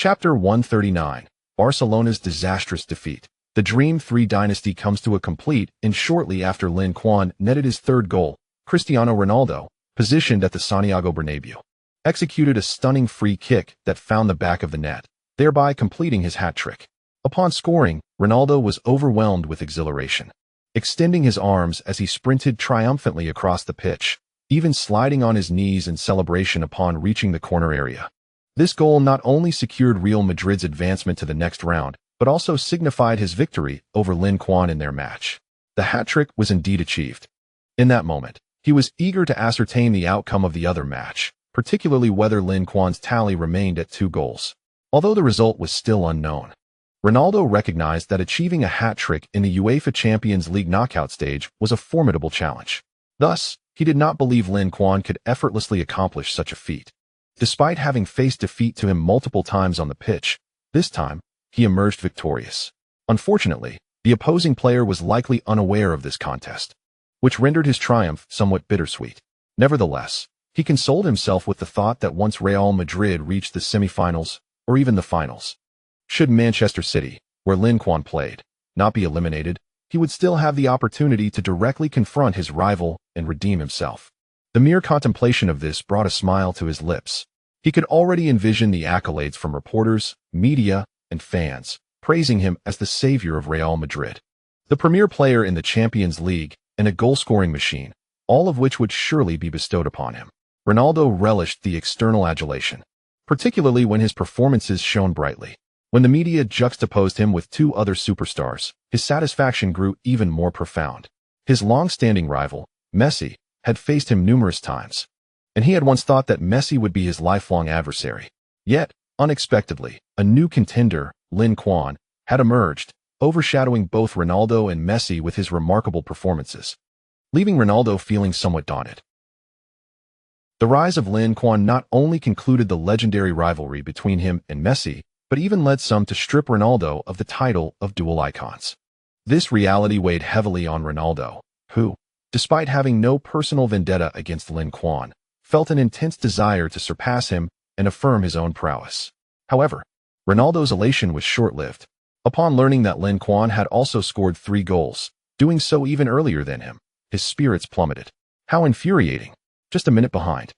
Chapter 139. Barcelona's disastrous defeat. The Dream 3 dynasty comes to a complete end shortly after Lin Quan netted his third goal. Cristiano Ronaldo, positioned at the Santiago Bernabéu, executed a stunning free kick that found the back of the net, thereby completing his hat trick. Upon scoring, Ronaldo was overwhelmed with exhilaration, extending his arms as he sprinted triumphantly across the pitch, even sliding on his knees in celebration upon reaching the corner area. This goal not only secured Real Madrid's advancement to the next round, but also signified his victory over Lin Quan in their match. The hat trick was indeed achieved. In that moment, he was eager to ascertain the outcome of the other match, particularly whether Lin Quan's tally remained at 2 goals. Although the result was still unknown, Ronaldo recognized that achieving a hat trick in the UEFA Champions League knockout stage was a formidable challenge. Thus, he did not believe Lin Quan could effortlessly accomplish such a feat. Despite having faced defeat to him multiple times on the pitch, this time, he emerged victorious. Unfortunately, the opposing player was likely unaware of this contest, which rendered his triumph somewhat bittersweet. Nevertheless, he consoled himself with the thought that once Real Madrid reached the semifinals, or even the finals, should Manchester City, where Lin Quan played, not be eliminated, he would still have the opportunity to directly confront his rival and redeem himself. The mere contemplation of this brought a smile to his lips. He could already envision the accolades from reporters, media, and fans, praising him as the savior of Real Madrid, the premier player in the Champions League, and a goal-scoring machine, all of which would surely be bestowed upon him. Ronaldo relished the external adulation, particularly when his performances shone brightly. When the media juxtaposed him with 2 other superstars, his satisfaction grew even more profound. His long-standing rival, Messi, had faced him numerous times, and he had once thought that Messi would be his lifelong adversary. Yet, unexpectedly, a new contender, Lin Quan, had emerged, overshadowing both Ronaldo and Messi with his remarkable performances, leaving Ronaldo feeling somewhat daunted. The rise of Lin Quan not only concluded the legendary rivalry between him and Messi, but even led some to strip Ronaldo of the title of dual icons. This reality weighed heavily on Ronaldo, who, despite having no personal vendetta against Lin Quan, felt an intense desire to surpass him and affirm his own prowess. However, Ronaldo's elation was short-lived. Upon learning that Lin Quan had also scored 3 goals, doing so even earlier than him, his spirits plummeted. How infuriating! Just a minute behind.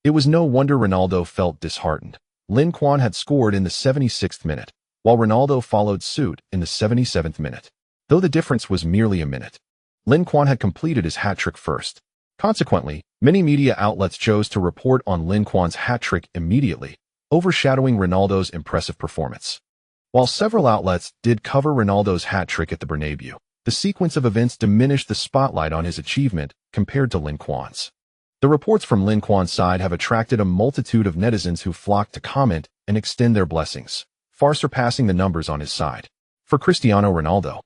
It was no wonder Ronaldo felt disheartened. Lin Quan had scored in the 76th minute, while Ronaldo followed suit in the 77th minute. Though the difference was merely a minute, Lin Quan had completed his hat trick first. Consequently, many media outlets chose to report on Lin Quan's hat trick immediately, overshadowing Ronaldo's impressive performance. While several outlets did cover Ronaldo's hat trick at the Bernabéu, the sequence of events diminished the spotlight on his achievement compared to Lin Quan's. The reports from Lin Quan's side have attracted a multitude of netizens who flocked to comment and extend their blessings, far surpassing the numbers on his side. For Cristiano Ronaldo,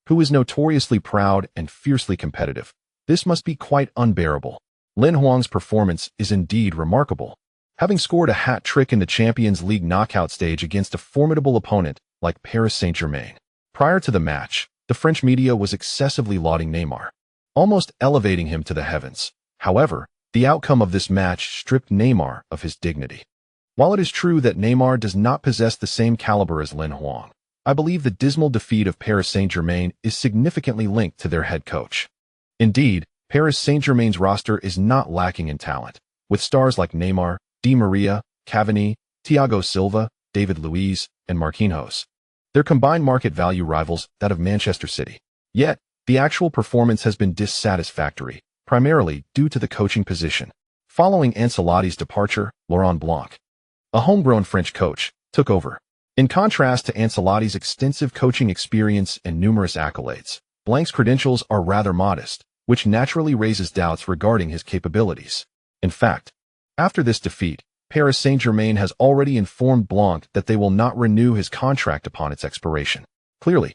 who is notoriously proud and fiercely competitive, this must be quite unbearable. Lin Quan's performance is indeed remarkable, having scored a hat trick in the Champions League knockout stage against a formidable opponent like Paris Saint-Germain. Prior to the match, the French media was excessively lauding Neymar, almost elevating him to the heavens. However, the outcome of this match stripped Neymar of his dignity. While it is true that Neymar does not possess the same caliber as Lin Quan, I believe the dismal defeat of Paris Saint-Germain is significantly linked to their head coach. Indeed, Paris Saint-Germain's roster is not lacking in talent, with stars like Neymar, Di Maria, Cavani, Thiago Silva, David Luiz, and Marquinhos. Their combined market value rivals that of Manchester City. Yet, the actual performance has been dissatisfactory, primarily due to the coaching position. Following Ancelotti's departure, Laurent Blanc, a homegrown French coach, took over. In contrast to Ancelotti's extensive coaching experience and numerous accolades, Blanc's credentials are rather modest, which naturally raises doubts regarding his capabilities. In fact, after this defeat, Paris Saint-Germain has already informed Blanc that they will not renew his contract upon its expiration. Clearly,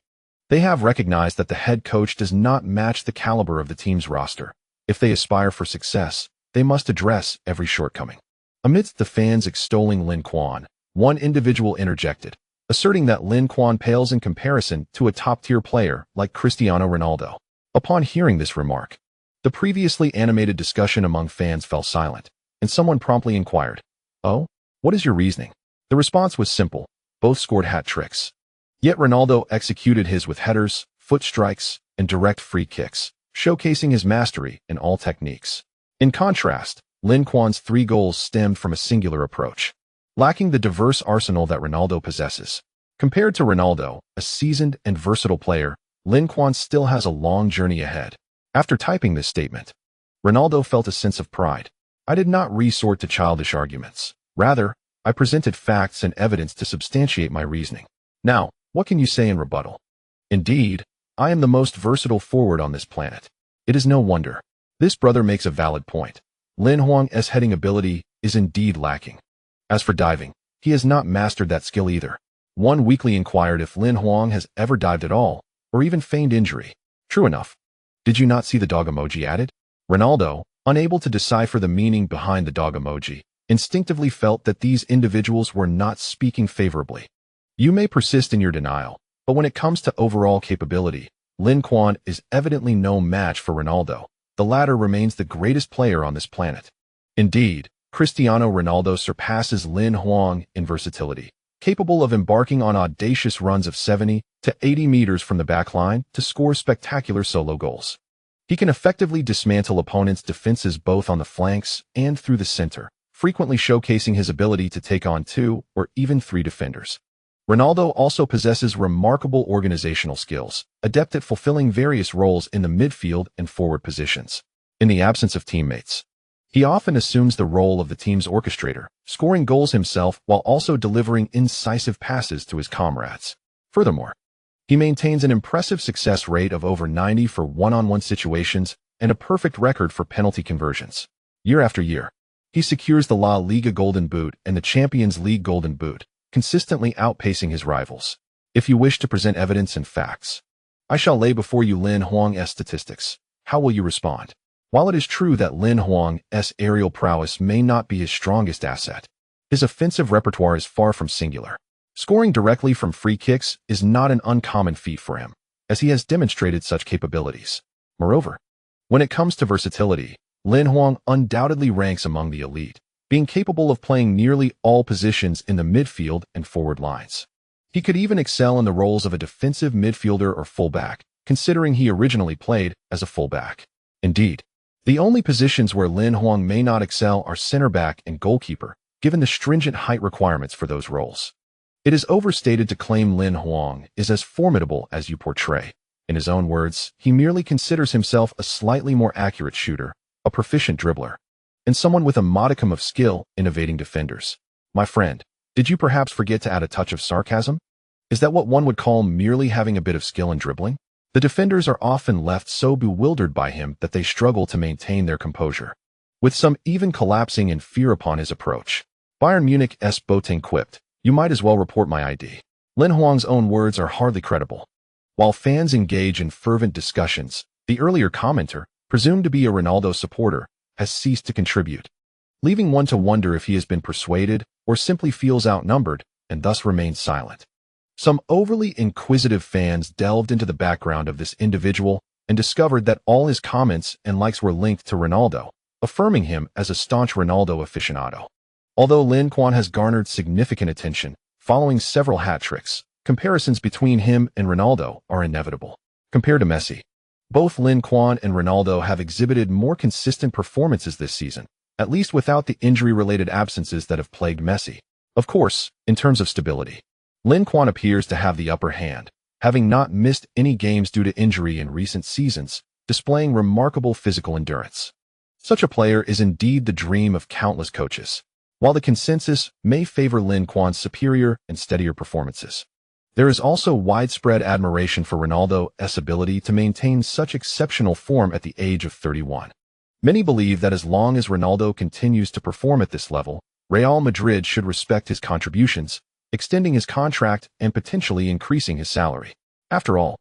they have recognized that the head coach does not match the caliber of the team's roster. If they aspire for success, they must address every shortcoming. Amidst the fans extolling Lin Quan, one individual interjected, asserting that Lin Quan pales in comparison to a top-tier player like Cristiano Ronaldo. Upon hearing this remark, the previously animated discussion among fans fell silent, and someone promptly inquired, "Oh, what is your reasoning?" The response was simple, Both scored hat-tricks. Yet Ronaldo executed his with headers, foot strikes, and direct free kicks, showcasing his mastery in all techniques. In contrast, Lin Quan's 3 goals stemmed from a singular approach, lacking the diverse arsenal that Ronaldo possesses. Compared to Ronaldo, a seasoned and versatile player, Lin Quan still has a long journey ahead. After typing this statement, Ronaldo felt a sense of pride. I did not resort to childish arguments. Rather, I presented facts and evidence to substantiate my reasoning. Now, what can you say in rebuttal? Indeed, I am the most versatile forward on this planet. It is no wonder. This brother makes a valid point. Lin Huang's heading ability is indeed lacking. As for diving, he has not mastered that skill either. One weekly inquired if Lin Huang has ever dived at all, or even feigned injury. True enough. Did you not see the dog emoji added? Ronaldo, unable to decipher the meaning behind the dog emoji, instinctively felt that these individuals were not speaking favorably. You may persist in your denial, but when it comes to overall capability, Lin Quan is evidently no match for Ronaldo. The latter remains the greatest player on this planet. Indeed, Cristiano Ronaldo surpasses Lin Huang in versatility, capable of embarking on audacious runs of 70 to 80 meters from the backline to score spectacular solo goals. He can effectively dismantle opponents' defenses both on the flanks and through the center, frequently showcasing his ability to take on 2 or even 3 defenders. Ronaldo also possesses remarkable organizational skills, adept at fulfilling various roles in the midfield and forward positions. In the absence of teammates, he often assumes the role of the team's orchestrator, scoring goals himself while also delivering incisive passes to his comrades. Furthermore, he maintains an impressive success rate of over 90 for one-on-one situations and a perfect record for penalty conversions. Year after year, he secures the La Liga Golden Boot and the Champions League Golden Boot, consistently outpacing his rivals. If you wish to present evidence and facts, I shall lay before you Lin Huang's statistics. How will you respond? While it is true that Lin Huang's aerial prowess may not be his strongest asset, his offensive repertoire is far from singular. Scoring directly from free kicks is not an uncommon feat for him, as he has demonstrated such capabilities. Moreover, when it comes to versatility, Lin Huang undoubtedly ranks among the elite, being capable of playing nearly all positions in the midfield and forward lines. He could even excel in the roles of a defensive midfielder or fullback, considering he originally played as a fullback. Indeed, the only positions where Lin Huang may not excel are center back and goalkeeper, given the stringent height requirements for those roles. It is overstated to claim Lin Huang is as formidable as you portray. In his own words, he merely considers himself a slightly more accurate shooter, a proficient dribbler, and someone with a modicum of skill in evading defenders. My friend, did you perhaps forget to add a touch of sarcasm? Is that what one would call merely having a bit of skill in dribbling? The defenders are often left so bewildered by him that they struggle to maintain their composure, with some even collapsing in fear upon his approach. Bayern Munich's Boateng quipped, "You might as well report my ID." Lin Huang's own words are hardly credible. While fans engage in fervent discussions, the earlier commenter, presumed to be a Ronaldo supporter, has ceased to contribute, leaving one to wonder if he has been persuaded or simply feels outnumbered and thus remains silent. Some overly inquisitive fans delved into the background of this individual and discovered that all his comments and likes were linked to Ronaldo, affirming him as a staunch Ronaldo aficionado. Although Lin Quan has garnered significant attention, following several hat-tricks, comparisons between him and Ronaldo are inevitable. Compared to Messi, both Lin Quan and Ronaldo have exhibited more consistent performances this season, at least without the injury-related absences that have plagued Messi. Of course, in terms of stability, Lin Quan appears to have the upper hand, having not missed any games due to injury in recent seasons, displaying remarkable physical endurance. Such a player is indeed the dream of countless coaches, while the consensus may favor Lin Quan's superior and steadier performances. There is also widespread admiration for Ronaldo's ability to maintain such exceptional form at the age of 31. Many believe that as long as Ronaldo continues to perform at this level, Real Madrid should respect his contributions, extending his contract and potentially increasing his salary. After all,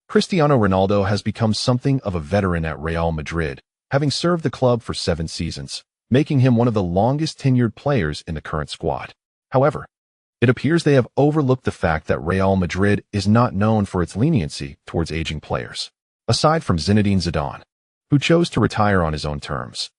Cristiano Ronaldo has become something of a veteran at Real Madrid, having served the club for 7 seasons, making him one of the longest-tenured players in the current squad. However, it appears they have overlooked the fact that Real Madrid is not known for its leniency towards aging players. Aside from Zinedine Zidane, who chose to retire on his own terms,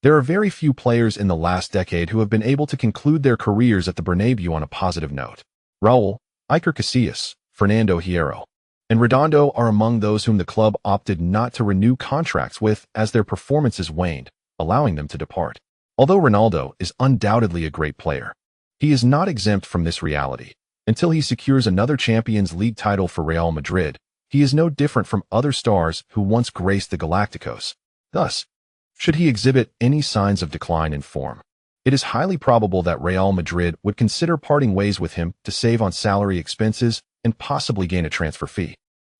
there are very few players in the last decade who have been able to conclude their careers at the Bernabéu on a positive note. Raul, Iker Casillas, Fernando Hierro, and Redondo are among those whom the club opted not to renew contracts with as their performances waned, allowing them to depart. Although Ronaldo is undoubtedly a great player, he is not exempt from this reality. Until he secures another Champions League title for Real Madrid, he is no different from other stars who once graced the Galacticos. Thus, should he exhibit any signs of decline in form, it is highly probable that Real Madrid would consider parting ways with him to save on salary expenses and possibly gain a transfer fee,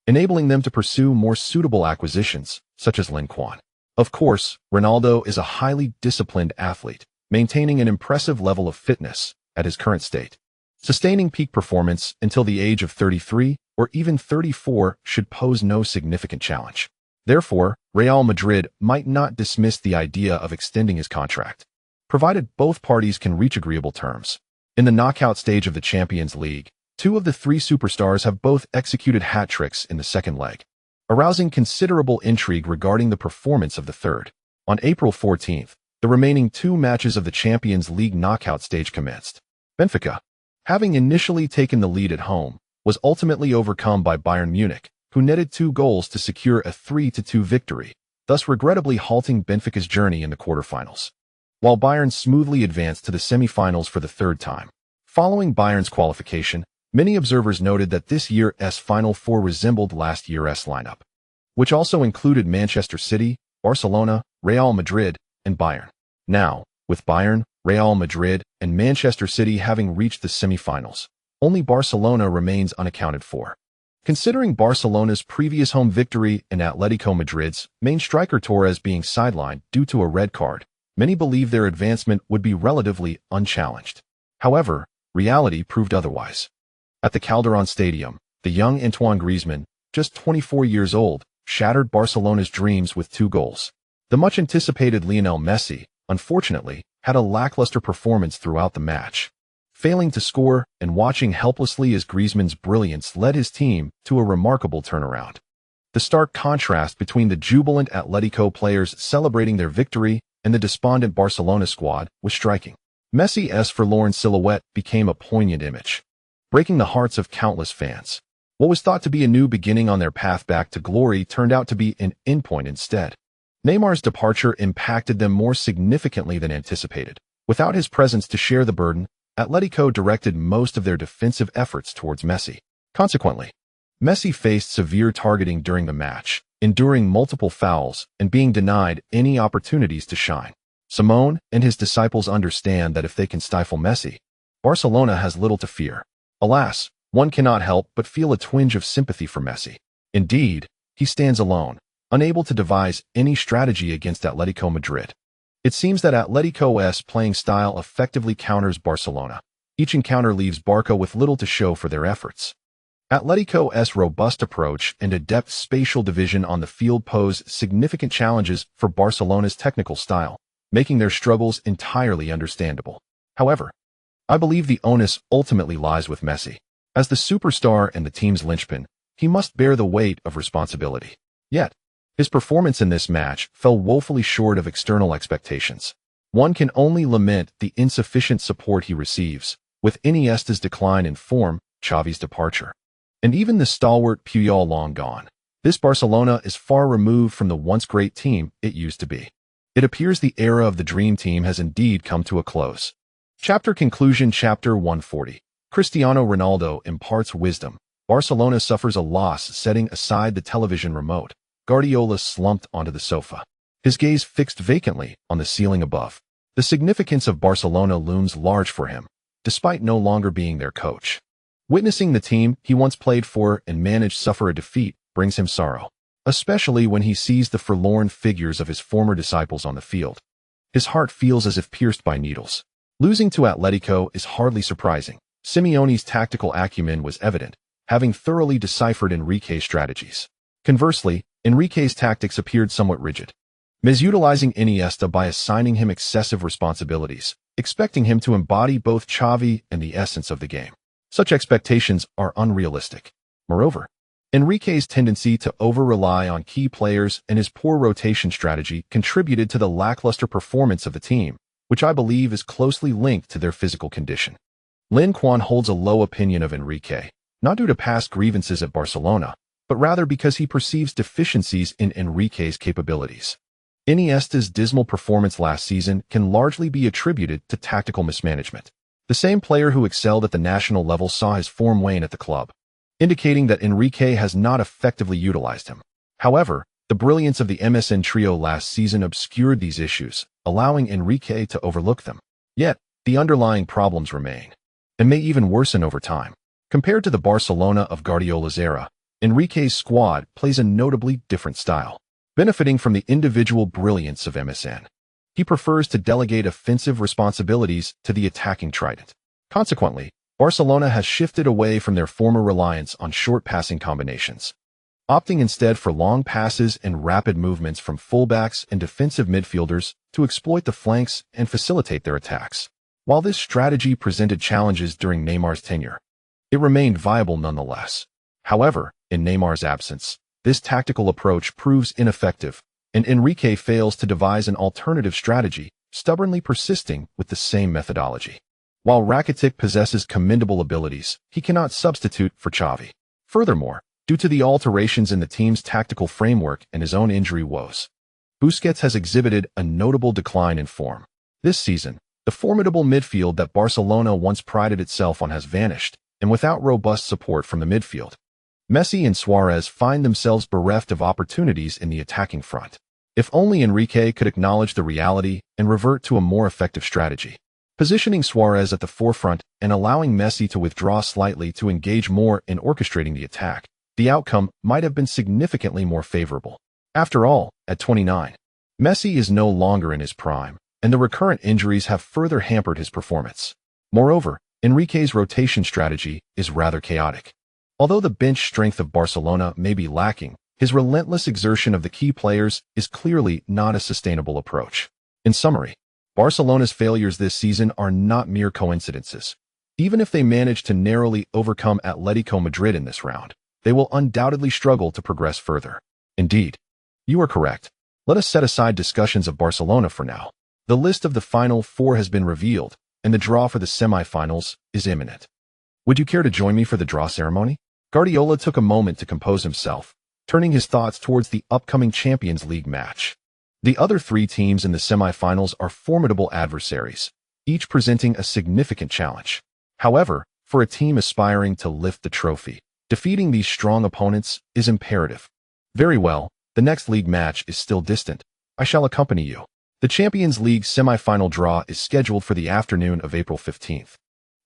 enabling them to pursue more suitable acquisitions, such as Lin Quan. Of course, Ronaldo is a highly disciplined athlete, maintaining an impressive level of fitness at his current state. Sustaining peak performance until the age of 33 or even 34 should pose no significant challenge. Therefore, Real Madrid might not dismiss the idea of extending his contract, provided both parties can reach agreeable terms. In the knockout stage of the Champions League, two of the three superstars have both executed hat tricks in the second leg, arousing considerable intrigue regarding the performance of the third. On April 14th, the remaining two matches of the Champions League knockout stage commenced. Benfica, having initially taken the lead at home, was ultimately overcome by Bayern Munich, who netted 2 goals to secure a 3-2 victory, thus regrettably halting Benfica's journey in the quarterfinals. While Bayern smoothly advanced to the semi-finals for the third time. Following Bayern's qualification, many observers noted that this year's Final Four resembled last year's lineup, which also included Manchester City, Barcelona, Real Madrid, and Bayern. Now, with Bayern, Real Madrid, and Manchester City having reached the semi-finals, only Barcelona remains unaccounted for. Considering Barcelona's previous home victory and Atletico Madrid's main striker Torres being sidelined due to a red card, many believe their advancement would be relatively unchallenged. However, reality proved otherwise. At the Calderón Stadium, the young Antoine Griezmann, just 24 years old, shattered Barcelona's dreams with 2 goals. The much-anticipated Lionel Messi, unfortunately, had a lackluster performance throughout the match, failing to score and watching helplessly as Griezmann's brilliance led his team to a remarkable turnaround. The stark contrast between the jubilant Atletico players celebrating their victory and the despondent Barcelona squad was striking. Messi's forlorn silhouette became a poignant image, breaking the hearts of countless fans. What was thought to be a new beginning on their path back to glory turned out to be an endpoint instead. Neymar's departure impacted them more significantly than anticipated. Without his presence to share the burden, Atletico directed most of their defensive efforts towards Messi. Consequently, Messi faced severe targeting during the match, enduring multiple fouls and being denied any opportunities to shine. Simone and his disciples understand that if they can stifle Messi, Barcelona has little to fear. Alas, one cannot help but feel a twinge of sympathy for Messi. Indeed, he stands alone, unable to devise any strategy against Atletico Madrid. It seems that Atletico's playing style effectively counters Barcelona. Each encounter leaves Barca with little to show for their efforts. Atletico's robust approach and adept spatial division on the field pose significant challenges for Barcelona's technical style, making their struggles entirely understandable. However, I believe the onus ultimately lies with Messi. As the superstar and the team's linchpin, he must bear the weight of responsibility. Yet, his performance in this match fell woefully short of external expectations. One can only lament the insufficient support he receives, with Iniesta's decline in form, Xavi's departure, and even the stalwart Puyol long gone. This Barcelona is far removed from the once great team it used to be. It appears the era of the Dream Team has indeed come to a close. Chapter Conclusion Chapter 140. Cristiano Ronaldo imparts wisdom. Barcelona suffers a loss. Setting aside the television remote, Guardiola slumped onto the sofa, his gaze fixed vacantly on the ceiling above. The significance of Barcelona looms large for him, despite no longer being their coach. Witnessing the team he once played for and managed suffer a defeat brings him sorrow, especially when he sees the forlorn figures of his former disciples on the field. His heart feels as if pierced by needles. Losing to Atletico is hardly surprising. Simeone's tactical acumen was evident, having thoroughly deciphered Enrique's strategies. Conversely, Enrique's tactics appeared somewhat rigid, misutilizing Iniesta by assigning him excessive responsibilities, expecting him to embody both Xavi and the essence of the game. Such expectations are unrealistic. Moreover, Enrique's tendency to over-rely on key players and his poor rotation strategy contributed to the lackluster performance of the team, which I believe is closely linked to their physical condition. Lin Quan holds a low opinion of Enrique, not due to past grievances at Barcelona, but rather because he perceives deficiencies in Enrique's capabilities. Iniesta's dismal performance last season can largely be attributed to tactical mismanagement. The same player who excelled at the national level saw his form wane at the club, indicating that Enrique has not effectively utilized him. However, the brilliance of the MSN trio last season obscured these issues, allowing Enrique to overlook them. Yet, the underlying problems remain, and may even worsen over time. Compared to the Barcelona of Guardiola's era, Enrique's squad plays a notably different style, benefiting from the individual brilliance of MSN. He prefers to delegate offensive responsibilities to the attacking trident. Consequently, Barcelona has shifted away from their former reliance on short passing combinations, opting instead for long passes and rapid movements from fullbacks and defensive midfielders to exploit the flanks and facilitate their attacks. While this strategy presented challenges during Neymar's tenure, it remained viable nonetheless. However, in Neymar's absence, this tactical approach proves ineffective, and Enrique fails to devise an alternative strategy, stubbornly persisting with the same methodology. While Rakitic possesses commendable abilities, he cannot substitute for Xavi. Furthermore, due to the alterations in the team's tactical framework and his own injury woes, Busquets has exhibited a notable decline in form. This season, the formidable midfield that Barcelona once prided itself on has vanished, and without robust support from the midfield, Messi and Suarez find themselves bereft of opportunities in the attacking front. If only Enrique could acknowledge the reality and revert to a more effective strategy, positioning Suarez at the forefront and allowing Messi to withdraw slightly to engage more in orchestrating the attack, the outcome might have been significantly more favorable. After all, at 29, Messi is no longer in his prime, and the recurrent injuries have further hampered his performance. Moreover, Enrique's rotation strategy is rather chaotic. Although the bench strength of Barcelona may be lacking, his relentless exertion of the key players is clearly not a sustainable approach. In summary, Barcelona's failures this season are not mere coincidences. Even if they manage to narrowly overcome Atletico Madrid in this round, they will undoubtedly struggle to progress further. Indeed, you are correct. Let us set aside discussions of Barcelona for now. The list of the Final Four has been revealed, and the draw for the semi-finals is imminent. Would you care to join me for the draw ceremony? Guardiola took a moment to compose himself, turning his thoughts towards the upcoming Champions League match. The other three teams in the semi-finals are formidable adversaries, each presenting a significant challenge. However, for a team aspiring to lift the trophy, defeating these strong opponents is imperative. Very well, the next league match is still distant. I shall accompany you. The Champions League semi-final draw is scheduled for the afternoon of April 15th,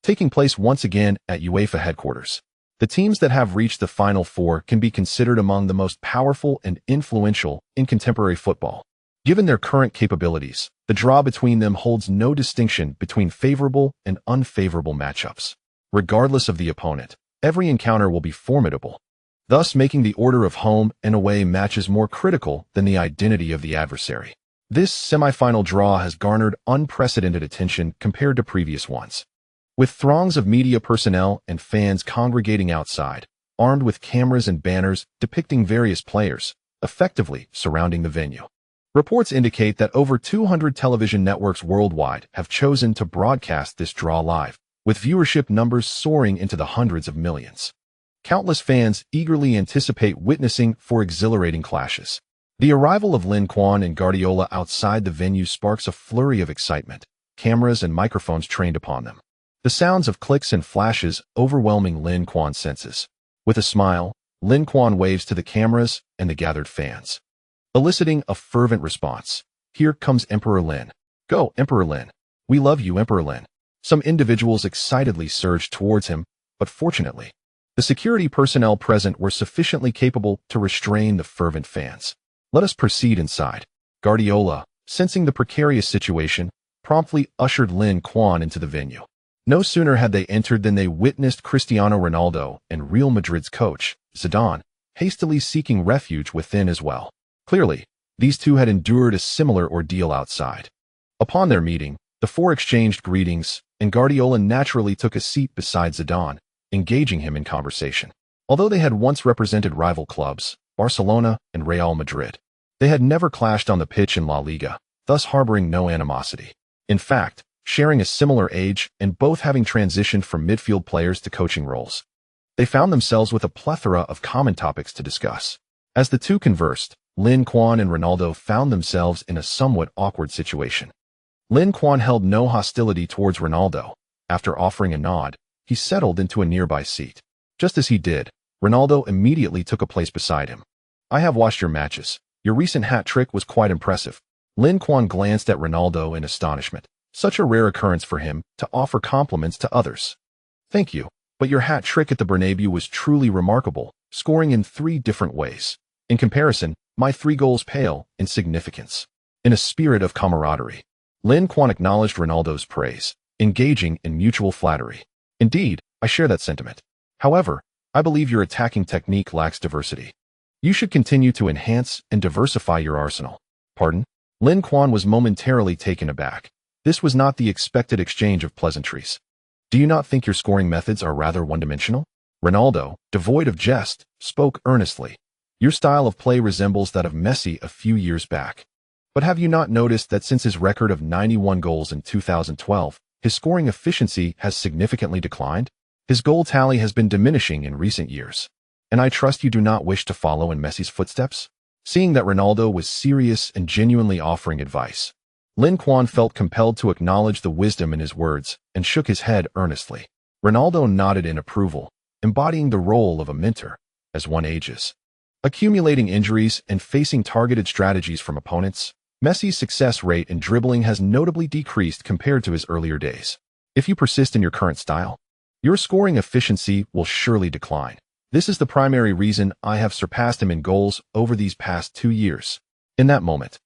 taking place once again at UEFA headquarters. The teams that have reached the Final Four can be considered among the most powerful and influential in contemporary football. Given their current capabilities, the draw between them holds no distinction between favorable and unfavorable matchups. Regardless of the opponent, every encounter will be formidable, thus making the order of home and away matches more critical than the identity of the adversary. This semi-final draw has garnered unprecedented attention compared to previous ones, with throngs of media personnel and fans congregating outside, armed with cameras and banners depicting various players, effectively surrounding the venue. Reports indicate that over 200 television networks worldwide have chosen to broadcast this draw live, with viewership numbers soaring into the hundreds of millions. Countless fans eagerly anticipate witnessing four exhilarating clashes. The arrival of Lin Quan and Guardiola outside the venue sparks a flurry of excitement, cameras and microphones trained upon them. The sounds of clicks and flashes overwhelming Lin Quan's senses. With a smile, Lin Quan waves to the cameras and the gathered fans, eliciting a fervent response. Here comes Emperor Lin. Go, Emperor Lin. We love you, Emperor Lin. Some individuals excitedly surged towards him, but fortunately, the security personnel present were sufficiently capable to restrain the fervent fans. Let us proceed inside. Guardiola, sensing the precarious situation, promptly ushered Lin Quan into the venue. No sooner had they entered than they witnessed Cristiano Ronaldo and Real Madrid's coach, Zidane, hastily seeking refuge within as well. Clearly, these two had endured a similar ordeal outside. Upon their meeting, the four exchanged greetings, and Guardiola naturally took a seat beside Zidane, engaging him in conversation. Although they had once represented rival clubs, Barcelona and Real Madrid, they had never clashed on the pitch in La Liga, thus harboring no animosity. In fact, sharing a similar age and both having transitioned from midfield players to coaching roles, They found themselves with a plethora of common topics to discuss. As the two conversed, Lin Quan and Ronaldo found themselves in a somewhat awkward situation. Lin Quan held no hostility towards Ronaldo. After offering a nod, he settled into a nearby seat. Just as he did, Ronaldo immediately took a place beside him. "I have watched your matches. Your recent hat trick was quite impressive." Lin Quan glanced at Ronaldo in astonishment. Such a rare occurrence for him to offer compliments to others. "Thank you, but your hat trick at the Bernabéu was truly remarkable, scoring in 3 different ways. In comparison, my 3 goals pale in significance." In a spirit of camaraderie, Lin Quan acknowledged Ronaldo's praise, engaging in mutual flattery. "Indeed, I share that sentiment. However, I believe your attacking technique lacks diversity. You should continue to enhance and diversify your arsenal." "Pardon?" Lin Quan was momentarily taken aback. This was not the expected exchange of pleasantries. "Do you not think your scoring methods are rather one-dimensional?" Ronaldo, devoid of jest, spoke earnestly. "Your style of play resembles that of Messi a few years back. But have you not noticed that since his record of 91 goals in 2012, his scoring efficiency has significantly declined? His goal tally has been diminishing in recent years. And I trust you do not wish to follow in Messi's footsteps?" Seeing that Ronaldo was serious and genuinely offering advice, Lin Quan felt compelled to acknowledge the wisdom in his words and shook his head earnestly. Ronaldo nodded in approval, embodying the role of a mentor as one ages. Accumulating injuries and facing targeted strategies from opponents, Messi's success rate in dribbling has notably decreased compared to his earlier days. If you persist in your current style, your scoring efficiency will surely decline. This is the primary reason I have surpassed him in goals over these past 2 years. In that moment,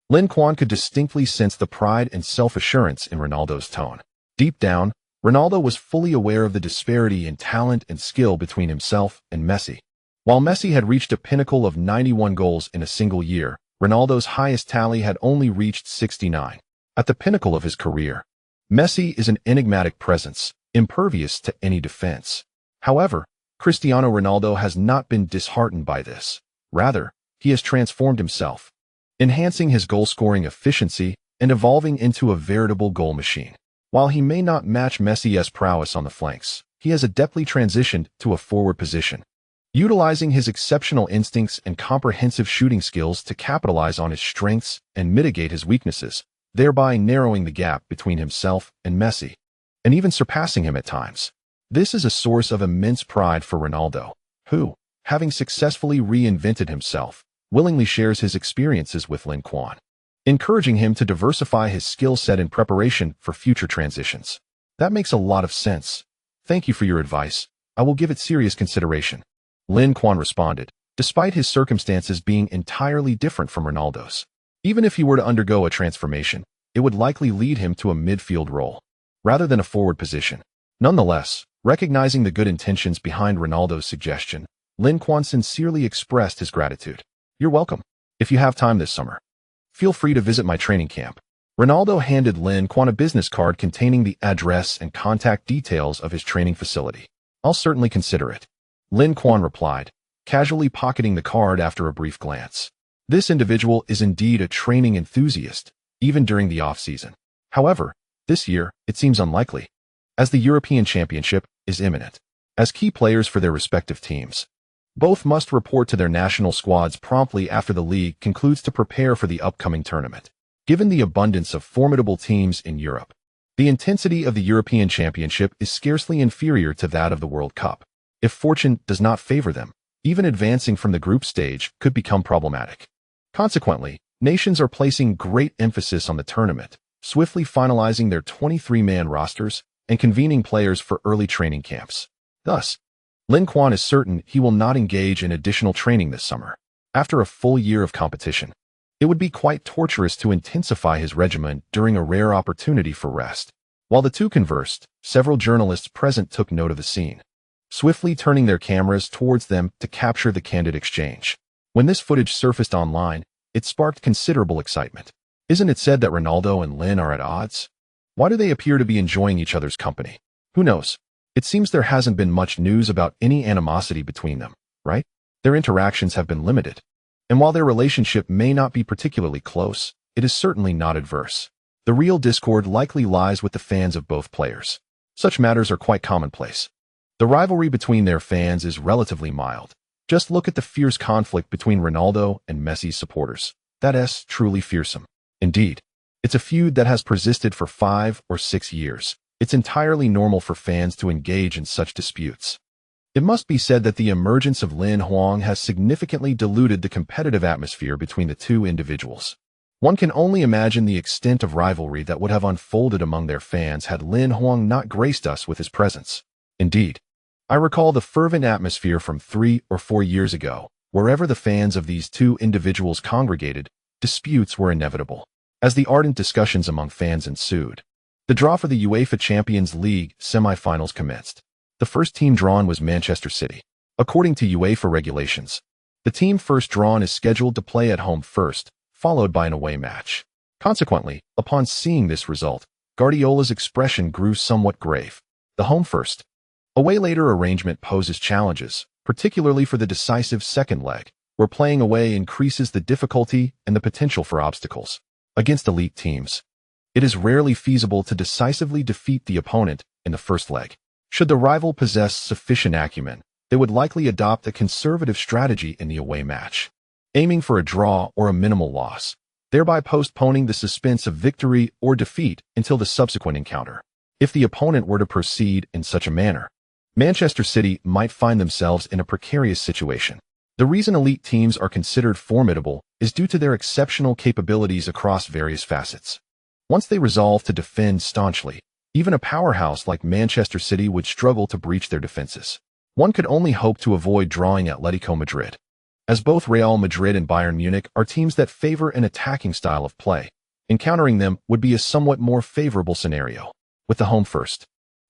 Lin Quan could distinctly sense the pride and self-assurance in Ronaldo's tone. Deep down, Ronaldo was fully aware of the disparity in talent and skill between himself and Messi. While Messi had reached a pinnacle of 91 goals in a single year, Ronaldo's highest tally had only reached 69. At the pinnacle of his career, Messi is an enigmatic presence, impervious to any defense. However, Cristiano Ronaldo has not been disheartened by this. Rather, he has transformed himself, enhancing his goal-scoring efficiency and evolving into a veritable goal machine. While he may not match Messi's prowess on the flanks, he has adeptly transitioned to a forward position, utilizing his exceptional instincts and comprehensive shooting skills to capitalize on his strengths and mitigate his weaknesses, thereby narrowing the gap between himself and Messi, and even surpassing him at times. This is a source of immense pride for Ronaldo, who, having successfully reinvented himself, willingly shares his experiences with Lin Quan, encouraging him to diversify his skill set in preparation for future transitions. "That makes a lot of sense. Thank you for your advice. I will give it serious consideration," Lin Quan responded, despite his circumstances being entirely different from Ronaldo's. Even if he were to undergo a transformation, it would likely lead him to a midfield role, rather than a forward position. Nonetheless, recognizing the good intentions behind Ronaldo's suggestion, Lin Quan sincerely expressed his gratitude. "You're welcome. If you have time this summer, feel free to visit my training camp." Ronaldo handed Lin Quan a business card containing the address and contact details of his training facility. "I'll certainly consider it," Lin Quan replied, casually pocketing the card after a brief glance. This individual is indeed a training enthusiast, even during the off-season. However, this year, it seems unlikely, as the European Championship is imminent. As key players for their respective teams, both must report to their national squads promptly after the league concludes to prepare for the upcoming tournament. Given the abundance of formidable teams in Europe, the intensity of the European Championship is scarcely inferior to that of the World Cup. If fortune does not favor them, even advancing from the group stage could become problematic. Consequently, nations are placing great emphasis on the tournament, swiftly finalizing their 23-man rosters and convening players for early training camps. Thus, Lin Quan is certain he will not engage in additional training this summer. After a full year of competition, it would be quite torturous to intensify his regimen during a rare opportunity for rest. While the two conversed, several journalists present took note of the scene, swiftly turning their cameras towards them to capture the candid exchange. When this footage surfaced online, it sparked considerable excitement. Isn't it said that Ronaldo and Lin are at odds? Why do they appear to be enjoying each other's company? Who knows? It seems there hasn't been much news about any animosity between them, right? Their interactions have been limited. And while their relationship may not be particularly close, it is certainly not adverse. The real discord likely lies with the fans of both players. Such matters are quite commonplace. The rivalry between their fans is relatively mild. Just look at the fierce conflict between Ronaldo and Messi's supporters. That's truly fearsome. Indeed, it's a feud that has persisted for 5 or 6 years. It's entirely normal for fans to engage in such disputes. It must be said that the emergence of Lin Quan has significantly diluted the competitive atmosphere between the two individuals. One can only imagine the extent of rivalry that would have unfolded among their fans had Lin Quan not graced us with his presence. Indeed, I recall the fervent atmosphere from 3 or 4 years ago. Wherever the fans of these two individuals congregated, disputes were inevitable. As the ardent discussions among fans ensued, the draw for the UEFA Champions League semi-finals commenced. The first team drawn was Manchester City. According to UEFA regulations, the team first drawn is scheduled to play at home first, followed by an away match. Consequently, upon seeing this result, Guardiola's expression grew somewhat grave. The home first, away later arrangement poses challenges, particularly for the decisive second leg, where playing away increases the difficulty and the potential for obstacles. Against elite teams, it is rarely feasible to decisively defeat the opponent in the first leg. Should the rival possess sufficient acumen, they would likely adopt a conservative strategy in the away match, aiming for a draw or a minimal loss, thereby postponing the suspense of victory or defeat until the subsequent encounter. If the opponent were to proceed in such a manner, Manchester City might find themselves in a precarious situation. The reason elite teams are considered formidable is due to their exceptional capabilities across various facets. Once they resolve to defend staunchly, even a powerhouse like Manchester City would struggle to breach their defenses. One could only hope to avoid drawing Atletico Madrid, as both Real Madrid and Bayern Munich are teams that favor an attacking style of play. Encountering them would be a somewhat more favorable scenario. With the home first,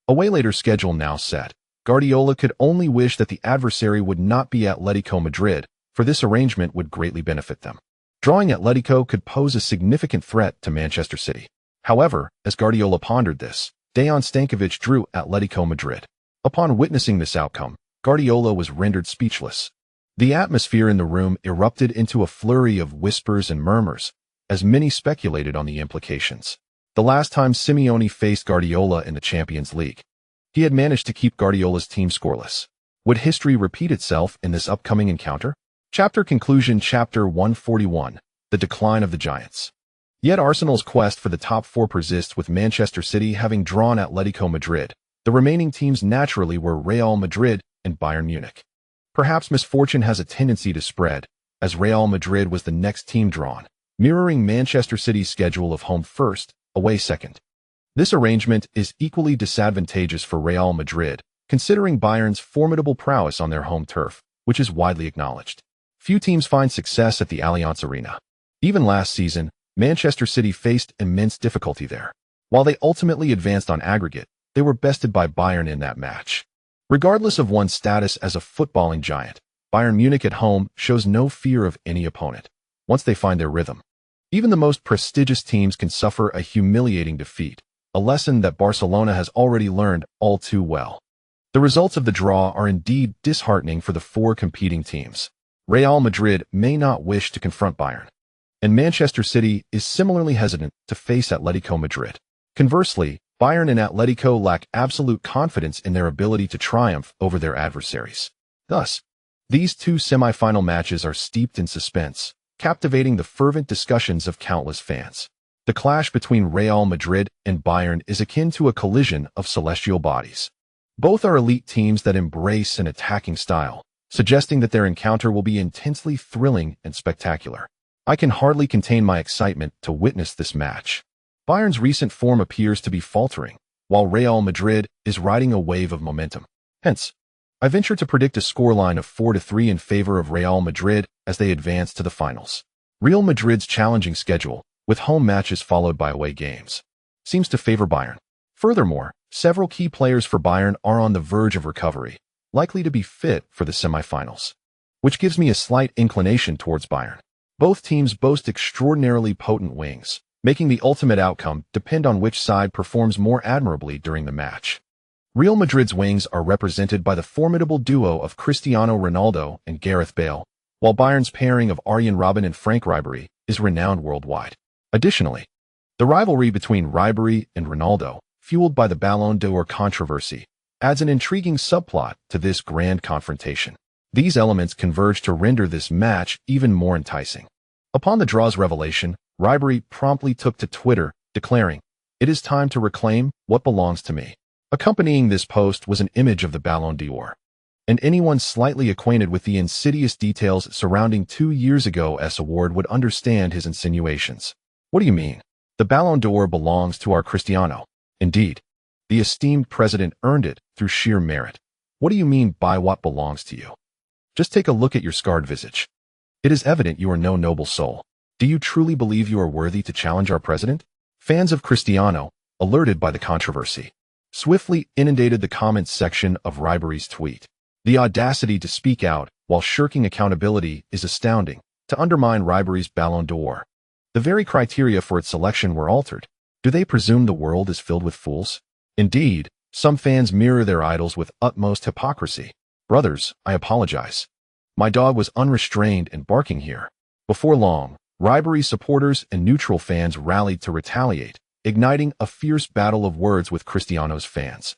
away later schedule now set, Guardiola could only wish that the adversary would not be Atletico Madrid, for this arrangement would greatly benefit them. Drawing Atletico could pose a significant threat to Manchester City. However, as Guardiola pondered this, Dejan Stankovic drew Atletico Madrid. Upon witnessing this outcome, Guardiola was rendered speechless. The atmosphere in the room erupted into a flurry of whispers and murmurs, as many speculated on the implications. The last time Simeone faced Guardiola in the Champions League, he had managed to keep Guardiola's team scoreless. Would history repeat itself in this upcoming encounter? Chapter conclusion. Chapter 141. The decline of the Giants. Yet Arsenal's quest for the top 4 persists, with Manchester City having drawn Atletico Madrid. The remaining teams naturally were Real Madrid and Bayern Munich. Perhaps misfortune has a tendency to spread, as Real Madrid was the next team drawn, mirroring Manchester City's schedule of home first, away second. This arrangement is equally disadvantageous for Real Madrid, considering Bayern's formidable prowess on their home turf, which is widely acknowledged. Few teams find success at the Allianz Arena. Even last season, Manchester City faced immense difficulty there. While they ultimately advanced on aggregate, they were bested by Bayern in that match. Regardless of one's status as a footballing giant, Bayern Munich at home shows no fear of any opponent, once they find their rhythm. Even the most prestigious teams can suffer a humiliating defeat, a lesson that Barcelona has already learned all too well. The results of the draw are indeed disheartening for the 4 competing teams. Real Madrid may not wish to confront Bayern, and Manchester City is similarly hesitant to face Atletico Madrid. Conversely, Bayern and Atletico lack absolute confidence in their ability to triumph over their adversaries. Thus, these 2 semi-final matches are steeped in suspense, captivating the fervent discussions of countless fans. The clash between Real Madrid and Bayern is akin to a collision of celestial bodies. Both are elite teams that embrace an attacking style, suggesting that their encounter will be intensely thrilling and spectacular. I can hardly contain my excitement to witness this match. Bayern's recent form appears to be faltering, while Real Madrid is riding a wave of momentum. Hence, I venture to predict a scoreline of 4-3 in favor of Real Madrid as they advance to the finals. Real Madrid's challenging schedule, with home matches followed by away games, seems to favor Bayern. Furthermore, several key players for Bayern are on the verge of recovery, likely to be fit for the semifinals, which gives me a slight inclination towards Bayern. Both teams boast extraordinarily potent wings, making the ultimate outcome depend on which side performs more admirably during the match. Real Madrid's wings are represented by the formidable duo of Cristiano Ronaldo and Gareth Bale, while Bayern's pairing of Arjen Robben and Frank Ribéry is renowned worldwide. Additionally, the rivalry between Ribéry and Ronaldo, fueled by the Ballon d'Or controversy, adds an intriguing subplot to this grand confrontation. These elements converge to render this match even more enticing. Upon the draw's revelation, Ribery promptly took to Twitter, declaring, "It is time to reclaim what belongs to me." Accompanying this post was an image of the Ballon d'Or. And anyone slightly acquainted with the insidious details surrounding 2 years ago's award would understand his insinuations. What do you mean? The Ballon d'Or belongs to our Cristiano. Indeed, the esteemed president earned it through sheer merit. What do you mean by what belongs to you? Just take a look at your scarred visage. It is evident you are no noble soul. Do you truly believe you are worthy to challenge our president? Fans of Cristiano, alerted by the controversy, swiftly inundated the comments section of Ribery's tweet. The audacity to speak out while shirking accountability is astounding. To undermine Ribery's Ballon d'Or, the very criteria for its selection were altered. Do they presume the world is filled with fools? Indeed, some fans mirror their idols with utmost hypocrisy. Brothers, I apologize. My dog was unrestrained and barking here. Before long, Ribery's supporters and neutral fans rallied to retaliate, igniting a fierce battle of words with Cristiano's fans,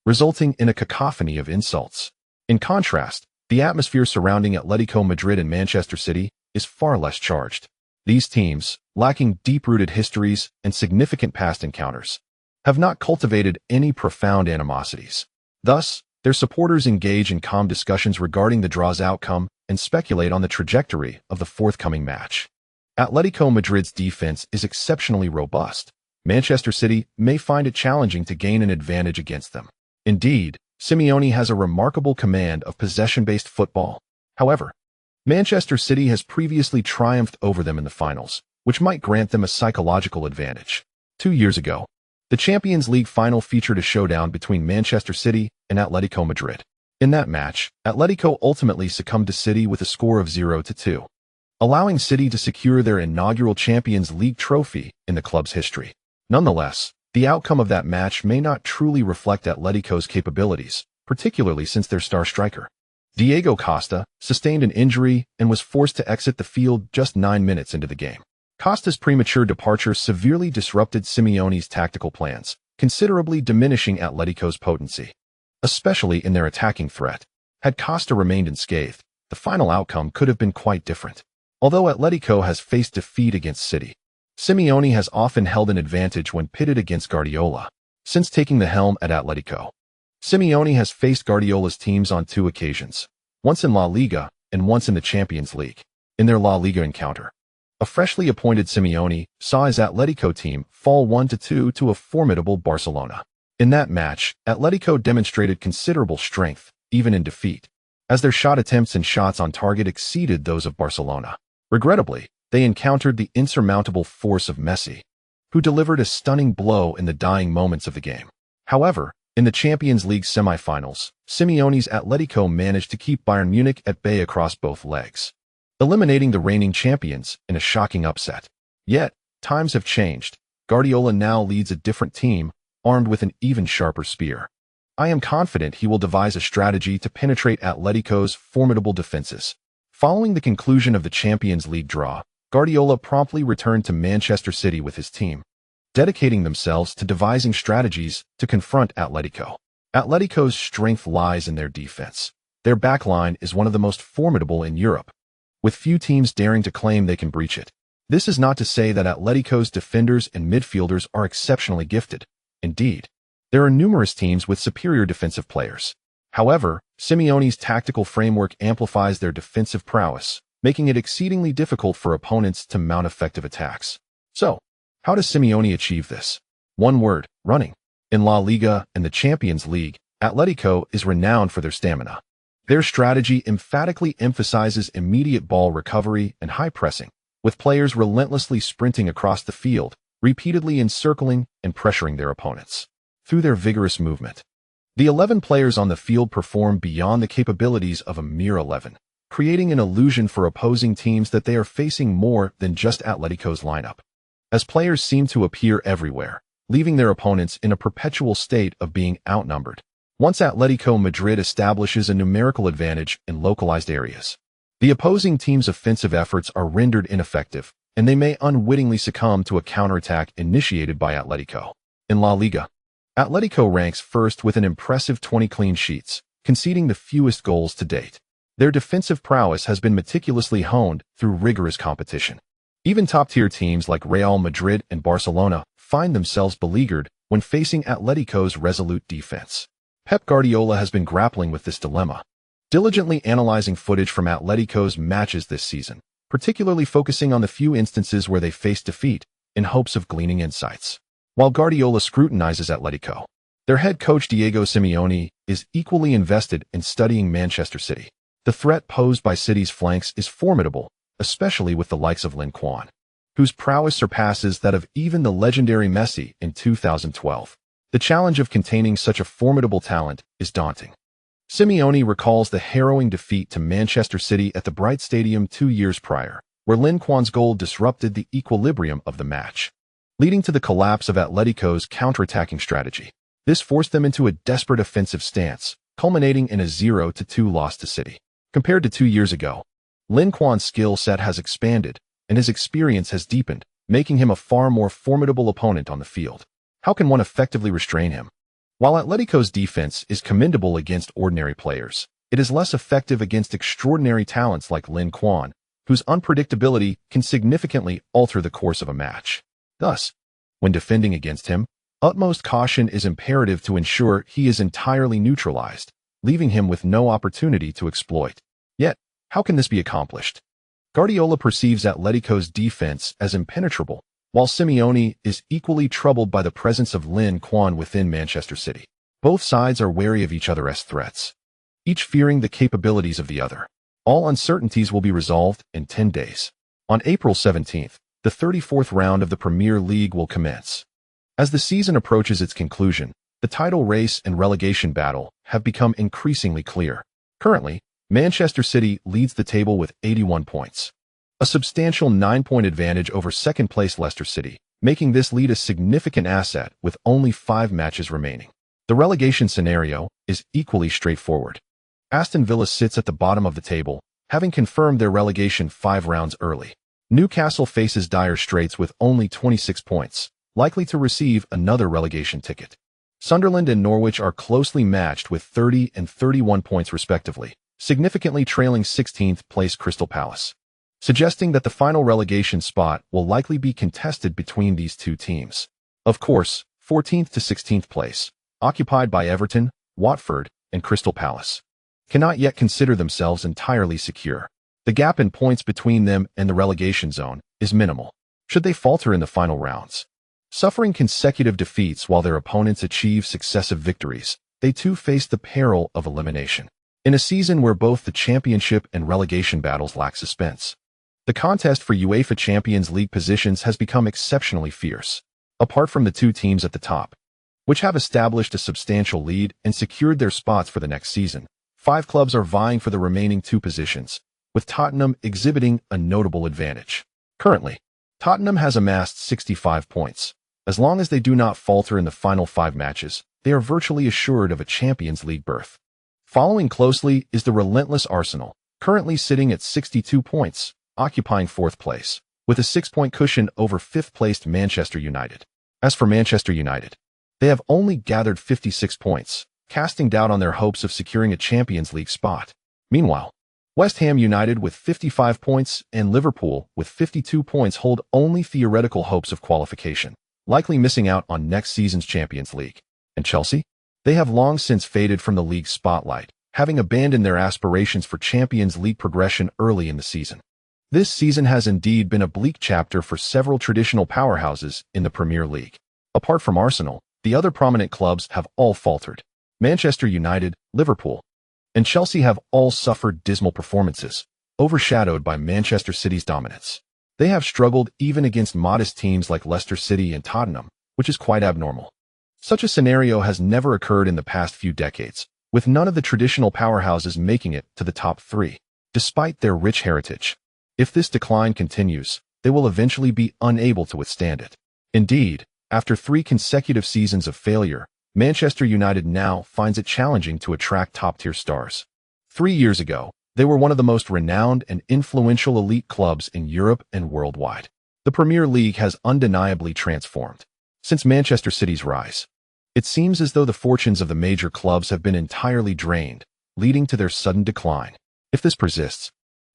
resulting in a cacophony of insults. In contrast, the atmosphere surrounding Atletico Madrid and Manchester City is far less charged. These teams, lacking deep-rooted histories and significant past encounters, have not cultivated any profound animosities. Thus, their supporters engage in calm discussions regarding the draw's outcome and speculate on the trajectory of the forthcoming match. Atletico Madrid's defense is exceptionally robust. Manchester City may find it challenging to gain an advantage against them. Indeed, Simeone has a remarkable command of possession-based football. However, Manchester City has previously triumphed over them in the finals, which might grant them a psychological advantage. 2 years ago, the Champions League final featured a showdown between Manchester City and Atletico Madrid. In that match, Atletico ultimately succumbed to City with a score of 0-2, allowing City to secure their inaugural Champions League trophy in the club's history. Nonetheless, the outcome of that match may not truly reflect Atletico's capabilities, particularly since their star striker, Diego Costa, sustained an injury and was forced to exit the field just 9 minutes into the game. Costa's premature departure severely disrupted Simeone's tactical plans, considerably diminishing Atletico's potency, especially in their attacking threat. Had Costa remained unscathed, the final outcome could have been quite different. Although Atletico has faced defeat against City, Simeone has often held an advantage when pitted against Guardiola. Since taking the helm at Atletico, Simeone has faced Guardiola's teams on 2 occasions, once in La Liga and once in the Champions League. In their La Liga encounter, a freshly appointed Simeone saw his Atletico team fall 1-2 to a formidable Barcelona. In that match, Atletico demonstrated considerable strength, even in defeat, as their shot attempts and shots on target exceeded those of Barcelona. Regrettably, they encountered the insurmountable force of Messi, who delivered a stunning blow in the dying moments of the game. However, in the Champions League semifinals, Simeone's Atletico managed to keep Bayern Munich at bay across both legs, eliminating the reigning champions in a shocking upset. Yet, times have changed. Guardiola now leads a different team, armed with an even sharper spear. I am confident he will devise a strategy to penetrate Atletico's formidable defenses. Following the conclusion of the Champions League draw, Guardiola promptly returned to Manchester City with his team, dedicating themselves to devising strategies to confront Atletico. Atletico's strength lies in their defense. Their backline is one of the most formidable in Europe, with few teams daring to claim they can breach it. This is not to say that Atletico's defenders and midfielders are exceptionally gifted. Indeed, there are numerous teams with superior defensive players. However, Simeone's tactical framework amplifies their defensive prowess, making it exceedingly difficult for opponents to mount effective attacks. So, how does Simeone achieve this? One word: running. In La Liga and the Champions League, Atletico is renowned for their stamina. Their strategy emphatically emphasizes immediate ball recovery and high pressing, with players relentlessly sprinting across the field, repeatedly encircling and pressuring their opponents. Through their vigorous movement, the 11 players on the field perform beyond the capabilities of a mere 11, creating an illusion for opposing teams that they are facing more than just Atletico's lineup, as players seem to appear everywhere, leaving their opponents in a perpetual state of being outnumbered. Once Atletico Madrid establishes a numerical advantage in localized areas, the opposing team's offensive efforts are rendered ineffective, and they may unwittingly succumb to a counterattack initiated by Atletico. In La Liga, Atletico ranks first with an impressive 20 clean sheets, conceding the fewest goals to date. Their defensive prowess has been meticulously honed through rigorous competition. Even top-tier teams like Real Madrid and Barcelona find themselves beleaguered when facing Atletico's resolute defense. Pep Guardiola has been grappling with this dilemma, diligently analyzing footage from Atletico's matches this season, particularly focusing on the few instances where they faced defeat in hopes of gleaning insights. While Guardiola scrutinizes Atletico, their head coach Diego Simeone is equally invested in studying Manchester City. The threat posed by City's flanks is formidable, especially with the likes of Lin Quan, whose prowess surpasses that of even the legendary Messi in 2012. The challenge of containing such a formidable talent is daunting. Simeone recalls the harrowing defeat to Manchester City at the Bright Stadium 2 years prior, where Lin Quan's goal disrupted the equilibrium of the match, leading to the collapse of Atletico's counterattacking strategy. This forced them into a desperate offensive stance, culminating in a 0-2 loss to City. Compared to 2 years ago, Lin Quan's skill set has expanded, and his experience has deepened, making him a far more formidable opponent on the field. How can one effectively restrain him? While Atletico's defense is commendable against ordinary players, it is less effective against extraordinary talents like Lin Quan, whose unpredictability can significantly alter the course of a match. Thus, when defending against him, utmost caution is imperative to ensure he is entirely neutralized, leaving him with no opportunity to exploit. Yet, how can this be accomplished? Guardiola perceives Atletico's defense as impenetrable, while Simeone is equally troubled by the presence of Lin Quan within Manchester City. Both sides are wary of each other as threats, each fearing the capabilities of the other. All uncertainties will be resolved in 10 days. On April 17th, the 34th round of the Premier League will commence. As the season approaches its conclusion, the title race and relegation battle have become increasingly clear. Currently, Manchester City leads the table with 81 points, a substantial 9-point advantage over second-place Leicester City, making this lead a significant asset with only 5 matches remaining. The relegation scenario is equally straightforward. Aston Villa sits at the bottom of the table, having confirmed their relegation 5 rounds early. Newcastle faces dire straits with only 26 points, likely to receive another relegation ticket. Sunderland and Norwich are closely matched with 30 and 31 points respectively, significantly trailing 16th-place Crystal Palace, suggesting that the final relegation spot will likely be contested between these two teams. Of course, 14th to 16th place, occupied by Everton, Watford, and Crystal Palace, cannot yet consider themselves entirely secure. The gap in points between them and the relegation zone is minimal. Should they falter in the final rounds, suffering consecutive defeats while their opponents achieve successive victories, they too face the peril of elimination. In a season where both the championship and relegation battles lack suspense, the contest for UEFA Champions League positions has become exceptionally fierce. Apart from the two teams at the top, which have established a substantial lead and secured their spots for the next season, 5 clubs are vying for the remaining 2 positions, with Tottenham exhibiting a notable advantage. Currently, Tottenham has amassed 65 points. As long as they do not falter in the final 5 matches, they are virtually assured of a Champions League berth. Following closely is the relentless Arsenal, currently sitting at 62 points, occupying 4th place, with a 6-point cushion over 5th-placed Manchester United. As for Manchester United, they have only gathered 56 points, casting doubt on their hopes of securing a Champions League spot. Meanwhile, West Ham United with 55 points and Liverpool with 52 points hold only theoretical hopes of qualification, likely missing out on next season's Champions League. And Chelsea? They have long since faded from the league's spotlight, having abandoned their aspirations for Champions League progression early in the season. This season has indeed been a bleak chapter for several traditional powerhouses in the Premier League. Apart from Arsenal, the other prominent clubs have all faltered. Manchester United, Liverpool, and Chelsea have all suffered dismal performances, overshadowed by Manchester City's dominance. They have struggled even against modest teams like Leicester City and Tottenham, which is quite abnormal. Such a scenario has never occurred in the past few decades, with none of the traditional powerhouses making it to the top 3, despite their rich heritage. If this decline continues, they will eventually be unable to withstand it. Indeed, after 3 consecutive seasons of failure, Manchester United now finds it challenging to attract top-tier stars. 3 years ago, they were one of the most renowned and influential elite clubs in Europe and worldwide. The Premier League has undeniably transformed since Manchester City's rise. It seems as though the fortunes of the major clubs have been entirely drained, leading to their sudden decline. If this persists,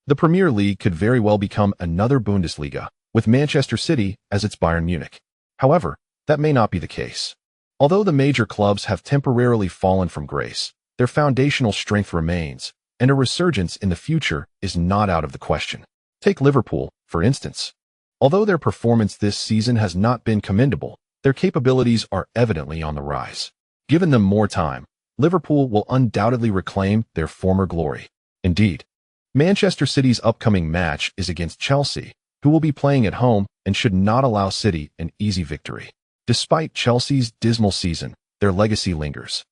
the Premier League could very well become another Bundesliga, with Manchester City as its Bayern Munich. However, that may not be the case. Although the major clubs have temporarily fallen from grace, their foundational strength remains, and a resurgence in the future is not out of the question. Take Liverpool, for instance. Although their performance this season has not been commendable, their capabilities are evidently on the rise. Given them more time, Liverpool will undoubtedly reclaim their former glory. Indeed, Manchester City's upcoming match is against Chelsea, who will be playing at home and should not allow City an easy victory. Despite Chelsea's dismal season, their legacy lingers,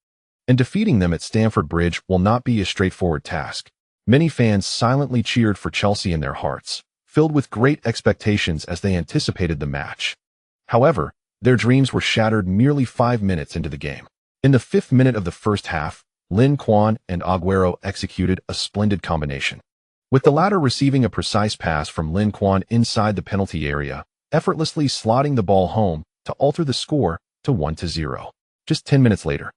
and defeating them at Stamford Bridge will not be a straightforward task. Many fans silently cheered for Chelsea in their hearts, filled with great expectations as they anticipated the match. However, their dreams were shattered merely 5 minutes into the game. In the 5th minute of the first half, Lin Quan and Aguero executed a splendid combination, with the latter receiving a precise pass from Lin Quan inside the penalty area, effortlessly slotting the ball home to alter the score to 1-0. Just 10 minutes later,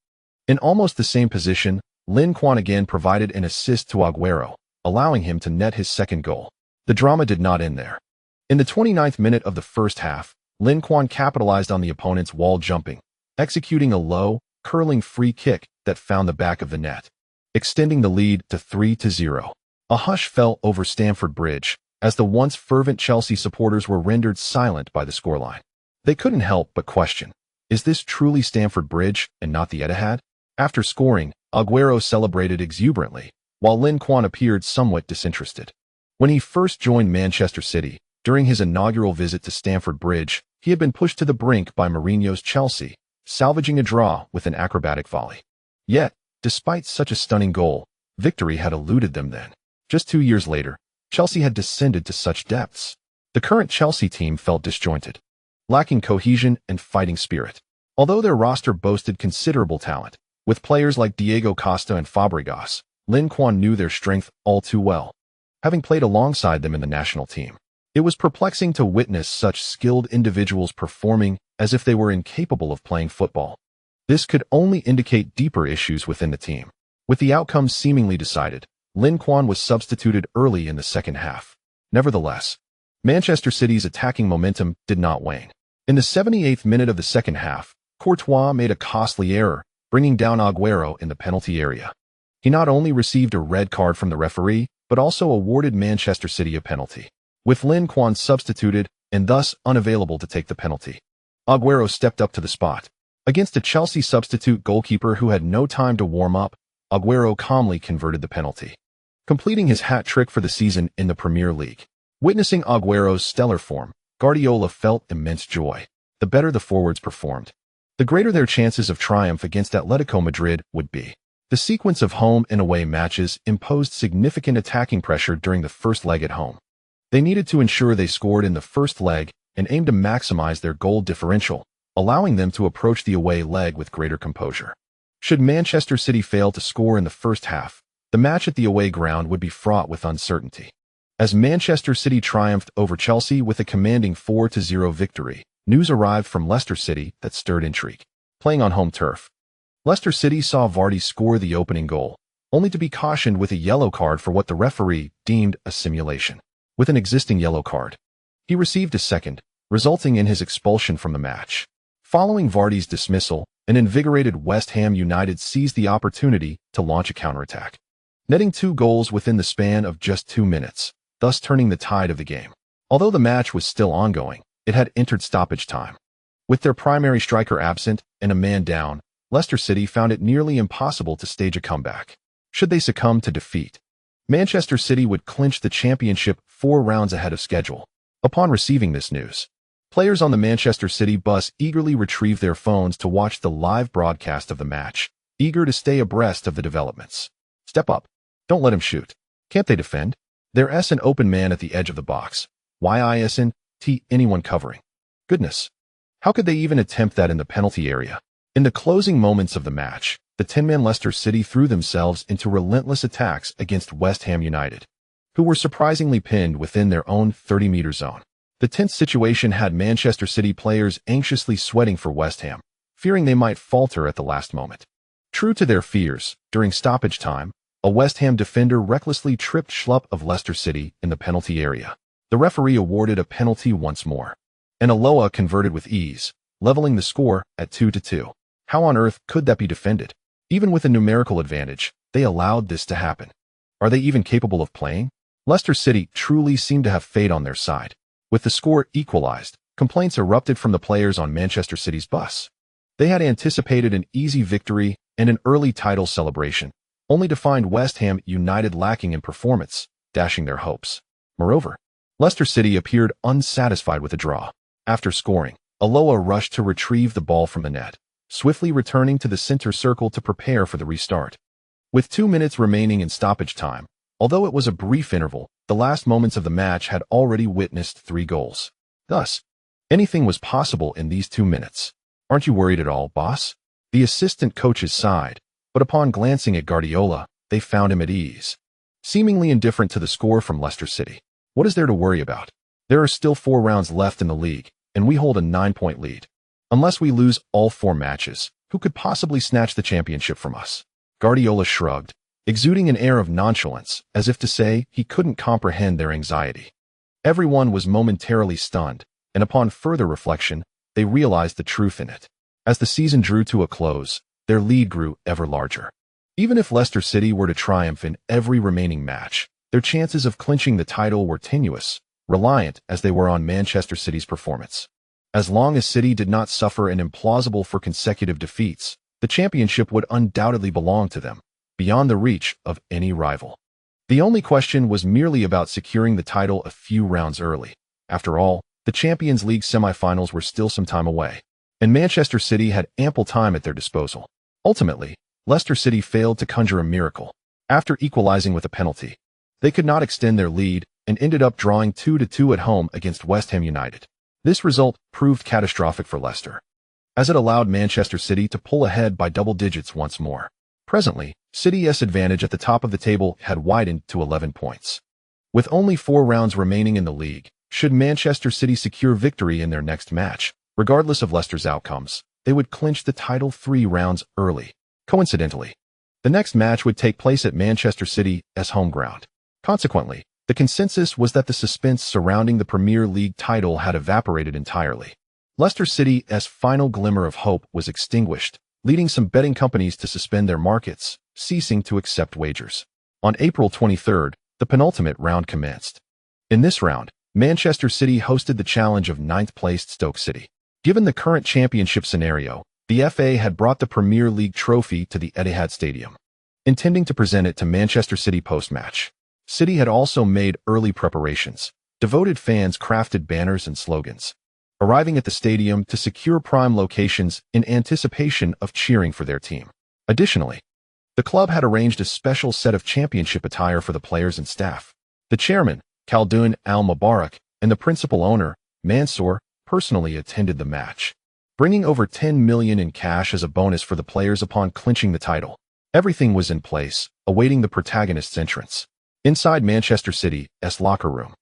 in almost the same position, Lin Quan again provided an assist to Aguero, allowing him to net his second goal. The drama did not end there. In the 29th minute of the first half, Lin Quan capitalized on the opponent's wall jumping, executing a low, curling free kick that found the back of the net, extending the lead to 3-0. A hush fell over Stamford Bridge, as the once fervent Chelsea supporters were rendered silent by the scoreline. They couldn't help but question, is this truly Stamford Bridge and not the Etihad? After scoring, Aguero celebrated exuberantly, while Lin Quan appeared somewhat disinterested. When he first joined Manchester City, during his inaugural visit to Stamford Bridge, he had been pushed to the brink by Mourinho's Chelsea, salvaging a draw with an acrobatic volley. Yet, despite such a stunning goal, victory had eluded them then. Just 2 years later, Chelsea had descended to such depths. The current Chelsea team felt disjointed, lacking cohesion and fighting spirit. Although their roster boasted considerable talent, with players like Diego Costa and Fabregas, Lin Quan knew their strength all too well, having played alongside them in the national team. It was perplexing to witness such skilled individuals performing as if they were incapable of playing football. This could only indicate deeper issues within the team. With the outcome seemingly decided, Lin Quan was substituted early in the second half. Nevertheless, Manchester City's attacking momentum did not wane. In the 78th minute of the second half, Courtois made a costly error, bringing down Aguero in the penalty area. He not only received a red card from the referee, but also awarded Manchester City a penalty. With Lin Quan substituted and thus unavailable to take the penalty, Aguero stepped up to the spot. Against a Chelsea substitute goalkeeper who had no time to warm up, Aguero calmly converted the penalty, completing his hat trick for the season in the Premier League. Witnessing Aguero's stellar form, Guardiola felt immense joy. The better the forwards performed, the greater their chances of triumph against Atletico Madrid would be. The sequence of home and away matches imposed significant attacking pressure during the first leg at home. They needed to ensure they scored in the first leg and aimed to maximize their goal differential, allowing them to approach the away leg with greater composure. Should Manchester City fail to score in the first half, the match at the away ground would be fraught with uncertainty. As Manchester City triumphed over Chelsea with a commanding 4-0 victory, news arrived from Leicester City that stirred intrigue. Playing on home turf, Leicester City saw Vardy score the opening goal, only to be cautioned with a yellow card for what the referee deemed a simulation. With an existing yellow card, he received a second, resulting in his expulsion from the match. Following Vardy's dismissal, an invigorated West Ham United seized the opportunity to launch a counterattack, netting 2 goals within the span of just 2 minutes, thus turning the tide of the game. Although the match was still ongoing, it had entered stoppage time. With their primary striker absent and a man down, Leicester City found it nearly impossible to stage a comeback. Should they succumb to defeat, Manchester City would clinch the championship 4 rounds ahead of schedule. Upon receiving this news, players on the Manchester City bus eagerly retrieved their phones to watch the live broadcast of the match, eager to stay abreast of the developments. Step up. Don't let him shoot. Can't they defend? There's an open man at the edge of the box. Why isn't anyone covering? Goodness. How could they even attempt that in the penalty area? In the closing moments of the match, the 10-man Leicester City threw themselves into relentless attacks against West Ham United, who were surprisingly pinned within their own 30-meter zone. The tense situation had Manchester City players anxiously sweating for West Ham, fearing they might falter at the last moment. True to their fears, during stoppage time, a West Ham defender recklessly tripped Schlupp of Leicester City in the penalty area. The referee awarded a penalty once more. And Aloha converted with ease, leveling the score at 2-2. How on earth could that be defended? Even with a numerical advantage, they allowed this to happen. Are they even capable of playing? Leicester City truly seemed to have fate on their side. With the score equalized, complaints erupted from the players on Manchester City's bus. They had anticipated an easy victory and an early title celebration, only to find West Ham United lacking in performance, dashing their hopes. Moreover, Leicester City appeared unsatisfied with the draw. After scoring, Aloha rushed to retrieve the ball from the net, swiftly returning to the center circle to prepare for the restart. With 2 minutes remaining in stoppage time, although it was a brief interval, the last moments of the match had already witnessed 3 goals. Thus, anything was possible in these 2 minutes. Aren't you worried at all, boss? The assistant coaches sighed, but upon glancing at Guardiola, they found him at ease. Seemingly indifferent to the score from Leicester City. What is there to worry about? There are still 4 rounds left in the league, and we hold a 9-point lead. Unless we lose all 4 matches, who could possibly snatch the championship from us? Guardiola shrugged, exuding an air of nonchalance, as if to say he couldn't comprehend their anxiety. Everyone was momentarily stunned, and upon further reflection, they realized the truth in it. As the season drew to a close, their lead grew ever larger. Even if Leicester City were to triumph in every remaining match, their chances of clinching the title were tenuous, reliant as they were on Manchester City's performance. As long as City did not suffer an implausible for consecutive defeats, the championship would undoubtedly belong to them, beyond the reach of any rival. The only question was merely about securing the title a few rounds early. After all, the Champions League semi-finals were still some time away, and Manchester City had ample time at their disposal. Ultimately, Leicester City failed to conjure a miracle. After equalizing with a penalty, they could not extend their lead and ended up drawing 2-2 at home against West Ham United. This result proved catastrophic for Leicester, as it allowed Manchester City to pull ahead by double digits once more. Presently, City's advantage at the top of the table had widened to 11 points. With only 4 rounds remaining in the league, should Manchester City secure victory in their next match, regardless of Leicester's outcomes, they would clinch the title 3 rounds early. Coincidentally, the next match would take place at Manchester City's home ground. Consequently, the consensus was that the suspense surrounding the Premier League title had evaporated entirely. Leicester City's final glimmer of hope was extinguished, leading some betting companies to suspend their markets, ceasing to accept wagers. On April 23rd, the penultimate round commenced. In this round, Manchester City hosted the challenge of 9th-placed Stoke City. Given the current championship scenario, the FA had brought the Premier League trophy to the Etihad Stadium, intending to present it to Manchester City post-match. City had also made early preparations. Devoted fans crafted banners and slogans, arriving at the stadium to secure prime locations in anticipation of cheering for their team. Additionally, the club had arranged a special set of championship attire for the players and staff. The chairman, Khaldoon Al-Mubarak, and the principal owner, Mansour, personally attended the match, bringing over $10 million in cash as a bonus for the players upon clinching the title. Everything was in place, awaiting the protagonist's entrance. Inside Manchester City's locker room,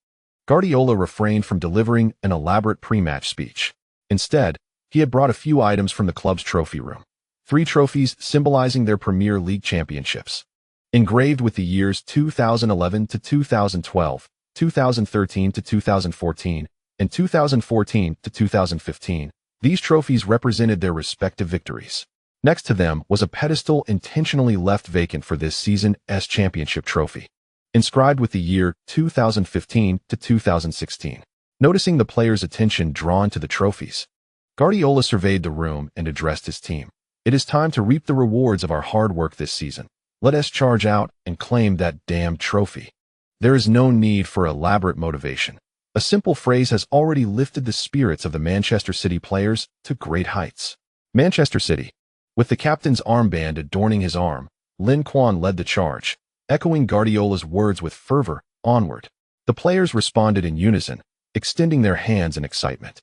Guardiola refrained from delivering an elaborate pre-match speech. Instead, he had brought a few items from the club's trophy room. 3 trophies symbolizing their Premier League championships, engraved with the years 2011 to 2012, 2013 to 2014, and 2014 to 2015. These trophies represented their respective victories. Next to them was a pedestal intentionally left vacant for this season's championship trophy, inscribed with the year 2015 to 2016. Noticing the players' attention drawn to the trophies, Guardiola surveyed the room and addressed his team. It is time to reap the rewards of our hard work this season. Let us charge out and claim that damn trophy. There is no need for elaborate motivation. A simple phrase has already lifted the spirits of the Manchester City players to great heights. Manchester City, with the captain's armband adorning his arm, Lin Quan led the charge, echoing Guardiola's words with fervor. Onward. The players responded in unison, extending their hands in excitement.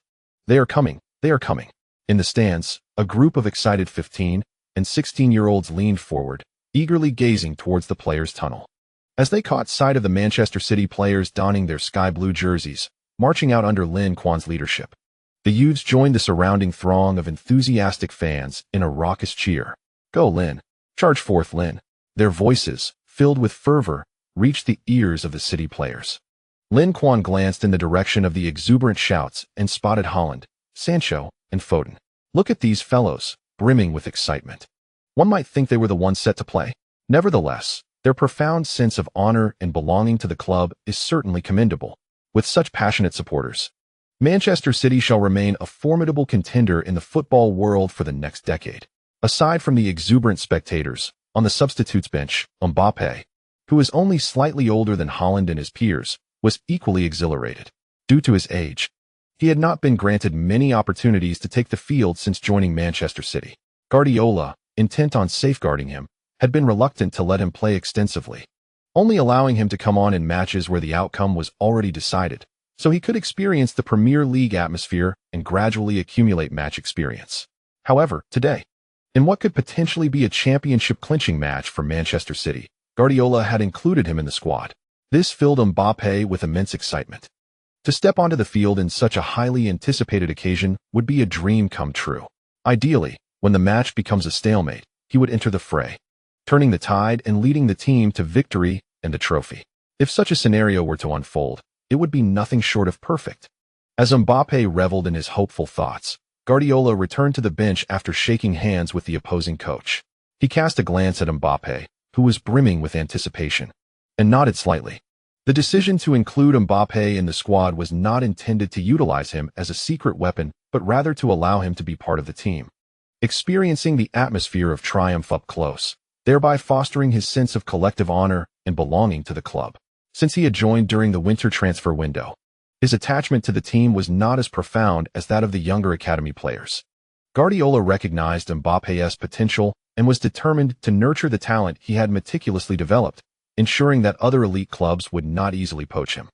They are coming, they are coming. In the stands, a group of excited 15- and 16-year-olds leaned forward, eagerly gazing towards the players' tunnel. As they caught sight of the Manchester City players donning their sky blue jerseys, marching out under Lin Quan's leadership, The youths joined the surrounding throng of enthusiastic fans in a raucous cheer. "Go, Lin! Charge forth, Lin!" Their voices, filled with fervor, reached the ears of the city players. Lin Quan glanced in the direction of the exuberant shouts and spotted Haaland, Sancho, and Foden. "Look at these fellows, brimming with excitement." One might think they were the ones set to play. Nevertheless, their profound sense of honor and belonging to the club is certainly commendable. With such passionate supporters, Manchester City shall remain a formidable contender in the football world for the next decade. Aside from the exuberant spectators, on the substitutes bench, Mbappé, who is only slightly older than Haaland and his peers, was equally exhilarated. Due to his age, he had not been granted many opportunities to take the field since joining Manchester City. Guardiola, intent on safeguarding him, had been reluctant to let him play extensively, only allowing him to come on in matches where the outcome was already decided, so he could experience the Premier League atmosphere and gradually accumulate match experience. However, today, in what could potentially be a championship-clinching match for Manchester City, Guardiola had included him in the squad. This filled Mbappé with immense excitement. To step onto the field in such a highly anticipated occasion would be a dream come true. Ideally, when the match becomes a stalemate, he would enter the fray, turning the tide and leading the team to victory and the trophy. If such a scenario were to unfold, it would be nothing short of perfect. As Mbappé reveled in his hopeful thoughts, Guardiola returned to the bench after shaking hands with the opposing coach. He cast a glance at Mbappé, who was brimming with anticipation, and nodded slightly. The decision to include Mbappé in the squad was not intended to utilize him as a secret weapon, but rather to allow him to be part of the team, experiencing the atmosphere of triumph up close, thereby fostering his sense of collective honor and belonging to the club. Since he had joined during the winter transfer window, his attachment to the team was not as profound as that of the younger academy players. Guardiola recognized Mbappé's potential and was determined to nurture the talent he had meticulously developed, ensuring that other elite clubs would not easily poach him.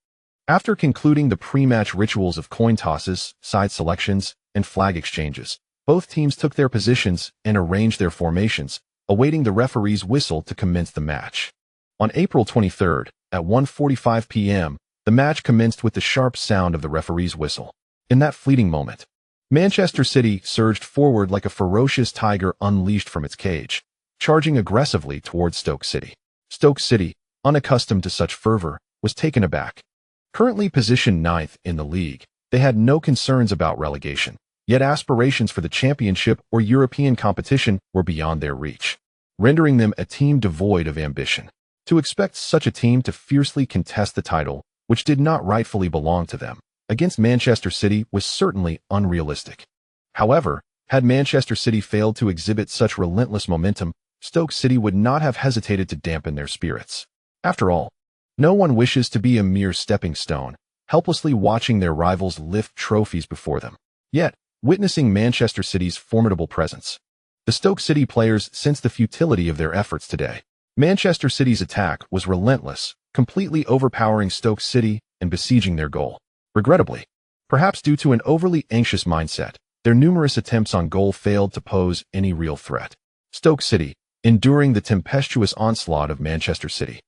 After concluding the pre-match rituals of coin tosses, side selections, and flag exchanges, both teams took their positions and arranged their formations, awaiting the referee's whistle to commence the match. On April 23rd, at 1:45 p.m., the match commenced with the sharp sound of the referee's whistle. In that fleeting moment, Manchester City surged forward like a ferocious tiger unleashed from its cage, charging aggressively towards Stoke City. Stoke City, unaccustomed to such fervor, was taken aback. Currently positioned ninth in the league, they had no concerns about relegation, yet aspirations for the championship or European competition were beyond their reach, rendering them a team devoid of ambition. To expect such a team to fiercely contest the title, which did not rightfully belong to them, against Manchester City was certainly unrealistic. However, had Manchester City failed to exhibit such relentless momentum, Stoke City would not have hesitated to dampen their spirits. After all, no one wishes to be a mere stepping stone, helplessly watching their rivals lift trophies before them. Yet, witnessing Manchester City's formidable presence, the Stoke City players sensed the futility of their efforts today. Manchester City's attack was relentless, completely overpowering Stoke City and besieging their goal. Regrettably, perhaps due to an overly anxious mindset, their numerous attempts on goal failed to pose any real threat. Stoke City, enduring the tempestuous onslaught of Manchester City,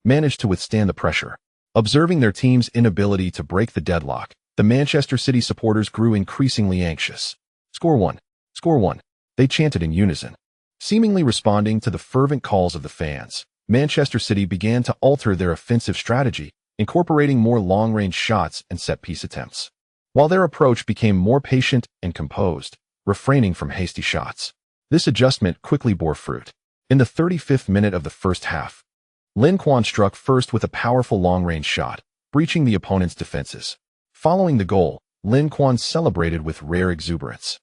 managed to withstand the pressure. Observing their team's inability to break the deadlock, the Manchester City supporters grew increasingly anxious. "Score one! Score one!" they chanted in unison. Seemingly responding to the fervent calls of the fans, Manchester City began to alter their offensive strategy, incorporating more long-range shots and set-piece attempts, while their approach became more patient and composed, refraining from hasty shots. This adjustment quickly bore fruit. In the 35th minute of the first half, Lin Quan struck first with a powerful long-range shot, breaching the opponent's defenses. Following the goal, Lin Quan celebrated with rare exuberance,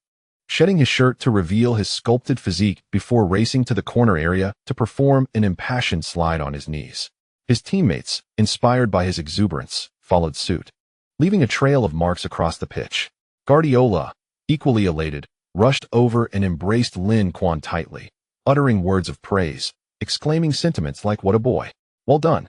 shedding his shirt to reveal his sculpted physique before racing to the corner area to perform an impassioned slide on his knees. His teammates, inspired by his exuberance, followed suit, leaving a trail of marks across the pitch. Guardiola, equally elated, rushed over and embraced Lin Quan tightly, uttering words of praise, exclaiming sentiments like, "What a boy! Well done,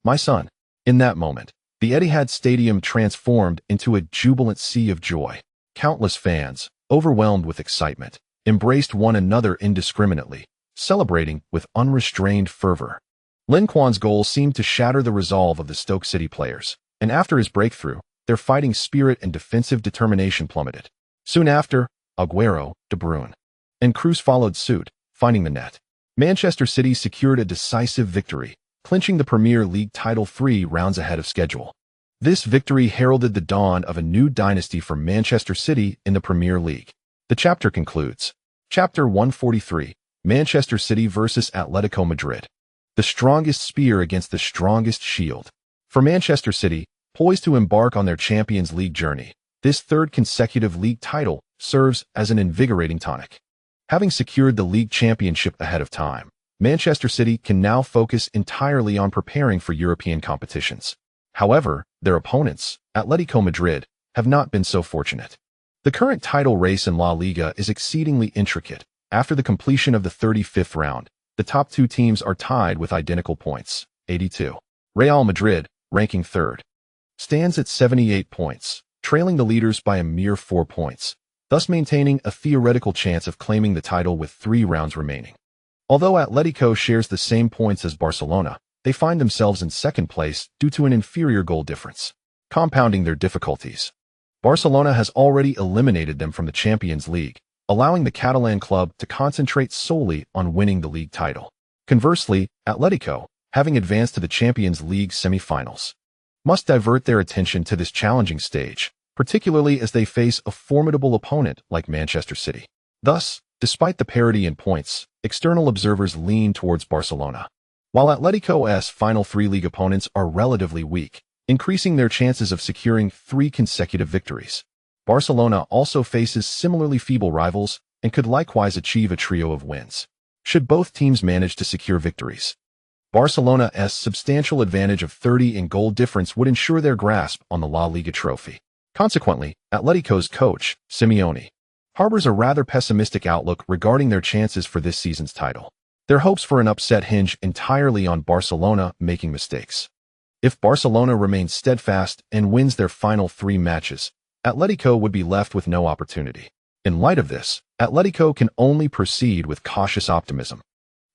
my son." In that moment, the Etihad Stadium transformed into a jubilant sea of joy. Countless fans, overwhelmed with excitement, embraced one another indiscriminately, celebrating with unrestrained fervor. Lin Quan's goal seemed to shatter the resolve of the Stoke City players, and after his breakthrough, their fighting spirit and defensive determination plummeted. Soon after, Aguero, De Bruyne, and Kroos followed suit, finding the net. Manchester City secured a decisive victory, clinching the Premier League title 3 rounds ahead of schedule. This victory heralded the dawn of a new dynasty for Manchester City in the Premier League. The chapter concludes. Chapter 143, Manchester City vs. Atletico Madrid. The strongest spear against the strongest shield. For Manchester City, poised to embark on their Champions League journey, this third consecutive league title serves as an invigorating tonic. Having secured the league championship ahead of time, Manchester City can now focus entirely on preparing for European competitions. However, their opponents, Atletico Madrid, have not been so fortunate. The current title race in La Liga is exceedingly intricate. After the completion of the 35th round, the top two teams are tied with identical points, 82. Real Madrid, ranking third, stands at 78 points, trailing the leaders by a mere 4 points, thus maintaining a theoretical chance of claiming the title with 3 rounds remaining. Although Atletico shares the same points as Barcelona, they find themselves in second place due to an inferior goal difference, compounding their difficulties. Barcelona has already eliminated them from the Champions League, allowing the Catalan club to concentrate solely on winning the league title. Conversely, Atletico, having advanced to the Champions League semi-finals, must divert their attention to this challenging stage, particularly as they face a formidable opponent like Manchester City. Thus, despite the parity in points, external observers lean towards Barcelona, while Atletico's final 3 league opponents are relatively weak, increasing their chances of securing 3 consecutive victories. Barcelona also faces similarly feeble rivals and could likewise achieve a trio of wins, should both teams manage to secure victories. Barcelona's substantial advantage of 30 in goal difference would ensure their grasp on the La Liga trophy. Consequently, Atletico's coach, Simeone, harbors a rather pessimistic outlook regarding their chances for this season's title. Their hopes for an upset hinge entirely on Barcelona making mistakes. If Barcelona remains steadfast and wins their final 3 matches, Atletico would be left with no opportunity. In light of this, Atletico can only proceed with cautious optimism,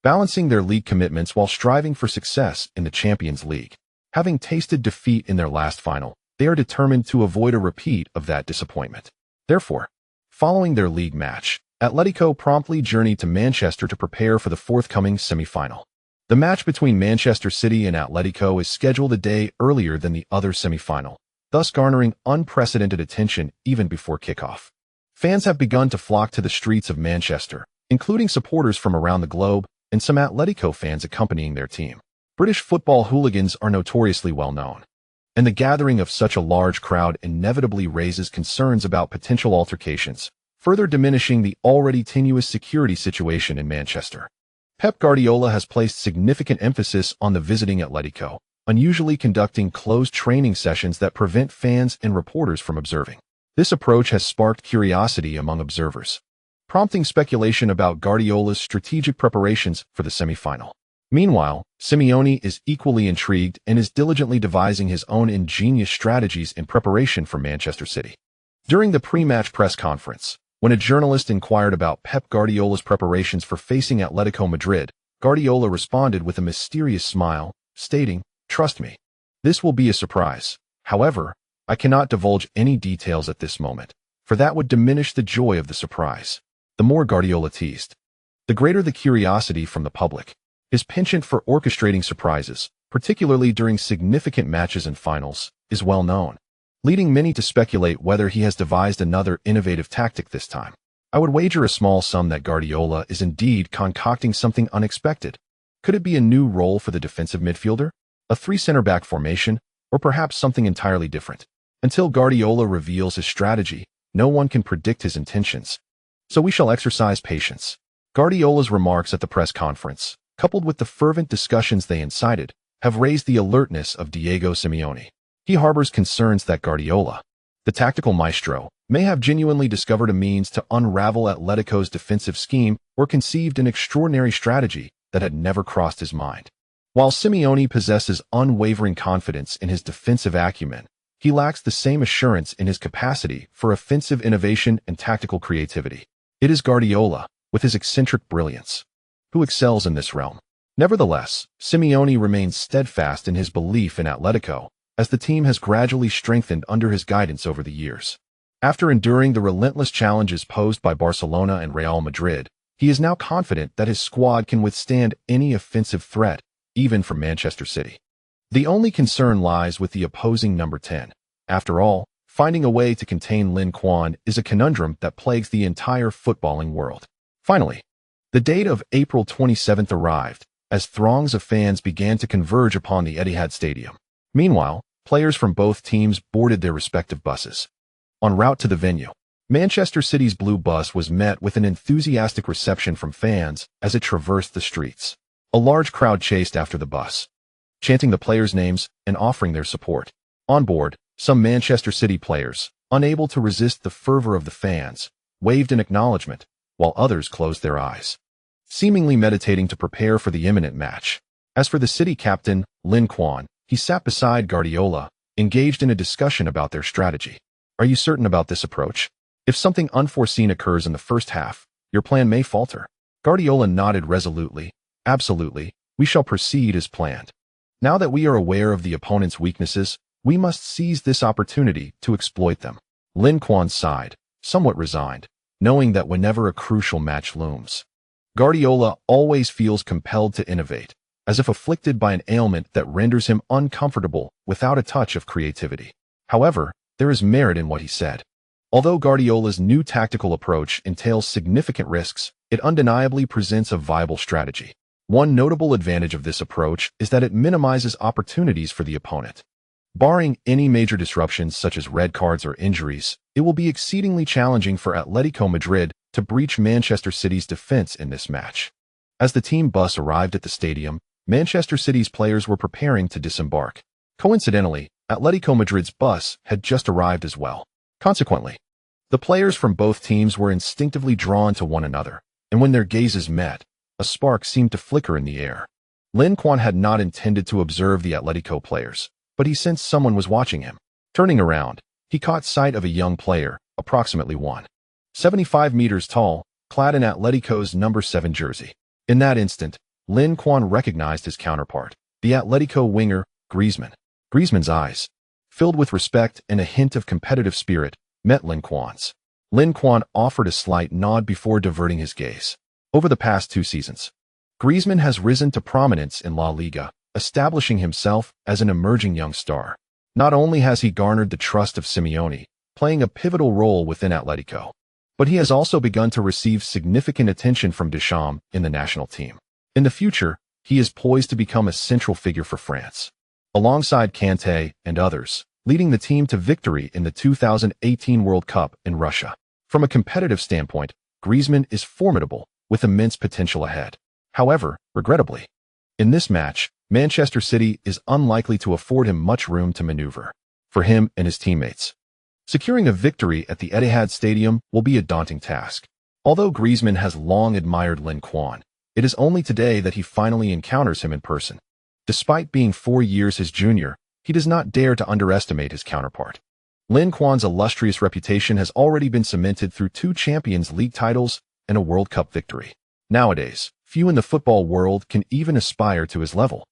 balancing their league commitments while striving for success in the Champions League. Having tasted defeat in their last final, they are determined to avoid a repeat of that disappointment. Therefore, following their league match, Atletico promptly journeyed to Manchester to prepare for the forthcoming semi-final. The match between Manchester City and Atletico is scheduled a day earlier than the other semi-final, thus garnering unprecedented attention even before kickoff. Fans have begun to flock to the streets of Manchester, including supporters from around the globe and some Atletico fans accompanying their team. British football hooligans are notoriously well known, and the gathering of such a large crowd inevitably raises concerns about potential altercations, further diminishing the already tenuous security situation in Manchester. Pep Guardiola has placed significant emphasis on the visiting Atletico, unusually conducting closed training sessions that prevent fans and reporters from observing. This approach has sparked curiosity among observers, prompting speculation about Guardiola's strategic preparations for the semi-final. Meanwhile, Simeone is equally intrigued and is diligently devising his own ingenious strategies in preparation for Manchester City. During the pre-match press conference, when a journalist inquired about Pep Guardiola's preparations for facing Atletico Madrid, Guardiola responded with a mysterious smile, stating, "Trust me, this will be a surprise. However, I cannot divulge any details at this moment, for that would diminish the joy of the surprise." The more Guardiola teased, the greater the curiosity from the public. His penchant for orchestrating surprises, particularly during significant matches and finals, is well known, leading many to speculate whether he has devised another innovative tactic this time. I would wager a small sum that Guardiola is indeed concocting something unexpected. Could it be a new role for the defensive midfielder, a 3 center-back formation, or perhaps something entirely different? Until Guardiola reveals his strategy, no one can predict his intentions. So we shall exercise patience. Guardiola's remarks at the press conference, coupled with the fervent discussions they incited, have raised the alertness of Diego Simeone. He harbors concerns that Guardiola, the tactical maestro, may have genuinely discovered a means to unravel Atletico's defensive scheme or conceived an extraordinary strategy that had never crossed his mind. While Simeone possesses unwavering confidence in his defensive acumen, he lacks the same assurance in his capacity for offensive innovation and tactical creativity. It is Guardiola, with his eccentric brilliance, who excels in this realm. Nevertheless, Simeone remains steadfast in his belief in Atletico, as the team has gradually strengthened under his guidance over the years. After enduring the relentless challenges posed by Barcelona and Real Madrid, he is now confident that his squad can withstand any offensive threat, even from Manchester City. The only concern lies with the opposing number 10. After all, finding a way to contain Lin Quan is a conundrum that plagues the entire footballing world. Finally, the date of April 27th arrived, as throngs of fans began to converge upon the Etihad Stadium. Meanwhile, players from both teams boarded their respective buses. En route to the venue, Manchester City's blue bus was met with an enthusiastic reception from fans as it traversed the streets. A large crowd chased after the bus, chanting the players' names and offering their support. On board, some Manchester City players, unable to resist the fervor of the fans, waved in acknowledgement, while others closed their eyes, seemingly meditating to prepare for the imminent match. As for the City captain, Lin Quan, he sat beside Guardiola, engaged in a discussion about their strategy. Are you certain about this approach? If something unforeseen occurs in the first half, your plan may falter. Guardiola nodded resolutely. Absolutely, we shall proceed as planned. Now that we are aware of the opponent's weaknesses, we must seize this opportunity to exploit them. Lin Quan sighed, somewhat resigned, knowing that whenever a crucial match looms, Guardiola always feels compelled to innovate, as if afflicted by an ailment that renders him uncomfortable without a touch of creativity. However, there is merit in what he said. Although Guardiola's new tactical approach entails significant risks, it undeniably presents a viable strategy. One notable advantage of this approach is that it minimizes opportunities for the opponent. Barring any major disruptions such as red cards or injuries, it will be exceedingly challenging for Atletico Madrid to breach Manchester City's defense in this match. As the team bus arrived at the stadium, Manchester City's players were preparing to disembark. Coincidentally, Atletico Madrid's bus had just arrived as well. Consequently, the players from both teams were instinctively drawn to one another, and when their gazes met, a spark seemed to flicker in the air. Lin Quan had not intended to observe the Atletico players, but he sensed someone was watching him. Turning around, he caught sight of a young player, approximately 1.75 meters tall, clad in Atletico's number 7 jersey. In that instant, Lin Quan recognized his counterpart, the Atletico winger, Griezmann. Griezmann's eyes, filled with respect and a hint of competitive spirit, met Lin Quan's. Lin Quan offered a slight nod before diverting his gaze. Over the past 2 seasons, Griezmann has risen to prominence in La Liga, establishing himself as an emerging young star. Not only has he garnered the trust of Simeone, playing a pivotal role within Atletico, but he has also begun to receive significant attention from Deschamps in the national team. In the future, he is poised to become a central figure for France, alongside Kanté and others, leading the team to victory in the 2018 World Cup in Russia. From a competitive standpoint, Griezmann is formidable, with immense potential ahead. However, regrettably, in this match, Manchester City is unlikely to afford him much room to maneuver. For him and his teammates, securing a victory at the Etihad Stadium will be a daunting task. Although Griezmann has long admired Lin Quan, it is only today that he finally encounters him in person. Despite being 4 years his junior, he does not dare to underestimate his counterpart. Lin Quan's illustrious reputation has already been cemented through 2 Champions League titles and a World Cup victory. Nowadays, few in the football world can even aspire to his level,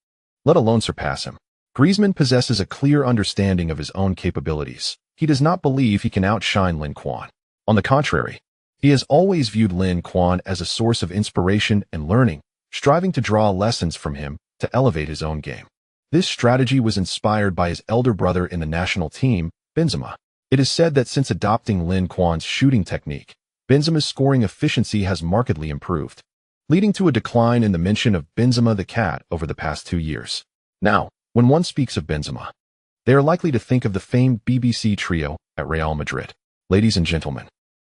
let alone surpass him. Griezmann possesses a clear understanding of his own capabilities. He does not believe he can outshine Lin Quan. On the contrary, he has always viewed Lin Quan as a source of inspiration and learning, striving to draw lessons from him to elevate his own game. This strategy was inspired by his elder brother in the national team, Benzema. It is said that since adopting Lin Quan's shooting technique, Benzema's scoring efficiency has markedly improved, leading to a decline in the mention of Benzema the cat over the past 2 years. Now, when one speaks of Benzema, they are likely to think of the famed BBC trio at Real Madrid. Ladies and gentlemen,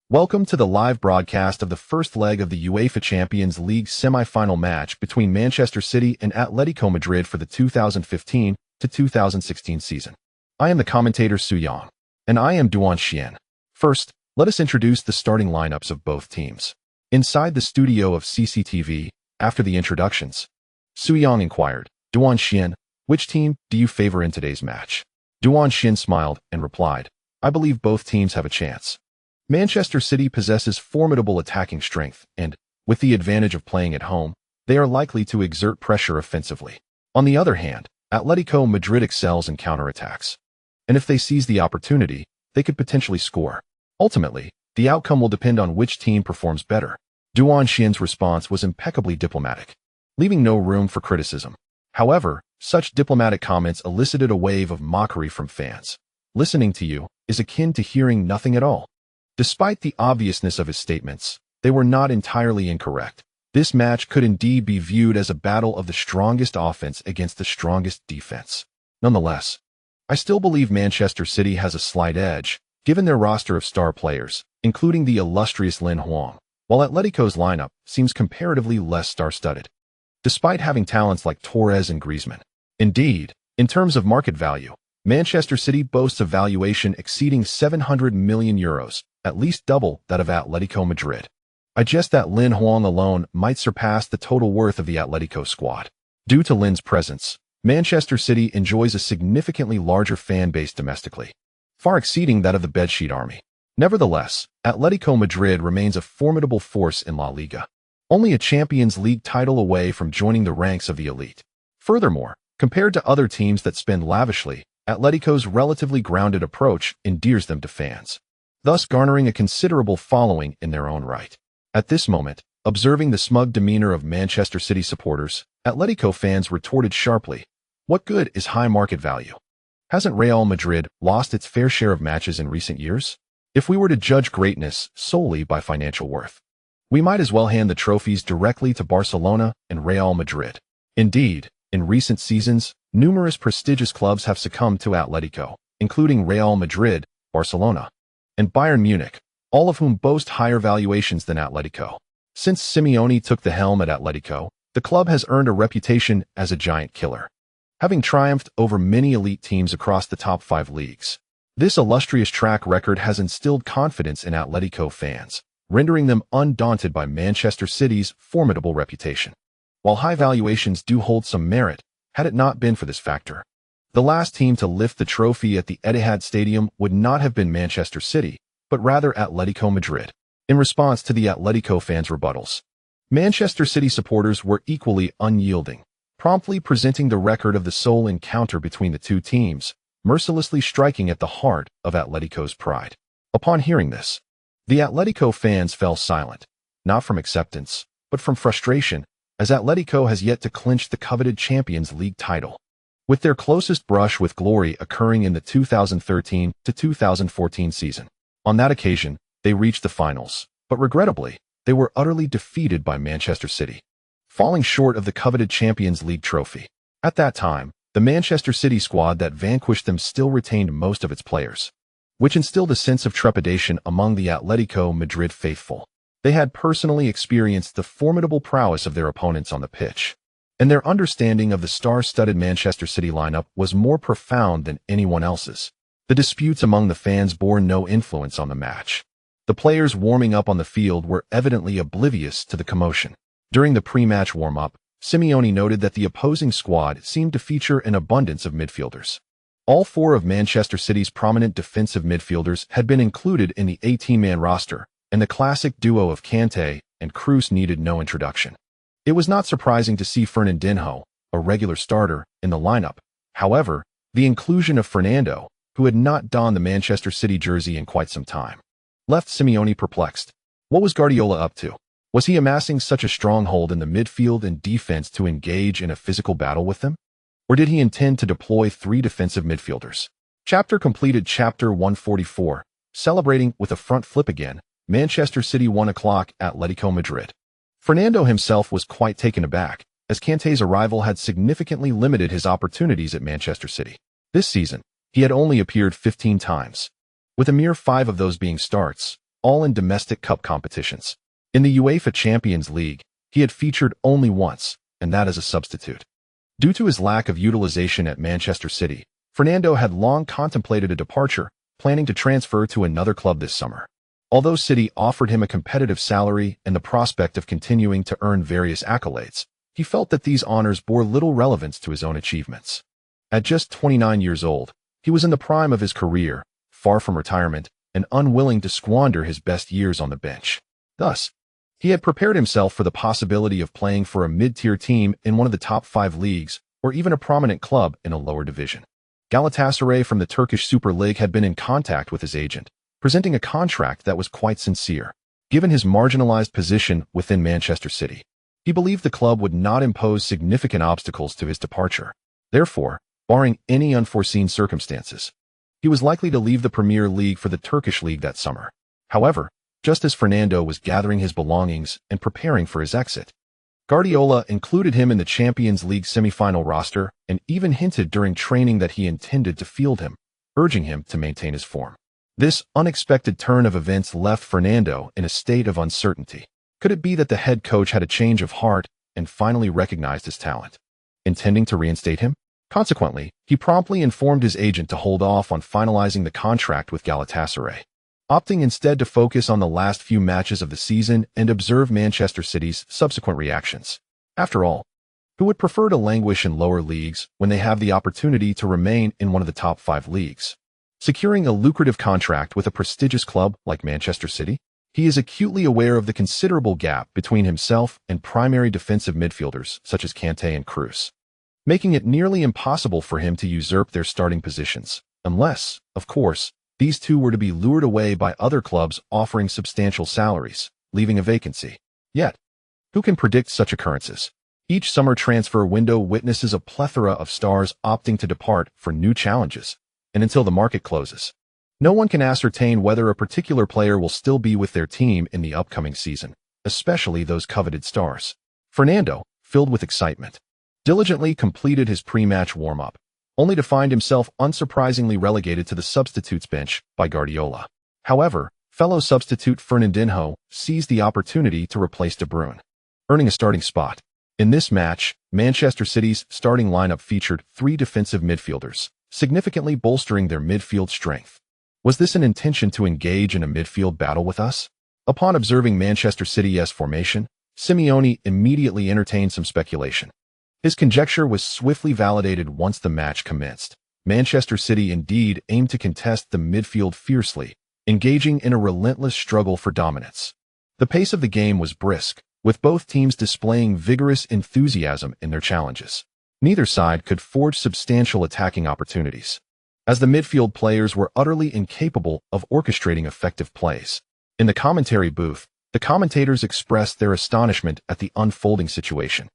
welcome to the live broadcast of the first leg of the UEFA Champions League semi-final match between Manchester City and Atletico Madrid for the 2015 to 2016 season. I am the commentator Su Yang, and I am Duan Xian. First, let us introduce the starting lineups of both teams. Inside the studio of CCTV, after the introductions, Su Yang inquired, Duan Xian, which team do you favor in today's match? Duan Xian smiled and replied, I believe both teams have a chance. Manchester City possesses formidable attacking strength and, with the advantage of playing at home, they are likely to exert pressure offensively. On the other hand, Atletico Madrid excels in counterattacks, and if they seize the opportunity, they could potentially score. Ultimately, the outcome will depend on which team performs better. Duan Xin's response was impeccably diplomatic, leaving no room for criticism. However, such diplomatic comments elicited a wave of mockery from fans. Listening to you is akin to hearing nothing at all. Despite the obviousness of his statements, they were not entirely incorrect. This match could indeed be viewed as a battle of the strongest offense against the strongest defense. Nonetheless, I still believe Manchester City has a slight edge, given their roster of star players, including the illustrious Lin Quan, while Atletico's lineup seems comparatively less star-studded, despite having talents like Torres and Griezmann. Indeed, in terms of market value, Manchester City boasts a valuation exceeding €700 million, at least double that of Atletico Madrid. I jest that Lin Quan alone might surpass the total worth of the Atletico squad. Due to Lin's presence, Manchester City enjoys a significantly larger fan base domestically, far exceeding that of the bedsheet army. Nevertheless, Atletico Madrid remains a formidable force in La Liga, only a Champions League title away from joining the ranks of the elite. Furthermore, compared to other teams that spend lavishly, Atletico's relatively grounded approach endears them to fans, thus garnering a considerable following in their own right. At this moment, observing the smug demeanor of Manchester City supporters, Atletico fans retorted sharply, "What good is high market value? Hasn't Real Madrid lost its fair share of matches in recent years? If we were to judge greatness solely by financial worth, we might as well hand the trophies directly to Barcelona and Real Madrid." Indeed, in recent seasons, numerous prestigious clubs have succumbed to Atletico, including Real Madrid, Barcelona, and Bayern Munich, all of whom boast higher valuations than Atletico. Since Simeone took the helm at Atletico, the club has earned a reputation as a giant killer, having triumphed over many elite teams across the top 5 leagues. This illustrious track record has instilled confidence in Atletico fans, rendering them undaunted by Manchester City's formidable reputation. While high valuations do hold some merit, had it not been for this factor, the last team to lift the trophy at the Etihad Stadium would not have been Manchester City, but rather Atletico Madrid. In response to the Atletico fans' rebuttals, Manchester City supporters were equally unyielding, promptly presenting the record of the sole encounter between the two teams, mercilessly striking at the heart of Atletico's pride. Upon hearing this, the Atletico fans fell silent, not from acceptance, but from frustration, as Atletico has yet to clinch the coveted Champions League title, with their closest brush with glory occurring in the 2013 to 2014 season. On that occasion, they reached the finals, but regrettably, they were utterly defeated by Manchester City, falling short of the coveted Champions League trophy. At that time, the Manchester City squad that vanquished them still retained most of its players, which instilled a sense of trepidation among the Atletico Madrid faithful. They had personally experienced the formidable prowess of their opponents on the pitch, and their understanding of the star-studded Manchester City lineup was more profound than anyone else's. The disputes among the fans bore no influence on the match. The players warming up on the field were evidently oblivious to the commotion. During the pre-match warm-up, Simeone noted that the opposing squad seemed to feature an abundance of midfielders. All 4 of Manchester City's prominent defensive midfielders had been included in the 18-man roster, and the classic duo of Kanté and Kroos needed no introduction. It was not surprising to see Fernandinho, a regular starter, in the lineup. However, the inclusion of Fernando, who had not donned the Manchester City jersey in quite some time, left Simeone perplexed. What was Guardiola up to? Was he amassing such a stronghold in the midfield and defense to engage in a physical battle with them? Or did he intend to deploy 3 defensive midfielders? Chapter completed. Chapter 144. Celebrating with a front flip again, Manchester City 1 o'clock, Atletico Madrid. Fernando himself was quite taken aback, as Kanté's arrival had significantly limited his opportunities at Manchester City. This season, he had only appeared 15 times, with a mere 5 of those being starts, all in domestic cup competitions. In the UEFA Champions League, he had featured only once, and that as a substitute. Due to his lack of utilization at Manchester City, Fernando had long contemplated a departure, planning to transfer to another club this summer. Although City offered him a competitive salary and the prospect of continuing to earn various accolades, he felt that these honors bore little relevance to his own achievements. At just 29 years old, he was in the prime of his career, far from retirement, and unwilling to squander his best years on the bench. Thus, he had prepared himself for the possibility of playing for a mid-tier team in one of the top 5 leagues, or even a prominent club in a lower division. Galatasaray from the Turkish Super League had been in contact with his agent, presenting a contract that was quite sincere. Given his marginalized position within Manchester City, he believed the club would not impose significant obstacles to his departure. Therefore, barring any unforeseen circumstances, he was likely to leave the Premier League for the Turkish league that summer. However, just as Fernando was gathering his belongings and preparing for his exit, Guardiola included him in the Champions League semi-final roster and even hinted during training that he intended to field him, urging him to maintain his form. This unexpected turn of events left Fernando in a state of uncertainty. Could it be that the head coach had a change of heart and finally recognized his talent, intending to reinstate him? Consequently, he promptly informed his agent to hold off on finalizing the contract with Galatasaray, opting instead to focus on the last few matches of the season and observe Manchester City's subsequent reactions. After all, who would prefer to languish in lower leagues when they have the opportunity to remain in one of the top 5 leagues? Securing a lucrative contract with a prestigious club like Manchester City, he is acutely aware of the considerable gap between himself and primary defensive midfielders such as Kanté and Kroos, making it nearly impossible for him to usurp their starting positions, unless, of course, these two were to be lured away by other clubs offering substantial salaries, leaving a vacancy. Yet, who can predict such occurrences? Each summer transfer window witnesses a plethora of stars opting to depart for new challenges, and until the market closes, no one can ascertain whether a particular player will still be with their team in the upcoming season, especially those coveted stars. Fernando, filled with excitement, diligently completed his pre-match warm-up, only to find himself unsurprisingly relegated to the substitutes bench by Guardiola. However, fellow substitute Fernandinho seized the opportunity to replace De Bruyne, earning a starting spot. In this match, Manchester City's starting lineup featured 3 defensive midfielders, significantly bolstering their midfield strength. Was this an intention to engage in a midfield battle with us? Upon observing Manchester City's formation, Simeone immediately entertained some speculation. His conjecture was swiftly validated once the match commenced. Manchester City indeed aimed to contest the midfield fiercely, engaging in a relentless struggle for dominance. The pace of the game was brisk, with both teams displaying vigorous enthusiasm in their challenges. Neither side could forge substantial attacking opportunities, as the midfield players were utterly incapable of orchestrating effective plays. In the commentary booth, the commentators expressed their astonishment at the unfolding situation.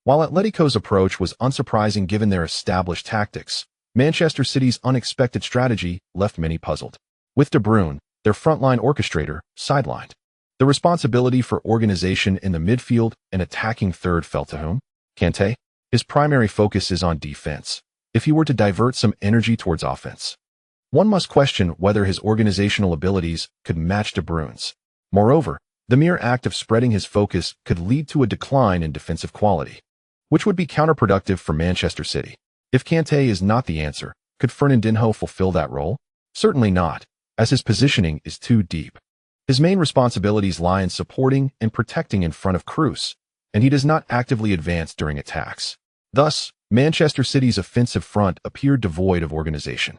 While Atletico's approach was unsurprising given their established tactics, Manchester City's unexpected strategy left many puzzled. With De Bruyne, their frontline orchestrator, sidelined, the responsibility for organization in the midfield and attacking third fell to whom? Kanté? His primary focus is on defense. If he were to divert some energy towards offense, one must question whether his organizational abilities could match De Bruyne's. Moreover, the mere act of spreading his focus could lead to a decline in defensive quality, which would be counterproductive for Manchester City. If Kanté is not the answer, could Fernandinho fulfill that role? Certainly not, as his positioning is too deep. His main responsibilities lie in supporting and protecting in front of Kroos, and he does not actively advance during attacks. Thus, Manchester City's offensive front appeared devoid of organization.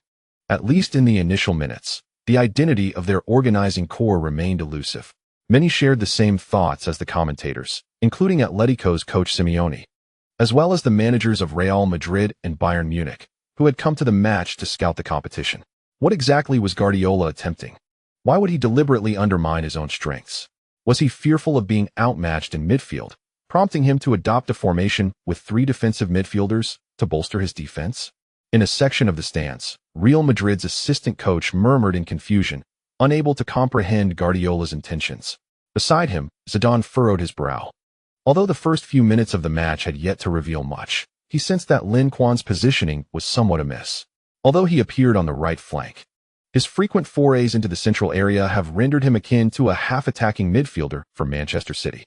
At least in the initial minutes, the identity of their organizing core remained elusive. Many shared the same thoughts as the commentators, including Atletico's coach Simeone, as well as the managers of Real Madrid and Bayern Munich, who had come to the match to scout the competition. What exactly was Guardiola attempting? Why would he deliberately undermine his own strengths? Was he fearful of being outmatched in midfield, prompting him to adopt a formation with 3 defensive midfielders to bolster his defense? In a section of the stands, Real Madrid's assistant coach murmured in confusion, unable to comprehend Guardiola's intentions. Beside him, Zidane furrowed his brow. Although the first few minutes of the match had yet to reveal much, he sensed that Lin Quan's positioning was somewhat amiss. Although he appeared on the right flank, his frequent forays into the central area have rendered him akin to a half-attacking midfielder for Manchester City.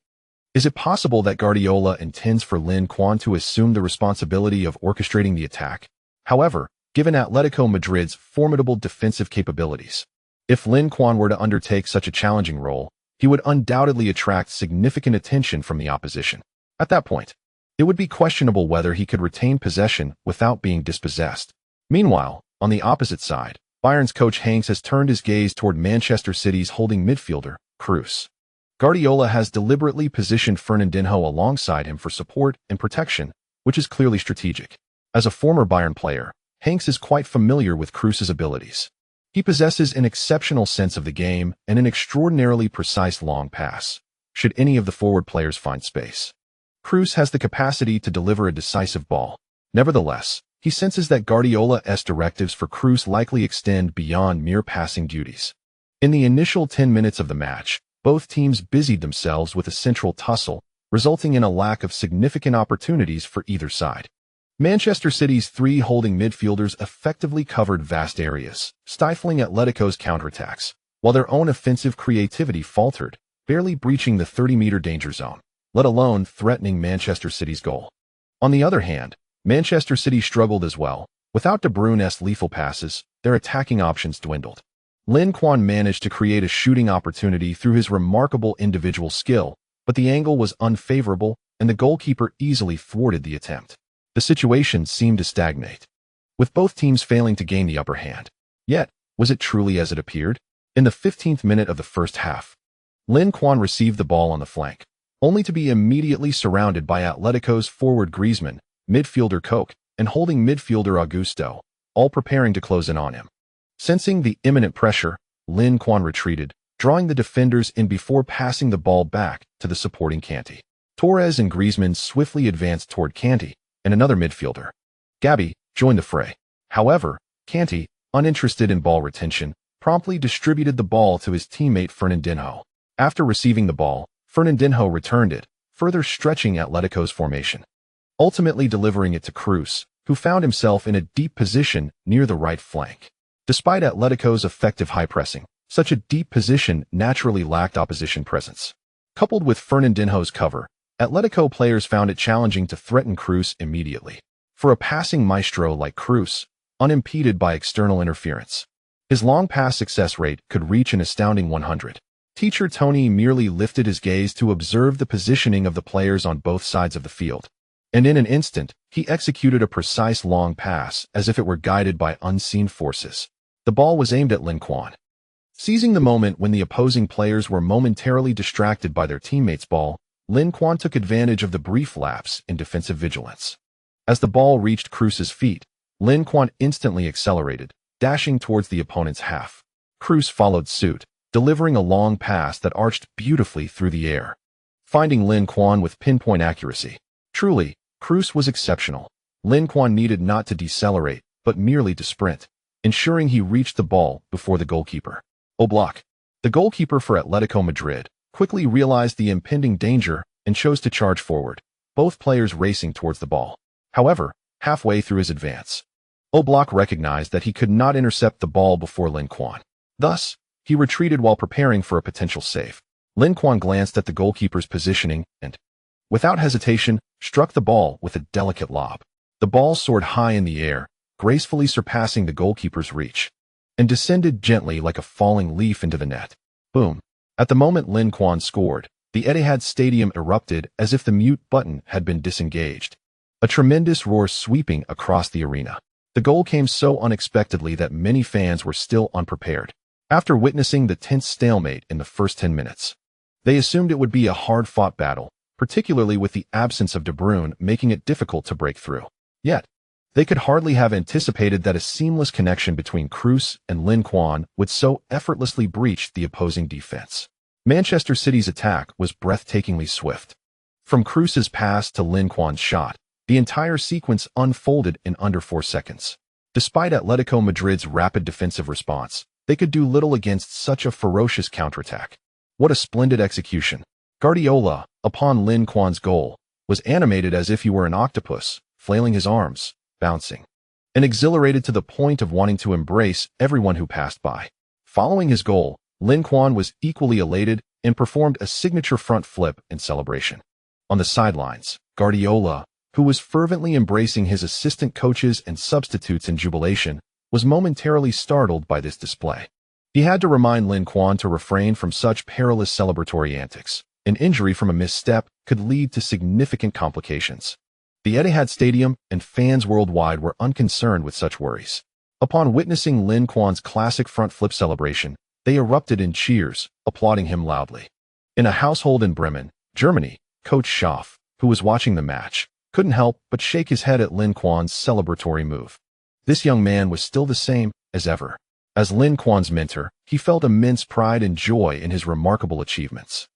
Is it possible that Guardiola intends for Lin Quan to assume the responsibility of orchestrating the attack? However, given Atletico Madrid's formidable defensive capabilities, if Lin Quan were to undertake such a challenging role, he would undoubtedly attract significant attention from the opposition. At that point, it would be questionable whether he could retain possession without being dispossessed. Meanwhile, on the opposite side, Bayern's coach Hanks has turned his gaze toward Manchester City's holding midfielder, Kroos. Guardiola has deliberately positioned Fernandinho alongside him for support and protection, which is clearly strategic. As a former Bayern player, Hanks is quite familiar with Kroos's abilities. He possesses an exceptional sense of the game and an extraordinarily precise long pass, should any of the forward players find space. Kroos has the capacity to deliver a decisive ball. Nevertheless, he senses that Guardiola's directives for Kroos likely extend beyond mere passing duties. In the initial 10 minutes of the match, both teams busied themselves with a central tussle, resulting in a lack of significant opportunities for either side. Manchester City's three holding midfielders effectively covered vast areas, stifling Atletico's counterattacks, while their own offensive creativity faltered, barely breaching the 30-meter danger zone, let alone threatening Manchester City's goal. On the other hand, Manchester City struggled as well. Without De Bruyne's lethal passes, their attacking options dwindled. Lin Quan managed to create a shooting opportunity through his remarkable individual skill, but the angle was unfavorable, and the goalkeeper easily thwarted the attempt. The situation seemed to stagnate, with both teams failing to gain the upper hand. Yet, was it truly as it appeared? In the 15th minute of the first half, Lin Quan received the ball on the flank, only to be immediately surrounded by Atletico's forward Griezmann, midfielder Koke, and holding midfielder Augusto, all preparing to close in on him. Sensing the imminent pressure, Lin Quan retreated, drawing the defenders in before passing the ball back to the supporting Kanté. Torres and Griezmann swiftly advanced toward Kanté, and another midfielder, Gabi, joined the fray. However, Kanté, uninterested in ball retention, promptly distributed the ball to his teammate Fernandinho. After receiving the ball, Fernandinho returned it, further stretching Atletico's formation, ultimately delivering it to Kroos, who found himself in a deep position near the right flank. Despite Atletico's effective high pressing, such a deep position naturally lacked opposition presence. Coupled with Fernandinho's cover, Atletico players found it challenging to threaten Kroos immediately. For a passing maestro like Kroos, unimpeded by external interference, his long pass success rate could reach an astounding 100. Teacher Tony merely lifted his gaze to observe the positioning of the players on both sides of the field, and in an instant, he executed a precise long pass as if it were guided by unseen forces. The ball was aimed at Lin Quan. Seizing the moment when the opposing players were momentarily distracted by their teammates' ball, Lin Quan took advantage of the brief lapse in defensive vigilance. As the ball reached Kroos's feet, Lin Quan instantly accelerated, dashing towards the opponent's half. Kroos followed suit, delivering a long pass that arched beautifully through the air, finding Lin Quan with pinpoint accuracy. Truly, Kroos was exceptional. Lin Quan needed not to decelerate, but merely to sprint, ensuring he reached the ball before the goalkeeper. Oblak, the goalkeeper for Atletico Madrid, quickly realized the impending danger and chose to charge forward, both players racing towards the ball. However, halfway through his advance, Oblak recognized that he could not intercept the ball before Lin Quan. Thus, he retreated while preparing for a potential save. Lin Quan glanced at the goalkeeper's positioning and, without hesitation, struck the ball with a delicate lob. The ball soared high in the air, gracefully surpassing the goalkeeper's reach, and descended gently like a falling leaf into the net. Boom. At the moment Lin Quan scored, the Etihad Stadium erupted as if the mute button had been disengaged, a tremendous roar sweeping across the arena. The goal came so unexpectedly that many fans were still unprepared. After witnessing the tense stalemate in the first 10 minutes, they assumed it would be a hard-fought battle, particularly with the absence of De Bruyne making it difficult to break through. Yet, they could hardly have anticipated that a seamless connection between Kroos and Lin Quan would so effortlessly breach the opposing defense. Manchester City's attack was breathtakingly swift. From Kroos's pass to Lin Quan's shot, the entire sequence unfolded in under 4 seconds. Despite Atletico Madrid's rapid defensive response, they could do little against such a ferocious counterattack. What a splendid execution! Guardiola, upon Lin Quan's goal, was animated as if he were an octopus, flailing his arms, bouncing, and exhilarated to the point of wanting to embrace everyone who passed by. Following his goal, Lin Quan was equally elated and performed a signature front flip in celebration. On the sidelines, Guardiola, who was fervently embracing his assistant coaches and substitutes in jubilation, was momentarily startled by this display. He had to remind Lin Quan to refrain from such perilous celebratory antics. An injury from a misstep could lead to significant complications. The Etihad Stadium and fans worldwide were unconcerned with such worries. Upon witnessing Lin Quan's classic front flip celebration, they erupted in cheers, applauding him loudly. In a household in Bremen, Germany, Coach Schaff, who was watching the match, couldn't help but shake his head at Lin Quan's celebratory move. This young man was still the same as ever. As Lin Quan's mentor, he felt immense pride and joy in his remarkable achievements.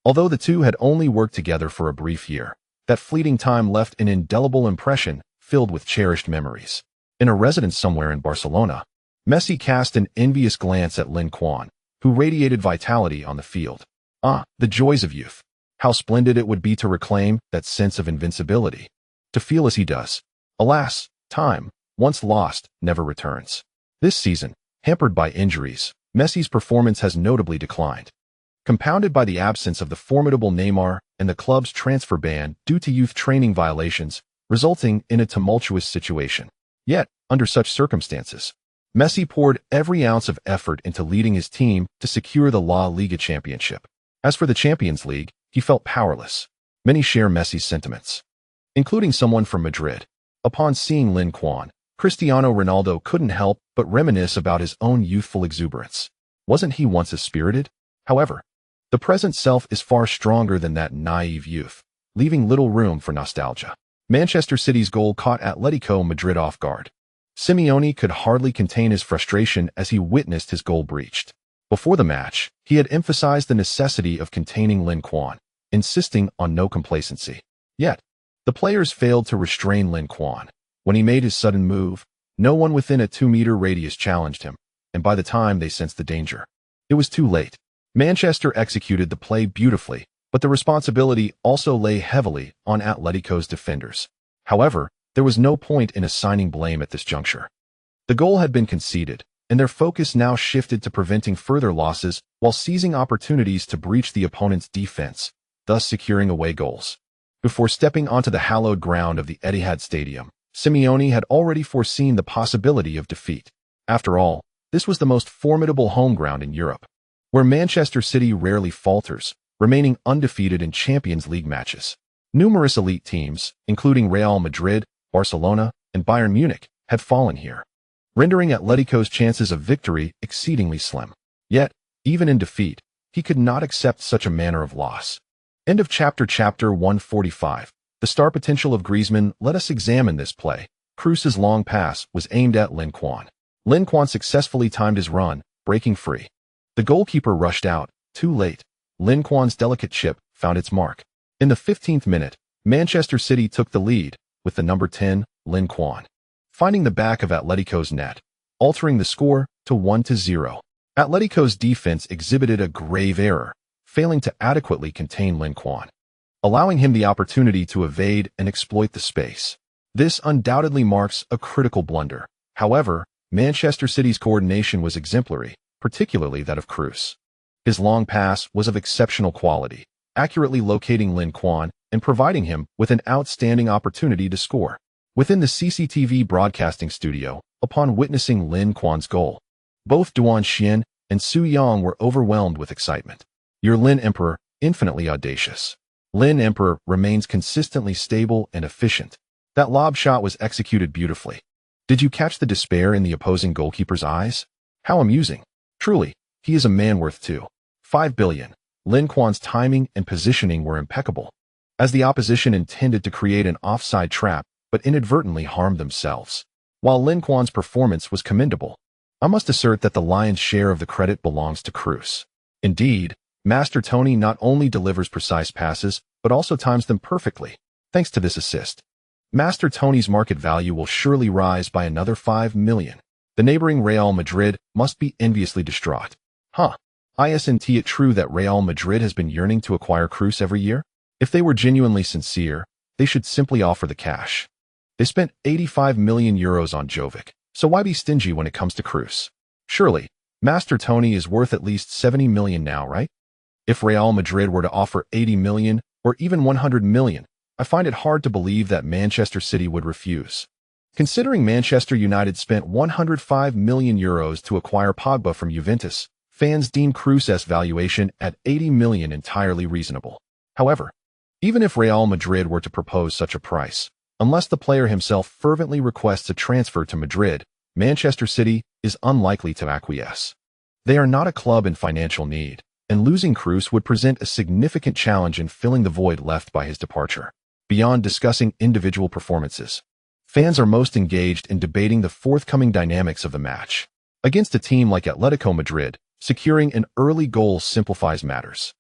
Although the two had only worked together for a brief year, that fleeting time left an indelible impression filled with cherished memories. In a residence somewhere in Barcelona, Messi cast an envious glance at Lin Quan, who radiated vitality on the field. Ah, the joys of youth. How splendid it would be to reclaim that sense of invincibility. To feel as he does. Alas, time, once lost, never returns. This season, hampered by injuries, Messi's performance has notably declined. Compounded by the absence of the formidable Neymar and the club's transfer ban due to youth training violations, resulting in a tumultuous situation. Yet, under such circumstances, Messi poured every ounce of effort into leading his team to secure the La Liga championship. As for the Champions League, he felt powerless. Many share Messi's sentiments, including someone from Madrid. Upon seeing Lin Quan, Cristiano Ronaldo couldn't help but reminisce about his own youthful exuberance. Wasn't he once as spirited? However, the present self is far stronger than that naive youth, leaving little room for nostalgia. Manchester City's goal caught Atletico Madrid off guard. Simeone could hardly contain his frustration as he witnessed his goal breached. Before the match, he had emphasized the necessity of containing Lin Quan, insisting on no complacency. Yet, the players failed to restrain Lin Quan. When he made his sudden move, no one within a 2-meter radius challenged him, and by the time they sensed the danger, it was too late. Manchester executed the play beautifully, but the responsibility also lay heavily on Atletico's defenders. However, there was no point in assigning blame at this juncture. The goal had been conceded, and their focus now shifted to preventing further losses while seizing opportunities to breach the opponent's defense, thus securing away goals. Before stepping onto the hallowed ground of the Etihad Stadium, Simeone had already foreseen the possibility of defeat. After all, this was the most formidable home ground in Europe, where Manchester City rarely falters, remaining undefeated in Champions League matches. Numerous elite teams, including Real Madrid, Barcelona, and Bayern Munich, had fallen here, rendering Atletico's chances of victory exceedingly slim. Yet, even in defeat, he could not accept such a manner of loss. End of chapter 145. The star potential of Griezmann. Let us examine this play. Kroos's long pass was aimed at Lin Quan. Lin Quan successfully timed his run, breaking free. The goalkeeper rushed out, too late. Lin Quan's delicate chip found its mark. In the 15th minute, Manchester City took the lead, with the number 10, Lin Quan, finding the back of Atletico's net, altering the score to 1-0. Atletico's defense exhibited a grave error, failing to adequately contain Lin Quan, allowing him the opportunity to evade and exploit the space. This undoubtedly marks a critical blunder. However, Manchester City's coordination was exemplary, particularly that of Kroos. His long pass was of exceptional quality, accurately locating Lin Quan and providing him with an outstanding opportunity to score. Within the CCTV broadcasting studio, upon witnessing Lin Quan's goal, both Duan Xian and Su Yang were overwhelmed with excitement. Your Lin Emperor, infinitely audacious. Lin Emperor remains consistently stable and efficient. That lob shot was executed beautifully. Did you catch the despair in the opposing goalkeeper's eyes? How amusing. Truly, he is a man worth 2.5 billion. Lin Quan's timing and positioning were impeccable, as the opposition intended to create an offside trap but inadvertently harmed themselves. While Lin Quan's performance was commendable, I must assert that the lion's share of the credit belongs to Kroos. Indeed, Master Tony not only delivers precise passes, but also times them perfectly. Thanks to this assist, Master Tony's market value will surely rise by another 5 million. The neighboring Real Madrid must be enviously distraught. Isn't it true that Real Madrid has been yearning to acquire Kroos every year? If they were genuinely sincere, they should simply offer the cash. They spent 85 million euros on Jovic, so why be stingy when it comes to Kroos? Surely, Master Tony is worth at least 70 million now, right? If Real Madrid were to offer 80 million or even 100 million, I find it hard to believe that Manchester City would refuse. Considering Manchester United spent 105 million euros to acquire Pogba from Juventus, fans deem Kroos's valuation at 80 million entirely reasonable. However, even if Real Madrid were to propose such a price, unless the player himself fervently requests a transfer to Madrid, Manchester City is unlikely to acquiesce. They are not a club in financial need, and losing Kroos would present a significant challenge in filling the void left by his departure. Beyond discussing individual performances, fans are most engaged in debating the forthcoming dynamics of the match. Against a team like Atletico Madrid, securing an early goal simplifies matters.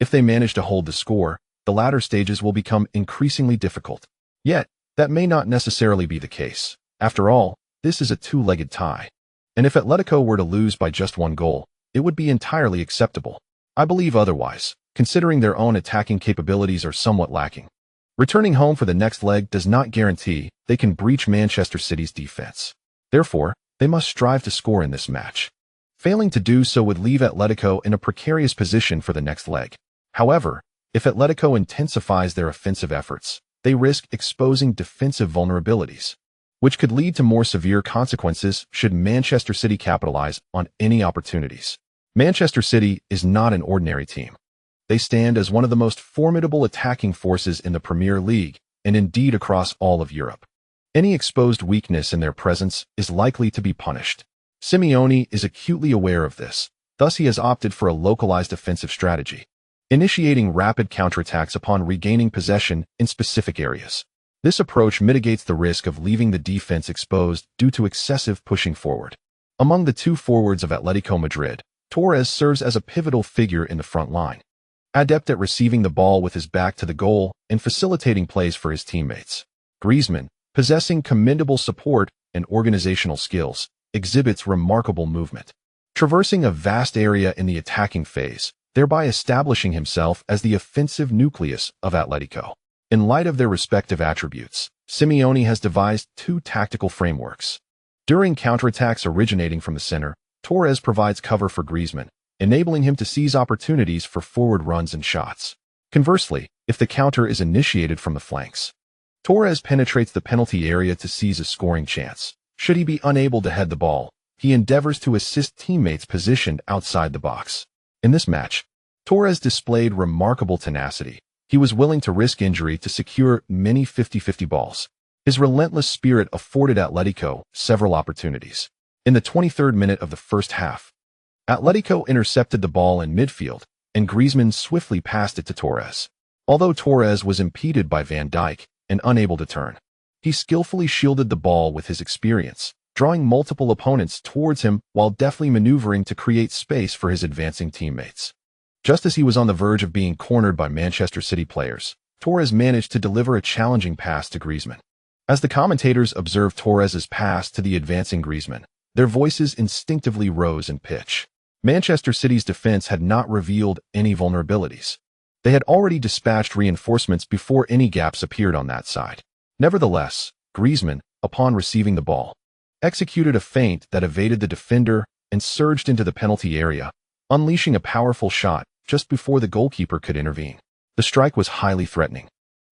If they manage to hold the score, the latter stages will become increasingly difficult. Yet, that may not necessarily be the case. After all, this is a two-legged tie. And if Atletico were to lose by just one goal, it would be entirely acceptable. I believe otherwise, considering their own attacking capabilities are somewhat lacking. Returning home for the next leg does not guarantee they can breach Manchester City's defense. Therefore, they must strive to score in this match. Failing to do so would leave Atletico in a precarious position for the next leg. However, if Atletico intensifies their offensive efforts, they risk exposing defensive vulnerabilities, which could lead to more severe consequences should Manchester City capitalize on any opportunities. Manchester City is not an ordinary team. They stand as one of the most formidable attacking forces in the Premier League, and indeed across all of Europe. Any exposed weakness in their presence is likely to be punished. Simeone is acutely aware of this, thus he has opted for a localized offensive strategy, initiating rapid counterattacks upon regaining possession in specific areas. This approach mitigates the risk of leaving the defense exposed due to excessive pushing forward. Among the two forwards of Atletico Madrid, Torres serves as a pivotal figure in the front line, adept at receiving the ball with his back to the goal and facilitating plays for his teammates. Griezmann, possessing commendable support and organizational skills, exhibits remarkable movement, traversing a vast area in the attacking phase, thereby establishing himself as the offensive nucleus of Atletico. In light of their respective attributes, Simeone has devised two tactical frameworks. During counterattacks originating from the center, Torres provides cover for Griezmann, enabling him to seize opportunities for forward runs and shots. Conversely, if the counter is initiated from the flanks, Torres penetrates the penalty area to seize a scoring chance. Should he be unable to head the ball, he endeavors to assist teammates positioned outside the box. In this match, Torres displayed remarkable tenacity. He was willing to risk injury to secure many 50-50 balls. His relentless spirit afforded Atletico several opportunities. In the 23rd minute of the first half, Atletico intercepted the ball in midfield, and Griezmann swiftly passed it to Torres. Although Torres was impeded by Van Dijk and unable to turn, he skillfully shielded the ball with his experience, drawing multiple opponents towards him while deftly maneuvering to create space for his advancing teammates. Just as he was on the verge of being cornered by Manchester City players, Torres managed to deliver a challenging pass to Griezmann. As the commentators observed Torres's pass to the advancing Griezmann, their voices instinctively rose in pitch. Manchester City's defense had not revealed any vulnerabilities. They had already dispatched reinforcements before any gaps appeared on that side. Nevertheless, Griezmann, upon receiving the ball, executed a feint that evaded the defender and surged into the penalty area, unleashing a powerful shot just before the goalkeeper could intervene. The strike was highly threatening.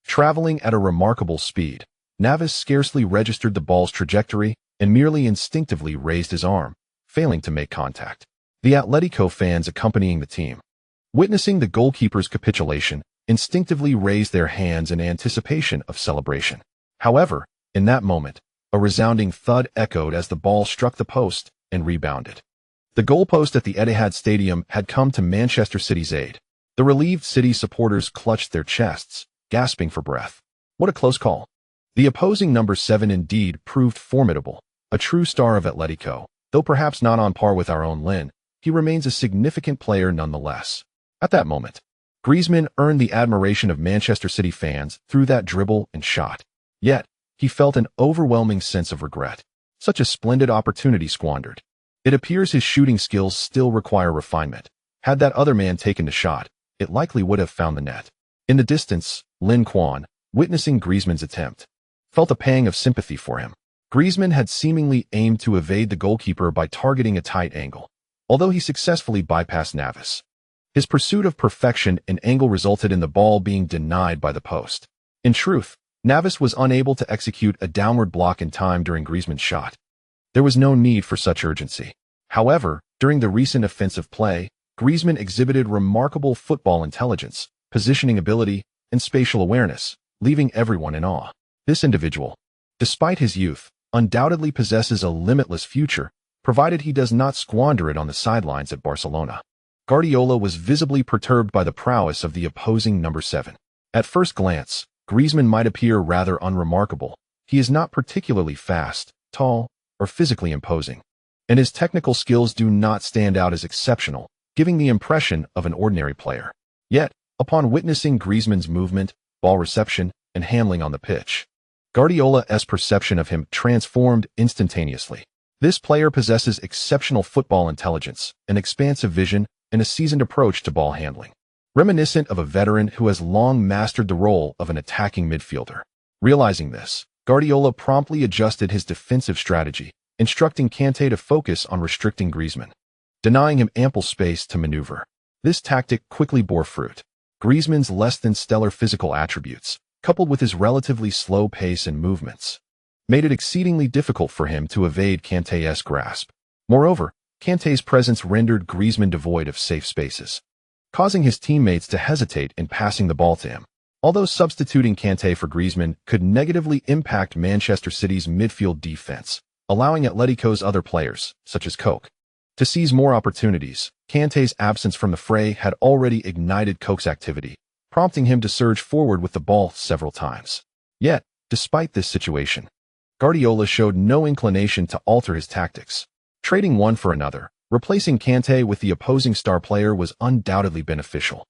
Traveling at a remarkable speed, Navas scarcely registered the ball's trajectory and merely instinctively raised his arm, failing to make contact. The Atletico fans accompanying the team, witnessing the goalkeeper's capitulation, instinctively raised their hands in anticipation of celebration. However, in that moment, a resounding thud echoed as the ball struck the post and rebounded. The goalpost at the Etihad Stadium had come to Manchester City's aid. The relieved City supporters clutched their chests, gasping for breath. What a close call. The opposing number 7 indeed proved formidable, a true star of Atletico, though perhaps not on par with our own Lin. He remains a significant player nonetheless. At that moment, Griezmann earned the admiration of Manchester City fans through that dribble and shot. Yet, he felt an overwhelming sense of regret. Such a splendid opportunity squandered. It appears his shooting skills still require refinement. Had that other man taken the shot, it likely would have found the net. In the distance, Lin Quan, witnessing Griezmann's attempt, felt a pang of sympathy for him. Griezmann had seemingly aimed to evade the goalkeeper by targeting a tight angle, although he successfully bypassed Navas. His pursuit of perfection and angle resulted in the ball being denied by the post. In truth, Navas was unable to execute a downward block in time during Griezmann's shot. There was no need for such urgency. However, during the recent offensive play, Griezmann exhibited remarkable football intelligence, positioning ability, and spatial awareness, leaving everyone in awe. This individual, despite his youth, undoubtedly possesses a limitless future, provided he does not squander it on the sidelines at Barcelona. Guardiola was visibly perturbed by the prowess of the opposing number 7. At first glance, Griezmann might appear rather unremarkable. He is not particularly fast, tall, or physically imposing. and his technical skills do not stand out as exceptional, giving the impression of an ordinary player. Yet, upon witnessing Griezmann's movement, ball reception, and handling on the pitch, Guardiola's perception of him transformed instantaneously. This player possesses exceptional football intelligence, an expansive vision, and a seasoned approach to ball handling, reminiscent of a veteran who has long mastered the role of an attacking midfielder. Realizing this, Guardiola promptly adjusted his defensive strategy, instructing Kanté to focus on restricting Griezmann, denying him ample space to maneuver. This tactic quickly bore fruit. Griezmann's less-than-stellar physical attributes, coupled with his relatively slow pace and movements, made it exceedingly difficult for him to evade Kanté's grasp. Moreover, Kanté's presence rendered Griezmann devoid of safe spaces, causing his teammates to hesitate in passing the ball to him. Although substituting Kanté for Griezmann could negatively impact Manchester City's midfield defense, allowing Atletico's other players, such as Koke, to seize more opportunities, Kanté's absence from the fray had already ignited Koke's activity, prompting him to surge forward with the ball several times. Yet, despite this situation, Guardiola showed no inclination to alter his tactics. Trading one for another, replacing Kanté with the opposing star player was undoubtedly beneficial,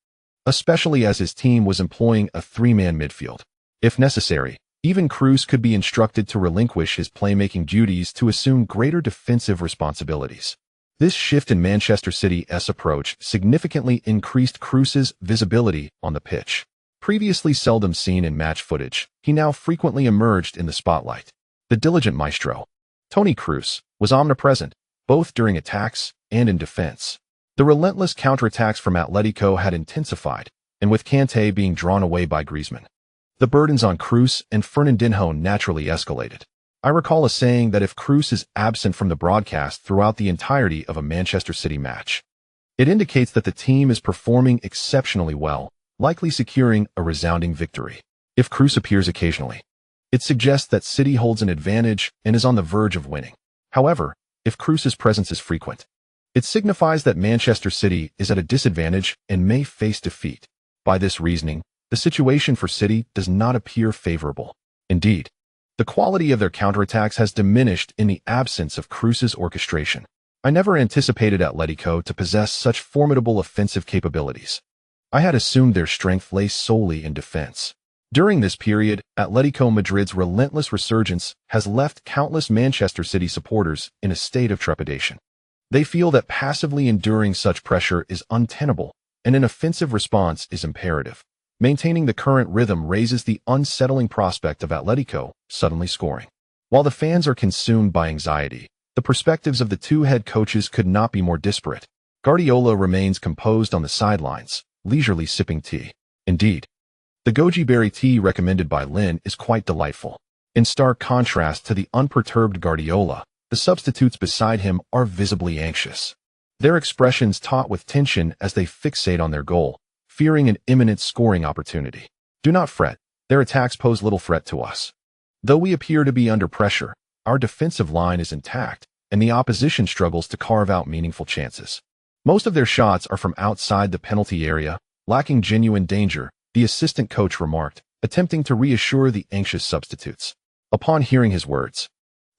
especially as his team was employing a three-man midfield. If necessary, even Kroos could be instructed to relinquish his playmaking duties to assume greater defensive responsibilities. This shift in Manchester City's approach significantly increased Kroos's visibility on the pitch. Previously seldom seen in match footage, he now frequently emerged in the spotlight. The diligent maestro, Toni Kroos, was omnipresent, both during attacks and in defense. The relentless counterattacks from Atletico had intensified, and with Kanté being drawn away by Griezmann, the burdens on Kroos and Fernandinho naturally escalated. I recall a saying that if Kroos is absent from the broadcast throughout the entirety of a Manchester City match, it indicates that the team is performing exceptionally well, likely securing a resounding victory. If Kroos appears occasionally, it suggests that City holds an advantage and is on the verge of winning. However, if Kroos's presence is frequent, it signifies that Manchester City is at a disadvantage and may face defeat. By this reasoning, the situation for City does not appear favorable. Indeed, the quality of their counterattacks has diminished in the absence of Kroos's orchestration. I never anticipated Atletico to possess such formidable offensive capabilities. I had assumed their strength lay solely in defense. During this period, Atletico Madrid's relentless resurgence has left countless Manchester City supporters in a state of trepidation. They feel that passively enduring such pressure is untenable, and an offensive response is imperative. Maintaining the current rhythm raises the unsettling prospect of Atletico suddenly scoring. While the fans are consumed by anxiety, the perspectives of the two head coaches could not be more disparate. Guardiola remains composed on the sidelines, leisurely sipping tea. Indeed, the goji berry tea recommended by Lin is quite delightful. In stark contrast to the unperturbed Guardiola, the substitutes beside him are visibly anxious. Their expressions taut with tension as they fixate on their goal, fearing an imminent scoring opportunity. Do not fret, their attacks pose little threat to us. Though we appear to be under pressure, our defensive line is intact, and the opposition struggles to carve out meaningful chances. Most of their shots are from outside the penalty area, lacking genuine danger, the assistant coach remarked, attempting to reassure the anxious substitutes. Upon hearing his words,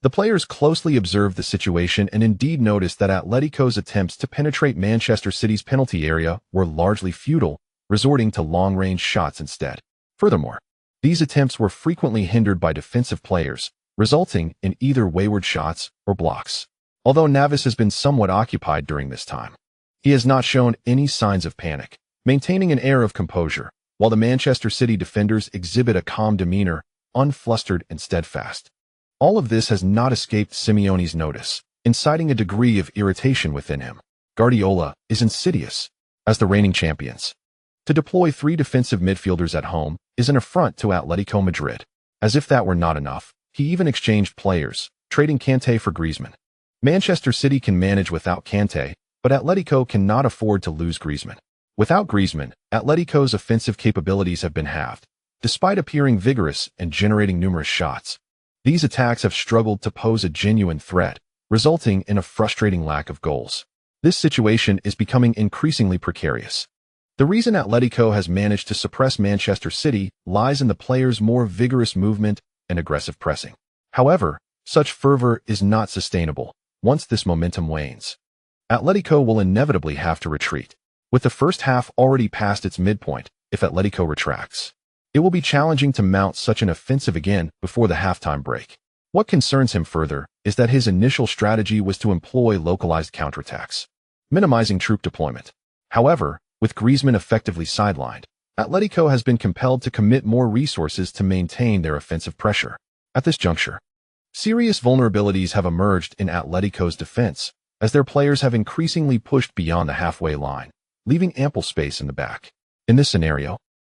the players closely observed the situation and indeed noticed that Atletico's attempts to penetrate Manchester City's penalty area were largely futile, resorting to long-range shots instead. Furthermore, these attempts were frequently hindered by defensive players, resulting in either wayward shots or blocks. Although Navas has been somewhat occupied during this time, he has not shown any signs of panic, maintaining an air of composure, while the Manchester City defenders exhibit a calm demeanor, unflustered and steadfast. All of this has not escaped Simeone's notice, inciting a degree of irritation within him. Guardiola is insidious. As the reigning champions, to deploy three defensive midfielders at home is an affront to Atletico Madrid. As if that were not enough, he even exchanged players, trading Kanté for Griezmann. Manchester City can manage without Kanté, but Atletico cannot afford to lose Griezmann. Without Griezmann, Atletico's offensive capabilities have been halved. Despite appearing vigorous and generating numerous shots, these attacks have struggled to pose a genuine threat, resulting in a frustrating lack of goals. This situation is becoming increasingly precarious. The reason Atletico has managed to suppress Manchester City lies in the players' more vigorous movement and aggressive pressing. However, such fervor is not sustainable. once this momentum wanes. Atletico will inevitably have to retreat. With the first half already past its midpoint, if Atletico retracts, it will be challenging to mount such an offensive again before the halftime break. What concerns him further is that his initial strategy was to employ localized counterattacks, minimizing troop deployment. However, with Griezmann effectively sidelined, Atletico has been compelled to commit more resources to maintain their offensive pressure. At this juncture, serious vulnerabilities have emerged in Atletico's defense as their players have increasingly pushed beyond the halfway line, leaving ample space in the back. In this scenario,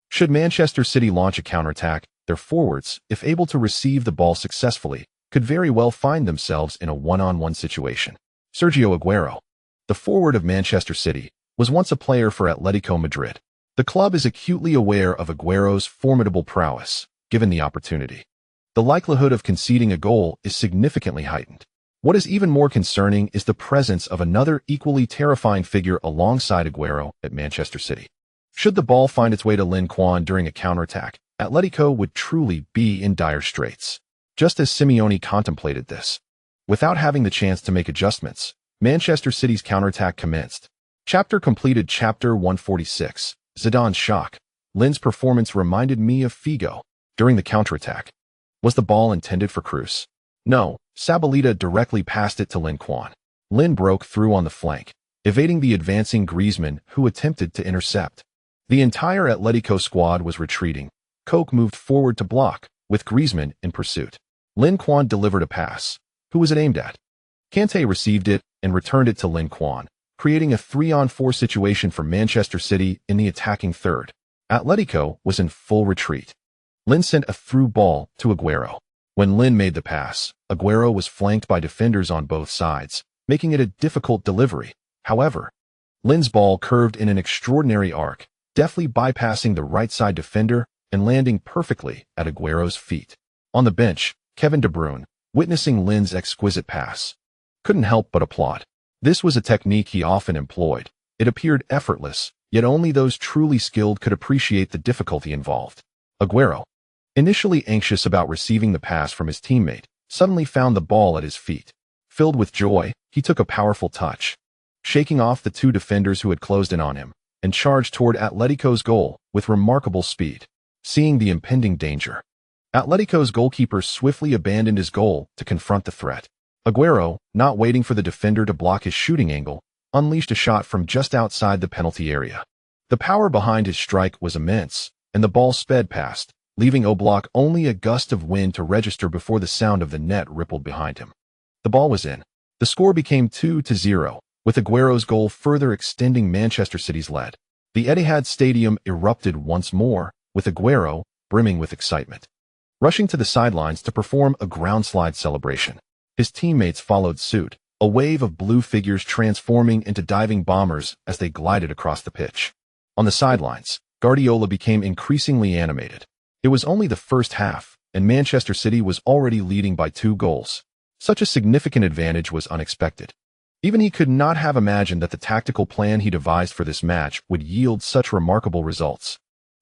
should Manchester City launch a counterattack, their forwards, if able to receive the ball successfully, could very well find themselves in a one-on-one situation. Sergio Aguero, the forward of Manchester City, was once a player for Atletico Madrid. The club is acutely aware of Aguero's formidable prowess, given the opportunity. The likelihood of conceding a goal is significantly heightened. What is even more concerning is the presence of another equally terrifying figure alongside Aguero at Manchester City. Should the ball find its way to Lin Quan during a counterattack, Atletico would truly be in dire straits. Just as Simeone contemplated this, without having the chance to make adjustments, Manchester City's counterattack commenced. Chapter completed. Chapter 146. Zidane's shock. Lin's performance reminded me of Figo. During the counterattack, was the ball intended for Cruz? No, Sabolita directly passed it to Lin Quan. Lin broke through on the flank, evading the advancing Griezmann, who attempted to intercept. The entire Atletico squad was retreating. Koke moved forward to block, with Griezmann in pursuit. Lin Quan delivered a pass. Who was it aimed at? Kante received it and returned it to Lin Quan, creating a 3-on-4 situation for Manchester City in the attacking third. Atletico was in full retreat. Lin sent a through ball to Aguero. When Lin made the pass, Aguero was flanked by defenders on both sides, making it a difficult delivery. However, Lin's ball curved in an extraordinary arc, deftly bypassing the right-side defender and landing perfectly at Aguero's feet. On the bench, Kevin De Bruyne, witnessing Lin's exquisite pass, couldn't help but applaud. This was a technique he often employed. It appeared effortless, yet only those truly skilled could appreciate the difficulty involved. Aguero, initially anxious about receiving the pass from his teammate, suddenly found the ball at his feet. Filled with joy, he took a powerful touch, shaking off the two defenders who had closed in on him, and charged toward Atletico's goal with remarkable speed. Seeing the impending danger, Atletico's goalkeeper swiftly abandoned his goal to confront the threat. Aguero, not waiting for the defender to block his shooting angle, unleashed a shot from just outside the penalty area. The power behind his strike was immense, and the ball sped past, leaving Oblak only a gust of wind to register before the sound of the net rippled behind him. The ball was in. The score became 2-0, with Aguero's goal further extending Manchester City's lead. The Etihad Stadium erupted once more, with Aguero brimming with excitement, rushing to the sidelines to perform a groundslide celebration. His teammates followed suit, a wave of blue figures transforming into diving bombers as they glided across the pitch. On the sidelines, Guardiola became increasingly animated. It was only the first half, and Manchester City was already leading by 2 goals. Such a significant advantage was unexpected. Even he could not have imagined that the tactical plan he devised for this match would yield such remarkable results.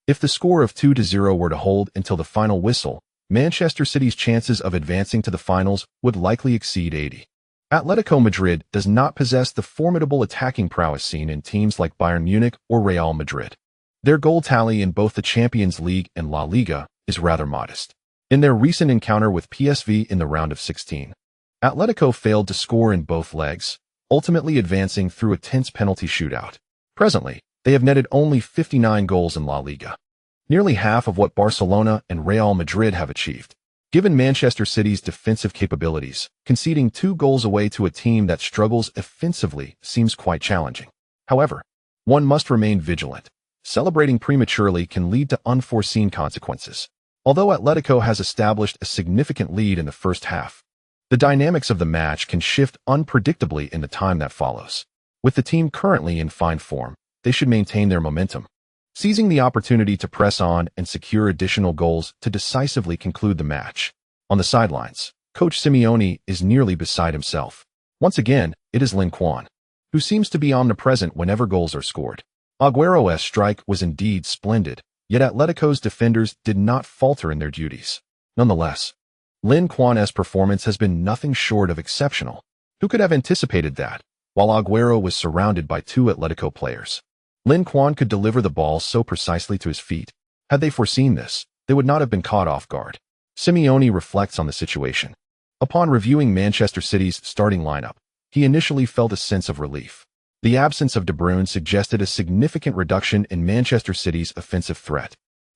If the score of 2-0 were to hold until the final whistle, Manchester City's chances of advancing to the finals would likely exceed 80. Atletico Madrid does not possess the formidable attacking prowess seen in teams like Bayern Munich or Real Madrid. Their goal tally in both the Champions League and La Liga is rather modest. In their recent encounter with PSV in the round of 16, Atletico failed to score in both legs, ultimately advancing through a tense penalty shootout. Presently, they have netted only 59 goals in La Liga, nearly half of what Barcelona and Real Madrid have achieved. Given Manchester City's defensive capabilities, conceding 2 goals away to a team that struggles offensively seems quite challenging. However, one must remain vigilant. Celebrating prematurely can lead to unforeseen consequences. Although Atletico has established a significant lead in the first half, the dynamics of the match can shift unpredictably in the time that follows. With the team currently in fine form, they should maintain their momentum, seizing the opportunity to press on and secure additional goals to decisively conclude the match. On the sidelines, Coach Simeone is nearly beside himself. Once again, it is Lin Quan, who seems to be omnipresent whenever goals are scored. Aguero's strike was indeed splendid, yet Atletico's defenders did not falter in their duties. Nonetheless, Lin Quan's performance has been nothing short of exceptional. Who could have anticipated that, while Agüero was surrounded by two Atletico players, Lin Quan could deliver the ball so precisely to his feet? Had they foreseen this, they would not have been caught off guard. Simeone reflects on the situation. Upon reviewing Manchester City's starting lineup, he initially felt a sense of relief. The absence of De Bruyne suggested a significant reduction in Manchester City's offensive threat.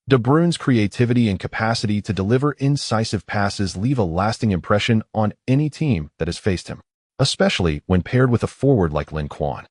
De Bruyne's creativity and capacity to deliver incisive passes leave a lasting impression on any team that has faced him, especially when paired with a forward like Lin Quan.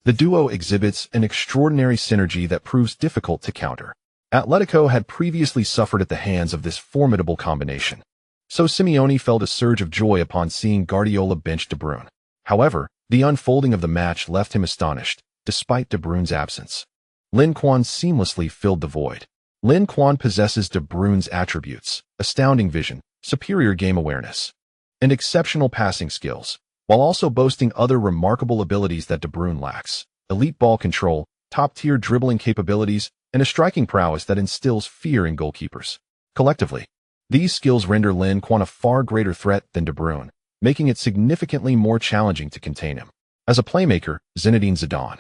The duo exhibits an extraordinary synergy that proves difficult to counter. Atletico had previously suffered at the hands of this formidable combination, so Simeone felt a surge of joy upon seeing Guardiola bench De Bruyne. However, the unfolding of the match left him astonished, despite De Bruyne's absence. Lin Quan seamlessly filled the void. Lin Quan possesses De Bruyne's attributes: astounding vision, superior game awareness, and exceptional passing skills, while also boasting other remarkable abilities that De Bruyne lacks: elite ball control, top-tier dribbling capabilities, and a striking prowess that instills fear in goalkeepers. Collectively, these skills render Lin Quan a far greater threat than De Bruyne, making it significantly more challenging to contain him. As a playmaker, Zinedine Zidane,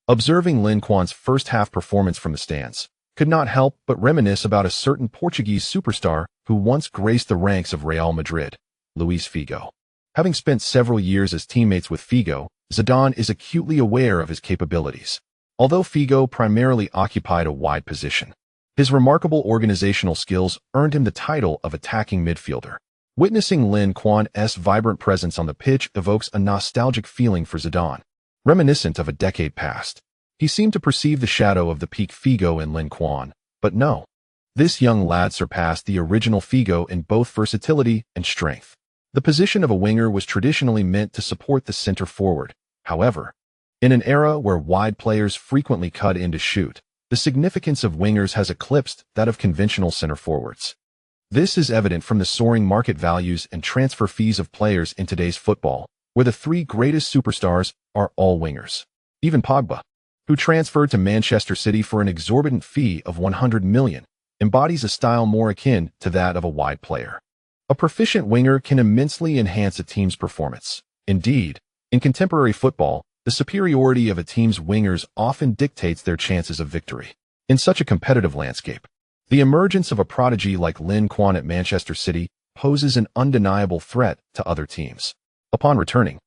observing Lin Quan's first-half performance from the stands, could not help but reminisce about a certain Portuguese superstar who once graced the ranks of Real Madrid, Luis Figo. Having spent several years as teammates with Figo, Zidane is acutely aware of his capabilities. Although Figo primarily occupied a wide position, his remarkable organizational skills earned him the title of attacking midfielder. Witnessing Lin Quan's vibrant presence on the pitch evokes a nostalgic feeling for Zidane, reminiscent of a decade past. He seemed to perceive the shadow of the peak Figo in Lin Quan, but no. This young lad surpassed the original Figo in both versatility and strength. The position of a winger was traditionally meant to support the center forward. However, in an era where wide players frequently cut in to shoot, the significance of wingers has eclipsed that of conventional center forwards. This is evident from the soaring market values and transfer fees of players in today's football, where the three greatest superstars are all wingers. Even Pogba, who transferred to Manchester City for an exorbitant fee of $100 million, embodies a style more akin to that of a wide player. A proficient winger can immensely enhance a team's performance. Indeed, in contemporary football, the superiority of a team's wingers often dictates their chances of victory. In such a competitive landscape, the emergence of a prodigy like Lin Quan at Manchester City poses an undeniable threat to other teams. Upon returning,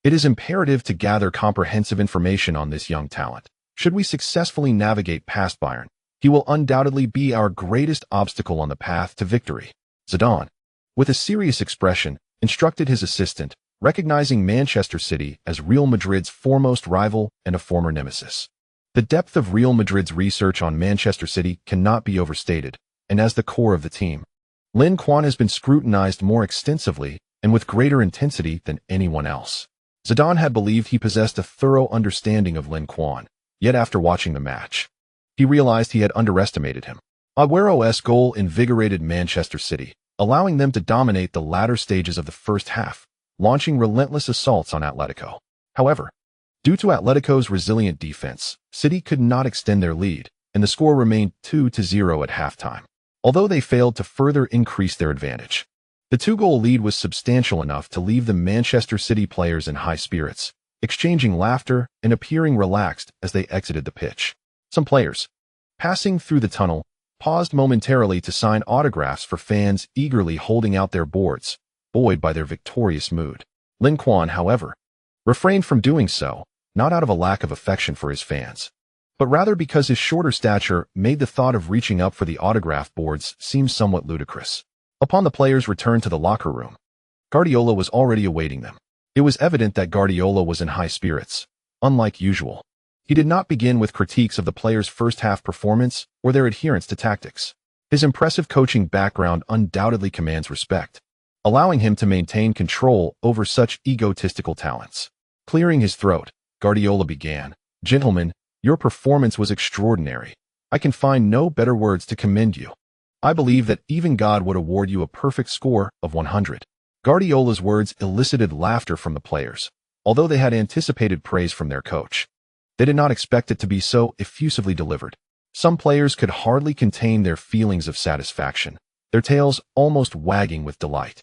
it is imperative to gather comprehensive information on this young talent. Should we successfully navigate past Bayern, he will undoubtedly be our greatest obstacle on the path to victory. Zidane, with a serious expression, instructed his assistant, recognizing Manchester City as Real Madrid's foremost rival and a former nemesis. The depth of Real Madrid's research on Manchester City cannot be overstated, and as the core of the team, Lin Quan has been scrutinized more extensively and with greater intensity than anyone else. Zidane had believed he possessed a thorough understanding of Lin Quan, yet after watching the match, he realized he had underestimated him. Agüero's goal invigorated Manchester City, allowing them to dominate the latter stages of the first half, launching relentless assaults on Atletico. However, due to Atletico's resilient defense, City could not extend their lead, and the score remained 2-0 at halftime. Although they failed to further increase their advantage, the two-goal lead was substantial enough to leave the Manchester City players in high spirits, exchanging laughter and appearing relaxed as they exited the pitch. Some players, passing through the tunnel, paused momentarily to sign autographs for fans eagerly holding out their boards, buoyed by their victorious mood. Lin Quan, however, refrained from doing so, not out of a lack of affection for his fans, but rather because his shorter stature made the thought of reaching up for the autograph boards seem somewhat ludicrous. Upon the players' return to the locker room, Guardiola was already awaiting them. It was evident that Guardiola was in high spirits, unlike usual. He did not begin with critiques of the players' first-half performance or their adherence to tactics. His impressive coaching background undoubtedly commands respect, allowing him to maintain control over such egotistical talents. Clearing his throat, Guardiola began, "Gentlemen, your performance was extraordinary. I can find no better words to commend you. I believe that even God would award you a perfect score of 100. Guardiola's words elicited laughter from the players, although they had anticipated praise from their coach. They did not expect it to be so effusively delivered. Some players could hardly contain their feelings of satisfaction, their tails almost wagging with delight.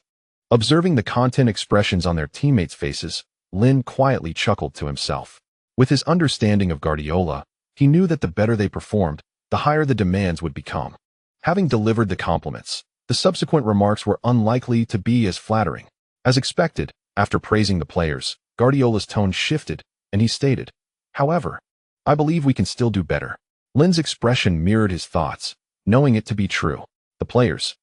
Observing the content expressions on their teammates' faces, Lin quietly chuckled to himself. With his understanding of Guardiola, he knew that the better they performed, the higher the demands would become. Having delivered the compliments, the subsequent remarks were unlikely to be as flattering. As expected, after praising the players, Guardiola's tone shifted, and he stated, "However, I believe we can still do better." Lin's expression mirrored his thoughts, knowing it to be true. The players,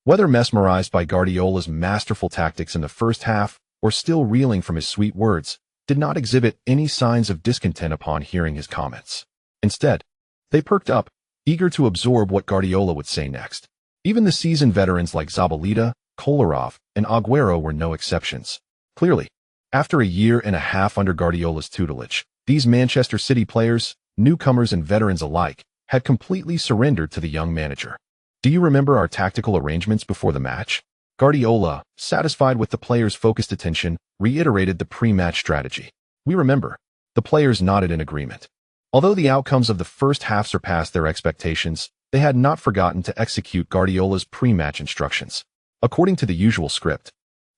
whether mesmerized by Guardiola's masterful tactics in the first half or still reeling from his sweet words, did not exhibit any signs of discontent upon hearing his comments. Instead, they perked up, eager to absorb what Guardiola would say next. Even the seasoned veterans like Zabaleta, Kolarov, and Agüero were no exceptions. Clearly, after a year and a half under Guardiola's tutelage, these Manchester City players, newcomers and veterans alike, had completely surrendered to the young manager. "Do you remember our tactical arrangements before the match?" Guardiola, satisfied with the players' focused attention, reiterated the pre-match strategy. "We remember." The players nodded in agreement. Although the outcomes of the first half surpassed their expectations, they had not forgotten to execute Guardiola's pre-match instructions. According to the usual script,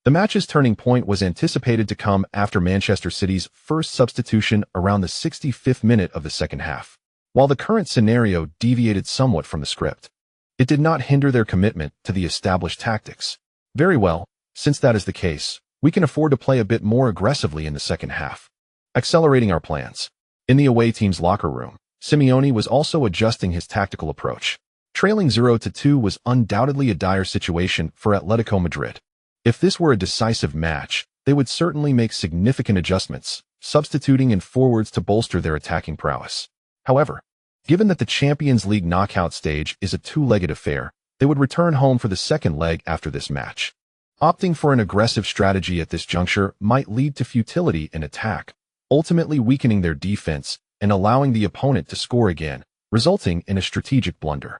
the match's turning point was anticipated to come after Manchester City's first substitution around the 65th minute of the second half. While the current scenario deviated somewhat from the script, it did not hinder their commitment to the established tactics. "Very well, since that is the case, we can afford to play a bit more aggressively in the second half, accelerating our plans." In the away team's locker room, Simeone was also adjusting his tactical approach. Trailing 0-2 was undoubtedly a dire situation for Atletico Madrid. If this were a decisive match, they would certainly make significant adjustments, substituting in forwards to bolster their attacking prowess. However, given that the Champions League knockout stage is a two-legged affair, they would return home for the second leg after this match. Opting for an aggressive strategy at this juncture might lead to futility in attack, ultimately weakening their defense and allowing the opponent to score again, resulting in a strategic blunder.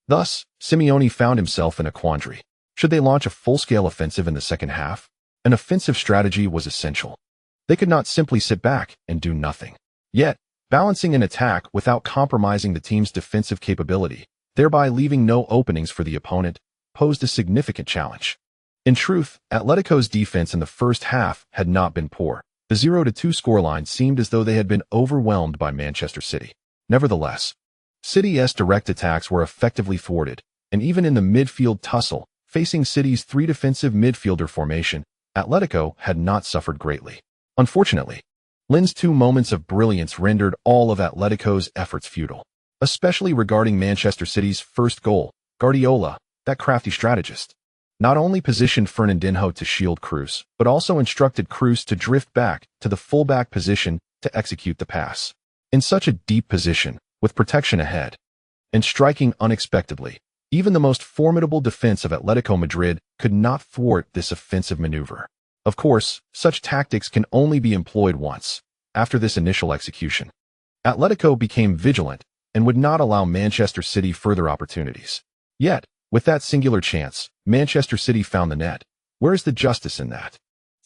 Thus, Simeone found himself in a quandary. Should they launch a full-scale offensive in the second half? An offensive strategy was essential. They could not simply sit back and do nothing. Yet, balancing an attack without compromising the team's defensive capability, thereby leaving no openings for the opponent, posed a significant challenge. In truth, Atletico's defense in the first half had not been poor. The 0-2 scoreline seemed as though they had been overwhelmed by Manchester City. Nevertheless, City's direct attacks were effectively thwarted, and even in the midfield tussle, facing City's three defensive midfielder formation, Atletico had not suffered greatly. Unfortunately, Lin's two moments of brilliance rendered all of Atletico's efforts futile. Especially regarding Manchester City's first goal, Guardiola, that crafty strategist, not only positioned Fernandinho to shield Cruz, but also instructed Cruz to drift back to the fullback position to execute the pass. In such a deep position, with protection ahead, and striking unexpectedly, even the most formidable defense of Atletico Madrid could not thwart this offensive maneuver. Of course, such tactics can only be employed once. After this initial execution, Atletico became vigilant and would not allow Manchester City further opportunities. Yet, with that singular chance, Manchester City found the net. Where is the justice in that?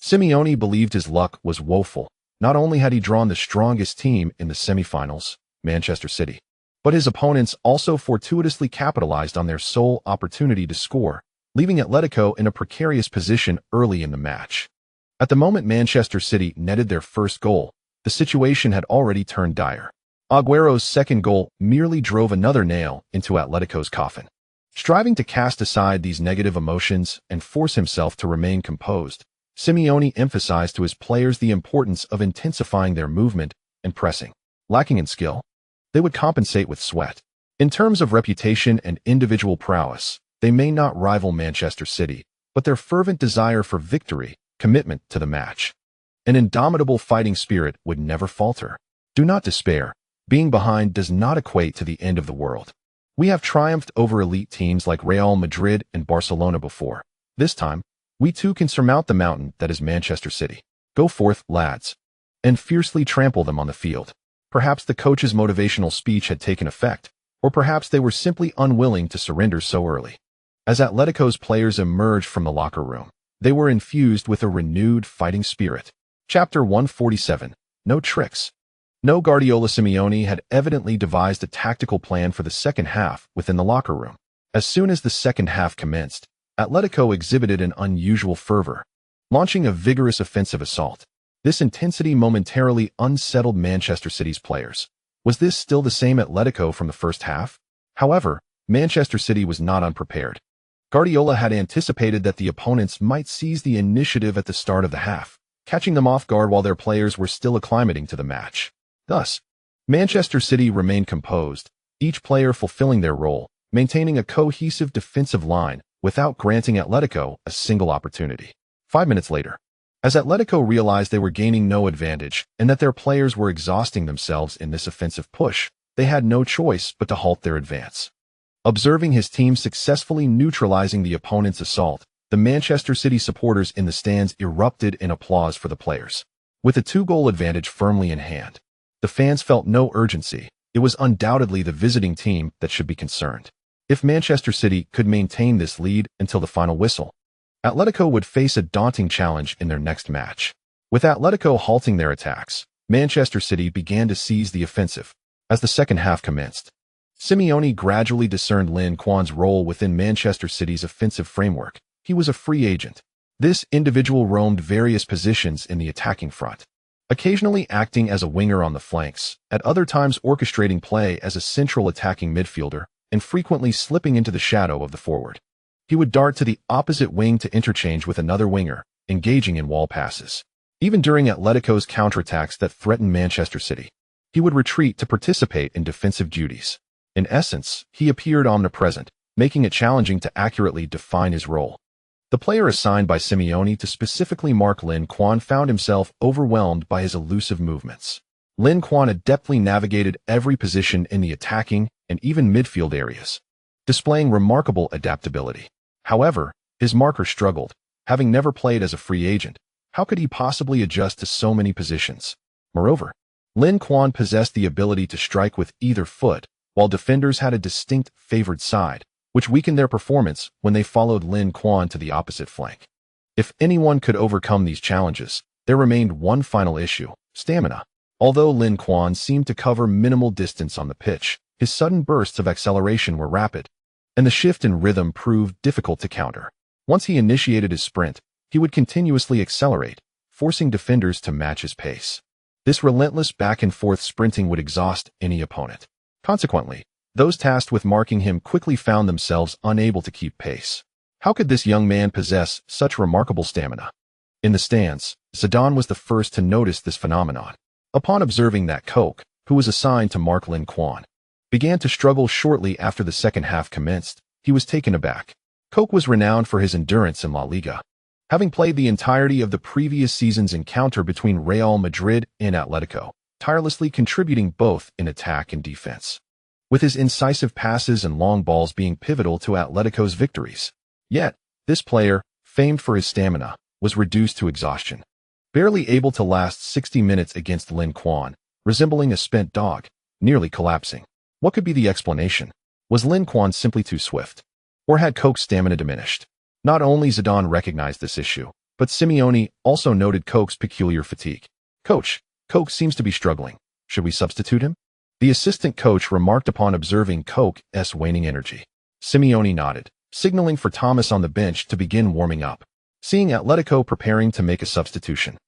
Simeone believed his luck was woeful. Not only had he drawn the strongest team in the semifinals, Manchester City, but his opponents also fortuitously capitalized on their sole opportunity to score, leaving Atletico in a precarious position early in the match. At the moment Manchester City netted their first goal, the situation had already turned dire. Agüero's second goal merely drove another nail into Atletico's coffin. Striving to cast aside these negative emotions and force himself to remain composed, Simeone emphasized to his players the importance of intensifying their movement and pressing. Lacking in skill, they would compensate with sweat. In terms of reputation and individual prowess, they may not rival Manchester City, but their fervent desire for victory, commitment to the match, an indomitable fighting spirit would never falter. Do not despair. Being behind does not equate to the end of the world. We have triumphed over elite teams like Real Madrid and Barcelona before. This time, we too can surmount the mountain that is Manchester City. Go forth, lads, and fiercely trample them on the field. Perhaps the coach's motivational speech had taken effect, or perhaps they were simply unwilling to surrender so early. As Atletico's players emerged from the locker room, they were infused with a renewed fighting spirit. Chapter 147. No tricks. No Guardiola. Simeone had evidently devised a tactical plan for the second half within the locker room. As soon as the second half commenced, Atletico exhibited an unusual fervor, launching a vigorous offensive assault. This intensity momentarily unsettled Manchester City's players. Was this still the same Atletico from the first half? However, Manchester City was not unprepared. Guardiola had anticipated that the opponents might seize the initiative at the start of the half, catching them off guard while their players were still acclimating to the match. Thus, Manchester City remained composed, each player fulfilling their role, maintaining a cohesive defensive line without granting Atletico a single opportunity. 5 minutes later, as Atletico realized they were gaining no advantage and that their players were exhausting themselves in this offensive push, they had no choice but to halt their advance. Observing his team successfully neutralizing the opponent's assault, the Manchester City supporters in the stands erupted in applause for the players. With a 2-goal advantage firmly in hand, the fans felt no urgency. It was undoubtedly the visiting team that should be concerned. If Manchester City could maintain this lead until the final whistle, Atletico would face a daunting challenge in their next match. With Atletico halting their attacks, Manchester City began to seize the offensive. As the second half commenced, Simeone gradually discerned Lin Quan's role within Manchester City's offensive framework. He was a free agent. This individual roamed various positions in the attacking front, occasionally acting as a winger on the flanks, at other times orchestrating play as a central attacking midfielder, and frequently slipping into the shadow of the forward. He would dart to the opposite wing to interchange with another winger, engaging in wall passes. Even during Atletico's counterattacks that threatened Manchester City, he would retreat to participate in defensive duties. In essence, he appeared omnipresent, making it challenging to accurately define his role. The player assigned by Simeone to specifically mark Lin Quan found himself overwhelmed by his elusive movements. Lin Quan adeptly navigated every position in the attacking and even midfield areas, displaying remarkable adaptability. However, his marker struggled. Having never played as a free agent, how could he possibly adjust to so many positions? Moreover, Lin Quan possessed the ability to strike with either foot, while defenders had a distinct favored side, which weakened their performance when they followed Lin Quan to the opposite flank. If anyone could overcome these challenges, there remained one final issue: stamina. Although Lin Quan seemed to cover minimal distance on the pitch, his sudden bursts of acceleration were rapid, and the shift in rhythm proved difficult to counter. Once he initiated his sprint, he would continuously accelerate, forcing defenders to match his pace. This relentless back-and-forth sprinting would exhaust any opponent. Consequently, those tasked with marking him quickly found themselves unable to keep pace. How could this young man possess such remarkable stamina? In the stands, Zidane was the first to notice this phenomenon. Upon observing that Koch, who was assigned to mark Lin Quan, began to struggle shortly after the second half commenced, he was taken aback. Koch was renowned for his endurance in La Liga, having played the entirety of the previous season's encounter between Real Madrid and Atletico, tirelessly contributing both in attack and defense, with his incisive passes and long balls being pivotal to Atletico's victories. Yet, this player, famed for his stamina, was reduced to exhaustion, barely able to last 60 minutes against Lin Quan, resembling a spent dog, nearly collapsing. What could be the explanation? Was Lin Quan simply too swift? Or had Koch's stamina diminished? Not only Zidane recognized this issue, but Simeone also noted Koch's peculiar fatigue. "Coach, Koch seems to be struggling. Should we substitute him?" The assistant coach remarked upon observing Koch's waning energy. Simeone nodded, signaling for Thomas on the bench to begin warming up. Seeing Atletico preparing to make a substitution,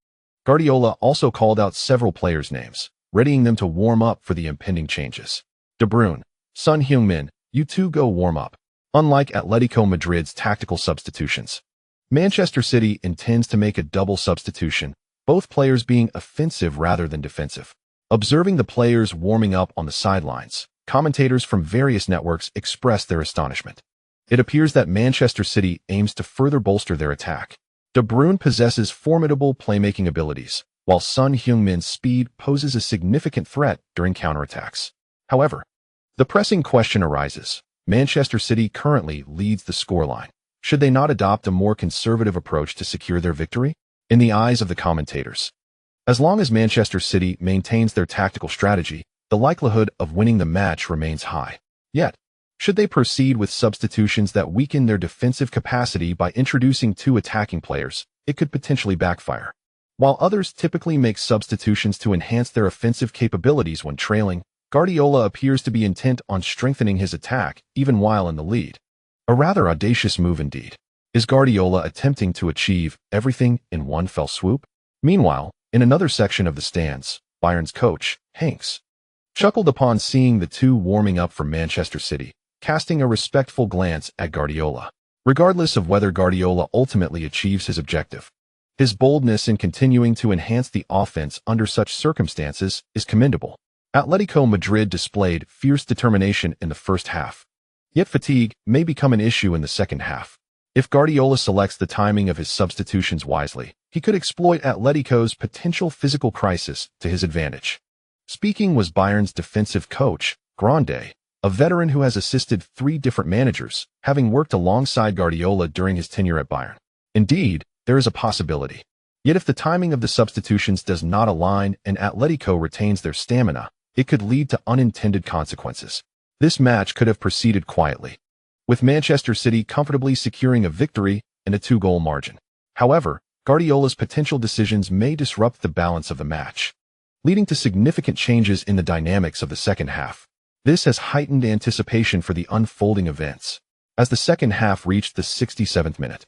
Guardiola also called out several players' names, readying them to warm up for the impending changes. De Bruyne, Son Heung-min, you two go warm up. Unlike Atletico Madrid's tactical substitutions, Manchester City intends to make a double substitution, both players being offensive rather than defensive. Observing the players warming up on the sidelines, commentators from various networks expressed their astonishment. It appears that Manchester City aims to further bolster their attack. De Bruyne possesses formidable playmaking abilities, while Son Heung-min's speed poses a significant threat during counterattacks. However, the pressing question arises. Manchester City currently leads the scoreline. Should they not adopt a more conservative approach to secure their victory? In the eyes of the commentators, as long as Manchester City maintains their tactical strategy, the likelihood of winning the match remains high. Yet, should they proceed with substitutions that weaken their defensive capacity by introducing two attacking players, it could potentially backfire. While others typically make substitutions to enhance their offensive capabilities when trailing, Guardiola appears to be intent on strengthening his attack even while in the lead. A rather audacious move indeed. Is Guardiola attempting to achieve everything in one fell swoop? Meanwhile, In another section of the stands, Bayern's coach, Hanks, chuckled upon seeing the two warming up for Manchester City, casting a respectful glance at Guardiola. Regardless of whether Guardiola ultimately achieves his objective, his boldness in continuing to enhance the offense under such circumstances is commendable. Atletico Madrid displayed fierce determination in the first half, yet fatigue may become an issue in the second half. If Guardiola selects the timing of his substitutions wisely, he could exploit Atletico's potential physical crisis to his advantage. Speaking was Bayern's defensive coach, Grande, a veteran who has assisted 3 different managers, having worked alongside Guardiola during his tenure at Bayern. Indeed, there is a possibility. Yet if the timing of the substitutions does not align and Atletico retains their stamina, it could lead to unintended consequences. This match could have proceeded quietly, with Manchester City comfortably securing a victory and a 2-goal margin. However, Guardiola's potential decisions may disrupt the balance of the match, leading to significant changes in the dynamics of the second half. This has heightened anticipation for the unfolding events. As the second half reached the 67th minute,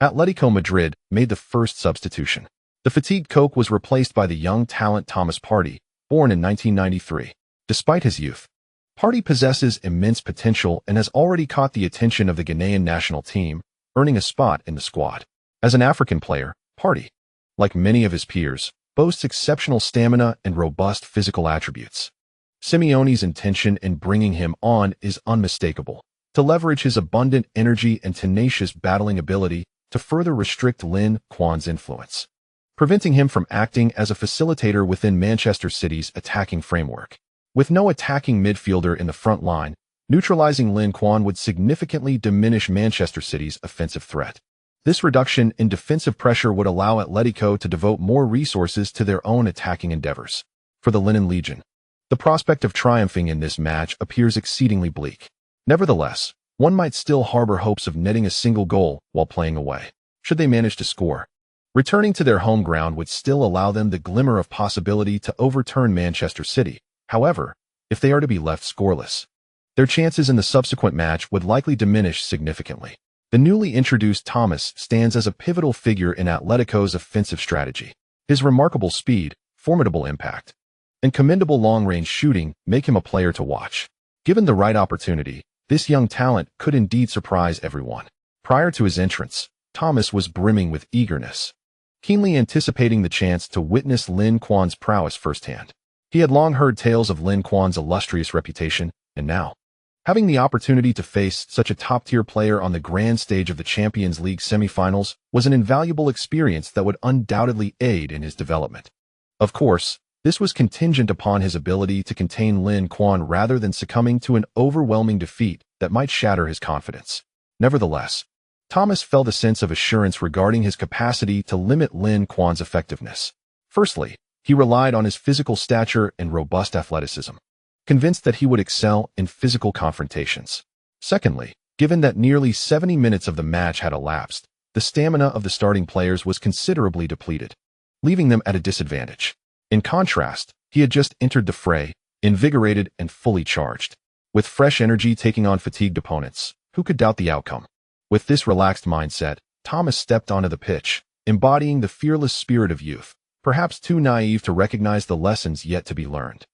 Atletico Madrid made the first substitution. The fatigued coach was replaced by the young talent Thomas Partey, born in 1993. Despite his youth, Partey possesses immense potential and has already caught the attention of the Ghanaian national team, earning a spot in the squad. As an African player, Partey, like many of his peers, boasts exceptional stamina and robust physical attributes. Simeone's intention in bringing him on is unmistakable, to leverage his abundant energy and tenacious battling ability to further restrict Lin Quan's influence, preventing him from acting as a facilitator within Manchester City's attacking framework. With no attacking midfielder in the front line, neutralizing Lin Quan would significantly diminish Manchester City's offensive threat. This reduction in defensive pressure would allow Atletico to devote more resources to their own attacking endeavors. For the Linen Legion, the prospect of triumphing in this match appears exceedingly bleak. Nevertheless, one might still harbor hopes of netting a single goal while playing away, should they manage to score. Returning to their home ground would still allow them the glimmer of possibility to overturn Manchester City. However, if they are to be left scoreless, their chances in the subsequent match would likely diminish significantly. The newly introduced Thomas stands as a pivotal figure in Atletico's offensive strategy. His remarkable speed, formidable impact, and commendable long-range shooting make him a player to watch. Given the right opportunity, this young talent could indeed surprise everyone. Prior to his entrance, Thomas was brimming with eagerness, keenly anticipating the chance to witness Lin Quan's prowess firsthand. He had long heard tales of Lin Quan's illustrious reputation, and now, having the opportunity to face such a top-tier player on the grand stage of the Champions League semifinals was an invaluable experience that would undoubtedly aid in his development. Of course, this was contingent upon his ability to contain Lin Quan rather than succumbing to an overwhelming defeat that might shatter his confidence. Nevertheless, Thomas felt a sense of assurance regarding his capacity to limit Lin Quan's effectiveness. Firstly, he relied on his physical stature and robust athleticism, convinced that he would excel in physical confrontations. Secondly, given that nearly 70 minutes of the match had elapsed, the stamina of the starting players was considerably depleted, leaving them at a disadvantage. In contrast, he had just entered the fray, invigorated and fully charged. With fresh energy taking on fatigued opponents, who could doubt the outcome? With this relaxed mindset, Thomas stepped onto the pitch, embodying the fearless spirit of youth, perhaps too naive to recognize the lessons yet to be learned.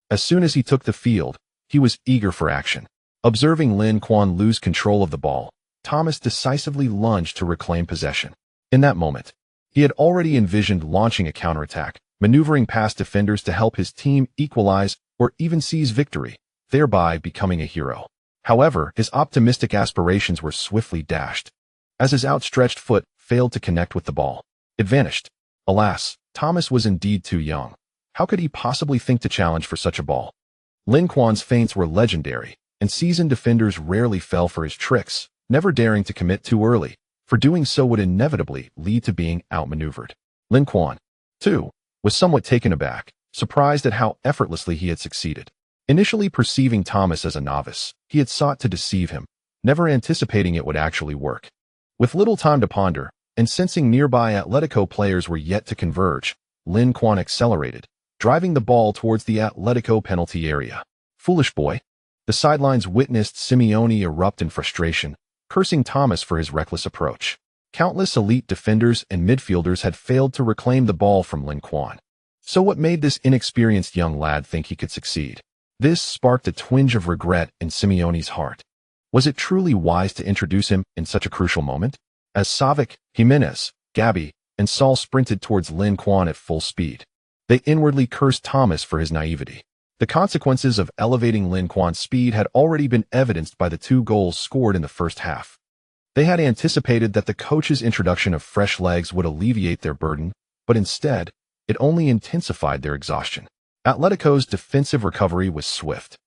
As soon as he took the field, he was eager for action. Observing Lin Quan lose control of the ball, Thomas decisively lunged to reclaim possession. In that moment, he had already envisioned launching a counterattack, maneuvering past defenders to help his team equalize or even seize victory, thereby becoming a hero. However, his optimistic aspirations were swiftly dashed, as his outstretched foot failed to connect with the ball. It vanished. Alas, Thomas was indeed too young. How could he possibly think to challenge for such a ball? Lin Quan's feints were legendary, and seasoned defenders rarely fell for his tricks, never daring to commit too early, for doing so would inevitably lead to being outmaneuvered. Lin Quan, too, was somewhat taken aback, surprised at how effortlessly he had succeeded. Initially perceiving Thomas as a novice, he had sought to deceive him, never anticipating it would actually work. With little time to ponder, and sensing nearby Atletico players were yet to converge, Lin Quan accelerated, driving the ball towards the Atletico penalty area. Foolish boy. The sidelines witnessed Simeone erupt in frustration, cursing Thomas for his reckless approach. Countless elite defenders and midfielders had failed to reclaim the ball from Lin Quan. So what made this inexperienced young lad think he could succeed? This sparked a twinge of regret in Simeone's heart. Was it truly wise to introduce him in such a crucial moment? As Savic, Jimenez, Gabi, and Saul sprinted towards Lin Quan at full speed, they inwardly cursed Thomas for his naivety. The consequences of elevating Lin Quan's speed had already been evidenced by the 2 goals scored in the first half. They had anticipated that the coach's introduction of fresh legs would alleviate their burden, but instead, it only intensified their exhaustion. Atletico's defensive recovery was swift.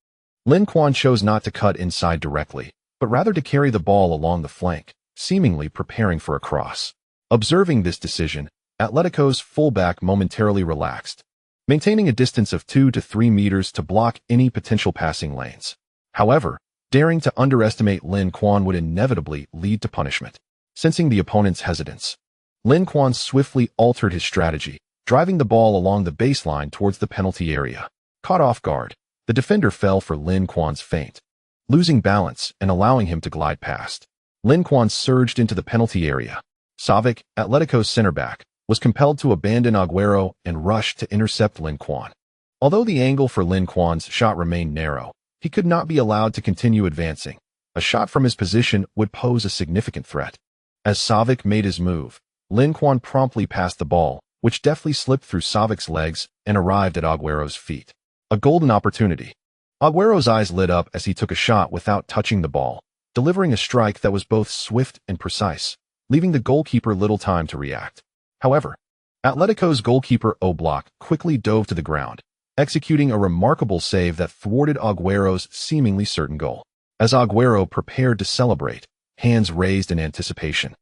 Lin Quan chose not to cut inside directly, but rather to carry the ball along the flank, seemingly preparing for a cross. Observing this decision, Atletico's fullback momentarily relaxed, maintaining a distance of 2 to 3 meters to block any potential passing lanes. However, daring to underestimate Lin Quan would inevitably lead to punishment. Sensing the opponent's hesitance, Lin Quan swiftly altered his strategy, driving the ball along the baseline towards the penalty area. Caught off guard, the defender fell for Lin Quan's feint, losing balance and allowing him to glide past. Lin Quan surged into the penalty area. Savic, Atletico's center back, was compelled to abandon Agüero and rush to intercept Lin Quan. Although the angle for Lin Quan's shot remained narrow, he could not be allowed to continue advancing. A shot from his position would pose a significant threat. As Savic made his move, Lin Quan promptly passed the ball, which deftly slipped through Savic's legs and arrived at Agüero's feet. A golden opportunity. Agüero's eyes lit up as he took a shot without touching the ball, delivering a strike that was both swift and precise, leaving the goalkeeper little time to react. However, Atletico's goalkeeper Oblak quickly dove to the ground, executing a remarkable save that thwarted Agüero's seemingly certain goal. As Agüero prepared to celebrate, hands raised in anticipation,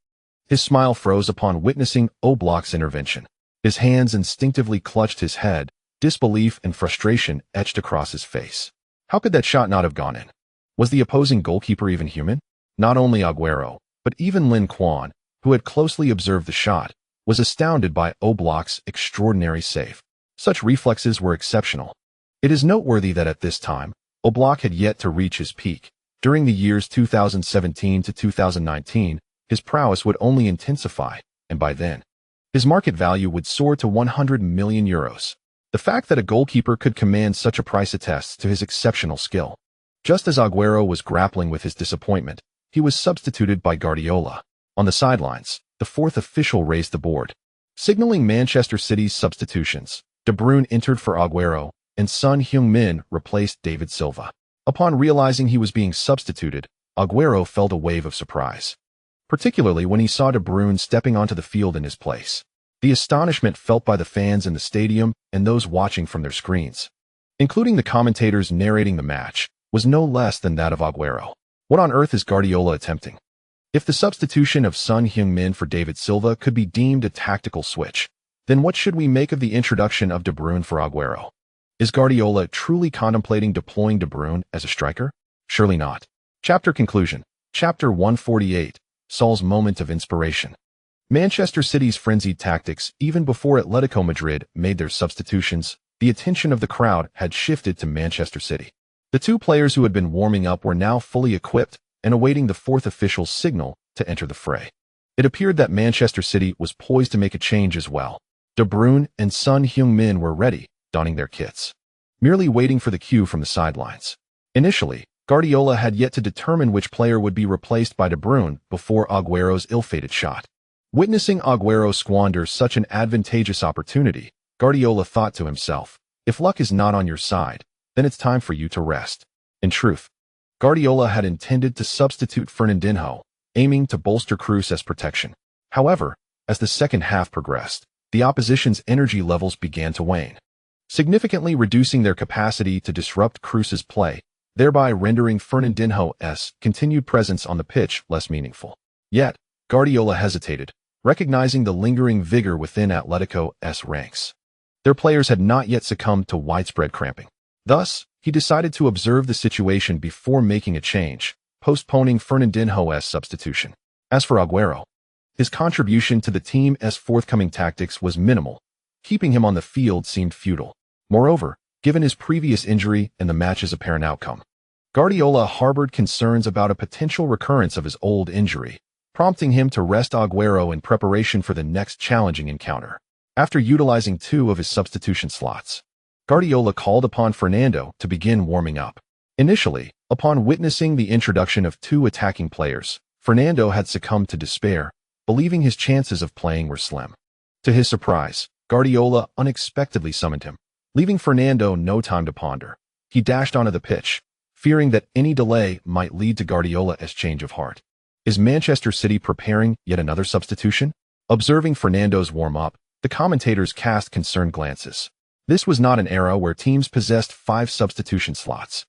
his smile froze upon witnessing Oblak's intervention. His hands instinctively clutched his head, disbelief and frustration etched across his face. How could that shot not have gone in? Was the opposing goalkeeper even human? Not only Agüero, but even Lin Quan, who had closely observed the shot, was astounded by Oblak's extraordinary save. Such reflexes were exceptional. It is noteworthy that at this time, Oblak had yet to reach his peak. During the years 2017 to 2019, his prowess would only intensify, and by then, his market value would soar to 100 million euros. The fact that a goalkeeper could command such a price attests to his exceptional skill. Just as Agüero was grappling with his disappointment, he was substituted by Guardiola. On the sidelines, the 4th official raised the board, signaling Manchester City's substitutions. De Bruyne entered for Agüero, and Son Heung-min replaced David Silva. Upon realizing he was being substituted, Agüero felt a wave of surprise, particularly when he saw De Bruyne stepping onto the field in his place. The astonishment felt by the fans in the stadium and those watching from their screens, including the commentators narrating the match, was no less than that of Agüero. What on earth is Guardiola attempting? If the substitution of Son Heung-min for David Silva could be deemed a tactical switch, then what should we make of the introduction of De Bruyne for Agüero? Is Guardiola truly contemplating deploying De Bruyne as a striker? Surely not. Chapter conclusion. Chapter 148. Saul's moment of inspiration. Manchester City's frenzied tactics, even before Atletico Madrid made their substitutions, the attention of the crowd had shifted to Manchester City. The 2 players who had been warming up were now fully equipped and awaiting the 4th official's signal to enter the fray. It appeared that Manchester City was poised to make a change as well. De Bruyne and Son Heung-min were ready, donning their kits, merely waiting for the cue from the sidelines. Initially, Guardiola had yet to determine which player would be replaced by De Bruyne before Agüero's ill-fated shot. Witnessing Agüero squander such an advantageous opportunity, Guardiola thought to himself, if luck is not on your side, then it's time for you to rest. In truth, Guardiola had intended to substitute Fernandinho, aiming to bolster Kroos's protection. However, as the second half progressed, the opposition's energy levels began to wane, significantly reducing their capacity to disrupt Kroos's play, thereby rendering Fernandinho's continued presence on the pitch less meaningful. Yet, Guardiola hesitated, recognizing the lingering vigor within Atletico's ranks. Their players had not yet succumbed to widespread cramping. Thus, he decided to observe the situation before making a change, postponing Fernandinho's substitution. As for Agüero, his contribution to the team's forthcoming tactics was minimal. Keeping him on the field seemed futile. Moreover, given his previous injury and the match's apparent outcome, Guardiola harbored concerns about a potential recurrence of his old injury, prompting him to rest Agüero in preparation for the next challenging encounter. After utilizing 2 of his substitution slots, Guardiola called upon Fernando to begin warming up. Initially, upon witnessing the introduction of 2 attacking players, Fernando had succumbed to despair, believing his chances of playing were slim. To his surprise, Guardiola unexpectedly summoned him, leaving Fernando no time to ponder. He dashed onto the pitch, fearing that any delay might lead to Guardiola's change of heart. Is Manchester City preparing yet another substitution? Observing Fernando's warm-up, the commentators cast concerned glances. This was not an era where teams possessed 5 substitution slots.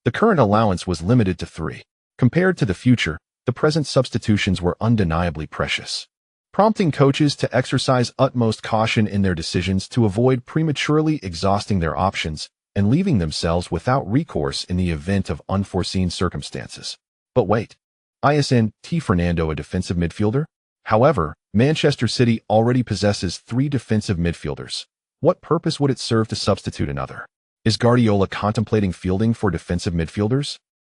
The current allowance was limited to 3. Compared to the future, the present substitutions were undeniably precious, prompting coaches to exercise utmost caution in their decisions to avoid prematurely exhausting their options and leaving themselves without recourse in the event of unforeseen circumstances. But wait, isn't Fernando a defensive midfielder? However, Manchester City already possesses 3 defensive midfielders. What purpose would it serve to substitute another? Is Guardiola contemplating fielding for defensive midfielders?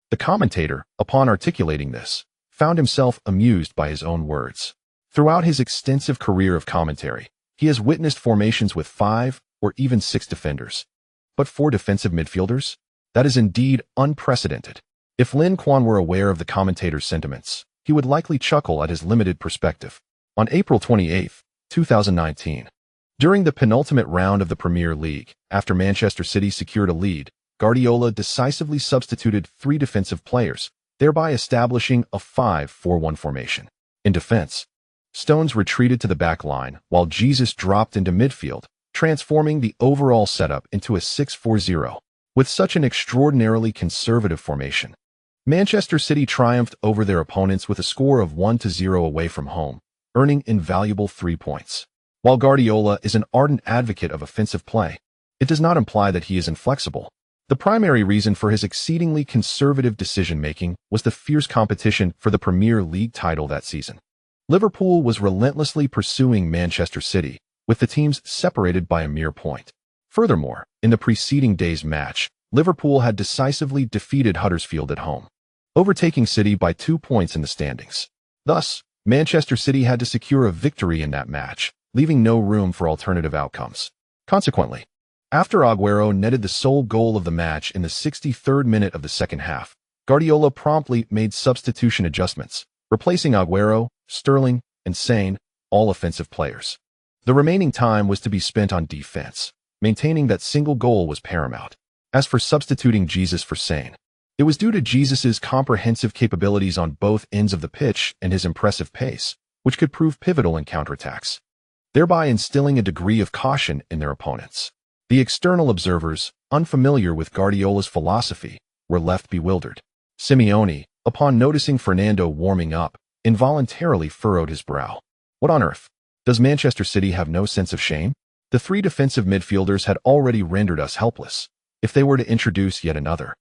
The commentator, upon articulating this, found himself amused by his own words. Throughout his extensive career of commentary, he has witnessed formations with 5 or even 6 defenders. But 4 defensive midfielders? That is indeed unprecedented. If Lin Quan were aware of the commentator's sentiments, he would likely chuckle at his limited perspective. On April 28, 2019, during the penultimate round of the Premier League, after Manchester City secured a lead, Guardiola decisively substituted 3 defensive players, thereby establishing a 5-4-1 formation. In defense, Stones retreated to the back line, while Jesus dropped into midfield, transforming the overall setup into a 6-4-0. With such an extraordinarily conservative formation, Manchester City triumphed over their opponents with a score of 1-0 away from home, earning invaluable 3 points. While Guardiola is an ardent advocate of offensive play, it does not imply that he is inflexible. The primary reason for his exceedingly conservative decision-making was the fierce competition for the Premier League title that season. Liverpool was relentlessly pursuing Manchester City, with the teams separated by a mere point. Furthermore, in the preceding day's match, Liverpool had decisively defeated Huddersfield at home, overtaking City by 2 points in the standings. Thus, Manchester City had to secure a victory in that match, leaving no room for alternative outcomes. Consequently, after Agüero netted the sole goal of the match in the 63rd minute of the second half, Guardiola promptly made substitution adjustments, replacing Agüero, Sterling, and Sane, all offensive players. The remaining time was to be spent on defense, maintaining that single goal was paramount. As for substituting Jesus for Sane, it was due to Jesus's comprehensive capabilities on both ends of the pitch and his impressive pace, which could prove pivotal in counterattacks, thereby instilling a degree of caution in their opponents. The external observers, unfamiliar with Guardiola's philosophy, were left bewildered. Simeone, upon noticing Fernando warming up, involuntarily furrowed his brow. What on earth? Does Manchester City have no sense of shame? The 3 defensive midfielders had already rendered us helpless. If they were to introduce yet another,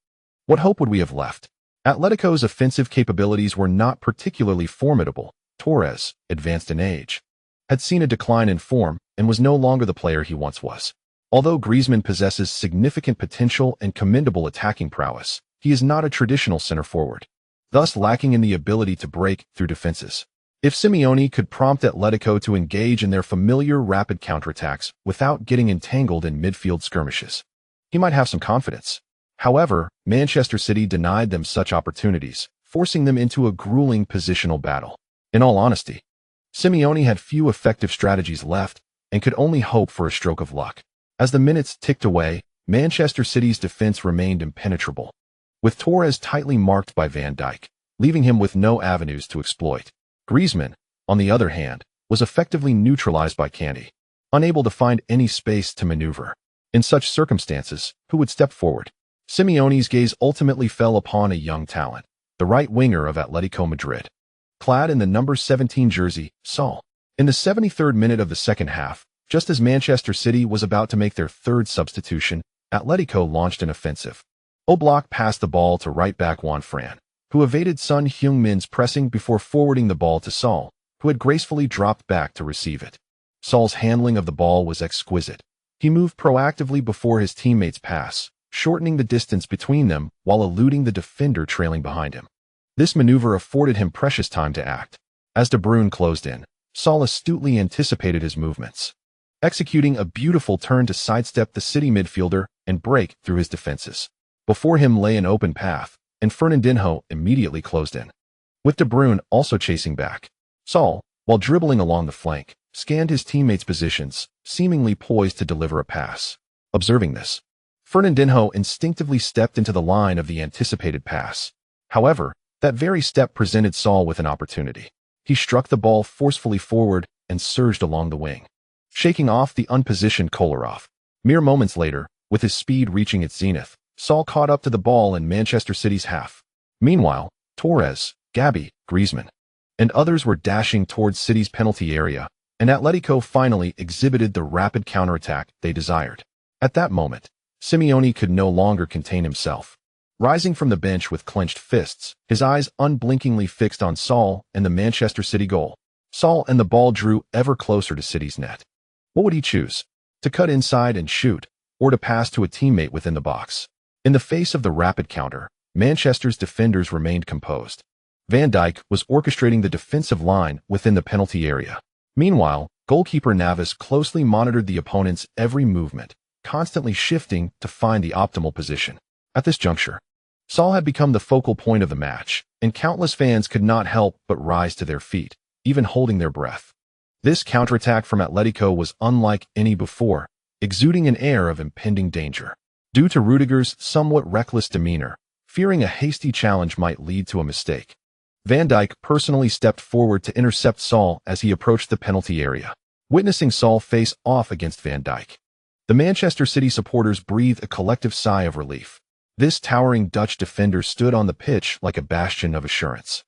what hope would we have left? Atletico's offensive capabilities were not particularly formidable. Torres, advanced in age, had seen a decline in form and was no longer the player he once was. Although Griezmann possesses significant potential and commendable attacking prowess, he is not a traditional center forward, thus lacking in the ability to break through defenses. If Simeone could prompt Atletico to engage in their familiar rapid counterattacks without getting entangled in midfield skirmishes, he might have some confidence. However, Manchester City denied them such opportunities, forcing them into a grueling positional battle. In all honesty, Simeone had few effective strategies left and could only hope for a stroke of luck. As the minutes ticked away, Manchester City's defense remained impenetrable, with Torres tightly marked by Van Dijk, leaving him with no avenues to exploit. Griezmann, on the other hand, was effectively neutralized by Kanté, unable to find any space to maneuver. In such circumstances, who would step forward? Simeone's gaze ultimately fell upon a young talent, the right winger of Atletico Madrid. Clad in the number 17 jersey, Saul. In the 73rd minute of the second half, just as Manchester City was about to make their 3rd substitution, Atletico launched an offensive. Oblak passed the ball to right back Juan Fran, who evaded Son Heung-min's pressing before forwarding the ball to Saul, who had gracefully dropped back to receive it. Saul's handling of the ball was exquisite. He moved proactively before his teammates' pass, shortening the distance between them while eluding the defender trailing behind him. This maneuver afforded him precious time to act. As De Bruyne closed in, Saul astutely anticipated his movements, executing a beautiful turn to sidestep the City midfielder and break through his defenses. Before him lay an open path, and Fernandinho immediately closed in, with De Bruyne also chasing back. Saul, while dribbling along the flank, scanned his teammates' positions, seemingly poised to deliver a pass. Observing this, Fernandinho instinctively stepped into the line of the anticipated pass. However, that very step presented Saul with an opportunity. He struck the ball forcefully forward and surged along the wing, shaking off the unpositioned Kolarov. Mere moments later, with his speed reaching its zenith, Saul caught up to the ball in Manchester City's half. Meanwhile, Torres, Gabi, Griezmann, and others were dashing towards City's penalty area, and Atletico finally exhibited the rapid counterattack they desired. At that moment, Simeone could no longer contain himself. Rising from the bench with clenched fists, his eyes unblinkingly fixed on Saul and the Manchester City goal. Saul and the ball drew ever closer to City's net. What would he choose? To cut inside and shoot, or to pass to a teammate within the box? In the face of the rapid counter, Manchester's defenders remained composed. Van Dijk was orchestrating the defensive line within the penalty area. Meanwhile, goalkeeper Navas closely monitored the opponent's every movement, constantly shifting to find the optimal position. At this juncture, Saul had become the focal point of the match, and countless fans could not help but rise to their feet, even holding their breath. This counterattack from Atletico was unlike any before, exuding an air of impending danger. Due to Rudiger's somewhat reckless demeanor, fearing a hasty challenge might lead to a mistake, Van Dijk personally stepped forward to intercept Saul as he approached the penalty area. Witnessing Saul face off against Van Dijk, the Manchester City supporters breathed a collective sigh of relief. This towering Dutch defender stood on the pitch like a bastion of assurance.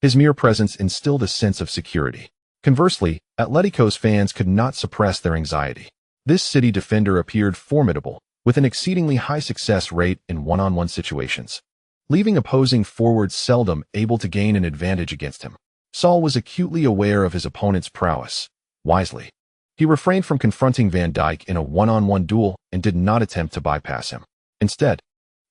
His mere presence instilled a sense of security. Conversely, Atletico's fans could not suppress their anxiety. This City defender appeared formidable, with an exceedingly high success rate in one-on-one situations, leaving opposing forwards seldom able to gain an advantage against him. Saul was acutely aware of his opponent's prowess. Wisely, he refrained from confronting Van Dijk in a one-on-one duel and did not attempt to bypass him. Instead,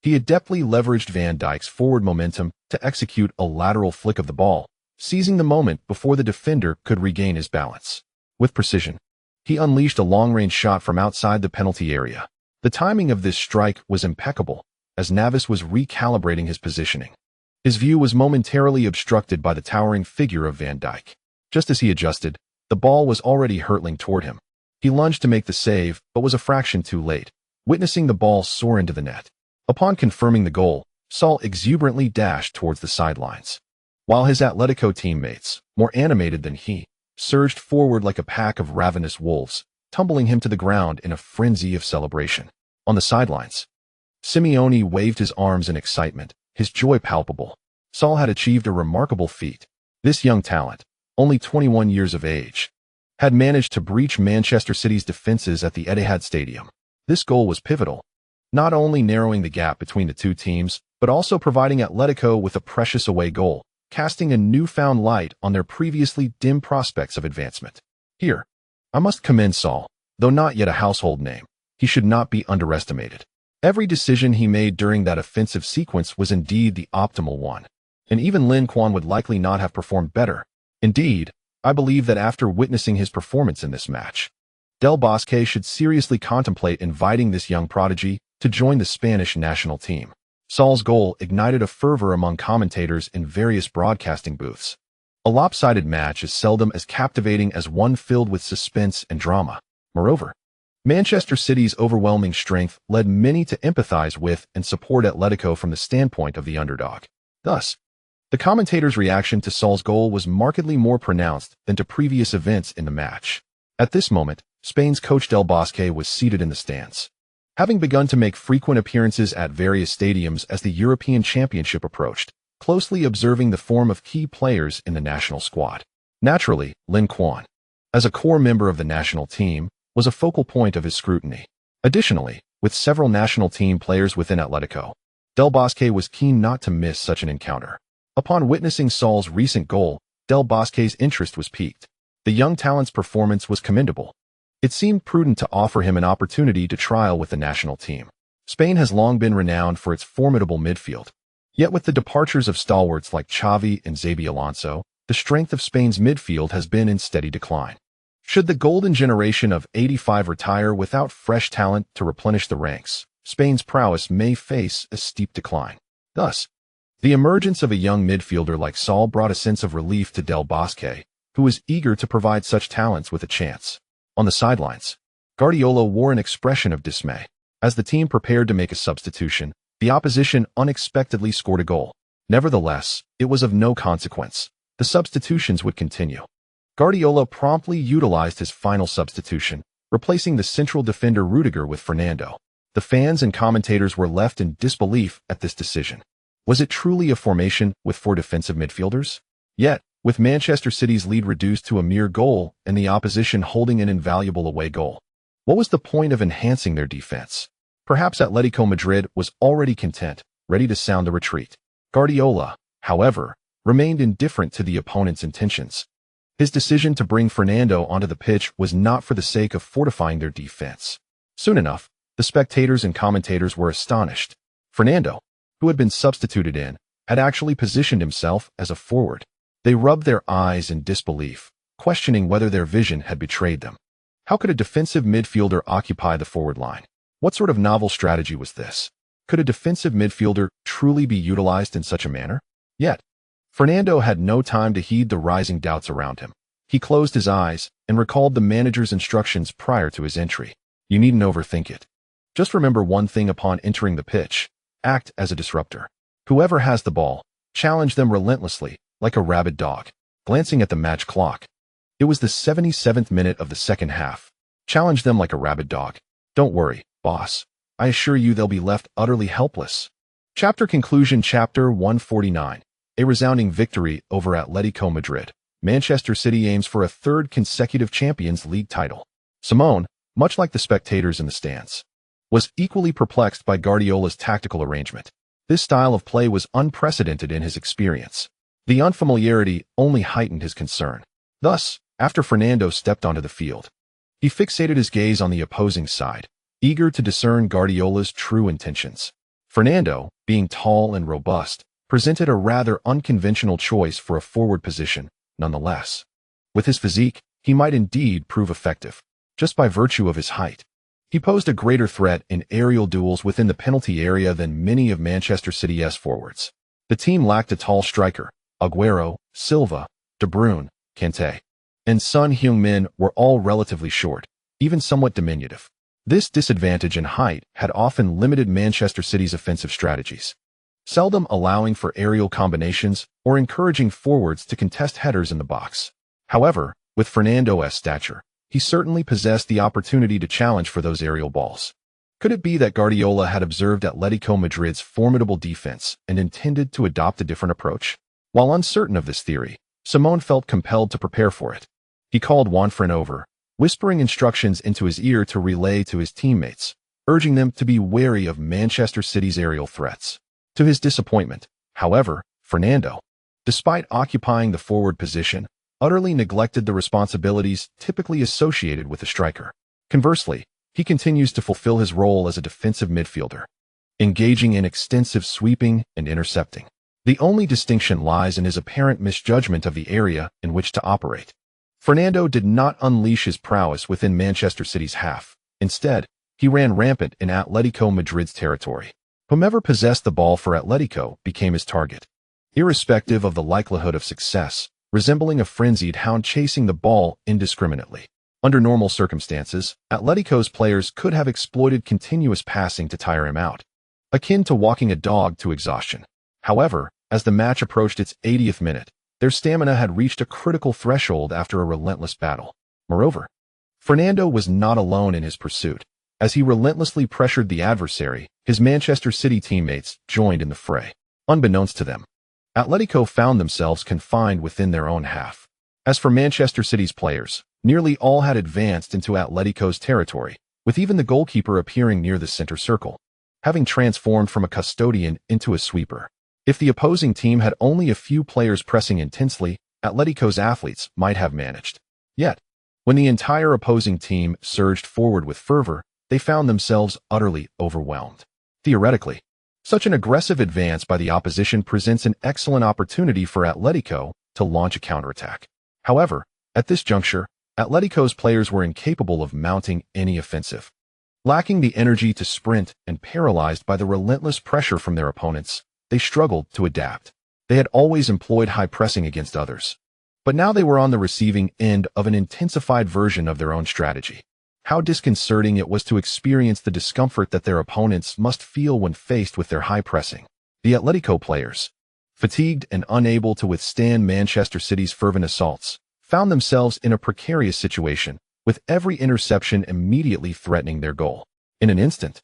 he adeptly leveraged Van Dijk's forward momentum to execute a lateral flick of the ball, seizing the moment before the defender could regain his balance. With precision, he unleashed a long-range shot from outside the penalty area. The timing of this strike was impeccable, as Navas was recalibrating his positioning. His view was momentarily obstructed by the towering figure of Van Dijk. Just as he adjusted, the ball was already hurtling toward him. He lunged to make the save, but was a fraction too late, witnessing the ball soar into the net. Upon confirming the goal, Saul exuberantly dashed towards the sidelines, while his Atletico teammates, more animated than he, surged forward like a pack of ravenous wolves, tumbling him to the ground in a frenzy of celebration. On the sidelines, Simeone waved his arms in excitement, his joy palpable. Saul had achieved a remarkable feat. This young talent, only 21 years of age, had managed to breach Manchester City's defenses at the Etihad Stadium. This goal was pivotal, not only narrowing the gap between the two teams, but also providing Atletico with a precious away goal, casting a newfound light on their previously dim prospects of advancement. Here, I must commend Saul. Though not yet a household name, he should not be underestimated. Every decision he made during that offensive sequence was indeed the optimal one, and even Lin Quan would likely not have performed better. Indeed, I believe that after witnessing his performance in this match, Del Bosque should seriously contemplate inviting this young prodigy to join the Spanish national team. Saul's goal ignited a fervor among commentators in various broadcasting booths. A lopsided match is seldom as captivating as one filled with suspense and drama. Moreover, Manchester City's overwhelming strength led many to empathize with and support Atletico from the standpoint of the underdog. Thus, the commentators' reaction to Saul's goal was markedly more pronounced than to previous events in the match. At this moment, Spain's coach Del Bosque was seated in the stands, having begun to make frequent appearances at various stadiums as the European Championship approached, closely observing the form of key players in the national squad. Naturally, Lin Quan, as a core member of the national team, was a focal point of his scrutiny. Additionally, with several national team players within Atletico, Del Bosque was keen not to miss such an encounter. Upon witnessing Saul's recent goal, Del Bosque's interest was piqued. The young talent's performance was commendable. It seemed prudent to offer him an opportunity to trial with the national team. Spain has long been renowned for its formidable midfield. Yet with the departures of stalwarts like Xavi and Xabi Alonso, the strength of Spain's midfield has been in steady decline. Should the golden generation of '85 retire without fresh talent to replenish the ranks, Spain's prowess may face a steep decline. Thus, the emergence of a young midfielder like Saul brought a sense of relief to Del Bosque, who was eager to provide such talents with a chance. On the sidelines, Guardiola wore an expression of dismay. As the team prepared to make a substitution, the opposition unexpectedly scored a goal. Nevertheless, it was of no consequence. The substitutions would continue. Guardiola promptly utilized his final substitution, replacing the central defender Rudiger with Fernando. The fans and commentators were left in disbelief at this decision. Was it truly a formation with 4 defensive midfielders? Yet, with Manchester City's lead reduced to a mere goal and the opposition holding an invaluable away goal, what was the point of enhancing their defense? Perhaps Atletico Madrid was already content, ready to sound the retreat. Guardiola, however, remained indifferent to the opponent's intentions. His decision to bring Fernando onto the pitch was not for the sake of fortifying their defense. Soon enough, the spectators and commentators were astonished. Fernando, who had been substituted in, had actually positioned himself as a forward. They rubbed their eyes in disbelief, questioning whether their vision had betrayed them. How could a defensive midfielder occupy the forward line? What sort of novel strategy was this? Could a defensive midfielder truly be utilized in such a manner? Yet, Fernando had no time to heed the rising doubts around him. He closed his eyes and recalled the manager's instructions prior to his entry. You needn't overthink it. Just remember one thing upon entering the pitch: act as a disruptor. Whoever has the ball, challenge them relentlessly, like a rabid dog. Glancing at the match clock, it was the 77th minute of the second half. Challenge them like a rabid dog. Don't worry, boss. I assure you they'll be left utterly helpless. Chapter conclusion. Chapter 149. A resounding victory over Atletico Madrid. Manchester City aims for a 3rd consecutive Champions League title. Simone, much like the spectators in the stands, was equally perplexed by Guardiola's tactical arrangement. This style of play was unprecedented in his experience. The unfamiliarity only heightened his concern. Thus, after Fernando stepped onto the field, he fixated his gaze on the opposing side, eager to discern Guardiola's true intentions. Fernando, being tall and robust, presented a rather unconventional choice for a forward position, nonetheless. With his physique, he might indeed prove effective. Just by virtue of his height, he posed a greater threat in aerial duels within the penalty area than many of Manchester City's forwards. The team lacked a tall striker. Aguero, Silva, De Bruyne, Kanté, and Son Heung-min were all relatively short, even somewhat diminutive. This disadvantage in height had often limited Manchester City's offensive strategies, seldom allowing for aerial combinations or encouraging forwards to contest headers in the box. However, with Fernando's stature, he certainly possessed the opportunity to challenge for those aerial balls. Could it be that Guardiola had observed Atletico Madrid's formidable defense and intended to adopt a different approach? While uncertain of this theory, Simone felt compelled to prepare for it. He called Juanfran over, whispering instructions into his ear to relay to his teammates, urging them to be wary of Manchester City's aerial threats. To his disappointment, however, Fernando, despite occupying the forward position, utterly neglected the responsibilities typically associated with a striker. Conversely, he continues to fulfill his role as a defensive midfielder, engaging in extensive sweeping and intercepting. The only distinction lies in his apparent misjudgment of the area in which to operate. Fernando did not unleash his prowess within Manchester City's half. Instead, he ran rampant in Atletico Madrid's territory. Whomever possessed the ball for Atletico became his target, irrespective of the likelihood of success, resembling a frenzied hound chasing the ball indiscriminately. Under normal circumstances, Atletico's players could have exploited continuous passing to tire him out, akin to walking a dog to exhaustion. However, as the match approached its 80th minute, their stamina had reached a critical threshold after a relentless battle. Moreover, Fernando was not alone in his pursuit. As he relentlessly pressured the adversary, his Manchester City teammates joined in the fray. Unbeknownst to them, Atletico found themselves confined within their own half. As for Manchester City's players, nearly all had advanced into Atletico's territory, with even the goalkeeper appearing near the center circle, having transformed from a custodian into a sweeper. If the opposing team had only a few players pressing intensely, Atletico's athletes might have managed. Yet, when the entire opposing team surged forward with fervor, they found themselves utterly overwhelmed. Theoretically, such an aggressive advance by the opposition presents an excellent opportunity for Atletico to launch a counterattack. However, at this juncture, Atletico's players were incapable of mounting any offensive. Lacking the energy to sprint and paralyzed by the relentless pressure from their opponents, they struggled to adapt. They had always employed high pressing against others. But now they were on the receiving end of an intensified version of their own strategy. How disconcerting it was to experience the discomfort that their opponents must feel when faced with their high pressing. The Atletico players, fatigued and unable to withstand Manchester City's fervent assaults, found themselves in a precarious situation, with every interception immediately threatening their goal. In an instant,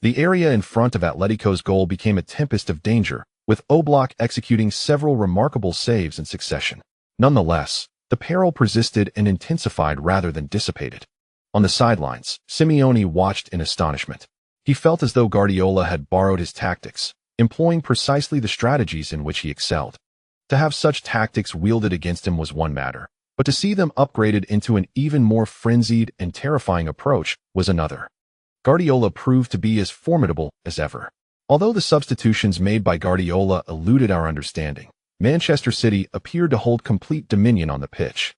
the area in front of Atletico's goal became a tempest of danger, with Oblak executing several remarkable saves in succession. Nonetheless, the peril persisted and intensified rather than dissipated. On the sidelines, Simeone watched in astonishment. He felt as though Guardiola had borrowed his tactics, employing precisely the strategies in which he excelled. To have such tactics wielded against him was one matter, but to see them upgraded into an even more frenzied and terrifying approach was another. Guardiola proved to be as formidable as ever. Although the substitutions made by Guardiola eluded our understanding, Manchester City appeared to hold complete dominion on the pitch,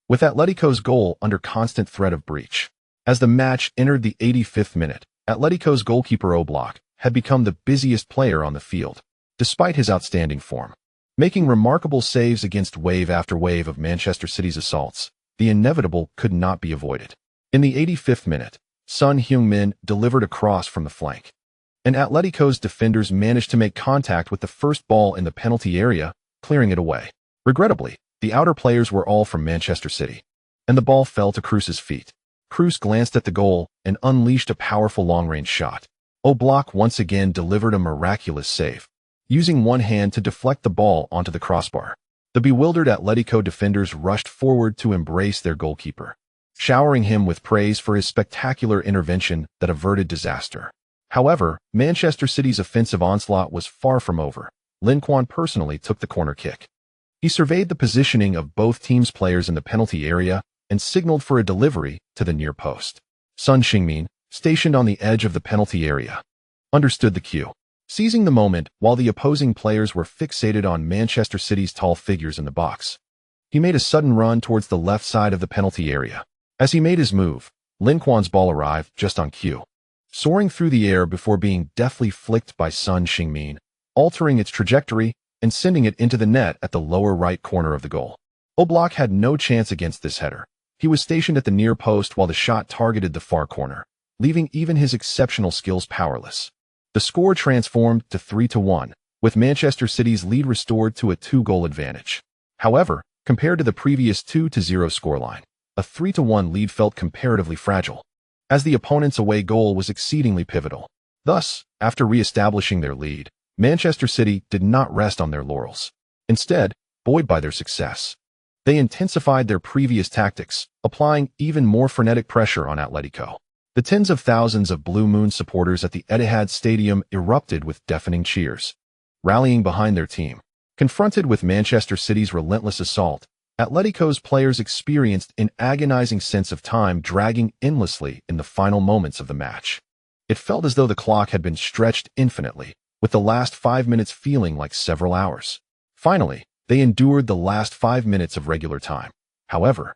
with Atletico's goal under constant threat of breach. As the match entered the 85th minute, Atletico's goalkeeper Oblak had become the busiest player on the field, despite his outstanding form. Making remarkable saves against wave after wave of Manchester City's assaults, the inevitable could not be avoided. In the 85th minute, Son Heung-min delivered a cross from the flank, and Atletico's defenders managed to make contact with the first ball in the penalty area, clearing it away. Regrettably, the outer players were all from Manchester City, and the ball fell to Kroos's feet. Kroos glanced at the goal and unleashed a powerful long-range shot. Oblak once again delivered a miraculous save, using one hand to deflect the ball onto the crossbar. The bewildered Atletico defenders rushed forward to embrace their goalkeeper, showering him with praise for his spectacular intervention that averted disaster. However, Manchester City's offensive onslaught was far from over. Lin Quan personally took the corner kick. He surveyed the positioning of both teams' players in the penalty area and signaled for a delivery to the near post. Son Heung-min, stationed on the edge of the penalty area, understood the cue. Seizing the moment while the opposing players were fixated on Manchester City's tall figures in the box, he made a sudden run towards the left side of the penalty area. As he made his move, Lin Quan's ball arrived just on cue, soaring through the air before being deftly flicked by Son Heung-min, altering its trajectory and sending it into the net at the lower right corner of the goal. Oblak had no chance against this header. He was stationed at the near post while the shot targeted the far corner, leaving even his exceptional skills powerless. The score transformed to 3-1, with Manchester City's lead restored to a 2-goal advantage. However, compared to the previous 2-0 scoreline, a 3-1 lead felt comparatively fragile, as the opponent's away goal was exceedingly pivotal. Thus, after re-establishing their lead, Manchester City did not rest on their laurels. Instead, buoyed by their success, they intensified their previous tactics, applying even more frenetic pressure on Atletico. The tens of thousands of Blue Moon supporters at the Etihad Stadium erupted with deafening cheers, rallying behind their team. Confronted with Manchester City's relentless assault, Atletico's players experienced an agonizing sense of time dragging endlessly in the final moments of the match. It felt as though the clock had been stretched infinitely, with the last 5 minutes feeling like several hours. Finally, they endured the last 5 minutes of regular time. However,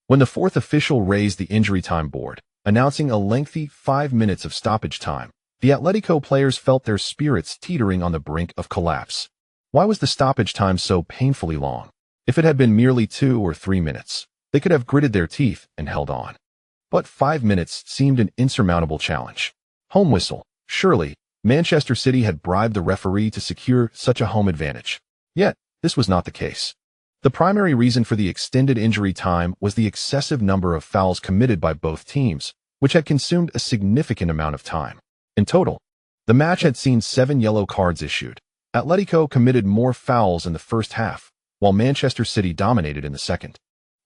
when the fourth official raised the injury time board, announcing a lengthy 5 minutes of stoppage time, the Atletico players felt their spirits teetering on the brink of collapse. Why was the stoppage time so painfully long? If it had been merely 2 or 3 minutes, they could have gritted their teeth and held on. But 5 minutes seemed an insurmountable challenge. Home whistle. Surely, Manchester City had bribed the referee to secure such a home advantage. Yet, this was not the case. The primary reason for the extended injury time was the excessive number of fouls committed by both teams, which had consumed a significant amount of time. In total, the match had seen 7 yellow cards issued. Atletico committed more fouls in the first half, while Manchester City dominated in the second.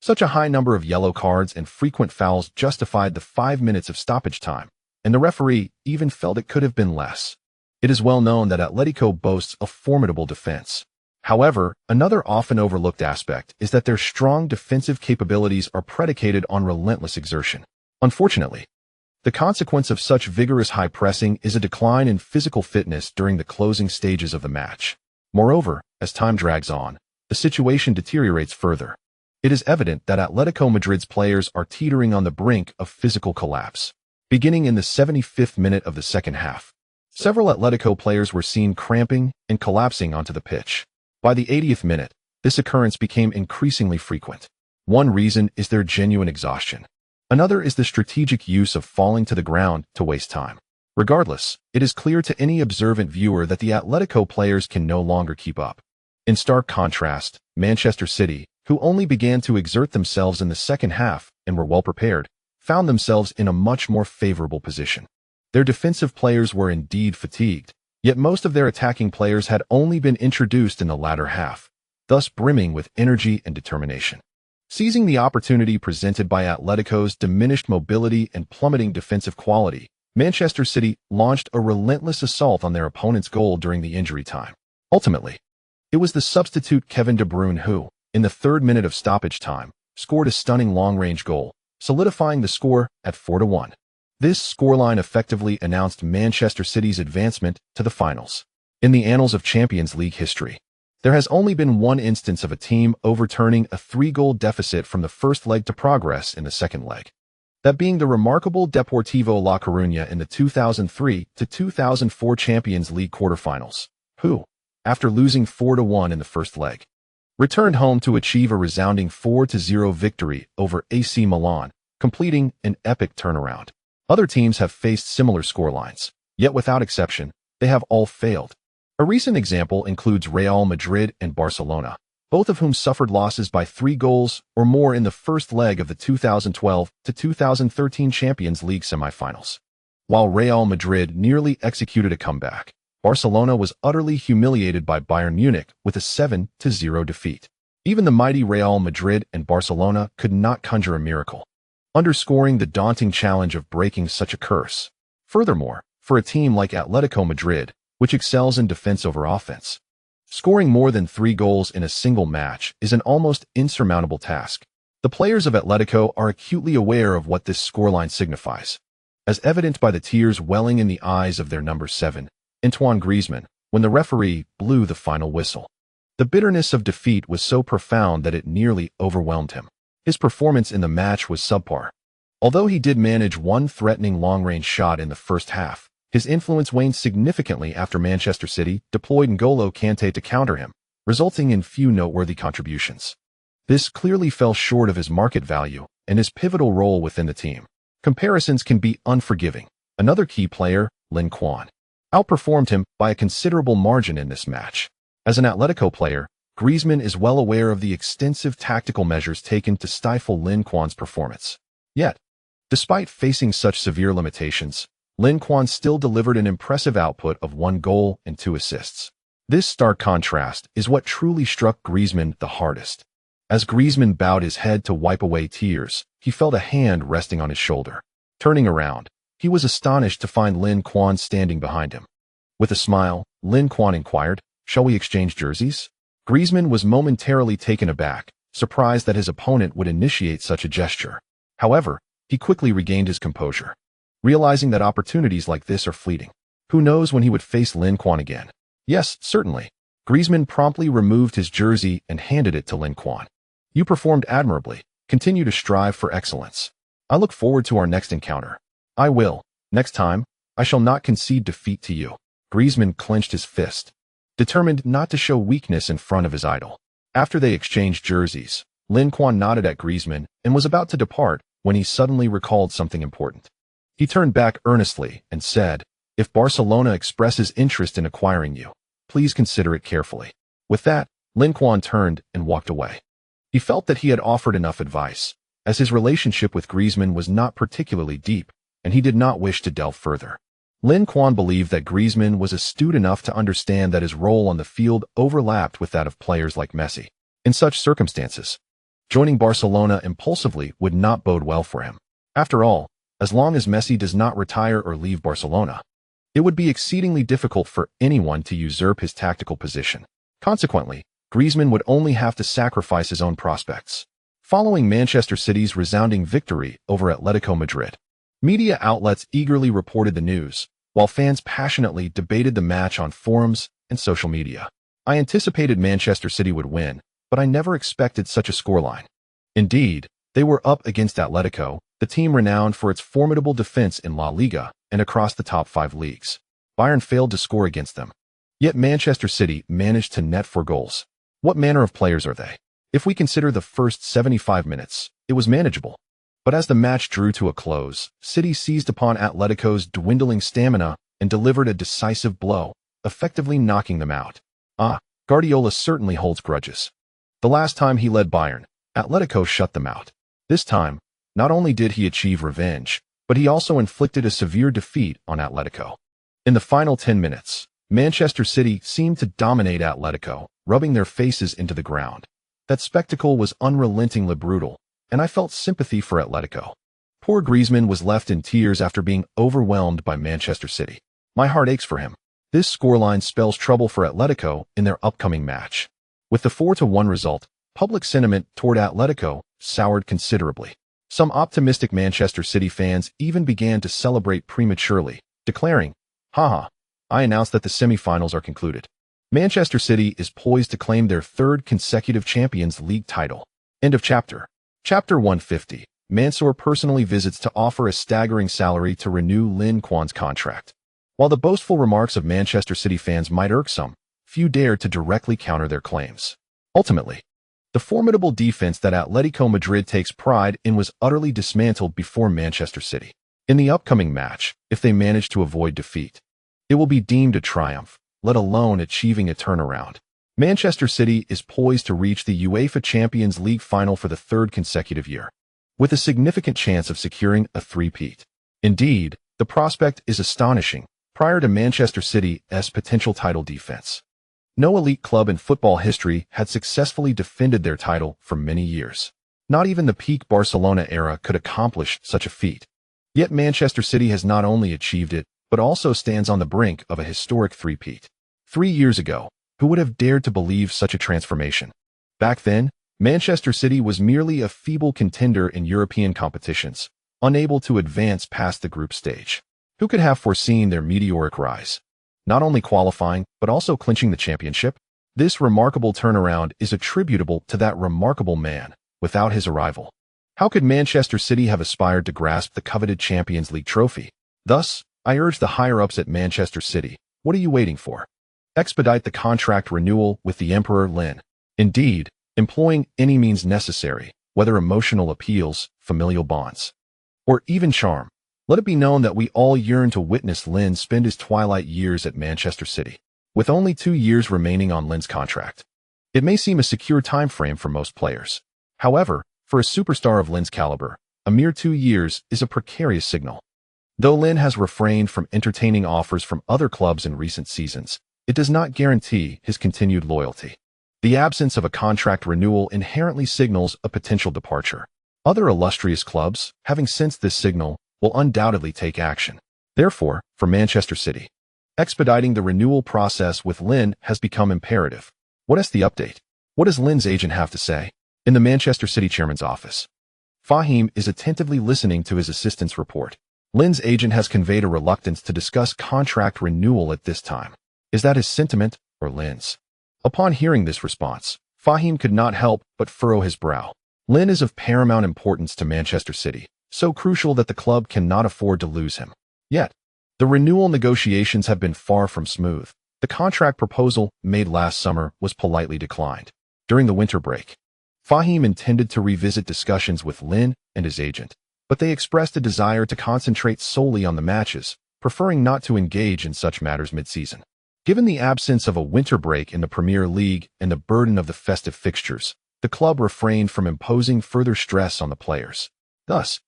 Such a high number of yellow cards and frequent fouls justified the 5 minutes of stoppage time, and the referee even felt it could have been less. It is well known that Atletico boasts a formidable defense. However, another often overlooked aspect is that their strong defensive capabilities are predicated on relentless exertion. Unfortunately, the consequence of such vigorous high pressing is a decline in physical fitness during the closing stages of the match. Moreover, as time drags on, the the situation deteriorates further. It is evident that Atletico Madrid's players are teetering on the brink of physical collapse. Beginning in the 75th minute of the second half, several Atletico players were seen cramping and collapsing onto the pitch. By the 80th minute, this occurrence became increasingly frequent. One reason is their genuine exhaustion. Another is the strategic use of falling to the ground to waste time. Regardless, it is clear to any observant viewer that the Atletico players can no longer keep up. In stark contrast, Manchester City, who only began to exert themselves in the second half and were well prepared, found themselves in a much more favorable position. Their defensive players were indeed fatigued, yet most of their attacking players had only been introduced in the latter half, thus brimming with energy and determination. Seizing the opportunity presented by Atletico's diminished mobility and plummeting defensive quality, Manchester City launched a relentless assault on their opponent's goal during the injury time. Ultimately, it was the substitute Kevin De Bruyne who, in the 3rd minute of stoppage time, scored a stunning long-range goal, solidifying the score at 4-1. This scoreline effectively announced Manchester City's advancement to the finals. In the annals of Champions League history, there has only been one instance of a team overturning a 3-goal deficit from the first leg to progress in the second leg. That being the remarkable Deportivo La Coruña in the 2003-2004 Champions League quarterfinals, who, after losing 4-1 in the first leg, returned home to achieve a resounding 4-0 victory over AC Milan, completing an epic turnaround. Other teams have faced similar scorelines, yet without exception, they have all failed. A recent example includes Real Madrid and Barcelona, both of whom suffered losses by 3 goals or more in the first leg of the 2012-2013 Champions League semifinals. While Real Madrid nearly executed a comeback, Barcelona was utterly humiliated by Bayern Munich with a 7-0 defeat. Even the mighty Real Madrid and Barcelona could not conjure a miracle, underscoring the daunting challenge of breaking such a curse. Furthermore, for a team like Atletico Madrid, which excels in defense over offense, scoring more than 3 goals in a single match is an almost insurmountable task. The players of Atletico are acutely aware of what this scoreline signifies, as evident by the tears welling in the eyes of their number 7, Antoine Griezmann, when the referee blew the final whistle. The bitterness of defeat was so profound that it nearly overwhelmed him. His performance in the match was subpar. Although he did manage one threatening long-range shot in the first half, his influence waned significantly after Manchester City deployed N'Golo Kante to counter him, resulting in few noteworthy contributions. This clearly fell short of his market value and his pivotal role within the team. Comparisons can be unforgiving. Another key player, Lin Quan, outperformed him by a considerable margin in this match. As an Atletico player, Griezmann is well aware of the extensive tactical measures taken to stifle Lin Quan's performance. Yet, despite facing such severe limitations, Lin Quan still delivered an impressive output of 1 goal and 2 assists. This stark contrast is what truly struck Griezmann the hardest. As Griezmann bowed his head to wipe away tears, he felt a hand resting on his shoulder. Turning around, he was astonished to find Lin Quan standing behind him. With a smile, Lin Quan inquired, "Shall we exchange jerseys?" Griezmann was momentarily taken aback, surprised that his opponent would initiate such a gesture. However, he quickly regained his composure, realizing that opportunities like this are fleeting. Who knows when he would face Lin Quan again? Yes, certainly. Griezmann promptly removed his jersey and handed it to Lin Quan. "You performed admirably. Continue to strive for excellence. I look forward to our next encounter." "I will. Next time, I shall not concede defeat to you." Griezmann clenched his fist, determined not to show weakness in front of his idol. After they exchanged jerseys, Lin Quan nodded at Griezmann and was about to depart when he suddenly recalled something important. He turned back earnestly and said, "If Barcelona expresses interest in acquiring you, please consider it carefully." With that, Lin Quan turned and walked away. He felt that he had offered enough advice, as his relationship with Griezmann was not particularly deep, and he did not wish to delve further. Lin Quan believed that Griezmann was astute enough to understand that his role on the field overlapped with that of players like Messi. In such circumstances, joining Barcelona impulsively would not bode well for him. After all, as long as Messi does not retire or leave Barcelona, it would be exceedingly difficult for anyone to usurp his tactical position. Consequently, Griezmann would only have to sacrifice his own prospects. Following Manchester City's resounding victory over Atletico Madrid, media outlets eagerly reported the news, while fans passionately debated the match on forums and social media. I anticipated Manchester City would win, but I never expected such a scoreline. Indeed, they were up against Atletico, the team renowned for its formidable defense in La Liga and across the top 5 leagues. Bayern failed to score against them. Yet Manchester City managed to net 4 goals. What manner of players are they? If we consider the first 75 minutes, it was manageable. But as the match drew to a close, City seized upon Atletico's dwindling stamina and delivered a decisive blow, effectively knocking them out. Guardiola certainly holds grudges. The last time he led Bayern, Atletico shut them out. This time, not only did he achieve revenge, but he also inflicted a severe defeat on Atletico. In the final 10 minutes, Manchester City seemed to dominate Atletico, rubbing their faces into the ground. That spectacle was unrelentingly brutal, and I felt sympathy for Atletico. Poor Griezmann was left in tears after being overwhelmed by Manchester City. My heart aches for him. This scoreline spells trouble for Atletico in their upcoming match. With the 4-1 result, public sentiment toward Atletico soured considerably. Some optimistic Manchester City fans even began to celebrate prematurely, declaring, "Haha, I announced that the semi-finals are concluded." Manchester City is poised to claim their 3rd consecutive Champions League title. End of chapter. Chapter 150. Mansour personally visits to offer a staggering salary to renew Lin Quan's contract. While the boastful remarks of Manchester City fans might irk some, few dared to directly counter their claims. Ultimately, the formidable defense that Atletico Madrid takes pride in was utterly dismantled before Manchester City. In the upcoming match, if they manage to avoid defeat, it will be deemed a triumph, let alone achieving a turnaround. Manchester City is poised to reach the UEFA Champions League final for the 3rd consecutive year, with a significant chance of securing a three-peat. Indeed, the prospect is astonishing, prior to Manchester City's potential title defense. No elite club in football history had successfully defended their title for many years. Not even the peak Barcelona era could accomplish such a feat. Yet Manchester City has not only achieved it, but also stands on the brink of a historic three-peat. 3 years ago, who would have dared to believe such a transformation? Back then, Manchester City was merely a feeble contender in European competitions, unable to advance past the group stage. Who could have foreseen their meteoric rise? Not only qualifying, but also clinching the championship? This remarkable turnaround is attributable to that remarkable man. Without his arrival, how could Manchester City have aspired to grasp the coveted Champions League trophy? Thus, I urge the higher-ups at Manchester City, what are you waiting for? Expedite the contract renewal with the Emperor Lin. Indeed, employing any means necessary, whether emotional appeals, familial bonds, or even charm. Let it be known that we all yearn to witness Lin spend his twilight years at Manchester City. With only 2 years remaining on Lin's contract, it may seem a secure time frame for most players. However, for a superstar of Lin's caliber, a mere 2 years is a precarious signal. Though Lin has refrained from entertaining offers from other clubs in recent seasons, it does not guarantee his continued loyalty. The absence of a contract renewal inherently signals a potential departure. Other illustrious clubs, having sensed this signal, will undoubtedly take action. Therefore, for Manchester City, expediting the renewal process with Lin has become imperative. What is the update? What does Lin's agent have to say? In the Manchester City chairman's office, Fahim is attentively listening to his assistant's report. Lin's agent has conveyed a reluctance to discuss contract renewal at this time. Is that his sentiment or Lin's? Upon hearing this response, Fahim could not help but furrow his brow. Lin is of paramount importance to Manchester City, so crucial that the club cannot afford to lose him. Yet, the renewal negotiations have been far from smooth. The contract proposal made last summer was politely declined. During the winter break, Fahim intended to revisit discussions with Lin and his agent, but they expressed a desire to concentrate solely on the matches, preferring not to engage in such matters mid-season. Given the absence of a winter break in the Premier League and the burden of the festive fixtures, the club refrained from imposing further stress on the players. Thus,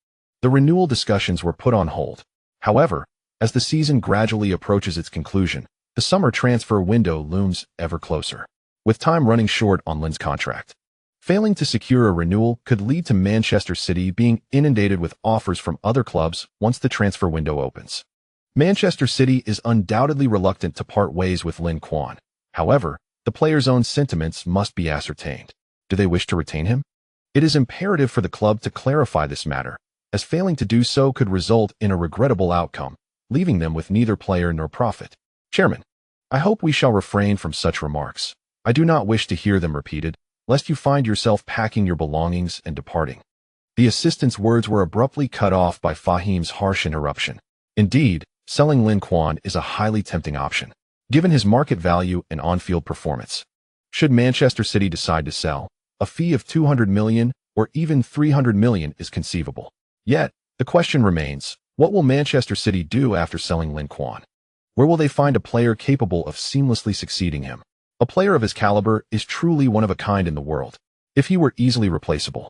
the renewal discussions were put on hold. However, as the season gradually approaches its conclusion, the summer transfer window looms ever closer, with time running short on Lin's contract. Failing to secure a renewal could lead to Manchester City being inundated with offers from other clubs once the transfer window opens. Manchester City is undoubtedly reluctant to part ways with Lin Quan. However, the player's own sentiments must be ascertained. Do they wish to retain him? It is imperative for the club to clarify this matter, as failing to do so could result in a regrettable outcome, leaving them with neither player nor profit. Chairman, I hope we shall refrain from such remarks. I do not wish to hear them repeated. lest you find yourself packing your belongings and departing." The assistant's words were abruptly cut off by Fahim's harsh interruption. Indeed, selling Lin Quan is a highly tempting option, given his market value and on-field performance. Should Manchester City decide to sell, a fee of $200 million or even $300 million is conceivable. Yet, the question remains, what will Manchester City do after selling Lin Quan? Where will they find a player capable of seamlessly succeeding him? A player of his caliber is truly one of a kind in the world. If he were easily replaceable,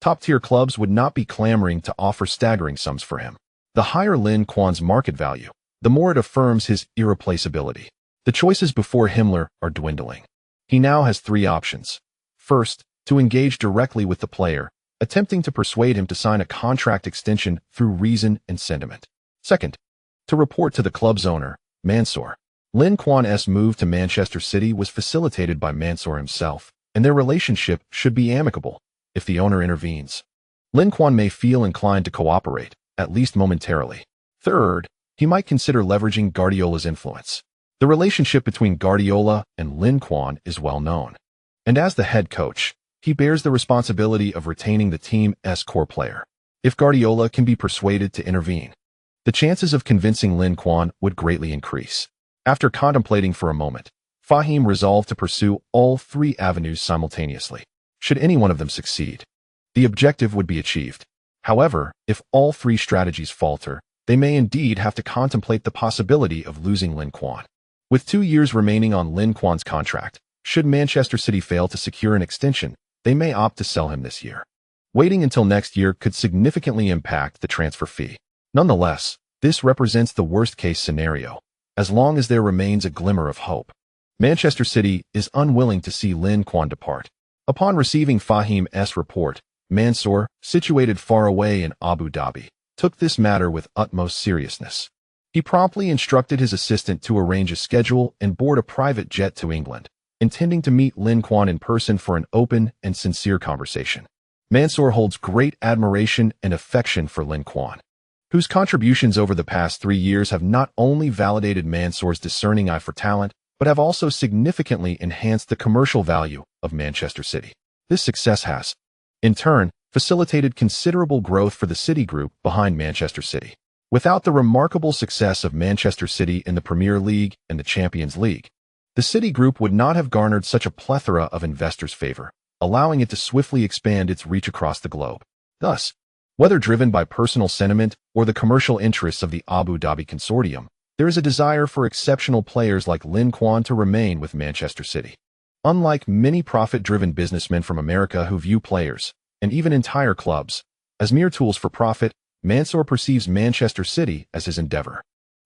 top-tier clubs would not be clamoring to offer staggering sums for him. The higher Lin Quan's market value, the more it affirms his irreplaceability. The choices before Himmler are dwindling. He now has three options. First, to engage directly with the player, attempting to persuade him to sign a contract extension through reason and sentiment. Second, to report to the club's owner, Mansour. Lin Quan's move to Manchester City was facilitated by Mansour himself, and their relationship should be amicable if the owner intervenes. Lin Quan may feel inclined to cooperate, at least momentarily. Third, he might consider leveraging Guardiola's influence. The relationship between Guardiola and Lin Quan is well known, and as the head coach, he bears the responsibility of retaining the team's core player. If Guardiola can be persuaded to intervene, the chances of convincing Lin Quan would greatly increase. After contemplating for a moment, Fahim resolved to pursue all three avenues simultaneously. Should any one of them succeed, the objective would be achieved. However, if all three strategies falter, they may indeed have to contemplate the possibility of losing Lin Quan. With 2 years remaining on Lin Quan's contract, should Manchester City fail to secure an extension, they may opt to sell him this year. Waiting until next year could significantly impact the transfer fee. Nonetheless, this represents the worst-case scenario, as long as there remains a glimmer of hope. Manchester City is unwilling to see Lin Quan depart. Upon receiving Fahim's report, Mansour, situated far away in Abu Dhabi, took this matter with utmost seriousness. He promptly instructed his assistant to arrange a schedule and board a private jet to England, intending to meet Lin Quan in person for an open and sincere conversation. Mansour holds great admiration and affection for Lin Quan, whose contributions over the past 3 years have not only validated Mansour's discerning eye for talent, but have also significantly enhanced the commercial value of Manchester City. This success has, in turn, facilitated considerable growth for the City Group behind Manchester City. Without the remarkable success of Manchester City in the Premier League and the Champions League, the City Group would not have garnered such a plethora of investors' favor, allowing it to swiftly expand its reach across the globe. Thus, whether driven by personal sentiment or the commercial interests of the Abu Dhabi consortium, there is a desire for exceptional players like Lin Quan to remain with Manchester City. Unlike many profit-driven businessmen from America who view players, and even entire clubs, as mere tools for profit, Mansour perceives Manchester City as his endeavor.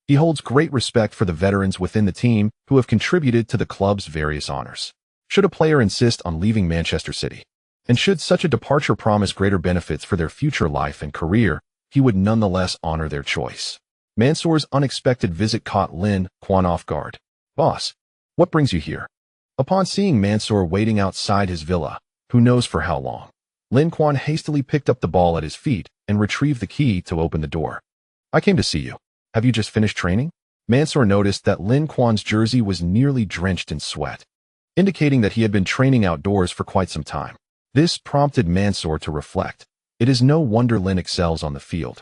He holds great respect for the veterans within the team who have contributed to the club's various honors. Should a player insist on leaving Manchester City, and should such a departure promise greater benefits for their future life and career, he would nonetheless honor their choice. Mansour's unexpected visit caught Lin Quan off guard. "Boss, what brings you here?" Upon seeing Mansour waiting outside his villa, who knows for how long, Lin Quan hastily picked up the ball at his feet and retrieved the key to open the door. "I came to see you. Have you just finished training?" Mansour noticed that Lin Quan's jersey was nearly drenched in sweat, indicating that he had been training outdoors for quite some time. This prompted Mansour to reflect. It is no wonder Lin excels on the field.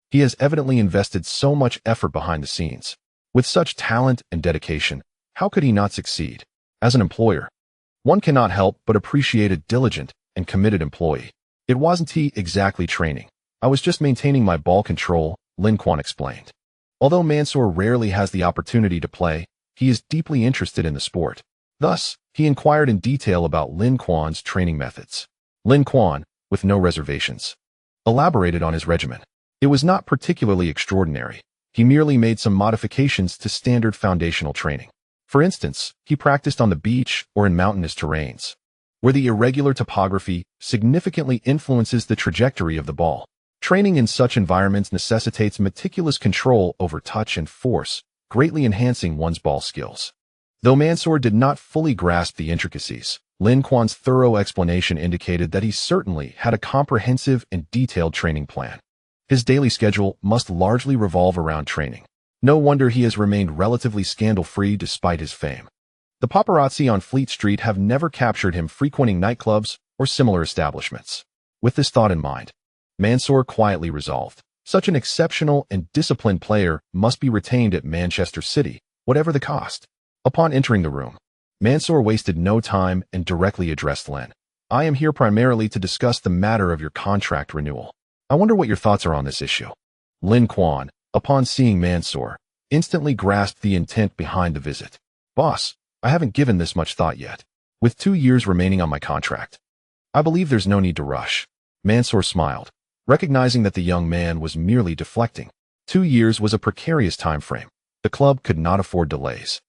He has evidently invested so much effort behind the scenes. With such talent and dedication, how could he not succeed? As an employer, one cannot help but appreciate a diligent and committed employee. "It wasn't he exactly training. I was just maintaining my ball control," Lin Quan explained. Although Mansour rarely has the opportunity to play, he is deeply interested in the sport. Thus, he inquired in detail about Lin Quan's training methods. Lin Quan, with no reservations, elaborated on his regimen. It was not particularly extraordinary. He merely made some modifications to standard foundational training. For instance, he practiced on the beach or in mountainous terrains, where the irregular topography significantly influences the trajectory of the ball. Training in such environments necessitates meticulous control over touch and force, greatly enhancing one's ball skills. Though Mansour did not fully grasp the intricacies, Lin Quan's thorough explanation indicated that he certainly had a comprehensive and detailed training plan. His daily schedule must largely revolve around training. No wonder he has remained relatively scandal-free despite his fame. The paparazzi on Fleet Street have never captured him frequenting nightclubs or similar establishments. With this thought in mind, Mansour quietly resolved, such an exceptional and disciplined player must be retained at Manchester City, whatever the cost. Upon entering the room, Mansour wasted no time and directly addressed Lin. I am here primarily to discuss the matter of your contract renewal. I wonder what your thoughts are on this issue. Lin Quan, upon seeing Mansour, instantly grasped the intent behind the visit. Boss, I haven't given this much thought yet. With 2 years remaining on my contract, I believe there's no need to rush. Mansour smiled, recognizing that the young man was merely deflecting. 2 years was a precarious time frame. The club could not afford delays,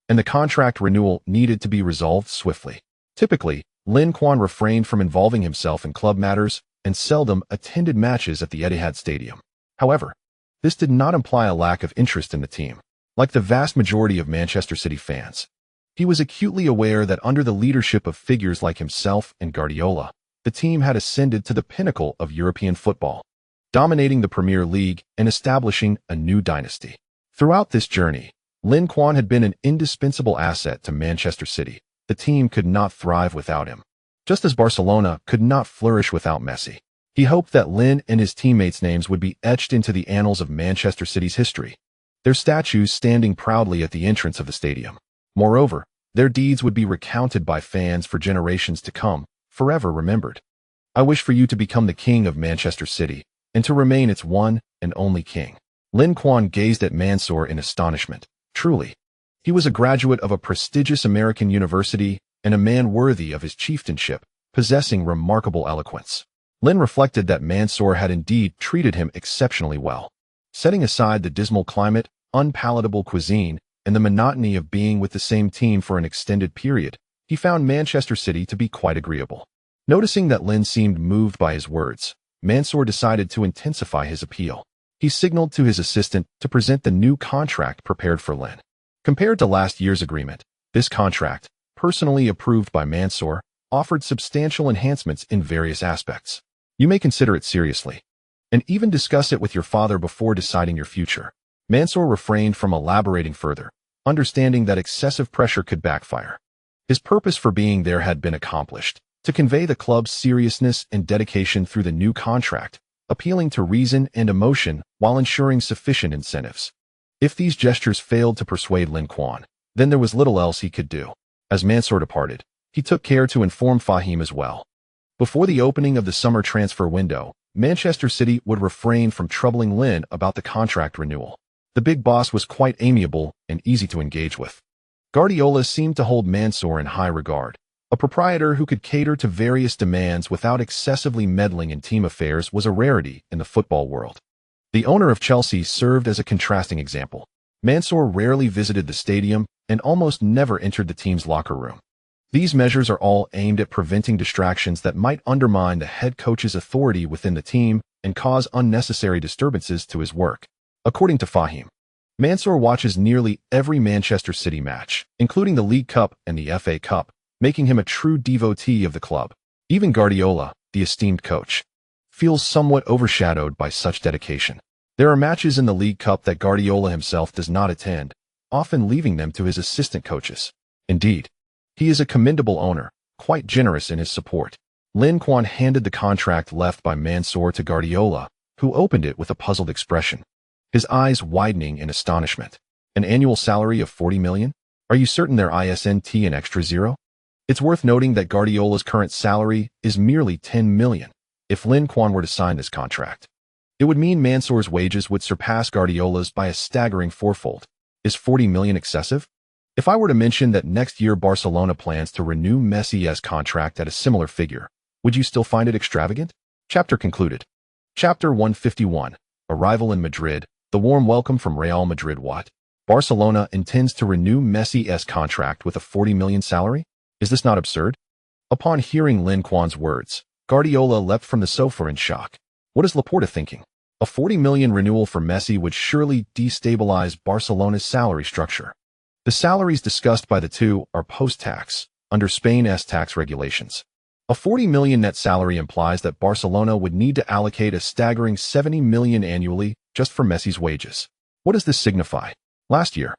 and the contract renewal needed to be resolved swiftly. Typically, Lin Quan refrained from involving himself in club matters and seldom attended matches at the Etihad Stadium. However, this did not imply a lack of interest in the team. Like the vast majority of Manchester City fans, he was acutely aware that under the leadership of figures like himself and Guardiola, the team had ascended to the pinnacle of European football, dominating the Premier League and establishing a new dynasty. Throughout this journey, Lin Quan had been an indispensable asset to Manchester City. The team could not thrive without him, just as Barcelona could not flourish without Messi. He hoped that Lin and his teammates' names would be etched into the annals of Manchester City's history, their statues standing proudly at the entrance of the stadium. Moreover, their deeds would be recounted by fans for generations to come, forever remembered. I wish for you to become the king of Manchester City, and to remain its one and only king. Lin Quan gazed at Mansour in astonishment. Truly, he was a graduate of a prestigious American university and a man worthy of his chieftainship, possessing remarkable eloquence. Lin reflected that Mansour had indeed treated him exceptionally well. Setting aside the dismal climate, unpalatable cuisine, and the monotony of being with the same team for an extended period, he found Manchester City to be quite agreeable. Noticing that Lin seemed moved by his words, Mansour decided to intensify his appeal. He signaled to his assistant to present the new contract prepared for Lin. Compared to last year's agreement, this contract, personally approved by Mansour, offered substantial enhancements in various aspects. You may consider it seriously, and even discuss it with your father before deciding your future. Mansour refrained from elaborating further, understanding that excessive pressure could backfire. His purpose for being there had been accomplished, to convey the club's seriousness and dedication through the new contract, appealing to reason and emotion while ensuring sufficient incentives. If these gestures failed to persuade Lin Quan, then there was little else he could do. As Mansour departed, he took care to inform Fahim as well. Before the opening of the summer transfer window, Manchester City would refrain from troubling Lin about the contract renewal. The big boss was quite amiable and easy to engage with. Guardiola seemed to hold Mansour in high regard. A proprietor who could cater to various demands without excessively meddling in team affairs was a rarity in the football world. The owner of Chelsea served as a contrasting example. Mansour rarely visited the stadium and almost never entered the team's locker room. These measures are all aimed at preventing distractions that might undermine the head coach's authority within the team and cause unnecessary disturbances to his work. According to Fahim, Mansour watches nearly every Manchester City match, including the League Cup and the FA Cup, making him a true devotee of the club. Even Guardiola, the esteemed coach, feels somewhat overshadowed by such dedication. There are matches in the League Cup that Guardiola himself does not attend, often leaving them to his assistant coaches. Indeed, he is a commendable owner, quite generous in his support. Lin Quan handed the contract left by Mansour to Guardiola, who opened it with a puzzled expression, his eyes widening in astonishment. An annual salary of 40 million? Are you certain they're isn't an extra zero? It's worth noting that Guardiola's current salary is merely 10 million. If Lin Quan were to sign this contract, it would mean Mansour's wages would surpass Guardiola's by a staggering fourfold. Is 40 million excessive? If I were to mention that next year Barcelona plans to renew Messi's contract at a similar figure, would you still find it extravagant? Chapter concluded. Chapter 151. Arrival in Madrid. The warm welcome from Real Madrid. What? Barcelona intends to renew Messi's contract with a 40 million salary? Is this not absurd? Upon hearing Lin Quan's words, Guardiola leapt from the sofa in shock. What is Laporta thinking? A 40 million renewal for Messi would surely destabilize Barcelona's salary structure. The salaries discussed by the two are post-tax, under Spain's tax regulations. A 40 million net salary implies that Barcelona would need to allocate a staggering 70 million annually just for Messi's wages. What does this signify? Last year,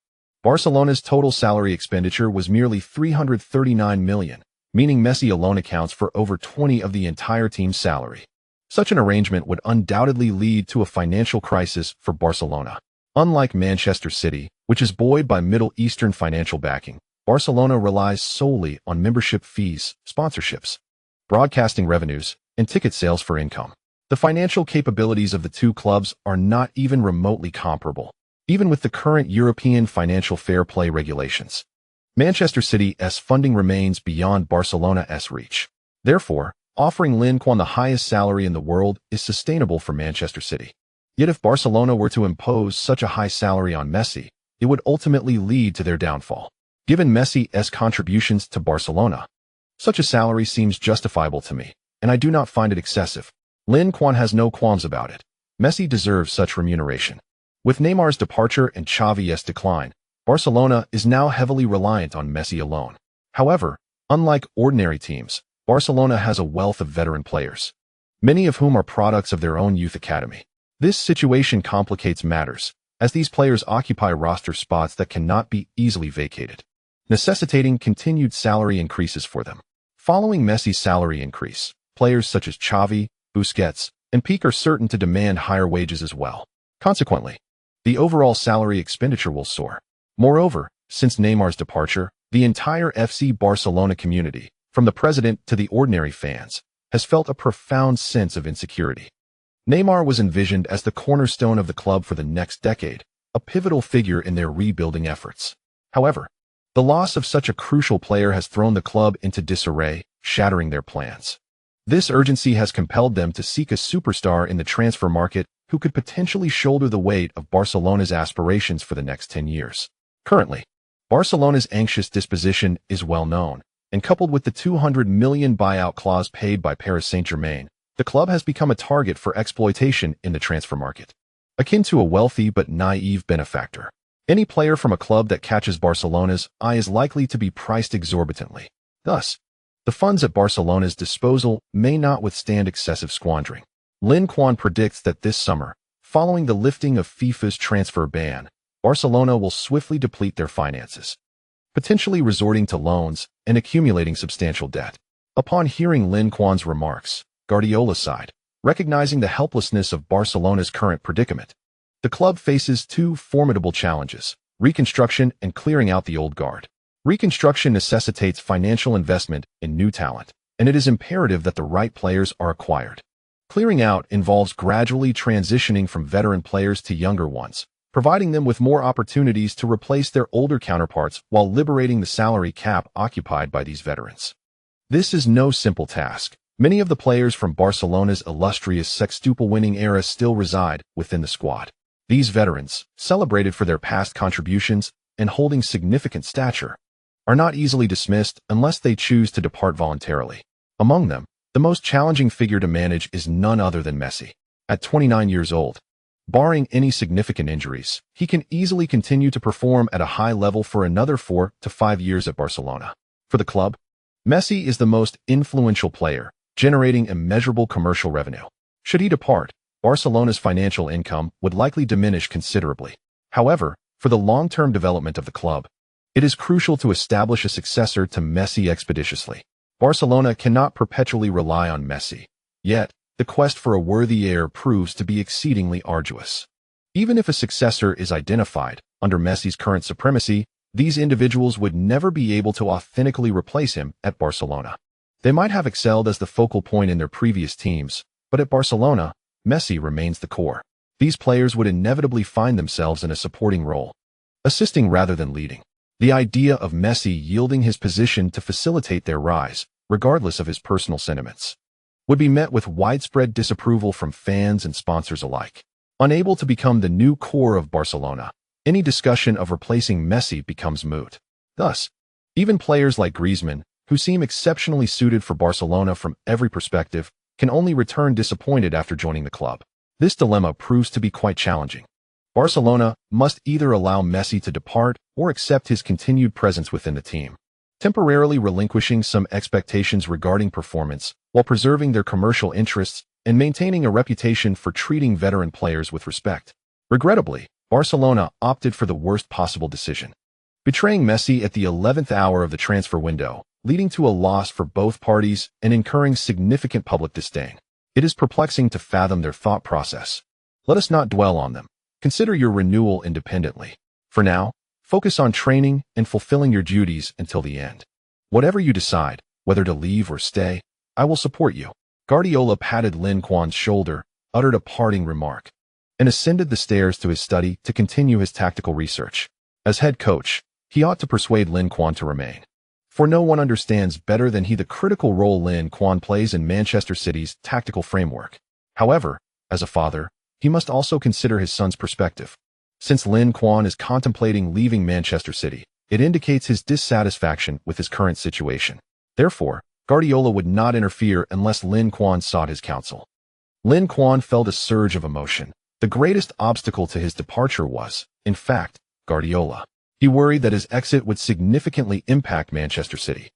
Barcelona's total salary expenditure was merely 339 million, meaning Messi alone accounts for over 20% of the entire team's salary. Such an arrangement would undoubtedly lead to a financial crisis for Barcelona. Unlike Manchester City, which is buoyed by Middle Eastern financial backing, Barcelona relies solely on membership fees, sponsorships, broadcasting revenues, and ticket sales for income. The financial capabilities of the two clubs are not even remotely comparable, even with the current European financial fair play regulations. Manchester City's funding remains beyond Barcelona's reach. Therefore, offering Lin Quan the highest salary in the world is sustainable for Manchester City. Yet if Barcelona were to impose such a high salary on Messi, it would ultimately lead to their downfall. Given Messi's contributions to Barcelona, such a salary seems justifiable to me, and I do not find it excessive. Lin Quan has no qualms about it. Messi deserves such remuneration. With Neymar's departure and Xavi's decline, Barcelona is now heavily reliant on Messi alone. However, unlike ordinary teams, Barcelona has a wealth of veteran players, many of whom are products of their own youth academy. This situation complicates matters, as these players occupy roster spots that cannot be easily vacated, necessitating continued salary increases for them. Following Messi's salary increase, players such as Xavi, Busquets, and Piqué are certain to demand higher wages as well. Consequently, the overall salary expenditure will soar. Moreover, since Neymar's departure, the entire FC Barcelona community, from the president to the ordinary fans, has felt a profound sense of insecurity. Neymar was envisioned as the cornerstone of the club for the next decade, a pivotal figure in their rebuilding efforts. However, the loss of such a crucial player has thrown the club into disarray, shattering their plans. This urgency has compelled them to seek a superstar in the transfer market who could potentially shoulder the weight of Barcelona's aspirations for the next 10 years. Currently, Barcelona's anxious disposition is well known, and coupled with the 200 million buyout clause paid by Paris Saint-Germain, the club has become a target for exploitation in the transfer market. Akin to a wealthy but naive benefactor, any player from a club that catches Barcelona's eye is likely to be priced exorbitantly. Thus, the funds at Barcelona's disposal may not withstand excessive squandering. Lin Quan predicts that this summer, following the lifting of FIFA's transfer ban, Barcelona will swiftly deplete their finances, potentially resorting to loans and accumulating substantial debt. Upon hearing Lin Quan's remarks, Guardiola sighed, recognizing the helplessness of Barcelona's current predicament. The club faces two formidable challenges: reconstruction and clearing out the old guard. Reconstruction necessitates financial investment in new talent, and it is imperative that the right players are acquired. Clearing out involves gradually transitioning from veteran players to younger ones, providing them with more opportunities to replace their older counterparts while liberating the salary cap occupied by these veterans. This is no simple task. Many of the players from Barcelona's illustrious sextuple-winning era still reside within the squad. These veterans, celebrated for their past contributions and holding significant stature, are not easily dismissed unless they choose to depart voluntarily. Among them, the most challenging figure to manage is none other than Messi. At 29 years old, barring any significant injuries, he can easily continue to perform at a high level for another 4 to 5 years at Barcelona. For the club, Messi is the most influential player, generating immeasurable commercial revenue. Should he depart, Barcelona's financial income would likely diminish considerably. However, for the long-term development of the club, it is crucial to establish a successor to Messi expeditiously. Barcelona cannot perpetually rely on Messi, yet the quest for a worthy heir proves to be exceedingly arduous. Even if a successor is identified, under Messi's current supremacy, these individuals would never be able to authentically replace him at Barcelona. They might have excelled as the focal point in their previous teams, but at Barcelona, Messi remains the core. These players would inevitably find themselves in a supporting role, assisting rather than leading. The idea of Messi yielding his position to facilitate their rise, regardless of his personal sentiments, would be met with widespread disapproval from fans and sponsors alike. Unable to become the new core of Barcelona, any discussion of replacing Messi becomes moot. Thus, even players like Griezmann, who seem exceptionally suited for Barcelona from every perspective, can only return disappointed after joining the club. This dilemma proves to be quite challenging. Barcelona must either allow Messi to depart or accept his continued presence within the team, temporarily relinquishing some expectations regarding performance while preserving their commercial interests and maintaining a reputation for treating veteran players with respect. Regrettably, Barcelona opted for the worst possible decision. betraying Messi at the 11th hour of the transfer window, leading to a loss for both parties and incurring significant public disdain. It is perplexing to fathom their thought process. Let us not dwell on them. Consider your renewal independently. For now, focus on training and fulfilling your duties until the end. Whatever you decide, whether to leave or stay, I will support you. Guardiola patted Lin Quan's shoulder, uttered a parting remark, and ascended the stairs to his study to continue his tactical research. As head coach, he ought to persuade Lin Quan to remain. For no one understands better than he the critical role Lin Quan plays in Manchester City's tactical framework. However, as a father, he must also consider his son's perspective. Since Lin Quan is contemplating leaving Manchester City, it indicates his dissatisfaction with his current situation. Therefore, Guardiola would not interfere unless Lin Quan sought his counsel. Lin Quan felt a surge of emotion. The greatest obstacle to his departure was, in fact, Guardiola. He worried that his exit would significantly impact Manchester City,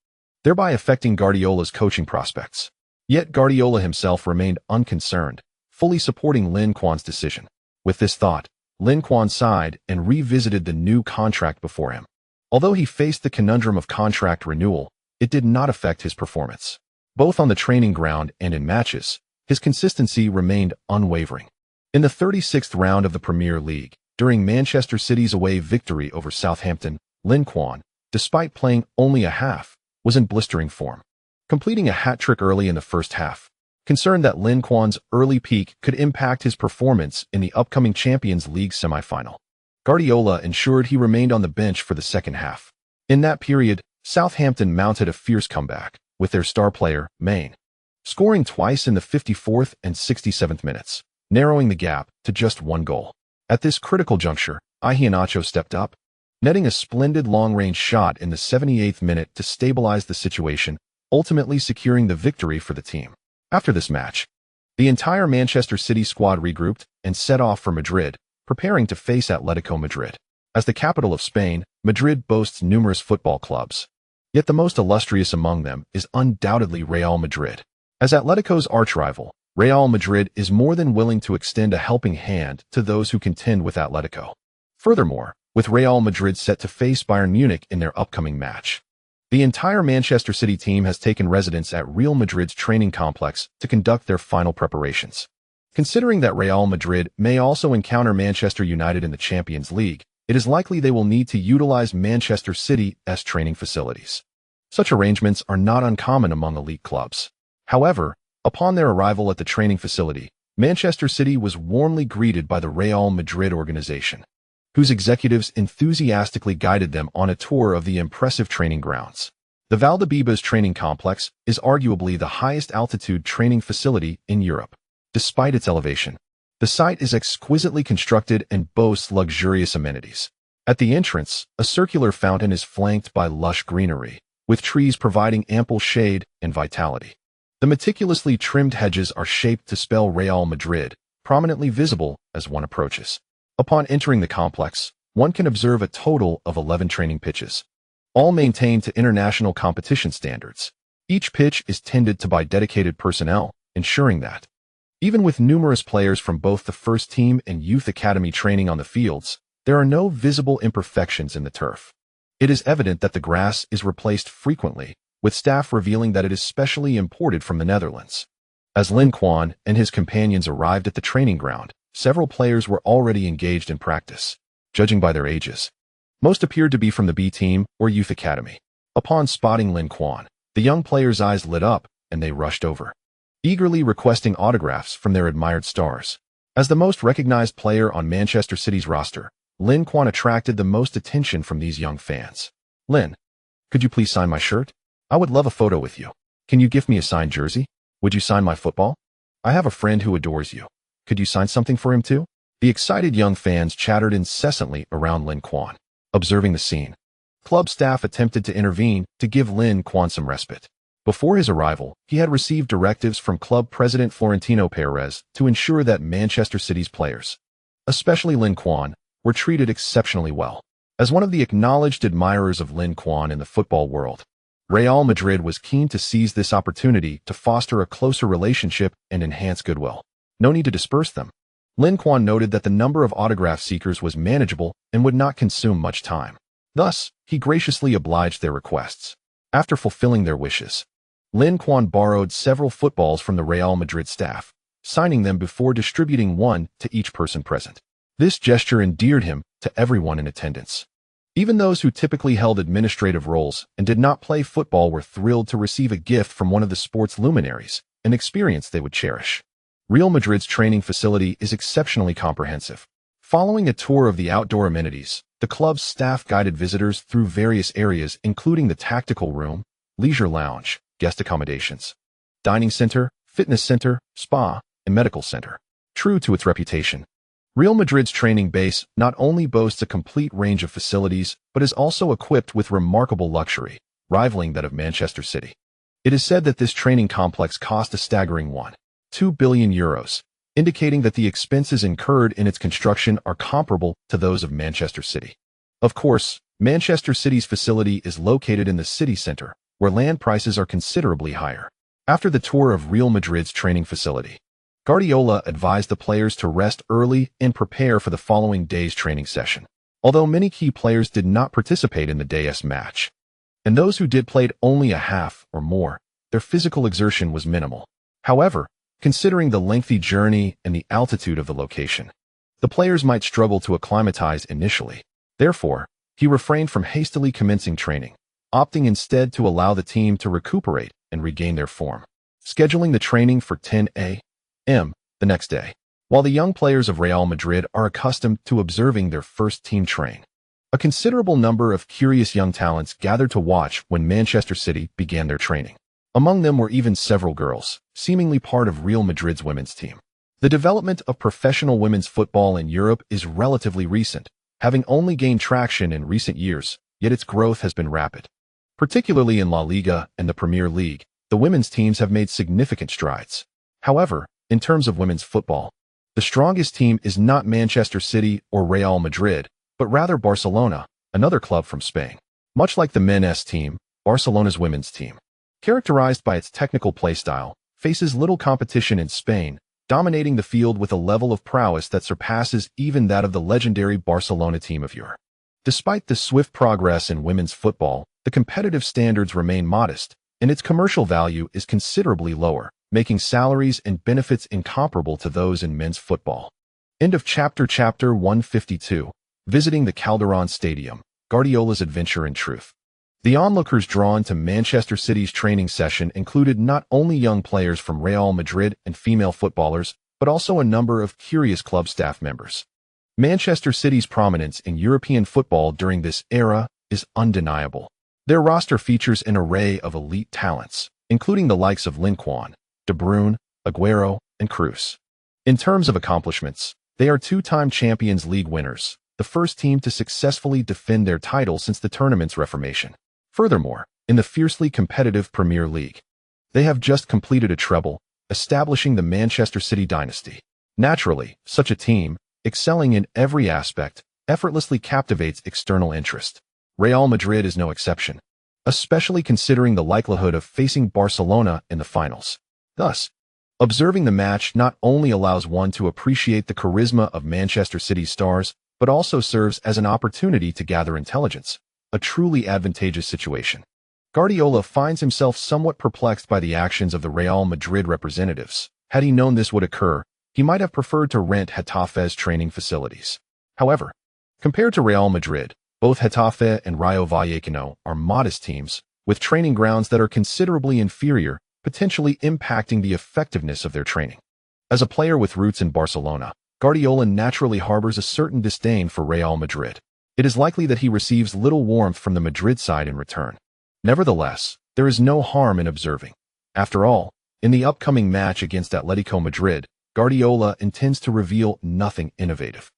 thereby affecting Guardiola's coaching prospects. Yet Guardiola himself remained unconcerned, fully supporting Lin Quan's decision. With this thought, Lin Quan sighed and revisited the new contract before him. Although he faced the conundrum of contract renewal, it did not affect his performance. Both on the training ground and in matches, his consistency remained unwavering. In the 36th round of the Premier League, during Manchester City's away victory over Southampton, Lin Quan, despite playing only a half, was in blistering form, completing a hat-trick early in the first half. Concerned that Lin Quan's early peak could impact his performance in the upcoming Champions League semi-final, Guardiola ensured he remained on the bench for the second half. In that period, Southampton mounted a fierce comeback, with their star player, Messi, scoring twice in the 54th and 67th minutes, narrowing the gap to just one goal. At this critical juncture, Iheanacho stepped up, netting a splendid long-range shot in the 78th minute to stabilize the situation, ultimately securing the victory for the team. After this match, the entire Manchester City squad regrouped and set off for Madrid, preparing to face Atletico Madrid. As the capital of Spain, Madrid boasts numerous football clubs. Yet the most illustrious among them is undoubtedly Real Madrid. As Atletico's archrival, Real Madrid is more than willing to extend a helping hand to those who contend with Atletico. Furthermore, with Real Madrid set to face Bayern Munich in their upcoming match, the entire Manchester City team has taken residence at Real Madrid's training complex to conduct their final preparations. Considering that Real Madrid may also encounter Manchester United in the Champions League, it is likely they will need to utilize Manchester City's training facilities. Such arrangements are not uncommon among elite clubs. However, upon their arrival at the training facility, Manchester City was warmly greeted by the Real Madrid organization, whose executives enthusiastically guided them on a tour of the impressive training grounds. The Valdebebas training complex is arguably the highest altitude training facility in Europe. Despite its elevation, the site is exquisitely constructed and boasts luxurious amenities. At the entrance, a circular fountain is flanked by lush greenery, with trees providing ample shade and vitality. The meticulously trimmed hedges are shaped to spell Real Madrid, prominently visible as one approaches. Upon entering the complex, one can observe a total of 11 training pitches, all maintained to international competition standards. Each pitch is tended to by dedicated personnel, ensuring that, even with numerous players from both the first team and youth academy training on the fields, there are no visible imperfections in the turf. It is evident that the grass is replaced frequently, with staff revealing that it is specially imported from the Netherlands. As Lin Quan and his companions arrived at the training ground, several players were already engaged in practice, judging by their ages. Most appeared to be from the B team or youth academy. Upon spotting Lin Quan, the young players' eyes lit up and they rushed over, eagerly requesting autographs from their admired stars. As the most recognized player on Manchester City's roster, Lin Quan attracted the most attention from these young fans. "Lin, could you please sign my shirt? I would love a photo with you. Can you give me a signed jersey? Would you sign my football? I have a friend who adores you. Could you sign something for him too?" The excited young fans chattered incessantly around Lin Quan. Observing the scene, club staff attempted to intervene to give Lin Quan some respite. Before his arrival, he had received directives from club president Florentino Perez to ensure that Manchester City's players, especially Lin Quan, were treated exceptionally well. As one of the acknowledged admirers of Lin Quan in the football world, Real Madrid was keen to seize this opportunity to foster a closer relationship and enhance goodwill. No need to disperse them. Lin Quan noted that the number of autograph seekers was manageable and would not consume much time. Thus, he graciously obliged their requests. After fulfilling their wishes, Lin Quan borrowed several footballs from the Real Madrid staff, signing them before distributing one to each person present. This gesture endeared him to everyone in attendance. Even those who typically held administrative roles and did not play football were thrilled to receive a gift from one of the sport's luminaries, an experience they would cherish. Real Madrid's training facility is exceptionally comprehensive. Following a tour of the outdoor amenities, the club's staff guided visitors through various areas including the tactical room, leisure lounge, guest accommodations, dining center, fitness center, spa, and medical center. True to its reputation, Real Madrid's training base not only boasts a complete range of facilities, but is also equipped with remarkable luxury, rivaling that of Manchester City. It is said that this training complex cost a staggering €1.2 billion, indicating that the expenses incurred in its construction are comparable to those of Manchester City. Of course, Manchester City's facility is located in the city center, where land prices are considerably higher. After the tour of Real Madrid's training facility, Guardiola advised the players to rest early and prepare for the following day's training session. Although many key players did not participate in the day's match, and those who did played only a half or more, their physical exertion was minimal. However, considering the lengthy journey and the altitude of the location, the players might struggle to acclimatize initially. Therefore, he refrained from hastily commencing training, opting instead to allow the team to recuperate and regain their form, scheduling the training for 10 a.m. the next day. While the young players of Real Madrid are accustomed to observing their first team train, a considerable number of curious young talents gathered to watch when Manchester City began their training. Among them were even several girls, seemingly part of Real Madrid's women's team. The development of professional women's football in Europe is relatively recent, having only gained traction in recent years, yet its growth has been rapid. Particularly in La Liga and the Premier League, the women's teams have made significant strides. However, in terms of women's football, the strongest team is not Manchester City or Real Madrid, but rather Barcelona, another club from Spain. Much like the men's team, Barcelona's women's team, characterized by its technical play style, faces little competition in Spain, dominating the field with a level of prowess that surpasses even that of the legendary Barcelona team of yore. Despite the swift progress in women's football, the competitive standards remain modest, and its commercial value is considerably lower, making salaries and benefits incomparable to those in men's football. End of chapter 152. Visiting the Calderón Stadium, Guardiola's adventure in truth. The onlookers drawn to Manchester City's training session included not only young players from Real Madrid and female footballers, but also a number of curious club staff members. Manchester City's prominence in European football during this era is undeniable. Their roster features an array of elite talents, including the likes of Lin Quan, De Bruyne, Aguero, and Cruz. In terms of accomplishments, they are two-time Champions League winners, the first team to successfully defend their title since the tournament's reformation. Furthermore, in the fiercely competitive Premier League, they have just completed a treble, establishing the Manchester City Dynasty. Naturally, such a team, excelling in every aspect, effortlessly captivates external interest. Real Madrid is no exception, especially considering the likelihood of facing Barcelona in the finals. Thus, observing the match not only allows one to appreciate the charisma of Manchester City's stars, but also serves as an opportunity to gather intelligence, a truly advantageous situation. Guardiola finds himself somewhat perplexed by the actions of the Real Madrid representatives. Had he known this would occur, he might have preferred to rent Getafe's training facilities. However, compared to Real Madrid, both Getafe and Rayo Vallecano are modest teams, with training grounds that are considerably inferior, potentially impacting the effectiveness of their training. As a player with roots in Barcelona, Guardiola naturally harbors a certain disdain for Real Madrid. It is likely that he receives little warmth from the Madrid side in return. Nevertheless, there is no harm in observing. After all, in the upcoming match against Atletico Madrid, Guardiola intends to reveal nothing innovative,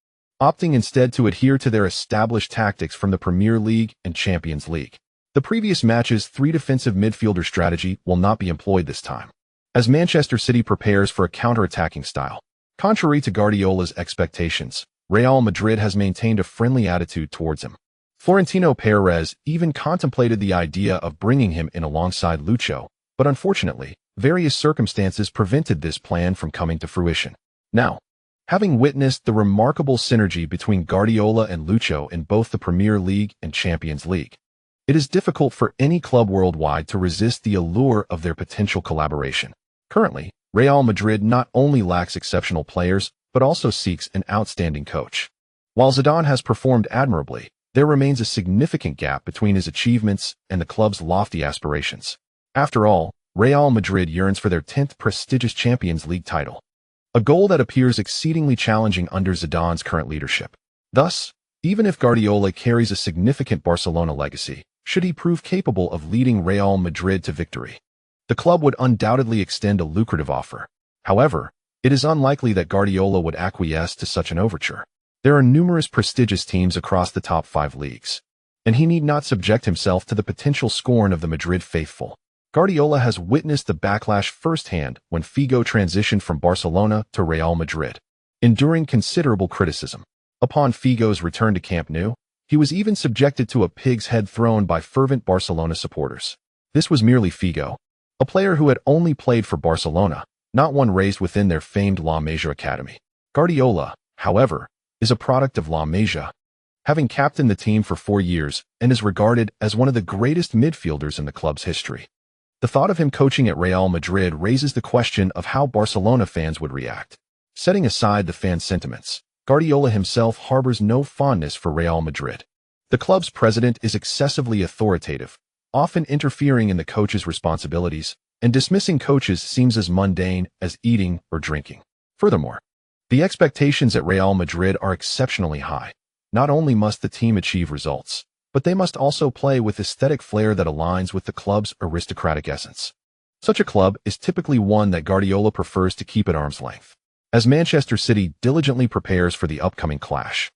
opting instead to adhere to their established tactics from the Premier League and Champions League. The previous match's three defensive midfielder strategy will not be employed this time, as Manchester City prepares for a counter-attacking style. Contrary to Guardiola's expectations, Real Madrid has maintained a friendly attitude towards him. Florentino Perez even contemplated the idea of bringing him in alongside Lucho, but unfortunately, various circumstances prevented this plan from coming to fruition. Now, Having witnessed the remarkable synergy between Guardiola and Lucho in both the Premier League and Champions League, it is difficult for any club worldwide to resist the allure of their potential collaboration. Currently, Real Madrid not only lacks exceptional players, but also seeks an outstanding coach. While Zidane has performed admirably, there remains a significant gap between his achievements and the club's lofty aspirations. After all, Real Madrid yearns for their 10th prestigious Champions League title, a goal that appears exceedingly challenging under Zidane's current leadership. Thus, even if Guardiola carries a significant Barcelona legacy, should he prove capable of leading Real Madrid to victory, the club would undoubtedly extend a lucrative offer. However, it is unlikely that Guardiola would acquiesce to such an overture. There are numerous prestigious teams across the top 5 leagues, and he need not subject himself to the potential scorn of the Madrid faithful. Guardiola has witnessed the backlash firsthand when Figo transitioned from Barcelona to Real Madrid, enduring considerable criticism. Upon Figo's return to Camp Nou, he was even subjected to a pig's head thrown by fervent Barcelona supporters. This was merely Figo, a player who had only played for Barcelona, not one raised within their famed La Masia academy. Guardiola, however, is a product of La Masia, having captained the team for 4 years and is regarded as one of the greatest midfielders in the club's history. The thought of him coaching at Real Madrid raises the question of how Barcelona fans would react. Setting aside the fan sentiments, Guardiola himself harbors no fondness for Real Madrid. The club's president is excessively authoritative, often interfering in the coach's responsibilities, and dismissing coaches seems as mundane as eating or drinking. Furthermore, the expectations at Real Madrid are exceptionally high. Not only must the team achieve results, but they must also play with aesthetic flair that aligns with the club's aristocratic essence. Such a club is typically one that Guardiola prefers to keep at arm's length, as Manchester City diligently prepares for the upcoming clash.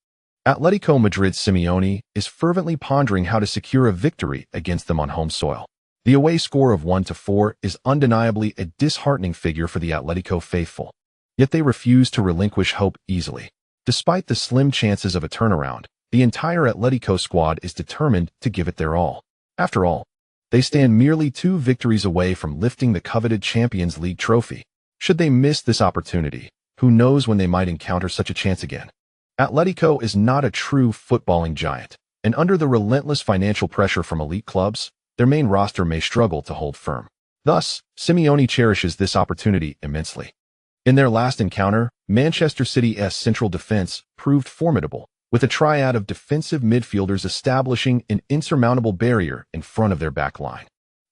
Atletico Madrid's Simeone is fervently pondering how to secure a victory against them on home soil. The away score of 1-4 is undeniably a disheartening figure for the Atletico faithful, yet they refuse to relinquish hope easily. Despite the slim chances of a turnaround, the entire Atletico squad is determined to give it their all. After all, they stand merely 2 victories away from lifting the coveted Champions League trophy. Should they miss this opportunity, who knows when they might encounter such a chance again? Atletico is not a true footballing giant, and under the relentless financial pressure from elite clubs, their main roster may struggle to hold firm. Thus, Simeone cherishes this opportunity immensely. In their last encounter, Manchester City's central defense proved formidable, with a triad of defensive midfielders establishing an insurmountable barrier in front of their back line.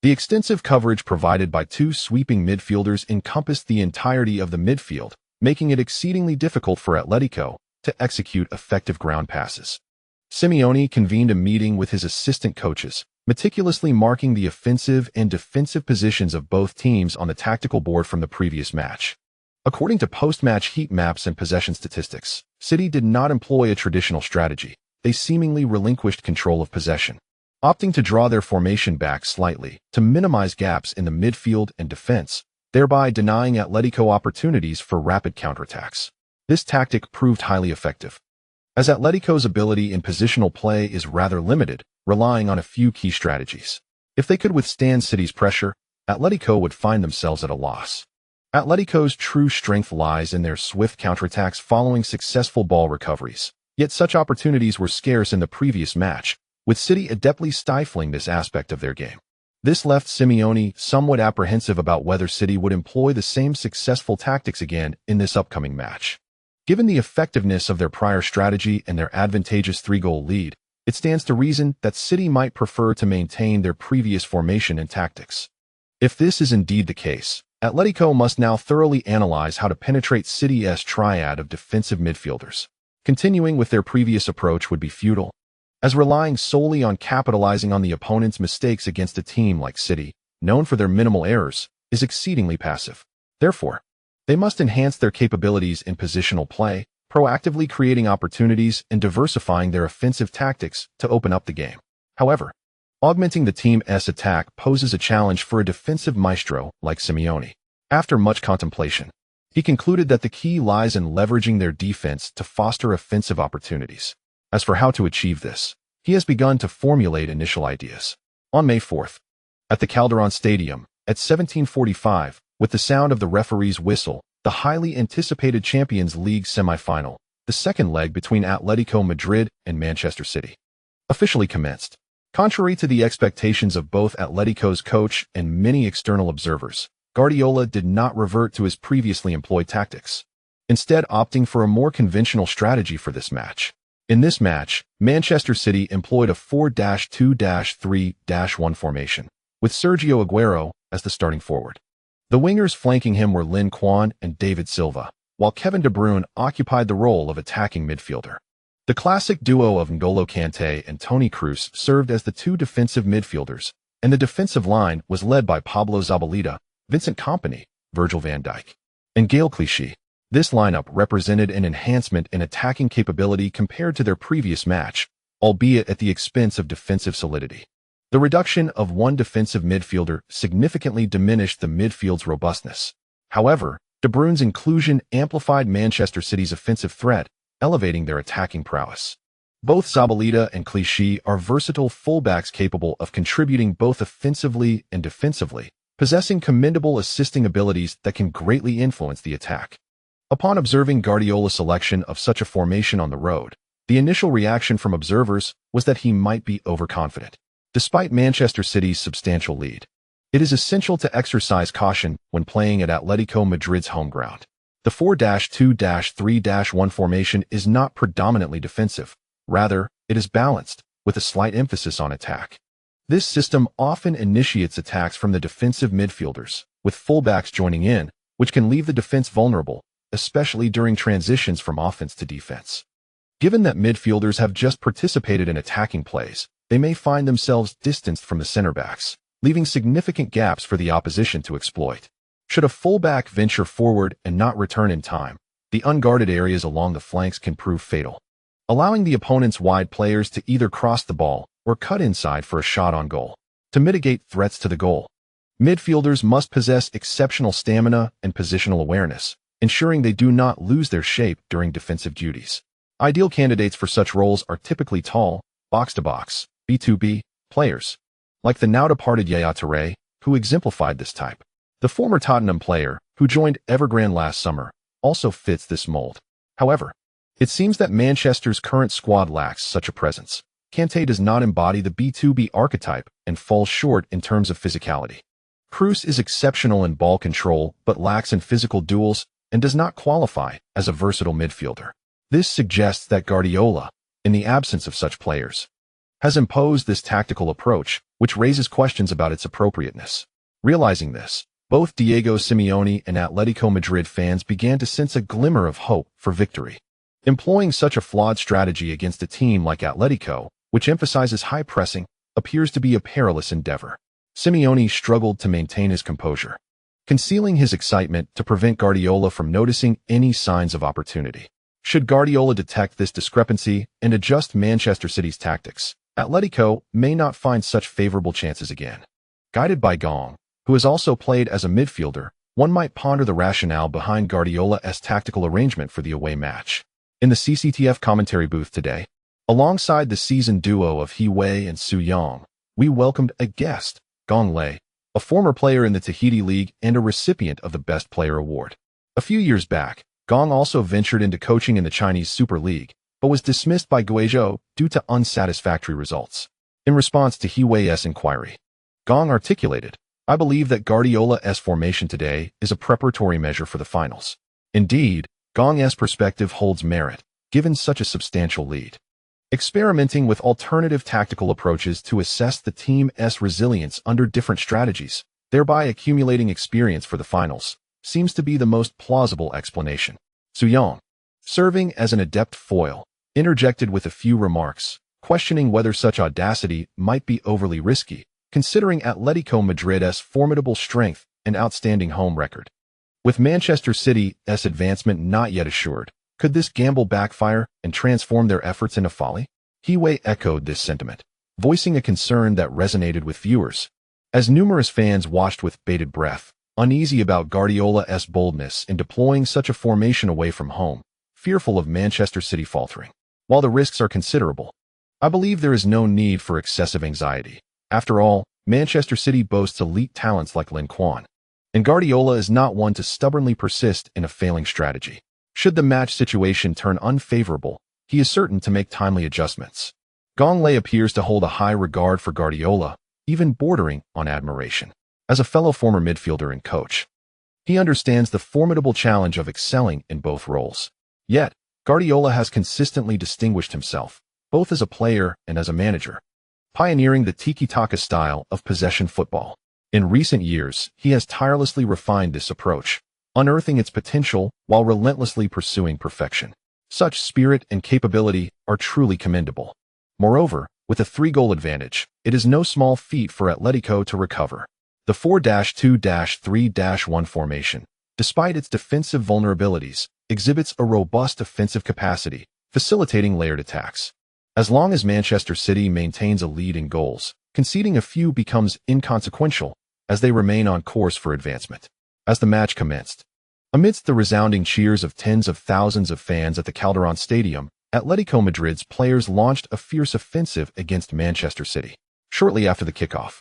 The extensive coverage provided by 2 sweeping midfielders encompassed the entirety of the midfield, making it exceedingly difficult for Atletico to execute effective ground passes. Simeone convened a meeting with his assistant coaches, meticulously marking the offensive and defensive positions of both teams on the tactical board from the previous match. According to post-match heat maps and possession statistics, City did not employ a traditional strategy. They seemingly relinquished control of possession, opting to draw their formation back slightly to minimize gaps in the midfield and defense, thereby denying Atletico opportunities for rapid counterattacks. This tactic proved highly effective, as Atletico's ability in positional play is rather limited, relying on a few key strategies. If they could withstand City's pressure, Atletico would find themselves at a loss. Atletico's true strength lies in their swift counterattacks following successful ball recoveries. Yet such opportunities were scarce in the previous match, with City adeptly stifling this aspect of their game. This left Simeone somewhat apprehensive about whether City would employ the same successful tactics again in this upcoming match. Given the effectiveness of their prior strategy and their advantageous 3-goal lead, it stands to reason that City might prefer to maintain their previous formation and tactics. If this is indeed the case, Atletico must now thoroughly analyze how to penetrate City's triad of defensive midfielders. Continuing with their previous approach would be futile, as relying solely on capitalizing on the opponent's mistakes against a team like City, known for their minimal errors, is exceedingly passive. Therefore, they must enhance their capabilities in positional play, proactively creating opportunities and diversifying their offensive tactics to open up the game. However, augmenting the team's attack poses a challenge for a defensive maestro like Simeone. After much contemplation, he concluded that the key lies in leveraging their defense to foster offensive opportunities. As for how to achieve this, he has begun to formulate initial ideas. On May 4th, at the Calderon Stadium, at 17:45, with the sound of the referee's whistle, the highly anticipated Champions League semi-final, the second leg between Atletico Madrid and Manchester City, officially commenced. Contrary to the expectations of both Atletico's coach and many external observers, Guardiola did not revert to his previously employed tactics, instead opting for a more conventional strategy for this match. In this match, Manchester City employed a 4-2-3-1 formation, with Sergio Aguero as the starting forward. The wingers flanking him were Lin Quan and David Silva, while Kevin De Bruyne occupied the role of attacking midfielder. The classic duo of N'Golo Kanté and Toni Kroos served as the two defensive midfielders, and the defensive line was led by Pablo Zabaleta, Vincent Kompany, Virgil van Dijk, and Gaël Clichy. This lineup represented an enhancement in attacking capability compared to their previous match, albeit at the expense of defensive solidity. The reduction of one defensive midfielder significantly diminished the midfield's robustness. However, De Bruyne's inclusion amplified Manchester City's offensive threat, elevating their attacking prowess. Both Zabaleta and Clichy are versatile fullbacks capable of contributing both offensively and defensively, possessing commendable assisting abilities that can greatly influence the attack. Upon observing Guardiola's selection of such a formation on the road, the initial reaction from observers was that he might be overconfident. Despite Manchester City's substantial lead, it is essential to exercise caution when playing at Atletico Madrid's home ground. The 4-2-3-1 formation is not predominantly defensive. Rather, it is balanced, with a slight emphasis on attack. This system often initiates attacks from the defensive midfielders, with fullbacks joining in, which can leave the defense vulnerable, especially during transitions from offense to defense. Given that midfielders have just participated in attacking plays, they may find themselves distanced from the center backs, leaving significant gaps for the opposition to exploit. Should a fullback venture forward and not return in time, the unguarded areas along the flanks can prove fatal, allowing the opponent's wide players to either cross the ball or cut inside for a shot on goal. To mitigate threats to the goal, midfielders must possess exceptional stamina and positional awareness, ensuring they do not lose their shape during defensive duties. Ideal candidates for such roles are typically tall, box-to-box, B2B players, like the now-departed Yaya Touré, who exemplified this type. The former Tottenham player, who joined Evergrande last summer, also fits this mold. However, it seems that Manchester's current squad lacks such a presence. Kanté does not embody the B2B archetype and falls short in terms of physicality. Kroos is exceptional in ball control but lacks in physical duels and does not qualify as a versatile midfielder. This suggests that Guardiola, in the absence of such players, has imposed this tactical approach, which raises questions about its appropriateness. Realizing this, both Diego Simeone and Atletico Madrid fans began to sense a glimmer of hope for victory. Employing such a flawed strategy against a team like Atletico, which emphasizes high pressing, appears to be a perilous endeavor. Simeone struggled to maintain his composure, concealing his excitement to prevent Guardiola from noticing any signs of opportunity. Should Guardiola detect this discrepancy and adjust Manchester City's tactics, Atletico may not find such favorable chances again. Guided by Gong, who has also played as a midfielder, one might ponder the rationale behind Guardiola's tactical arrangement for the away match. In the CCTF commentary booth today, alongside the seasoned duo of He Wei and Su Yong, we welcomed a guest, Gong Lei, a former player in the Tahiti League and a recipient of the Best Player Award. A few years back, Gong also ventured into coaching in the Chinese Super League, but was dismissed by Guizhou due to unsatisfactory results. In response to He Wei's inquiry, Gong articulated, "I believe that Guardiola's formation today is a preparatory measure for the finals." Indeed, Gong's perspective holds merit, given such a substantial lead. Experimenting with alternative tactical approaches to assess the team's resilience under different strategies, thereby accumulating experience for the finals, seems to be the most plausible explanation. Su Yong, serving as an adept foil, interjected with a few remarks, questioning whether such audacity might be overly risky, considering Atletico Madrid's formidable strength and outstanding home record. With Manchester City's advancement not yet assured, could this gamble backfire and transform their efforts into folly? He Wei echoed this sentiment, voicing a concern that resonated with viewers, as numerous fans watched with bated breath, uneasy about Guardiola's boldness in deploying such a formation away from home, fearful of Manchester City faltering. While the risks are considerable, I believe there is no need for excessive anxiety. After all, Manchester City boasts elite talents like Lin Quan, and Guardiola is not one to stubbornly persist in a failing strategy. Should the match situation turn unfavorable, he is certain to make timely adjustments. Gonglei appears to hold a high regard for Guardiola, even bordering on admiration. As a fellow former midfielder and coach, he understands the formidable challenge of excelling in both roles. Yet, Guardiola has consistently distinguished himself, both as a player and as a manager, pioneering the tiki-taka style of possession football. In recent years, he has tirelessly refined this approach, unearthing its potential while relentlessly pursuing perfection. Such spirit and capability are truly commendable. Moreover, with a 3-goal advantage, it is no small feat for Atletico to recover. The 4-2-3-1 formation, despite its defensive vulnerabilities, exhibits a robust offensive capacity, facilitating layered attacks. As long as Manchester City maintains a lead in goals, conceding a few becomes inconsequential, as they remain on course for advancement. As the match commenced, amidst the resounding cheers of tens of thousands of fans at the Calderón Stadium, Atletico Madrid's players launched a fierce offensive against Manchester City. Shortly after the kickoff,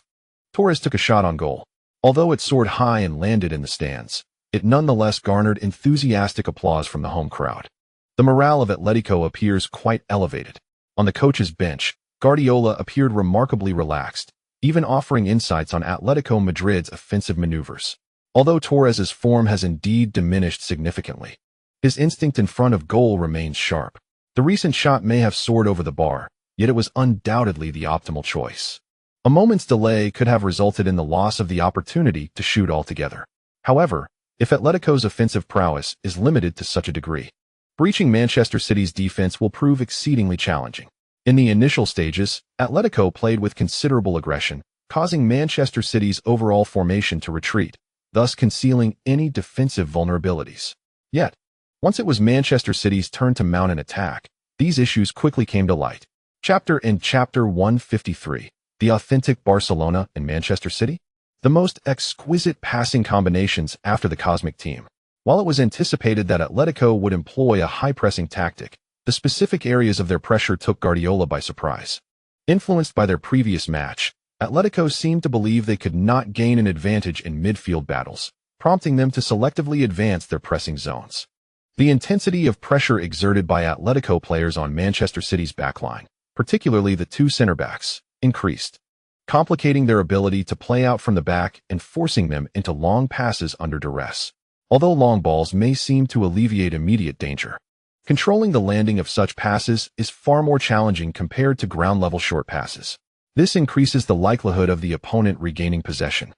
Torres took a shot on goal. Although it soared high and landed in the stands, it nonetheless garnered enthusiastic applause from the home crowd. The morale of Atletico appears quite elevated. On the coach's bench, Guardiola appeared remarkably relaxed, even offering insights on Atletico Madrid's offensive maneuvers. Although Torres's form has indeed diminished significantly, his instinct in front of goal remains sharp. The recent shot may have soared over the bar, yet it was undoubtedly the optimal choice. A moment's delay could have resulted in the loss of the opportunity to shoot altogether. However, if Atletico's offensive prowess is limited to such a degree, breaching Manchester City's defense will prove exceedingly challenging. In the initial stages, Atletico played with considerable aggression, causing Manchester City's overall formation to retreat, thus concealing any defensive vulnerabilities. Yet, once it was Manchester City's turn to mount an attack, these issues quickly came to light. Chapter 153, The Authentic Barcelona and Manchester City? The most exquisite passing combinations after the cosmic team. While it was anticipated that Atletico would employ a high-pressing tactic, the specific areas of their pressure took Guardiola by surprise. Influenced by their previous match, Atletico seemed to believe they could not gain an advantage in midfield battles, prompting them to selectively advance their pressing zones. The intensity of pressure exerted by Atletico players on Manchester City's backline, particularly the two center-backs, increased, complicating their ability to play out from the back and forcing them into long passes under duress. Although long balls may seem to alleviate immediate danger, controlling the landing of such passes is far more challenging compared to ground-level short passes. This increases the likelihood of the opponent regaining possession,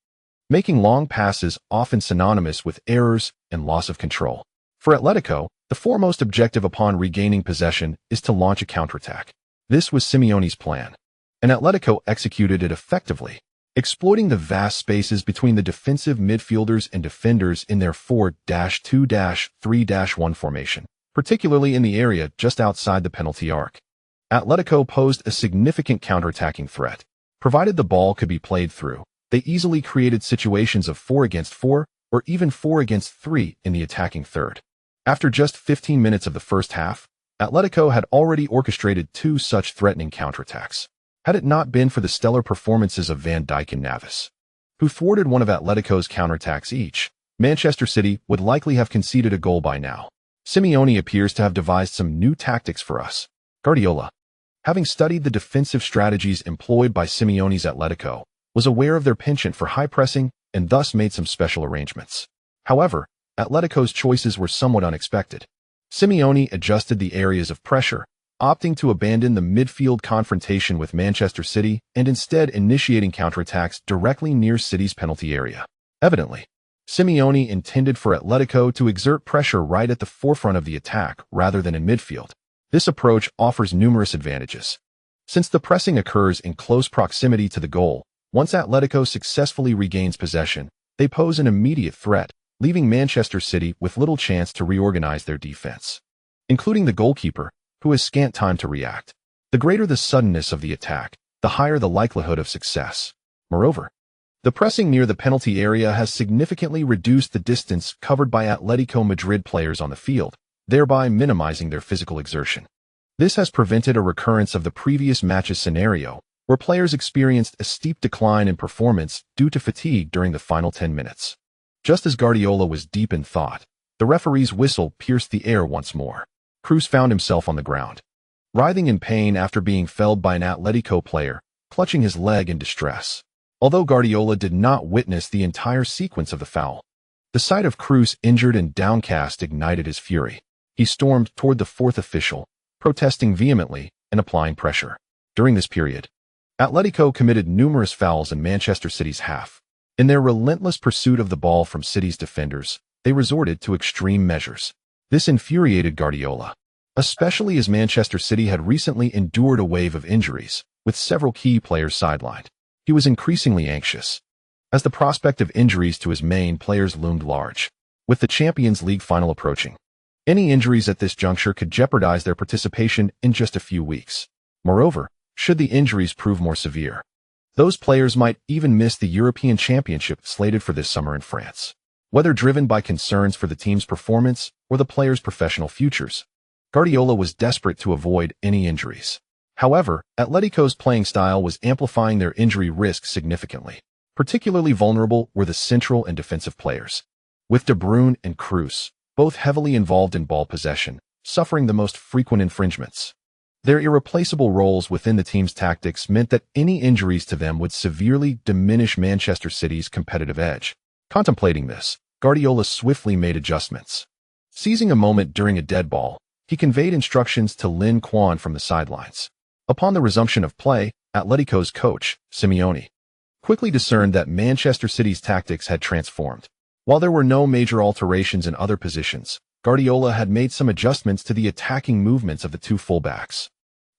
making long passes often synonymous with errors and loss of control. For Atletico, the foremost objective upon regaining possession is to launch a counterattack. This was Simeone's plan, and Atletico executed it effectively, exploiting the vast spaces between the defensive midfielders and defenders in their 4-2-3-1 formation, particularly in the area just outside the penalty arc. Atletico posed a significant counterattacking threat. Provided the ball could be played through, they easily created situations of 4 against 4 or even 4 against 3 in the attacking third. After just 15 minutes of the first half, Atletico had already orchestrated 2 such threatening counterattacks. Had it not been for the stellar performances of Van Dijk and Navas, who thwarted one of Atletico's counterattacks each, Manchester City would likely have conceded a goal by now. Simeone appears to have devised some new tactics for us. Guardiola, having studied the defensive strategies employed by Simeone's Atletico, was aware of their penchant for high pressing and thus made some special arrangements. However, Atletico's choices were somewhat unexpected. Simeone adjusted the areas of pressure, opting to abandon the midfield confrontation with Manchester City and instead initiating counterattacks directly near City's penalty area. Evidently, Simeone intended for Atletico to exert pressure right at the forefront of the attack rather than in midfield. This approach offers numerous advantages. Since the pressing occurs in close proximity to the goal, once Atletico successfully regains possession, they pose an immediate threat, leaving Manchester City with little chance to reorganize their defense, including the goalkeeper, who has scant time to react. The greater the suddenness of the attack, the higher the likelihood of success. Moreover, the pressing near the penalty area has significantly reduced the distance covered by Atletico Madrid players on the field, thereby minimizing their physical exertion. This has prevented a recurrence of the previous match's scenario, where players experienced a steep decline in performance due to fatigue during the final 10 minutes. Just as Guardiola was deep in thought, the referee's whistle pierced the air once more. Cruz found himself on the ground, writhing in pain after being felled by an Atletico player, clutching his leg in distress. Although Guardiola did not witness the entire sequence of the foul, the sight of Cruz injured and downcast ignited his fury. He stormed toward the fourth official, protesting vehemently and applying pressure. During this period, Atletico committed numerous fouls in Manchester City's half. In their relentless pursuit of the ball from City's defenders, they resorted to extreme measures. This infuriated Guardiola, especially as Manchester City had recently endured a wave of injuries, with several key players sidelined. He was increasingly anxious, as the prospect of injuries to his main players loomed large. With the Champions League final approaching, any injuries at this juncture could jeopardize their participation in just a few weeks. Moreover, should the injuries prove more severe, those players might even miss the European Championship slated for this summer in France. Whether driven by concerns for the team's performance or the players' professional futures, Guardiola was desperate to avoid any injuries. However, Atletico's playing style was amplifying their injury risk significantly. Particularly vulnerable were the central and defensive players, with De Bruyne and Cruz, both heavily involved in ball possession, suffering the most frequent infringements. Their irreplaceable roles within the team's tactics meant that any injuries to them would severely diminish Manchester City's competitive edge. Contemplating this, Guardiola swiftly made adjustments. Seizing a moment during a dead ball, he conveyed instructions to Lin Quan from the sidelines. Upon the resumption of play, Atletico's coach, Simeone, quickly discerned that Manchester City's tactics had transformed. While there were no major alterations in other positions, Guardiola had made some adjustments to the attacking movements of the two fullbacks,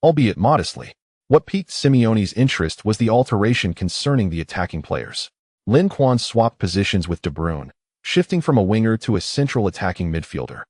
albeit modestly. What piqued Simeone's interest was the alteration concerning the attacking players. Lin Quan swapped positions with De Bruyne, shifting from a winger to a central attacking midfielder,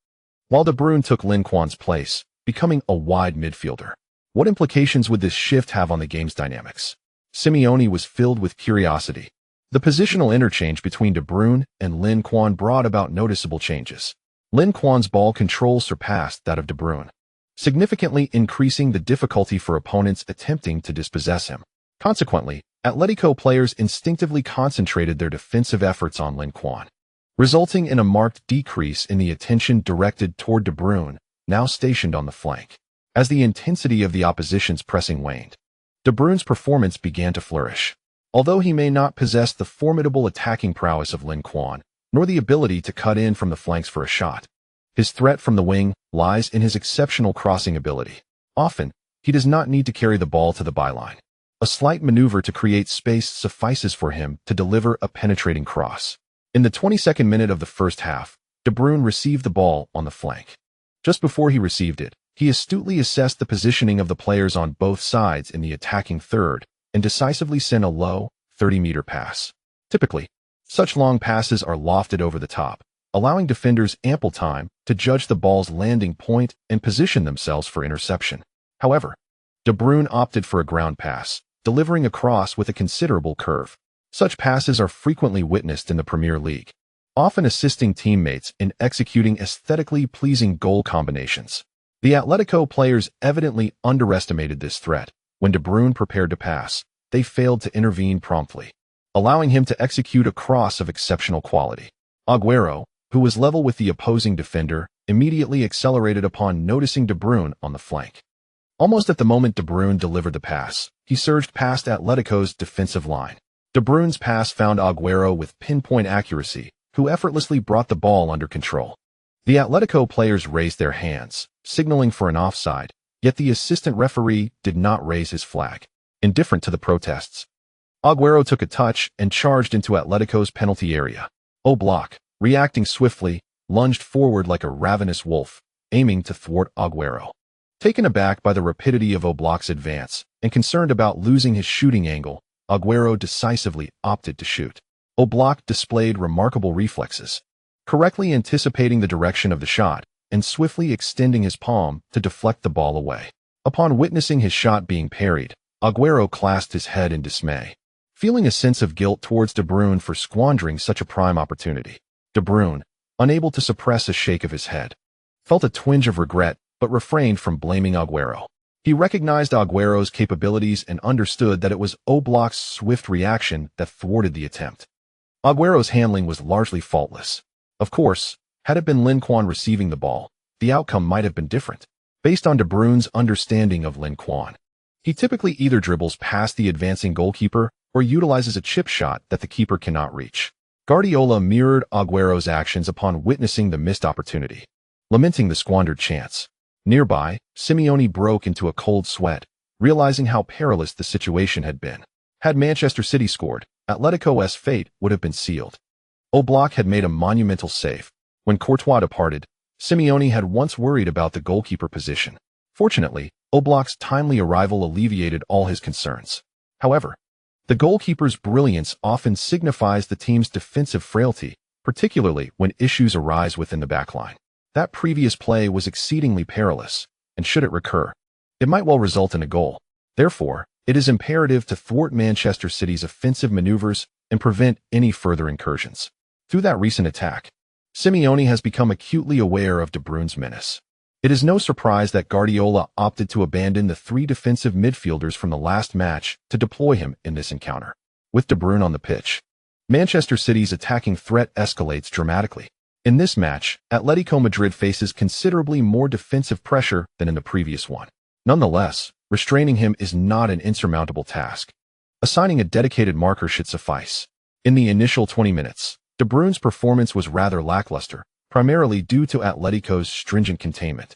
while De Bruyne took Lin Quan's place, becoming a wide midfielder. What implications would this shift have on the game's dynamics? Simeone was filled with curiosity. The positional interchange between De Bruyne and Lin Quan brought about noticeable changes. Lin Quan's ball control surpassed that of De Bruyne, significantly increasing the difficulty for opponents attempting to dispossess him. Consequently, Atletico players instinctively concentrated their defensive efforts on Lin Quan, resulting in a marked decrease in the attention directed toward De Bruyne, now stationed on the flank. As the intensity of the opposition's pressing waned, De Bruyne's performance began to flourish. Although he may not possess the formidable attacking prowess of Lin Quan, nor the ability to cut in from the flanks for a shot, his threat from the wing lies in his exceptional crossing ability. Often, he does not need to carry the ball to the byline. A slight maneuver to create space suffices for him to deliver a penetrating cross. In the 22nd minute of the first half, De Bruyne received the ball on the flank. Just before he received it, he astutely assessed the positioning of the players on both sides in the attacking third and decisively sent a low, 30-meter pass. Typically, such long passes are lofted over the top, allowing defenders ample time to judge the ball's landing point and position themselves for interception. However, De Bruyne opted for a ground pass, delivering a cross with a considerable curve. Such passes are frequently witnessed in the Premier League, often assisting teammates in executing aesthetically pleasing goal combinations. The Atletico players evidently underestimated this threat. When De Bruyne prepared to pass, they failed to intervene promptly, allowing him to execute a cross of exceptional quality. Aguero, who was level with the opposing defender, immediately accelerated upon noticing De Bruyne on the flank. Almost at the moment De Bruyne delivered the pass, he surged past Atletico's defensive line. De Bruyne's pass found Aguero with pinpoint accuracy, who effortlessly brought the ball under control. The Atletico players raised their hands, signaling for an offside, yet the assistant referee did not raise his flag. Indifferent to the protests, Aguero took a touch and charged into Atletico's penalty area. Oblak, reacting swiftly, lunged forward like a ravenous wolf, aiming to thwart Aguero. Taken aback by the rapidity of Oblak's advance and concerned about losing his shooting angle, Aguero decisively opted to shoot. Oblak displayed remarkable reflexes, correctly anticipating the direction of the shot and swiftly extending his palm to deflect the ball away. Upon witnessing his shot being parried, Aguero clasped his head in dismay, feeling a sense of guilt towards De Bruyne for squandering such a prime opportunity. De Bruyne, unable to suppress a shake of his head, felt a twinge of regret but refrained from blaming Aguero. He recognized Aguero's capabilities and understood that it was Oblak's swift reaction that thwarted the attempt. Agüero's handling was largely faultless. Of course, had it been Lin Quan receiving the ball, the outcome might have been different. Based on De Bruyne's understanding of Lin Quan, he typically either dribbles past the advancing goalkeeper or utilizes a chip shot that the keeper cannot reach. Guardiola mirrored Agüero's actions upon witnessing the missed opportunity, lamenting the squandered chance. Nearby, Simeone broke into a cold sweat, realizing how perilous the situation had been. Had Manchester City scored, Atletico's fate would have been sealed. Oblak had made a monumental save. When Courtois departed, Simeone had once worried about the goalkeeper position. Fortunately, Oblak's timely arrival alleviated all his concerns. However, the goalkeeper's brilliance often signifies the team's defensive frailty, particularly when issues arise within the backline. That previous play was exceedingly perilous, and should it recur, it might well result in a goal. Therefore, it is imperative to thwart Manchester City's offensive maneuvers and prevent any further incursions. Through that recent attack, Simeone has become acutely aware of De Bruyne's menace. It is no surprise that Guardiola opted to abandon the three defensive midfielders from the last match to deploy him in this encounter. With De Bruyne on the pitch, Manchester City's attacking threat escalates dramatically. In this match, Atletico Madrid faces considerably more defensive pressure than in the previous one. Nonetheless, restraining him is not an insurmountable task. Assigning a dedicated marker should suffice. In the initial 20 minutes, De Bruyne's performance was rather lackluster, primarily due to Atletico's stringent containment,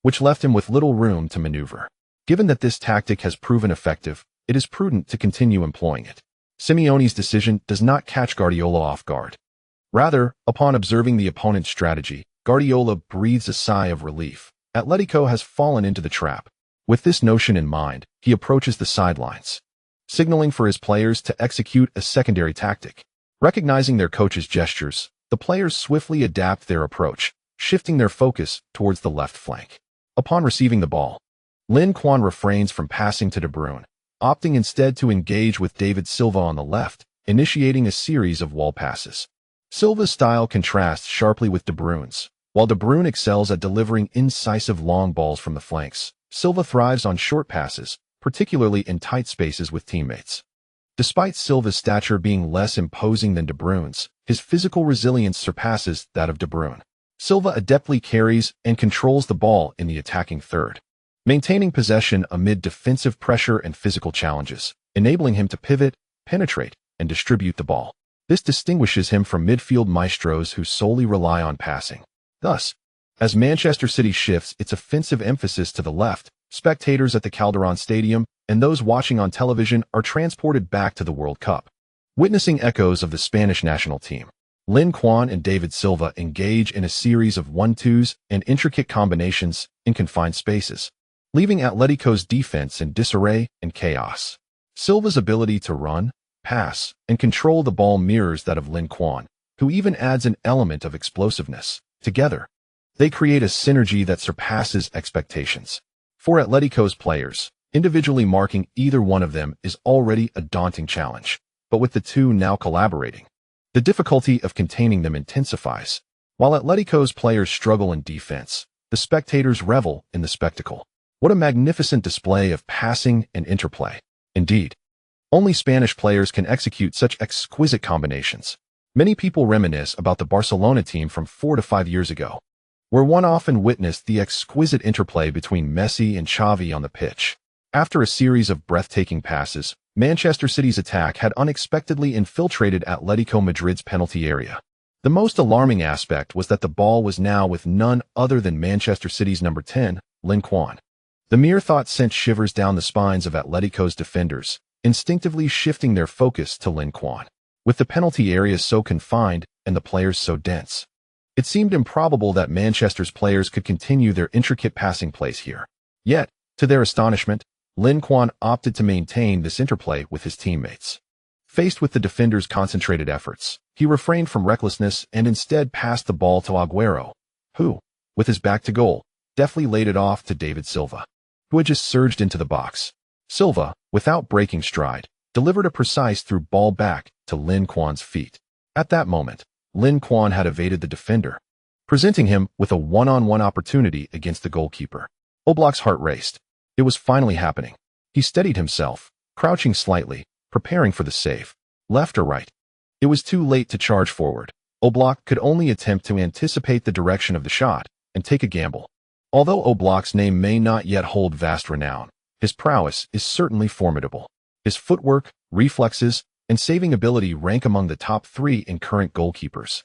which left him with little room to maneuver. Given that this tactic has proven effective, it is prudent to continue employing it. Simeone's decision does not catch Guardiola off guard. Rather, upon observing the opponent's strategy, Guardiola breathes a sigh of relief. Atletico has fallen into the trap. With this notion in mind, he approaches the sidelines, signaling for his players to execute a secondary tactic. Recognizing their coach's gestures, the players swiftly adapt their approach, shifting their focus towards the left flank. Upon receiving the ball, Lin Quan refrains from passing to De Bruyne, opting instead to engage with David Silva on the left, initiating a series of wall passes. Silva's style contrasts sharply with De Bruyne's. While De Bruyne excels at delivering incisive long balls from the flanks, Silva thrives on short passes, particularly in tight spaces with teammates. Despite Silva's stature being less imposing than De Bruyne's, his physical resilience surpasses that of De Bruyne. Silva adeptly carries and controls the ball in the attacking third, maintaining possession amid defensive pressure and physical challenges, enabling him to pivot, penetrate, and distribute the ball. This distinguishes him from midfield maestros who solely rely on passing. Thus, as Manchester City shifts its offensive emphasis to the left, spectators at the Calderón Stadium and those watching on television are transported back to the World Cup. Witnessing echoes of the Spanish national team, Lin Quan and David Silva engage in a series of 1-2s and intricate combinations in confined spaces, leaving Atletico's defense in disarray and chaos. Silva's ability to run, pass, and control the ball mirrors that of Lin Quan, who even adds an element of explosiveness. Together, they create a synergy that surpasses expectations. For Atletico's players, individually marking either one of them is already a daunting challenge, but with the two now collaborating, the difficulty of containing them intensifies. While Atletico's players struggle in defense, the spectators revel in the spectacle. What a magnificent display of passing and interplay. Indeed, only Spanish players can execute such exquisite combinations. Many people reminisce about the Barcelona team from 4 to 5 years ago, where one often witnessed the exquisite interplay between Messi and Xavi on the pitch. After a series of breathtaking passes, Manchester City's attack had unexpectedly infiltrated Atletico Madrid's penalty area. The most alarming aspect was that the ball was now with none other than Manchester City's number 10, Lin Quan. The mere thought sent shivers down the spines of Atletico's defenders, instinctively shifting their focus to Lin Quan. With the penalty area so confined and the players so dense, it seemed improbable that Manchester's players could continue their intricate passing plays here. Yet, to their astonishment, Lin Quan opted to maintain this interplay with his teammates. Faced with the defender's concentrated efforts, he refrained from recklessness and instead passed the ball to Agüero, who, with his back to goal, deftly laid it off to David Silva, who had just surged into the box. Silva, without breaking stride, delivered a precise through ball back to Lin Quan's feet. At that moment, Lin Quan had evaded the defender, presenting him with a one-on-one opportunity against the goalkeeper. Oblak's heart raced. It was finally happening. He steadied himself, crouching slightly, preparing for the save. Left or right? It was too late to charge forward. Oblak could only attempt to anticipate the direction of the shot and take a gamble. Although Oblak's name may not yet hold vast renown, his prowess is certainly formidable. His footwork, reflexes, and saving ability rank among the top 3 in current goalkeepers.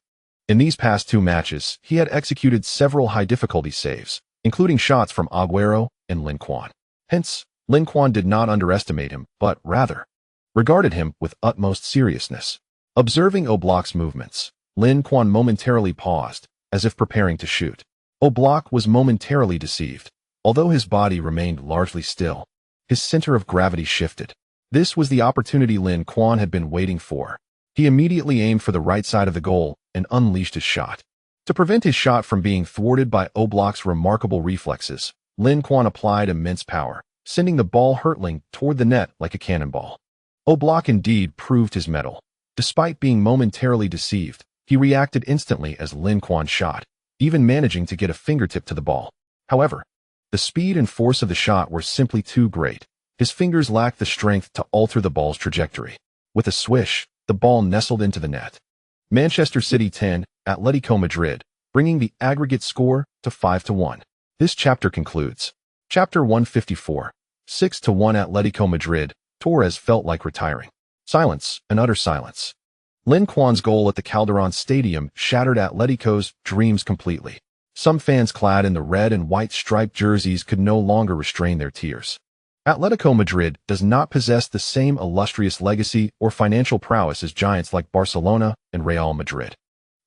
In these past 2 matches, he had executed several high-difficulty saves, including shots from Agüero and Lin Quan. Hence, Lin Quan did not underestimate him, but rather regarded him with utmost seriousness. Observing Oblak's movements, Lin Quan momentarily paused, as if preparing to shoot. Oblak was momentarily deceived. Although his body remained largely still, his center of gravity shifted. This was the opportunity Lin Quan had been waiting for. He immediately aimed for the right side of the goal and unleashed his shot. To prevent his shot from being thwarted by Oblak's remarkable reflexes, Lin Quan applied immense power, sending the ball hurtling toward the net like a cannonball. Oblak indeed proved his mettle. Despite being momentarily deceived, he reacted instantly as Lin Quan shot, even managing to get a fingertip to the ball. However, the speed and force of the shot were simply too great. His fingers lacked the strength to alter the ball's trajectory. With a swish, the ball nestled into the net. Manchester City 10, Atletico Madrid, bringing the aggregate score to 5-1. This chapter concludes. Chapter 154. 6-1 Atletico Madrid. Torres felt like retiring. Silence, an utter silence. Lin Quan's goal at the Calderón Stadium shattered Atletico's dreams completely. Some fans clad in the red and white striped jerseys could no longer restrain their tears. Atletico Madrid does not possess the same illustrious legacy or financial prowess as giants like Barcelona and Real Madrid,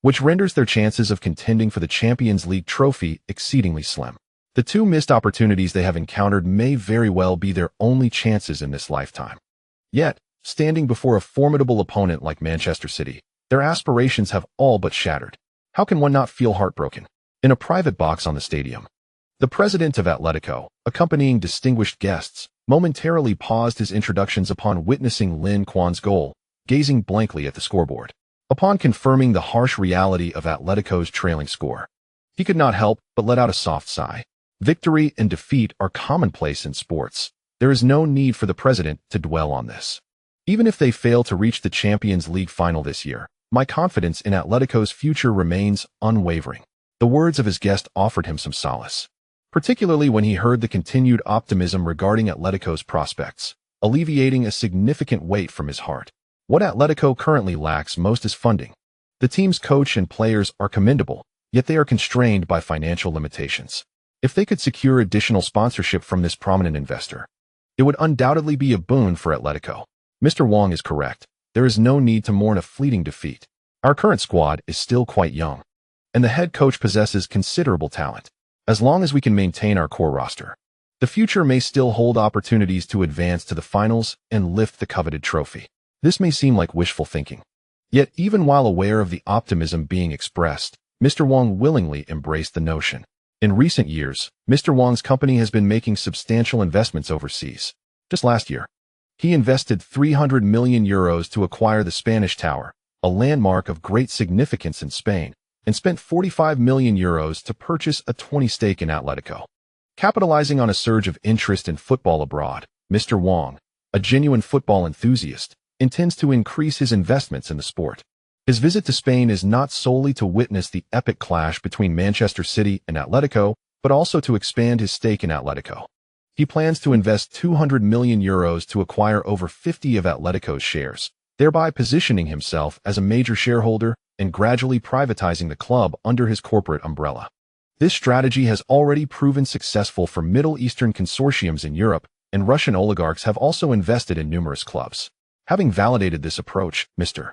which renders their chances of contending for the Champions League trophy exceedingly slim. The 2 missed opportunities they have encountered may very well be their only chances in this lifetime. Yet, standing before a formidable opponent like Manchester City, their aspirations have all but shattered. How can one not feel heartbroken? In a private box on the stadium, the president of Atletico, accompanying distinguished guests, momentarily paused his introductions upon witnessing Lin Quan's goal, gazing blankly at the scoreboard. Upon confirming the harsh reality of Atletico's trailing score, he could not help but let out a soft sigh. Victory and defeat are commonplace in sports. There is no need for the president to dwell on this. Even if they fail to reach the Champions League final this year, my confidence in Atletico's future remains unwavering. The words of his guest offered him some solace, particularly when he heard the continued optimism regarding Atletico's prospects, alleviating a significant weight from his heart. What Atletico currently lacks most is funding. The team's coach and players are commendable, yet they are constrained by financial limitations. If they could secure additional sponsorship from this prominent investor, it would undoubtedly be a boon for Atletico. Mr. Wong is correct. There is no need to mourn a fleeting defeat. Our current squad is still quite young, and the head coach possesses considerable talent. As long as we can maintain our core roster, the future may still hold opportunities to advance to the finals and lift the coveted trophy. This may seem like wishful thinking. Yet even while aware of the optimism being expressed, Mr. Wong willingly embraced the notion. In recent years, Mr. Wong's company has been making substantial investments overseas. Just last year, he invested 300 million euros to acquire the Spanish Tower, a landmark of great significance in Spain, and spent 45 million euros to purchase a 20% stake in Atletico. Capitalizing on a surge of interest in football abroad, Mr. Wong, a genuine football enthusiast, intends to increase his investments in the sport. His visit to Spain is not solely to witness the epic clash between Manchester City and Atletico, but also to expand his stake in Atletico. He plans to invest 200 million euros to acquire over 50 of Atletico's shares, thereby positioning himself as a major shareholder and gradually privatizing the club under his corporate umbrella. This strategy has already proven successful for Middle Eastern consortiums in Europe, and Russian oligarchs have also invested in numerous clubs. Having validated this approach, Mr.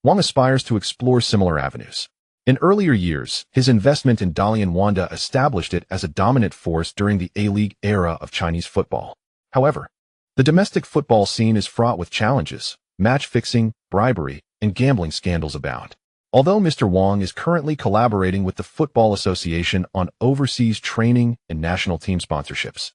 Wong aspires to explore similar avenues. In earlier years, his investment in Dalian Wanda established it as a dominant force during the A-League era of Chinese football. However, the domestic football scene is fraught with challenges. Match fixing, bribery, and gambling scandals abound. Although Mr. Wong is currently collaborating with the Football Association on overseas training and national team sponsorships,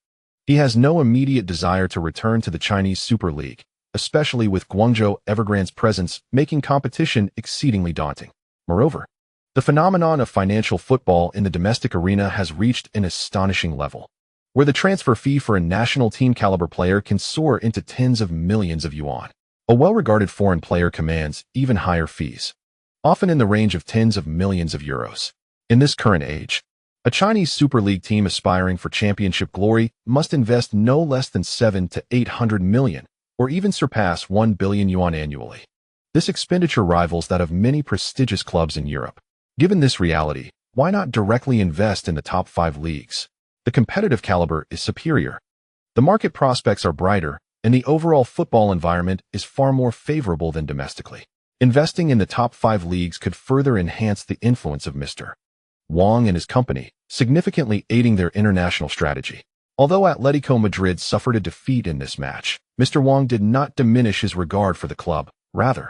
he has no immediate desire to return to the Chinese Super League, especially with Guangzhou Evergrande's presence making competition exceedingly daunting. Moreover, the phenomenon of financial football in the domestic arena has reached an astonishing level, where the transfer fee for a national team caliber player can soar into tens of millions of yuan. A well-regarded foreign player commands even higher fees, often in the range of tens of millions of euros. In this current age, a Chinese Super League team aspiring for championship glory must invest no less than 7 to 800 million, or even surpass 1 billion yuan annually. This expenditure rivals that of many prestigious clubs in Europe. Given this reality, why not directly invest in the top 5 leagues? The competitive caliber is superior. The market prospects are brighter, and the overall football environment is far more favorable than domestically. Investing in the top 5 leagues could further enhance the influence of Mr. Wang and his company, significantly aiding their international strategy. Although Atletico Madrid suffered a defeat in this match, Mr. Wang did not diminish his regard for the club. Rather,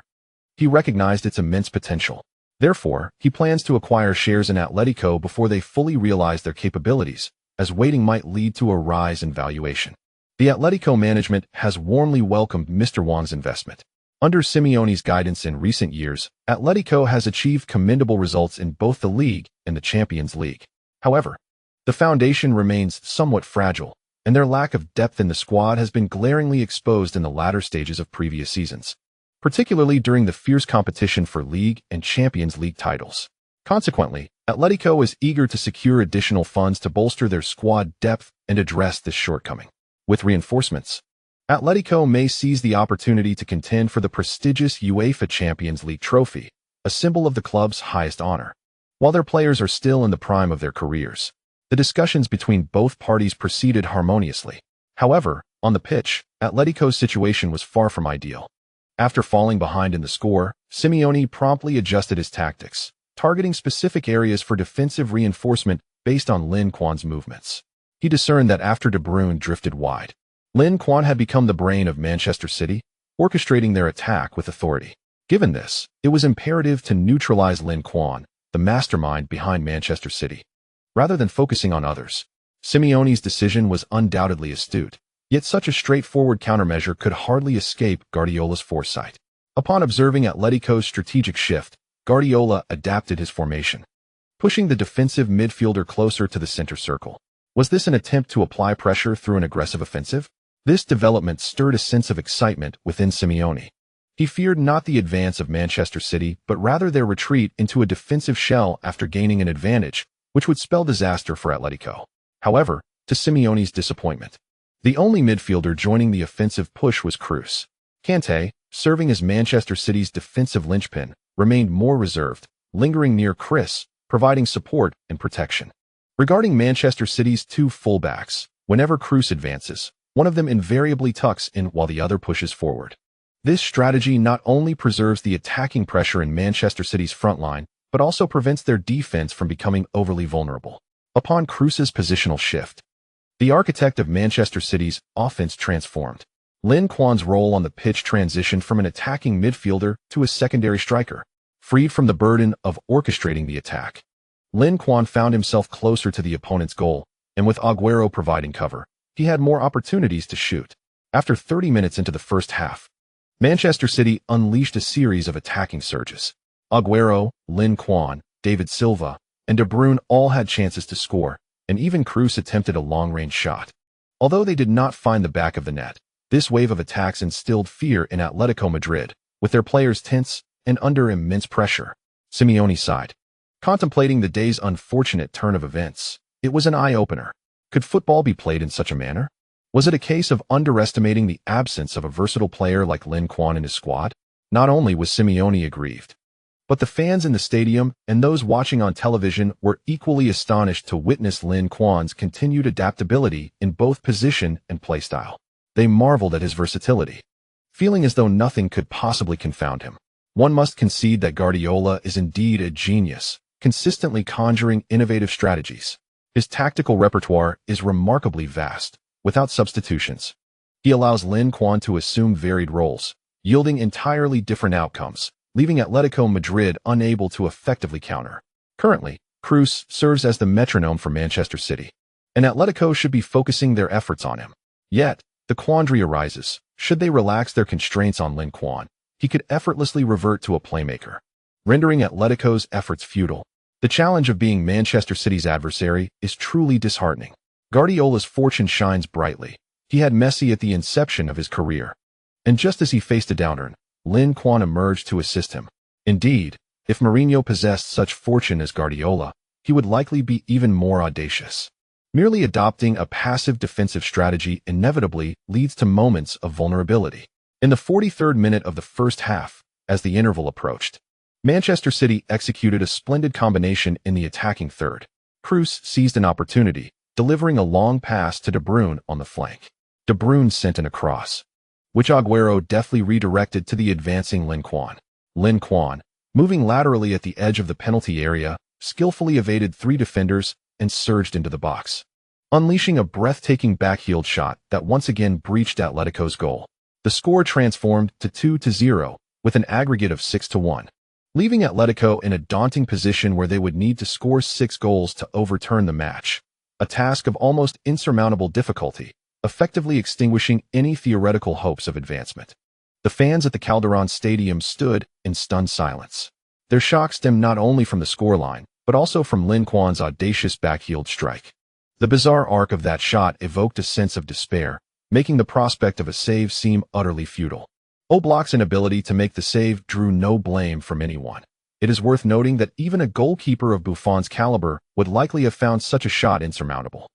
he recognized its immense potential. Therefore, he plans to acquire shares in Atletico before they fully realize their capabilities, as waiting might lead to a rise in valuation. The Atletico management has warmly welcomed Mr. Wang's investment. Under Simeone's guidance in recent years, Atletico has achieved commendable results in both the league and the Champions League. However, the foundation remains somewhat fragile, and their lack of depth in the squad has been glaringly exposed in the latter stages of previous seasons, particularly during the fierce competition for League and Champions League titles. Consequently, Atletico is eager to secure additional funds to bolster their squad depth and address this shortcoming. With reinforcements, Atletico may seize the opportunity to contend for the prestigious UEFA Champions League trophy, a symbol of the club's highest honor. While their players are still in the prime of their careers, the discussions between both parties proceeded harmoniously. However, on the pitch, Atletico's situation was far from ideal. After falling behind in the score, Simeone promptly adjusted his tactics, targeting specific areas for defensive reinforcement based on Lin Quan's movements. He discerned that after De Bruyne drifted wide, Lin Quan had become the brain of Manchester City, orchestrating their attack with authority. Given this, it was imperative to neutralize Lin Quan, the mastermind behind Manchester City. Rather than focusing on others, Simeone's decision was undoubtedly astute. Yet such a straightforward countermeasure could hardly escape Guardiola's foresight. Upon observing Atletico's strategic shift, Guardiola adapted his formation, pushing the defensive midfielder closer to the center circle. Was this an attempt to apply pressure through an aggressive offensive? This development stirred a sense of excitement within Simeone. He feared not the advance of Manchester City, but rather their retreat into a defensive shell after gaining an advantage, which would spell disaster for Atletico. However, to Simeone's disappointment, the only midfielder joining the offensive push was Kroos. Kanté, serving as Manchester City's defensive linchpin, remained more reserved, lingering near Chris, providing support and protection. Regarding Manchester City's 2 fullbacks, whenever Kroos advances, one of them invariably tucks in while the other pushes forward. This strategy not only preserves the attacking pressure in Manchester City's front line, but also prevents their defense from becoming overly vulnerable. Upon Kroos's positional shift, the architect of Manchester City's offense transformed. Lin Quan's role on the pitch transitioned from an attacking midfielder to a secondary striker. Freed from the burden of orchestrating the attack, Lin Quan found himself closer to the opponent's goal, and with Agüero providing cover, he had more opportunities to shoot. After 30 minutes into the first half, Manchester City unleashed a series of attacking surges. Agüero, Lin Quan, David Silva, and De Bruyne all had chances to score, and even Kroos attempted a long-range shot. Although they did not find the back of the net, this wave of attacks instilled fear in Atletico Madrid, with their players tense and under immense pressure. Simeone sighed, contemplating the day's unfortunate turn of events. It was an eye-opener. Could football be played in such a manner? Was it a case of underestimating the absence of a versatile player like Lin Quan in his squad? Not only was Simeone aggrieved, but the fans in the stadium and those watching on television were equally astonished to witness Lin Quan's continued adaptability in both position and playstyle. They marveled at his versatility, feeling as though nothing could possibly confound him. One must concede that Guardiola is indeed a genius, consistently conjuring innovative strategies. His tactical repertoire is remarkably vast, without substitutions. He allows Lin Quan to assume varied roles, yielding entirely different outcomes, leaving Atletico Madrid unable to effectively counter. Currently, Kroos serves as the metronome for Manchester City, and Atletico should be focusing their efforts on him. Yet, the quandary arises: should they relax their constraints on Lin Quan, he could effortlessly revert to a playmaker, rendering Atletico's efforts futile. The challenge of being Manchester City's adversary is truly disheartening. Guardiola's fortune shines brightly. He had Messi at the inception of his career, And just as he faced a downturn, Lin Quan emerged to assist him. Indeed, if Mourinho possessed such fortune as Guardiola, he would likely be even more audacious. Merely adopting a passive defensive strategy inevitably leads to moments of vulnerability. In the 43rd minute of the first half, as the interval approached, Manchester City executed a splendid combination in the attacking third. Kroos seized an opportunity, delivering a long pass to De Bruyne on the flank. De Bruyne sent in a cross, which Aguero deftly redirected to the advancing Lin Quan. Lin Quan, moving laterally at the edge of the penalty area, skillfully evaded 3 defenders and surged into the box, unleashing a breathtaking backheeled shot that once again breached Atletico's goal. The score transformed to 2-0 with an aggregate of 6-1, leaving Atletico in a daunting position where they would need to score 6 goals to overturn the match, a task of almost insurmountable difficulty, effectively extinguishing any theoretical hopes of advancement. The fans at the Calderon Stadium stood in stunned silence. Their shock stemmed not only from the scoreline, but also from Lin Quan's audacious backheeled strike. The bizarre arc of that shot evoked a sense of despair, making the prospect of a save seem utterly futile. Oblak's inability to make the save drew no blame from anyone. It is worth noting that even a goalkeeper of Buffon's caliber would likely have found such a shot insurmountable.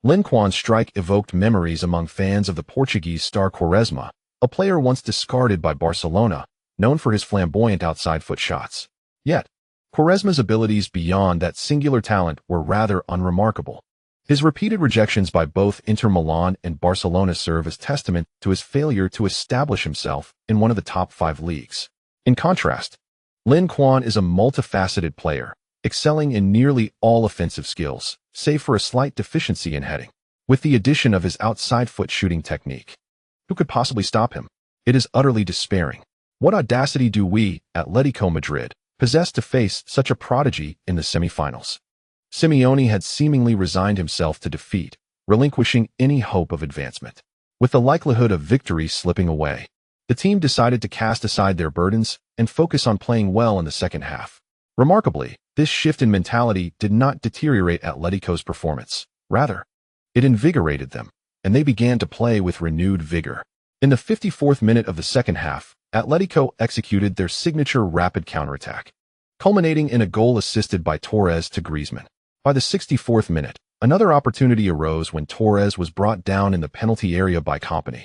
Lin Quan's strike evoked memories among fans of the Portuguese star Quaresma, a player once discarded by Barcelona, known for his flamboyant outside foot shots. Yet, Quaresma's abilities beyond that singular talent were rather unremarkable. His repeated rejections by both Inter Milan and Barcelona serve as testament to his failure to establish himself in one of the top 5 leagues. In contrast, Lin Quan is a multifaceted player, excelling in nearly all offensive skills, save for a slight deficiency in heading. With the addition of his outside foot shooting technique, who could possibly stop him? It is utterly despairing. What audacity do we, Atletico Madrid, possess to face such a prodigy in the semifinals? Simeone had seemingly resigned himself to defeat, relinquishing any hope of advancement. With the likelihood of victory slipping away, the team decided to cast aside their burdens and focus on playing well in the second half. Remarkably, this shift in mentality did not deteriorate Atletico's performance. Rather, it invigorated them, and they began to play with renewed vigor. In the 54th minute of the second half, Atletico executed their signature rapid counterattack, culminating in a goal assisted by Torres to Griezmann. By the 64th minute, another opportunity arose when Torres was brought down in the penalty area by Kompany,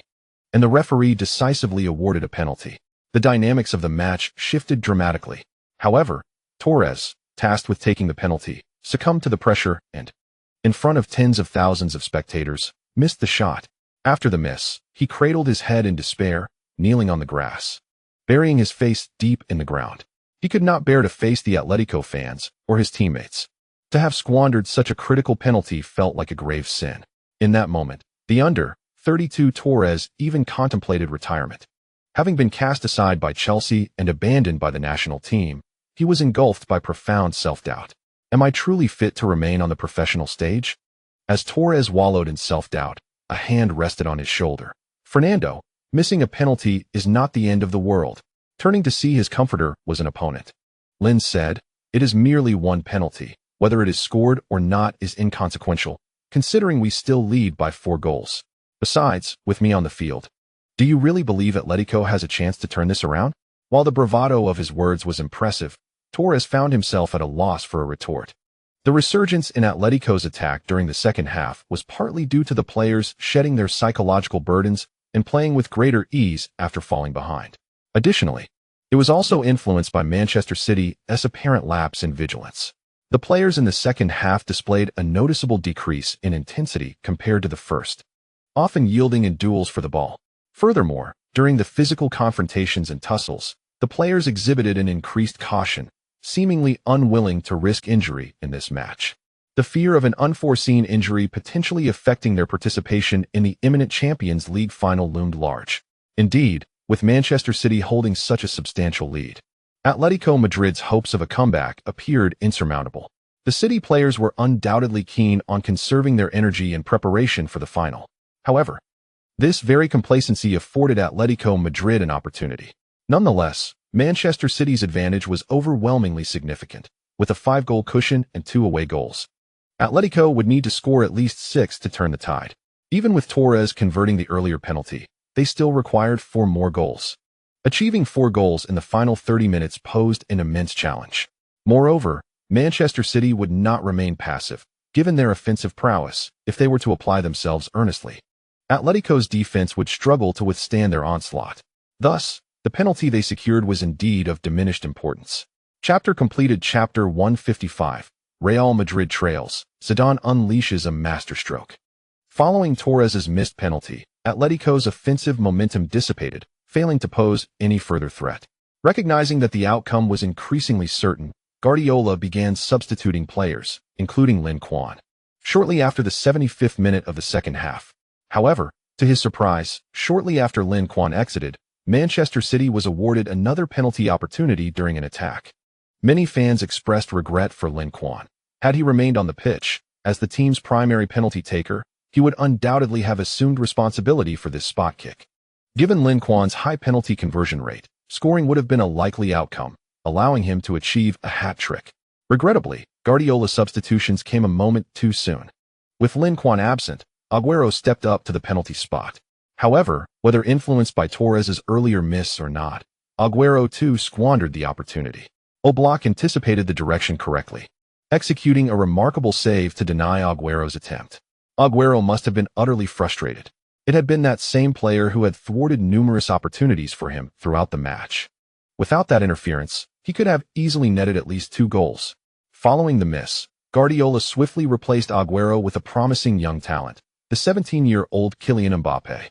and the referee decisively awarded a penalty. The dynamics of the match shifted dramatically. However, Torres, tasked with taking the penalty, succumbed to the pressure and, in front of tens of thousands of spectators, missed the shot. After the miss, he cradled his head in despair, kneeling on the grass, burying his face deep in the ground. He could not bear to face the Atletico fans or his teammates. To have squandered such a critical penalty felt like a grave sin. In that moment, the under-32 Torres even contemplated retirement. Having been cast aside by Chelsea and abandoned by the national team, he was engulfed by profound self-doubt. Am I truly fit to remain on the professional stage? As Torres wallowed in self-doubt, a hand rested on his shoulder. Fernando, missing a penalty is not the end of the world. Turning to see his comforter was an opponent. Lin said, "It is merely one penalty. Whether it is scored or not is inconsequential, considering we still lead by 4 goals. Besides, with me on the field, do you really believe Atletico has a chance to turn this around?" While the bravado of his words was impressive, Torres found himself at a loss for a retort. The resurgence in Atletico's attack during the second half was partly due to the players shedding their psychological burdens and playing with greater ease after falling behind. Additionally, it was also influenced by Manchester City's apparent lapse in vigilance. The players in the second half displayed a noticeable decrease in intensity compared to the first, often yielding in duels for the ball. Furthermore, during the physical confrontations and tussles, the players exhibited an increased caution, seemingly unwilling to risk injury in this match. The fear of an unforeseen injury potentially affecting their participation in the imminent Champions League final loomed large. Indeed, with Manchester City holding such a substantial lead, Atletico Madrid's hopes of a comeback appeared insurmountable. The City players were undoubtedly keen on conserving their energy in preparation for the final. However, this very complacency afforded Atletico Madrid an opportunity. Nonetheless, Manchester City's advantage was overwhelmingly significant, with a 5-goal cushion and 2 away goals. Atletico would need to score at least 6 to turn the tide. Even with Torres converting the earlier penalty, they still required 4 more goals. Achieving 4 goals in the final 30 minutes posed an immense challenge. Moreover, Manchester City would not remain passive, given their offensive prowess, if they were to apply themselves earnestly. Atletico's defense would struggle to withstand their onslaught. Thus, the penalty they secured was indeed of diminished importance. Chapter completed. Chapter 155. Real Madrid trails. Zidane unleashes a masterstroke. Following Torres's missed penalty, Atletico's offensive momentum dissipated, failing to pose any further threat. Recognizing that the outcome was increasingly certain, Guardiola began substituting players, including Lin Quan, shortly after the 75th minute of the second half. However, to his surprise, shortly after Lin Quan exited, Manchester City was awarded another penalty opportunity during an attack. Many fans expressed regret for Lin Quan. Had he remained on the pitch, as the team's primary penalty taker, he would undoubtedly have assumed responsibility for this spot kick. Given Lin Quan's high penalty conversion rate, scoring would have been a likely outcome, allowing him to achieve a hat-trick. Regrettably, Guardiola's substitutions came a moment too soon. With Lin Quan absent, Agüero stepped up to the penalty spot. However, whether influenced by Torres's earlier miss or not, Agüero too squandered the opportunity. Oblak anticipated the direction correctly, executing a remarkable save to deny Agüero's attempt. Agüero must have been utterly frustrated. It had been that same player who had thwarted numerous opportunities for him throughout the match. Without that interference, he could have easily netted at least 2 goals. Following the miss, Guardiola swiftly replaced Agüero with a promising young talent, the 17-year-old Kylian Mbappé.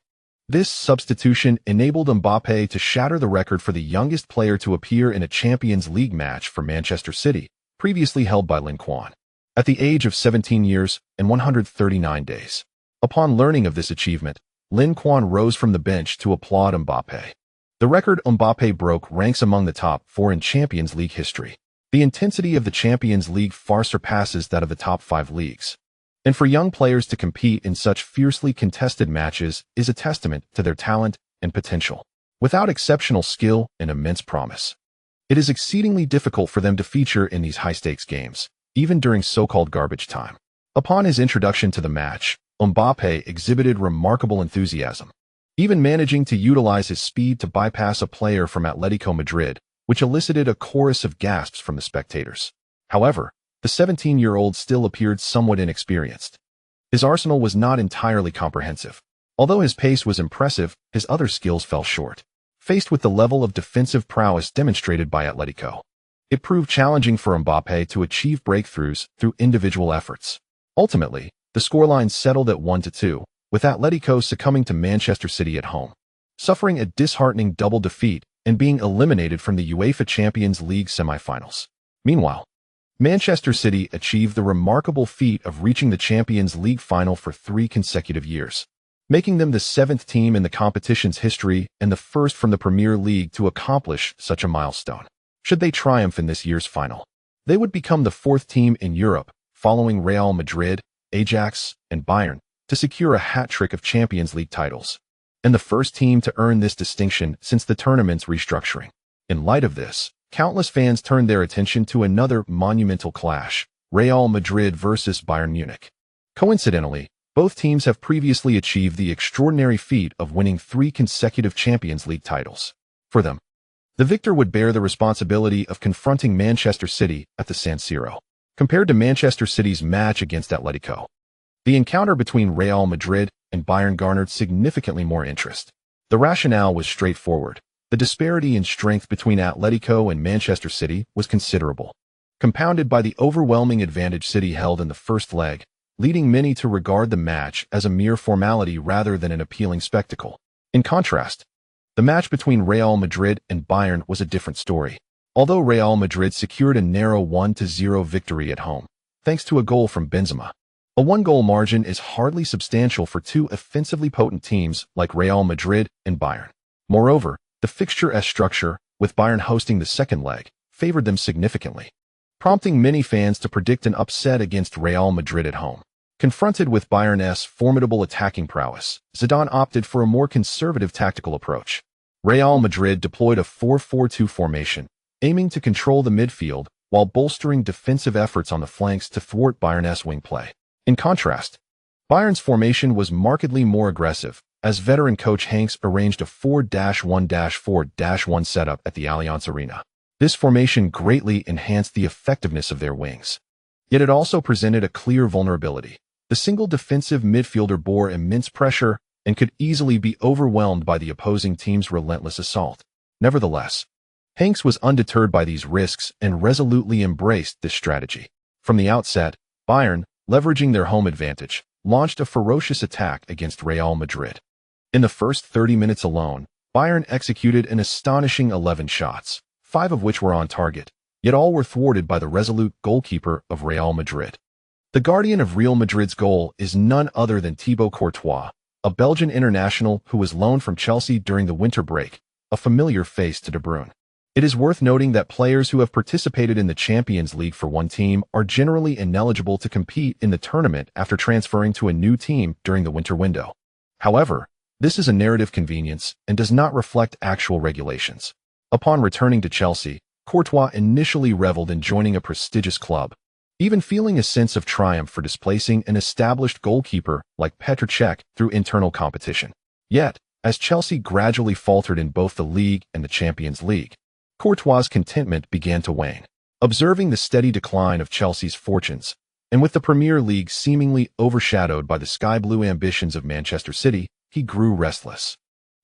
This substitution enabled Mbappé to shatter the record for the youngest player to appear in a Champions League match for Manchester City, previously held by Lin Quan, at the age of 17 years and 139 days. Upon learning of this achievement, Lin Quan rose from the bench to applaud Mbappé. The record Mbappé broke ranks among the top 4 in Champions League history. The intensity of the Champions League far surpasses that of the top 5 leagues. And for young players to compete in such fiercely contested matches is a testament to their talent and potential. Without exceptional skill and immense promise, it is exceedingly difficult for them to feature in these high-stakes games, even during so-called garbage time. Upon his introduction to the match, Mbappé exhibited remarkable enthusiasm, even managing to utilize his speed to bypass a player from Atletico Madrid, which elicited a chorus of gasps from the spectators. However, the 17-year-old still appeared somewhat inexperienced. His arsenal was not entirely comprehensive. Although his pace was impressive, his other skills fell short. Faced with the level of defensive prowess demonstrated by Atletico, it proved challenging for Mbappé to achieve breakthroughs through individual efforts. Ultimately, the scoreline settled at 1-2, with Atletico succumbing to Manchester City at home, suffering a disheartening double defeat and being eliminated from the UEFA Champions League semi-finals. Meanwhile, Manchester City achieved the remarkable feat of reaching the Champions League final for 3 consecutive years, making them the 7th team in the competition's history and the first from the Premier League to accomplish such a milestone. Should they triumph in this year's final, they would become the 4th team in Europe, following Real Madrid, Ajax, and Bayern, to secure a hat-trick of Champions League titles, and the first team to earn this distinction since the tournament's restructuring. In light of this, countless fans turned their attention to another monumental clash, Real Madrid versus Bayern Munich. Coincidentally, both teams have previously achieved the extraordinary feat of winning 3 consecutive Champions League titles. For them, the victor would bear the responsibility of confronting Manchester City at the San Siro. Compared to Manchester City's match against Atletico, the encounter between Real Madrid and Bayern garnered significantly more interest. The rationale was straightforward. The disparity in strength between Atletico and Manchester City was considerable, compounded by the overwhelming advantage City held in the first leg, leading many to regard the match as a mere formality rather than an appealing spectacle. In contrast, the match between Real Madrid and Bayern was a different story. Although Real Madrid secured a narrow 1-0 victory at home, thanks to a goal from Benzema, a 1-goal margin is hardly substantial for 2 offensively potent teams like Real Madrid and Bayern. Moreover, the fixture structure, with Bayern hosting the second leg, favored them significantly, prompting many fans to predict an upset against Real Madrid at home. Confronted with Bayern's formidable attacking prowess, Zidane opted for a more conservative tactical approach. Real Madrid deployed a 4-4-2 formation, aiming to control the midfield while bolstering defensive efforts on the flanks to thwart Bayern's wing play. In contrast, Bayern's formation was markedly more aggressive, as veteran coach Hanks arranged a 4-1-4-1 setup at the Allianz Arena. This formation greatly enhanced the effectiveness of their wings. Yet it also presented a clear vulnerability. The single defensive midfielder bore immense pressure and could easily be overwhelmed by the opposing team's relentless assault. Nevertheless, Hanks was undeterred by these risks and resolutely embraced this strategy. From the outset, Bayern, leveraging their home advantage, launched a ferocious attack against Real Madrid. In the first 30 minutes alone, Bayern executed an astonishing 11 shots, 5 of which were on target, yet all were thwarted by the resolute goalkeeper of Real Madrid. The guardian of Real Madrid's goal is none other than Thibaut Courtois, a Belgian international who was loaned from Chelsea during the winter break, a familiar face to De Bruyne. It is worth noting that players who have participated in the Champions League for one team are generally ineligible to compete in the tournament after transferring to a new team during the winter window. However, this is a narrative convenience and does not reflect actual regulations. Upon returning to Chelsea, Courtois initially reveled in joining a prestigious club, even feeling a sense of triumph for displacing an established goalkeeper like Petr Cech through internal competition. Yet, as Chelsea gradually faltered in both the league and the Champions League, Courtois' contentment began to wane. Observing the steady decline of Chelsea's fortunes, and with the Premier League seemingly overshadowed by the sky-blue ambitions of Manchester City, he grew restless.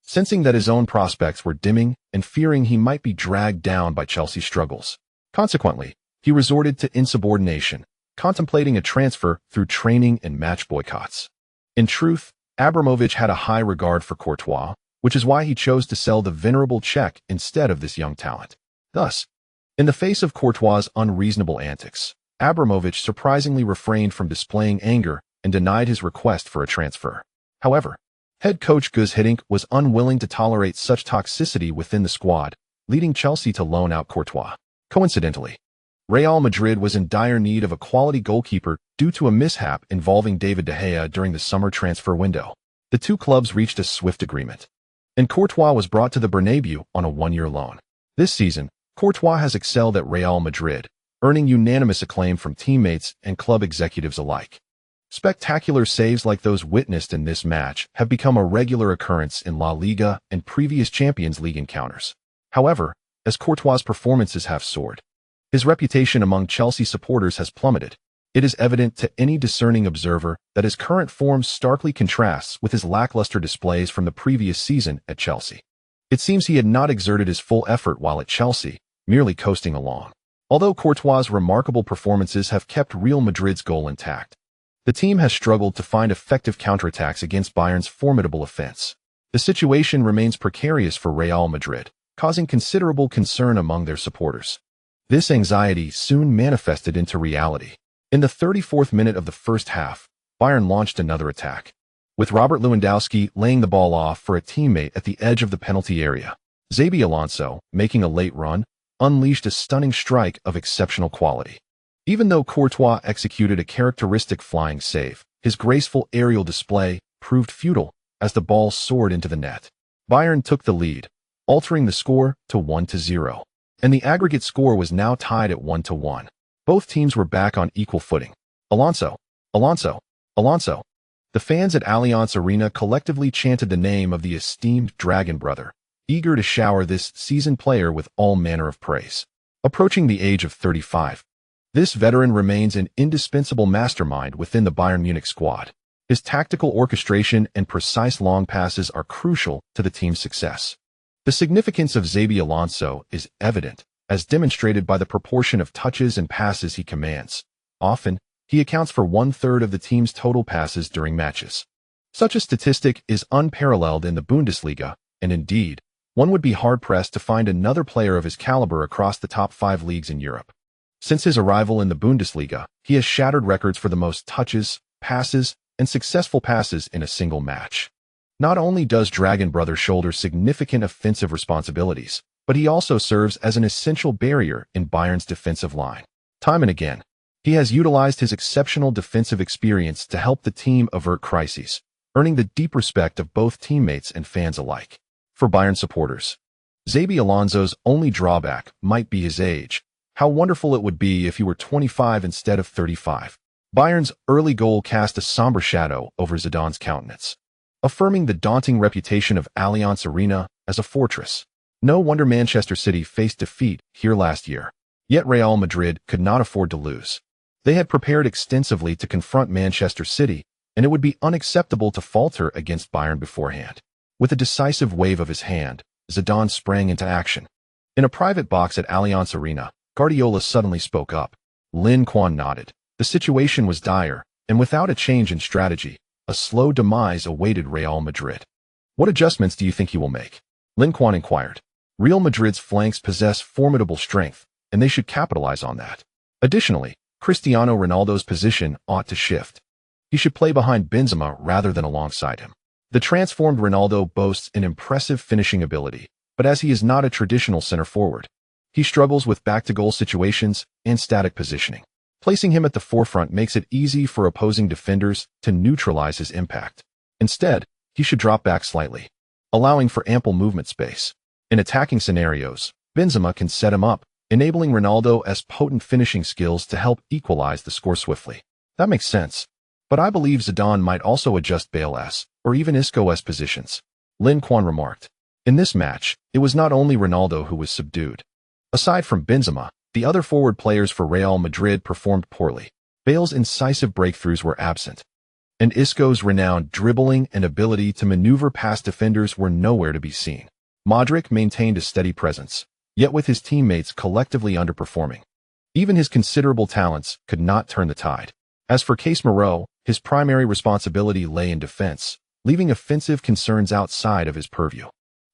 Sensing that his own prospects were dimming and fearing he might be dragged down by Chelsea's struggles. Consequently, he resorted to insubordination, contemplating a transfer through training and match boycotts. In truth, Abramovich had a high regard for Courtois, which is why he chose to sell the venerable Czech instead of this young talent. Thus, in the face of Courtois' unreasonable antics, Abramovich surprisingly refrained from displaying anger and denied his request for a transfer. However, head coach Gus Hiddink was unwilling to tolerate such toxicity within the squad, leading Chelsea to loan out Courtois. Coincidentally, Real Madrid was in dire need of a quality goalkeeper due to a mishap involving David De Gea during the summer transfer window. The two clubs reached a swift agreement, and Courtois was brought to the Bernabéu on a one-year loan. This season, Courtois has excelled at Real Madrid, earning unanimous acclaim from teammates and club executives alike. Spectacular saves like those witnessed in this match have become a regular occurrence in La Liga and previous Champions League encounters. However, as Courtois' performances have soared, his reputation among Chelsea supporters has plummeted. It is evident to any discerning observer that his current form starkly contrasts with his lackluster displays from the previous season at Chelsea. It seems he had not exerted his full effort while at Chelsea, merely coasting along. Although Courtois' remarkable performances have kept Real Madrid's goal intact, the team has struggled to find effective counterattacks against Bayern's formidable offense. The situation remains precarious for Real Madrid, causing considerable concern among their supporters. This anxiety soon manifested into reality. In the 34th minute of the first half, Bayern launched another attack, with Robert Lewandowski laying the ball off for a teammate at the edge of the penalty area. Xabi Alonso, making a late run, unleashed a stunning strike of exceptional quality. Even though Courtois executed a characteristic flying save, his graceful aerial display proved futile as the ball soared into the net. Bayern took the lead, altering the score to 1-0. And the aggregate score was now tied at 1-1. Both teams were back on equal footing. Alonso, Alonso, Alonso. The fans at Allianz Arena collectively chanted the name of the esteemed Dragon brother, eager to shower this seasoned player with all manner of praise. Approaching the age of 35, this veteran remains an indispensable mastermind within the Bayern Munich squad. His tactical orchestration and precise long passes are crucial to the team's success. The significance of Xabi Alonso is evident, as demonstrated by the proportion of touches and passes he commands. Often, he accounts for 1/3 of the team's total passes during matches. Such a statistic is unparalleled in the Bundesliga, and indeed, one would be hard-pressed to find another player of his caliber across the top 5 leagues in Europe. Since his arrival in the Bundesliga, he has shattered records for the most touches, passes, and successful passes in a single match. Not only does Dragon Brother shoulder significant offensive responsibilities, but he also serves as an essential barrier in Bayern's defensive line. Time and again, he has utilized his exceptional defensive experience to help the team avert crises, earning the deep respect of both teammates and fans alike. For Bayern supporters, Xabi Alonso's only drawback might be his age. How wonderful it would be if he were 25 instead of 35. Bayern's early goal cast a somber shadow over Zidane's countenance. affirming the daunting reputation of Allianz Arena as a fortress. No wonder Manchester City faced defeat here last year. Yet Real Madrid could not afford to lose. They had prepared extensively to confront Manchester City, and it would be unacceptable to falter against Bayern beforehand. With a decisive wave of his hand, Zidane sprang into action. In a private box at Allianz Arena, Guardiola suddenly spoke up. Lin Quan nodded. The situation was dire, and without a change in strategy, a slow demise awaited Real Madrid. What adjustments do you think he will make? Lin Quan inquired. Real Madrid's flanks possess formidable strength, and they should capitalize on that. Additionally, Cristiano Ronaldo's position ought to shift. He should play behind Benzema rather than alongside him. The transformed Ronaldo boasts an impressive finishing ability, but as he is not a traditional center forward, he struggles with back-to-goal situations and static positioning. Placing him at the forefront makes it easy for opposing defenders to neutralize his impact. Instead, he should drop back slightly, allowing for ample movement space. In attacking scenarios, Benzema can set him up, enabling Ronaldo's potent finishing skills to help equalize the score swiftly. That makes sense. But I believe Zidane might also adjust Bale's, or even Isco's positions. Lin Quan remarked. In this match, it was not only Ronaldo who was subdued. Aside from Benzema, the other forward players for Real Madrid performed poorly. Bale's incisive breakthroughs were absent, and Isco's renowned dribbling and ability to maneuver past defenders were nowhere to be seen. Modric maintained a steady presence, yet with his teammates collectively underperforming. Even his considerable talents could not turn the tide. As for Casemiro, his primary responsibility lay in defense, leaving offensive concerns outside of his purview.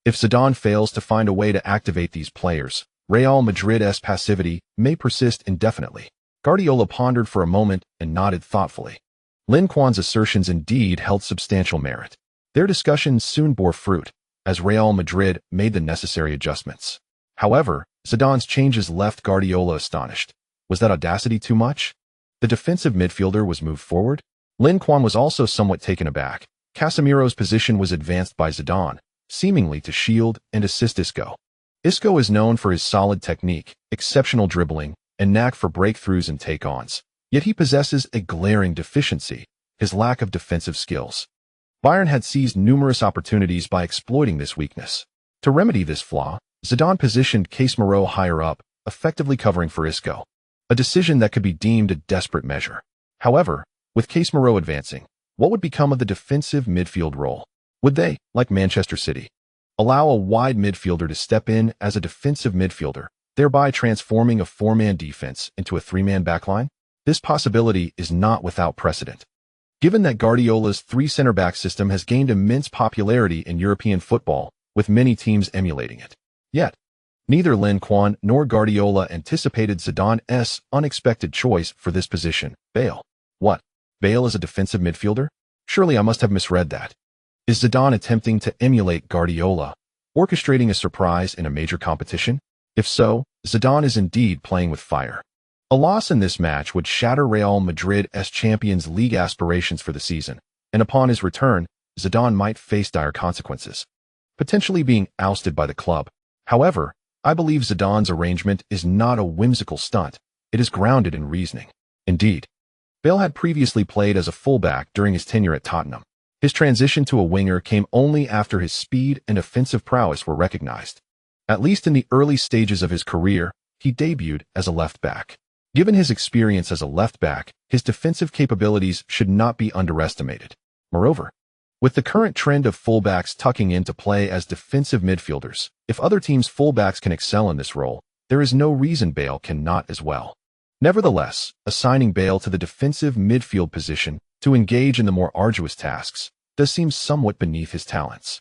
If Zidane fails to find a way to activate these players, Real Madrid's passivity may persist indefinitely. Guardiola pondered for a moment and nodded thoughtfully. Lin Quan's assertions indeed held substantial merit. Their discussions soon bore fruit, as Real Madrid made the necessary adjustments. However, Zidane's changes left Guardiola astonished. Was that audacity too much? The defensive midfielder was moved forward? Lin Quan was also somewhat taken aback. Casemiro's position was advanced by Zidane, seemingly to shield and assist Isco. Isco is known for his solid technique, exceptional dribbling, and knack for breakthroughs and take-ons. Yet he possesses a glaring deficiency, his lack of defensive skills. Bayern had seized numerous opportunities by exploiting this weakness. To remedy this flaw, Zidane positioned Casemiro higher up, effectively covering for Isco, a decision that could be deemed a desperate measure. However, with Casemiro advancing, what would become of the defensive midfield role? Would they, like Manchester City, allow a wide midfielder to step in as a defensive midfielder, thereby transforming a four-man defense into a three-man backline? This possibility is not without precedent. Given that Guardiola's three center-back system has gained immense popularity in European football, with many teams emulating it. Yet, neither Lin Quan nor Guardiola anticipated Zidane's unexpected choice for this position. Bale. What? Bale is a defensive midfielder? Surely I must have misread that. Is Zidane attempting to emulate Guardiola, orchestrating a surprise in a major competition? If so, Zidane is indeed playing with fire. A loss in this match would shatter Real Madrid's Champions League aspirations for the season, and upon his return, Zidane might face dire consequences, potentially being ousted by the club. However, I believe Zidane's arrangement is not a whimsical stunt. It is grounded in reasoning. Indeed, Bale had previously played as a fullback during his tenure at Tottenham. His transition to a winger came only after his speed and offensive prowess were recognized. At least in the early stages of his career, he debuted as a left-back. Given his experience as a left-back, his defensive capabilities should not be underestimated. Moreover, with the current trend of fullbacks tucking in to play as defensive midfielders, if other teams' fullbacks can excel in this role, there is no reason Bale cannot as well. Nevertheless, assigning Bale to the defensive midfield position to engage in the more arduous tasks does seem somewhat beneath his talents.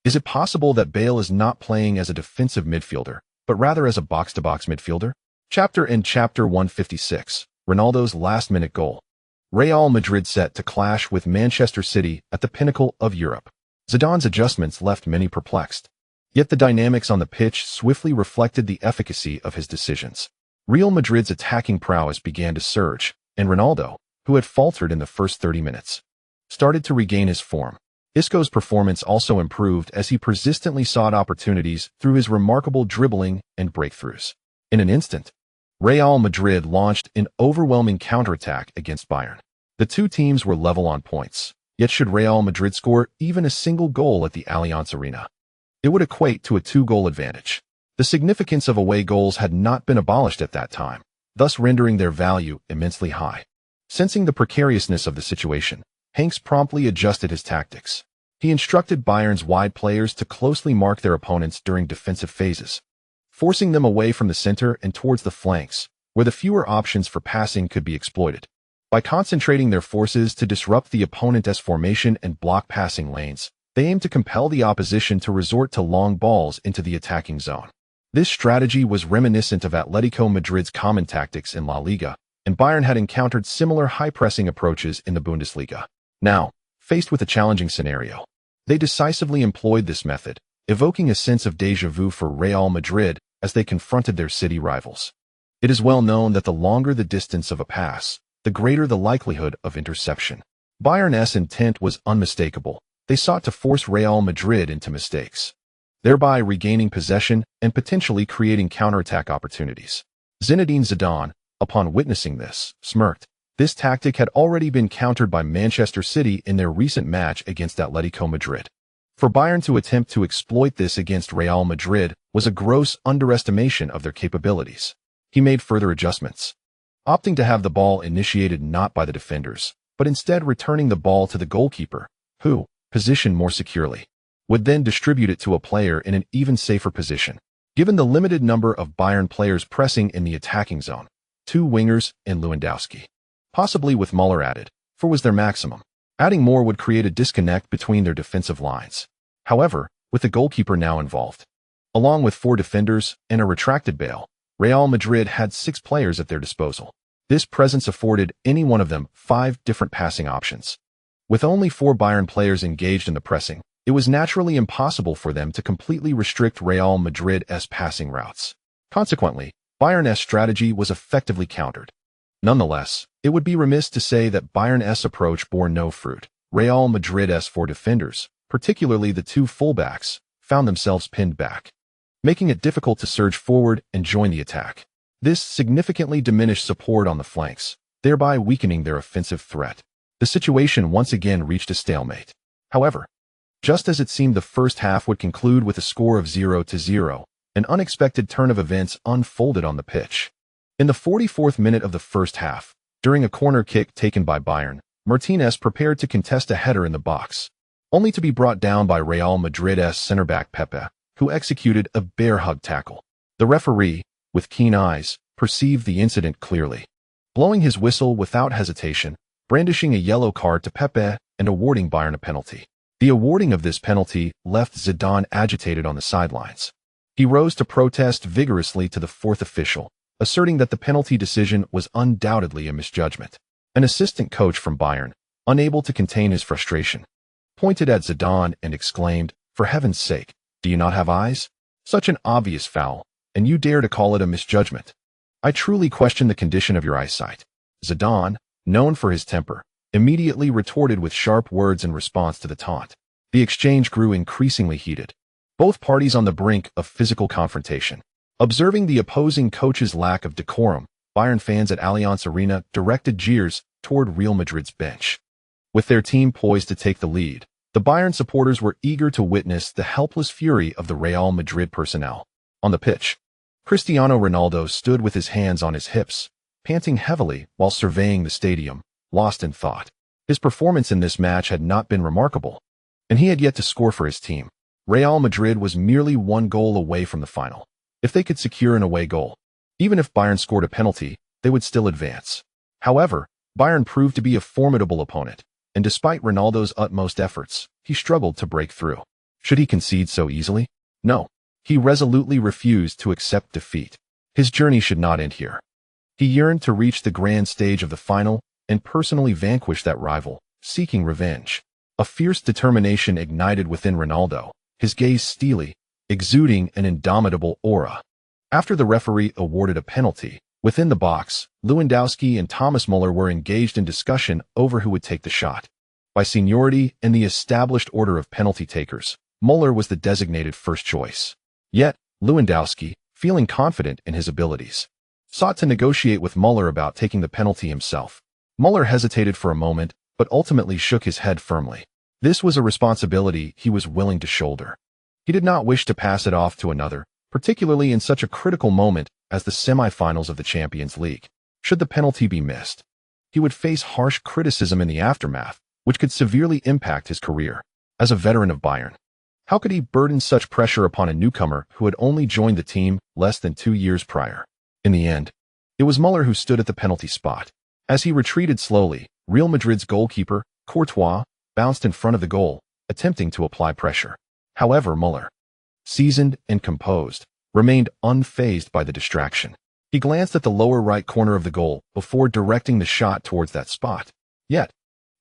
Is it possible that Bale is not playing as a defensive midfielder, but rather as a box-to-box midfielder? Chapter 156, Ronaldo's last-minute goal. Real Madrid set to clash with Manchester City at the pinnacle of Europe. Zidane's adjustments left many perplexed. Yet the dynamics on the pitch swiftly reflected the efficacy of his decisions. Real Madrid's attacking prowess began to surge, and Ronaldo, who had faltered in the first 30 minutes, started to regain his form. Isco's performance also improved as he persistently sought opportunities through his remarkable dribbling and breakthroughs. In an instant, Real Madrid launched an overwhelming counterattack against Bayern. The two teams were level on points, Yet should Real Madrid score even a single goal at the Allianz Arena, it would equate to a 2-goal advantage. The significance of away goals had not been abolished at that time, thus rendering their value immensely high. Sensing the precariousness of the situation, Hanks promptly adjusted his tactics. He instructed Bayern's wide players to closely mark their opponents during defensive phases, forcing them away from the center and towards the flanks, where the fewer options for passing could be exploited. By concentrating their forces to disrupt the opponent's formation and block passing lanes, they aimed to compel the opposition to resort to long balls into the attacking zone. This strategy was reminiscent of Atletico Madrid's common tactics in La Liga, and Bayern had encountered similar high-pressing approaches in the Bundesliga. Now, faced with a challenging scenario, they decisively employed this method, evoking a sense of déjà vu for Real Madrid as they confronted their city rivals. It is well known that the longer the distance of a pass, the greater the likelihood of interception. Bayern's intent was unmistakable. They sought to force Real Madrid into mistakes, thereby regaining possession and potentially creating counterattack opportunities. Zinedine Zidane, upon witnessing this, smirked. This tactic had already been countered by Manchester City in their recent match against Atletico Madrid. For Bayern to attempt to exploit this against Real Madrid was a gross underestimation of their capabilities. He made further adjustments, opting to have the ball initiated not by the defenders, but instead returning the ball to the goalkeeper, who, positioned more securely, would then distribute it to a player in an even safer position. Given the limited number of Bayern players pressing in the attacking zone, 2 wingers and Lewandowski, possibly with Müller added, was their maximum. Adding more would create a disconnect between their defensive lines. However, with the goalkeeper now involved, along with 4 defenders and a retracted bail, Real Madrid had 6 players at their disposal. This presence afforded any one of them 5 different passing options. With only 4 Bayern players engaged in the pressing, it was naturally impossible for them to completely restrict Real Madrid's passing routes. Consequently, Bayern's strategy was effectively countered. Nonetheless, it would be remiss to say that Bayern's approach bore no fruit. Real Madrid's 4 defenders, particularly the 2 fullbacks, found themselves pinned back, making it difficult to surge forward and join the attack. This significantly diminished support on the flanks, thereby weakening their offensive threat. The situation once again reached a stalemate. However, just as it seemed the first half would conclude with a score of 0-0, an unexpected turn of events unfolded on the pitch. In the 44th minute of the first half, during a corner kick taken by Bayern, Martinez prepared to contest a header in the box, only to be brought down by Real Madrid's centre-back Pepe, who executed a bear-hug tackle. The referee, with keen eyes, perceived the incident clearly, blowing his whistle without hesitation, brandishing a yellow card to Pepe and awarding Bayern a penalty. The awarding of this penalty left Zidane agitated on the sidelines. He rose to protest vigorously to the 4th official, asserting that the penalty decision was undoubtedly a misjudgment. An assistant coach from Bayern, unable to contain his frustration, pointed at Zidane and exclaimed, "For heaven's sake, do you not have eyes? Such an obvious foul, and you dare to call it a misjudgment? I truly question the condition of your eyesight." Zidane, known for his temper, immediately retorted with sharp words in response to the taunt. The exchange grew increasingly heated, both parties on the brink of physical confrontation. Observing the opposing coach's lack of decorum, Bayern fans at Allianz Arena directed jeers toward Real Madrid's bench. With their team poised to take the lead, the Bayern supporters were eager to witness the helpless fury of the Real Madrid personnel. On the pitch, Cristiano Ronaldo stood with his hands on his hips, panting heavily while surveying the stadium, lost in thought. His performance in this match had not been remarkable, and he had yet to score for his team. Real Madrid was merely 1 goal away from the final. If they could secure an away goal, even if Bayern scored a penalty, they would still advance. However, Bayern proved to be a formidable opponent, and despite Ronaldo's utmost efforts, he struggled to break through. Should he concede so easily? No. He resolutely refused to accept defeat. His journey should not end here. He yearned to reach the grand stage of the final and personally vanquish that rival, seeking revenge. A fierce determination ignited within Ronaldo, his gaze steely, exuding an indomitable aura. After the referee awarded a penalty, within the box, Lewandowski and Thomas Müller were engaged in discussion over who would take the shot. By seniority and the established order of penalty takers, Müller was the designated first choice. Yet, Lewandowski, feeling confident in his abilities, sought to negotiate with Müller about taking the penalty himself. Müller hesitated for a moment, but ultimately shook his head firmly. This was a responsibility he was willing to shoulder. He did not wish to pass it off to another, particularly in such a critical moment as the semifinals of the Champions League. Should the penalty be missed, he would face harsh criticism in the aftermath, which could severely impact his career. As a veteran of Bayern, how could he burden such pressure upon a newcomer who had only joined the team less than 2 years prior? In the end, it was Müller who stood at the penalty spot. As he retreated slowly, Real Madrid's goalkeeper, Courtois, bounced in front of the goal, attempting to apply pressure. However, Müller, seasoned and composed, remained unfazed by the distraction. He glanced at the lower right corner of the goal before directing the shot towards that spot. Yet,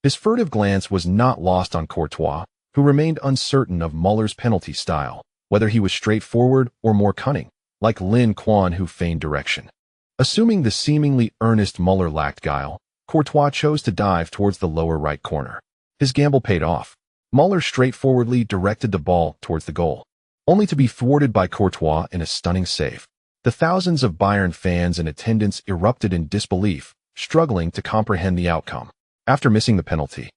his furtive glance was not lost on Courtois, who remained uncertain of Müller's penalty style, whether he was straightforward or more cunning, like Lin Quan who feigned direction. Assuming the seemingly earnest Müller lacked guile, Courtois chose to dive towards the lower right corner. His gamble paid off. Müller straightforwardly directed the ball towards the goal, only to be thwarted by Courtois in a stunning save. The thousands of Bayern fans in attendance erupted in disbelief, struggling to comprehend the outcome. After missing the penalty,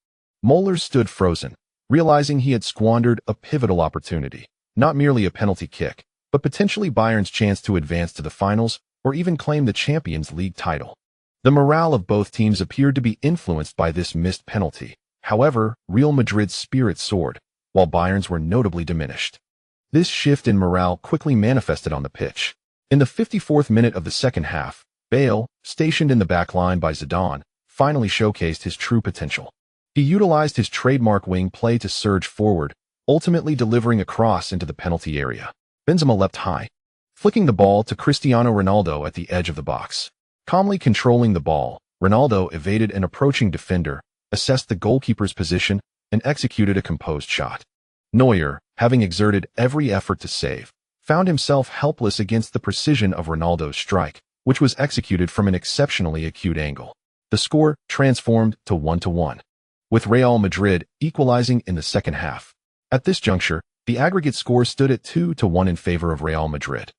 Müller stood frozen, realizing he had squandered a pivotal opportunity, not merely a penalty kick, but potentially Bayern's chance to advance to the finals or even claim the Champions League title. The morale of both teams appeared to be influenced by this missed penalty. However, Real Madrid's spirits soared, while Bayern's were notably diminished. This shift in morale quickly manifested on the pitch. In the 54th minute of the second half, Bale, stationed in the back line by Zidane, finally showcased his true potential. He utilized his trademark wing play to surge forward, ultimately delivering a cross into the penalty area. Benzema leapt high, flicking the ball to Cristiano Ronaldo at the edge of the box. Calmly controlling the ball, Ronaldo evaded an approaching defender, assessed the goalkeeper's position, and executed a composed shot. Neuer, having exerted every effort to save, found himself helpless against the precision of Ronaldo's strike, which was executed from an exceptionally acute angle. The score transformed to 1-1, with Real Madrid equalizing in the second half. At this juncture, the aggregate score stood at 2-1 in favor of Real Madrid,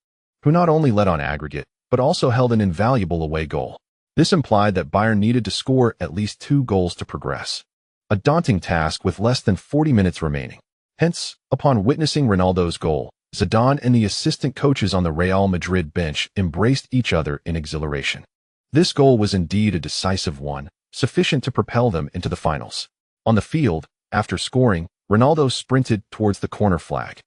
who not only led on aggregate, but also held an invaluable away goal. This implied that Bayern needed to score at least 2 goals to progress, a daunting task with less than 40 minutes remaining. Hence, upon witnessing Ronaldo's goal, Zidane and the assistant coaches on the Real Madrid bench embraced each other in exhilaration. This goal was indeed a decisive one, sufficient to propel them into the finals. On the field, after scoring, Ronaldo sprinted towards the corner flag,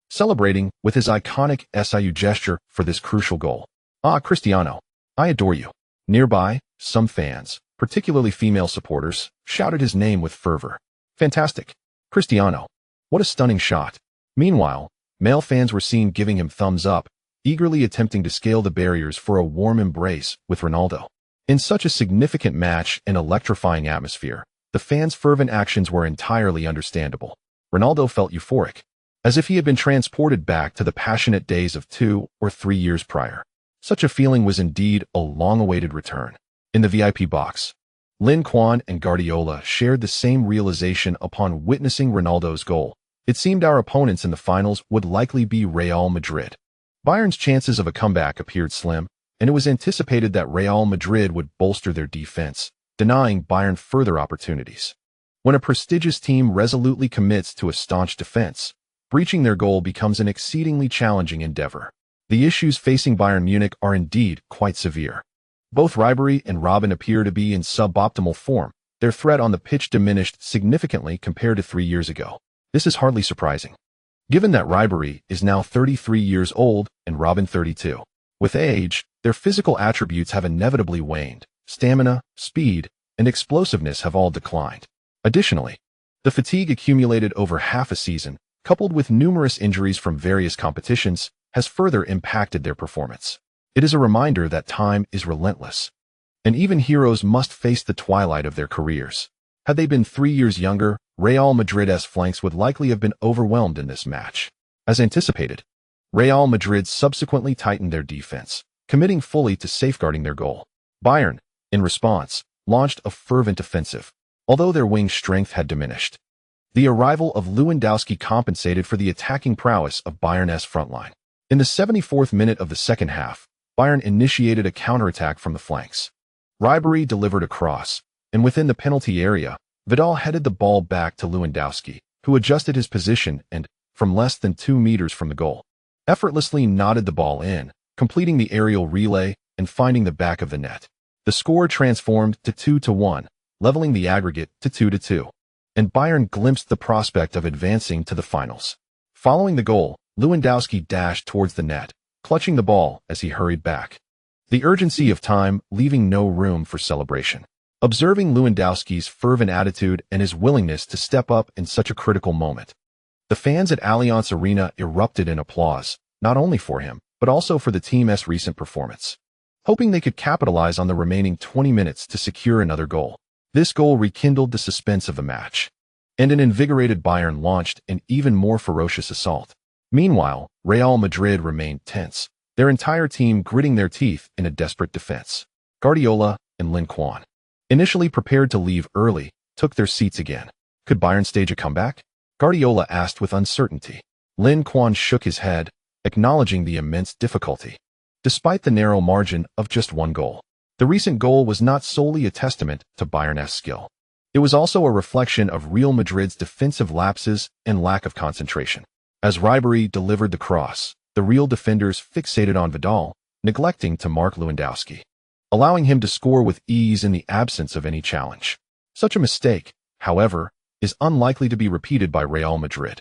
celebrating with his iconic SIU gesture for this crucial goal. "Ah, Cristiano, I adore you." Nearby, some fans, particularly female supporters, shouted his name with fervor. "Fantastic! Cristiano! What a stunning shot!" Meanwhile, male fans were seen giving him thumbs up, eagerly attempting to scale the barriers for a warm embrace with Ronaldo. In such a significant match and electrifying atmosphere, the fans' fervent actions were entirely understandable. Ronaldo felt euphoric, as if he had been transported back to the passionate days of 2 or 3 years prior. Such a feeling was indeed a long-awaited return. In the VIP box, Lin Quan and Guardiola shared the same realization upon witnessing Ronaldo's goal. It seemed our opponents in the finals would likely be Real Madrid. Bayern's chances of a comeback appeared slim, and it was anticipated that Real Madrid would bolster their defense, denying Bayern further opportunities. When a prestigious team resolutely commits to a staunch defense, breaching their goal becomes an exceedingly challenging endeavor. The issues facing Bayern Munich are indeed quite severe. Both Ribery and Robben appear to be in suboptimal form. Their threat on the pitch diminished significantly compared to 3 years ago. This is hardly surprising, given that Ribery is now 33 years old and Robben 32. With age, their physical attributes have inevitably waned. Stamina, speed, and explosiveness have all declined. Additionally, the fatigue accumulated over half a season, coupled with numerous injuries from various competitions, has further impacted their performance. It is a reminder that time is relentless, and even heroes must face the twilight of their careers. Had they been 3 years younger, Real Madrid's flanks would likely have been overwhelmed in this match. As anticipated, Real Madrid subsequently tightened their defense, committing fully to safeguarding their goal. Bayern, in response, launched a fervent offensive, although their wing strength had diminished. The arrival of Lewandowski compensated for the attacking prowess of Bayern's frontline. In the 74th minute of the second half, Bayern initiated a counterattack from the flanks. Ribery delivered a cross, and within the penalty area, Vidal headed the ball back to Lewandowski, who adjusted his position and, from less than 2 meters from the goal, effortlessly nodded the ball in, completing the aerial relay and finding the back of the net. The score transformed to 2-1, leveling the aggregate to 2-2, and Bayern glimpsed the prospect of advancing to the finals. Following the goal, Lewandowski dashed towards the net, clutching the ball as he hurried back. The urgency of time leaving no room for celebration. Observing Lewandowski's fervent attitude and his willingness to step up in such a critical moment, the fans at Allianz Arena erupted in applause, not only for him, but also for the team's recent performance, hoping they could capitalize on the remaining 20 minutes to secure another goal. This goal rekindled the suspense of the match, and an invigorated Bayern launched an even more ferocious assault. Meanwhile, Real Madrid remained tense, their entire team gritting their teeth in a desperate defense. Guardiola and Lin Quan, initially prepared to leave early, took their seats again. Could Bayern stage a comeback? Guardiola asked with uncertainty. Lin Quan shook his head, acknowledging the immense difficulty. Despite the narrow margin of just 1 goal, the recent goal was not solely a testament to Bayern's skill. It was also a reflection of Real Madrid's defensive lapses and lack of concentration. As Ribery delivered the cross, the Real defenders fixated on Vidal, neglecting to mark Lewandowski, allowing him to score with ease in the absence of any challenge. Such a mistake, however, is unlikely to be repeated by Real Madrid.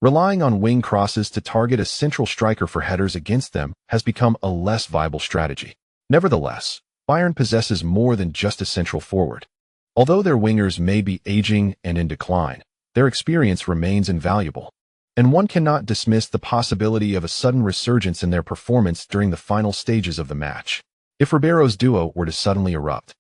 Relying on wing crosses to target a central striker for headers against them has become a less viable strategy. Nevertheless, Bayern possesses more than just a central forward. Although their wingers may be aging and in decline, their experience remains invaluable, and one cannot dismiss the possibility of a sudden resurgence in their performance during the final stages of the match. If Ribeiro's duo were to suddenly erupt,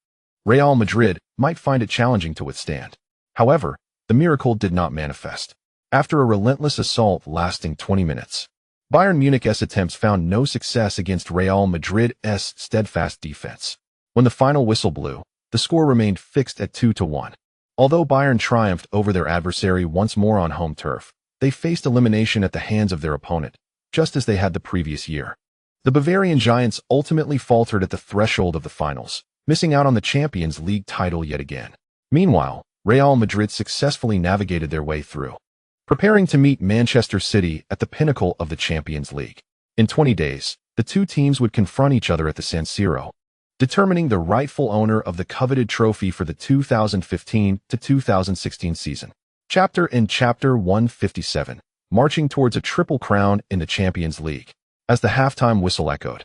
Real Madrid might find it challenging to withstand. However, the miracle did not manifest. After a relentless assault lasting 20 minutes, Bayern Munich's attempts found no success against Real Madrid's steadfast defense. When the final whistle blew, the score remained fixed at 2-1. Although Bayern triumphed over their adversary once more on home turf, they faced elimination at the hands of their opponent, just as they had the previous year. The Bavarian Giants ultimately faltered at the threshold of the finals, missing out on the Champions League title yet again. Meanwhile, Real Madrid successfully navigated their way through, preparing to meet Manchester City at the pinnacle of the Champions League. In 20 days, the two teams would confront each other at the San Siro, determining the rightful owner of the coveted trophy for the 2015-2016 season. Chapter 157, marching towards a triple crown in the Champions League. As the halftime whistle echoed,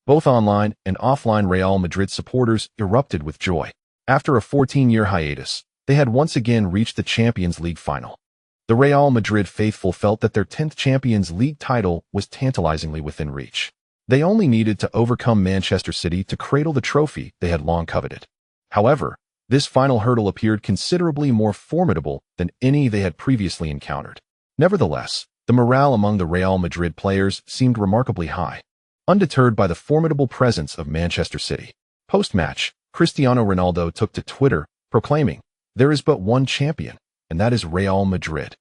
both online and offline Real Madrid supporters erupted with joy. After a 14-year hiatus, they had once again reached the Champions League final. The Real Madrid faithful felt that their 10th Champions League title was tantalizingly within reach. They only needed to overcome Manchester City to cradle the trophy they had long coveted. However, this final hurdle appeared considerably more formidable than any they had previously encountered. Nevertheless, the morale among the Real Madrid players seemed remarkably high, undeterred by the formidable presence of Manchester City. Post-match, Cristiano Ronaldo took to Twitter, proclaiming, "There is but one champion, and that is Real Madrid."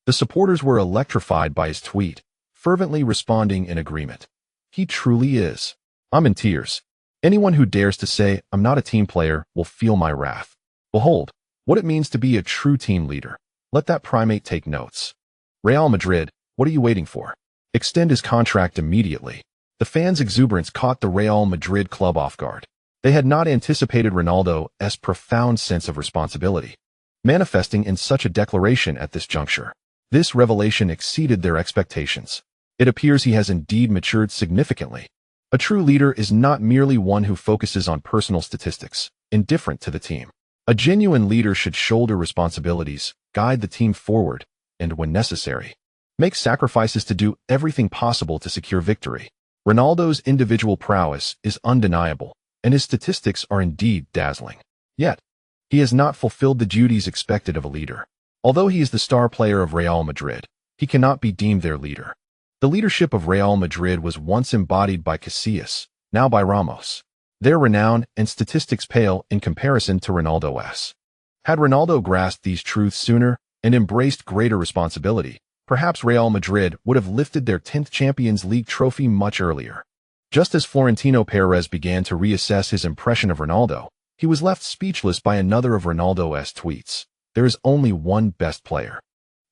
The supporters were electrified by his tweet, fervently responding in agreement. "He truly is. I'm in tears. Anyone who dares to say I'm not a team player will feel my wrath. Behold, what it means to be a true team leader. Let that primate take notes. Real Madrid, what are you waiting for? Extend his contract immediately." The fans' exuberance caught the Real Madrid club off guard. They had not anticipated Ronaldo's profound sense of responsibility, manifesting in such a declaration at this juncture. This revelation exceeded their expectations. It appears he has indeed matured significantly. A true leader is not merely one who focuses on personal statistics, indifferent to the team. A genuine leader should shoulder responsibilities, guide the team forward, and when necessary, make sacrifices to do everything possible to secure victory. Ronaldo's individual prowess is undeniable, and his statistics are indeed dazzling. Yet, he has not fulfilled the duties expected of a leader. Although he is the star player of Real Madrid, he cannot be deemed their leader. The leadership of Real Madrid was once embodied by Casillas, now by Ramos. Their renown and statistics pale in comparison to Ronaldo's. Had Ronaldo grasped these truths sooner and embraced greater responsibility, perhaps Real Madrid would have lifted their 10th Champions League trophy much earlier. Just as Florentino Perez began to reassess his impression of Ronaldo, he was left speechless by another of Ronaldo's tweets. there is only one best player.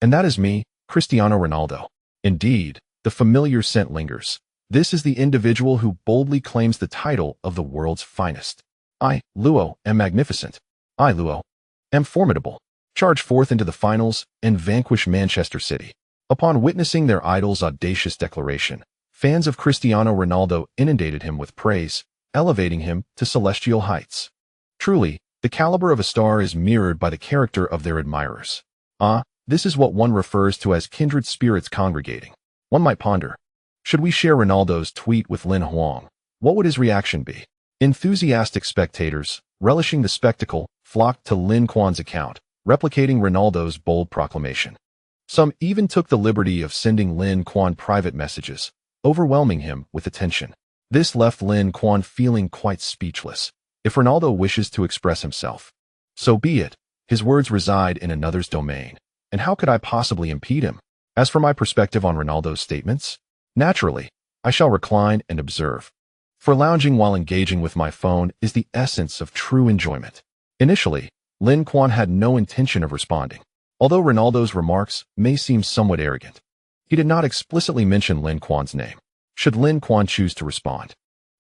And that is me, Cristiano Ronaldo. Indeed, the familiar scent lingers. This is the individual who boldly claims the title of the world's finest. I, Luo, am magnificent. I, Luo, am formidable. Charge forth into the finals and vanquish Manchester City. Upon witnessing their idol's audacious declaration, fans of Cristiano Ronaldo inundated him with praise, elevating him to celestial heights. Truly, the caliber of a star is mirrored by the character of their admirers. This is what one refers to as kindred spirits congregating. One might ponder, should we share Ronaldo's tweet with Lin Quan? What would his reaction be? Enthusiastic spectators, relishing the spectacle, flocked to Lin Quan's account, replicating Ronaldo's bold proclamation. Some even took the liberty of sending Lin Quan private messages, overwhelming him with attention. This left Lin Quan feeling quite speechless. If Ronaldo wishes to express himself, so be it. His words reside in another's domain. And how could I possibly impede him? As for my perspective on Ronaldo's statements, naturally, I shall recline and observe. For lounging while engaging with my phone is the essence of true enjoyment. Initially, Lin Quan had no intention of responding. Although Ronaldo's remarks may seem somewhat arrogant, he did not explicitly mention Lin Quan's name. Should Lin Quan choose to respond,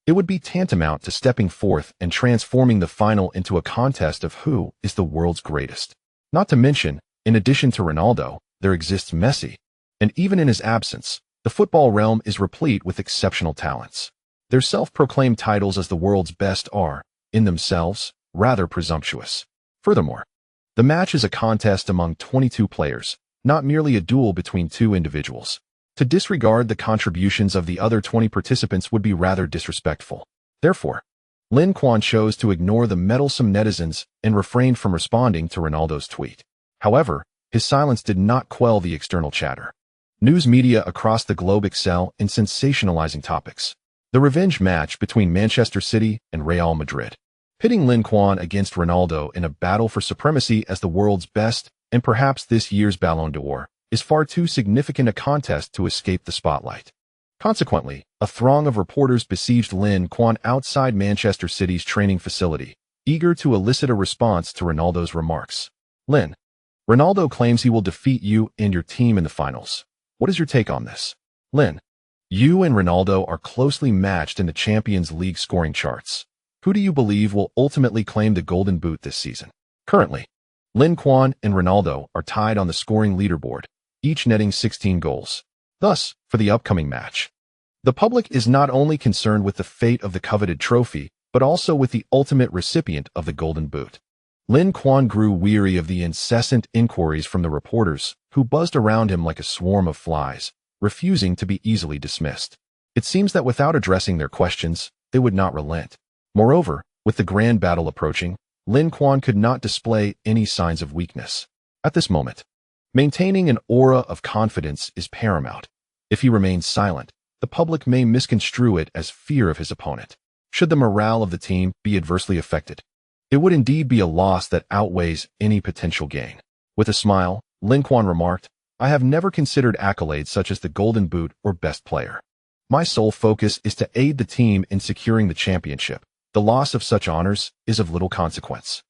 it would be tantamount to stepping forth and transforming the final into a contest of who is the world's greatest. Not to mention, in addition to Ronaldo, there exists Messi. And even in his absence, the football realm is replete with exceptional talents. Their self-proclaimed titles as the world's best are, in themselves, rather presumptuous. Furthermore, the match is a contest among 22 players, not merely a duel between two individuals. To disregard the contributions of the other 20 participants would be rather disrespectful. Therefore, Lin Quan chose to ignore the meddlesome netizens and refrained from responding to Ronaldo's tweet. However, his silence did not quell the external chatter. News media across the globe excel in sensationalizing topics. The revenge match between Manchester City and Real Madrid, pitting Lin Quan against Ronaldo in a battle for supremacy as the world's best and perhaps this year's Ballon d'Or, is far too significant a contest to escape the spotlight. Consequently, a throng of reporters besieged Lin Quan outside Manchester City's training facility, eager to elicit a response to Ronaldo's remarks. Ronaldo claims he will defeat you and your team in the finals. What is your take on this? Lin, you and Ronaldo are closely matched in the Champions League scoring charts. Who do you believe will ultimately claim the Golden Boot this season? Currently, Lin Quan and Ronaldo are tied on the scoring leaderboard, each netting 16 goals. Thus, for the upcoming match, the public is not only concerned with the fate of the coveted trophy, but also with the ultimate recipient of the Golden Boot. Lin Quan grew weary of the incessant inquiries from the reporters, who buzzed around him like a swarm of flies, refusing to be easily dismissed. It seems that without addressing their questions, they would not relent. Moreover, with the grand battle approaching, Lin Quan could not display any signs of weakness. At this moment, maintaining an aura of confidence is paramount. If he remains silent, the public may misconstrue it as fear of his opponent. Should the morale of the team be adversely affected, it would indeed be a loss that outweighs any potential gain. With a smile, Lin Quan remarked, I have never considered accolades such as the Golden Boot or Best Player. My sole focus is to aid the team in securing the championship. The loss of such honors is of little consequence.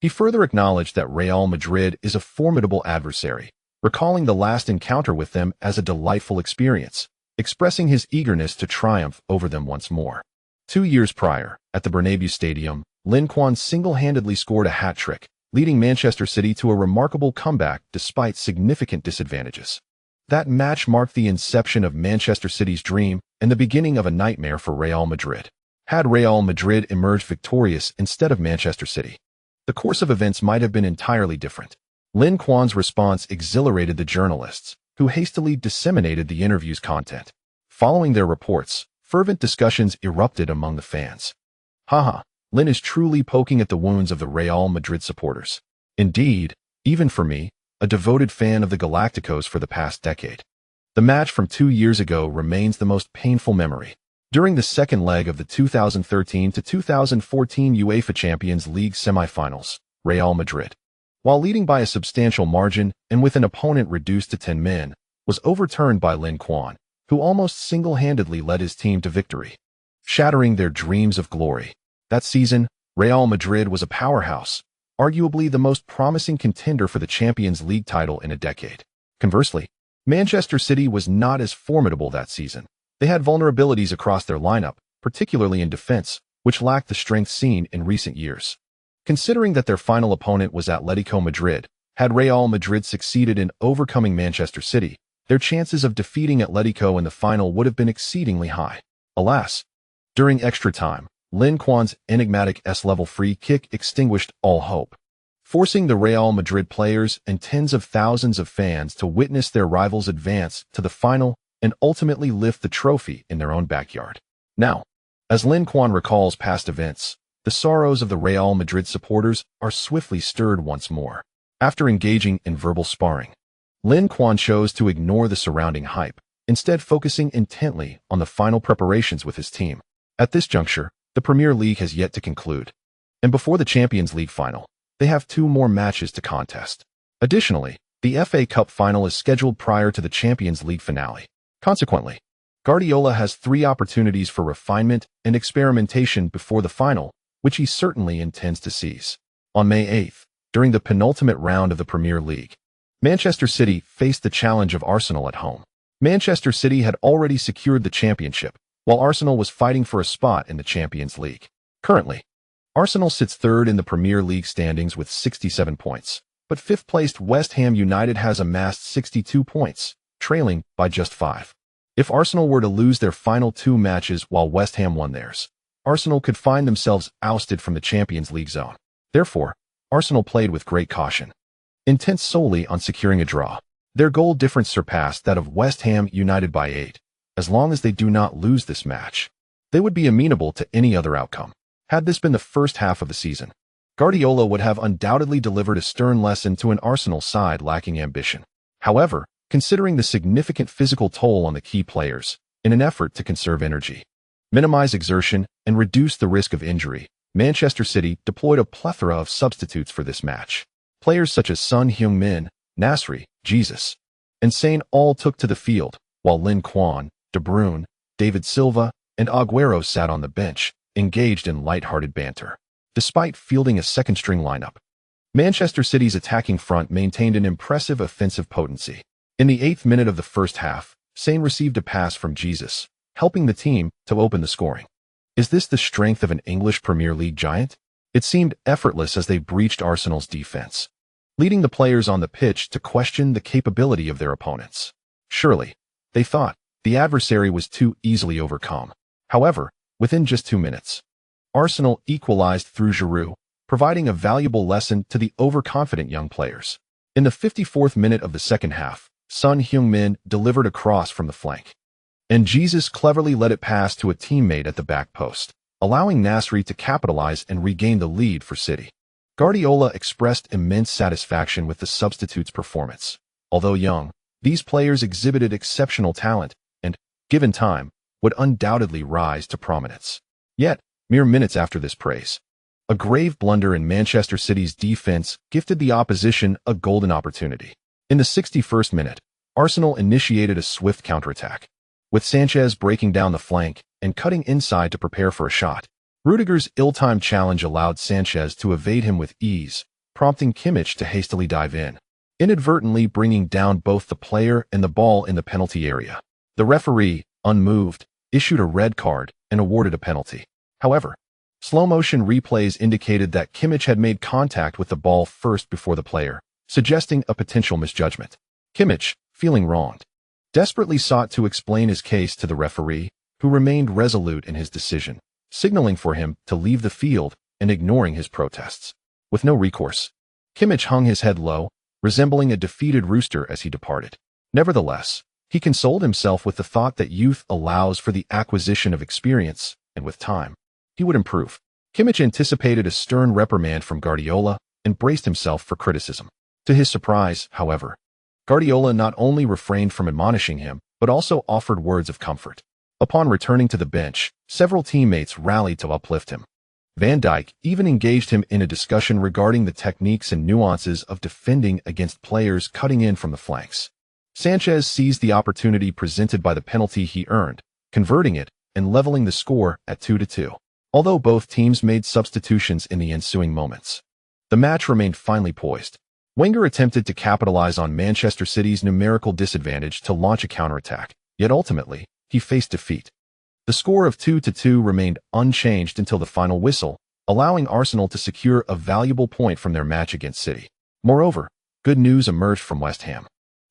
He further acknowledged that Real Madrid is a formidable adversary, recalling the last encounter with them as a delightful experience, expressing his eagerness to triumph over them once more. 2 years prior, at the Bernabéu Stadium, Lin Quan single-handedly scored a hat-trick, leading Manchester City to a remarkable comeback despite significant disadvantages. That match marked the inception of Manchester City's dream and the beginning of a nightmare for Real Madrid. Had Real Madrid emerged victorious instead of Manchester City, the course of events might have been entirely different. Lin Quan's response exhilarated the journalists, who hastily disseminated the interview's content. Following their reports, fervent discussions erupted among the fans. Haha, Lin is truly poking at the wounds of the Real Madrid supporters. Indeed, even for me, a devoted fan of the Galacticos for the past decade, the match from 2 years ago remains the most painful memory. During the second leg of the 2013 to 2014 UEFA Champions League semifinals, Real Madrid, while leading by a substantial margin and with an opponent reduced to 10 men, was overturned by Lin Quan, who almost single-handedly led his team to victory, shattering their dreams of glory. That season, Real Madrid was a powerhouse, arguably the most promising contender for the Champions League title in a decade. Conversely, Manchester City was not as formidable that season. They had vulnerabilities across their lineup, particularly in defense, which lacked the strength seen in recent years. Considering that their final opponent was Atletico Madrid, had Real Madrid succeeded in overcoming Manchester City, their chances of defeating Atletico in the final would have been exceedingly high. Alas, during extra time, Lin Quan's enigmatic S-level free kick extinguished all hope, forcing the Real Madrid players and tens of thousands of fans to witness their rivals advance to the final and ultimately lift the trophy in their own backyard. Now, as Lin Quan recalls past events, the sorrows of the Real Madrid supporters are swiftly stirred once more. After engaging in verbal sparring, Lin Quan chose to ignore the surrounding hype, instead focusing intently on the final preparations with his team. At this juncture, the Premier League has yet to conclude, and before the Champions League final, they have 2 more matches to contest. Additionally, the FA Cup final is scheduled prior to the Champions League finale. Consequently, Guardiola has 3 opportunities for refinement and experimentation before the final, which he certainly intends to seize. On May 8th, during the penultimate round of the Premier League, Manchester City faced the challenge of Arsenal at home. Manchester City had already secured the championship, while Arsenal was fighting for a spot in the Champions League. Currently, Arsenal sits 3rd in the Premier League standings with 67 points, but 5th-placed West Ham United has amassed 62 points, trailing by just 5. If Arsenal were to lose their final 2 matches while West Ham won theirs, Arsenal could find themselves ousted from the Champions League zone. Therefore, Arsenal played with great caution, intent solely on securing a draw. Their goal difference surpassed that of West Ham United by 8. As long as they do not lose this match, they would be amenable to any other outcome. Had this been the first half of the season, Guardiola would have undoubtedly delivered a stern lesson to an Arsenal side lacking ambition. However, considering the significant physical toll on the key players, in an effort to conserve energy, minimize exertion, and reduce the risk of injury, Manchester City deployed a plethora of substitutes for this match. Players such as Son Heung-min, Nasri, Jesus, and Sane all took to the field, while Lin Quan, De Bruyne, David Silva, and Aguero sat on the bench, engaged in light-hearted banter. Despite fielding a second-string lineup, Manchester City's attacking front maintained an impressive offensive potency. In the 8th minute of the first half, Sane received a pass from Jesus, helping the team to open the scoring. Is this the strength of an English Premier League giant? It seemed effortless as they breached Arsenal's defense, leading the players on the pitch to question the capability of their opponents. Surely, they thought, the adversary was too easily overcome. However, within just 2 minutes, Arsenal equalized through Giroud, providing a valuable lesson to the overconfident young players. In the 54th minute of the second half, Son Heung-min delivered a cross from the flank, and Jesus cleverly let it pass to a teammate at the back post, allowing Nasri to capitalize and regain the lead for City. Guardiola expressed immense satisfaction with the substitutes' performance. Although young, these players exhibited exceptional talent and, given time, would undoubtedly rise to prominence. Yet, mere minutes after this praise, a grave blunder in Manchester City's defense gifted the opposition a golden opportunity. In the 61st minute, Arsenal initiated a swift counterattack, with Sanchez breaking down the flank and cutting inside to prepare for a shot. Rudiger's ill-timed challenge allowed Sanchez to evade him with ease, prompting Kimmich to hastily dive in, inadvertently bringing down both the player and the ball in the penalty area. The referee, unmoved, issued a red card and awarded a penalty. However, slow-motion replays indicated that Kimmich had made contact with the ball first before the player, suggesting a potential misjudgment. Kimmich, feeling wronged, desperately sought to explain his case to the referee, who remained resolute in his decision, signaling for him to leave the field and ignoring his protests. With no recourse, Kimmich hung his head low, resembling a defeated rooster as he departed. Nevertheless, he consoled himself with the thought that youth allows for the acquisition of experience, and with time, he would improve. Kimmich anticipated a stern reprimand from Guardiola and braced himself for criticism. To his surprise, however, Guardiola not only refrained from admonishing him, but also offered words of comfort. Upon returning to the bench, several teammates rallied to uplift him. Van Dijk even engaged him in a discussion regarding the techniques and nuances of defending against players cutting in from the flanks. Sanchez seized the opportunity presented by the penalty he earned, converting it and leveling the score at 2-2. Although both teams made substitutions in the ensuing moments, The match remained finely poised. Wenger attempted to capitalize on Manchester City's numerical disadvantage to launch a counterattack, yet ultimately, he faced defeat. The score of 2-2 remained unchanged until the final whistle, allowing Arsenal to secure a valuable point from their match against City. Moreover, good news emerged from West Ham,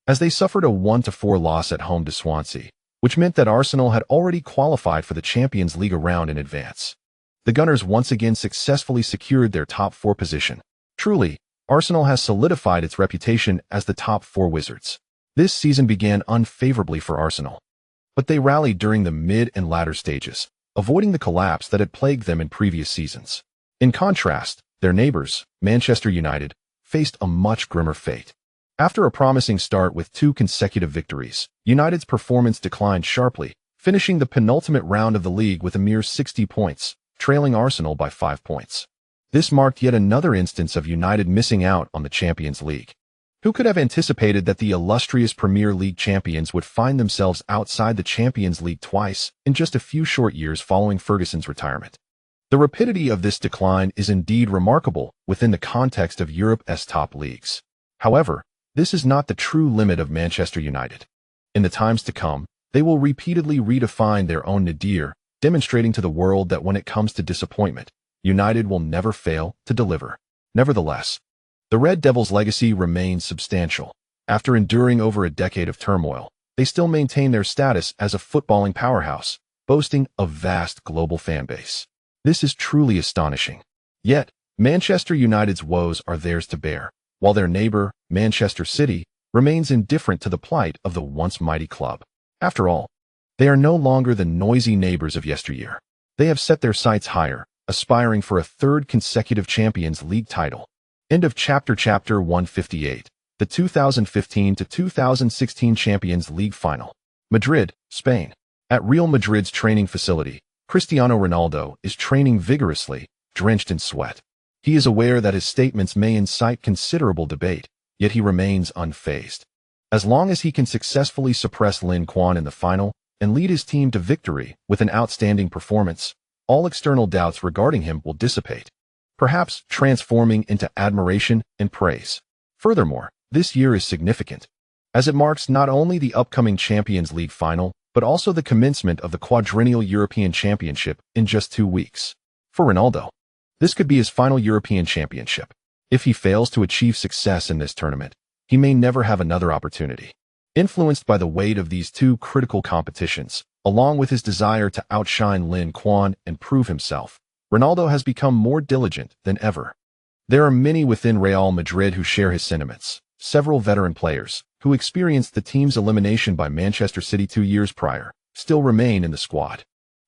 as they suffered a 1-4 loss at home to Swansea, which meant that Arsenal had already qualified for the Champions League round in advance. The Gunners once again successfully secured their top 4 position. Truly, Arsenal has solidified its reputation as the top 4 wizards. This season began unfavorably for Arsenal, but they rallied during the mid and latter stages, avoiding the collapse that had plagued them in previous seasons. In contrast, their neighbors, Manchester United, faced a much grimmer fate. After a promising start with 2 consecutive victories, United's performance declined sharply, finishing the penultimate round of the league with a mere 60 points, trailing Arsenal by 5 points. This marked yet another instance of United missing out on the Champions League. Who could have anticipated that the illustrious Premier League champions would find themselves outside the Champions League twice in just a few short years following Ferguson's retirement? The rapidity of this decline is indeed remarkable within the context of Europe's top leagues. However, this is not the true limit of Manchester United. In the times to come, they will repeatedly redefine their own nadir, demonstrating to the world that when it comes to disappointment, United will never fail to deliver. Nevertheless, the Red Devils' legacy remains substantial. After enduring over a decade of turmoil, they still maintain their status as a footballing powerhouse, boasting a vast global fan base. This is truly astonishing. Yet, Manchester United's woes are theirs to bear, while their neighbor, Manchester City, remains indifferent to the plight of the once mighty club. After all, they are no longer the noisy neighbors of yesteryear. They have set their sights higher, aspiring for a 3rd consecutive Champions League title. End of Chapter 158, the 2015-2016 Champions League Final. Madrid, Spain. At Real Madrid's training facility, Cristiano Ronaldo is training vigorously, drenched in sweat. He is aware that his statements may incite considerable debate, yet he remains unfazed. As long as he can successfully suppress Lin Quan in the final and lead his team to victory with an outstanding performance, all external doubts regarding him will dissipate, perhaps transforming into admiration and praise. Furthermore, this year is significant, as it marks not only the upcoming Champions League final, but also the commencement of the quadrennial European Championship in just 2 weeks. For Ronaldo, this could be his final European Championship. If he fails to achieve success in this tournament, he may never have another opportunity. Influenced by the weight of these 2 critical competitions, along with his desire to outshine Lin Quan and prove himself, Ronaldo has become more diligent than ever. There are many within Real Madrid who share his sentiments. Several veteran players, who experienced the team's elimination by Manchester City 2 years prior, still remain in the squad.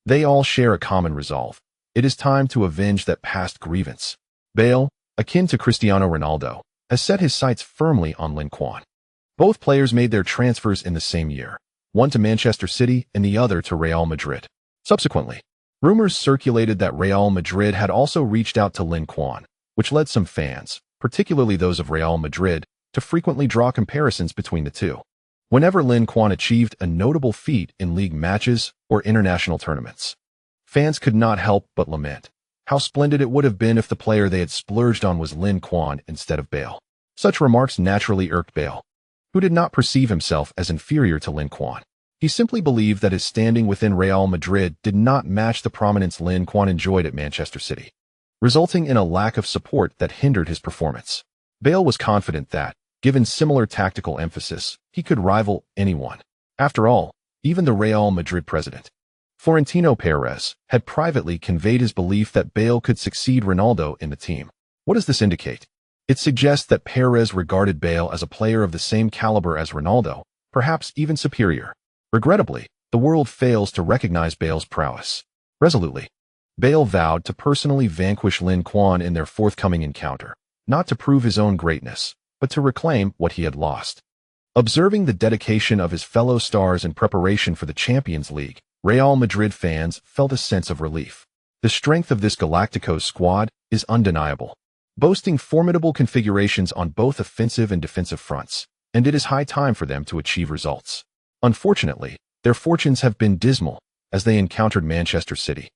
They all share a common resolve. It is time to avenge that past grievance. Bale, akin to Cristiano Ronaldo, has set his sights firmly on Lin Quan. Both players made their transfers in the same year, one to Manchester City and the other to Real Madrid. Subsequently, rumors circulated that Real Madrid had also reached out to Lin Quan, which led some fans, particularly those of Real Madrid, to frequently draw comparisons between the two. Whenever Lin Quan achieved a notable feat in league matches or international tournaments, fans could not help but lament how splendid it would have been if the player they had splurged on was Lin Quan instead of Bale. Such remarks naturally irked Bale, who did not perceive himself as inferior to Lin Quan. He simply believed that his standing within Real Madrid did not match the prominence Lin Quan enjoyed at Manchester City, resulting in a lack of support that hindered his performance. Bale was confident that, given similar tactical emphasis, he could rival anyone. After all, even the Real Madrid president, Florentino Perez, had privately conveyed his belief that Bale could succeed Ronaldo in the team. What does this indicate? It suggests that Perez regarded Bale as a player of the same caliber as Ronaldo, perhaps even superior. Regrettably, the world fails to recognize Bale's prowess. Resolutely, Bale vowed to personally vanquish Lin Quan in their forthcoming encounter, not to prove his own greatness, but to reclaim what he had lost. Observing the dedication of his fellow stars in preparation for the Champions League, Real Madrid fans felt a sense of relief. The strength of this Galacticos squad is undeniable, boasting formidable configurations on both offensive and defensive fronts, and it is high time for them to achieve results. Unfortunately, their fortunes have been dismal as they encountered Manchester City,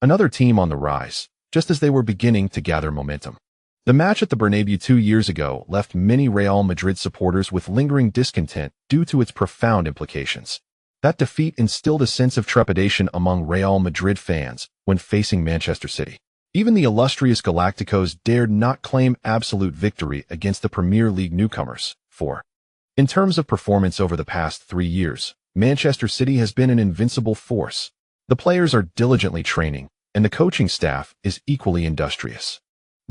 another team on the rise, just as they were beginning to gather momentum. The match at the Bernabéu 2 years ago left many Real Madrid supporters with lingering discontent due to its profound implications. That defeat instilled a sense of trepidation among Real Madrid fans when facing Manchester City. Even the illustrious Galacticos dared not claim absolute victory against the Premier League newcomers. 4. In terms of performance over the past 3 years, Manchester City has been an invincible force. The players are diligently training, and the coaching staff is equally industrious.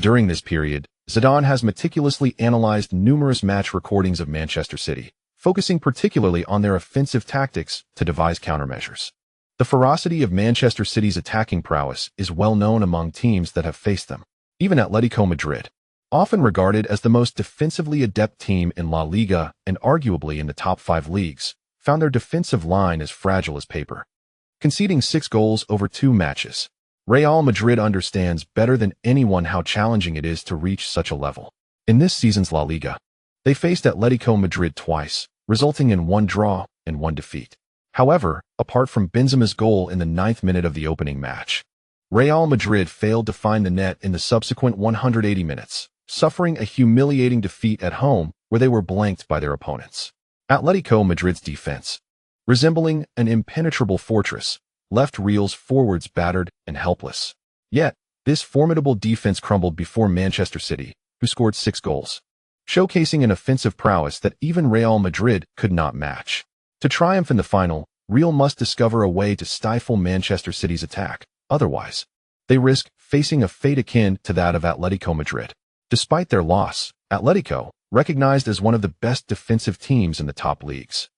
During this period, Zidane has meticulously analyzed numerous match recordings of Manchester City, focusing particularly on their offensive tactics to devise countermeasures. The ferocity of Manchester City's attacking prowess is well known among teams that have faced them. Even Atletico Madrid, often regarded as the most defensively adept team in La Liga and arguably in the top 5 leagues, found their defensive line as fragile as paper. Conceding 6 goals over 2 matches, Real Madrid understands better than anyone how challenging it is to reach such a level. In this season's La Liga, they faced Atletico Madrid twice, resulting in 1 draw and 1 defeat. However, apart from Benzema's goal in the 9th minute of the opening match, Real Madrid failed to find the net in the subsequent 180 minutes, suffering a humiliating defeat at home where they were blanked by their opponents. Atletico Madrid's defense, resembling an impenetrable fortress, left Real's forwards battered and helpless. Yet, this formidable defense crumbled before Manchester City, who scored 6 goals, showcasing an offensive prowess that even Real Madrid could not match. To triumph in the final, Real must discover a way to stifle Manchester City's attack. Otherwise, they risk facing a fate akin to that of Atletico Madrid. Despite their loss, Atletico, recognized as one of the best defensive teams in the top leagues,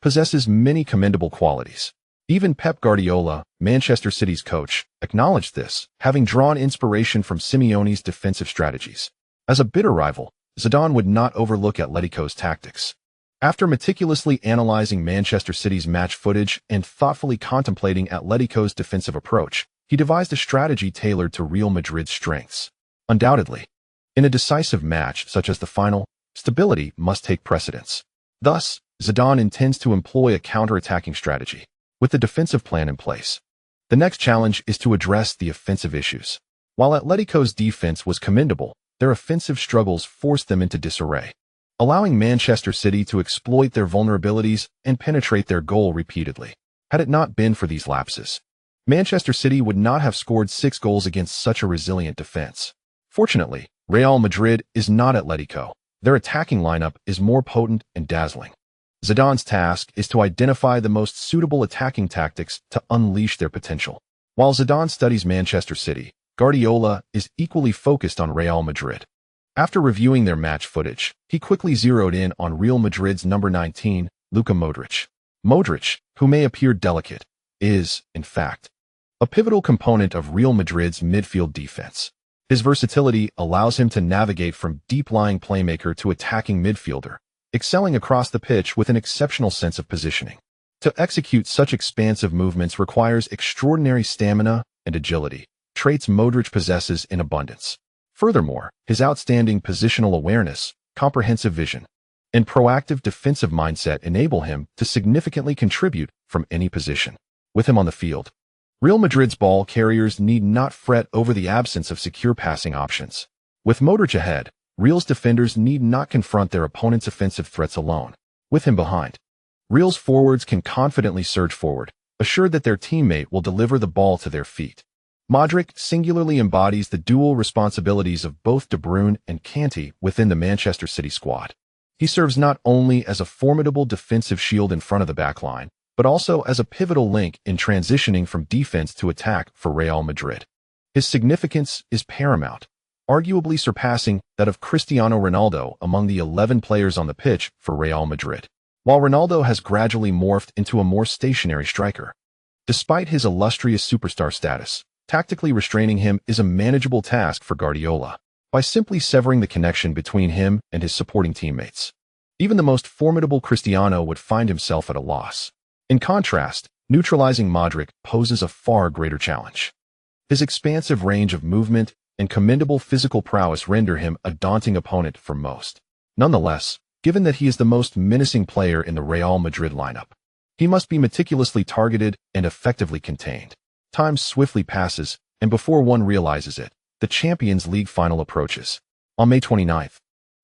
possesses many commendable qualities. Even Pep Guardiola, Manchester City's coach, acknowledged this, having drawn inspiration from Simeone's defensive strategies. As a bitter rival, Zidane would not overlook Atletico's tactics. After meticulously analyzing Manchester City's match footage and thoughtfully contemplating Atletico's defensive approach, he devised a strategy tailored to Real Madrid's strengths. Undoubtedly, in a decisive match such as the final, stability must take precedence. Thus, Zidane intends to employ a counter-attacking strategy, with the defensive plan in place. The next challenge is to address the offensive issues. While Atletico's defense was commendable, their offensive struggles forced them into disarray, allowing Manchester City to exploit their vulnerabilities and penetrate their goal repeatedly. Had it not been for these lapses, Manchester City would not have scored 6 goals against such a resilient defense. Fortunately, Real Madrid is not Atletico. Their attacking lineup is more potent and dazzling. Zidane's task is to identify the most suitable attacking tactics to unleash their potential. While Zidane studies Manchester City, Guardiola is equally focused on Real Madrid. After reviewing their match footage, he quickly zeroed in on Real Madrid's number 19, Luka Modric. Modric, who may appear delicate, is, in fact, a pivotal component of Real Madrid's midfield defense. His versatility allows him to navigate from deep-lying playmaker to attacking midfielder, excelling across the pitch with an exceptional sense of positioning. To execute such expansive movements requires extraordinary stamina and agility, traits Modric possesses in abundance. Furthermore, his outstanding positional awareness, comprehensive vision, and proactive defensive mindset enable him to significantly contribute from any position. With him on the field, Real Madrid's ball carriers need not fret over the absence of secure passing options. With Modric ahead, Real's defenders need not confront their opponent's offensive threats alone. With him behind, Real's forwards can confidently surge forward, assured that their teammate will deliver the ball to their feet. Modric singularly embodies the dual responsibilities of both De Bruyne and Kanté within the Manchester City squad. He serves not only as a formidable defensive shield in front of the backline, but also as a pivotal link in transitioning from defense to attack for Real Madrid. His significance is paramount, arguably surpassing that of Cristiano Ronaldo among the 11 players on the pitch for Real Madrid. While Ronaldo has gradually morphed into a more stationary striker, despite his illustrious superstar status, tactically restraining him is a manageable task for Guardiola, by simply severing the connection between him and his supporting teammates. Even the most formidable Cristiano would find himself at a loss. In contrast, neutralizing Modric poses a far greater challenge. His expansive range of movement and commendable physical prowess render him a daunting opponent for most. Nonetheless, given that he is the most menacing player in the Real Madrid lineup, he must be meticulously targeted and effectively contained. Time swiftly passes, and before one realizes it, the Champions League final approaches. On May 29th,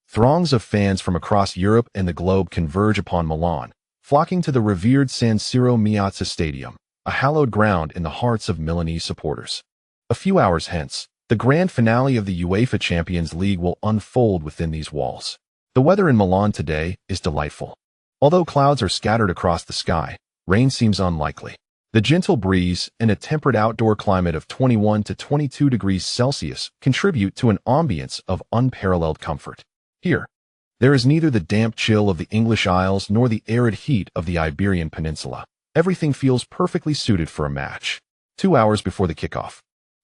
throngs of fans from across Europe and the globe converge upon Milan, flocking to the revered San Siro Miazza Stadium, a hallowed ground in the hearts of Milanese supporters. A few hours hence, the grand finale of the UEFA Champions League will unfold within these walls. The weather in Milan today is delightful. Although clouds are scattered across the sky, rain seems unlikely. The gentle breeze and a temperate outdoor climate of 21 to 22 degrees Celsius contribute to an ambience of unparalleled comfort. Here, there is neither the damp chill of the English Isles nor the arid heat of the Iberian Peninsula. Everything feels perfectly suited for a match. 2 hours before the kickoff,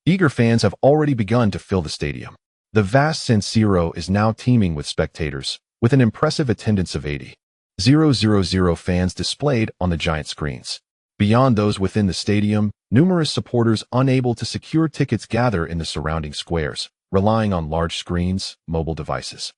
eager fans have already begun to fill the stadium. The vast San Siro is now teeming with spectators, with an impressive attendance of 80,000 fans displayed on the giant screens. Beyond those within the stadium, numerous supporters unable to secure tickets gather in the surrounding squares, relying on large screens, mobile devices,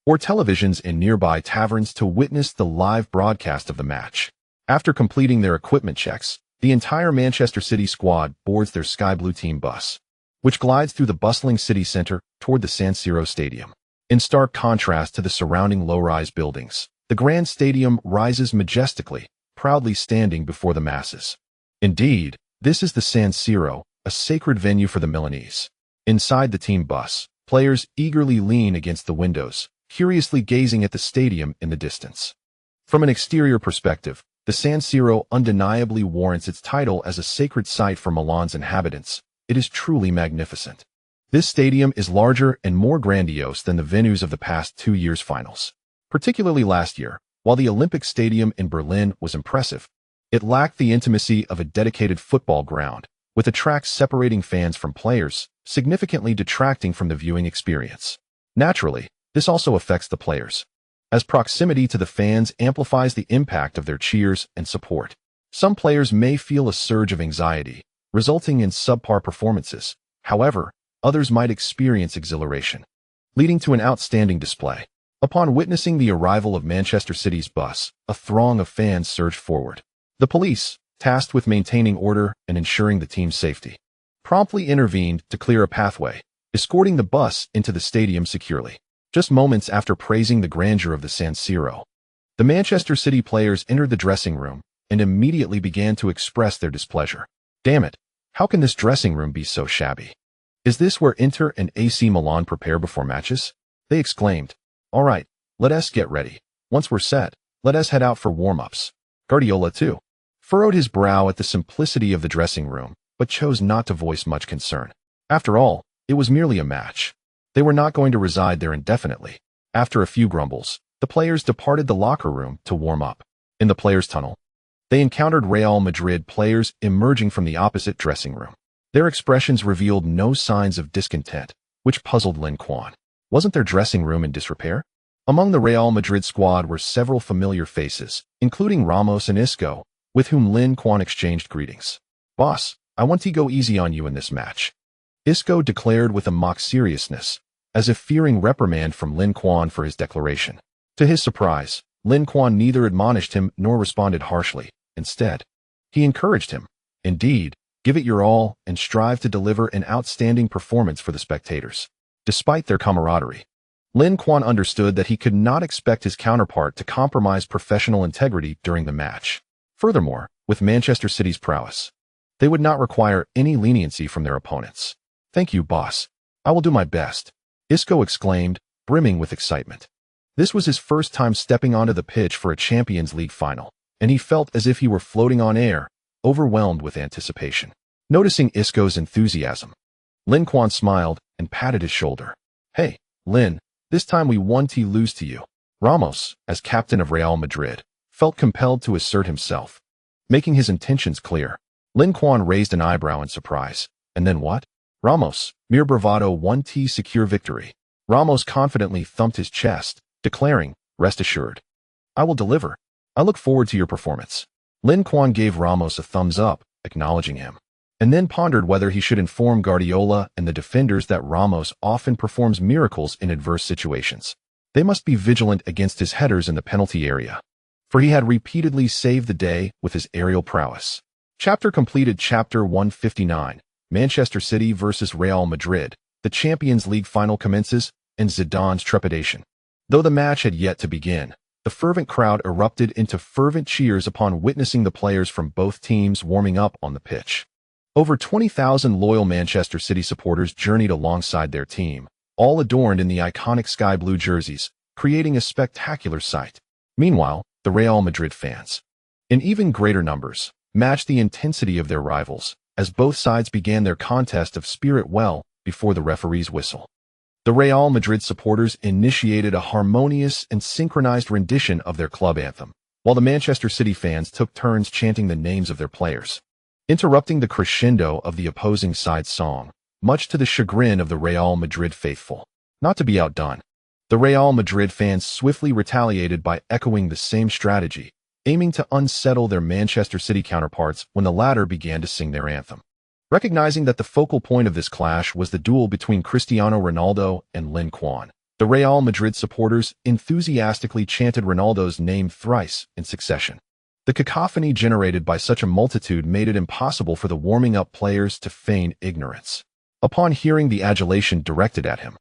or televisions in nearby taverns to witness the live broadcast of the match. After completing their equipment checks, the entire Manchester City squad boards their sky blue team bus, which glides through the bustling city center toward the San Siro Stadium. In stark contrast to the surrounding low-rise buildings, the grand stadium rises majestically, proudly standing before the masses. Indeed, this is the San Siro, a sacred venue for the Milanese. Inside the team bus, players eagerly lean against the windows, curiously gazing at the stadium in the distance. From an exterior perspective, the San Siro undeniably warrants its title as a sacred site for Milan's inhabitants. It is truly magnificent. This stadium is larger and more grandiose than the venues of the past 2 years' finals. Particularly last year, while the Olympic Stadium in Berlin was impressive, it lacked the intimacy of a dedicated football ground, with the tracks separating fans from players, significantly detracting from the viewing experience. Naturally, this also affects the players, as proximity to the fans amplifies the impact of their cheers and support. Some players may feel a surge of anxiety, resulting in subpar performances. However, others might experience exhilaration, leading to an outstanding display. Upon witnessing the arrival of Manchester City's bus, a throng of fans surged forward. The police, tasked with maintaining order and ensuring the team's safety, promptly intervened to clear a pathway, escorting the bus into the stadium securely. Just moments after praising the grandeur of the San Siro, the Manchester City players entered the dressing room and immediately began to express their displeasure. "Damn it, how can this dressing room be so shabby? Is this where Inter and AC Milan prepare before matches?" they exclaimed. "All right, let us get ready. Once we're set, let us head out for warm-ups." Guardiola, too, furrowed his brow at the simplicity of the dressing room, but chose not to voice much concern. After all, it was merely a match. They were not going to reside there indefinitely. After a few grumbles, the players departed the locker room to warm up. In the players' tunnel, they encountered Real Madrid players emerging from the opposite dressing room. Their expressions revealed no signs of discontent, which puzzled Lin Quan. Wasn't their dressing room in disrepair? Among the Real Madrid squad were several familiar faces, including Ramos and Isco, with whom Lin Quan exchanged greetings. "Boss, I want to go easy on you in this match," Isco declared with a mock seriousness, as if fearing reprimand from Lin Quan for his declaration. To his surprise, Lin Quan neither admonished him nor responded harshly. Instead, he encouraged him. Indeed, give it your all and strive to deliver an outstanding performance for the spectators. Despite their camaraderie, Lin Quan understood that he could not expect his counterpart to compromise professional integrity during the match. Furthermore, with Manchester City's prowess, they would not require any leniency from their opponents. "Thank you, boss. I will do my best," Isco exclaimed, brimming with excitement. This was his first time stepping onto the pitch for a Champions League final, and he felt as if he were floating on air, overwhelmed with anticipation. Noticing Isco's enthusiasm, Lin Quan smiled and patted his shoulder. "Hey, Lin, this time we won to lose to you." Ramos, as captain of Real Madrid, felt compelled to assert himself, making his intentions clear. Lin Quan raised an eyebrow in surprise. "And then what?" "Ramos, mere bravado, 1-0 secure victory." Ramos confidently thumped his chest, declaring, "Rest assured, I will deliver. I look forward to your performance." Lin Quan gave Ramos a thumbs up, acknowledging him, and then pondered whether he should inform Guardiola and the defenders that Ramos often performs miracles in adverse situations. They must be vigilant against his headers in the penalty area, for he had repeatedly saved the day with his aerial prowess. Chapter completed. Chapter 159. Manchester City versus Real Madrid. The Champions League final commences. and Zidane's trepidation. Though the match had yet to begin, the fervent crowd erupted into fervent cheers upon witnessing the players from both teams warming up on the pitch. Over 20,000 loyal Manchester City supporters journeyed alongside their team, all adorned in the iconic sky blue jerseys, creating a spectacular sight. Meanwhile, the Real Madrid fans, in even greater numbers, matched the intensity of their rivals, as both sides began their contest of spirit well before the referee's whistle. The Real Madrid supporters initiated a harmonious and synchronized rendition of their club anthem, while the Manchester City fans took turns chanting the names of their players, interrupting the crescendo of the opposing side's song, much to the chagrin of the Real Madrid faithful. Not to be outdone, the Real Madrid fans swiftly retaliated by echoing the same strategy, aiming to unsettle their Manchester City counterparts when the latter began to sing their anthem. Recognizing that the focal point of this clash was the duel between Cristiano Ronaldo and Lin Quan, the Real Madrid supporters enthusiastically chanted Ronaldo's name thrice in succession. The cacophony generated by such a multitude made it impossible for the warming-up players to feign ignorance. Upon hearing the adulation directed at him,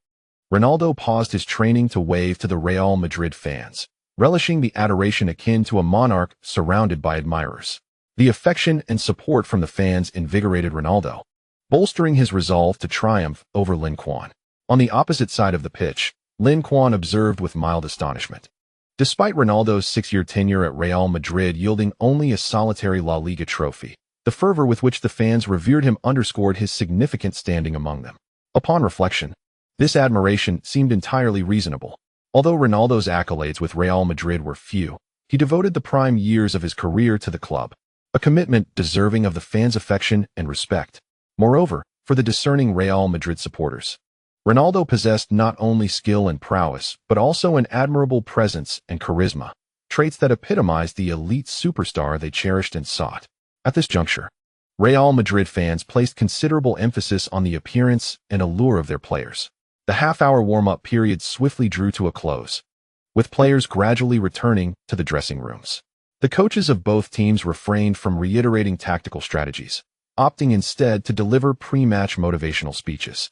Ronaldo paused his training to wave to the Real Madrid fans, relishing the adoration akin to a monarch surrounded by admirers. The affection and support from the fans invigorated Ronaldo, bolstering his resolve to triumph over Lin Quan. On the opposite side of the pitch, Lin Quan observed with mild astonishment. Despite Ronaldo's 6-year tenure at Real Madrid yielding only a solitary La Liga trophy, the fervor with which the fans revered him underscored his significant standing among them. Upon reflection, this admiration seemed entirely reasonable. Although Ronaldo's accolades with Real Madrid were few, he devoted the prime years of his career to the club, a commitment deserving of the fans' affection and respect. Moreover, for the discerning Real Madrid supporters, Ronaldo possessed not only skill and prowess, but also an admirable presence and charisma, traits that epitomized the elite superstar they cherished and sought. At this juncture, Real Madrid fans placed considerable emphasis on the appearance and allure of their players. The half-hour warm-up period swiftly drew to a close, with players gradually returning to the dressing rooms. The coaches of both teams refrained from reiterating tactical strategies, opting instead to deliver pre-match motivational speeches,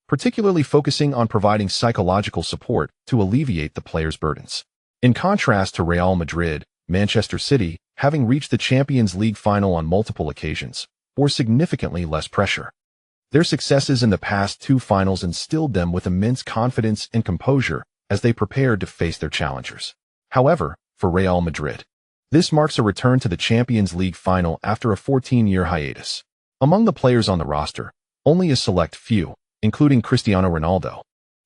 particularly focusing on providing psychological support to alleviate the players' burdens. In contrast to Real Madrid, Manchester City, having reached the Champions League final on multiple occasions, bore significantly less pressure. Their successes in the past two finals instilled them with immense confidence and composure as they prepared to face their challengers. However, for Real Madrid, this marks a return to the Champions League final after a 14-year hiatus. Among the players on the roster, only a select few, including Cristiano Ronaldo,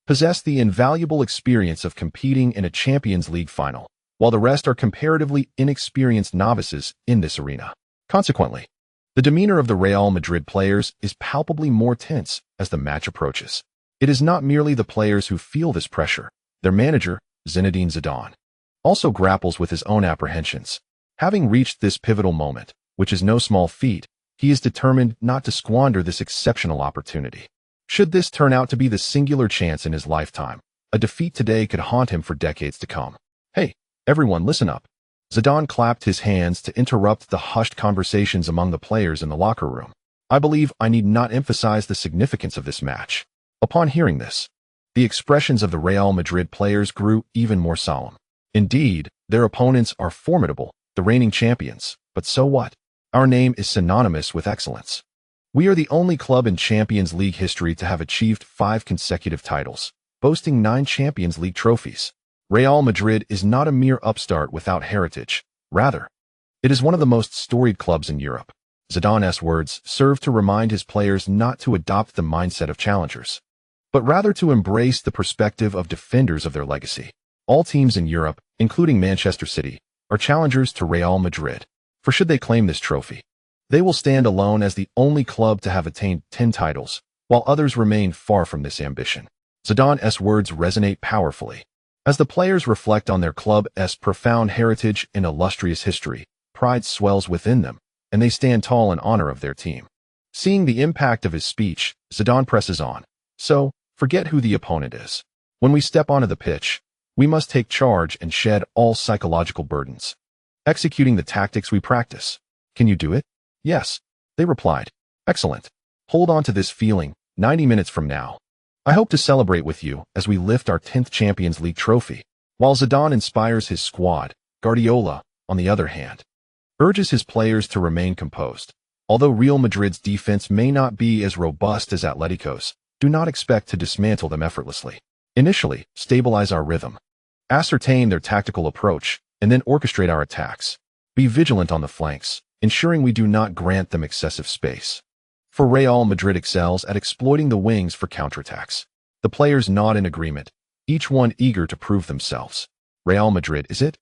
possess the invaluable experience of competing in a Champions League final, while the rest are comparatively inexperienced novices in this arena. Consequently, the demeanor of the Real Madrid players is palpably more tense as the match approaches. It is not merely the players who feel this pressure. Their manager, Zinedine Zidane, also grapples with his own apprehensions. Having reached this pivotal moment, which is no small feat, he is determined not to squander this exceptional opportunity. Should this turn out to be the singular chance in his lifetime, a defeat today could haunt him for decades to come. Hey, everyone, listen up. Zidane clapped his hands to interrupt the hushed conversations among the players in the locker room. I believe I need not emphasize the significance of this match. Upon hearing this, the expressions of the Real Madrid players grew even more solemn. Indeed, their opponents are formidable, the reigning champions, but so what? Our name is synonymous with excellence. We are the only club in Champions League history to have achieved 5 consecutive titles, boasting 9 Champions League trophies. Real Madrid is not a mere upstart without heritage. Rather, it is one of the most storied clubs in Europe. Zidane's words served to remind his players not to adopt the mindset of challengers, but rather to embrace the perspective of defenders of their legacy. All teams in Europe, including Manchester City, are challengers to Real Madrid. For should they claim this trophy, they will stand alone as the only club to have attained 10 titles, while others remain far from this ambition. Zidane's words resonate powerfully. As the players reflect on their club's profound heritage and illustrious history, pride swells within them, and they stand tall in honor of their team. Seeing the impact of his speech, Zidane presses on. So, forget who the opponent is. When we step onto the pitch, we must take charge and shed all psychological burdens, executing the tactics we practice. Can you do it? Yes, they replied. Excellent. Hold on to this feeling. 90 minutes from now, I hope to celebrate with you as we lift our 10th Champions League trophy. While Zidane inspires his squad, Guardiola, on the other hand, urges his players to remain composed. Although Real Madrid's defense may not be as robust as Atletico's, do not expect to dismantle them effortlessly. Initially, stabilize our rhythm. Ascertain their tactical approach, and then orchestrate our attacks. Be vigilant on the flanks, ensuring we do not grant them excessive space. For Real Madrid excels at exploiting the wings for counterattacks. The players nod in agreement, each one eager to prove themselves. Real Madrid, is it?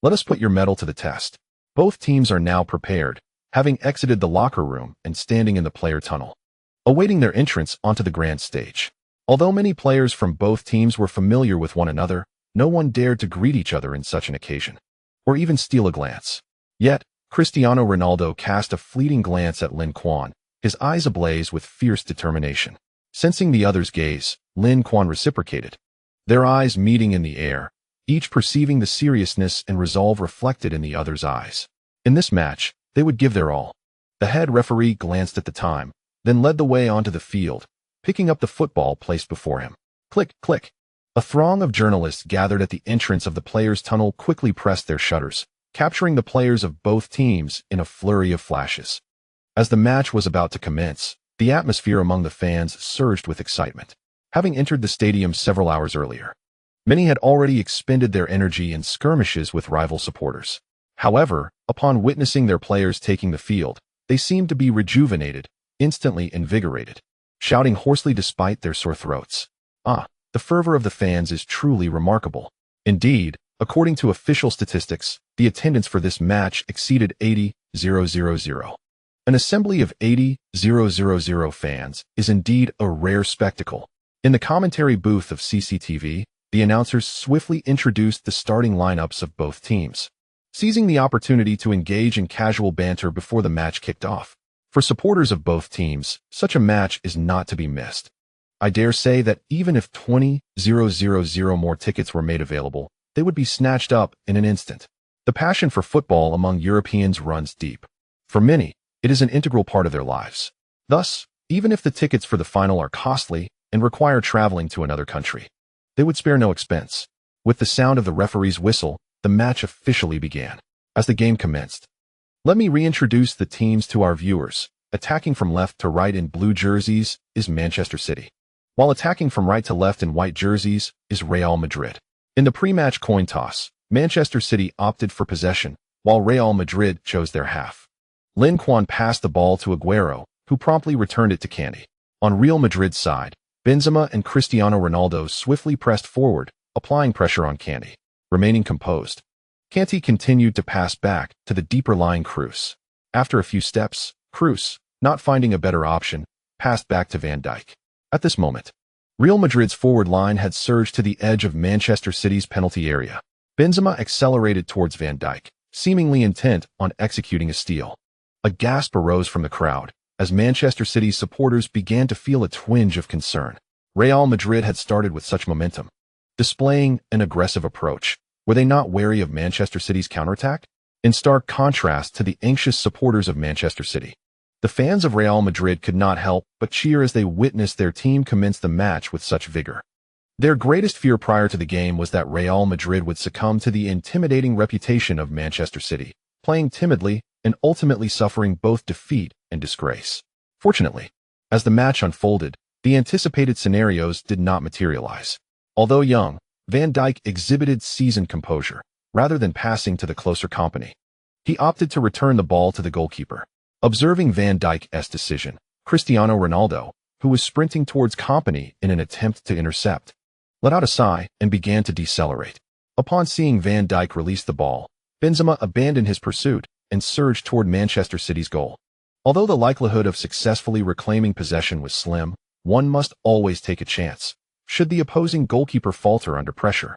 Let us put your mettle to the test. Both teams are now prepared, having exited the locker room and standing in the player tunnel, awaiting their entrance onto the grand stage. Although many players from both teams were familiar with one another, no one dared to greet each other in such an occasion, or even steal a glance. Yet, Cristiano Ronaldo cast a fleeting glance at Lin Quan, his eyes ablaze with fierce determination. Sensing the other's gaze, Lin Quan reciprocated, their eyes meeting in the air, each perceiving the seriousness and resolve reflected in the other's eyes. In this match, they would give their all. The head referee glanced at the time, then led the way onto the field, picking up the football placed before him. Click, click. A throng of journalists gathered at the entrance of the players' tunnel quickly pressed their shutters, capturing the players of both teams in a flurry of flashes. As the match was about to commence, the atmosphere among the fans surged with excitement. Having entered the stadium several hours earlier, many had already expended their energy in skirmishes with rival supporters. However, upon witnessing their players taking the field, they seemed to be rejuvenated, instantly invigorated, shouting hoarsely despite their sore throats. The fervor of the fans is truly remarkable. Indeed, according to official statistics, the attendance for this match exceeded 80,000. An assembly of 80,000 fans is indeed a rare spectacle. In the commentary booth of CCTV, the announcers swiftly introduced the starting lineups of both teams, seizing the opportunity to engage in casual banter before the match kicked off. For supporters of both teams, such a match is not to be missed. I dare say that even if 20,000 more tickets were made available, they would be snatched up in an instant. The passion for football among Europeans runs deep. For many, it is an integral part of their lives. Thus, even if the tickets for the final are costly and require traveling to another country, they would spare no expense. With the sound of the referee's whistle, the match officially began. As the game commenced, let me reintroduce the teams to our viewers. Attacking from left to right in blue jerseys is Manchester City, while attacking from right to left in white jerseys is Real Madrid. In the pre-match coin toss, Manchester City opted for possession, while Real Madrid chose their half. Lin Quan passed the ball to Aguero, who promptly returned it to Kanté. On Real Madrid's side, Benzema and Cristiano Ronaldo swiftly pressed forward, applying pressure on Kanté. Remaining composed, Kanté continued to pass back to the deeper-lying Kroos. After a few steps, Kroos, not finding a better option, passed back to Van Dijk. At this moment, Real Madrid's forward line had surged to the edge of Manchester City's penalty area. Benzema accelerated towards Van Dijk, seemingly intent on executing a steal. A gasp arose from the crowd, as Manchester City's supporters began to feel a twinge of concern. Real Madrid had started with such momentum, displaying an aggressive approach. Were they not wary of Manchester City's counterattack? In stark contrast to the anxious supporters of Manchester City, the fans of Real Madrid could not help but cheer as they witnessed their team commence the match with such vigor. Their greatest fear prior to the game was that Real Madrid would succumb to the intimidating reputation of Manchester City, playing timidly and ultimately suffering both defeat and disgrace. Fortunately, as the match unfolded, the anticipated scenarios did not materialize. Although young, Van Dijk exhibited seasoned composure. Rather than passing to the closer company, he opted to return the ball to the goalkeeper. Observing Van Dijk's decision, Cristiano Ronaldo, who was sprinting towards company in an attempt to intercept, let out a sigh and began to decelerate. Upon seeing Van Dijk release the ball, Benzema abandoned his pursuit and surged toward Manchester City's goal. Although the likelihood of successfully reclaiming possession was slim, one must always take a chance, should the opposing goalkeeper falter under pressure.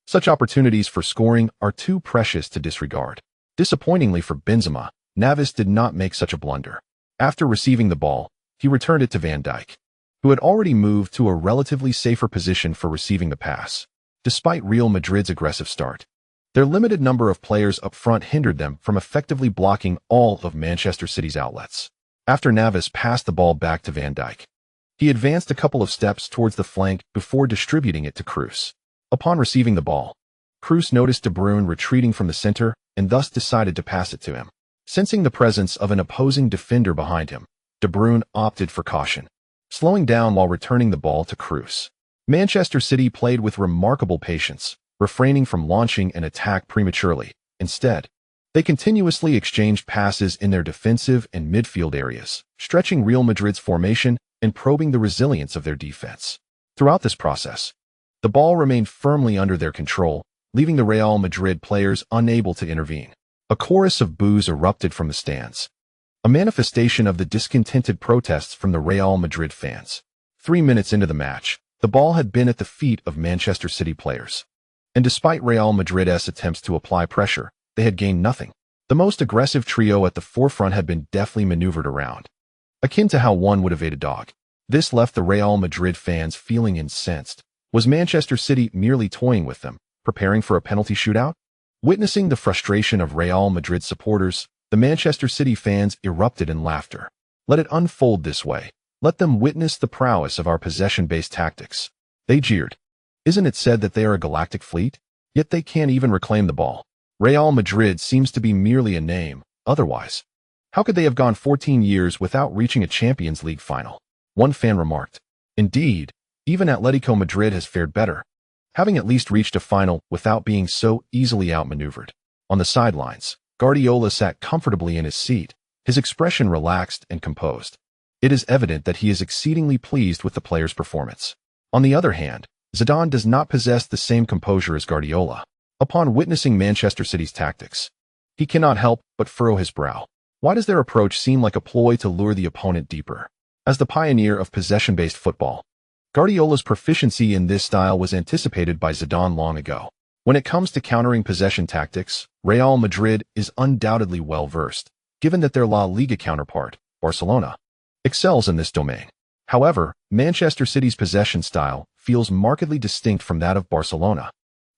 Such opportunities for scoring are too precious to disregard. Disappointingly for Benzema, Navas did not make such a blunder. After receiving the ball, he returned it to Van Dijk, who had already moved to a relatively safer position for receiving the pass. Despite Real Madrid's aggressive start, their limited number of players up front hindered them from effectively blocking all of Manchester City's outlets. After Navas passed the ball back to Van Dijk, He advanced a couple of steps towards the flank before distributing it to Cruz. Upon receiving the ball, Cruz noticed De Bruyne retreating from the center and thus decided to pass it to him. Sensing the presence of an opposing defender behind him, De Bruyne opted for caution, slowing down while returning the ball to Cruz. Manchester City played with remarkable patience, refraining from launching an attack prematurely. Instead, they continuously exchanged passes in their defensive and midfield areas, stretching Real Madrid's formation and probing the resilience of their defense. Throughout this process, the ball remained firmly under their control, leaving the Real Madrid players unable to intervene. A chorus of boos erupted from the stands, a manifestation of the discontented protests from the Real Madrid fans. 3 minutes into the match, the ball had been at the feet of Manchester City players. And despite Real Madrid's attempts to apply pressure, they had gained nothing. The most aggressive trio at the forefront had been deftly maneuvered around, akin to how one would evade a dog. This left the Real Madrid fans feeling incensed. Was Manchester City merely toying with them, preparing for a penalty shootout? Witnessing the frustration of Real Madrid supporters, the Manchester City fans erupted in laughter. Let it unfold this way. Let them witness the prowess of our possession-based tactics. They jeered. Isn't it said that they are a galactic fleet? Yet they can't even reclaim the ball. Real Madrid seems to be merely a name. Otherwise, how could they have gone 14 years without reaching a Champions League final? One fan remarked. Indeed, even Atletico Madrid has fared better, having at least reached a final without being so easily outmaneuvered. On the sidelines, Guardiola sat comfortably in his seat, his expression relaxed and composed. It is evident that he is exceedingly pleased with the player's performance. On the other hand, Zidane does not possess the same composure as Guardiola. Upon witnessing Manchester City's tactics, he cannot help but furrow his brow. Why does their approach seem like a ploy to lure the opponent deeper? As the pioneer of possession-based football, Guardiola's proficiency in this style was anticipated by Zidane long ago. When it comes to countering possession tactics, Real Madrid is undoubtedly well-versed, given that their La Liga counterpart, Barcelona, excels in this domain. However, Manchester City's possession style feels markedly distinct from that of Barcelona.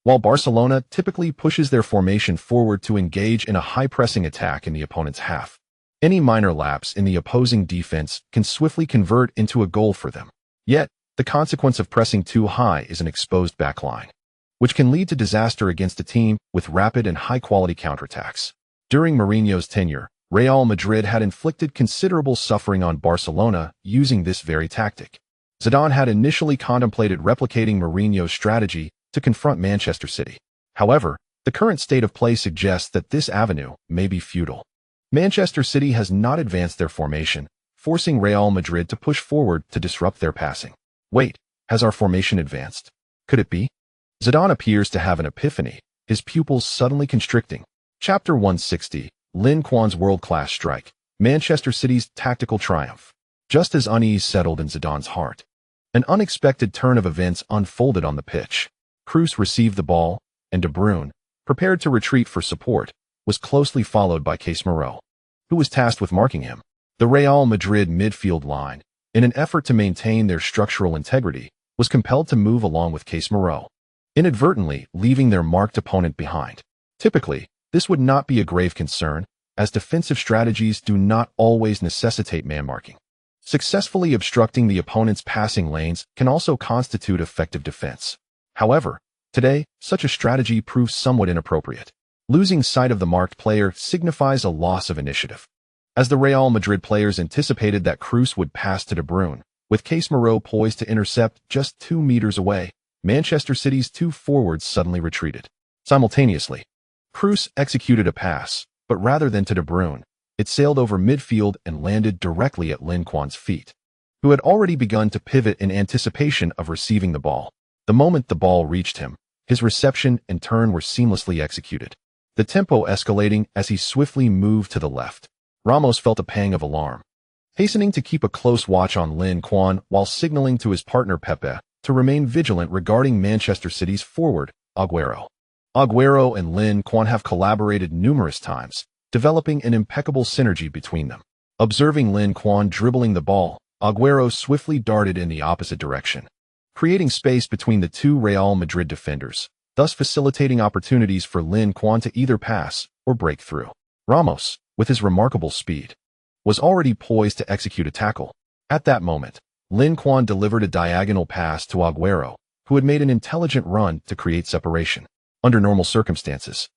While Barcelona typically pushes their formation forward to engage in a high-pressing attack in the opponent's half, any minor lapse in the opposing defense can swiftly convert into a goal for them. Yet, the consequence of pressing too high is an exposed backline, which can lead to disaster against a team with rapid and high-quality counterattacks. During Mourinho's tenure, Real Madrid had inflicted considerable suffering on Barcelona using this very tactic. Zidane had initially contemplated replicating Mourinho's strategy to confront Manchester City. However, the current state of play suggests that this avenue may be futile. Manchester City has not advanced their formation, forcing Real Madrid to push forward to disrupt their passing. Wait, has our formation advanced? Could it be? Zidane appears to have an epiphany, his pupils suddenly constricting. Chapter 160, Lin Quan's world-class strike, Manchester City's tactical triumph. Just as unease settled in Zidane's heart, an unexpected turn of events unfolded on the pitch. Cruz received the ball, and De Bruyne, prepared to retreat for support, was closely followed by Casemiro, who was tasked with marking him. The Real Madrid midfield line, in an effort to maintain their structural integrity, was compelled to move along with Casemiro, inadvertently leaving their marked opponent behind. Typically, this would not be a grave concern, as defensive strategies do not always necessitate man-marking. Successfully obstructing the opponent's passing lanes can also constitute effective defense. However, today, such a strategy proves somewhat inappropriate. Losing sight of the marked player signifies a loss of initiative. As the Real Madrid players anticipated that Cruz would pass to De Bruyne, with Casemiro poised to intercept just 2 meters away, Manchester City's two forwards suddenly retreated. Simultaneously, Cruz executed a pass, but rather than to De Bruyne, it sailed over midfield and landed directly at Lin Quan's feet, who had already begun to pivot in anticipation of receiving the ball. The moment the ball reached him, his reception and turn were seamlessly executed, the tempo escalating as he swiftly moved to the left. Ramos felt a pang of alarm, hastening to keep a close watch on Lin Quan while signaling to his partner Pepe to remain vigilant regarding Manchester City's forward, Agüero. Agüero and Lin Quan have collaborated numerous times, developing an impeccable synergy between them. Observing Lin Quan dribbling the ball, Agüero swiftly darted in the opposite direction, creating space between the two Real Madrid defenders, thus facilitating opportunities for Lin Quan to either pass or break through. Ramos, with his remarkable speed, was already poised to execute a tackle. At that moment, Lin Quan delivered a diagonal pass to Agüero, who had made an intelligent run to create separation. Under normal circumstances,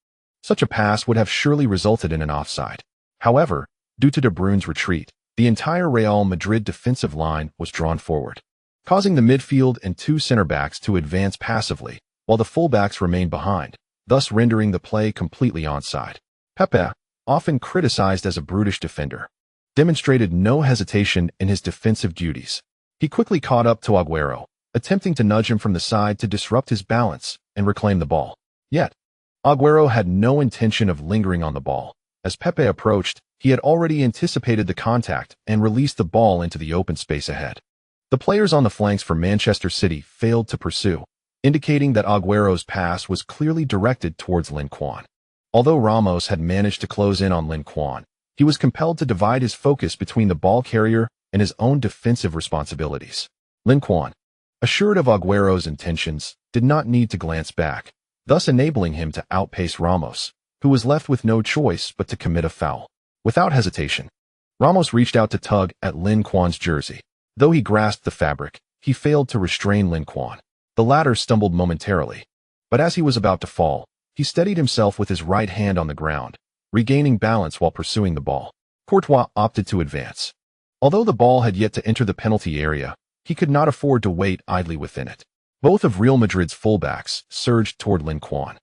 such a pass would have surely resulted in an offside. However, due to De Bruyne's retreat, the entire Real Madrid defensive line was drawn forward, causing the midfield and two center-backs to advance passively, while the full-backs remained behind, thus rendering the play completely onside. Pepe, often criticized as a brutish defender, demonstrated no hesitation in his defensive duties. He quickly caught up to Agüero, attempting to nudge him from the side to disrupt his balance and reclaim the ball. Yet, Agüero had no intention of lingering on the ball. As Pepe approached, he had already anticipated the contact and released the ball into the open space ahead. The players on the flanks for Manchester City failed to pursue, indicating that Agüero's pass was clearly directed towards Lin Quan. Although Ramos had managed to close in on Lin Quan, he was compelled to divide his focus between the ball carrier and his own defensive responsibilities. Lin Quan, assured of Agüero's intentions, did not need to glance back, thus enabling him to outpace Ramos, who was left with no choice but to commit a foul. Without hesitation, Ramos reached out to tug at Lin Quan's jersey. Though he grasped the fabric, he failed to restrain Lin Quan. The latter stumbled momentarily, but as he was about to fall, he steadied himself with his right hand on the ground, regaining balance while pursuing the ball. Courtois opted to advance. Although the ball had yet to enter the penalty area, he could not afford to wait idly within it. Both of Real Madrid's fullbacks surged toward Lin Quan,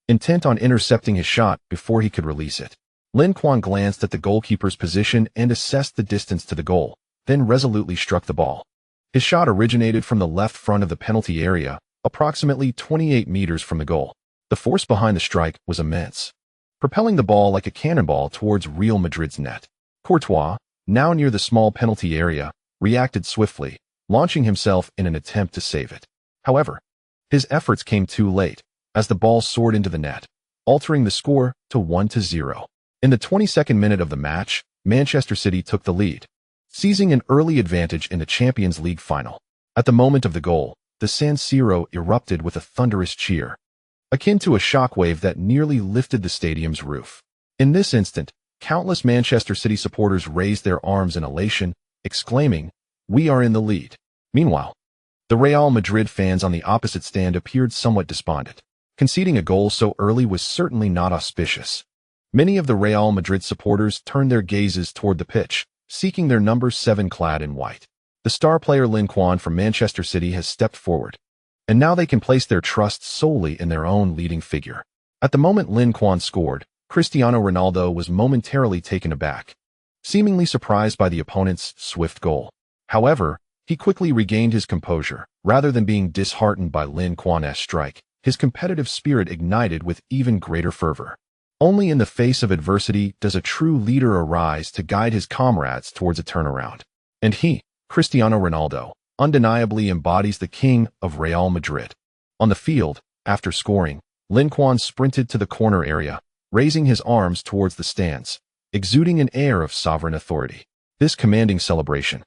intent on intercepting his shot before he could release it. Lin Quan glanced at the goalkeeper's position and assessed the distance to the goal, then resolutely struck the ball. His shot originated from the left front of the penalty area, approximately 28 meters from the goal. The force behind the strike was immense, propelling the ball like a cannonball towards Real Madrid's net. Courtois, now near the small penalty area, reacted swiftly, launching himself in an attempt to save it. However, his efforts came too late, as the ball soared into the net, altering the score to 1-0. In the 22nd minute of the match, Manchester City took the lead, seizing an early advantage in the Champions League final. At the moment of the goal, the San Siro erupted with a thunderous cheer, akin to a shockwave that nearly lifted the stadium's roof. In this instant, countless Manchester City supporters raised their arms in elation, exclaiming, "We are in the lead." Meanwhile, the Real Madrid fans on the opposite stand appeared somewhat despondent. Conceding a goal so early was certainly not auspicious. Many of the Real Madrid supporters turned their gazes toward the pitch, seeking their number 7 clad in white. The star player Lin Quan from Manchester City has stepped forward, and now they can place their trust solely in their own leading figure. At the moment Lin Quan scored, Cristiano Ronaldo was momentarily taken aback, seemingly surprised by the opponent's swift goal. However, he quickly regained his composure. Rather than being disheartened by Lin Quan's strike, his competitive spirit ignited with even greater fervor. Only in the face of adversity does a true leader arise to guide his comrades towards a turnaround. And he, Cristiano Ronaldo, undeniably embodies the king of Real Madrid. On the field, after scoring, Lin Quan sprinted to the corner area, raising his arms towards the stands, exuding an air of sovereign authority. This commanding celebration,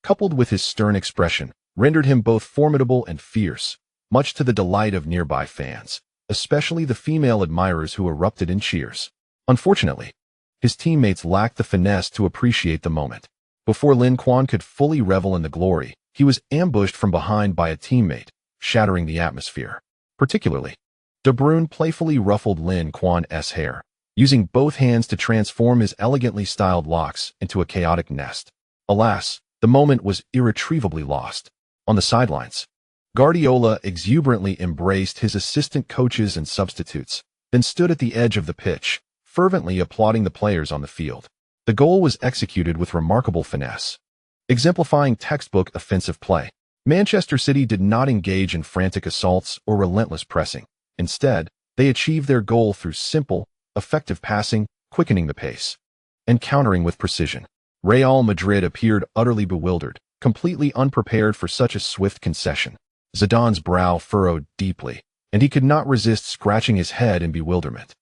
coupled with his stern expression, rendered him both formidable and fierce, much to the delight of nearby fans, especially the female admirers who erupted in cheers. Unfortunately, his teammates lacked the finesse to appreciate the moment. Before Lin Quan could fully revel in the glory, he was ambushed from behind by a teammate, shattering the atmosphere. Particularly, De Bruyne playfully ruffled Lin Quan's hair, using both hands to transform his elegantly styled locks into a chaotic nest. Alas, the moment was irretrievably lost. On the sidelines, Guardiola exuberantly embraced his assistant coaches and substitutes, then stood at the edge of the pitch, fervently applauding the players on the field. The goal was executed with remarkable finesse, exemplifying textbook offensive play. Manchester City did not engage in frantic assaults or relentless pressing. Instead, they achieved their goal through simple, effective passing, quickening the pace, and countering with precision. Real Madrid appeared utterly bewildered, completely unprepared for such a swift concession. Zidane's brow furrowed deeply, and he could not resist scratching his head in bewilderment.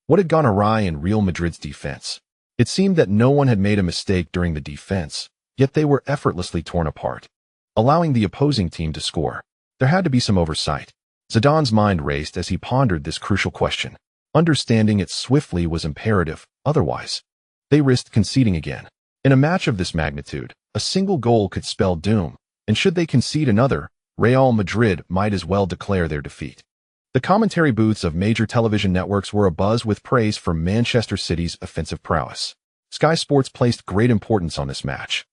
What had gone awry in Real Madrid's defense? It seemed that no one had made a mistake during the defense, yet they were effortlessly torn apart, allowing the opposing team to score. There had to be some oversight. Zidane's mind raced as he pondered this crucial question. Understanding it swiftly was imperative, otherwise, they risked conceding again. In a match of this magnitude, a single goal could spell doom, and should they concede another, Real Madrid might as well declare their defeat. The commentary booths of major television networks were abuzz with praise for Manchester City's offensive prowess. Sky Sports placed great importance on this match,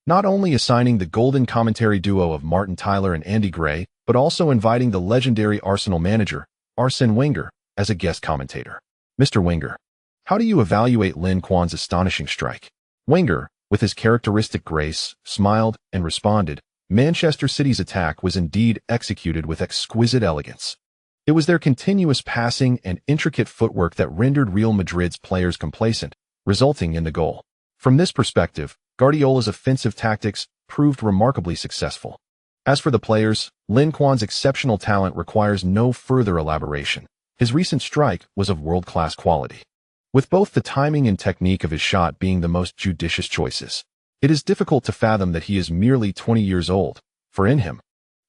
not only assigning the golden commentary duo of Martin Tyler and Andy Gray, but also inviting the legendary Arsenal manager, Arsene Wenger, as a guest commentator. Mr. Wenger, how do you evaluate Lin Quan's astonishing strike? Wenger, with his characteristic grace, smiled and responded, Manchester City's attack was indeed executed with exquisite elegance. It was their continuous passing and intricate footwork that rendered Real Madrid's players complacent, resulting in the goal. From this perspective, Guardiola's offensive tactics proved remarkably successful. As for the players, Lin Quan's exceptional talent requires no further elaboration. His recent strike was of world-class quality, with both the timing and technique of his shot being the most judicious choices. It is difficult to fathom that he is merely 20 years old, for in him,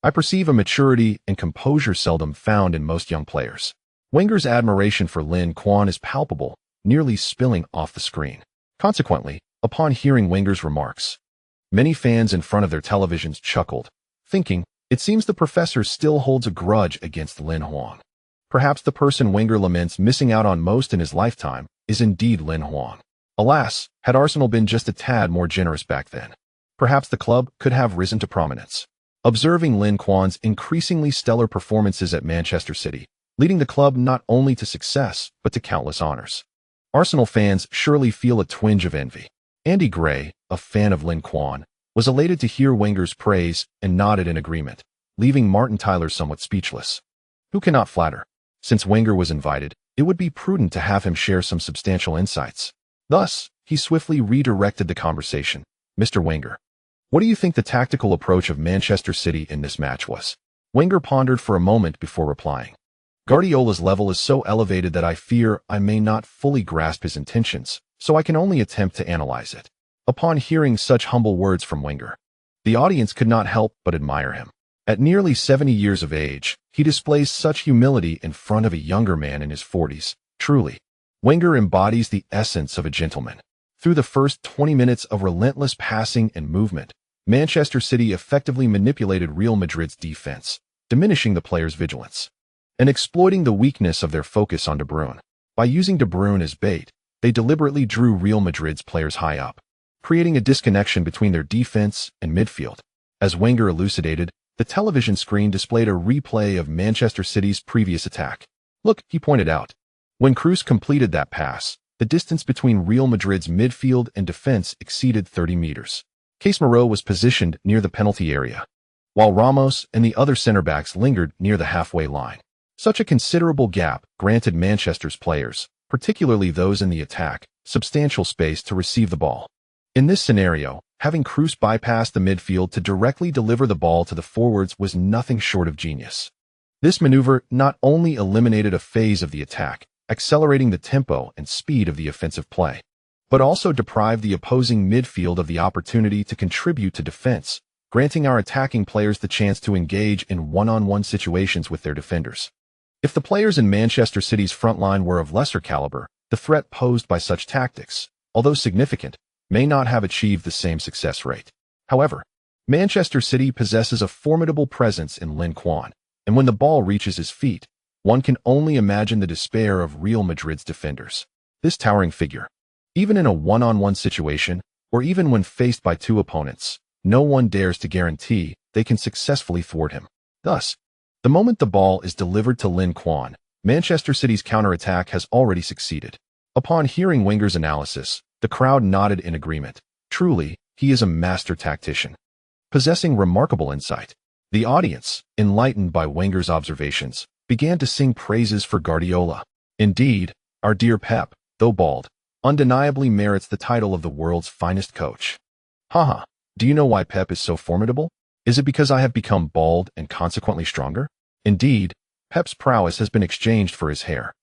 I perceive a maturity and composure seldom found in most young players. Wenger's admiration for Lin Quan is palpable, nearly spilling off the screen. Consequently, upon hearing Wenger's remarks, many fans in front of their televisions chuckled, thinking, it seems the professor still holds a grudge against Lin Quan. Perhaps the person Wenger laments missing out on most in his lifetime is indeed Lin Quan. Alas, had Arsenal been just a tad more generous back then, perhaps the club could have risen to prominence. Observing Lin Quan's increasingly stellar performances at Manchester City, leading the club not only to success, but to countless honors, Arsenal fans surely feel a twinge of envy. Andy Gray, a fan of Lin Quan, was elated to hear Wenger's praise and nodded in agreement, leaving Martin Tyler somewhat speechless. Who cannot flatter? Since Wenger was invited, it would be prudent to have him share some substantial insights. Thus, he swiftly redirected the conversation. Mr. Wenger, what do you think the tactical approach of Manchester City in this match was? Wenger pondered for a moment before replying. Guardiola's level is so elevated that I fear I may not fully grasp his intentions, so I can only attempt to analyze it. Upon hearing such humble words from Wenger, the audience could not help but admire him. At nearly 70 years of age, he displays such humility in front of a younger man in his 40s. Truly, Wenger embodies the essence of a gentleman. Through the first 20 minutes of relentless passing and movement, Manchester City effectively manipulated Real Madrid's defense, diminishing the players' vigilance and exploiting the weakness of their focus on De Bruyne. By using De Bruyne as bait, they deliberately drew Real Madrid's players high up, creating a disconnection between their defense and midfield. As Wenger elucidated, the television screen displayed a replay of Manchester City's previous attack. Look, he pointed out, when Kroos completed that pass, the distance between Real Madrid's midfield and defense exceeded 30 meters. Casemiro was positioned near the penalty area, while Ramos and the other center-backs lingered near the halfway line. Such a considerable gap granted Manchester's players, particularly those in the attack, substantial space to receive the ball. In this scenario, having Kroos bypass the midfield to directly deliver the ball to the forwards was nothing short of genius. This maneuver not only eliminated a phase of the attack, accelerating the tempo and speed of the offensive play, but also deprived the opposing midfield of the opportunity to contribute to defense, granting our attacking players the chance to engage in one-on-one situations with their defenders. If the players in Manchester City's front line were of lesser caliber, the threat posed by such tactics, although significant, may not have achieved the same success rate. However, Manchester City possesses a formidable presence in Lin Quan, and when the ball reaches his feet, one can only imagine the despair of Real Madrid's defenders. This towering figure, even in a one-on-one situation, or even when faced by two opponents, no one dares to guarantee they can successfully thwart him. Thus, the moment the ball is delivered to Lin Quan, Manchester City's counterattack has already succeeded. Upon hearing Wenger's analysis, the crowd nodded in agreement. Truly, he is a master tactician, possessing remarkable insight. The audience, enlightened by Wenger's observations, began to sing praises for Guardiola. Indeed, our dear Pep, though bald, undeniably merits the title of the world's finest coach. Haha, do you know why Pep is so formidable? Is it because I have become bald and consequently stronger? Indeed, Pep's prowess has been exchanged for his hair.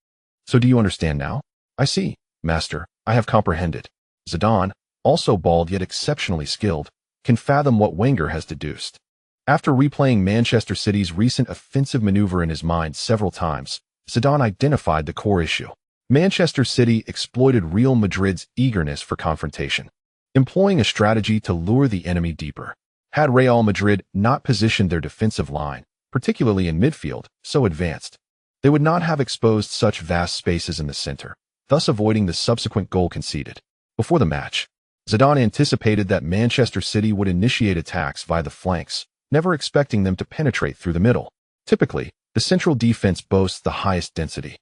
So do you understand now? I see, master, I have comprehended. Zidane, also bald yet exceptionally skilled, can fathom what Wenger has deduced. After replaying Manchester City's recent offensive maneuver in his mind several times, Zidane identified the core issue. Manchester City exploited Real Madrid's eagerness for confrontation, employing a strategy to lure the enemy deeper. Had Real Madrid not positioned their defensive line, particularly in midfield, so advanced, they would not have exposed such vast spaces in the center, thus avoiding the subsequent goal conceded. Before the match, Zidane anticipated that Manchester City would initiate attacks via the flanks, never expecting them to penetrate through the middle. Typically, the central defense boasts the highest density,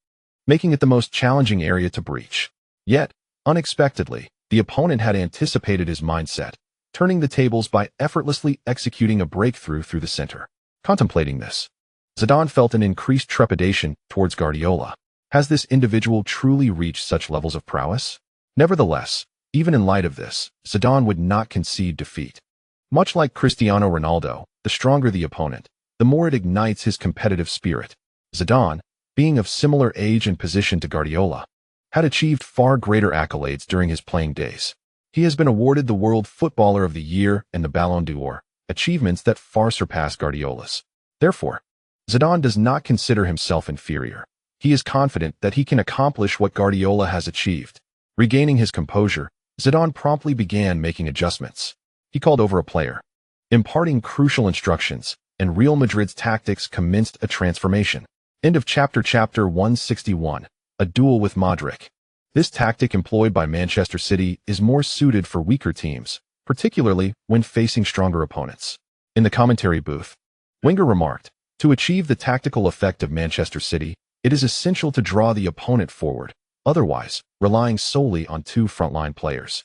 making it the most challenging area to breach. Yet, unexpectedly, the opponent had anticipated his mindset, turning the tables by effortlessly executing a breakthrough through the center. Contemplating this, Zidane felt an increased trepidation towards Guardiola. Has this individual truly reached such levels of prowess? Nevertheless, even in light of this, Zidane would not concede defeat. Much like Cristiano Ronaldo, the stronger the opponent, the more it ignites his competitive spirit. Zidane, being of similar age and position to Guardiola, had achieved far greater accolades during his playing days. He has been awarded the World Footballer of the Year and the Ballon d'Or, achievements that far surpass Guardiola's. Therefore, Zidane does not consider himself inferior. He is confident that he can accomplish what Guardiola has achieved. Regaining his composure, Zidane promptly began making adjustments. He called over a player, imparting crucial instructions, and Real Madrid's tactics commenced a transformation. End of chapter 161, a duel with Modric. This tactic employed by Manchester City is more suited for weaker teams, particularly when facing stronger opponents. In the commentary booth, Wenger remarked, "To achieve the tactical effect of Manchester City, it is essential to draw the opponent forward, otherwise, relying solely on two frontline players.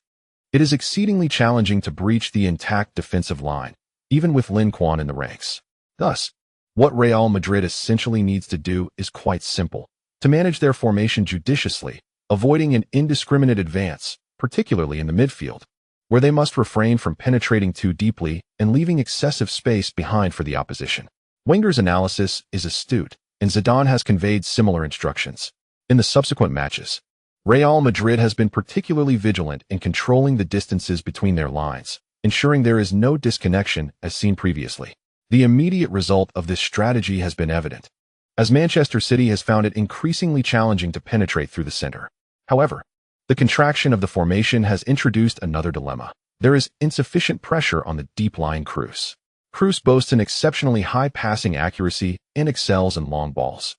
It is exceedingly challenging to breach the intact defensive line, even with Lin Quan in the ranks. Thus, what Real Madrid essentially needs to do is quite simple: to manage their formation judiciously, avoiding an indiscriminate advance, particularly in the midfield, where they must refrain from penetrating too deeply and leaving excessive space behind for the opposition." Wenger's analysis is astute, and Zidane has conveyed similar instructions. In the subsequent matches, Real Madrid has been particularly vigilant in controlling the distances between their lines, ensuring there is no disconnection as seen previously. The immediate result of this strategy has been evident, as Manchester City has found it increasingly challenging to penetrate through the center. However, the contraction of the formation has introduced another dilemma. There is insufficient pressure on the deep-lying Kroos. Kroos boasts an exceptionally high passing accuracy and excels in long balls.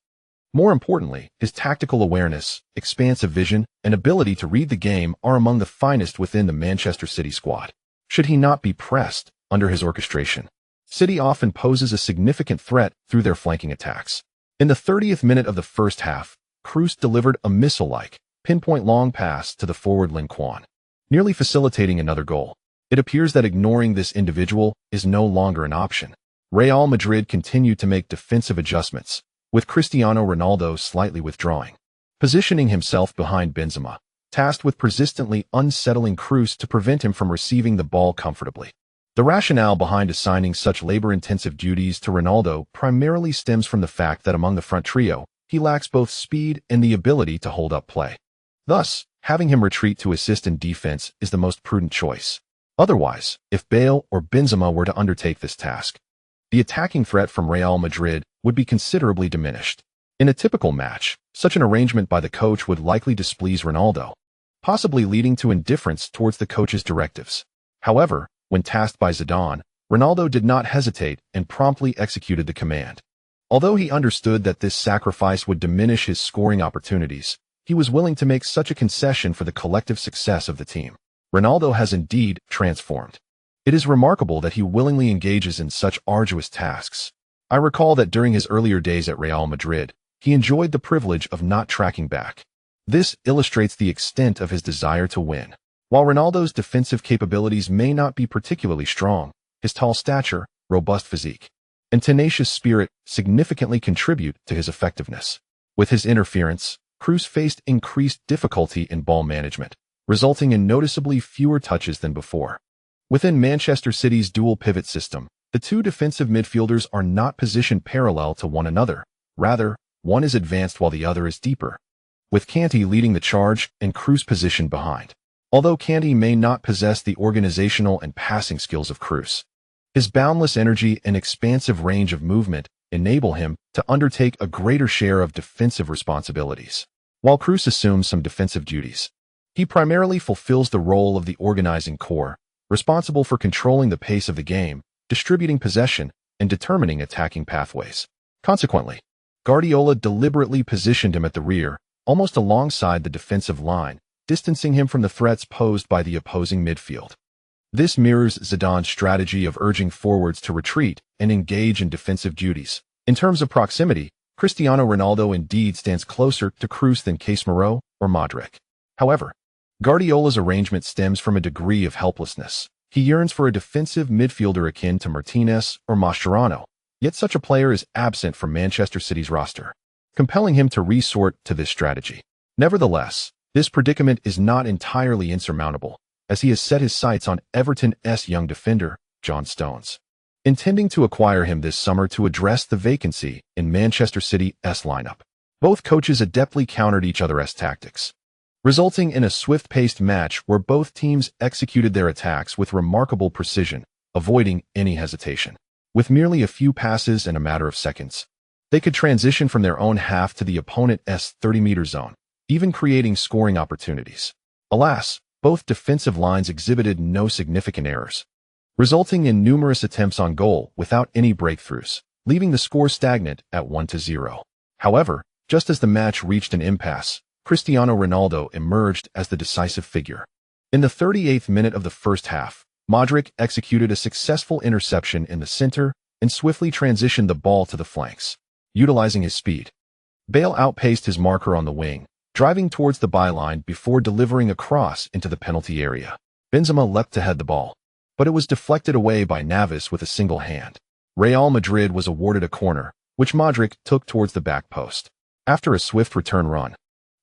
More importantly, his tactical awareness, expansive vision, and ability to read the game are among the finest within the Manchester City squad. Should he not be pressed under his orchestration, City often poses a significant threat through their flanking attacks. In the 30th minute of the first half, Kroos delivered a missile-like, pinpoint long pass to the forward Lin Quan, nearly facilitating another goal. It appears that ignoring this individual is no longer an option. Real Madrid continued to make defensive adjustments, with Cristiano Ronaldo slightly withdrawing, positioning himself behind Benzema, tasked with persistently unsettling Kroos to prevent him from receiving the ball comfortably. The rationale behind assigning such labor-intensive duties to Ronaldo primarily stems from the fact that among the front trio, he lacks both speed and the ability to hold up play. Thus, having him retreat to assist in defense is the most prudent choice. Otherwise, if Bale or Benzema were to undertake this task, the attacking threat from Real Madrid would be considerably diminished. In a typical match, such an arrangement by the coach would likely displease Ronaldo, possibly leading to indifference towards the coach's directives. However, when tasked by Zidane, Ronaldo did not hesitate and promptly executed the command. Although he understood that this sacrifice would diminish his scoring opportunities, he was willing to make such a concession for the collective success of the team. Ronaldo has indeed transformed. It is remarkable that he willingly engages in such arduous tasks. I recall that during his earlier days at Real Madrid, he enjoyed the privilege of not tracking back. This illustrates the extent of his desire to win. While Ronaldo's defensive capabilities may not be particularly strong, his tall stature, robust physique, and tenacious spirit significantly contribute to his effectiveness. With his interference, Kroos faced increased difficulty in ball management, resulting in noticeably fewer touches than before. Within Manchester City's dual pivot system, the two defensive midfielders are not positioned parallel to one another. Rather, one is advanced while the other is deeper, with Kanté leading the charge and Kroos positioned behind. Although Kanté may not possess the organizational and passing skills of Kroos, his boundless energy and expansive range of movement enable him to undertake a greater share of defensive responsibilities. While Kroos assumes some defensive duties, he primarily fulfills the role of the organizing core, responsible for controlling the pace of the game distributing possession, and determining attacking pathways. Consequently, Guardiola deliberately positioned him at the rear, almost alongside the defensive line, distancing him from the threats posed by the opposing midfield. This mirrors Zidane's strategy of urging forwards to retreat and engage in defensive duties. In terms of proximity, Cristiano Ronaldo indeed stands closer to Kroos than Casemiro or Modric. However, Guardiola's arrangement stems from a degree of helplessness. He yearns for a defensive midfielder akin to Martinez or Mascherano, yet such a player is absent from Manchester City's roster, compelling him to resort to this strategy. Nevertheless, this predicament is not entirely insurmountable, as he has set his sights on Everton's young defender, John Stones, intending to acquire him this summer to address the vacancy in Manchester City's lineup. Both coaches adeptly countered each other's tactics, resulting in a swift-paced match where both teams executed their attacks with remarkable precision, avoiding any hesitation. With merely a few passes and a matter of seconds, they could transition from their own half to the opponent's 30-meter zone, even creating scoring opportunities. Alas, both defensive lines exhibited no significant errors, resulting in numerous attempts on goal without any breakthroughs, leaving the score stagnant at 1-0. However, just as the match reached an impasse, Cristiano Ronaldo emerged as the decisive figure. In the 38th minute of the first half, Modric executed a successful interception in the center and swiftly transitioned the ball to the flanks. Utilizing his speed, Bale outpaced his marker on the wing, driving towards the byline before delivering a cross into the penalty area. Benzema leapt to head the ball, but it was deflected away by Navas with a single hand. Real Madrid was awarded a corner, which Modric took towards the back post. After a swift return run,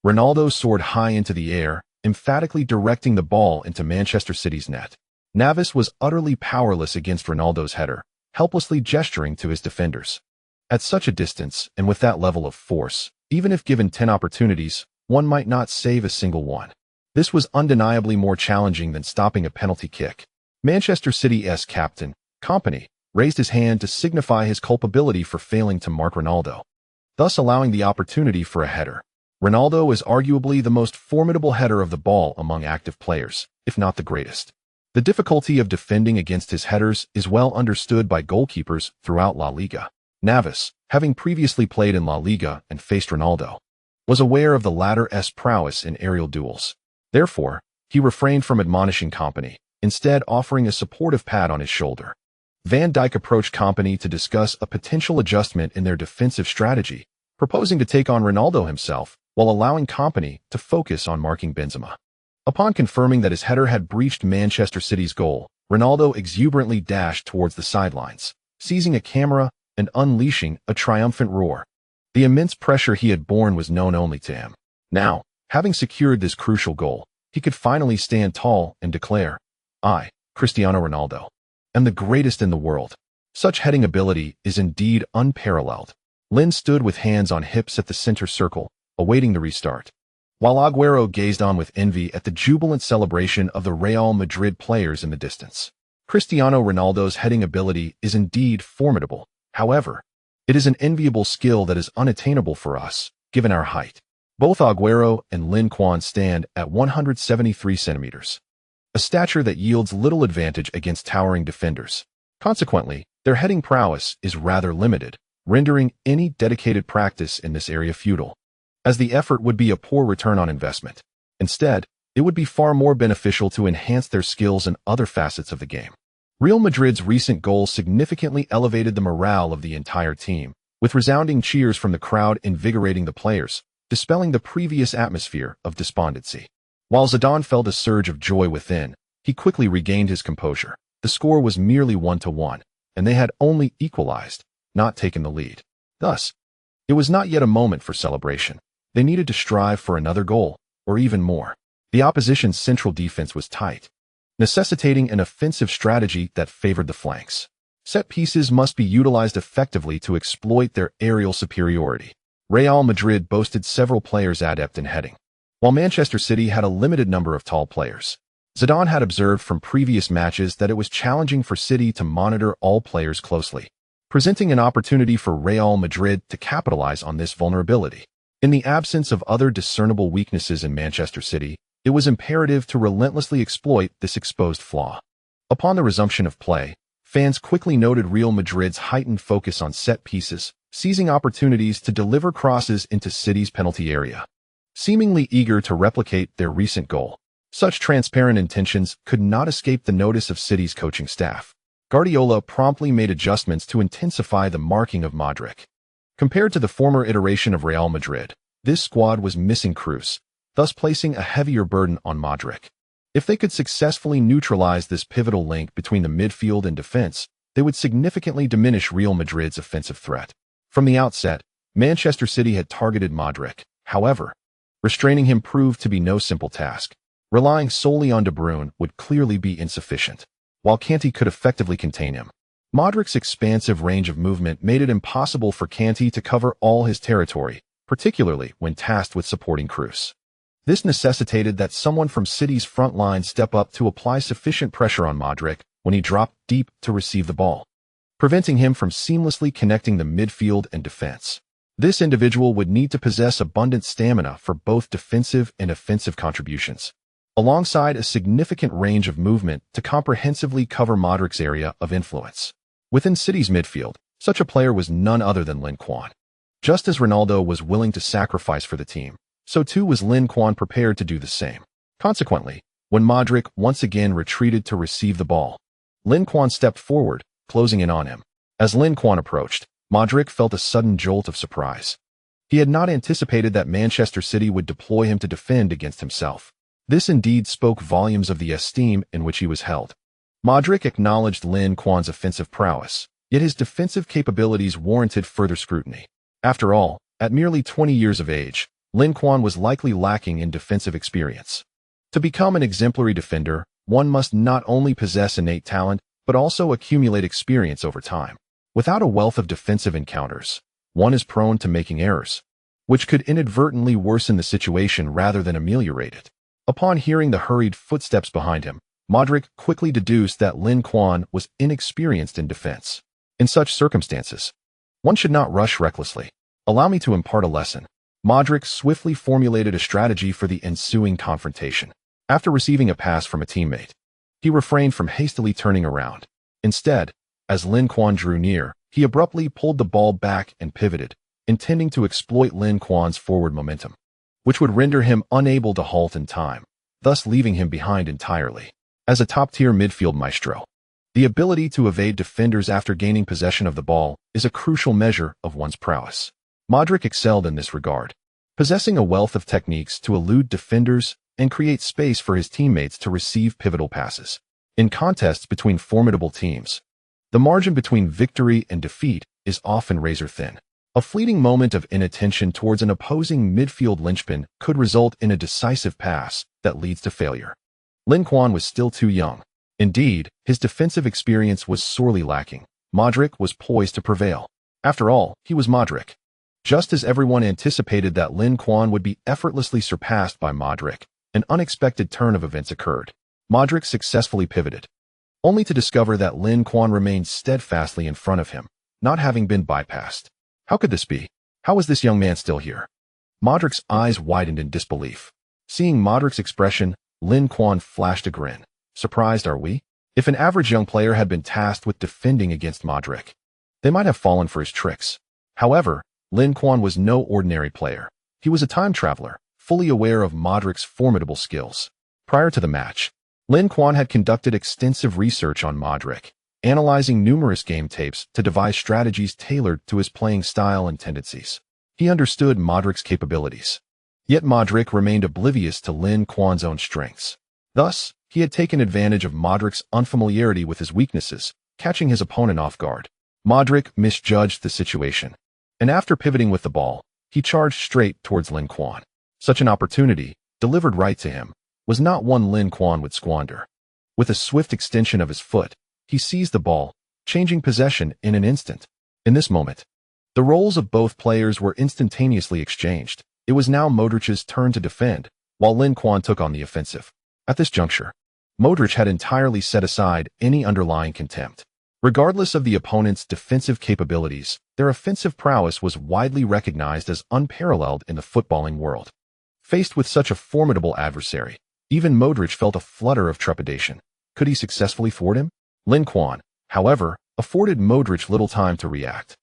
Ronaldo soared high into the air, emphatically directing the ball into Manchester City's net. Navas was utterly powerless against Ronaldo's header, helplessly gesturing to his defenders. At such a distance, and with that level of force, even if given 10 opportunities, one might not save a single one. This was undeniably more challenging than stopping a penalty kick. Manchester City's captain, Kompany, raised his hand to signify his culpability for failing to mark Ronaldo, thus allowing the opportunity for a header. Ronaldo is arguably the most formidable header of the ball among active players, if not the greatest. The difficulty of defending against his headers is well understood by goalkeepers throughout La Liga. Navas, having previously played in La Liga and faced Ronaldo, was aware of the latter's prowess in aerial duels. Therefore, he refrained from admonishing Kompany, instead offering a supportive pat on his shoulder. Van Dijk approached Kompany to discuss a potential adjustment in their defensive strategy, proposing to take on Ronaldo himself while allowing Kompany to focus on marking Benzema. Upon confirming that his header had breached Manchester City's goal, Ronaldo exuberantly dashed towards the sidelines, seizing a camera and unleashing a triumphant roar. The immense pressure he had borne was known only to him. Now, having secured this crucial goal, he could finally stand tall and declare, "I, Cristiano Ronaldo, am the greatest in the world." Such heading ability is indeed unparalleled. Lin stood with hands on hips at the center circle, awaiting the restart, while Agüero gazed on with envy at the jubilant celebration of the Real Madrid players in the distance. Cristiano Ronaldo's heading ability is indeed formidable. However, it is an enviable skill that is unattainable for us, given our height. Both Agüero and Lin Quan stand at 173 centimeters, a stature that yields little advantage against towering defenders. Consequently, their heading prowess is rather limited, rendering any dedicated practice in this area futile, as the effort would be a poor return on investment. Instead, it would be far more beneficial to enhance their skills in other facets of the game. Real Madrid's recent goal significantly elevated the morale of the entire team, with resounding cheers from the crowd invigorating the players, dispelling the previous atmosphere of despondency. While Zidane felt a surge of joy within, he quickly regained his composure. The score was merely 1-1, and they had only equalized, not taken the lead. Thus, it was not yet a moment for celebration. They needed to strive for another goal, or even more. The opposition's central defense was tight, necessitating an offensive strategy that favored the flanks. Set pieces must be utilized effectively to exploit their aerial superiority. Real Madrid boasted several players adept in heading, while Manchester City had a limited number of tall players. Zidane had observed from previous matches that it was challenging for City to monitor all players closely, presenting an opportunity for Real Madrid to capitalize on this vulnerability. In the absence of other discernible weaknesses in Manchester City, it was imperative to relentlessly exploit this exposed flaw. Upon the resumption of play, Fans quickly noted Real Madrid's heightened focus on set pieces, seizing opportunities to deliver crosses into City's penalty area. Seemingly eager to replicate their recent goal, such transparent intentions could not escape the notice of City's coaching staff. Guardiola promptly made adjustments to intensify the marking of Modric. Compared to the former iteration of Real Madrid, this squad was missing Kroos, thus placing a heavier burden on Modric. If they could successfully neutralize this pivotal link between the midfield and defense, they would significantly diminish Real Madrid's offensive threat. From the outset, Manchester City had targeted Modric. However, restraining him proved to be no simple task. Relying solely on De Bruyne would clearly be insufficient, while Kanté could effectively contain him. Modric's expansive range of movement made it impossible for Kanté to cover all his territory, particularly when tasked with supporting Kroos. This necessitated that someone from City's front line step up to apply sufficient pressure on Modric when he dropped deep to receive the ball, preventing him from seamlessly connecting the midfield and defense. This individual would need to possess abundant stamina for both defensive and offensive contributions, alongside a significant range of movement to comprehensively cover Modric's area of influence. Within City's midfield, such a player was none other than Lin Quan. Just as Ronaldo was willing to sacrifice for the team, so too was Lin Quan prepared to do the same. Consequently, when Modric once again retreated to receive the ball, Lin Quan stepped forward, closing in on him. As Lin Quan approached, Modric felt a sudden jolt of surprise. He had not anticipated that Manchester City would deploy him to defend against himself. This indeed spoke volumes of the esteem in which he was held. Modric acknowledged Lin Quan's offensive prowess, yet his defensive capabilities warranted further scrutiny. After all, at merely 20 years of age, Lin Quan was likely lacking in defensive experience. To become an exemplary defender, one must not only possess innate talent, but also accumulate experience over time. Without a wealth of defensive encounters, one is prone to making errors, which could inadvertently worsen the situation rather than ameliorate it. Upon hearing the hurried footsteps behind him, Modric quickly deduced that Lin Quan was inexperienced in defense. In such circumstances, one should not rush recklessly. Allow me to impart a lesson. Modric swiftly formulated a strategy for the ensuing confrontation. After receiving a pass from a teammate, he refrained from hastily turning around. Instead, as Lin Quan drew near, he abruptly pulled the ball back and pivoted, intending to exploit Lin Quan's forward momentum, which would render him unable to halt in time, thus leaving him behind entirely. As a top-tier midfield maestro, the ability to evade defenders after gaining possession of the ball is a crucial measure of one's prowess. Modric excelled in this regard, possessing a wealth of techniques to elude defenders and create space for his teammates to receive pivotal passes. In contests between formidable teams, the margin between victory and defeat is often razor-thin. A fleeting moment of inattention towards an opposing midfield linchpin could result in a decisive pass that leads to failure. Lin Quan was still too young. Indeed, his defensive experience was sorely lacking. Modric was poised to prevail. After all, he was Modric. Just as everyone anticipated that Lin Quan would be effortlessly surpassed by Modric, an unexpected turn of events occurred. Modric successfully pivoted, only to discover that Lin Quan remained steadfastly in front of him, not having been bypassed. How could this be? How was this young man still here? Modric's eyes widened in disbelief. Seeing Modric's expression, Lin Quan flashed a grin. Surprised, are we? If an average young player had been tasked with defending against Modric, they might have fallen for his tricks. However, Lin Quan was no ordinary player. He was a time traveler, fully aware of Modric's formidable skills. Prior to the match, Lin Quan had conducted extensive research on Modric, analyzing numerous game tapes to devise strategies tailored to his playing style and tendencies. He understood Modric's capabilities. Yet Modric remained oblivious to Lin Quan's own strengths. Thus, he had taken advantage of Modric's unfamiliarity with his weaknesses, catching his opponent off guard. Modric misjudged the situation, and after pivoting with the ball, he charged straight towards Lin Quan. Such an opportunity, delivered right to him, was not one Lin Quan would squander. With a swift extension of his foot, he seized the ball, changing possession in an instant. In this moment, the roles of both players were instantaneously exchanged. It was now Modric's turn to defend, while Lin Quan took on the offensive. At this juncture, Modric had entirely set aside any underlying contempt. Regardless of the opponent's defensive capabilities, their offensive prowess was widely recognized as unparalleled in the footballing world. Faced with such a formidable adversary, even Modric felt a flutter of trepidation. Could he successfully thwart him? Lin Quan, however, afforded Modric little time to react.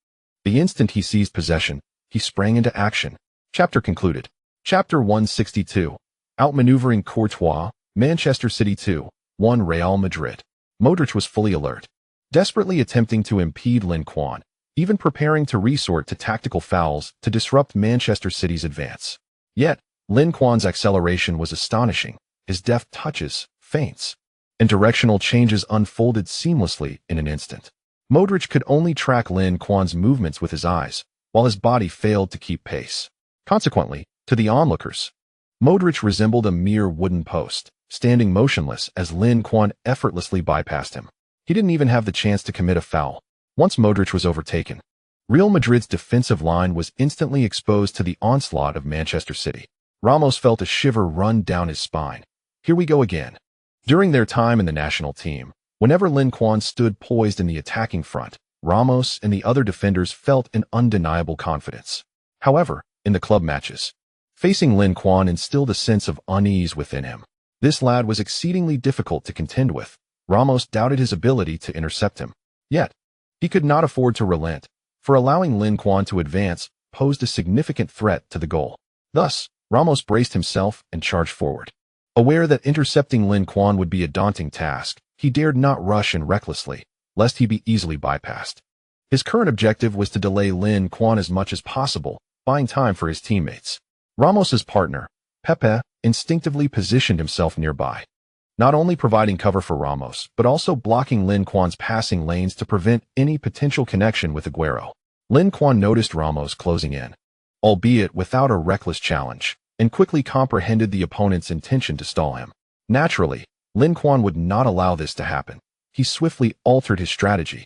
The instant he seized possession, he sprang into action. Chapter concluded. Chapter 162. Outmaneuvering Courtois, Manchester City 2-1 Real Madrid. Modric was fully alert, desperately attempting to impede Lin Quan, even preparing to resort to tactical fouls to disrupt Manchester City's advance. Yet, Lin Quan's acceleration was astonishing. His deft touches, feints, and directional changes unfolded seamlessly in an instant. Modric could only track Lin Quan's movements with his eyes, while his body failed to keep pace. Consequently, to the onlookers, Modric resembled a mere wooden post, standing motionless as Lin Quan effortlessly bypassed him. He didn't even have the chance to commit a foul. Once Modric was overtaken, Real Madrid's defensive line was instantly exposed to the onslaught of Manchester City. Ramos felt a shiver run down his spine. Here we go again. During their time in the national team, whenever Lin Quan stood poised in the attacking front, Ramos and the other defenders felt an undeniable confidence. However, in the club matches, facing Lin Quan instilled a sense of unease within him. This lad was exceedingly difficult to contend with. Ramos doubted his ability to intercept him. Yet, he could not afford to relent, for allowing Lin Quan to advance posed a significant threat to the goal. Thus, Ramos braced himself and charged forward. Aware that intercepting Lin Quan would be a daunting task, he dared not rush in recklessly, lest he be easily bypassed. His current objective was to delay Lin Quan as much as possible, buying time for his teammates. Ramos's partner, Pepe, instinctively positioned himself nearby, not only providing cover for Ramos, but also blocking Lin Quan's passing lanes to prevent any potential connection with Aguero. Lin Quan noticed Ramos closing in, albeit without a reckless challenge, and quickly comprehended the opponent's intention to stall him. Naturally, Lin Quan would not allow this to happen. He swiftly altered his strategy,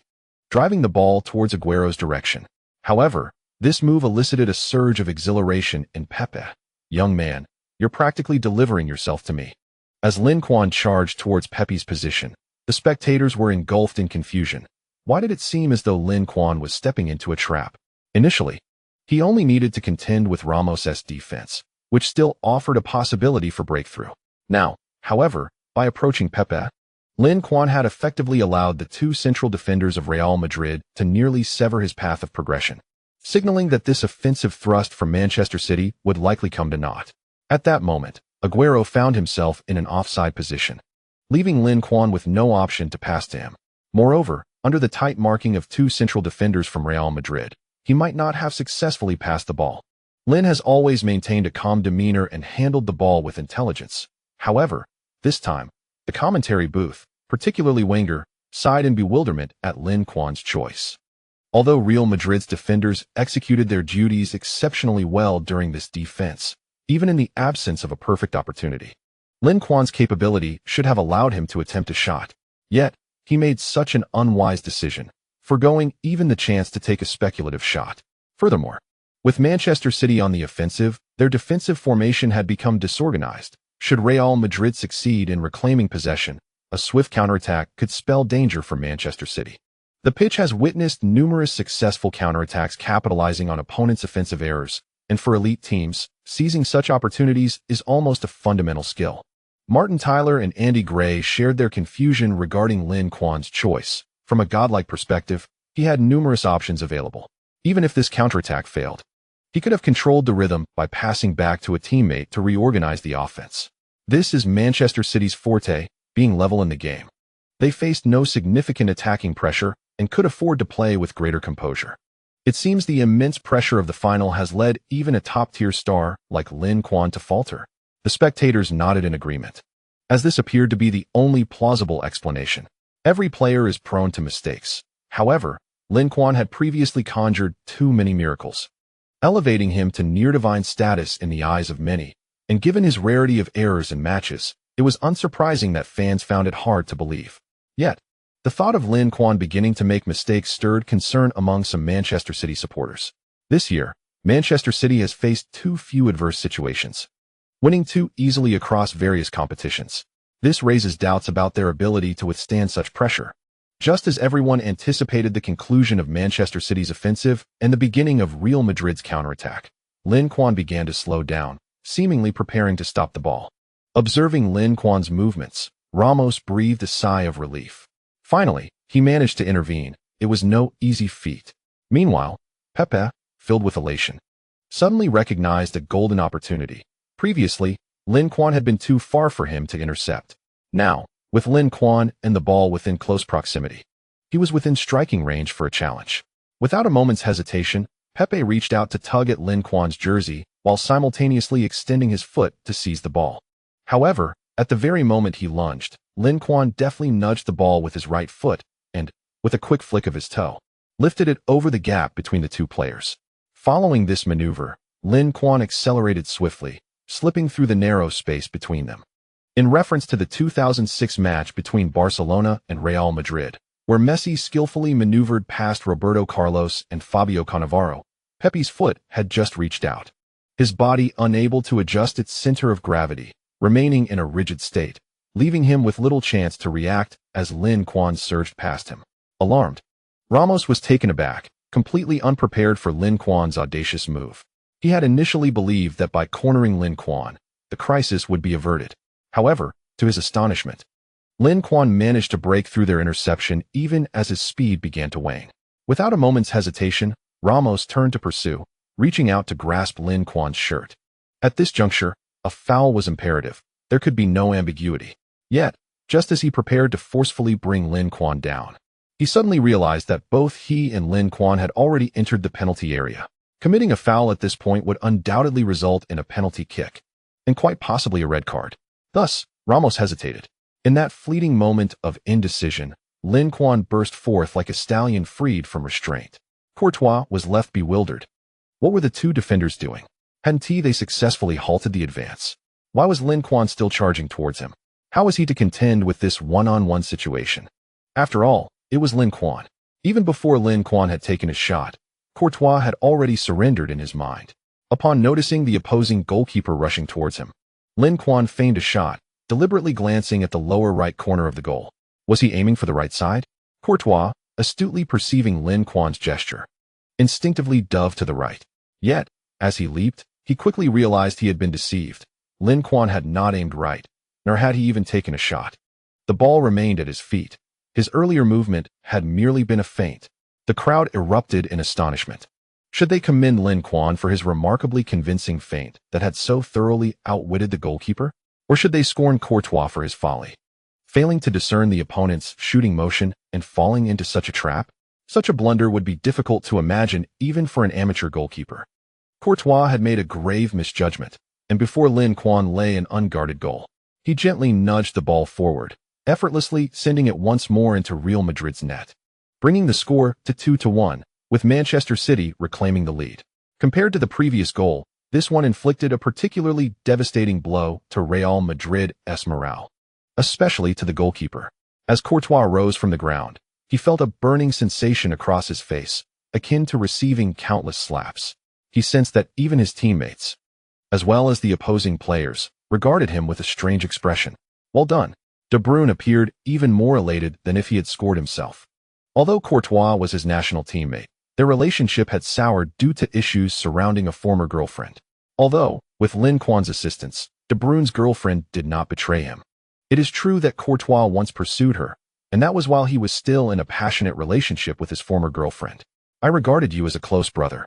driving the ball towards Aguero's direction. However, this move elicited a surge of exhilaration in Pepe. "Young man, you're practically delivering yourself to me." As Lin Quan charged towards Pepe's position, the spectators were engulfed in confusion. Why did it seem as though Lin Quan was stepping into a trap? Initially, he only needed to contend with Ramos's defense, which still offered a possibility for breakthrough. Now, however, by approaching Pepe, Lin Quan had effectively allowed the two central defenders of Real Madrid to nearly sever his path of progression, signaling that this offensive thrust from Manchester City would likely come to naught. At that moment, Aguero found himself in an offside position, leaving Lin Quan with no option to pass to him. Moreover, under the tight marking of two central defenders from Real Madrid, he might not have successfully passed the ball. Lin has always maintained a calm demeanor and handled the ball with intelligence. However, this time, the commentary booth, particularly Wenger, sighed in bewilderment at Lin Quan's choice. Although Real Madrid's defenders executed their duties exceptionally well during this defense, even in the absence of a perfect opportunity, Lin Quan's capability should have allowed him to attempt a shot. Yet, he made such an unwise decision, forgoing even the chance to take a speculative shot. Furthermore, with Manchester City on the offensive, their defensive formation had become disorganized. Should Real Madrid succeed in reclaiming possession, a swift counterattack could spell danger for Manchester City. The pitch has witnessed numerous successful counterattacks capitalizing on opponents' offensive errors, and for elite teams, seizing such opportunities is almost a fundamental skill. Martin Tyler and Andy Gray shared their confusion regarding Lin Quan's choice. From a godlike perspective, he had numerous options available. Even if this counterattack failed, he could have controlled the rhythm by passing back to a teammate to reorganize the offense. This is Manchester City's forte, being level in the game. They faced no significant attacking pressure and could afford to play with greater composure. It seems the immense pressure of the final has led even a top-tier star like Lin Quan to falter. The spectators nodded in agreement, as this appeared to be the only plausible explanation. Every player is prone to mistakes. However, Lin Quan had previously conjured too many miracles, elevating him to near-divine status in the eyes of many, and given his rarity of errors in matches, it was unsurprising that fans found it hard to believe. Yet, the thought of Lin Quan beginning to make mistakes stirred concern among some Manchester City supporters. This year, Manchester City has faced too few adverse situations, winning too easily across various competitions. This raises doubts about their ability to withstand such pressure. Just as everyone anticipated the conclusion of Manchester City's offensive and the beginning of Real Madrid's counterattack, Lin Quan began to slow down, seemingly preparing to stop the ball. Observing Lin Quan's movements, Ramos breathed a sigh of relief. Finally, he managed to intervene. It was no easy feat. Meanwhile, Pepe, filled with elation, suddenly recognized a golden opportunity. Previously, Lin Quan had been too far for him to intercept. Now, with Lin Quan and the ball within close proximity, he was within striking range for a challenge. Without a moment's hesitation, Pepe reached out to tug at Lin Quan's jersey while simultaneously extending his foot to seize the ball. However, at the very moment he lunged, Lin Quan deftly nudged the ball with his right foot and, with a quick flick of his toe, lifted it over the gap between the two players. Following this maneuver, Lin Quan accelerated swiftly, slipping through the narrow space between them. In reference to the 2006 match between Barcelona and Real Madrid, where Messi skillfully maneuvered past Roberto Carlos and Fabio Cannavaro, Pepe's foot had just reached out, his body unable to adjust its center of gravity, remaining in a rigid state, leaving him with little chance to react as Lin Quan surged past him. Alarmed, Ramos was taken aback, completely unprepared for Lin Quan's audacious move. He had initially believed that by cornering Lin Quan, the crisis would be averted. However, to his astonishment, Lin Quan managed to break through their interception even as his speed began to wane. Without a moment's hesitation, Ramos turned to pursue, reaching out to grasp Lin Quan's shirt. At this juncture, a foul was imperative. There could be no ambiguity. Yet, just as he prepared to forcefully bring Lin Quan down, he suddenly realized that both he and Lin Quan had already entered the penalty area. Committing a foul at this point would undoubtedly result in a penalty kick, and quite possibly a red card. Thus, Ramos hesitated. In that fleeting moment of indecision, Lin Quan burst forth like a stallion freed from restraint. Courtois was left bewildered. What were the two defenders doing? Hadn't they successfully halted the advance? Why was Lin Quan still charging towards him? How was he to contend with this one-on-one situation? After all, it was Lin Quan. Even before Lin Quan had taken his shot, Courtois had already surrendered in his mind. Upon noticing the opposing goalkeeper rushing towards him, Lin Quan feigned a shot, deliberately glancing at the lower right corner of the goal. Was he aiming for the right side? Courtois, astutely perceiving Lin Quan's gesture, instinctively dove to the right. Yet, as he leaped, he quickly realized he had been deceived. Lin Quan had not aimed right, nor had he even taken a shot. The ball remained at his feet. His earlier movement had merely been a feint. The crowd erupted in astonishment. Should they commend Lin Quan for his remarkably convincing feint that had so thoroughly outwitted the goalkeeper? Or should they scorn Courtois for his folly, failing to discern the opponent's shooting motion and falling into such a trap? Such a blunder would be difficult to imagine even for an amateur goalkeeper. Courtois had made a grave misjudgment, and before Lin Quan lay an unguarded goal, he gently nudged the ball forward, effortlessly sending it once more into Real Madrid's net, bringing the score to 2-1, with Manchester City reclaiming the lead. Compared to the previous goal, this one inflicted a particularly devastating blow to Real Madrid's morale, especially to the goalkeeper. As Courtois rose from the ground, he felt a burning sensation across his face, akin to receiving countless slaps. He sensed that even his teammates, as well as the opposing players, regarded him with a strange expression. Well done. De Bruyne appeared even more elated than if he had scored himself. Although Courtois was his national teammate, their relationship had soured due to issues surrounding a former girlfriend. Although, with Lin Quan's assistance, De Bruyne's girlfriend did not betray him. It is true that Courtois once pursued her, and that was while he was still in a passionate relationship with his former girlfriend. I regarded you as a close brother.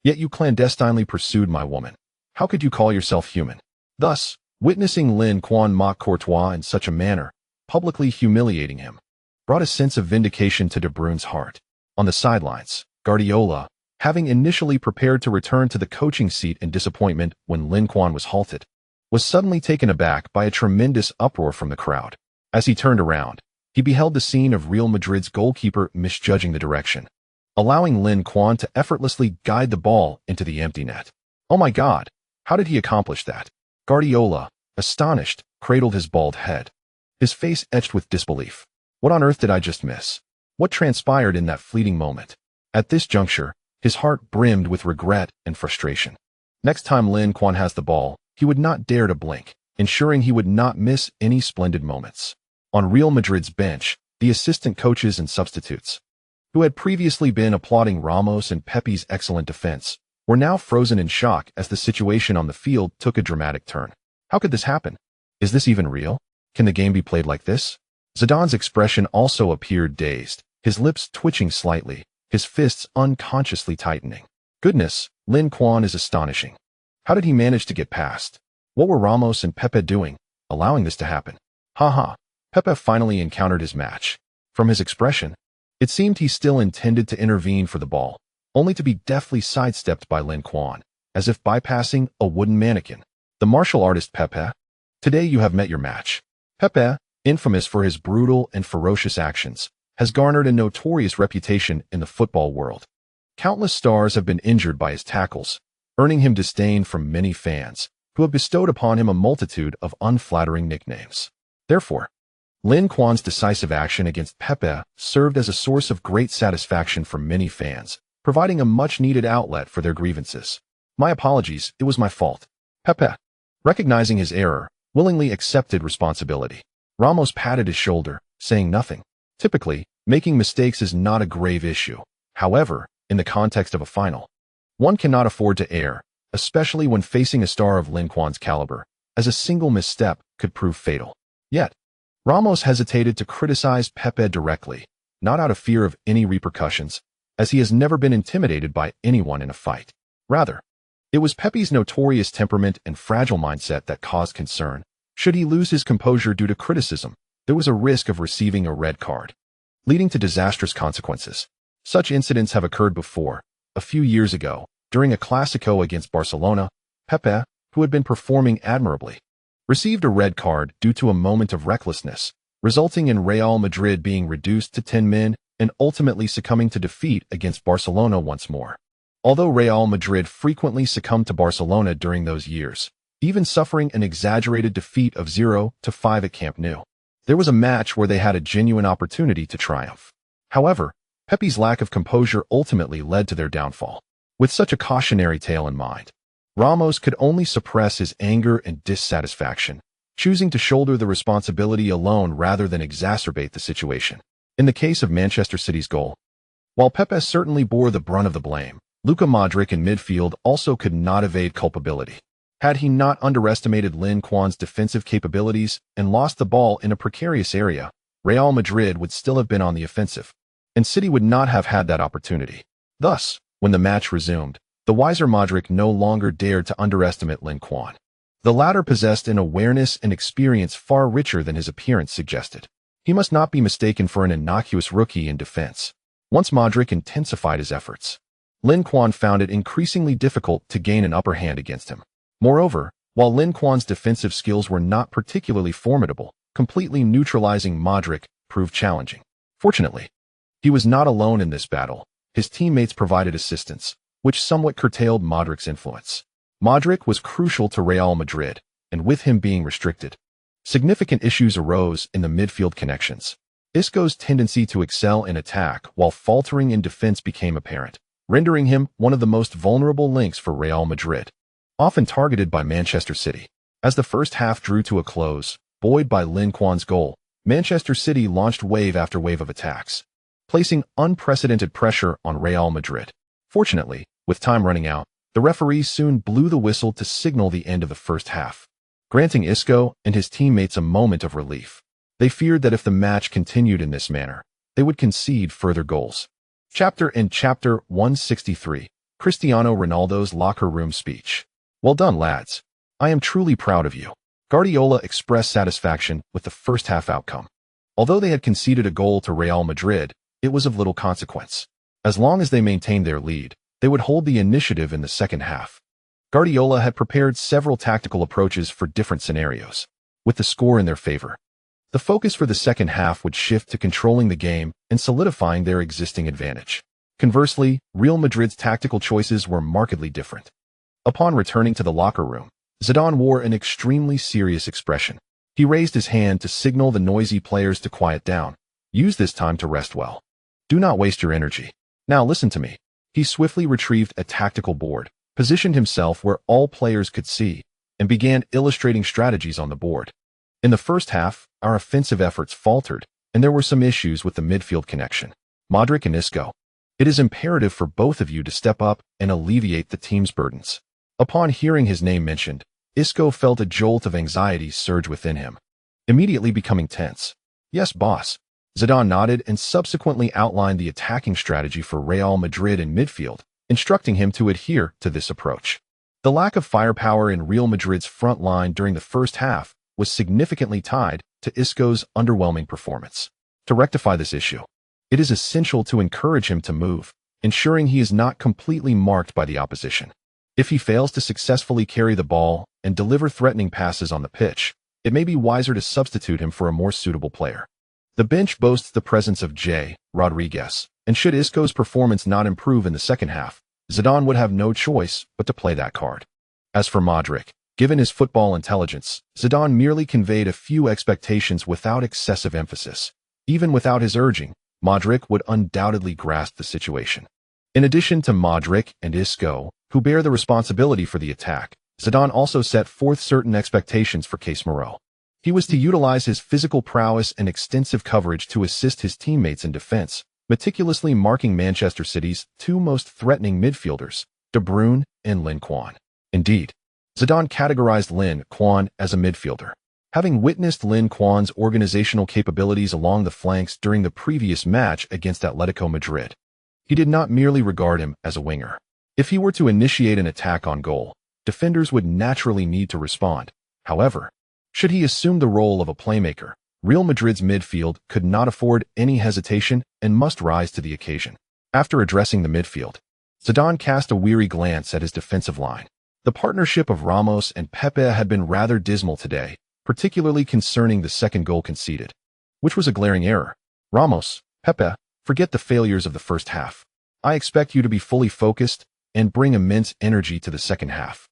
Yet you clandestinely pursued my woman. How could you call yourself human? Thus, witnessing Lin Quan mock Courtois in such a manner, publicly humiliating him, brought a sense of vindication to De Bruyne's heart. On the sidelines, Guardiola, having initially prepared to return to the coaching seat in disappointment when Lin Quan was halted, was suddenly taken aback by a tremendous uproar from the crowd. As he turned around, he beheld the scene of Real Madrid's goalkeeper misjudging the direction, allowing Lin Quan to effortlessly guide the ball into the empty net. Oh my God, how did he accomplish that? Guardiola, astonished, cradled his bald head, his face etched with disbelief. What on earth did I just miss? What transpired in that fleeting moment? At this juncture, his heart brimmed with regret and frustration. Next time Lin Quan has the ball, he would not dare to blink, ensuring he would not miss any splendid moments. On Real Madrid's bench, the assistant coaches and substitutes, who had previously been applauding Ramos and Pepe's excellent defense, were now frozen in shock as the situation on the field took a dramatic turn. How could this happen? Is this even real? Can the game be played like this? Zidane's expression also appeared dazed, his lips twitching slightly, his fists unconsciously tightening. Goodness, Lin Quan is astonishing. How did he manage to get past? What were Ramos and Pepe doing, allowing this to happen? Haha, Pepe finally encountered his match. From his expression, it seemed he still intended to intervene for the ball, only to be deftly sidestepped by Lin Quan, as if bypassing a wooden mannequin. The martial artist Pepe. Today you have met your match. Pepe, infamous for his brutal and ferocious actions, has garnered a notorious reputation in the football world. Countless stars have been injured by his tackles, earning him disdain from many fans, who have bestowed upon him a multitude of unflattering nicknames. Therefore, Lin Quan's decisive action against Pepe served as a source of great satisfaction for many fans, providing a much-needed outlet for their grievances. My apologies, it was my fault. Pepe, recognizing his error, willingly accepted responsibility. Ramos patted his shoulder, saying nothing. Typically, making mistakes is not a grave issue. However, in the context of a final, one cannot afford to err, especially when facing a star of Lin Quan's caliber, as a single misstep could prove fatal. Yet, Ramos hesitated to criticize Pepe directly, not out of fear of any repercussions, as he has never been intimidated by anyone in a fight. Rather, it was Pepe's notorious temperament and fragile mindset that caused concern. Should he lose his composure due to criticism, there was a risk of receiving a red card, leading to disastrous consequences. Such incidents have occurred before. A few years ago, during a Clásico against Barcelona, Pepe, who had been performing admirably, received a red card due to a moment of recklessness, resulting in Real Madrid being reduced to 10 men and ultimately succumbing to defeat against Barcelona once more. Although Real Madrid frequently succumbed to Barcelona during those years, even suffering an exaggerated defeat of 0-5 at Camp Nou, there was a match where they had a genuine opportunity to triumph. However, Pepe's lack of composure ultimately led to their downfall. With such a cautionary tale in mind, Ramos could only suppress his anger and dissatisfaction, choosing to shoulder the responsibility alone rather than exacerbate the situation. In the case of Manchester City's goal, while Pepe certainly bore the brunt of the blame, Luka Modric in midfield also could not evade culpability. Had he not underestimated Lin Quan's defensive capabilities and lost the ball in a precarious area, Real Madrid would still have been on the offensive, and City would not have had that opportunity. Thus, when the match resumed, the wiser Modric no longer dared to underestimate Lin Quan. The latter possessed an awareness and experience far richer than his appearance suggested. He must not be mistaken for an innocuous rookie in defense. Once Modric intensified his efforts, Lin Quan found it increasingly difficult to gain an upper hand against him. Moreover, while Lin Quan's defensive skills were not particularly formidable, completely neutralizing Modric proved challenging. Fortunately, he was not alone in this battle. His teammates provided assistance, which somewhat curtailed Modric's influence. Modric was crucial to Real Madrid, and with him being restricted, significant issues arose in the midfield connections. Isco's tendency to excel in attack while faltering in defense became apparent, rendering him one of the most vulnerable links for Real Madrid, often targeted by Manchester City. As the first half drew to a close, buoyed by Lin Quan's goal, Manchester City launched wave after wave of attacks, placing unprecedented pressure on Real Madrid. Fortunately, with time running out, the referee soon blew the whistle to signal the end of the first half, granting Isco and his teammates a moment of relief. They feared that if the match continued in this manner, they would concede further goals. Chapter 163, Cristiano Ronaldo's locker room speech. Well done, lads. I am truly proud of you. Guardiola expressed satisfaction with the first half outcome. Although they had conceded a goal to Real Madrid, it was of little consequence. As long as they maintained their lead, they would hold the initiative in the second half. Guardiola had prepared several tactical approaches for different scenarios. With the score in their favor, the focus for the second half would shift to controlling the game and solidifying their existing advantage. Conversely, Real Madrid's tactical choices were markedly different. Upon returning to the locker room, Zidane wore an extremely serious expression. He raised his hand to signal the noisy players to quiet down. Use this time to rest well. Do not waste your energy. Now listen to me. He swiftly retrieved a tactical board, positioned himself where all players could see, and began illustrating strategies on the board. In the first half, our offensive efforts faltered, and there were some issues with the midfield connection. Modric and Isco. It is imperative for both of you to step up and alleviate the team's burdens. Upon hearing his name mentioned, Isco felt a jolt of anxiety surge within him, immediately becoming tense. Yes, boss. Zidane nodded and subsequently outlined the attacking strategy for Real Madrid in midfield, instructing him to adhere to this approach. The lack of firepower in Real Madrid's front line during the first half was significantly tied to Isco's underwhelming performance. To rectify this issue, it is essential to encourage him to move, ensuring he is not completely marked by the opposition. If he fails to successfully carry the ball and deliver threatening passes on the pitch, it may be wiser to substitute him for a more suitable player. The bench boasts the presence of J. Rodriguez, and should Isco's performance not improve in the second half, Zidane would have no choice but to play that card. As for Modric, given his football intelligence, Zidane merely conveyed a few expectations without excessive emphasis. Even without his urging, Modric would undoubtedly grasp the situation. In addition to Modric and Isco, who bear the responsibility for the attack, Zidane also set forth certain expectations for Casemiro. He was to utilize his physical prowess and extensive coverage to assist his teammates in defense, meticulously marking Manchester City's two most threatening midfielders, De Bruyne and Lin Quan. Indeed, Zidane categorized Lin Quan as a midfielder. Having witnessed Lin Quan's organizational capabilities along the flanks during the previous match against Atletico Madrid, he did not merely regard him as a winger. If he were to initiate an attack on goal, defenders would naturally need to respond. However, should he assume the role of a playmaker, Real Madrid's midfield could not afford any hesitation and must rise to the occasion. After addressing the midfield, Zidane cast a weary glance at his defensive line. The partnership of Ramos and Pepe had been rather dismal today, particularly concerning the second goal conceded, which was a glaring error. Ramos, Pepe, forget the failures of the first half. I expect you to be fully focused and bring immense energy to the second half.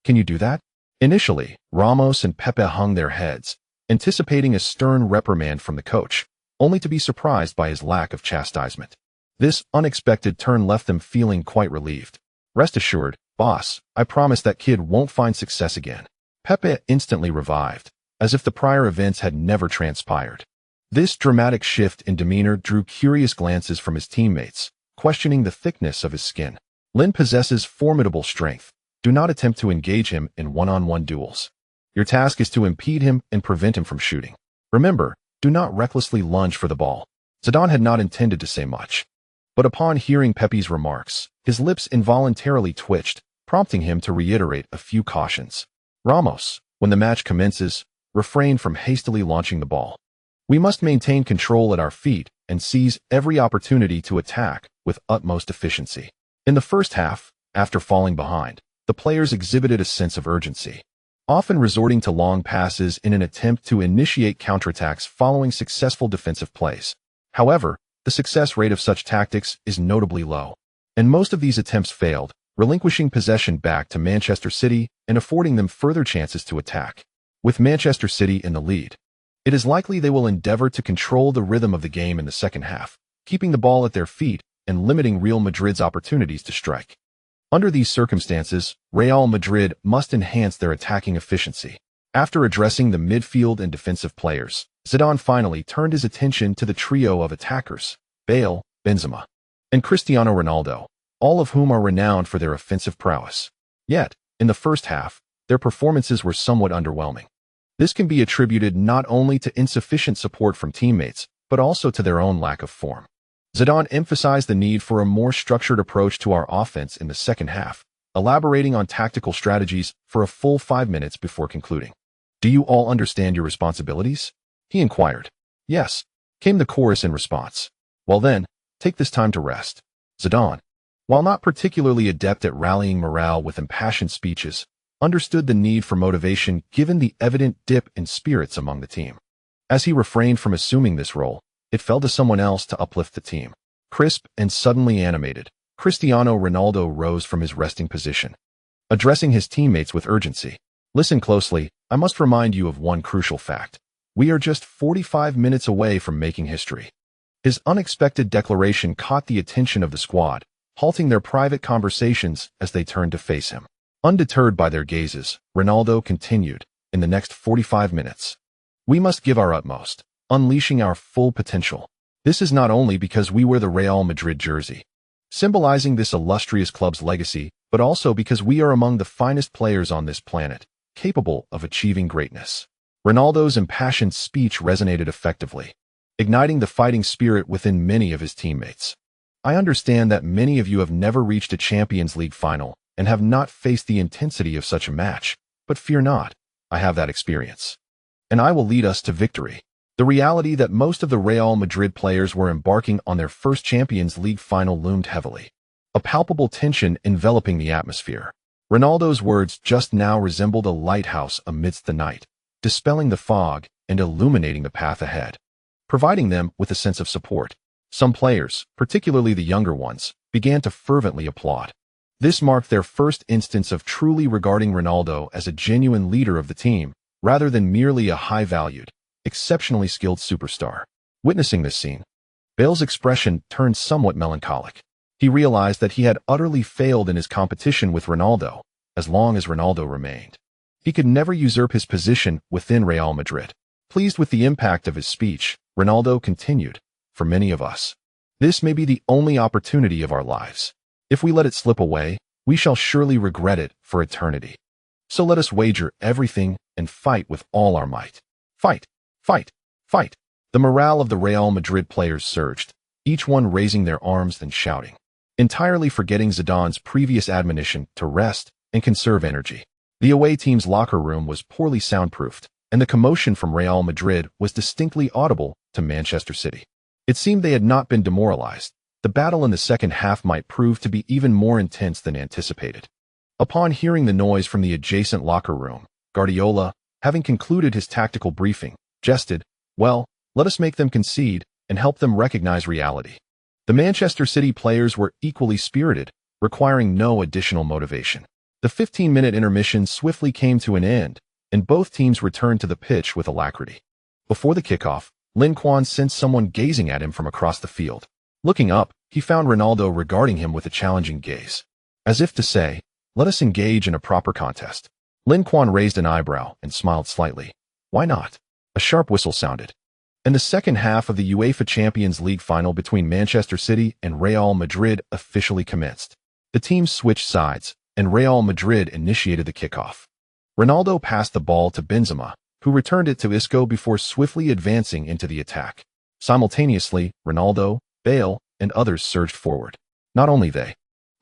Can you do that? Initially, Ramos and Pepe hung their heads, anticipating a stern reprimand from the coach, only to be surprised by his lack of chastisement. This unexpected turn left them feeling quite relieved. Rest assured, boss, I promise that kid won't find success again. Pepe instantly revived, as if the prior events had never transpired. This dramatic shift in demeanor drew curious glances from his teammates, questioning the thickness of his skin. Lin possesses formidable strength. Do not attempt to engage him in one-on-one duels. Your task is to impede him and prevent him from shooting. Remember, do not recklessly lunge for the ball. Zidane had not intended to say much, but upon hearing Pepe's remarks, his lips involuntarily twitched, prompting him to reiterate a few cautions. Ramos, when the match commences, refrain from hastily launching the ball. We must maintain control at our feet and seize every opportunity to attack with utmost efficiency. In the first half, after falling behind, the players exhibited a sense of urgency, often resorting to long passes in an attempt to initiate counterattacks following successful defensive plays. However, the success rate of such tactics is notably low, and most of these attempts failed, relinquishing possession back to Manchester City and affording them further chances to attack. With Manchester City in the lead, it is likely they will endeavor to control the rhythm of the game in the second half, keeping the ball at their feet and limiting Real Madrid's opportunities to strike. Under these circumstances, Real Madrid must enhance their attacking efficiency. After addressing the midfield and defensive players, Zidane finally turned his attention to the trio of attackers, Bale, Benzema, and Cristiano Ronaldo, all of whom are renowned for their offensive prowess. Yet, in the first half, their performances were somewhat underwhelming. This can be attributed not only to insufficient support from teammates, but also to their own lack of form. Zidane emphasized the need for a more structured approach to our offense in the second half, elaborating on tactical strategies for a full 5 minutes before concluding. Do you all understand your responsibilities? He inquired. Yes, came the chorus in response. Well then, take this time to rest. Zidane, while not particularly adept at rallying morale with impassioned speeches, understood the need for motivation given the evident dip in spirits among the team. As he refrained from assuming this role, it fell to someone else to uplift the team. Crisp and suddenly animated, Cristiano Ronaldo rose from his resting position, addressing his teammates with urgency. Listen closely, I must remind you of one crucial fact. We are just 45 minutes away from making history. His unexpected declaration caught the attention of the squad, halting their private conversations as they turned to face him. Undeterred by their gazes, Ronaldo continued, in the next 45 minutes, we must give our utmost, unleashing our full potential. This is not only because we wear the Real Madrid jersey, symbolizing this illustrious club's legacy, but also because we are among the finest players on this planet, capable of achieving greatness. Ronaldo's impassioned speech resonated effectively, igniting the fighting spirit within many of his teammates. I understand that many of you have never reached a Champions League final and have not faced the intensity of such a match, but fear not, I have that experience. And I will lead us to victory. The reality that most of the Real Madrid players were embarking on their first Champions League final loomed heavily, a palpable tension enveloping the atmosphere. Ronaldo's words just now resembled a lighthouse amidst the night, dispelling the fog and illuminating the path ahead, providing them with a sense of support. Some players, particularly the younger ones, began to fervently applaud. This marked their first instance of truly regarding Ronaldo as a genuine leader of the team, rather than merely a high-valued, exceptionally skilled superstar. Witnessing this scene, Bale's expression turned somewhat melancholic. He realized that he had utterly failed in his competition with Ronaldo, as long as Ronaldo remained. He could never usurp his position within Real Madrid. Pleased with the impact of his speech, Ronaldo continued, "For many of us, this may be the only opportunity of our lives. If we let it slip away, we shall surely regret it for eternity. So let us wager everything and fight with all our might. Fight, fight, fight." The morale of the Real Madrid players surged, each one raising their arms and shouting, entirely forgetting Zidane's previous admonition to rest and conserve energy. The away team's locker room was poorly soundproofed, and the commotion from Real Madrid was distinctly audible to Manchester City. It seemed they had not been demoralized. The battle in the second half might prove to be even more intense than anticipated. Upon hearing the noise from the adjacent locker room, Guardiola, having concluded his tactical briefing, jested, "Well, let us make them concede and help them recognize reality." The Manchester City players were equally spirited, requiring no additional motivation. The 15-minute intermission swiftly came to an end, and both teams returned to the pitch with alacrity. Before the kickoff, Lin Quan sensed someone gazing at him from across the field. Looking up, he found Ronaldo regarding him with a challenging gaze. As if to say, "Let us engage in a proper contest." Lin Quan raised an eyebrow and smiled slightly. "Why not?" A sharp whistle sounded, and the second half of the UEFA Champions League final between Manchester City and Real Madrid officially commenced. The teams switched sides, and Real Madrid initiated the kickoff. Ronaldo passed the ball to Benzema, who returned it to Isco before swiftly advancing into the attack. Simultaneously, Ronaldo, Bale, and others surged forward. Not only they,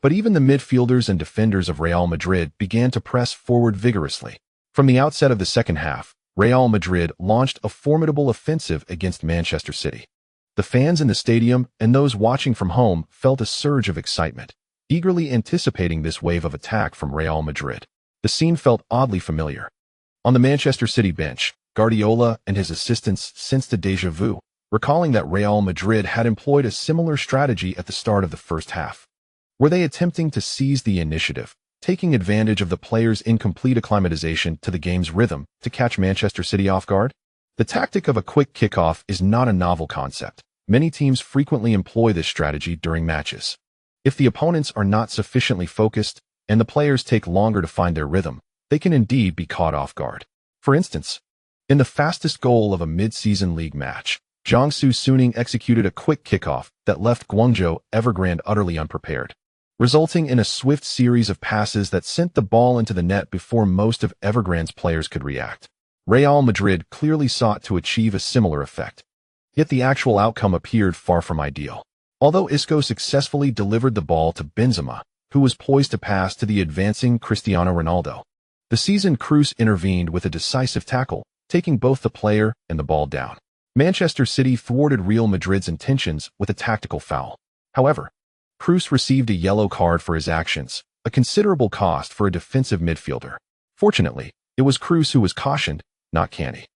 but even the midfielders and defenders of Real Madrid began to press forward vigorously. From the outset of the second half, Real Madrid launched a formidable offensive against Manchester City. The fans in the stadium and those watching from home felt a surge of excitement, eagerly anticipating this wave of attack from Real Madrid. The scene felt oddly familiar. On the Manchester City bench, Guardiola and his assistants sensed a déjà vu, recalling that Real Madrid had employed a similar strategy at the start of the first half. Were they attempting to seize the initiative, taking advantage of the players' incomplete acclimatization to the game's rhythm to catch Manchester City off guard? The tactic of a quick kickoff is not a novel concept. Many teams frequently employ this strategy during matches. If the opponents are not sufficiently focused and the players take longer to find their rhythm, they can indeed be caught off guard. For instance, in the fastest goal of a mid-season league match, Jiangsu Suning executed a quick kickoff that left Guangzhou Evergrande utterly unprepared, resulting in a swift series of passes that sent the ball into the net before most of Evergrande's players could react. Real Madrid clearly sought to achieve a similar effect, yet the actual outcome appeared far from ideal. Although Isco successfully delivered the ball to Benzema, who was poised to pass to the advancing Cristiano Ronaldo, the seasoned Cruz intervened with a decisive tackle, taking both the player and the ball down. Manchester City thwarted Real Madrid's intentions with a tactical foul. However, Cruz received a yellow card for his actions, a considerable cost for a defensive midfielder. Fortunately, it was Cruz who was cautioned, not Canny.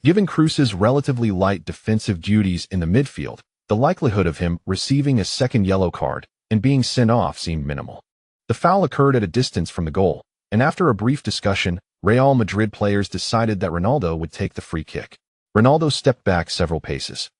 Given Cruz's relatively light defensive duties in the midfield, the likelihood of him receiving a second yellow card and being sent off seemed minimal. The foul occurred at a distance from the goal, and after a brief discussion, Real Madrid players decided that Ronaldo would take the free kick. Ronaldo stepped back several paces,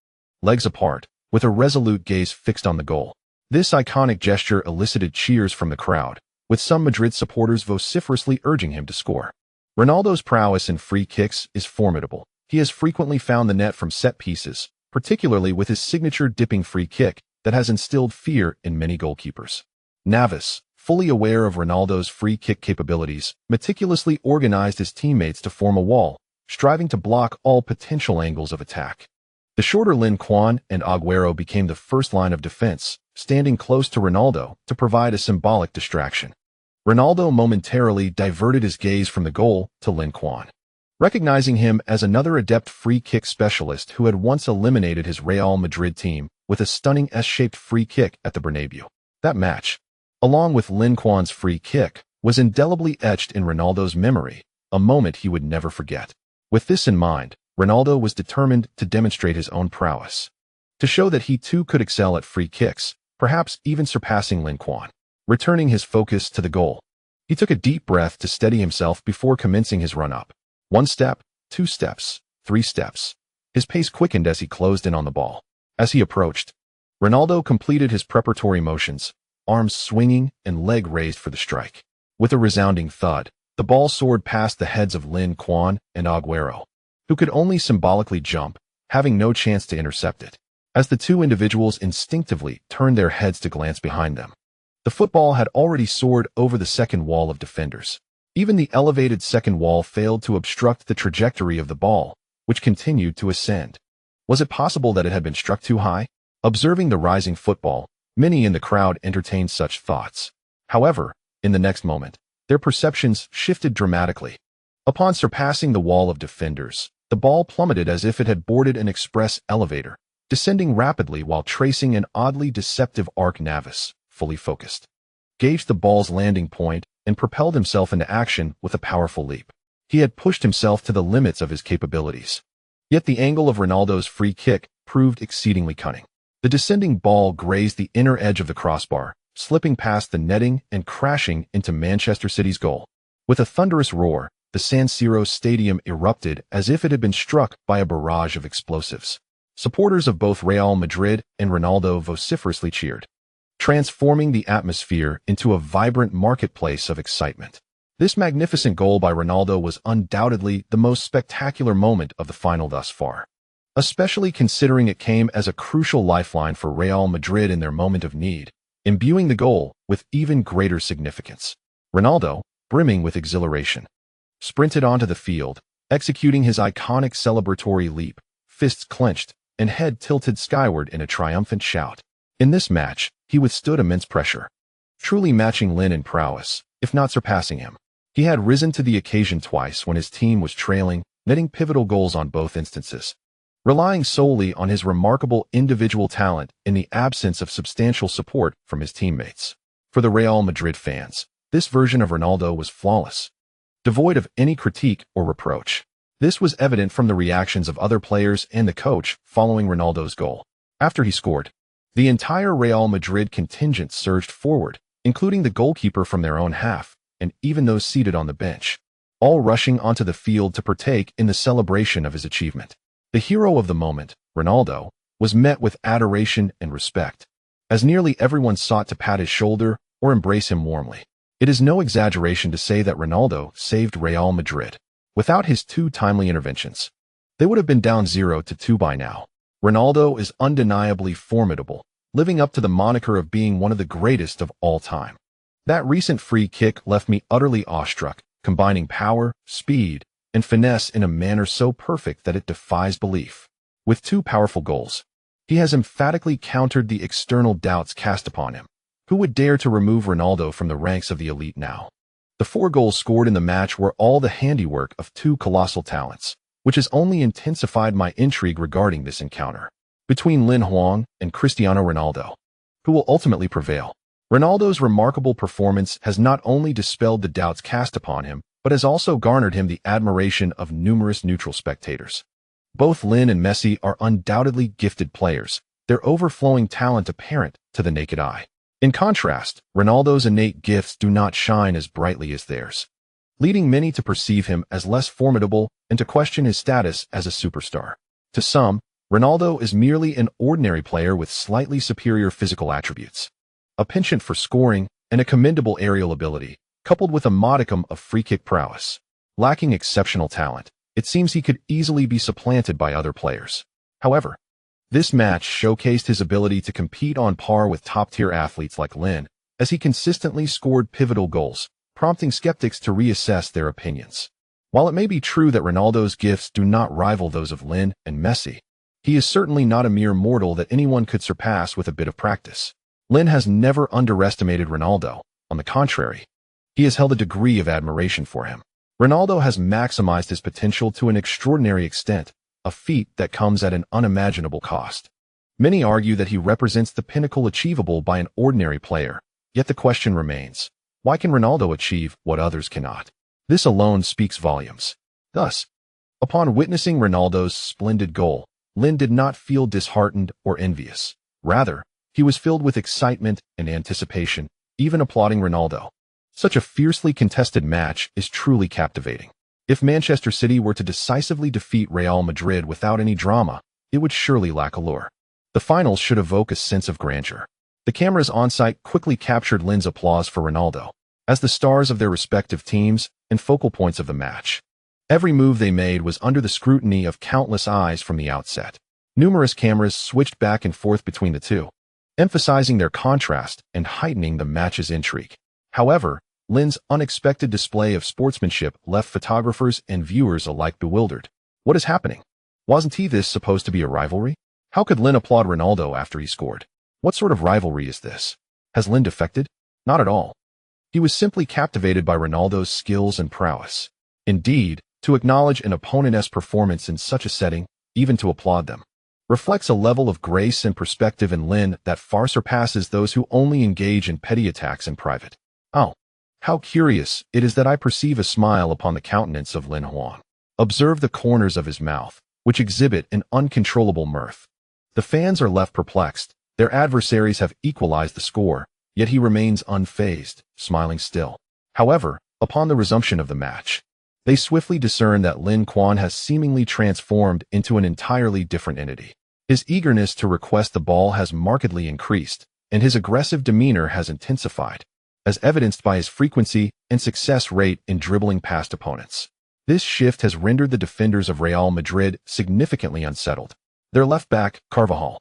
legs apart, with a resolute gaze fixed on the goal. This iconic gesture elicited cheers from the crowd, with some Madrid supporters vociferously urging him to score. Ronaldo's prowess in free kicks is formidable. He has frequently found the net from set pieces, particularly with his signature dipping free kick that has instilled fear in many goalkeepers. Navas, fully aware of Ronaldo's free kick capabilities, meticulously organized his teammates to form a wall, striving to block all potential angles of attack. The shorter Lin Quan and Agüero became the first line of defense, standing close to Ronaldo to provide a symbolic distraction. Ronaldo momentarily diverted his gaze from the goal to Lin Quan, recognizing him as another adept free-kick specialist who had once eliminated his Real Madrid team with a stunning S-shaped free kick at the Bernabéu. That match, along with Lin Quan's free kick, was indelibly etched in Ronaldo's memory, a moment he would never forget. With this in mind, Ronaldo was determined to demonstrate his own prowess, to show that he too could excel at free kicks, perhaps even surpassing Lin Quan. Returning his focus to the goal, he took a deep breath to steady himself before commencing his run-up. 1 step, 2 steps, 3 steps. His pace quickened as he closed in on the ball. As he approached, Ronaldo completed his preparatory motions, arms swinging and leg raised for the strike. With a resounding thud, the ball soared past the heads of Lin Quan and Agüero, who could only symbolically jump, having no chance to intercept it. As the two individuals instinctively turned their heads to glance behind them, the football had already soared over the second wall of defenders. Even the elevated second wall failed to obstruct the trajectory of the ball, which continued to ascend. Was it possible that it had been struck too high? Observing the rising football, many in the crowd entertained such thoughts. However, in the next moment, their perceptions shifted dramatically. Upon surpassing the wall of defenders, the ball plummeted as if it had boarded an express elevator, descending rapidly while tracing an oddly deceptive arc. Navis, fully focused, gauged the ball's landing point and propelled himself into action with a powerful leap. He had pushed himself to the limits of his capabilities. Yet the angle of Ronaldo's free kick proved exceedingly cunning. The descending ball grazed the inner edge of the crossbar, slipping past the netting and crashing into Manchester City's goal. With a thunderous roar, the San Siro stadium erupted as if it had been struck by a barrage of explosives. Supporters of both Real Madrid and Ronaldo vociferously cheered, transforming the atmosphere into a vibrant marketplace of excitement. This magnificent goal by Ronaldo was undoubtedly the most spectacular moment of the final thus far, especially considering it came as a crucial lifeline for Real Madrid in their moment of need, imbuing the goal with even greater significance. Ronaldo, brimming with exhilaration, sprinted onto the field, executing his iconic celebratory leap, fists clenched and head tilted skyward in a triumphant shout. In this match, he withstood immense pressure, truly matching Lin in prowess, if not surpassing him. He had risen to the occasion twice when his team was trailing, netting pivotal goals on both instances, relying solely on his remarkable individual talent in the absence of substantial support from his teammates. For the Real Madrid fans, this version of Ronaldo was flawless, devoid of any critique or reproach. This was evident from the reactions of other players and the coach following Ronaldo's goal. After he scored, the entire Real Madrid contingent surged forward, including the goalkeeper from their own half, and even those seated on the bench, all rushing onto the field to partake in the celebration of his achievement. The hero of the moment, Ronaldo, was met with adoration and respect, as nearly everyone sought to pat his shoulder or embrace him warmly. It is no exaggeration to say that Ronaldo saved Real Madrid. Without his two timely interventions, they would have been down 0-2 by now. Ronaldo is undeniably formidable, living up to the moniker of being one of the greatest of all time. That recent free kick left me utterly awestruck, combining power, speed, and finesse in a manner so perfect that it defies belief. With two powerful goals, he has emphatically countered the external doubts cast upon him. Who would dare to remove Ronaldo from the ranks of the elite now? The 4 goals scored in the match were all the handiwork of two colossal talents, which has only intensified my intrigue regarding this encounter between Lin Quan and Cristiano Ronaldo. Who will ultimately prevail? Ronaldo's remarkable performance has not only dispelled the doubts cast upon him, but has also garnered him the admiration of numerous neutral spectators. Both Lin and Messi are undoubtedly gifted players, their overflowing talent apparent to the naked eye. In contrast, Ronaldo's innate gifts do not shine as brightly as theirs, leading many to perceive him as less formidable and to question his status as a superstar. To some, Ronaldo is merely an ordinary player with slightly superior physical attributes, a penchant for scoring, and a commendable aerial ability, coupled with a modicum of free-kick prowess. Lacking exceptional talent, it seems he could easily be supplanted by other players. However, this match showcased his ability to compete on par with top-tier athletes like Lin, as he consistently scored pivotal goals, prompting skeptics to reassess their opinions. While it may be true that Ronaldo's gifts do not rival those of Lin and Messi, He is certainly not a mere mortal that anyone could surpass with a bit of practice. Lin has never underestimated Ronaldo. On the contrary, he has held a degree of admiration for him. Ronaldo has maximized his potential to an extraordinary extent, a feat that comes at an unimaginable cost. Many argue that he represents the pinnacle achievable by an ordinary player, yet the question remains, why can Ronaldo achieve what others cannot? This alone speaks volumes. Thus, upon witnessing Ronaldo's splendid goal, Lin did not feel disheartened or envious. Rather, he was filled with excitement and anticipation, even applauding Ronaldo. Such a fiercely contested match is truly captivating. If Manchester City were to decisively defeat Real Madrid without any drama, it would surely lack allure. The finals should evoke a sense of grandeur. The cameras on-site quickly captured Lin's applause for Ronaldo, as the stars of their respective teams and focal points of the match. Every move they made was under the scrutiny of countless eyes from the outset. Numerous cameras switched back and forth between the two, emphasizing their contrast and heightening the match's intrigue. However, Lin's unexpected display of sportsmanship left photographers and viewers alike bewildered. What is happening? Wasn't this supposed to be a rivalry? How could Lin applaud Ronaldo after he scored? What sort of rivalry is this? Has Lin defected? Not at all. He was simply captivated by Ronaldo's skills and prowess. Indeed, to acknowledge an opponent's performance in such a setting, even to applaud them, reflects a level of grace and perspective in Lin that far surpasses those who only engage in petty attacks in private. Oh, how curious it is that I perceive a smile upon the countenance of Lin Quan. Observe the corners of his mouth, which exhibit an uncontrollable mirth. The fans are left perplexed. Their adversaries have equalized the score, yet he remains unfazed, smiling still. However, upon the resumption of the match, they swiftly discern that Lin Quan has seemingly transformed into an entirely different entity. His eagerness to request the ball has markedly increased, and his aggressive demeanor has intensified, as evidenced by his frequency and success rate in dribbling past opponents. This shift has rendered the defenders of Real Madrid significantly unsettled. Their left back, Carvajal,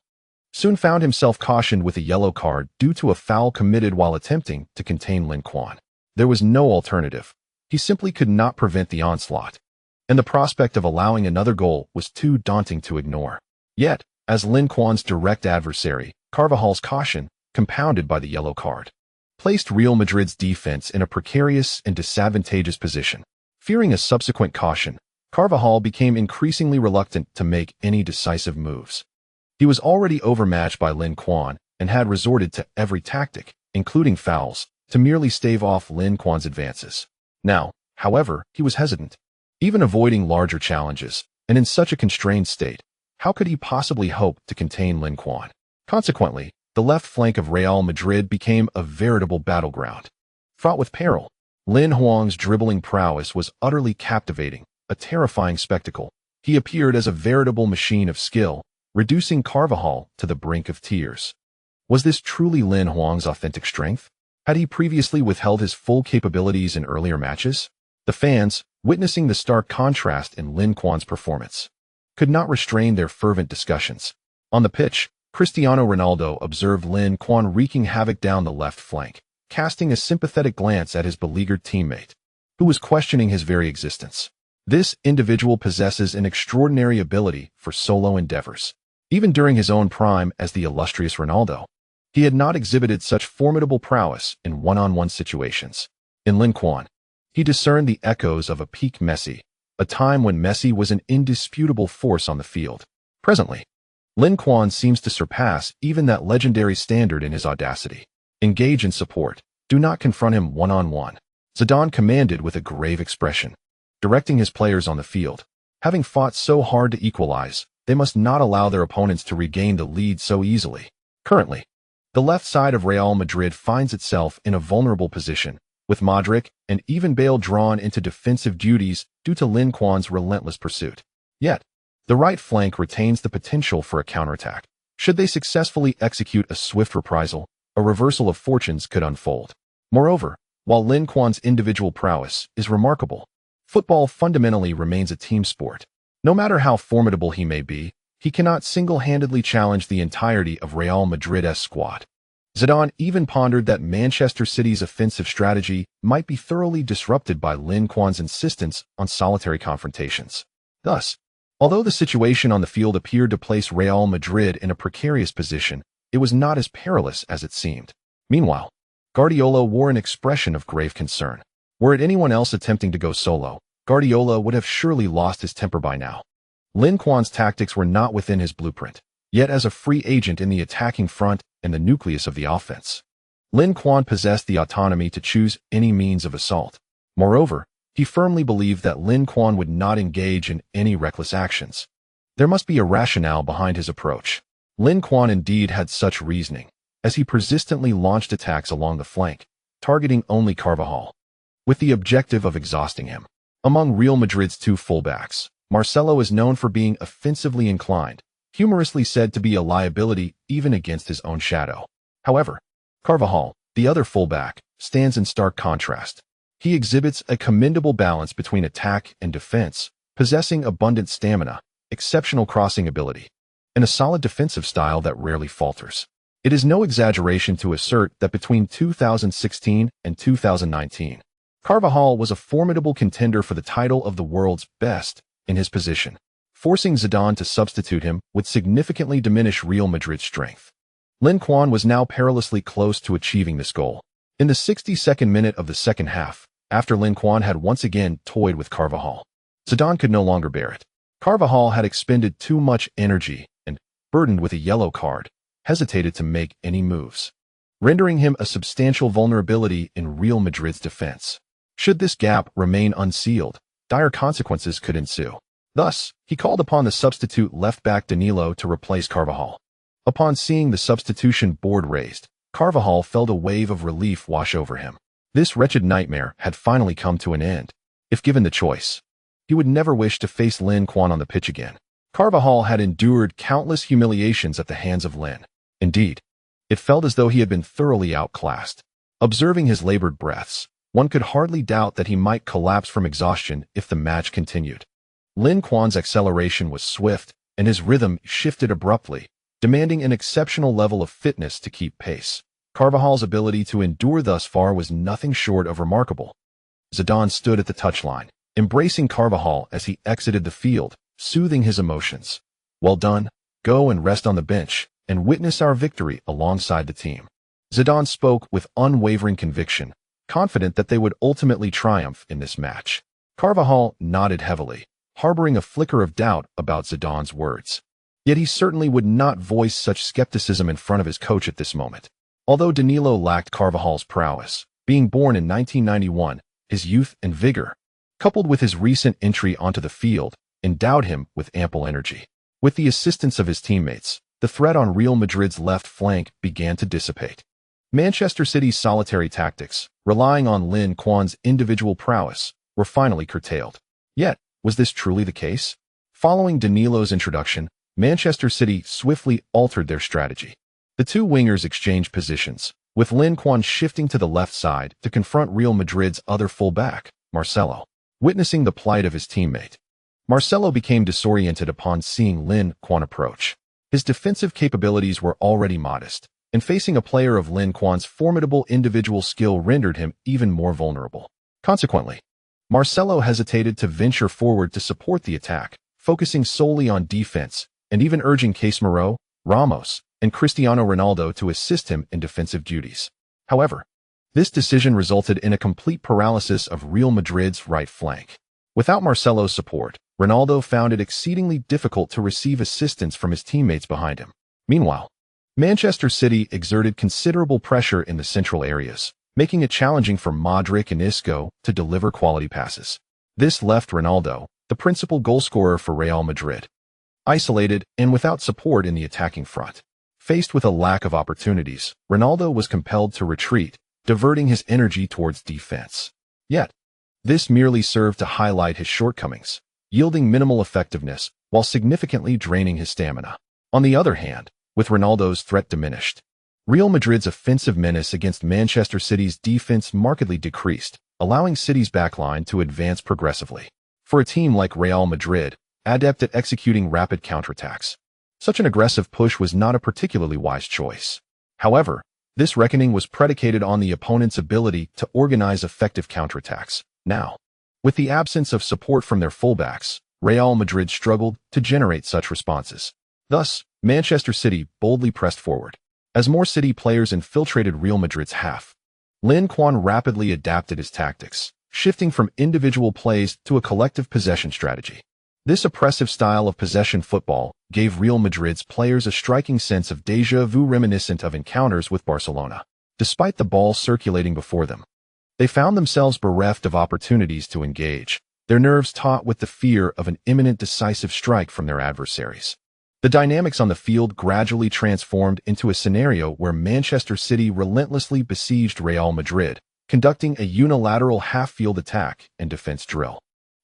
soon found himself cautioned with a yellow card due to a foul committed while attempting to contain Lin Quan. There was no alternative. He simply could not prevent the onslaught, and the prospect of allowing another goal was too daunting to ignore. Yet, as Lin Quan's direct adversary, Carvajal's caution, compounded by the yellow card, placed Real Madrid's defense in a precarious and disadvantageous position. Fearing a subsequent caution, Carvajal became increasingly reluctant to make any decisive moves. He was already overmatched by Lin Quan and had resorted to every tactic, including fouls, to merely stave off Lin Quan's advances. Now, however, he was hesitant. Even avoiding larger challenges, and in such a constrained state, how could he possibly hope to contain Lin Quan? Consequently, the left flank of Real Madrid became a veritable battleground. Fraught with peril, Lin Huang's dribbling prowess was utterly captivating, a terrifying spectacle. He appeared as a veritable machine of skill, reducing Carvajal to the brink of tears. Was this truly Lin Huang's authentic strength? Had he previously withheld his full capabilities in earlier matches? The fans, witnessing the stark contrast in Lin Quan's performance, could not restrain their fervent discussions. On the pitch, Cristiano Ronaldo observed Lin Quan wreaking havoc down the left flank, casting a sympathetic glance at his beleaguered teammate, who was questioning his very existence. This individual possesses an extraordinary ability for solo endeavors. Even during his own prime as the illustrious Ronaldo, he had not exhibited such formidable prowess in one-on-one situations. In Lin Quan, he discerned the echoes of a peak Messi, a time when Messi was an indisputable force on the field. Presently, Lin Quan seems to surpass even that legendary standard in his audacity. Engage in support. Do not confront him one-on-one, Zidane commanded with a grave expression, directing his players on the field. Having fought so hard to equalize, they must not allow their opponents to regain the lead so easily. Currently, the left side of Real Madrid finds itself in a vulnerable position, with Modric and even Bale drawn into defensive duties due to Lin Quan's relentless pursuit. Yet, the right flank retains the potential for a counterattack. Should they successfully execute a swift reprisal, a reversal of fortunes could unfold. Moreover, while Lin Quan's individual prowess is remarkable, football fundamentally remains a team sport. No matter how formidable he may be, he cannot single-handedly challenge the entirety of Real Madrid's squad. Zidane even pondered that Manchester City's offensive strategy might be thoroughly disrupted by Lin Quan's insistence on solitary confrontations. Thus, Although the situation on the field appeared to place Real Madrid in a precarious position, it was not as perilous as it seemed. Meanwhile, Guardiola wore an expression of grave concern. Were it anyone else attempting to go solo, Guardiola would have surely lost his temper by now. Lin Quan's tactics were not within his blueprint, yet as a free agent in the attacking front and the nucleus of the offense, Lin Quan possessed the autonomy to choose any means of assault. Moreover, he firmly believed that Lin Quan would not engage in any reckless actions. There must be a rationale behind his approach. Lin Quan indeed had such reasoning, as he persistently launched attacks along the flank, targeting only Carvajal, with the objective of exhausting him. Among Real Madrid's two fullbacks, Marcelo is known for being offensively inclined, humorously said to be a liability even against his own shadow. However, Carvajal, the other fullback, stands in stark contrast. He exhibits a commendable balance between attack and defense, possessing abundant stamina, exceptional crossing ability, and a solid defensive style that rarely falters. It is no exaggeration to assert that between 2016 and 2019, Carvajal was a formidable contender for the title of the world's best in his position. Forcing Zidane to substitute him would significantly diminish Real Madrid's strength. Lin Quan was now perilously close to achieving this goal. In the 62nd minute of the second half, after Lin Quan had once again toyed with Carvajal, Zidane could no longer bear it. Carvajal had expended too much energy and, burdened with a yellow card, hesitated to make any moves, rendering him a substantial vulnerability in Real Madrid's defense. Should this gap remain unsealed, dire consequences could ensue. Thus, he called upon the substitute left-back Danilo to replace Carvajal. Upon seeing the substitution board raised, Carvajal felt a wave of relief wash over him. This wretched nightmare had finally come to an end. If given the choice, he would never wish to face Lin Quan on the pitch again. Carvajal had endured countless humiliations at the hands of Lin. Indeed, it felt as though he had been thoroughly outclassed. Observing his labored breaths, one could hardly doubt that he might collapse from exhaustion if the match continued. Lin Quan's acceleration was swift, and his rhythm shifted abruptly, demanding an exceptional level of fitness to keep pace. Carvajal's ability to endure thus far was nothing short of remarkable. Zidane stood at the touchline, embracing Carvajal as he exited the field, soothing his emotions. "Well done, go and rest on the bench, and witness our victory alongside the team." Zidane spoke with unwavering conviction, confident that they would ultimately triumph in this match. Carvajal nodded heavily, harboring a flicker of doubt about Zidane's words. Yet he certainly would not voice such skepticism in front of his coach at this moment. Although Danilo lacked Carvajal's prowess, being born in 1991, his youth and vigor, coupled with his recent entry onto the field, endowed him with ample energy. With the assistance of his teammates, the threat on Real Madrid's left flank began to dissipate. Manchester City's solitary tactics, relying on Lin Quan's individual prowess, were finally curtailed. Yet, was this truly the case? Following Danilo's introduction, Manchester City swiftly altered their strategy. The two wingers exchanged positions, with Lin Quan shifting to the left side to confront Real Madrid's other fullback, Marcelo. Witnessing the plight of his teammate, Marcelo became disoriented upon seeing Lin Quan approach. His defensive capabilities were already modest, and facing a player of Lin Quan's formidable individual skill rendered him even more vulnerable. Consequently, Marcelo hesitated to venture forward to support the attack, focusing solely on defense, and even urging Casemiro, Ramos, and Cristiano Ronaldo to assist him in defensive duties. However, this decision resulted in a complete paralysis of Real Madrid's right flank. Without Marcelo's support, Ronaldo found it exceedingly difficult to receive assistance from his teammates behind him. Meanwhile, Manchester City exerted considerable pressure in the central areas, making it challenging for Modric and Isco to deliver quality passes. This left Ronaldo, the principal goalscorer for Real Madrid, isolated and without support in the attacking front. Faced with a lack of opportunities, Ronaldo was compelled to retreat, diverting his energy towards defense. Yet, this merely served to highlight his shortcomings, yielding minimal effectiveness while significantly draining his stamina. On the other hand, with Ronaldo's threat diminished, Real Madrid's offensive menace against Manchester City's defense markedly decreased, allowing City's backline to advance progressively. For a team like Real Madrid, adept at executing rapid counterattacks, such an aggressive push was not a particularly wise choice. However, this reckoning was predicated on the opponent's ability to organize effective counterattacks. Now, with the absence of support from their fullbacks, Real Madrid struggled to generate such responses. Thus, Manchester City boldly pressed forward. As more City players infiltrated Real Madrid's half, Lin Quan rapidly adapted his tactics, shifting from individual plays to a collective possession strategy. This oppressive style of possession football gave Real Madrid's players a striking sense of déjà vu reminiscent of encounters with Barcelona. Despite the ball circulating before them, they found themselves bereft of opportunities to engage, their nerves taut with the fear of an imminent decisive strike from their adversaries. The dynamics on the field gradually transformed into a scenario where Manchester City relentlessly besieged Real Madrid, conducting a unilateral half-field attack and defense drill.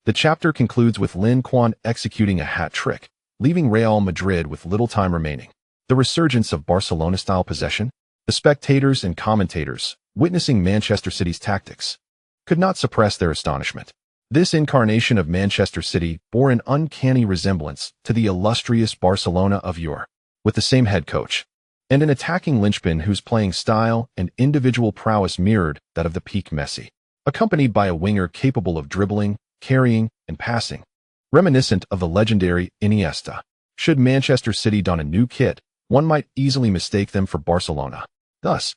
The chapter concludes with Lin Quan executing a hat trick, leaving Real Madrid with little time remaining. The resurgence of Barcelona-style possession? The spectators and commentators, witnessing Manchester City's tactics, could not suppress their astonishment. This incarnation of Manchester City bore an uncanny resemblance to the illustrious Barcelona of yore, with the same head coach, and an attacking linchpin whose playing style and individual prowess mirrored that of the peak Messi, accompanied by a winger capable of dribbling, carrying, and passing, reminiscent of the legendary Iniesta. Should Manchester City don a new kit, one might easily mistake them for Barcelona. Thus,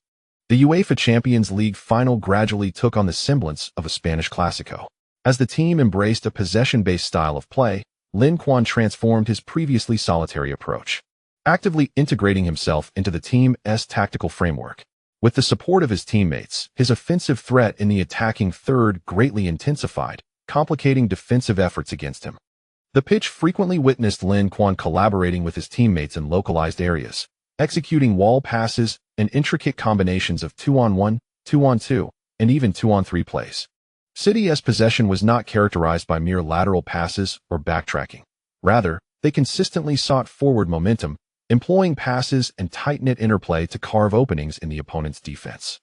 the UEFA Champions League final gradually took on the semblance of a Spanish Clásico. As the team embraced a possession-based style of play, Lin Quan transformed his previously solitary approach, actively integrating himself into the team's tactical framework. With the support of his teammates, his offensive threat in the attacking third greatly intensified, complicating defensive efforts against him. The pitch frequently witnessed Lin Quan collaborating with his teammates in localized areas, executing wall passes and intricate combinations of 2-on-1, 2-on-2, and even 2-on-3 plays. City's possession was not characterized by mere lateral passes or backtracking. Rather, they consistently sought forward momentum, employing passes and tight-knit interplay to carve openings in the opponent's defense.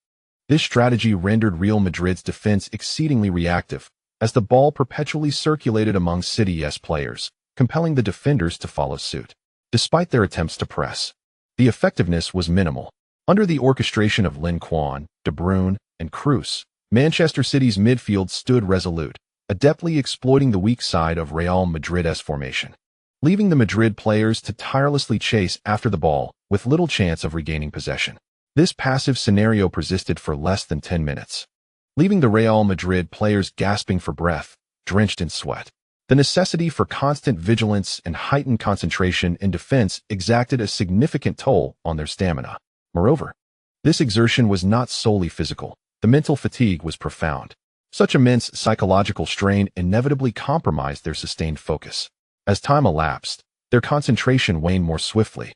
This strategy rendered Real Madrid's defense exceedingly reactive, as the ball perpetually circulated among City's players, compelling the defenders to follow suit. Despite their attempts to press, the effectiveness was minimal. Under the orchestration of Lin Quan, De Bruyne, and Kroos, Manchester City's midfield stood resolute, adeptly exploiting the weak side of Real Madrid's formation, leaving the Madrid players to tirelessly chase after the ball with little chance of regaining possession. This passive scenario persisted for less than 10 minutes, leaving the Real Madrid players gasping for breath, drenched in sweat. The necessity for constant vigilance and heightened concentration in defense exacted a significant toll on their stamina. Moreover, this exertion was not solely physical. The mental fatigue was profound. Such immense psychological strain inevitably compromised their sustained focus. As time elapsed, their concentration waned more swiftly,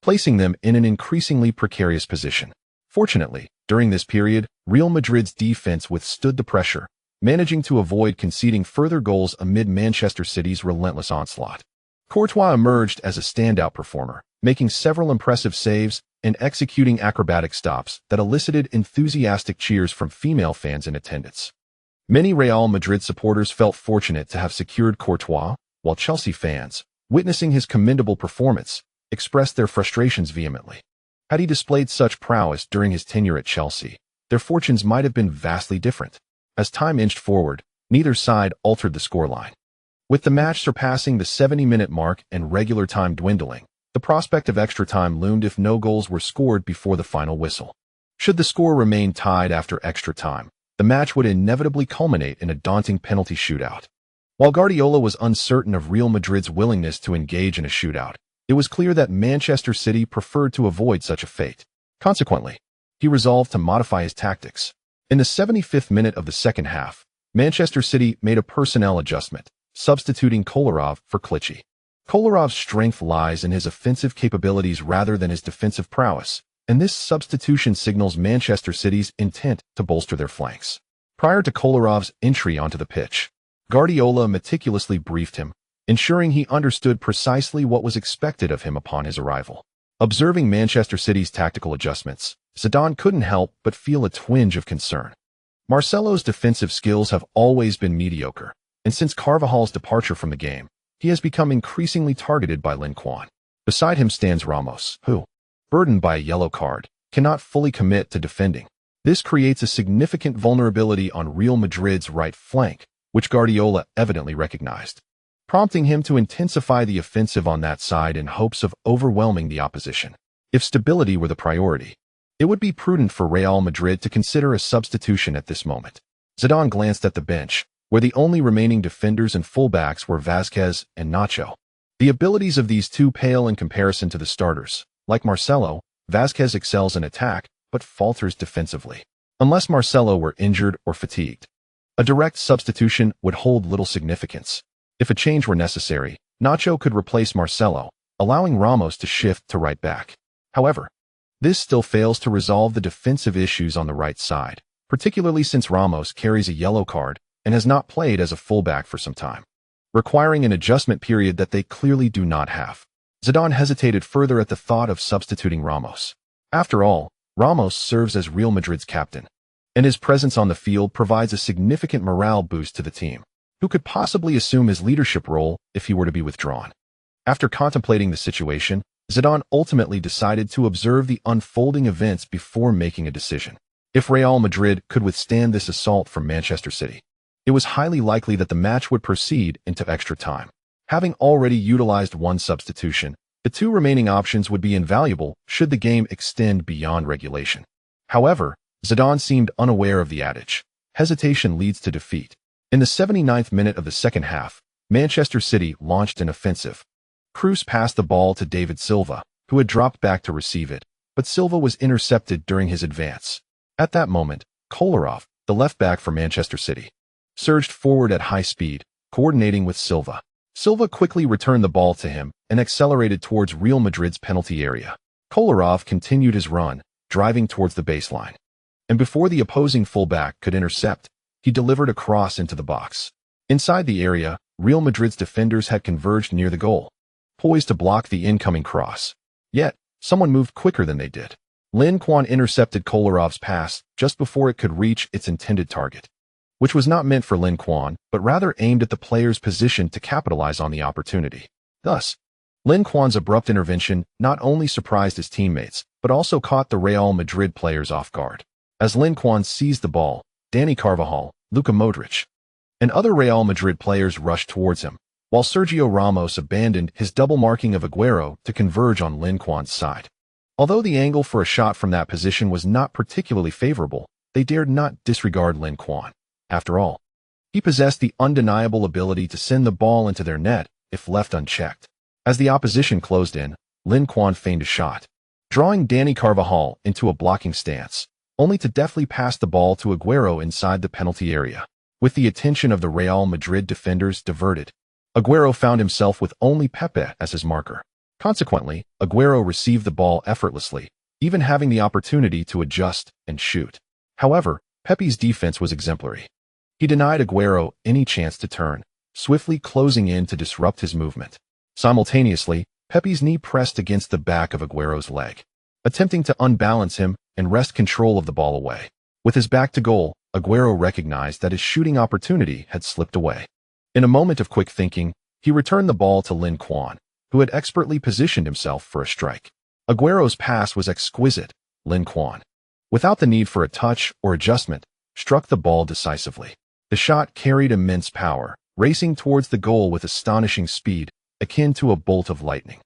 placing them in an increasingly precarious position. Fortunately, during this period, Real Madrid's defense withstood the pressure, managing to avoid conceding further goals amid Manchester City's relentless onslaught. Courtois emerged as a standout performer, making several impressive saves and executing acrobatic stops that elicited enthusiastic cheers from female fans in attendance. Many Real Madrid supporters felt fortunate to have secured Courtois, while Chelsea fans, witnessing his commendable performance, expressed their frustrations vehemently. Had he displayed such prowess during his tenure at Chelsea, their fortunes might have been vastly different. As time inched forward, neither side altered the scoreline. With the match surpassing the 70-minute mark and regular time dwindling, the prospect of extra time loomed if no goals were scored before the final whistle. Should the score remain tied after extra time, the match would inevitably culminate in a daunting penalty shootout. While Guardiola was uncertain of Real Madrid's willingness to engage in a shootout, it was clear that Manchester City preferred to avoid such a fate. Consequently, he resolved to modify his tactics. In the 75th minute of the second half, Manchester City made a personnel adjustment, substituting Kolarov for Clichy. Kolarov's strength lies in his offensive capabilities rather than his defensive prowess, and this substitution signals Manchester City's intent to bolster their flanks. Prior to Kolarov's entry onto the pitch, Guardiola meticulously briefed him, ensuring he understood precisely what was expected of him upon his arrival. Observing Manchester City's tactical adjustments, Zidane couldn't help but feel a twinge of concern. Marcelo's defensive skills have always been mediocre, and since Carvajal's departure from the game, he has become increasingly targeted by Lin Quan. Beside him stands Ramos, who, burdened by a yellow card, cannot fully commit to defending. This creates a significant vulnerability on Real Madrid's right flank, which Guardiola evidently recognized. prompting him to intensify the offensive on that side in hopes of overwhelming the opposition. If stability were the priority, it would be prudent for Real Madrid to consider a substitution at this moment. Zidane glanced at the bench, where the only remaining defenders and fullbacks were Vázquez and Nacho. The abilities of these two pale in comparison to the starters. Like Marcelo, Vázquez excels in attack, but falters defensively. Unless Marcelo were injured or fatigued, a direct substitution would hold little significance. If a change were necessary, Nacho could replace Marcelo, allowing Ramos to shift to right back. However, this still fails to resolve the defensive issues on the right side, particularly since Ramos carries a yellow card and has not played as a fullback for some time, requiring an adjustment period that they clearly do not have. Zidane hesitated further at the thought of substituting Ramos. After all, Ramos serves as Real Madrid's captain, and his presence on the field provides a significant morale boost to the team. Who could possibly assume his leadership role if he were to be withdrawn? After contemplating the situation, Zidane ultimately decided to observe the unfolding events before making a decision. If Real Madrid could withstand this assault from Manchester City, it was highly likely that the match would proceed into extra time. Having already utilized one substitution, the two remaining options would be invaluable should the game extend beyond regulation. However, Zidane seemed unaware of the adage, hesitation leads to defeat. In the 79th minute of the second half, Manchester City launched an offensive. Cruz passed the ball to David Silva, who had dropped back to receive it, but Silva was intercepted during his advance. At that moment, Kolarov, the left back for Manchester City, surged forward at high speed, coordinating with Silva. Silva quickly returned the ball to him and accelerated towards Real Madrid's penalty area. Kolarov continued his run, driving towards the baseline. And before the opposing fullback could intercept, he delivered a cross into the box. Inside the area, Real Madrid's defenders had converged near the goal, poised to block the incoming cross. Yet, someone moved quicker than they did. Lin Quan intercepted Kolarov's pass just before it could reach its intended target, which was not meant for Lin Quan, but rather aimed at the player's position to capitalize on the opportunity. Thus, Lin Quan's abrupt intervention not only surprised his teammates, but also caught the Real Madrid players off guard. As Lin Quan seized the ball, Dani Carvajal, Luka Modric, and other Real Madrid players rushed towards him, while Sergio Ramos abandoned his double marking of Aguero to converge on Lin Quan's side. Although the angle for a shot from that position was not particularly favorable, they dared not disregard Lin Quan. After all, he possessed the undeniable ability to send the ball into their net if left unchecked. As the opposition closed in, Lin Quan feigned a shot, drawing Dani Carvajal into a blocking stance, only to deftly pass the ball to Aguero inside the penalty area. With the attention of the Real Madrid defenders diverted, Aguero found himself with only Pepe as his marker. Consequently, Aguero received the ball effortlessly, even having the opportunity to adjust and shoot. However, Pepe's defense was exemplary. He denied Aguero any chance to turn, swiftly closing in to disrupt his movement. Simultaneously, Pepe's knee pressed against the back of Aguero's leg, attempting to unbalance him and wrest control of the ball away. With his back to goal, Aguero recognized that his shooting opportunity had slipped away. In a moment of quick thinking, he returned the ball to Lin Quan, who had expertly positioned himself for a strike. Aguero's pass was exquisite. Lin Quan, without the need for a touch or adjustment, struck the ball decisively. The shot carried immense power, racing towards the goal with astonishing speed, akin to a bolt of lightning.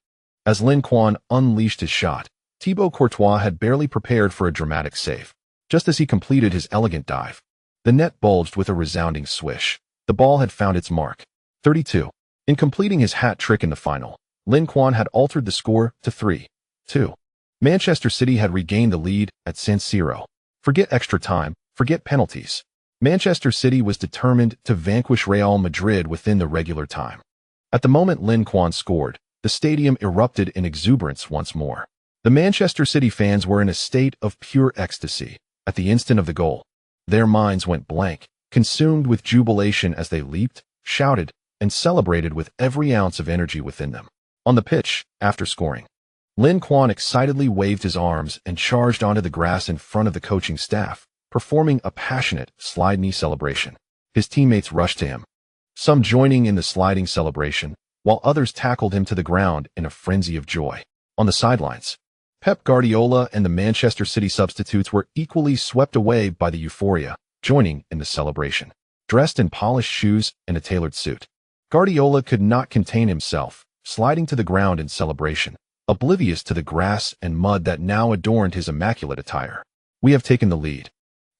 As Lin Quan unleashed his shot, Thibaut Courtois had barely prepared for a dramatic save. Just as he completed his elegant dive, the net bulged with a resounding swish. The ball had found its mark. 32. In completing his hat trick in the final, Lin Quan had altered the score to 3-2. Manchester City had regained the lead at San Siro. Forget extra time, forget penalties. Manchester City was determined to vanquish Real Madrid within the regular time. At the moment Lin Quan scored, the stadium erupted in exuberance once more. The Manchester City fans were in a state of pure ecstasy. At the instant of the goal, their minds went blank, consumed with jubilation as they leaped, shouted, and celebrated with every ounce of energy within them. On the pitch, after scoring, Lin Quan excitedly waved his arms and charged onto the grass in front of the coaching staff, performing a passionate slide knee celebration. His teammates rushed to him, some joining in the sliding celebration, while others tackled him to the ground in a frenzy of joy. On the sidelines, Pep Guardiola and the Manchester City substitutes were equally swept away by the euphoria, joining in the celebration. Dressed in polished shoes and a tailored suit, Guardiola could not contain himself, sliding to the ground in celebration, oblivious to the grass and mud that now adorned his immaculate attire. We have taken the lead.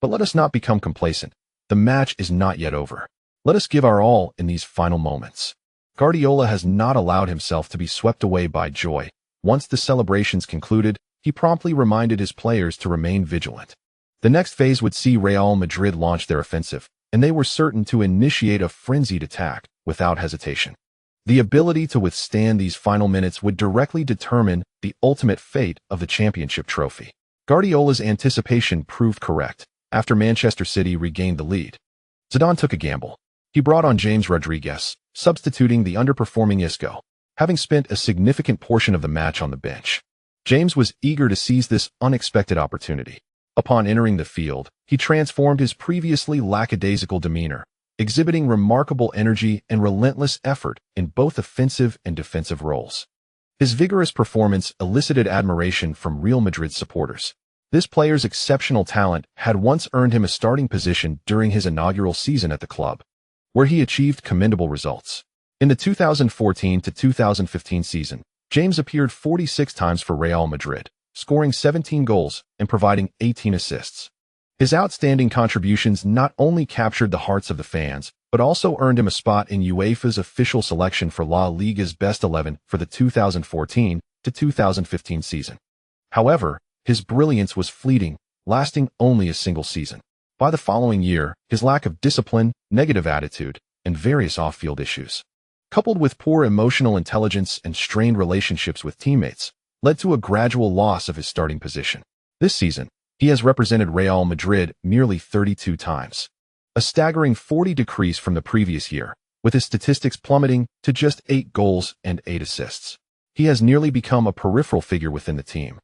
But let us not become complacent. The match is not yet over. Let us give our all in these final moments. Guardiola has not allowed himself to be swept away by joy. Once the celebrations concluded, he promptly reminded his players to remain vigilant. The next phase would see Real Madrid launch their offensive, and they were certain to initiate a frenzied attack without hesitation. The ability to withstand these final minutes would directly determine the ultimate fate of the championship trophy. Guardiola's anticipation proved correct. After Manchester City regained the lead, Zidane took a gamble. He brought on James Rodriguez, substituting the underperforming Isco, having spent a significant portion of the match on the bench. James was eager to seize this unexpected opportunity. Upon entering the field, he transformed his previously lackadaisical demeanor, exhibiting remarkable energy and relentless effort in both offensive and defensive roles. His vigorous performance elicited admiration from Real Madrid supporters. This player's exceptional talent had once earned him a starting position during his inaugural season at the club, where he achieved commendable results. In the 2014-2015 season, James appeared 46 times for Real Madrid, scoring 17 goals and providing 18 assists. His outstanding contributions not only captured the hearts of the fans, but also earned him a spot in UEFA's official selection for La Liga's Best 11 for the 2014-2015 season. However, his brilliance was fleeting, lasting only a single season. By the following year, his lack of discipline, negative attitude, and various off-field issues, coupled with poor emotional intelligence and strained relationships with teammates, led to a gradual loss of his starting position. This season, he has represented Real Madrid merely 32 times, a staggering 40 decrease from the previous year, with his statistics plummeting to just 8 goals and 8 assists. He has nearly become a peripheral figure within the team,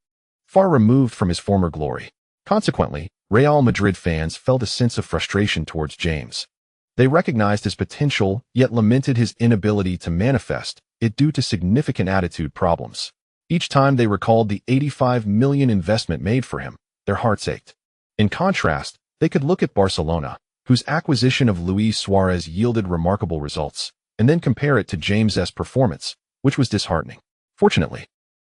far removed from his former glory. Consequently, Real Madrid fans felt a sense of frustration towards James. They recognized his potential, yet lamented his inability to manifest it due to significant attitude problems. Each time they recalled the $85 million investment made for him, their hearts ached. In contrast, they could look at Barcelona, whose acquisition of Luis Suarez yielded remarkable results, and then compare it to James's performance, which was disheartening. Fortunately,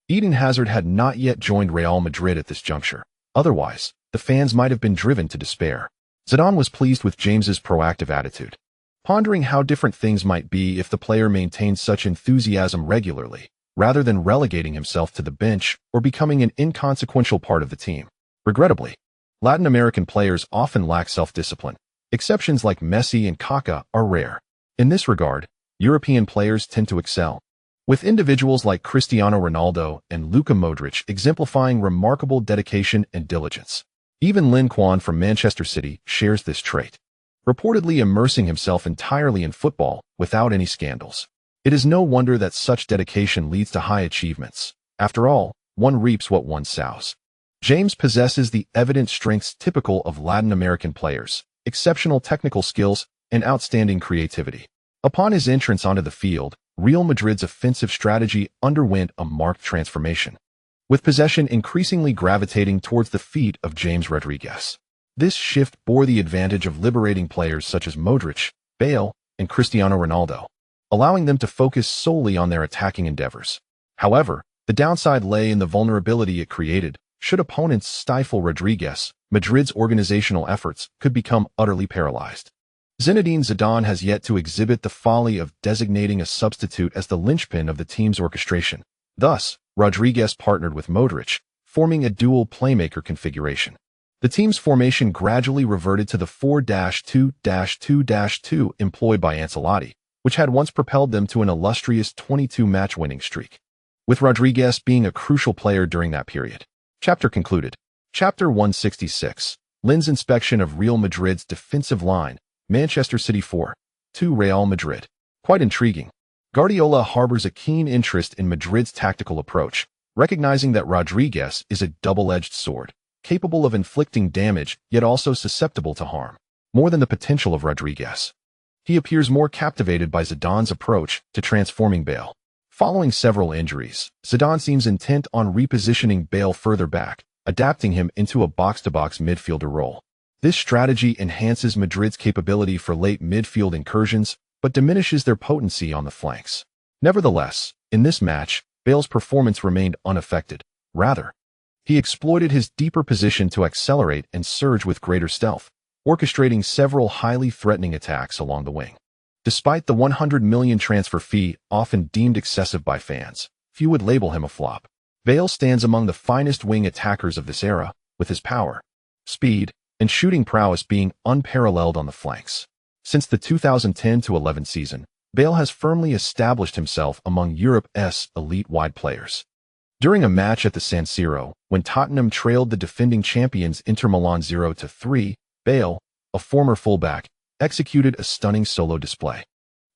Eden Hazard had not yet joined Real Madrid at this juncture. Otherwise, the fans might have been driven to despair. Zidane was pleased with James's proactive attitude, pondering how different things might be if the player maintained such enthusiasm regularly, rather than relegating himself to the bench or becoming an inconsequential part of the team. Regrettably, Latin American players often lack self-discipline. Exceptions like Messi and Kaká are rare. In this regard, European players tend to excel, with individuals like Cristiano Ronaldo and Luka Modric exemplifying remarkable dedication and diligence. Even Lin Quan from Manchester City shares this trait, reportedly immersing himself entirely in football without any scandals. It is no wonder that such dedication leads to high achievements. After all, one reaps what one sows. James possesses the evident strengths typical of Latin American players, exceptional technical skills, and outstanding creativity. Upon his entrance onto the field, Real Madrid's offensive strategy underwent a marked transformation, with possession increasingly gravitating towards the feet of James Rodriguez. This shift bore the advantage of liberating players such as Modric, Bale, and Cristiano Ronaldo, allowing them to focus solely on their attacking endeavors. However, the downside lay in the vulnerability it created. Should opponents stifle Rodriguez, Madrid's organizational efforts could become utterly paralyzed. Zinedine Zidane has yet to exhibit the folly of designating a substitute as the linchpin of the team's orchestration. Thus, Rodriguez partnered with Modric, forming a dual playmaker configuration. The team's formation gradually reverted to the 4-2-2-2 employed by Ancelotti, which had once propelled them to an illustrious 22-match winning streak, with Rodriguez being a crucial player during that period. Chapter concluded. Chapter 166. Lin's inspection of Real Madrid's defensive line, Manchester City 4-2 Real Madrid. Quite intriguing. Guardiola harbors a keen interest in Madrid's tactical approach, recognizing that Rodriguez is a double-edged sword, capable of inflicting damage yet also susceptible to harm. More than the potential of Rodriguez, he appears more captivated by Zidane's approach to transforming Bale. Following several injuries, Zidane seems intent on repositioning Bale further back, adapting him into a box-to-box midfielder role. This strategy enhances Madrid's capability for late midfield incursions, but diminishes their potency on the flanks. Nevertheless, in this match, Bale's performance remained unaffected. Rather, he exploited his deeper position to accelerate and surge with greater stealth, orchestrating several highly threatening attacks along the wing. Despite the $100 million transfer fee often deemed excessive by fans, few would label him a flop. Bale stands among the finest wing attackers of this era, with his power, speed, and shooting prowess being unparalleled on the flanks. Since the 2010-11 season, Bale has firmly established himself among Europe's elite wide players. During a match at the San Siro, when Tottenham trailed the defending champions Inter Milan 0-3, Bale, a former fullback, executed a stunning solo display,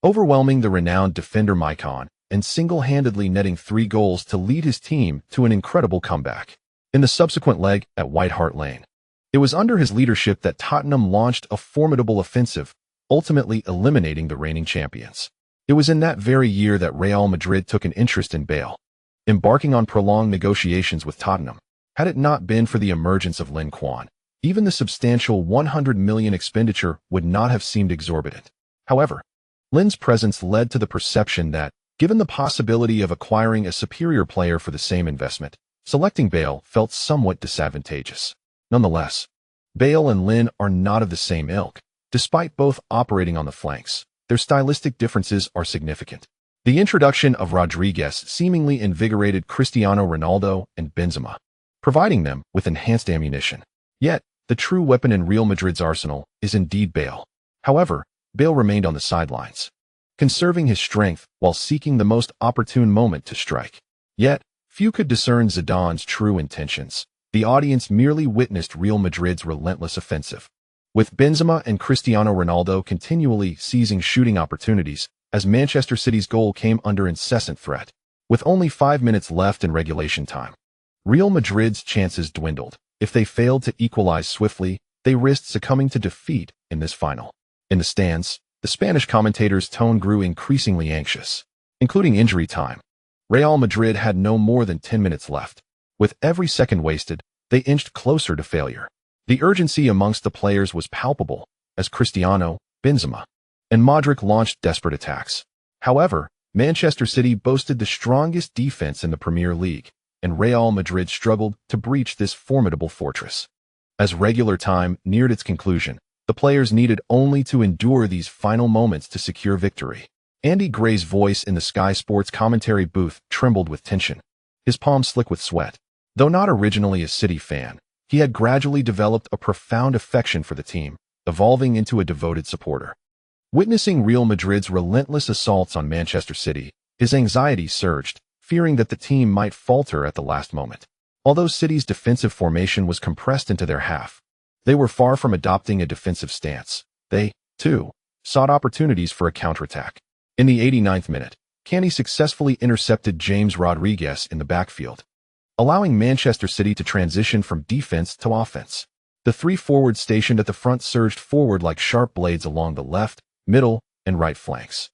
overwhelming the renowned defender Maicon and single-handedly netting 3 goals to lead his team to an incredible comeback. In the subsequent leg at White Hart Lane, it was under his leadership that Tottenham launched a formidable offensive, ultimately eliminating the reigning champions. It was in that very year that Real Madrid took an interest in Bale, embarking on prolonged negotiations with Tottenham. Had it not been for the emergence of Lin Quan, even the substantial $100 million expenditure would not have seemed exorbitant. However, Lin's presence led to the perception that, given the possibility of acquiring a superior player for the same investment, selecting Bale felt somewhat disadvantageous. Nonetheless, Bale and Lin are not of the same ilk. Despite both operating on the flanks, their stylistic differences are significant. The introduction of Rodriguez seemingly invigorated Cristiano Ronaldo and Benzema, providing them with enhanced ammunition. Yet, the true weapon in Real Madrid's arsenal is indeed Bale. However, Bale remained on the sidelines, conserving his strength while seeking the most opportune moment to strike. Yet, few could discern Zidane's true intentions. The audience merely witnessed Real Madrid's relentless offensive, with Benzema and Cristiano Ronaldo continually seizing shooting opportunities as Manchester City's goal came under incessant threat. With only 5 minutes left in regulation time, Real Madrid's chances dwindled. If they failed to equalize swiftly, they risked succumbing to defeat in this final. In the stands, the Spanish commentators' tone grew increasingly anxious, including injury time. Real Madrid had no more than 10 minutes left. With every second wasted, they inched closer to failure. The urgency amongst the players was palpable, as Cristiano, Benzema, and Modric launched desperate attacks. However, Manchester City boasted the strongest defense in the Premier League, and Real Madrid struggled to breach this formidable fortress. As regular time neared its conclusion, the players needed only to endure these final moments to secure victory. Andy Gray's voice in the Sky Sports commentary booth trembled with tension, his palms slick with sweat. Though not originally a City fan, he had gradually developed a profound affection for the team, evolving into a devoted supporter. Witnessing Real Madrid's relentless assaults on Manchester City, his anxiety surged, fearing that the team might falter at the last moment. Although City's defensive formation was compressed into their half, they were far from adopting a defensive stance. They, too, sought opportunities for a counterattack. In the 89th minute, Kanté successfully intercepted James Rodriguez in the backfield, allowing Manchester City to transition from defense to offense. The 3 forwards stationed at the front surged forward like sharp blades along the left, middle, and right flanks.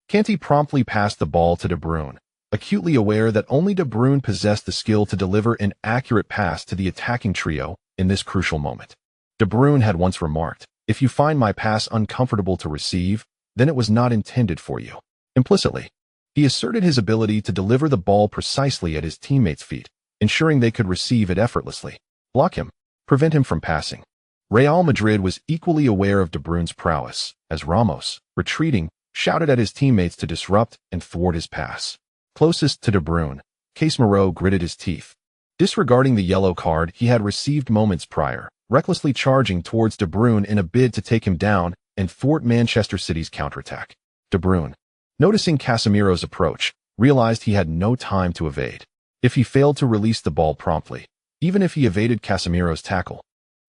Kanté promptly passed the ball to De Bruyne, acutely aware that only De Bruyne possessed the skill to deliver an accurate pass to the attacking trio in this crucial moment. De Bruyne had once remarked, "If you find my pass uncomfortable to receive, then it was not intended for you." Implicitly, he asserted his ability to deliver the ball precisely at his teammates' feet, ensuring they could receive it effortlessly, block him, prevent him from passing. Real Madrid was equally aware of De Bruyne's prowess, as Ramos, retreating, shouted at his teammates to disrupt and thwart his pass. Closest to De Bruyne, Casemiro gritted his teeth, disregarding the yellow card he had received moments prior, recklessly charging towards De Bruyne in a bid to take him down and thwart Manchester City's counterattack. De Bruyne, noticing Casemiro's approach, realized he had no time to evade. If he failed to release the ball promptly, even if he evaded Casemiro's tackle,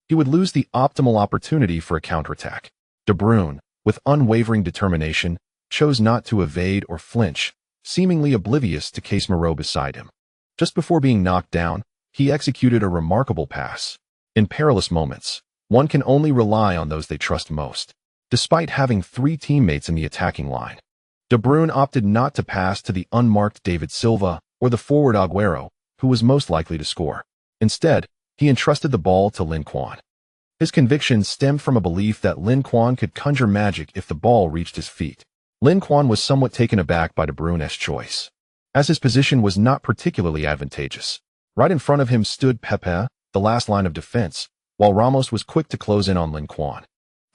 he would lose the optimal opportunity for a counterattack. De Bruyne, with unwavering determination, chose not to evade or flinch, seemingly oblivious to Casemiro beside him. Just before being knocked down, he executed a remarkable pass. In perilous moments, one can only rely on those they trust most. Despite having 3 teammates in the attacking line, De Bruyne opted not to pass to the unmarked David Silva or the forward Aguero, who was most likely to score. Instead, he entrusted the ball to Lin Quan. His conviction stemmed from a belief that Lin Quan could conjure magic if the ball reached his feet. Lin Quan was somewhat taken aback by De Bruyne's choice, as his position was not particularly advantageous. Right in front of him stood Pepe, the last line of defense, while Ramos was quick to close in on Lin Quan,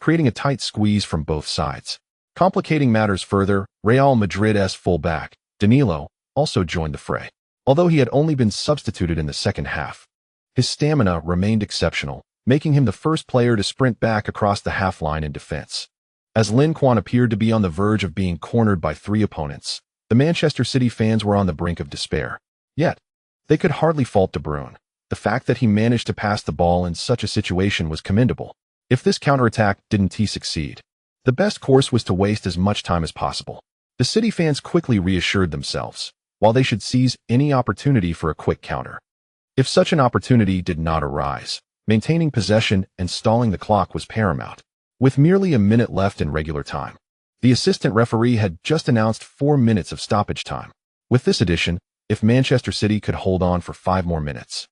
creating a tight squeeze from both sides. Complicating matters further, Real Madrid's fullback, Danilo, also joined the fray. Although he had only been substituted in the second half, his stamina remained exceptional, making him the first player to sprint back across the half-line in defense. As Lin Quan appeared to be on the verge of being cornered by 3 opponents, the Manchester City fans were on the brink of despair. Yet, they could hardly fault De Bruyne. The fact that he managed to pass the ball in such a situation was commendable. If this counterattack didn't succeed, the best course was to waste as much time as possible. The City fans quickly reassured themselves, while they should seize any opportunity for a quick counter. If such an opportunity did not arise, maintaining possession and stalling the clock was paramount. With merely a minute left in regular time, the assistant referee had just announced 4 minutes of stoppage time. With this addition, if Manchester City could hold on for 5 more minutes,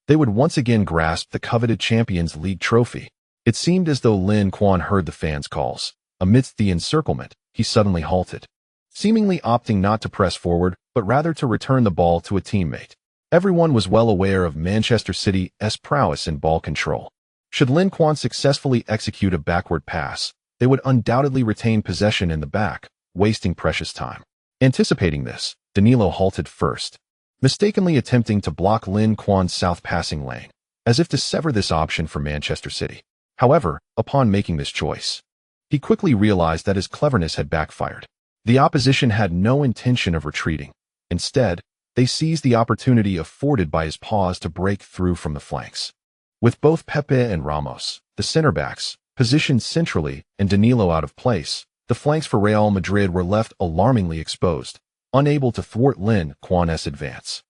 they would once again grasp the coveted Champions League trophy. It seemed as though Lin Quan heard the fans' calls. Amidst the encirclement, he suddenly halted, seemingly opting not to press forward, but rather to return the ball to a teammate. Everyone was well aware of Manchester City's prowess in ball control. Should Lin Quan successfully execute a backward pass, they would undoubtedly retain possession in the back, wasting precious time. Anticipating this, Danilo halted first, mistakenly attempting to block Lin Quan's south passing lane, as if to sever this option for Manchester City. However, upon making this choice, he quickly realized that his cleverness had backfired. The opposition had no intention of retreating. Instead, they seized the opportunity afforded by his pause to break through from the flanks. With both Pepe and Ramos, the center-backs, positioned centrally and Danilo out of place, the flanks for Real Madrid were left alarmingly exposed, unable to thwart Lin Quan's advance.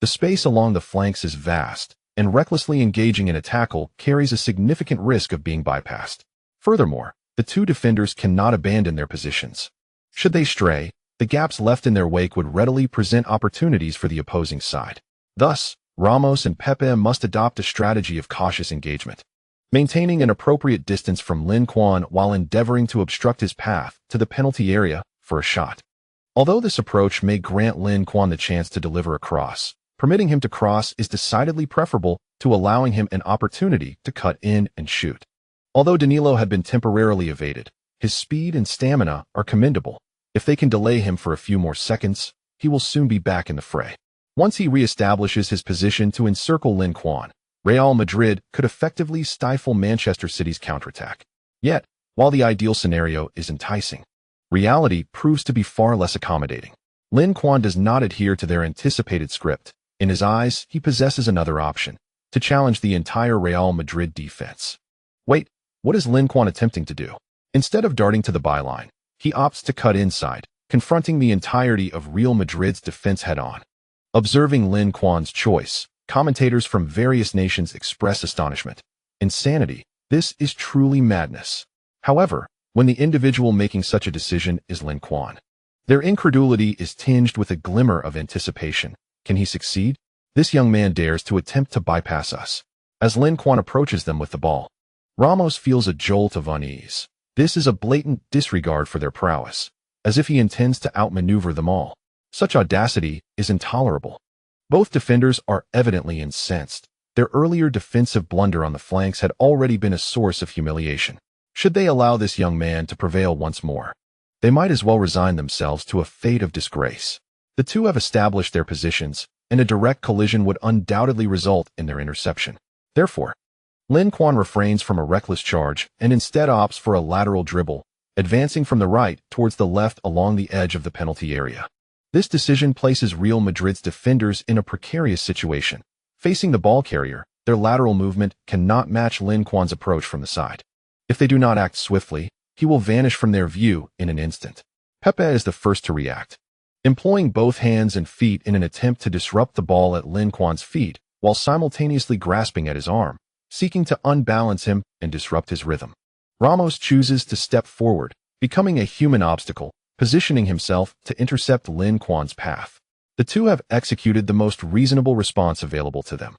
The space along the flanks is vast, and recklessly engaging in a tackle carries a significant risk of being bypassed. Furthermore, the 2 defenders cannot abandon their positions. Should they stray, the gaps left in their wake would readily present opportunities for the opposing side. Thus, Ramos and Pepe must adopt a strategy of cautious engagement, maintaining an appropriate distance from Lin Quan while endeavoring to obstruct his path to the penalty area for a shot. Although this approach may grant Lin Quan the chance to deliver a cross, permitting him to cross is decidedly preferable to allowing him an opportunity to cut in and shoot. Although Danilo had been temporarily evaded, his speed and stamina are commendable. If they can delay him for a few more seconds, he will soon be back in the fray. Once he reestablishes his position to encircle Lin Quan, Real Madrid could effectively stifle Manchester City's counterattack. Yet, while the ideal scenario is enticing, reality proves to be far less accommodating. Lin Quan does not adhere to their anticipated script. In his eyes, he possesses another option, to challenge the entire Real Madrid defense. Wait, what is Lin Quan attempting to do? Instead of darting to the byline, he opts to cut inside, confronting the entirety of Real Madrid's defense head-on. Observing Lin Quan's choice, commentators from various nations express astonishment. Insanity, this is truly madness. However, when the individual making such a decision is Lin Quan, their incredulity is tinged with a glimmer of anticipation. Can he succeed? This young man dares to attempt to bypass us. As Lin Quan approaches them with the ball, Ramos feels a jolt of unease. This is a blatant disregard for their prowess, as if he intends to outmaneuver them all. Such audacity is intolerable. Both defenders are evidently incensed. Their earlier defensive blunder on the flanks had already been a source of humiliation. Should they allow this young man to prevail once more, they might as well resign themselves to a fate of disgrace. The 2 have established their positions, and a direct collision would undoubtedly result in their interception. Therefore, Lin Quan refrains from a reckless charge and instead opts for a lateral dribble, advancing from the right towards the left along the edge of the penalty area. This decision places Real Madrid's defenders in a precarious situation. Facing the ball carrier, their lateral movement cannot match Lin Quan's approach from the side. If they do not act swiftly, he will vanish from their view in an instant. Pepe is the first to react, employing both hands and feet in an attempt to disrupt the ball at Lin Quan's feet while simultaneously grasping at his arm, seeking to unbalance him and disrupt his rhythm. Ramos chooses to step forward, becoming a human obstacle, positioning himself to intercept Lin Quan's path. The 2 have executed the most reasonable response available to them.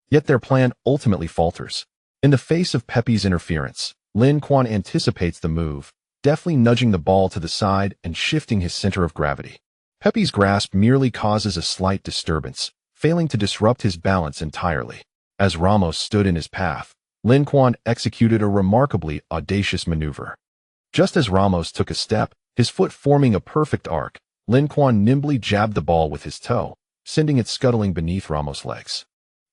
Yet their plan ultimately falters. In the face of Pepe's interference, Lin Quan anticipates the move, deftly nudging the ball to the side and shifting his center of gravity. Pepe's grasp merely causes a slight disturbance, failing to disrupt his balance entirely. As Ramos stood in his path, Lin Quan executed a remarkably audacious maneuver. Just as Ramos took a step, his foot forming a perfect arc, Lin Quan nimbly jabbed the ball with his toe, sending it scuttling beneath Ramos' legs.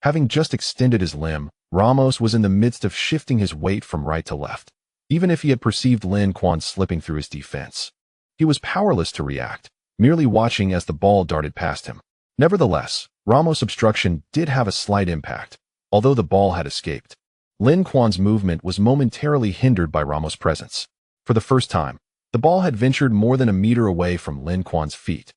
Having just extended his limb, Ramos was in the midst of shifting his weight from right to left, even if he had perceived Lin Quan slipping through his defense. He was powerless to react, merely watching as the ball darted past him. Nevertheless, Ramos' obstruction did have a slight impact, although the ball had escaped. Lin Quan's movement was momentarily hindered by Ramos' presence. For the first time, the ball had ventured more than a meter away from Lin Quan's feet.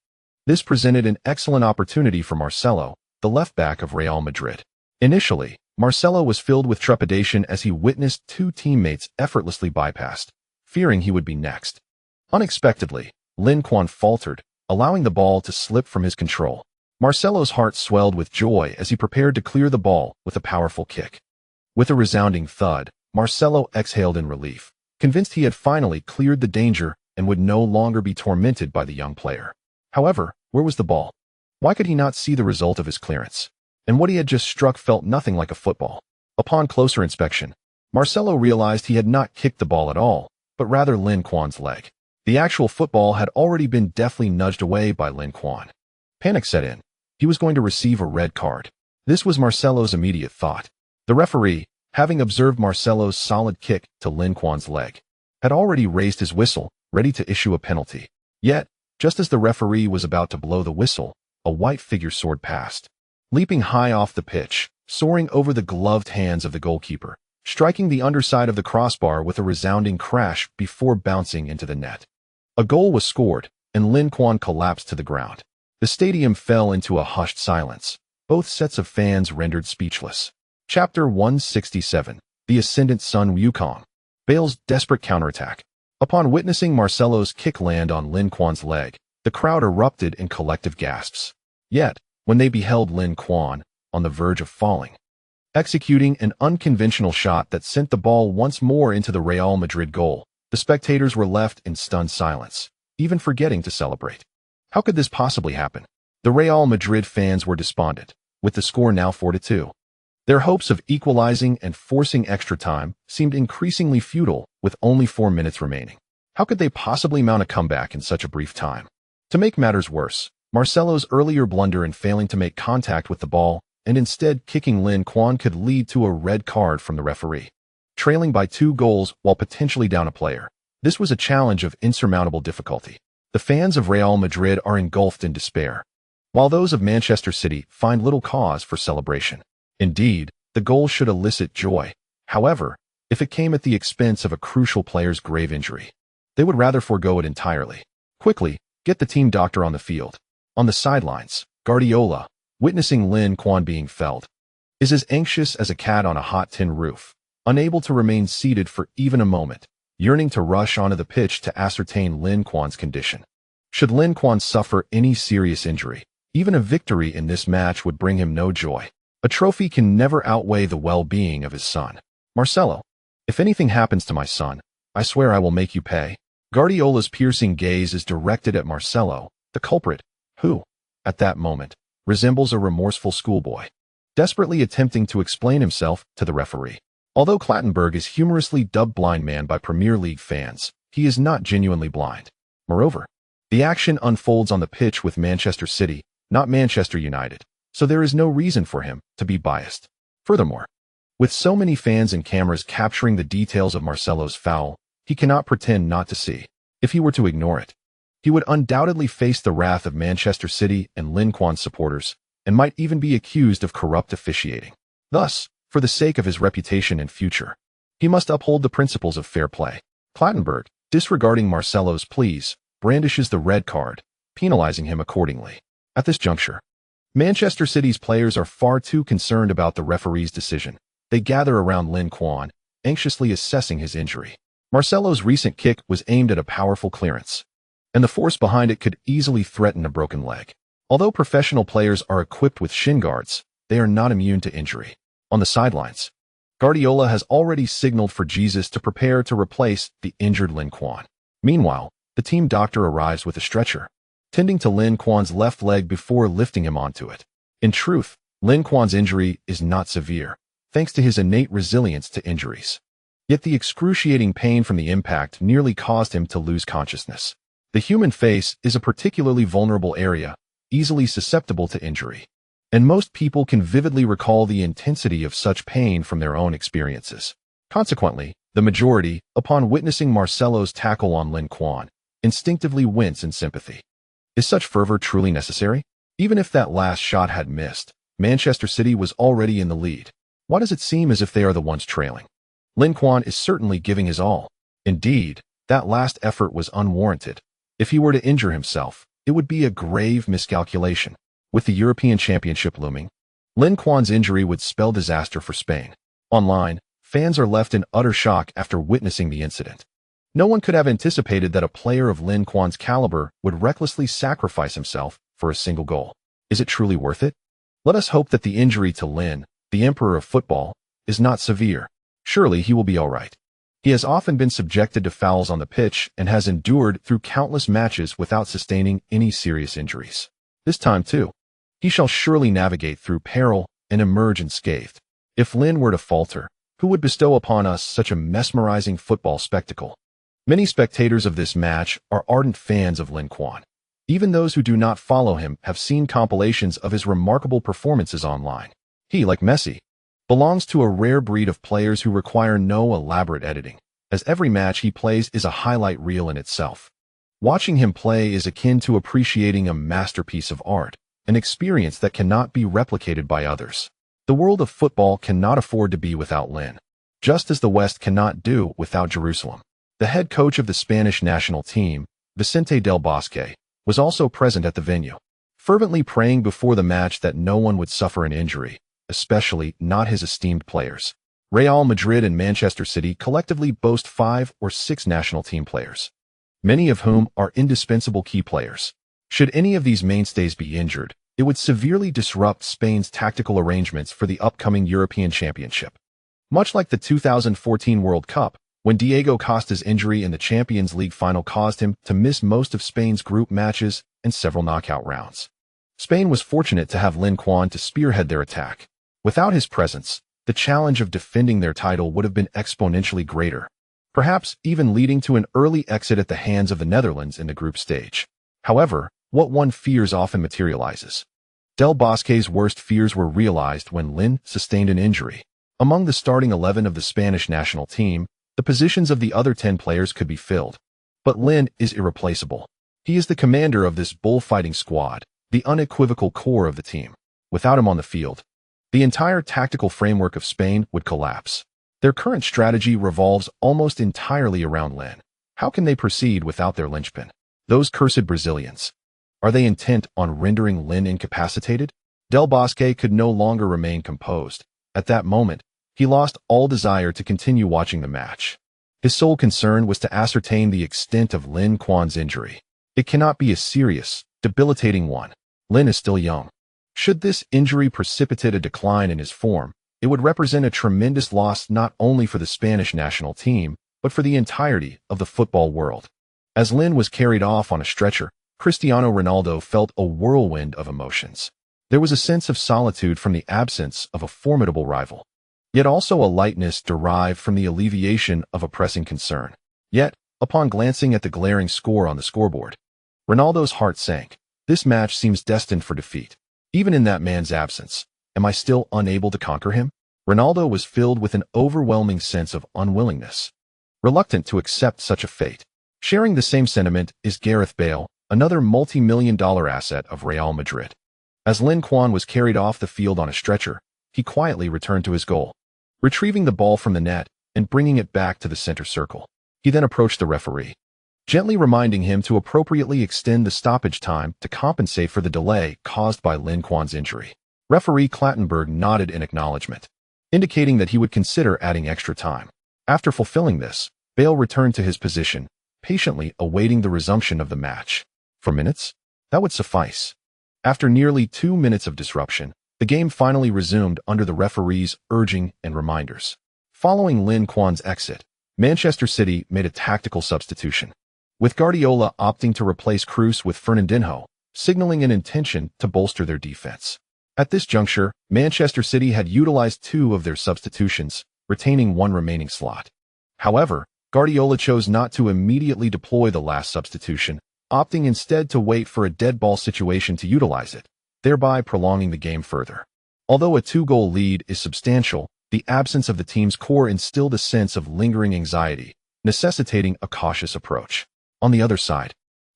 This presented an excellent opportunity for Marcelo, the left back of Real Madrid. Initially, Marcelo was filled with trepidation as he witnessed two teammates effortlessly bypassed, fearing he would be next. Unexpectedly, Lin Quan faltered, allowing the ball to slip from his control. Marcelo's heart swelled with joy as he prepared to clear the ball with a powerful kick. With a resounding thud, Marcelo exhaled in relief, convinced he had finally cleared the danger and would no longer be tormented by the young player. However, where was the ball? Why could he not see the result of his clearance? And what he had just struck felt nothing like a football. Upon closer inspection, Marcelo realized he had not kicked the ball at all, but rather Lin Quan's leg. The actual football had already been deftly nudged away by Lin Quan. Panic set in. He was going to receive a red card. This was Marcelo's immediate thought. The referee, having observed Marcelo's solid kick to Lin Quan's leg, had already raised his whistle, ready to issue a penalty. Yet, just as the referee was about to blow the whistle, a white figure soared past. Leaping high off the pitch, soaring over the gloved hands of the goalkeeper, striking the underside of the crossbar with a resounding crash before bouncing into the net. A goal was scored, and Lin Quan collapsed to the ground. The stadium fell into a hushed silence, both sets of fans rendered speechless. Chapter 167, The Ascendant Sun Wukong. Bale's desperate counterattack. Upon witnessing Marcelo's kick land on Lin Quan's leg, the crowd erupted in collective gasps. Yet, when they beheld Lin Quan, on the verge of falling, executing an unconventional shot that sent the ball once more into the Real Madrid goal, the spectators were left in stunned silence, even forgetting to celebrate. How could this possibly happen? The Real Madrid fans were despondent, with the score now 4-2. Their hopes of equalizing and forcing extra time seemed increasingly futile with only 4 minutes remaining. How could they possibly mount a comeback in such a brief time? To make matters worse, Marcelo's earlier blunder in failing to make contact with the ball and instead kicking Lin Quan could lead to a red card from the referee. Trailing by 2 goals while potentially down a player, this was a challenge of insurmountable difficulty. The fans of Real Madrid are engulfed in despair, while those of Manchester City find little cause for celebration. Indeed, the goal should elicit joy. However, if it came at the expense of a crucial player's grave injury, they would rather forego it entirely. Quickly, get the team doctor on the field. On the sidelines, Guardiola, witnessing Lin Quan being felled, is as anxious as a cat on a hot tin roof, unable to remain seated for even a moment, yearning to rush onto the pitch to ascertain Lin Quan's condition. Should Lin Quan suffer any serious injury, even a victory in this match would bring him no joy. A trophy can never outweigh the well-being of his son. Marcelo, if anything happens to my son, I swear I will make you pay. Guardiola's piercing gaze is directed at Marcelo, the culprit, who, at that moment, resembles a remorseful schoolboy, desperately attempting to explain himself to the referee. Although Clattenburg is humorously dubbed Blind Man by Premier League fans, he is not genuinely blind. Moreover, the action unfolds on the pitch with Manchester City, not Manchester United, so there is no reason for him to be biased. Furthermore, with so many fans and cameras capturing the details of Marcelo's foul, he cannot pretend not to see. If he were to ignore it, he would undoubtedly face the wrath of Manchester City and Lin Quan supporters, and might even be accused of corrupt officiating. Thus, for the sake of his reputation and future, he must uphold the principles of fair play. Clattenburg, disregarding Marcelo's pleas, brandishes the red card, penalizing him accordingly. At this juncture, Manchester City's players are far too concerned about the referee's decision. They gather around Lin Quan, anxiously assessing his injury. Marcelo's recent kick was aimed at a powerful clearance, and the force behind it could easily threaten a broken leg. Although professional players are equipped with shin guards, they are not immune to injury. On the sidelines, Guardiola has already signaled for Jesus to prepare to replace the injured Lin Quan. Meanwhile, the team doctor arrives with a stretcher, tending to Lin Quan's left leg before lifting him onto it. In truth, Lin Quan's injury is not severe, thanks to his innate resilience to injuries. Yet the excruciating pain from the impact nearly caused him to lose consciousness. The human face is a particularly vulnerable area, easily susceptible to injury. And most people can vividly recall the intensity of such pain from their own experiences. Consequently, the majority, upon witnessing Marcelo's tackle on Lin Quan, instinctively wince in sympathy. Is such fervor truly necessary? Even if that last shot had missed, Manchester City was already in the lead. Why does it seem as if they are the ones trailing? Lin Quan is certainly giving his all. Indeed, that last effort was unwarranted. If he were to injure himself, it would be a grave miscalculation. With the European Championship looming, Lin Quan's injury would spell disaster for Spain. Online, fans are left in utter shock after witnessing the incident. No one could have anticipated that a player of Lin Quan's caliber would recklessly sacrifice himself for a single goal. Is it truly worth it? Let us hope that the injury to Lin, the emperor of football, is not severe. Surely he will be all right. He has often been subjected to fouls on the pitch and has endured through countless matches without sustaining any serious injuries. This time, too, he shall surely navigate through peril and emerge unscathed. If Lin were to falter, who would bestow upon us such a mesmerizing football spectacle? Many spectators of this match are ardent fans of Lin Quan. Even those who do not follow him have seen compilations of his remarkable performances online. He, like Messi, belongs to a rare breed of players who require no elaborate editing, as every match he plays is a highlight reel in itself. Watching him play is akin to appreciating a masterpiece of art, an experience that cannot be replicated by others. The world of football cannot afford to be without Lin, just as the West cannot do without Jerusalem. The head coach of the Spanish national team, Vicente del Bosque, was also present at the venue, fervently praying before the match that no one would suffer an injury, especially not his esteemed players. Real Madrid and Manchester City collectively boast 5 or 6 national team players, many of whom are indispensable key players. Should any of these mainstays be injured, it would severely disrupt Spain's tactical arrangements for the upcoming European Championship. Much like the 2014 World Cup, when Diego Costa's injury in the Champions League final caused him to miss most of Spain's group matches and several knockout rounds. Spain was fortunate to have Lin Quan to spearhead their attack. Without his presence, the challenge of defending their title would have been exponentially greater, perhaps even leading to an early exit at the hands of the Netherlands in the group stage. However, what one fears often materializes. Del Bosque's worst fears were realized when Lin sustained an injury. Among the starting 11 of the Spanish national team, the positions of the other 10 players could be filled. But Lin is irreplaceable. He is the commander of this bullfighting squad, the unequivocal core of the team. Without him on the field, the entire tactical framework of Spain would collapse. Their current strategy revolves almost entirely around Lin. How can they proceed without their linchpin? Those cursed Brazilians. Are they intent on rendering Lin incapacitated? Del Bosque could no longer remain composed. At that moment, he lost all desire to continue watching the match. His sole concern was to ascertain the extent of Lin Quan's injury. It cannot be a serious, debilitating one. Lin is still young. Should this injury precipitate a decline in his form, it would represent a tremendous loss not only for the Spanish national team, but for the entirety of the football world. As Lin was carried off on a stretcher, Cristiano Ronaldo felt a whirlwind of emotions. There was a sense of solitude from the absence of a formidable rival, yet also a lightness derived from the alleviation of a pressing concern. Yet, upon glancing at the glaring score on the scoreboard, Ronaldo's heart sank. This match seems destined for defeat. Even in that man's absence, am I still unable to conquer him? Ronaldo was filled with an overwhelming sense of unwillingness, reluctant to accept such a fate. Sharing the same sentiment is Gareth Bale, another multi-million-dollar asset of Real Madrid. As Lin Quan was carried off the field on a stretcher, he quietly returned to his goal, retrieving the ball from the net and bringing it back to the center circle. He then approached the referee, gently reminding him to appropriately extend the stoppage time to compensate for the delay caused by Lin Quan's injury. Referee Clattenburg nodded in acknowledgement, indicating that he would consider adding extra time. After fulfilling this, Bale returned to his position, patiently awaiting the resumption of the match. For minutes? That would suffice. After nearly 2 minutes of disruption, the game finally resumed under the referee's urging and reminders. Following Lin Quan's exit, Manchester City made a tactical substitution. with Guardiola opting to replace Cruz with Fernandinho, signaling an intention to bolster their defense. At this juncture, Manchester City had utilized 2 of their substitutions, retaining 1 remaining slot. However, Guardiola chose not to immediately deploy the last substitution, opting instead to wait for a dead ball situation to utilize it, thereby prolonging the game further. Although a 2-goal lead is substantial, the absence of the team's core instilled a sense of lingering anxiety, necessitating a cautious approach. On the other side,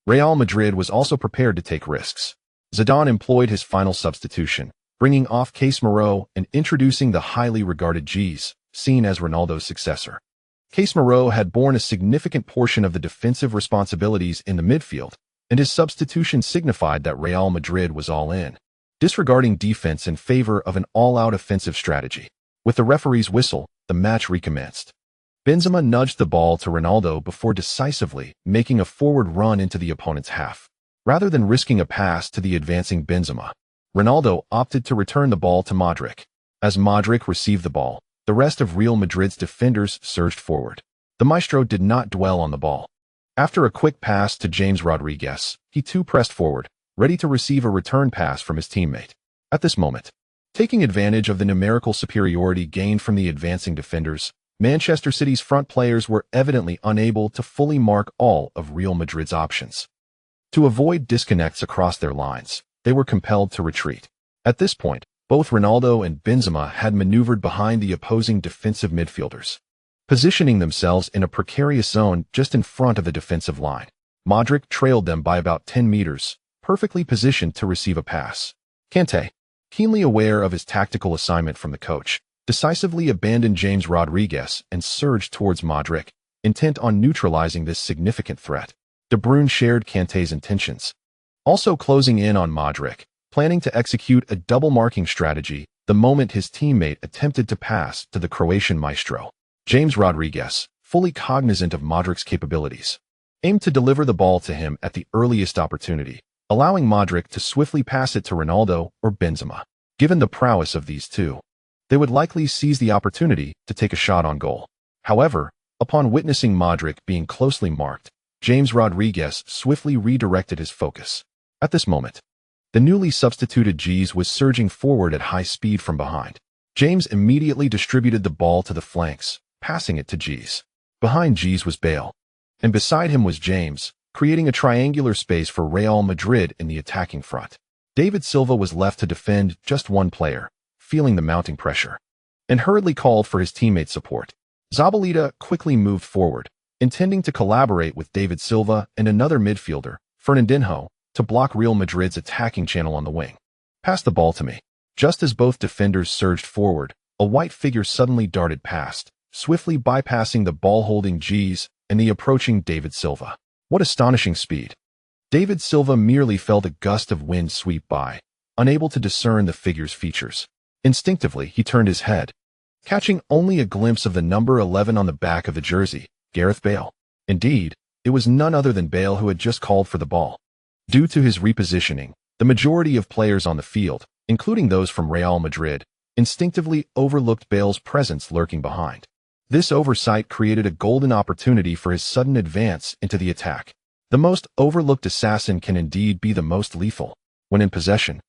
Real Madrid was also prepared to take risks. Zidane employed his final substitution, bringing off Casemiro and introducing the highly regarded G's, seen as Ronaldo's successor. Casemiro had borne a significant portion of the defensive responsibilities in the midfield, and his substitution signified that Real Madrid was all in, disregarding defense in favor of an all-out offensive strategy. With the referee's whistle, the match recommenced. Benzema nudged the ball to Ronaldo before decisively making a forward run into the opponent's half. Rather than risking a pass to the advancing Benzema, Ronaldo opted to return the ball to Modric. As Modric received the ball, the rest of Real Madrid's defenders surged forward. The maestro did not dwell on the ball. After a quick pass to James Rodriguez, he too pressed forward, ready to receive a return pass from his teammate. At this moment, taking advantage of the numerical superiority gained from the advancing defenders, Manchester City's front players were evidently unable to fully mark all of Real Madrid's options. To avoid disconnects across their lines, they were compelled to retreat. At this point, both Ronaldo and Benzema had maneuvered behind the opposing defensive midfielders, positioning themselves in a precarious zone just in front of the defensive line. Modric trailed them by about 10 meters, perfectly positioned to receive a pass. Kanté, keenly aware of his tactical assignment from the coach, decisively abandoned James Rodriguez and surged towards Modric, intent on neutralizing this significant threat. De Bruyne shared Kanté's intentions, also closing in on Modric, planning to execute a double-marking strategy the moment his teammate attempted to pass to the Croatian maestro. James Rodriguez, fully cognizant of Modric's capabilities, aimed to deliver the ball to him at the earliest opportunity, allowing Modric to swiftly pass it to Ronaldo or Benzema. Given the prowess of these two, they would likely seize the opportunity to take a shot on goal. However, upon witnessing Modric being closely marked, James Rodriguez swiftly redirected his focus. At this moment, the newly substituted G's was surging forward at high speed from behind. James immediately distributed the ball to the flanks, passing it to G's. Behind G's was Bale, and beside him was James, creating a triangular space for Real Madrid in the attacking front. David Silva was left to defend just one player, feeling the mounting pressure, and hurriedly called for his teammate's support. Zabaleta quickly moved forward, intending to collaborate with David Silva and another midfielder, Fernandinho, to block Real Madrid's attacking channel on the wing. "Pass the ball to me." Just as both defenders surged forward, a white figure suddenly darted past, swiftly bypassing the ball-holding G's and the approaching David Silva. What astonishing speed! David Silva merely felt a gust of wind sweep by, unable to discern the figure's features. Instinctively, he turned his head, catching only a glimpse of the number 11 on the back of the jersey, Gareth Bale. Indeed, it was none other than Bale who had just called for the ball. Due to his repositioning, the majority of players on the field, including those from Real Madrid, instinctively overlooked Bale's presence lurking behind. This oversight created a golden opportunity for his sudden advance into the attack. The most overlooked assassin can indeed be the most lethal. When in possession,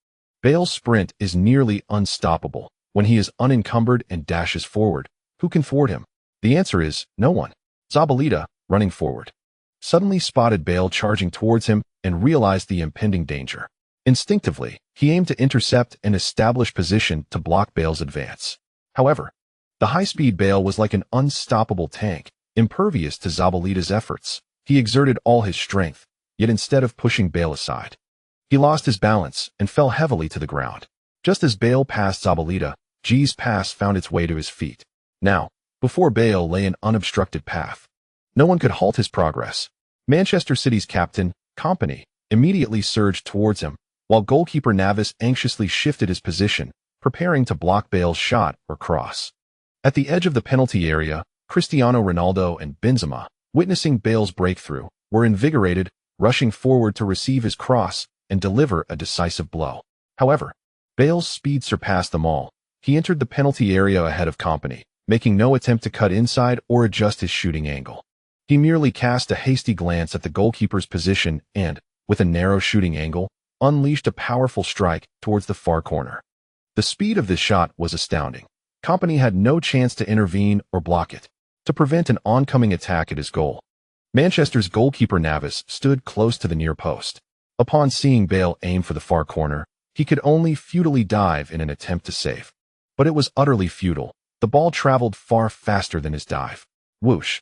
Bale's sprint is nearly unstoppable. When he is unencumbered and dashes forward, who can thwart him? The answer is no one. Zabaleta, running forward, suddenly spotted Bale charging towards him and realized the impending danger. Instinctively, he aimed to intercept and establish position to block Bale's advance. However, the high-speed Bale was like an unstoppable tank, impervious to Zabaleta's efforts. He exerted all his strength, yet instead of pushing Bale aside, he lost his balance and fell heavily to the ground. Just as Bale passed Zabaleta, G's pass found its way to his feet. Now, before Bale lay an unobstructed path. No one could halt his progress. Manchester City's captain, Kompany, immediately surged towards him, while goalkeeper Navas anxiously shifted his position, preparing to block Bale's shot or cross. At the edge of the penalty area, Cristiano Ronaldo and Benzema, witnessing Bale's breakthrough, were invigorated, rushing forward to receive his cross and deliver a decisive blow. However, Bale's speed surpassed them all. He entered the penalty area ahead of Kompany, making no attempt to cut inside or adjust his shooting angle. He merely cast a hasty glance at the goalkeeper's position and, with a narrow shooting angle, unleashed a powerful strike towards the far corner. The speed of this shot was astounding. Company had no chance to intervene or block it, to prevent an oncoming attack at his goal. Manchester's goalkeeper Navas stood close to the near post. Upon seeing Bale aim for the far corner, he could only futilely dive in an attempt to save. But it was utterly futile. The ball traveled far faster than his dive. Whoosh!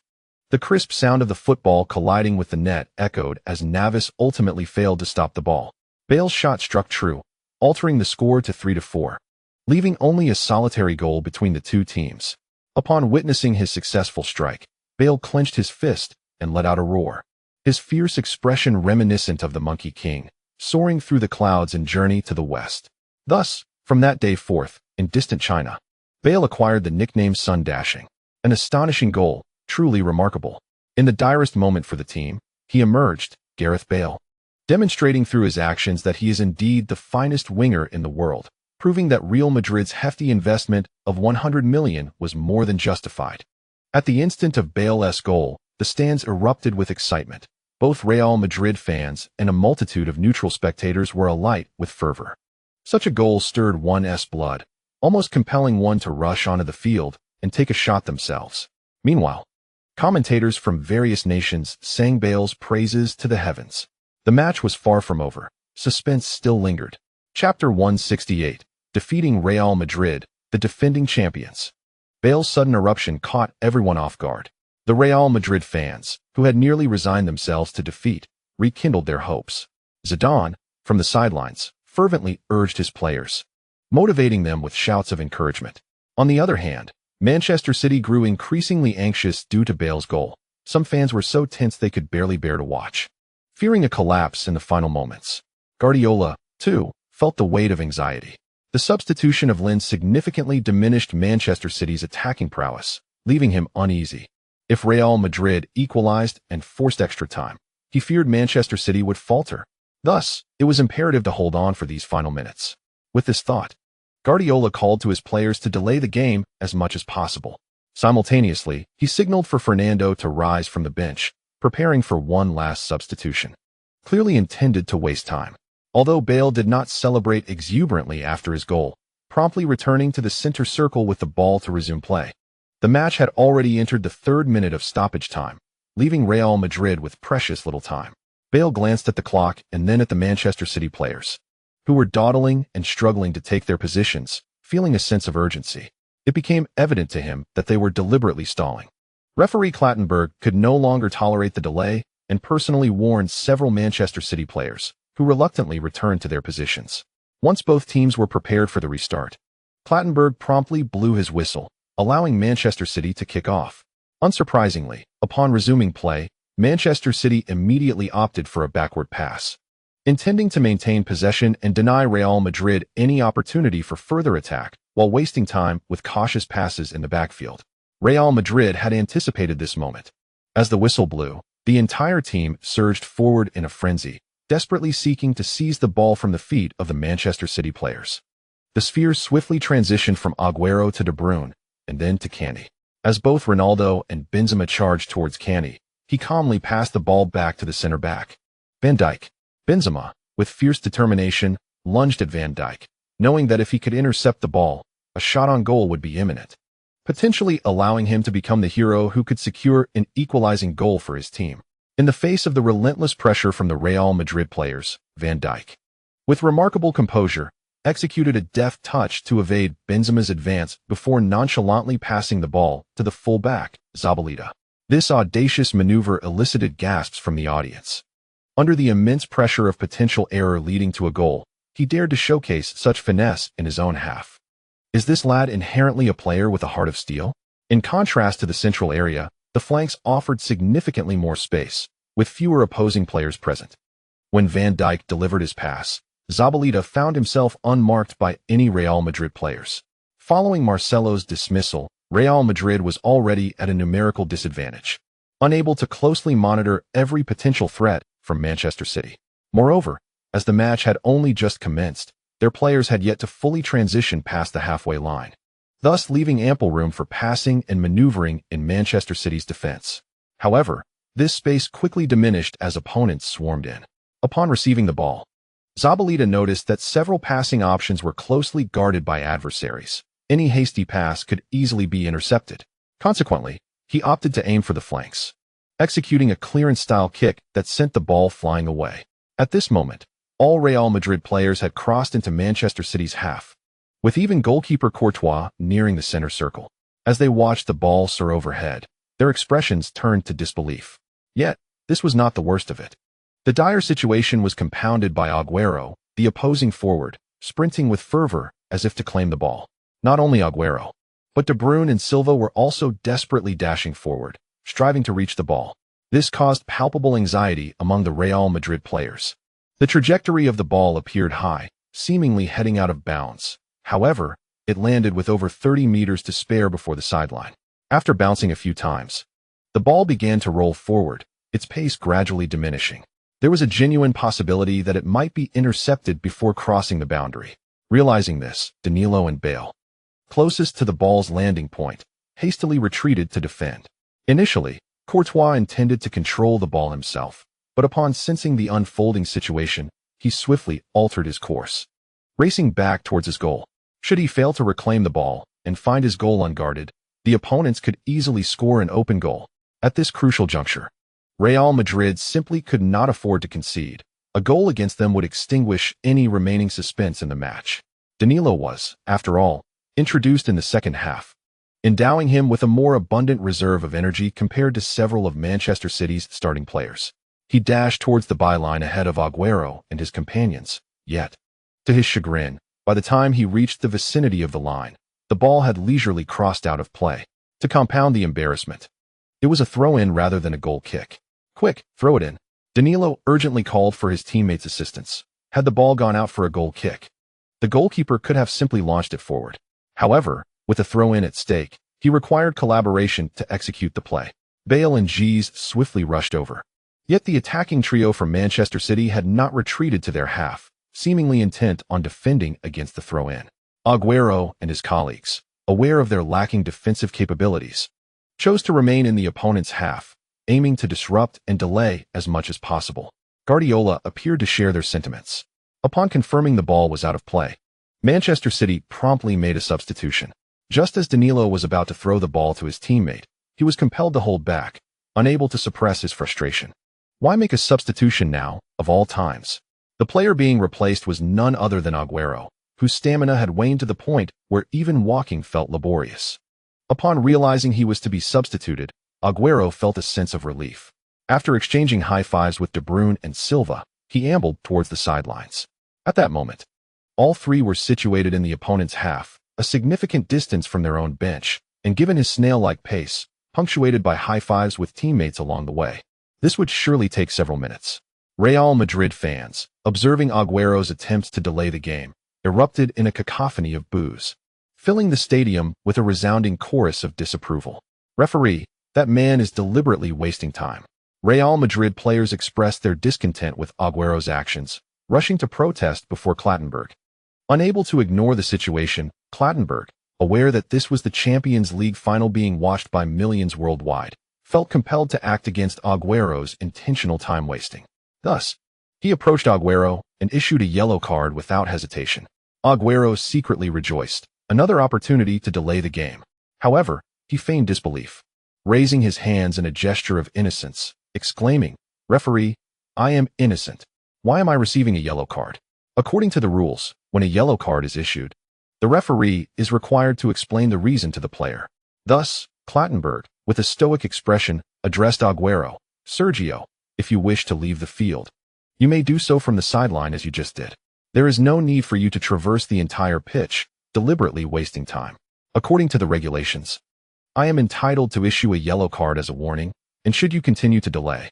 The crisp sound of the football colliding with the net echoed as Navas ultimately failed to stop the ball. Bale's shot struck true, altering the score to 3-4, leaving only a solitary goal between the two teams. Upon witnessing his successful strike, Bale clenched his fist and let out a roar, his fierce expression reminiscent of the Monkey King, soaring through the clouds in Journey to the West. Thus, from that day forth, in distant China, Bale acquired the nickname Sun Dashing, an astonishing goal, truly remarkable. In the direst moment for the team, he emerged, Gareth Bale, demonstrating through his actions that he is indeed the finest winger in the world, proving that Real Madrid's hefty investment of 100 million was more than justified. At the instant of Bale's goal, the stands erupted with excitement. Both Real Madrid fans and a multitude of neutral spectators were alight with fervor. Such a goal stirred one's blood, almost compelling one to rush onto the field and take a shot themselves. Meanwhile, commentators from various nations sang Bale's praises to the heavens. The match was far from over. Suspense still lingered. Chapter 168. Defeating Real Madrid, the defending champions. Bale's sudden eruption caught everyone off guard. The Real Madrid fans, who had nearly resigned themselves to defeat, rekindled their hopes. Zidane, from the sidelines, fervently urged his players, motivating them with shouts of encouragement. On the other hand, Manchester City grew increasingly anxious due to Bale's goal. Some fans were so tense they could barely bear to watch, fearing a collapse in the final moments. Guardiola, too, felt the weight of anxiety. The substitution of Lin significantly diminished Manchester City's attacking prowess, leaving him uneasy. If Real Madrid equalized and forced extra time, he feared Manchester City would falter. Thus, it was imperative to hold on for these final minutes. With this thought, Guardiola called to his players to delay the game as much as possible. Simultaneously, he signaled for Fernando to rise from the bench, preparing for one last substitution, clearly intended to waste time. Although Bale did not celebrate exuberantly after his goal, promptly returning to the center circle with the ball to resume play. The match had already entered the 3rd minute of stoppage time, leaving Real Madrid with precious little time. Bale glanced at the clock and then at the Manchester City players, who were dawdling and struggling to take their positions, feeling a sense of urgency. It became evident to him that they were deliberately stalling. Referee Clattenburg could no longer tolerate the delay and personally warned several Manchester City players, who reluctantly returned to their positions. Once both teams were prepared for the restart, Clattenburg promptly blew his whistle, allowing Manchester City to kick off. Unsurprisingly, upon resuming play, Manchester City immediately opted for a backward pass, intending to maintain possession and deny Real Madrid any opportunity for further attack while wasting time with cautious passes in the backfield. Real Madrid had anticipated this moment. As the whistle blew, the entire team surged forward in a frenzy, desperately seeking to seize the ball from the feet of the Manchester City players. The sphere swiftly transitioned from Aguero to De Bruyne, and then to Kanté. As both Ronaldo and Benzema charged towards Kanté, he calmly passed the ball back to the center back. Van Dijk. Benzema, with fierce determination, lunged at Van Dijk, knowing that if he could intercept the ball, a shot on goal would be imminent, potentially allowing him to become the hero who could secure an equalizing goal for his team. In the face of the relentless pressure from the Real Madrid players, Van Dijk, with remarkable composure, executed a deft touch to evade Benzema's advance before nonchalantly passing the ball to the full-back, Zabaleta. This audacious maneuver elicited gasps from the audience. Under the immense pressure of potential error leading to a goal, he dared to showcase such finesse in his own half. Is this lad inherently a player with a heart of steel? In contrast to the central area, the flanks offered significantly more space, with fewer opposing players present. When Van Dijk delivered his pass, Zabaleta found himself unmarked by any Real Madrid players. Following Marcelo's dismissal, Real Madrid was already at a numerical disadvantage, unable to closely monitor every potential threat from Manchester City. Moreover, as the match had only just commenced, their players had yet to fully transition past the halfway line, thus leaving ample room for passing and maneuvering in Manchester City's defense. However, This space quickly diminished as opponents swarmed in. Upon receiving the ball, Zabaleta noticed that several passing options were closely guarded by adversaries. Any hasty pass could easily be intercepted. Consequently, he opted to aim for the flanks, executing a clearance-style kick that sent the ball flying away. At this moment, all Real Madrid players had crossed into Manchester City's half, with even goalkeeper Courtois nearing the center circle. As they watched the ball soar overhead, their expressions turned to disbelief. Yet, this was not the worst of it. The dire situation was compounded by Agüero, the opposing forward, sprinting with fervor as if to claim the ball. Not only Agüero, but De Bruyne and Silva were also desperately dashing forward, striving to reach the ball. This caused palpable anxiety among the Real Madrid players. The trajectory of the ball appeared high, seemingly heading out of bounds. However, it landed with over 30 meters to spare before the sideline. After bouncing a few times, the ball began to roll forward, its pace gradually diminishing. There was a genuine possibility that it might be intercepted before crossing the boundary. Realizing this, Danilo and Bale, closest to the ball's landing point, hastily retreated to defend. Initially, Courtois intended to control the ball himself, but upon sensing the unfolding situation, he swiftly altered his course, racing back towards his goal. Should he fail to reclaim the ball and find his goal unguarded, the opponents could easily score an open goal. At this crucial juncture, Real Madrid simply could not afford to concede. A goal against them would extinguish any remaining suspense in the match. Danilo was, after all, introduced in the second half, endowing him with a more abundant reserve of energy compared to several of Manchester City's starting players. He dashed towards the byline ahead of Agüero and his companions, yet, to his chagrin, by the time he reached the vicinity of the line, the ball had leisurely crossed out of play. To compound the embarrassment, it was a throw-in rather than a goal kick. "Quick, throw it in." Danilo urgently called for his teammates' assistance. Had the ball gone out for a goal kick, the goalkeeper could have simply launched it forward. However, with a throw-in at stake, he required collaboration to execute the play. Bale and Gies swiftly rushed over. Yet the attacking trio from Manchester City had not retreated to their half, seemingly intent on defending against the throw-in. Agüero and his colleagues, aware of their lacking defensive capabilities, chose to remain in the opponent's half, aiming to disrupt and delay as much as possible. Guardiola appeared to share their sentiments. Upon confirming the ball was out of play, Manchester City promptly made a substitution. Just as Danilo was about to throw the ball to his teammate, he was compelled to hold back, unable to suppress his frustration. Why make a substitution now, of all times? The player being replaced was none other than Agüero, whose stamina had waned to the point where even walking felt laborious. Upon realizing he was to be substituted, Agüero felt a sense of relief. After exchanging high fives with De Bruyne and Silva, he ambled towards the sidelines. At that moment, all three were situated in the opponent's half, a significant distance from their own bench, and given his snail-like pace, punctuated by high fives with teammates along the way, this would surely take several minutes. Real Madrid fans, observing Agüero's attempts to delay the game, erupted in a cacophony of boos, filling the stadium with a resounding chorus of disapproval. "Referee, that man is deliberately wasting time." Real Madrid players expressed their discontent with Agüero's actions, rushing to protest before Clattenburg. Unable to ignore the situation, Clattenburg, aware that this was the Champions League final being watched by millions worldwide, felt compelled to act against Agüero's intentional time wasting. Thus, he approached Agüero and issued a yellow card without hesitation. Agüero secretly rejoiced, another opportunity to delay the game. However, he feigned disbelief, raising his hands in a gesture of innocence, exclaiming, "Referee, I am innocent. Why am I receiving a yellow card?" According to the rules, when a yellow card is issued, the referee is required to explain the reason to the player. Thus, Clattenburg, with a stoic expression, addressed Agüero, "Sergio, if you wish to leave the field, you may do so from the sideline as you just did. There is no need for you to traverse the entire pitch, deliberately wasting time. According to the regulations, I am entitled to issue a yellow card as a warning, and should you continue to delay,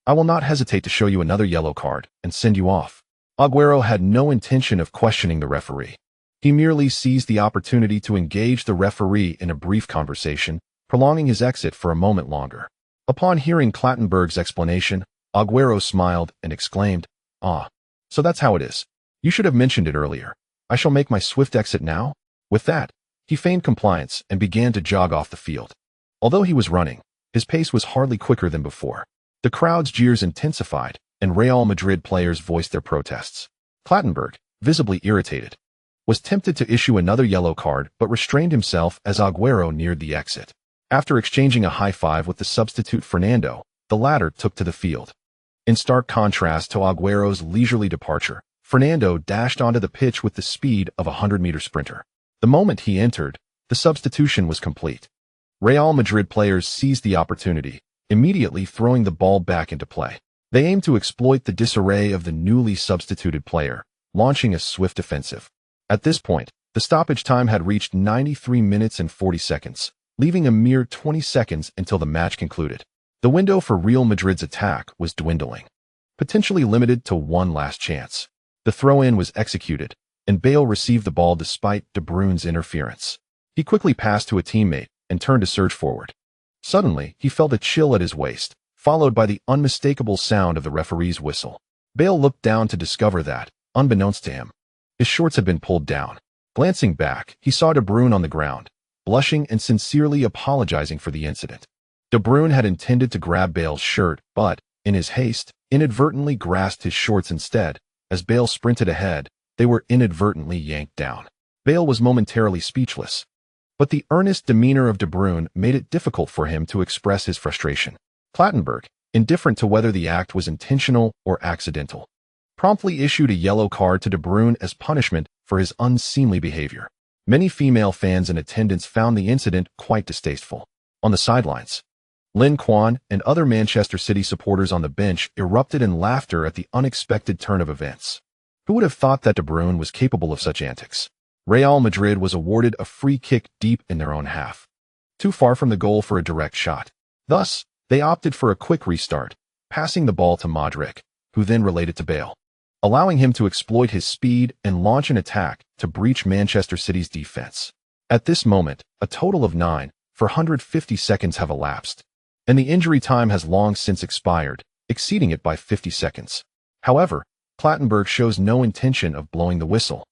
I will not hesitate to show you another yellow card and send you off." Agüero had no intention of questioning the referee. He merely seized the opportunity to engage the referee in a brief conversation, prolonging his exit for a moment longer. Upon hearing Clattenburg's explanation, Agüero smiled and exclaimed, "Ah, so that's how it is. You should have mentioned it earlier. I shall make my swift exit now." With that, he feigned compliance and began to jog off the field. Although he was running, his pace was hardly quicker than before. The crowd's jeers intensified, and Real Madrid players voiced their protests. Clattenburg, visibly irritated, was tempted to issue another yellow card but restrained himself as Agüero neared the exit. After exchanging a high-five with the substitute Fernando, the latter took to the field. In stark contrast to Agüero's leisurely departure, Fernando dashed onto the pitch with the speed of a 100-meter sprinter. The moment he entered, the substitution was complete. Real Madrid players seized the opportunity, immediately throwing the ball back into play. They aimed to exploit the disarray of the newly substituted player, launching a swift offensive. At this point, the stoppage time had reached 93 minutes and 40 seconds, leaving a mere 20 seconds until the match concluded. The window for Real Madrid's attack was dwindling, potentially limited to one last chance. The throw-in was executed, and Bale received the ball despite De Bruyne's interference. He quickly passed to a teammate and turned to surge forward. Suddenly, he felt a chill at his waist, followed by the unmistakable sound of the referee's whistle. Bale looked down to discover that, unbeknownst to him, his shorts had been pulled down. Glancing back, he saw De Bruyne on the ground, blushing and sincerely apologizing for the incident. De Bruyne had intended to grab Bale's shirt, but, in his haste, inadvertently grasped his shorts instead. As Bale sprinted ahead, they were inadvertently yanked down. Bale was momentarily speechless, but the earnest demeanor of De Bruyne made it difficult for him to express his frustration. Clattenburg, indifferent to whether the act was intentional or accidental, promptly issued a yellow card to De Bruyne as punishment for his unseemly behavior. Many female fans in attendance found the incident quite distasteful. On the sidelines, Lin Quan and other Manchester City supporters on the bench erupted in laughter at the unexpected turn of events. Who would have thought that De Bruyne was capable of such antics? Real Madrid was awarded a free kick deep in their own half, too far from the goal for a direct shot. Thus, they opted for a quick restart, passing the ball to Modric, who then relayed it to Bale, allowing him to exploit his speed and launch an attack to breach Manchester City's defense. At this moment, a total of 450 seconds have elapsed, and the injury time has long since expired, exceeding it by 50 seconds. However, Clattenburg shows no intention of blowing the whistle,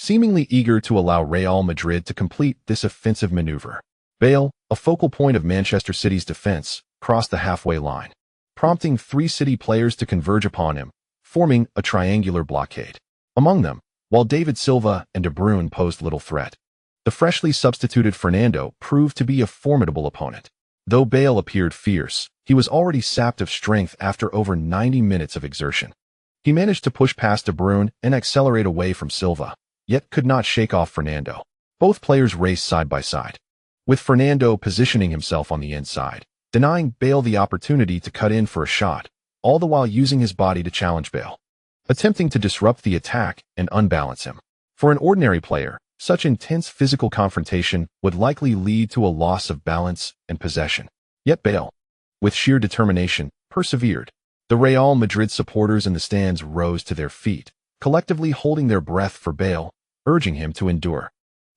seemingly eager to allow Real Madrid to complete this offensive maneuver. Bale, a focal point of Manchester City's defense, crossed the halfway line, prompting three City players to converge upon him, forming a triangular blockade. Among them, while David Silva and De Bruyne posed little threat, the freshly substituted Fernando proved to be a formidable opponent. Though Bale appeared fierce, he was already sapped of strength after over 90 minutes of exertion. He managed to push past De Bruyne and accelerate away from Silva, yet could not shake off Fernando. Both players raced side by side, with Fernando positioning himself on the inside, denying Bale the opportunity to cut in for a shot, all the while using his body to challenge Bale, attempting to disrupt the attack and unbalance him. For an ordinary player, such intense physical confrontation would likely lead to a loss of balance and possession. Yet Bale, with sheer determination, persevered. The Real Madrid supporters in the stands rose to their feet, collectively holding their breath for Bale, urging him to endure.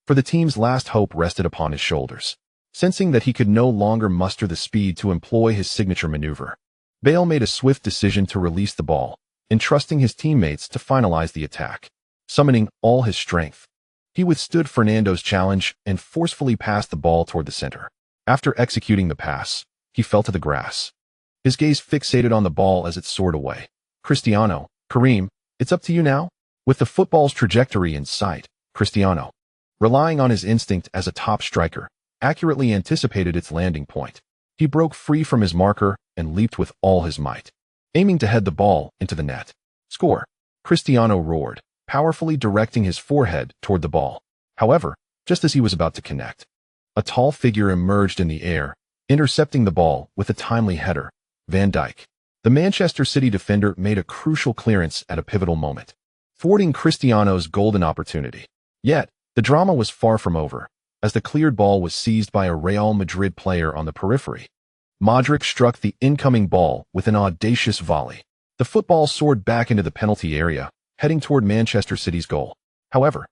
For the team's last hope rested upon his shoulders. Sensing that he could no longer muster the speed to employ his signature maneuver, Bale made a swift decision to release the ball, entrusting his teammates to finalize the attack. Summoning all his strength, he withstood Fernando's challenge and forcefully passed the ball toward the center. After executing the pass, he fell to the grass, his gaze fixated on the ball as it soared away. Cristiano, Karim, it's up to you now? With the football's trajectory in sight, Cristiano, relying on his instinct as a top striker, accurately anticipated its landing point. He broke free from his marker and leaped with all his might, aiming to head the ball into the net. Score! Cristiano roared, powerfully directing his forehead toward the ball. However, just as he was about to connect, a tall figure emerged in the air, intercepting the ball with a timely header. Van Dijk, the Manchester City defender, made a crucial clearance at a pivotal moment, thwarting Cristiano's golden opportunity. Yet, the drama was far from over, as the cleared ball was seized by a Real Madrid player on the periphery. Modric struck the incoming ball with an audacious volley. The football soared back into the penalty area, heading toward Manchester City's goal. However,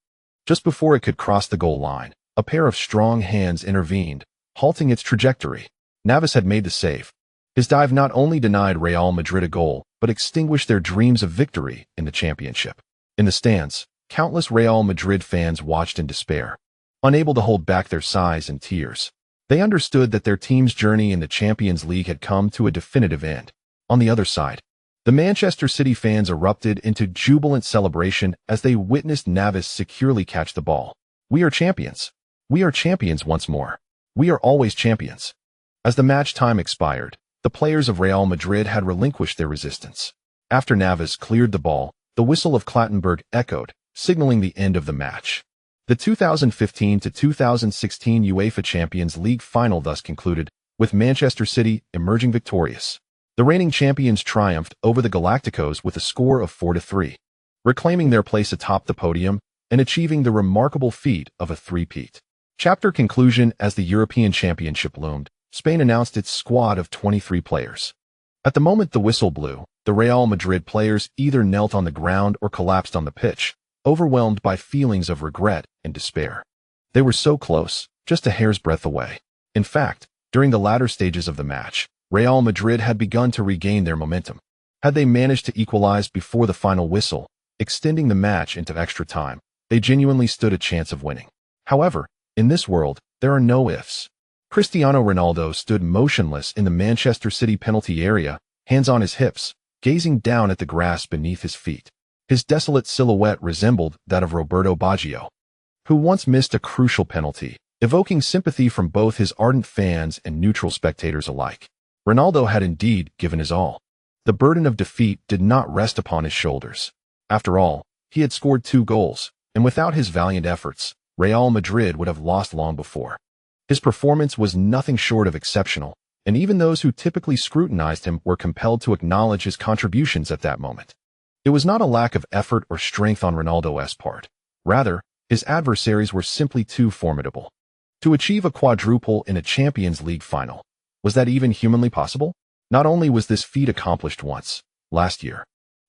just before it could cross the goal line, a pair of strong hands intervened, halting its trajectory. Navas had made the save. His dive not only denied Real Madrid a goal, but extinguished their dreams of victory in the championship. In the stands, countless Real Madrid fans watched in despair, unable to hold back their sighs and tears. They understood that their team's journey in the Champions League had come to a definitive end. On the other side, the Manchester City fans erupted into jubilant celebration as they witnessed Navas securely catch the ball. "We are champions. We are champions once more. We are always champions." As the match time expired, the players of Real Madrid had relinquished their resistance. After Navas cleared the ball, the whistle of Clattenburg echoed, signaling the end of the match. The 2015-2016 UEFA Champions League final thus concluded, with Manchester City emerging victorious. The reigning champions triumphed over the Galacticos with a score of 4-3, reclaiming their place atop the podium and achieving the remarkable feat of a three-peat. Chapter conclusion. As the European Championship loomed, Spain announced its squad of 23 players. At the moment the whistle blew, the Real Madrid players either knelt on the ground or collapsed on the pitch, overwhelmed by feelings of regret and despair. They were so close, just a hair's breadth away. In fact, during the latter stages of the match, Real Madrid had begun to regain their momentum. Had they managed to equalize before the final whistle, extending the match into extra time, they genuinely stood a chance of winning. However, in this world, there are no ifs. Cristiano Ronaldo stood motionless in the Manchester City penalty area, hands on his hips, gazing down at the grass beneath his feet. His desolate silhouette resembled that of Roberto Baggio, who once missed a crucial penalty, evoking sympathy from both his ardent fans and neutral spectators alike. Ronaldo had indeed given his all. The burden of defeat did not rest upon his shoulders. After all, he had scored 2 goals, and without his valiant efforts, Real Madrid would have lost long before. His performance was nothing short of exceptional, and even those who typically scrutinized him were compelled to acknowledge his contributions at that moment. It was not a lack of effort or strength on Ronaldo's part. Rather, his adversaries were simply too formidable. To achieve a quadruple in a Champions League final, was that even humanly possible? Not only was this feat accomplished once, last year,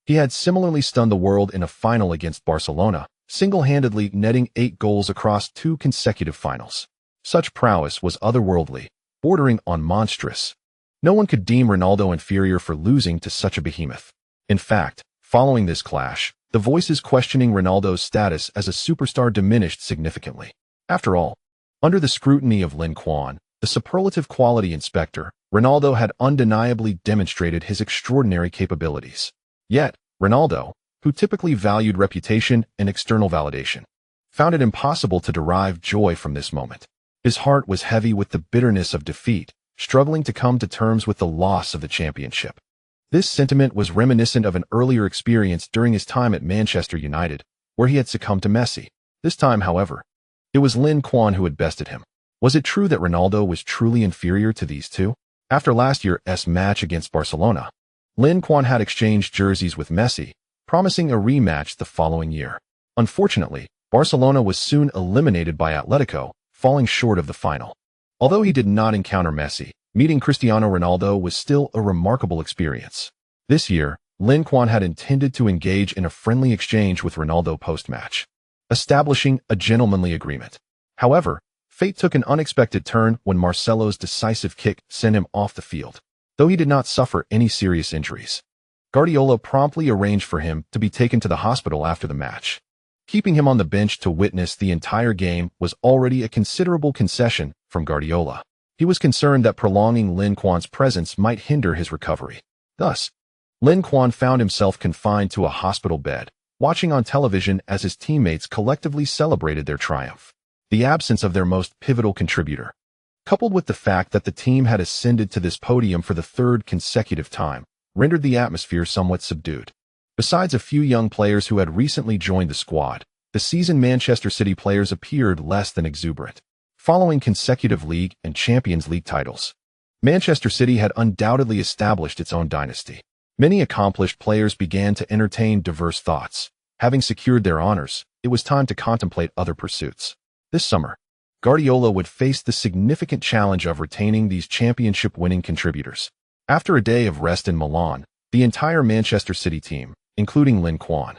he had similarly stunned the world in a final against Barcelona, single-handedly netting 8 goals across 2 consecutive finals. Such prowess was otherworldly, bordering on monstrous. No one could deem Ronaldo inferior for losing to such a behemoth. In fact, following this clash, the voices questioning Ronaldo's status as a superstar diminished significantly. After all, under the scrutiny of Lin Quan, the superlative quality inspector, Ronaldo had undeniably demonstrated his extraordinary capabilities. Yet, Ronaldo, who typically valued reputation and external validation, found it impossible to derive joy from this moment. His heart was heavy with the bitterness of defeat, struggling to come to terms with the loss of the championship. This sentiment was reminiscent of an earlier experience during his time at Manchester United, where he had succumbed to Messi. This time, however, it was Lin Quan who had bested him. Was it true that Ronaldo was truly inferior to these two? After last year's match against Barcelona, Lin Quan had exchanged jerseys with Messi, promising a rematch the following year. Unfortunately, Barcelona was soon eliminated by Atletico, falling short of the final. Although he did not encounter Messi, meeting Cristiano Ronaldo was still a remarkable experience. This year, Lin Quan had intended to engage in a friendly exchange with Ronaldo post-match, establishing a gentlemanly agreement. However, fate took an unexpected turn when Marcelo's decisive kick sent him off the field. Though he did not suffer any serious injuries, Guardiola promptly arranged for him to be taken to the hospital after the match. Keeping him on the bench to witness the entire game was already a considerable concession from Guardiola. He was concerned that prolonging Lin Quan's presence might hinder his recovery. Thus, Lin Quan found himself confined to a hospital bed, watching on television as his teammates collectively celebrated their triumph. The absence of their most pivotal contributor, coupled with the fact that the team had ascended to this podium for the 3rd consecutive time, rendered the atmosphere somewhat subdued. Besides a few young players who had recently joined the squad, the seasoned Manchester City players appeared less than exuberant. Following consecutive League and Champions League titles, Manchester City had undoubtedly established its own dynasty. Many accomplished players began to entertain diverse thoughts. Having secured their honors, it was time to contemplate other pursuits. This summer, Guardiola would face the significant challenge of retaining these championship-winning contributors. After a day of rest in Milan, the entire Manchester City team, including Lin Quan,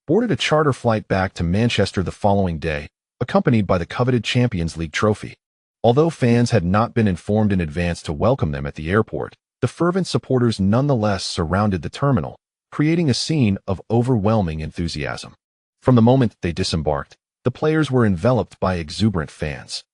boarded a charter flight back to Manchester the following day, accompanied by the coveted Champions League trophy. Although fans had not been informed in advance to welcome them at the airport, the fervent supporters nonetheless surrounded the terminal, creating a scene of overwhelming enthusiasm. From the moment they disembarked, the players were enveloped by exuberant fans.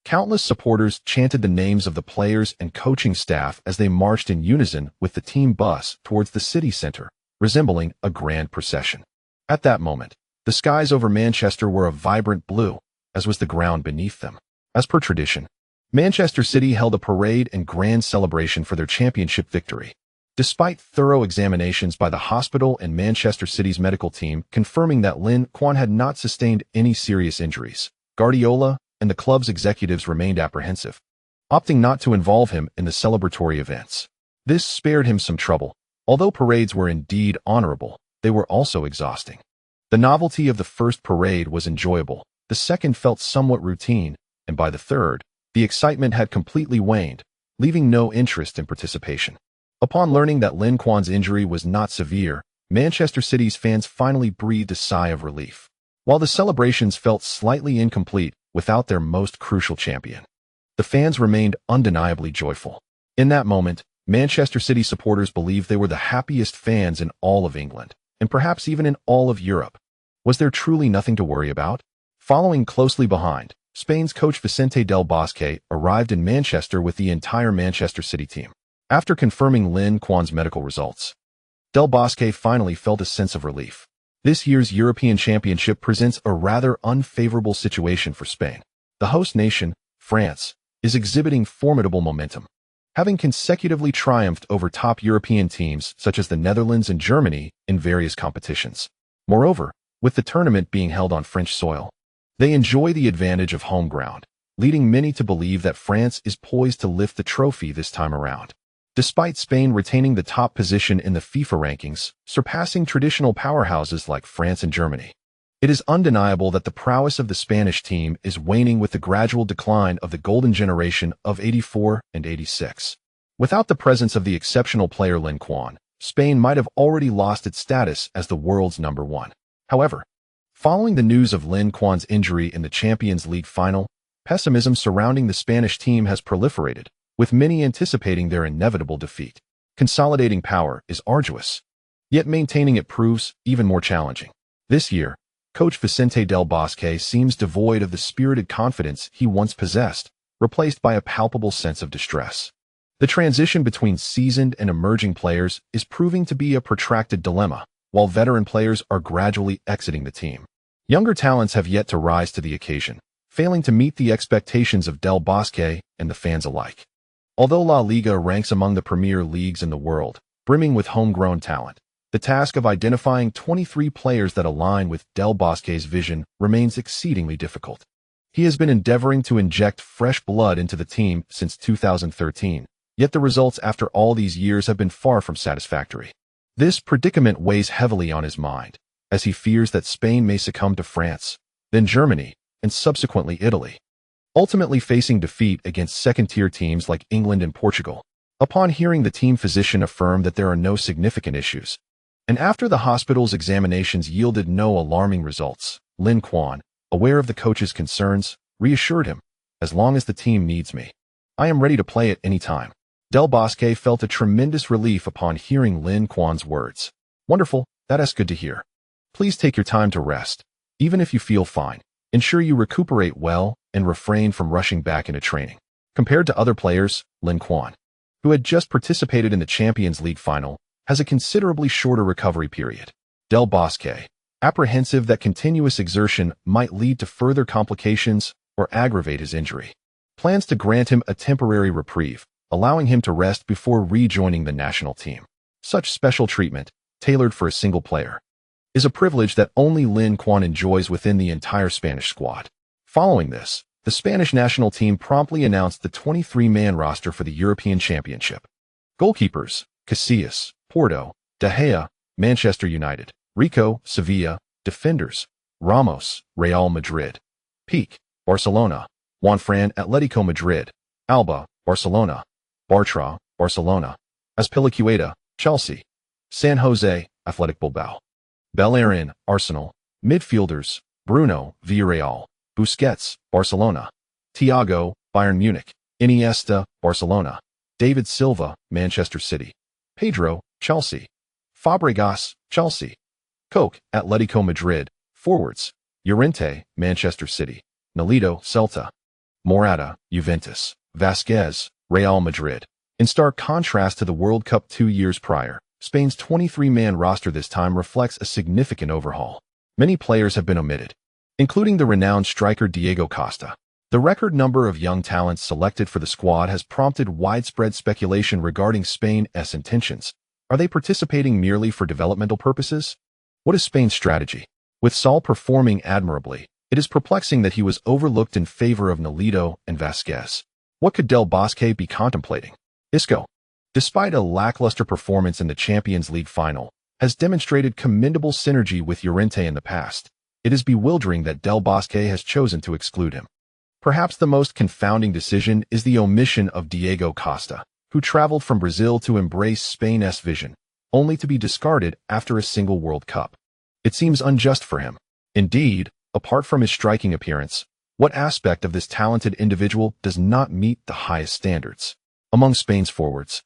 Countless supporters chanted the names of the players and coaching staff as they marched in unison with the team bus towards the city centre, resembling a grand procession. At that moment, the skies over Manchester were a vibrant blue, as was the ground beneath them. As per tradition, Manchester City held a parade and grand celebration for their championship victory. Despite thorough examinations by the hospital and Manchester City's medical team confirming that Lin Quan had not sustained any serious injuries, Guardiola and the club's executives remained apprehensive, opting not to involve him in the celebratory events. This spared him some trouble. Although parades were indeed honorable, they were also exhausting. The novelty of the first parade was enjoyable, the second felt somewhat routine, and by the third, the excitement had completely waned, leaving no interest in participation. Upon learning that Lin Quan's injury was not severe, Manchester City's fans finally breathed a sigh of relief. While the celebrations felt slightly incomplete without their most crucial champion, the fans remained undeniably joyful. In that moment, Manchester City supporters believed they were the happiest fans in all of England, and perhaps even in all of Europe. Was there truly nothing to worry about? Following closely behind, Spain's coach Vicente Del Bosque arrived in Manchester with the entire Manchester City team. After confirming Lin Quan's medical results, Del Bosque finally felt a sense of relief. This year's European Championship presents a rather unfavorable situation for Spain. The host nation, France, is exhibiting formidable momentum, having consecutively triumphed over top European teams such as the Netherlands and Germany in various competitions. Moreover, with the tournament being held on French soil, they enjoy the advantage of home ground, leading many to believe that France is poised to lift the trophy this time around. Despite Spain retaining the top position in the FIFA rankings, surpassing traditional powerhouses like France and Germany, it is undeniable that the prowess of the Spanish team is waning with the gradual decline of the golden generation of '84 and '86. Without the presence of the exceptional player Lin Quan, Spain might have already lost its status as the world's number one. However, following the news of Lin Quan's injury in the Champions League final, pessimism surrounding the Spanish team has proliferated, with many anticipating their inevitable defeat. Consolidating power is arduous, yet maintaining it proves even more challenging. This year, coach Vicente Del Bosque seems devoid of the spirited confidence he once possessed, replaced by a palpable sense of distress. The transition between seasoned and emerging players is proving to be a protracted dilemma, while veteran players are gradually exiting the team. Younger talents have yet to rise to the occasion, failing to meet the expectations of Del Bosque and the fans alike. Although La Liga ranks among the premier leagues in the world, brimming with homegrown talent, the task of identifying 23 players that align with Del Bosque's vision remains exceedingly difficult. He has been endeavoring to inject fresh blood into the team since 2013, yet the results after all these years have been far from satisfactory. This predicament weighs heavily on his mind, as he fears that Spain may succumb to France, then Germany, and subsequently Italy, ultimately facing defeat against second-tier teams like England and Portugal. Upon hearing the team physician affirm that there are no significant issues, and after the hospital's examinations yielded no alarming results, Lin Quan, aware of the coach's concerns, reassured him, "As long as the team needs me, I am ready to play at any time." Del Bosque felt a tremendous relief upon hearing Lin Quan's words. "Wonderful, that's good to hear. Please take your time to rest. Even if you feel fine, ensure you recuperate well and refrain from rushing back into training." Compared to other players, Lin Quan, who had just participated in the Champions League final, has a considerably shorter recovery period. Del Bosque, apprehensive that continuous exertion might lead to further complications or aggravate his injury, plans to grant him a temporary reprieve, allowing him to rest before rejoining the national team. Such special treatment, tailored for a single player, is a privilege that only Lin Quan enjoys within the entire Spanish squad. Following this, the Spanish national team promptly announced the 23-man roster for the European Championship. Goalkeepers: Casillas, Porto; De Gea, Manchester United; Rico, Sevilla; defenders: Ramos, Real Madrid; Pique, Barcelona; Juanfran, Atletico Madrid; Alba, Barcelona; Bartra, Barcelona; Azpilicueta, Chelsea; San Jose, Athletic Bilbao; Bellerin, Arsenal; midfielders: Bruno, Villarreal; Busquets, Barcelona; Thiago, Bayern Munich; Iniesta, Barcelona; David Silva, Manchester City; Pedro, Chelsea; Fabregas, Chelsea; Koke, Atletico Madrid; forwards: Llorente, Manchester City; Nolito, Celta; Morata, Juventus, Vasquez, Real Madrid. In stark contrast to the World Cup 2 years prior, Spain's 23-man roster this time reflects a significant overhaul. Many players have been omitted, including the renowned striker Diego Costa. The record number of young talents selected for the squad has prompted widespread speculation regarding Spain's intentions. Are they participating merely for developmental purposes? What is Spain's strategy? With Saul performing admirably, it is perplexing that he was overlooked in favor of Nolito and Vasquez. What could Del Bosque be contemplating? Isco, despite a lackluster performance in the Champions League final, has demonstrated commendable synergy with Llorente in the past. It is bewildering that Del Bosque has chosen to exclude him. Perhaps the most confounding decision is the omission of Diego Costa, who traveled from Brazil to embrace Spain's vision, only to be discarded after a single World Cup. It seems unjust for him. Indeed, apart from his striking appearance, what aspect of this talented individual does not meet the highest standards? Among Spain's forwards,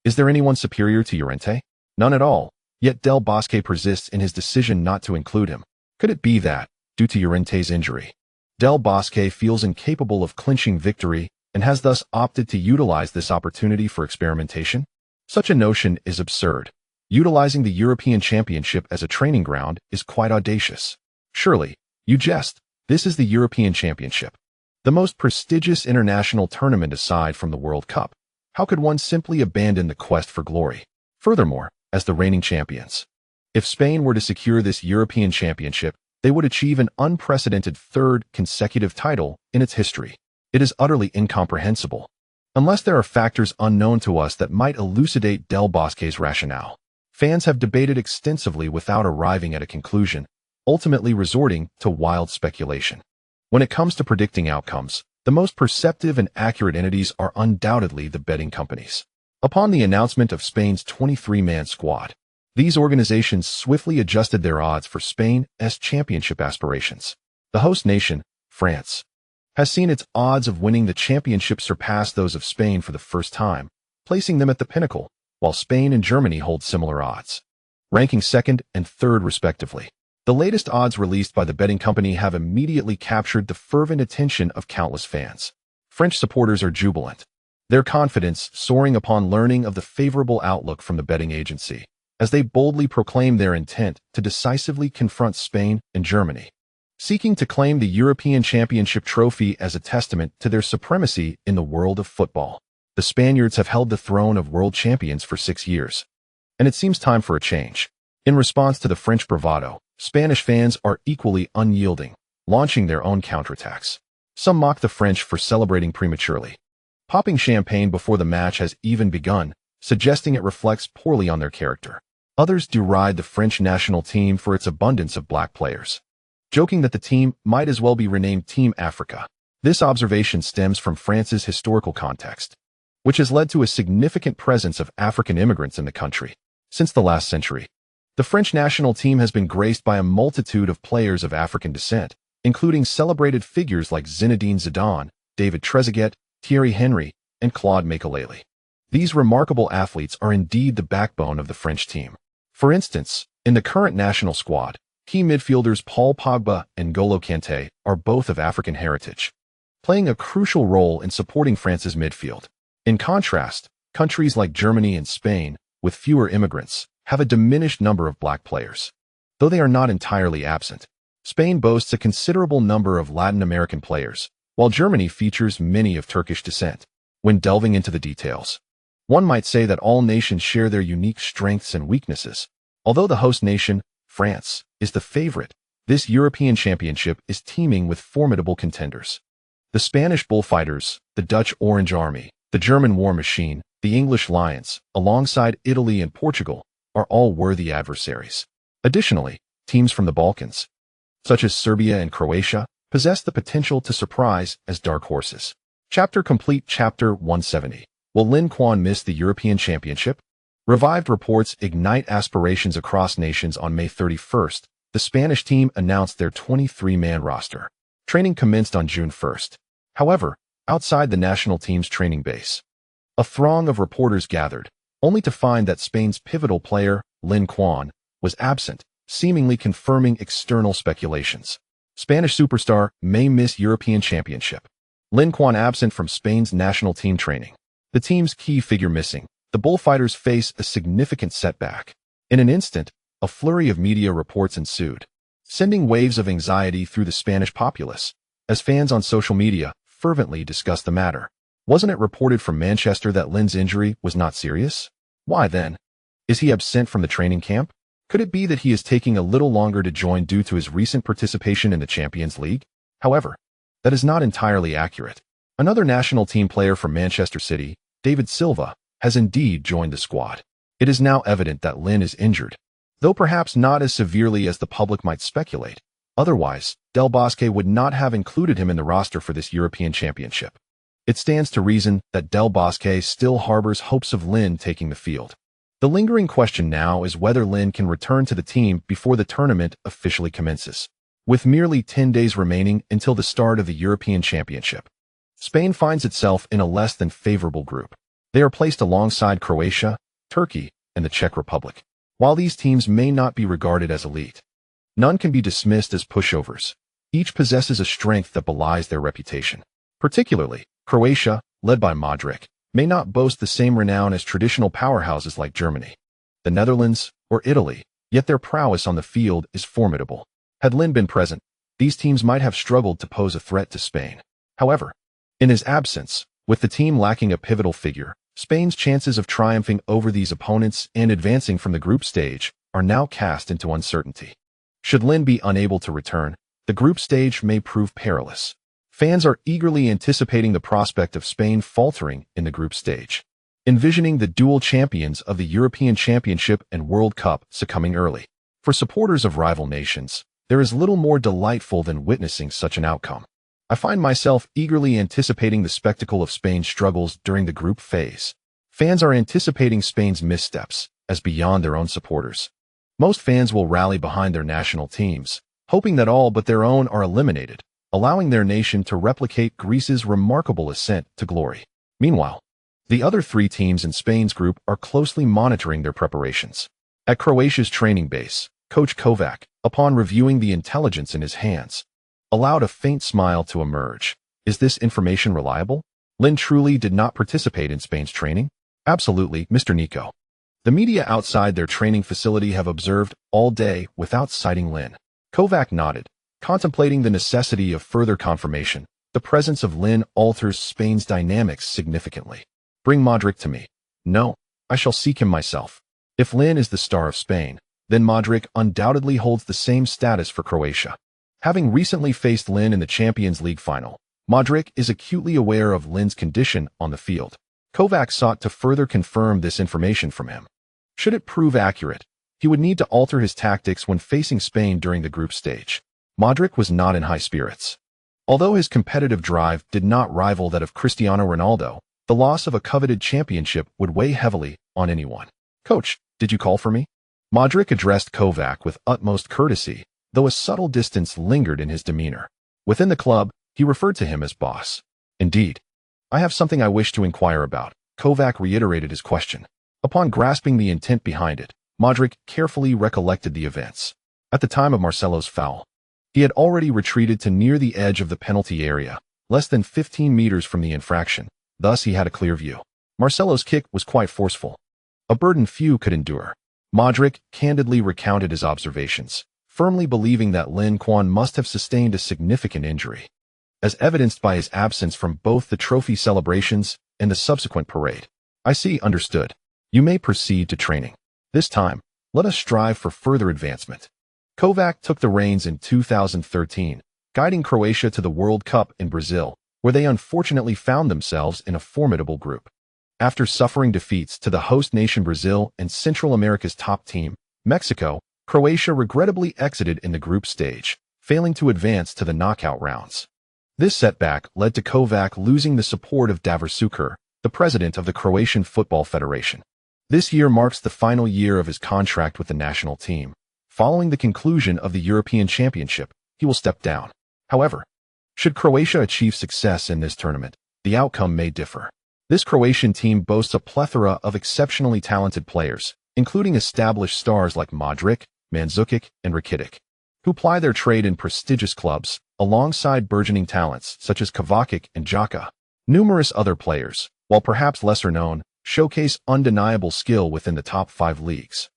is there anyone superior to Llorente? None at all, yet Del Bosque persists in his decision not to include him. Could it be that, due to Llorente's injury, Del Bosque feels incapable of clinching victory and has thus opted to utilize this opportunity for experimentation? Such a notion is absurd. Utilizing the European Championship as a training ground is quite audacious. Surely, you jest. This is the European Championship, the most prestigious international tournament aside from the World Cup. How could one simply abandon the quest for glory? Furthermore, as the reigning champions, if Spain were to secure this European Championship, they would achieve an unprecedented third consecutive title in its history. It is utterly incomprehensible, unless there are factors unknown to us that might elucidate Del Bosque's rationale. Fans have debated extensively without arriving at a conclusion, ultimately resorting to wild speculation. When it comes to predicting outcomes, the most perceptive and accurate entities are undoubtedly the betting companies. Upon the announcement of Spain's 23-man squad, these organizations swiftly adjusted their odds for Spain's championship aspirations. The host nation, France, has seen its odds of winning the championship surpass those of Spain for the first time, placing them at the pinnacle, while Spain and Germany hold similar odds, ranking second and third respectively. The latest odds released by the betting company have immediately captured the fervent attention of countless fans. French supporters are jubilant, their confidence soaring upon learning of the favorable outlook from the betting agency, as they boldly proclaim their intent to decisively confront Spain and Germany, seeking to claim the European Championship trophy as a testament to their supremacy in the world of football. The Spaniards have held the throne of world champions for 6 years, and it seems time for a change. In response to the French bravado, Spanish fans are equally unyielding, launching their own counterattacks. Some mock the French for celebrating prematurely, popping champagne before the match has even begun, suggesting it reflects poorly on their character. Others deride the French national team for its abundance of black players, joking that the team might as well be renamed Team Africa. This observation stems from France's historical context, which has led to a significant presence of African immigrants in the country. Since the last century, the French national team has been graced by a multitude of players of African descent, including celebrated figures like Zinedine Zidane, David Trezeguet, Thierry Henry, and Claude Makélélé. These remarkable athletes are indeed the backbone of the French team. For instance, in the current national squad, key midfielders Paul Pogba and N'Golo Kanté are both of African heritage, playing a crucial role in supporting France's midfield. In contrast, countries like Germany and Spain, with fewer immigrants, have a diminished number of black players. Though they are not entirely absent, Spain boasts a considerable number of Latin American players, while Germany features many of Turkish descent. When delving into the details, one might say that all nations share their unique strengths and weaknesses. Although the host nation, France, is the favorite, this European Championship is teeming with formidable contenders. The Spanish bullfighters, the Dutch Orange Army, the German War Machine, the English Lions, alongside Italy and Portugal, are all worthy adversaries. Additionally, teams from the Balkans, such as Serbia and Croatia, possess the potential to surprise as dark horses. Chapter complete. Chapter 170. Will Lin Quan miss the European Championship? Revived reports ignite aspirations across nations. On May 31st, the Spanish team announced their 23-man roster. Training commenced on June 1st. However, outside the national team's training base, a throng of reporters gathered, only to find that Spain's pivotal player, Lin Quan, was absent, seemingly confirming external speculations. Spanish superstar may miss European Championship. Lin Quan absent from Spain's national team training. The team's key figure missing. The bullfighters face a significant setback. In an instant, a flurry of media reports ensued, sending waves of anxiety through the Spanish populace, as fans on social media fervently discussed the matter. Wasn't it reported from Manchester that Lin's injury was not serious? Why then? Is he absent from the training camp? Could it be that he is taking a little longer to join due to his recent participation in the Champions League? However, that is not entirely accurate. Another national team player from Manchester City, David Silva, has indeed joined the squad. It is now evident that Lin is injured, though perhaps not as severely as the public might speculate. Otherwise, Del Bosque would not have included him in the roster for this European Championship. It stands to reason that Del Bosque still harbors hopes of Lin taking the field. The lingering question now is whether Lin can return to the team before the tournament officially commences. With merely 10 days remaining until the start of the European Championship, Spain finds itself in a less than favorable group. They are placed alongside Croatia, Turkey, and the Czech Republic. While these teams may not be regarded as elite, none can be dismissed as pushovers. Each possesses a strength that belies their reputation. Particularly, Croatia, led by Modric, may not boast the same renown as traditional powerhouses like Germany, the Netherlands, or Italy, yet their prowess on the field is formidable. Had Lin been present, these teams might have struggled to pose a threat to Spain. However, in his absence, with the team lacking a pivotal figure, Spain's chances of triumphing over these opponents and advancing from the group stage are now cast into uncertainty. Should Lin be unable to return, the group stage may prove perilous. Fans are eagerly anticipating the prospect of Spain faltering in the group stage, envisioning the dual champions of the European Championship and World Cup succumbing early. For supporters of rival nations, there is little more delightful than witnessing such an outcome. I find myself eagerly anticipating the spectacle of Spain's struggles during the group phase. Fans are anticipating Spain's missteps as beyond their own supporters. Most fans will rally behind their national teams, hoping that all but their own are eliminated, allowing their nation to replicate Greece's remarkable ascent to glory. Meanwhile, the other three teams in Spain's group are closely monitoring their preparations. At Croatia's training base, Coach Kovac, upon reviewing the intelligence in his hands, allowed a faint smile to emerge. Is this information reliable? Lin truly did not participate in Spain's training? Absolutely, Mr. Nico. The media outside their training facility have observed all day without citing Lin. Kovac nodded, contemplating the necessity of further confirmation. The presence of Lin alters Spain's dynamics significantly. Bring Modric to me. No, I shall seek him myself. If Lin is the star of Spain, then Modric undoubtedly holds the same status for Croatia. Having recently faced Lin in the Champions League final, Modric is acutely aware of Lin's condition on the field. Kovac sought to further confirm this information from him. Should it prove accurate, he would need to alter his tactics when facing Spain during the group stage. Modric was not in high spirits. Although his competitive drive did not rival that of Cristiano Ronaldo, the loss of a coveted championship would weigh heavily on anyone. Coach, did you call for me? Modric addressed Kovac with utmost courtesy, though a subtle distance lingered in his demeanor. Within the club, he referred to him as boss. Indeed. I have something I wish to inquire about. Kovac reiterated his question. Upon grasping the intent behind it, Modric carefully recollected the events. At the time of Marcelo's foul, he had already retreated to near the edge of the penalty area, less than 15 meters from the infraction. Thus he had a clear view. Marcelo's kick was quite forceful, a burden few could endure. Modric candidly recounted his observations, firmly believing that Lin Quan must have sustained a significant injury, as evidenced by his absence from both the trophy celebrations and the subsequent parade. I see, understood. You may proceed to training. This time, let us strive for further advancement. Kovac took the reins in 2013, guiding Croatia to the World Cup in Brazil, where they unfortunately found themselves in a formidable group. After suffering defeats to the host nation Brazil and Central America's top team, Mexico, Croatia regrettably exited in the group stage, failing to advance to the knockout rounds. This setback led to Kovac losing the support of Davor Suker, the president of the Croatian Football Federation. This year marks the final year of his contract with the national team. Following the conclusion of the European Championship, he will step down. However, should Croatia achieve success in this tournament, the outcome may differ. This Croatian team boasts a plethora of exceptionally talented players, including established stars like Modric, Mandzukic, and Rakitic, who ply their trade in prestigious clubs. alongside burgeoning talents such as Kovacic and Xhaka. Numerous other players, while perhaps lesser known, showcase undeniable skill within the top 5 leagues.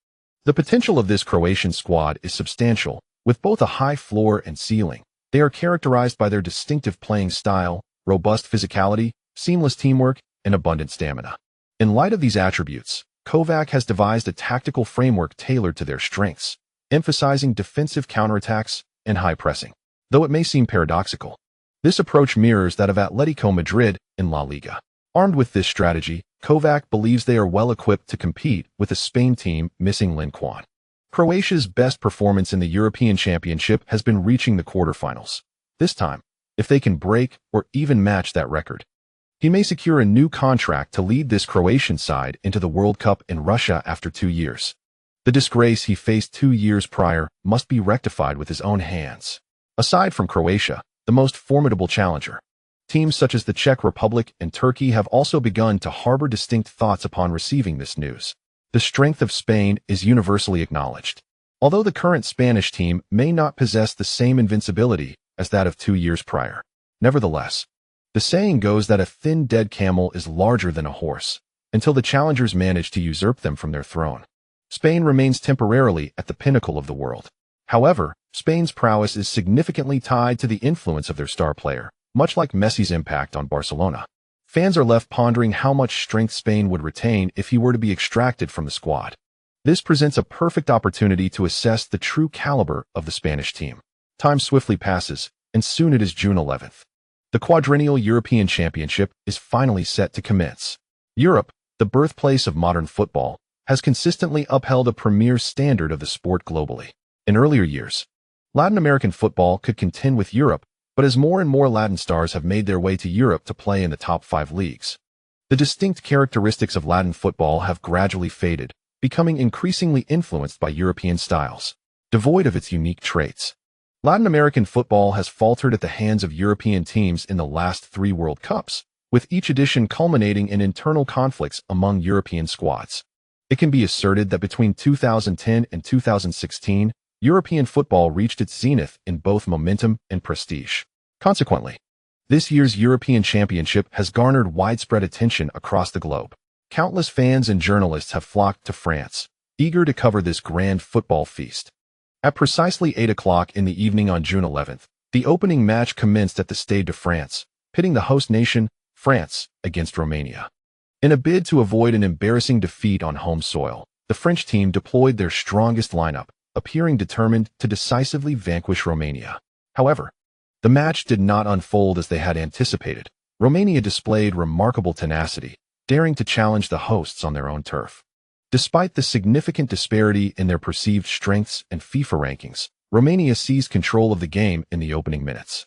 The potential of this Croatian squad is substantial, with both a high floor and ceiling. They are characterized by their distinctive playing style, robust physicality, seamless teamwork, and abundant stamina. In light of these attributes, Kovac has devised a tactical framework tailored to their strengths, emphasizing defensive counterattacks and high pressing. Though it may seem paradoxical, this approach mirrors that of Atletico Madrid in La Liga. Armed with this strategy, Kovac believes they are well equipped to compete with a Spain team missing Lin Quan. Croatia's best performance in the European Championship has been reaching the quarterfinals. This time, if they can break or even match that record, he may secure a new contract to lead this Croatian side into the World Cup in Russia after 2 years. The disgrace he faced 2 years prior must be rectified with his own hands. Aside from Croatia, the most formidable challenger, teams such as the Czech Republic and Turkey have also begun to harbor distinct thoughts upon receiving this news. The strength of Spain is universally acknowledged. Although the current Spanish team may not possess the same invincibility as that of 2 years prior, nevertheless, the saying goes that a thin dead camel is larger than a horse, until the challengers manage to usurp them from their throne. Spain remains temporarily at the pinnacle of the world. However, Spain's prowess is significantly tied to the influence of their star player, much like Messi's impact on Barcelona. Fans are left pondering how much strength Spain would retain if he were to be extracted from the squad. This presents a perfect opportunity to assess the true caliber of the Spanish team. Time swiftly passes, and soon it is June 11th. The quadrennial European Championship is finally set to commence. Europe, the birthplace of modern football, has consistently upheld a premier standard of the sport globally. In earlier years, Latin American football could contend with Europe, but as more and more Latin stars have made their way to Europe to play in the top 5 leagues, the distinct characteristics of Latin football have gradually faded, becoming increasingly influenced by European styles, devoid of its unique traits. Latin American football has faltered at the hands of European teams in the last 3 World Cups, with each edition culminating in internal conflicts among European squads. It can be asserted that between 2010 and 2016, European football reached its zenith in both momentum and prestige. Consequently, this year's European Championship has garnered widespread attention across the globe. Countless fans and journalists have flocked to France, eager to cover this grand football feast. At precisely 8 o'clock in the evening on June 11th, the opening match commenced at the Stade de France, pitting the host nation, France, against Romania. In a bid to avoid an embarrassing defeat on home soil, the French team deployed their strongest lineup, appearing determined to decisively vanquish Romania. However, the match did not unfold as they had anticipated. Romania displayed remarkable tenacity, daring to challenge the hosts on their own turf. Despite the significant disparity in their perceived strengths and FIFA rankings, Romania seized control of the game in the opening minutes,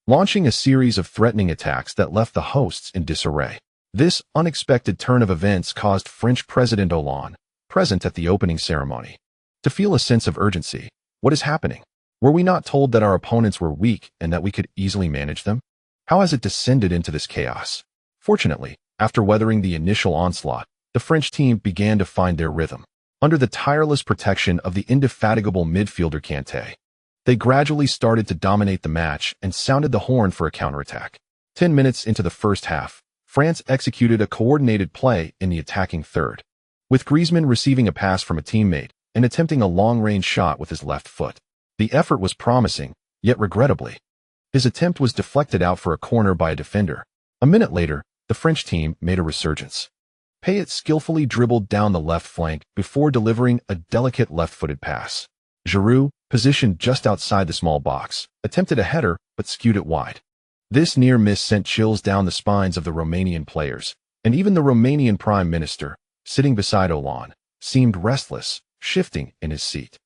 launching a series of threatening attacks that left the hosts in disarray. This unexpected turn of events caused French President Hollande, present at the opening ceremony, to feel a sense of urgency. What is happening? Were we not told that our opponents were weak and that we could easily manage them? How has it descended into this chaos? Fortunately, after weathering the initial onslaught, the French team began to find their rhythm. Under the tireless protection of the indefatigable midfielder Kanté, they gradually started to dominate the match and sounded the horn for a counterattack. 10 minutes into the first half, France executed a coordinated play in the attacking third, with Griezmann receiving a pass from a teammate and attempting a long-range shot with his left foot. The effort was promising, yet regrettably, his attempt was deflected out for a corner by a defender. A minute later, the French team made a resurgence. Payet skillfully dribbled down the left flank before delivering a delicate left-footed pass. Giroud, positioned just outside the small box, attempted a header but skewed it wide. This near miss sent chills down the spines of the Romanian players, and even the Romanian Prime Minister, sitting beside Hollande, seemed restless, shifting in his seat.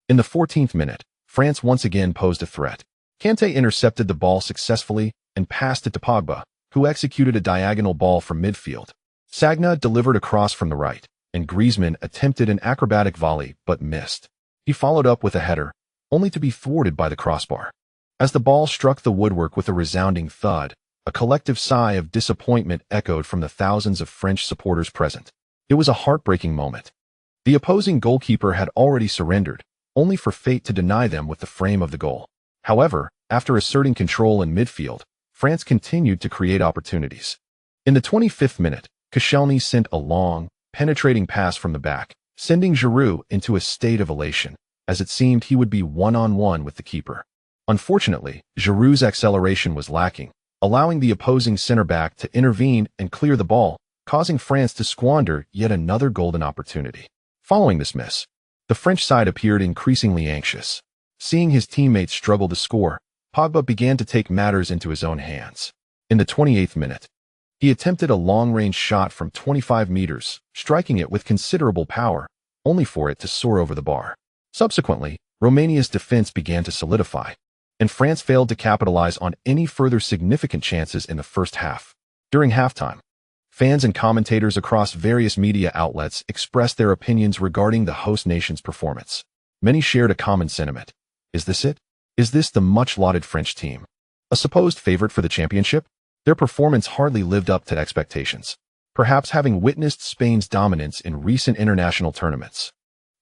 In the 14th minute, France once again posed a threat. Kanté intercepted the ball successfully and passed it to Pogba, who executed a diagonal ball from midfield. Sagna delivered a cross from the right, and Griezmann attempted an acrobatic volley but missed. He followed up with a header, only to be thwarted by the crossbar. As the ball struck the woodwork with a resounding thud, a collective sigh of disappointment echoed from the thousands of French supporters present. It was a heartbreaking moment. The opposing goalkeeper had already surrendered, only for fate to deny them with the frame of the goal. However, After asserting control in midfield, France continued to create opportunities. In the 25th minute, Koscielny sent a long, penetrating pass from the back, sending Giroud into a state of elation, as it seemed he would be one-on-one with the keeper. Unfortunately, Giroud's acceleration was lacking, allowing the opposing center-back to intervene and clear the ball, causing France to squander yet another golden opportunity. Following this miss, the French side appeared increasingly anxious. Seeing his teammates struggle to score, Pogba began to take matters into his own hands. In the 28th minute, he attempted a long-range shot from 25 meters, striking it with considerable power, only for it to soar over the bar. Subsequently, Romania's defense began to solidify, and France failed to capitalize on any further significant chances in the first half. During halftime, fans and commentators across various media outlets expressed their opinions regarding the host nation's performance. Many shared a common sentiment. Is this it? Is this the much-lauded French team? A supposed favorite for the championship? Their performance hardly lived up to expectations, perhaps having witnessed Spain's dominance in recent international tournaments.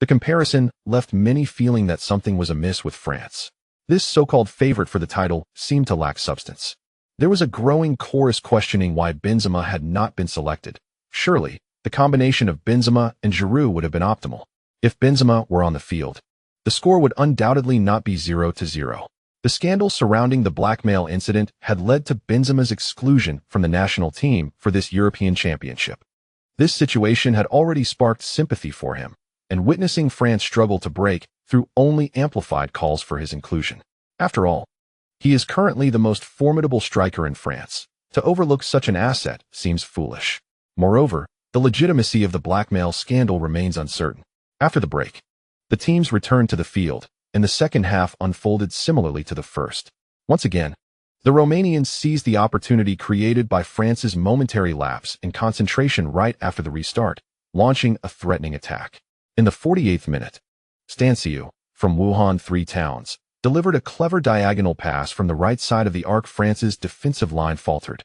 The comparison left many feeling that something was amiss with France. This so-called favorite for the title seemed to lack substance. There was a growing chorus questioning why Benzema had not been selected. Surely, the combination of Benzema and Giroud would have been optimal. If Benzema were on the field, the score would undoubtedly not be 0-0. The scandal surrounding the blackmail incident had led to Benzema's exclusion from the national team for this European Championship. This situation had already sparked sympathy for him, and witnessing France struggle to break through only amplified calls for his inclusion. After all, he is currently the most formidable striker in France. To overlook such an asset seems foolish. Moreover, the legitimacy of the blackmail scandal remains uncertain. After the break, the teams returned to the field, and the second half unfolded similarly to the first. Once again, the Romanians seized the opportunity created by France's momentary lapse in concentration right after the restart, launching a threatening attack. In the 48th minute, Stance, from Wuhan 3 Towns, delivered a clever diagonal pass from the right side of the arc. France's defensive line faltered,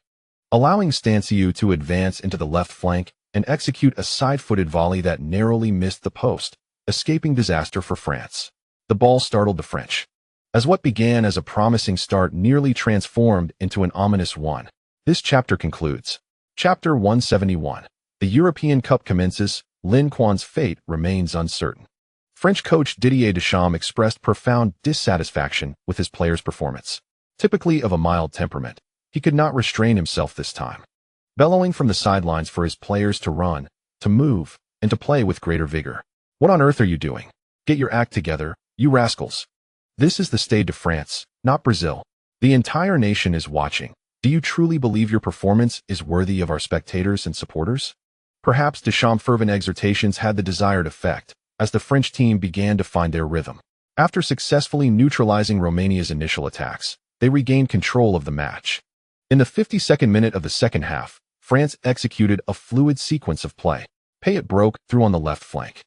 allowing Stance to advance into the left flank and execute a side-footed volley that narrowly missed the post, escaping disaster for France. The ball startled the French, as what began as a promising start nearly transformed into an ominous one. This chapter concludes. Chapter 171. The European Cup commences. Lin Quan's fate remains uncertain. French coach Didier Deschamps expressed profound dissatisfaction with his players' performance. Typically of a mild temperament, he could not restrain himself this time, bellowing from the sidelines for his players to run, to move, and to play with greater vigor. What on earth are you doing? Get your act together, you rascals. This is the Stade de France, not Brazil. The entire nation is watching. Do you truly believe your performance is worthy of our spectators and supporters? Perhaps Deschamps' fervent exhortations had the desired effect, as the French team began to find their rhythm. After successfully neutralizing Romania's initial attacks, they regained control of the match. In the 52nd minute of the second half, France executed a fluid sequence of play. Payet broke through on the left flank,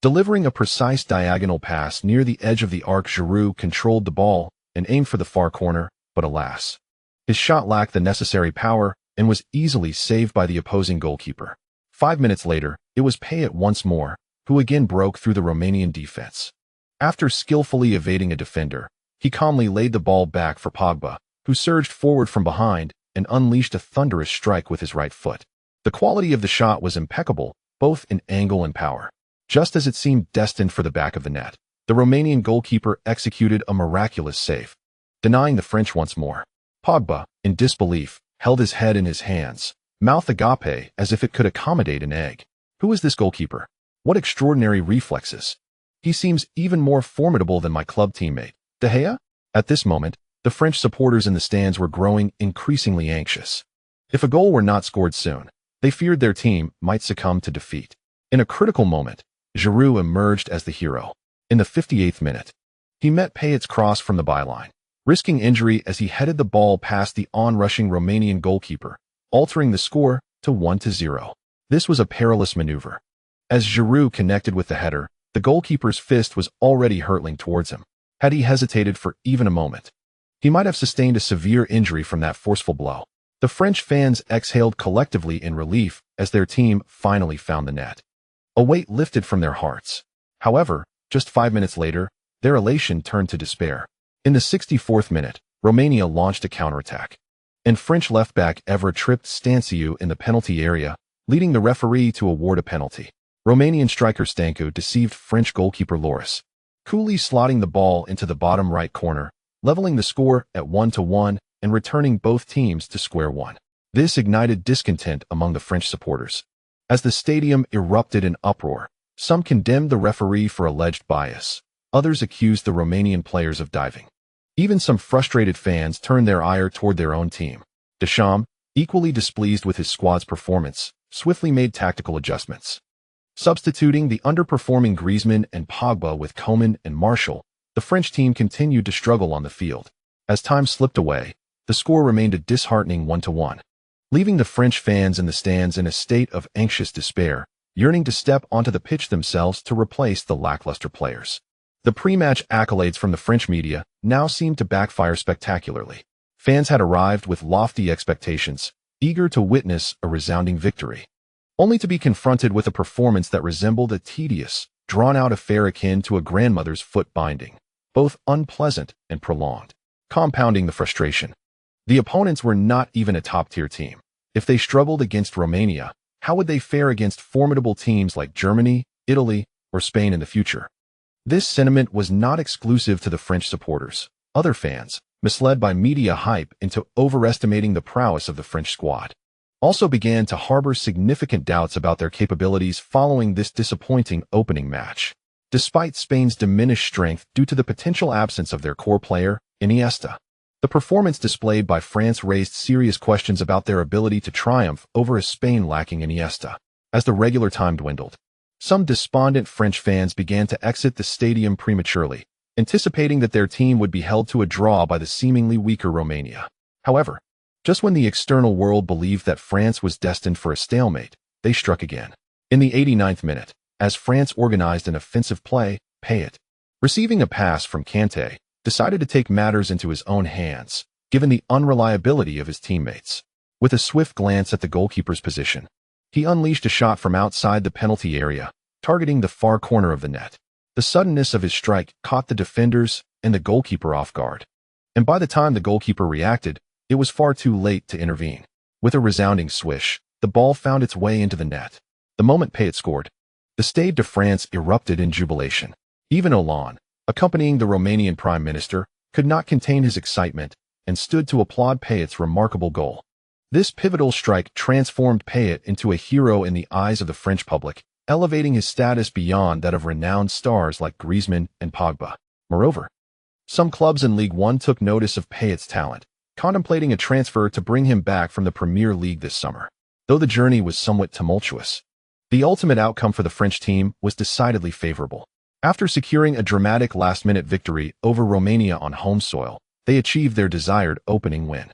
delivering a precise diagonal pass near the edge of the arc. Giroud controlled the ball and aimed for the far corner, but alas, his shot lacked the necessary power and was easily saved by the opposing goalkeeper. 5 minutes later, it was Payet once more, who again broke through the Romanian defense. After skillfully evading a defender, he calmly laid the ball back for Pogba, who surged forward from behind and unleashed a thunderous strike with his right foot. The quality of the shot was impeccable, both in angle and power. Just as it seemed destined for the back of the net, the Romanian goalkeeper executed a miraculous save, denying the French once more. Pogba, in disbelief, held his head in his hands, mouth agape as if it could accommodate an egg. Who is this goalkeeper? What extraordinary reflexes! He seems even more formidable than my club teammate, De Gea? At this moment, the French supporters in the stands were growing increasingly anxious. If a goal were not scored soon, they feared their team might succumb to defeat. In a critical moment, Giroud emerged as the hero. In the 58th minute, he met Payet's cross from the byline, risking injury as he headed the ball past the on-rushing Romanian goalkeeper, altering the score to 1-0. This was a perilous maneuver. As Giroud connected with the header, the goalkeeper's fist was already hurtling towards him. Had he hesitated for even a moment, he might have sustained a severe injury from that forceful blow. The French fans exhaled collectively in relief as their team finally found the net. A weight lifted from their hearts. However, just 5 minutes later, their elation turned to despair. In the 64th minute, Romania launched a counterattack, and French left-back Evra tripped Stanciu in the penalty area, leading the referee to award a penalty. Romanian striker Stancu deceived French goalkeeper Loris, coolly slotting the ball into the bottom right corner, leveling the score at 1-1 and returning both teams to square one. This ignited discontent among the French supporters. As the stadium erupted in uproar, some condemned the referee for alleged bias. Others accused the Romanian players of diving. Even some frustrated fans turned their ire toward their own team. Deschamps, equally displeased with his squad's performance, swiftly made tactical adjustments. Substituting the underperforming Griezmann and Pogba with Coman and Martial, the French team continued to struggle on the field. As time slipped away, the score remained a disheartening 1-1, leaving the French fans in the stands in a state of anxious despair, yearning to step onto the pitch themselves to replace the lackluster players. The pre-match accolades from the French media now seemed to backfire spectacularly. Fans had arrived with lofty expectations, eager to witness a resounding victory, only to be confronted with a performance that resembled a tedious, drawn-out affair akin to a grandmother's foot binding, both unpleasant and prolonged, compounding the frustration. The opponents were not even a top-tier team. If they struggled against Romania, how would they fare against formidable teams like Germany, Italy, or Spain in the future? This sentiment was not exclusive to the French supporters. Other fans, misled by media hype into overestimating the prowess of the French squad, also began to harbor significant doubts about their capabilities following this disappointing opening match. Despite Spain's diminished strength due to the potential absence of their core player, Iniesta, the performance displayed by France raised serious questions about their ability to triumph over a Spain lacking Iniesta. As the regular time dwindled, some despondent French fans began to exit the stadium prematurely, anticipating that their team would be held to a draw by the seemingly weaker Romania. However, just when the external world believed that France was destined for a stalemate, they struck again. In the 89th minute, as France organized an offensive play, Payet, receiving a pass from Kanté, decided to take matters into his own hands, given the unreliability of his teammates. With a swift glance at the goalkeeper's position, he unleashed a shot from outside the penalty area, targeting the far corner of the net. The suddenness of his strike caught the defenders and the goalkeeper off guard, and by the time the goalkeeper reacted, it was far too late to intervene. With a resounding swish, the ball found its way into the net. The moment Payet scored, the Stade de France erupted in jubilation. Even Hollande, accompanying the Romanian Prime Minister, could not contain his excitement and stood to applaud Payet's remarkable goal. This pivotal strike transformed Payet into a hero in the eyes of the French public, elevating his status beyond that of renowned stars like Griezmann and Pogba. Moreover, some clubs in Ligue 1 took notice of Payet's talent, contemplating a transfer to bring him back from the Premier League this summer. Though the journey was somewhat tumultuous, the ultimate outcome for the French team was decidedly favorable. After securing a dramatic last-minute victory over Romania on home soil, they achieved their desired opening win.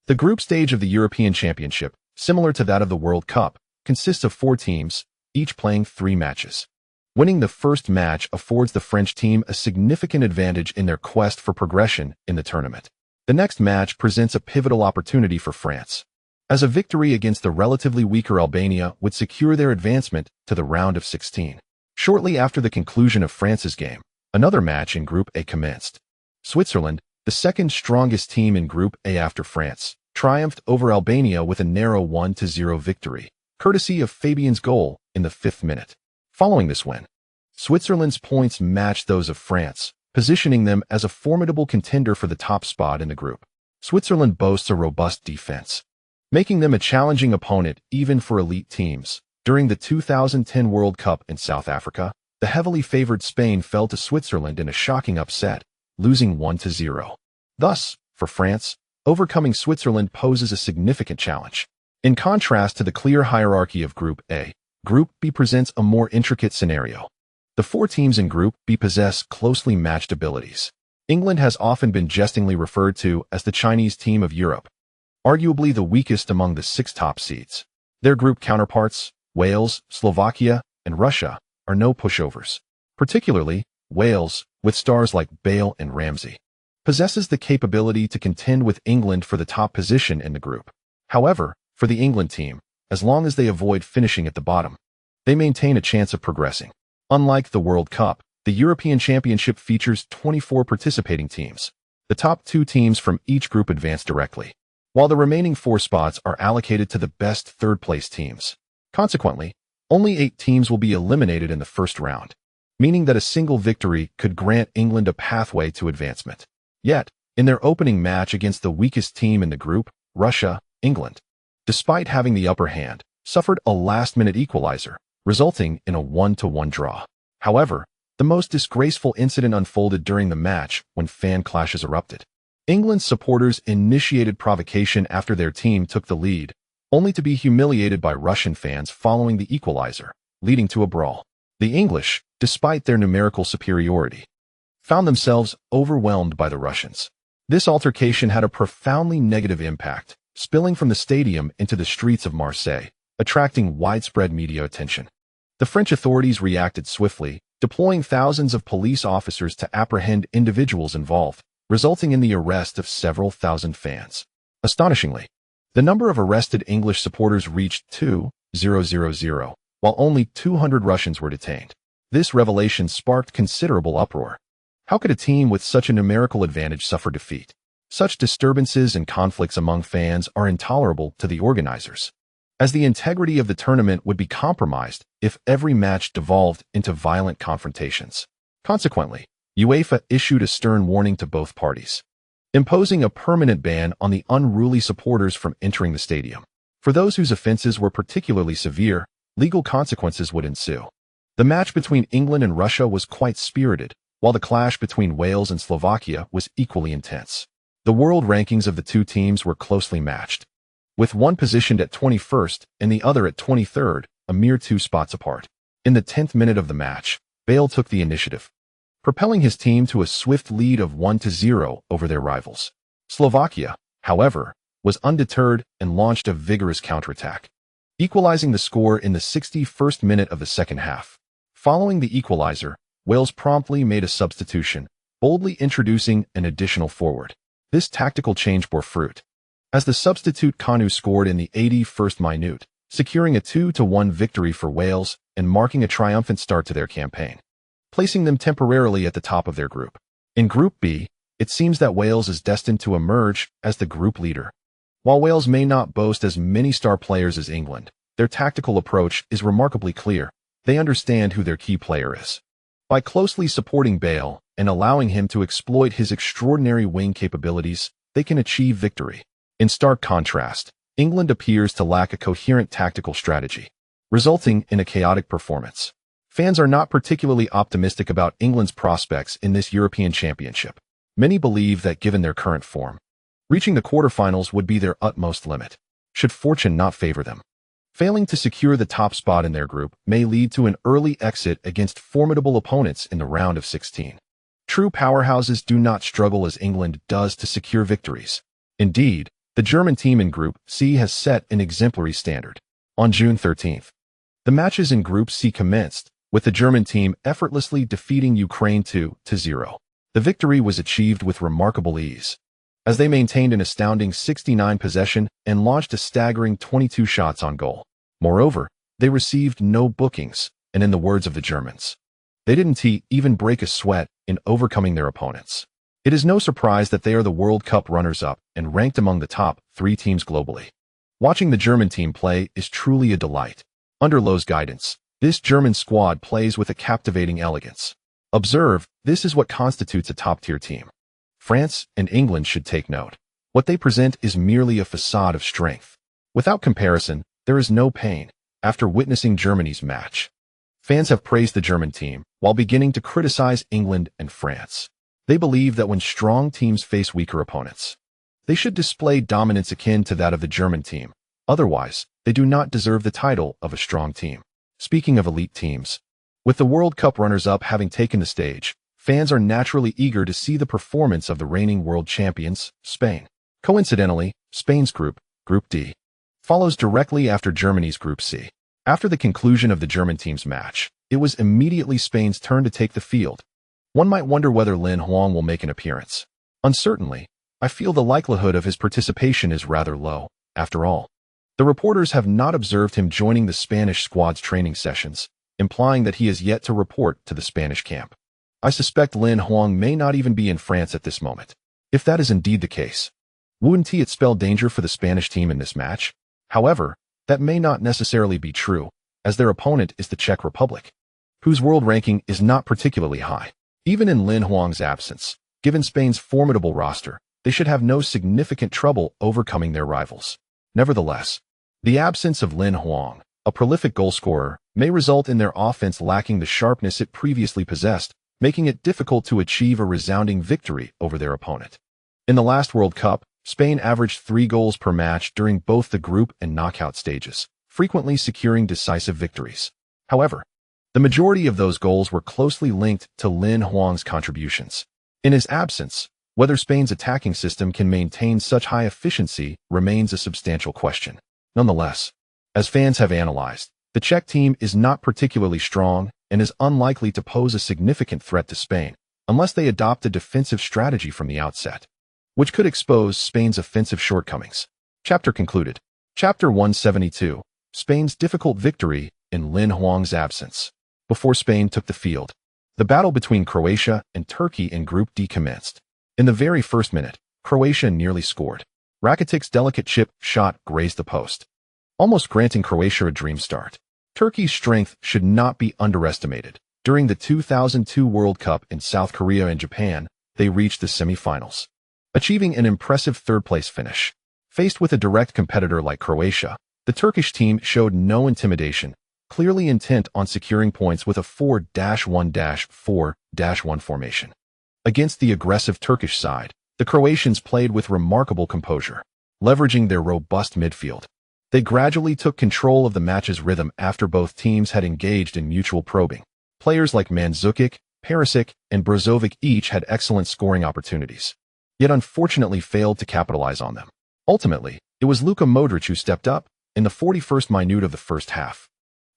The group stage of the European Championship, similar to that of the World Cup, consists of 4 teams, each playing 3 matches. Winning the first match affords the French team a significant advantage in their quest for progression in the tournament. The next match presents a pivotal opportunity for France, as a victory against the relatively weaker Albania would secure their advancement to the round of 16. Shortly after the conclusion of France's game, another match in Group A commenced. Switzerland, the second strongest team in Group A after France, triumphed over Albania with a narrow 1-0 victory, courtesy of Fabian's goal in the 5th minute. Following this win, Switzerland's points matched those of France, positioning them as a formidable contender for the top spot in the group. Switzerland boasts a robust defense, making them a challenging opponent even for elite teams. During the 2010 World Cup in South Africa, the heavily favored Spain fell to Switzerland in a shocking upset, losing 1-0. Thus, for France, overcoming Switzerland poses a significant challenge. In contrast to the clear hierarchy of Group A, Group B presents a more intricate scenario. The 4 teams in Group B possess closely matched abilities. England has often been jestingly referred to as the Chinese team of Europe, arguably the weakest among the 6 top seeds. Their group counterparts, Wales, Slovakia, and Russia, are no pushovers. Particularly, Wales, with stars like Bale and Ramsey, possesses the capability to contend with England for the top position in the group. However, for the England team, as long as they avoid finishing at the bottom, they maintain a chance of progressing. Unlike the World Cup, the European Championship features 24 participating teams. The top 2 teams from each group advance directly, while the remaining 4 spots are allocated to the best third-place teams. Consequently, only 8 teams will be eliminated in the first round, meaning that a single victory could grant England a pathway to advancement. Yet, in their opening match against the weakest team in the group, Russia, England, despite having the upper hand, suffered a last-minute equalizer, resulting in a 1-1 draw. However, the most disgraceful incident unfolded during the match when fan clashes erupted. England's supporters initiated provocation after their team took the lead, only to be humiliated by Russian fans following the equalizer, leading to a brawl. The English, despite their numerical superiority, found themselves overwhelmed by the Russians. This altercation had a profoundly negative impact, spilling from the stadium into the streets of Marseille, attracting widespread media attention. The French authorities reacted swiftly, deploying thousands of police officers to apprehend individuals involved, resulting in the arrest of several thousand fans. Astonishingly, the number of arrested English supporters reached 2,000, while only 200 Russians were detained. This revelation sparked considerable uproar. How could a team with such a numerical advantage suffer defeat? Such disturbances and conflicts among fans are intolerable to the organizers, as the integrity of the tournament would be compromised if every match devolved into violent confrontations. Consequently, UEFA issued a stern warning to both parties, imposing a permanent ban on the unruly supporters from entering the stadium. For those whose offenses were particularly severe, legal consequences would ensue. The match between England and Russia was quite spirited, while the clash between Wales and Slovakia was equally intense. The world rankings of the 2 teams were closely matched, with one positioned at 21st and the other at 23rd, a mere 2 spots apart. In the 10th minute of the match, Bale took the initiative, propelling his team to a swift lead of 1-0 over their rivals. Slovakia, however, was undeterred and launched a vigorous counterattack, equalizing the score in the 61st minute of the second half. Following the equalizer, Wales promptly made a substitution, boldly introducing an additional forward. This tactical change bore fruit, as the substitute Kanu scored in the 81st minute, securing a 2-1 victory for Wales and marking a triumphant start to their campaign, placing them temporarily at the top of their group. In Group B, it seems that Wales is destined to emerge as the group leader. While Wales may not boast as many star players as England, their tactical approach is remarkably clear. They understand who their key player is. By closely supporting Bale and allowing him to exploit his extraordinary wing capabilities, they can achieve victory. In stark contrast, England appears to lack a coherent tactical strategy, resulting in a chaotic performance. Fans are not particularly optimistic about England's prospects in this European Championship. Many believe that given their current form, reaching the quarterfinals would be their utmost limit, should fortune not favor them. Failing to secure the top spot in their group may lead to an early exit against formidable opponents in the round of 16. True powerhouses do not struggle as England does to secure victories. Indeed, the German team in Group C has set an exemplary standard. On June 13th, the matches in Group C commenced, with the German team effortlessly defeating Ukraine 2-0. The victory was achieved with remarkable ease, as they maintained an astounding 69 possession and launched a staggering 22 shots on goal. Moreover, they received no bookings, and in the words of the Germans, they didn't even break a sweat in overcoming their opponents. It is no surprise that they are the World Cup runners-up and ranked among the top 3 teams globally. Watching the German team play is truly a delight. Under Löw's guidance, this German squad plays with a captivating elegance. Observe, this is what constitutes a top-tier team. France and England should take note. What they present is merely a facade of strength. Without comparison, there is no pain. After witnessing Germany's match, fans have praised the German team, while beginning to criticize England and France. They believe that when strong teams face weaker opponents, they should display dominance akin to that of the German team. Otherwise, they do not deserve the title of a strong team. Speaking of elite teams, with the World Cup runners-up having taken the stage, fans are naturally eager to see the performance of the reigning world champions, Spain. Coincidentally, Spain's group, Group D, follows directly after Germany's Group C. After the conclusion of the German team's match, it was immediately Spain's turn to take the field. One might wonder whether Lin Quan will make an appearance. Uncertainly, I feel the likelihood of his participation is rather low. After all, the reporters have not observed him joining the Spanish squad's training sessions, implying that he is yet to report to the Spanish camp. I suspect Lin Quan may not even be in France at this moment. If that is indeed the case, wouldn't it spell danger for the Spanish team in this match? However, that may not necessarily be true, as their opponent is the Czech Republic, whose world ranking is not particularly high. Even in Lin Quan's absence, given Spain's formidable roster, they should have no significant trouble overcoming their rivals. Nevertheless, the absence of Lin Quan, a prolific goalscorer, may result in their offense lacking the sharpness it previously possessed, making it difficult to achieve a resounding victory over their opponent. In the last World Cup, Spain averaged 3 goals per match during both the group and knockout stages, frequently securing decisive victories. However, the majority of those goals were closely linked to Lin Quan's contributions. In his absence, whether Spain's attacking system can maintain such high efficiency remains a substantial question. Nonetheless, as fans have analyzed, the Czech team is not particularly strong and is unlikely to pose a significant threat to Spain, unless they adopt a defensive strategy from the outset, which could expose Spain's offensive shortcomings. Chapter concluded. Chapter 172. Spain's difficult victory in Lin Quan's absence. Before Spain took the field, the battle between Croatia and Turkey in Group D commenced. In the very first minute, Croatia nearly scored. Rakitic's delicate chip shot grazed the post, almost granting Croatia a dream start. Turkey's strength should not be underestimated. During the 2002 World Cup in South Korea and Japan, they reached the semi-finals, achieving an impressive third-place finish. Faced with a direct competitor like Croatia, the Turkish team showed no intimidation, clearly intent on securing points with a 4-1-4-1 formation. Against the aggressive Turkish side, the Croatians played with remarkable composure, leveraging their robust midfield. They gradually took control of the match's rhythm after both teams had engaged in mutual probing. Players like Mandzukic, Perisic, and Brozovic each had excellent scoring opportunities, yet unfortunately failed to capitalize on them. Ultimately, it was Luka Modric who stepped up in the 41st minute of the first half.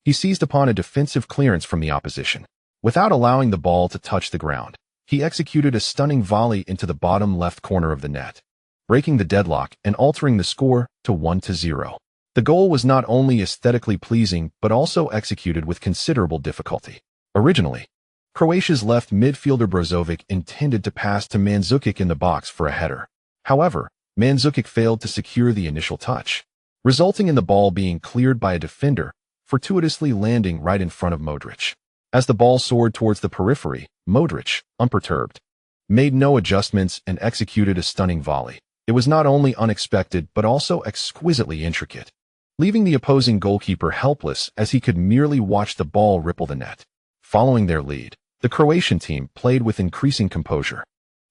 He seized upon a defensive clearance from the opposition. Without allowing the ball to touch the ground, he executed a stunning volley into the bottom left corner of the net, breaking the deadlock and altering the score to 1-0. The goal was not only aesthetically pleasing but also executed with considerable difficulty. Originally, Croatia's left midfielder Brozovic intended to pass to Mandzukic in the box for a header. However, Mandzukic failed to secure the initial touch, resulting in the ball being cleared by a defender, fortuitously landing right in front of Modric. As the ball soared towards the periphery, Modric, unperturbed, made no adjustments and executed a stunning volley. It was not only unexpected but also exquisitely intricate, leaving the opposing goalkeeper helpless as he could merely watch the ball ripple the net. Following their lead, the Croatian team played with increasing composure,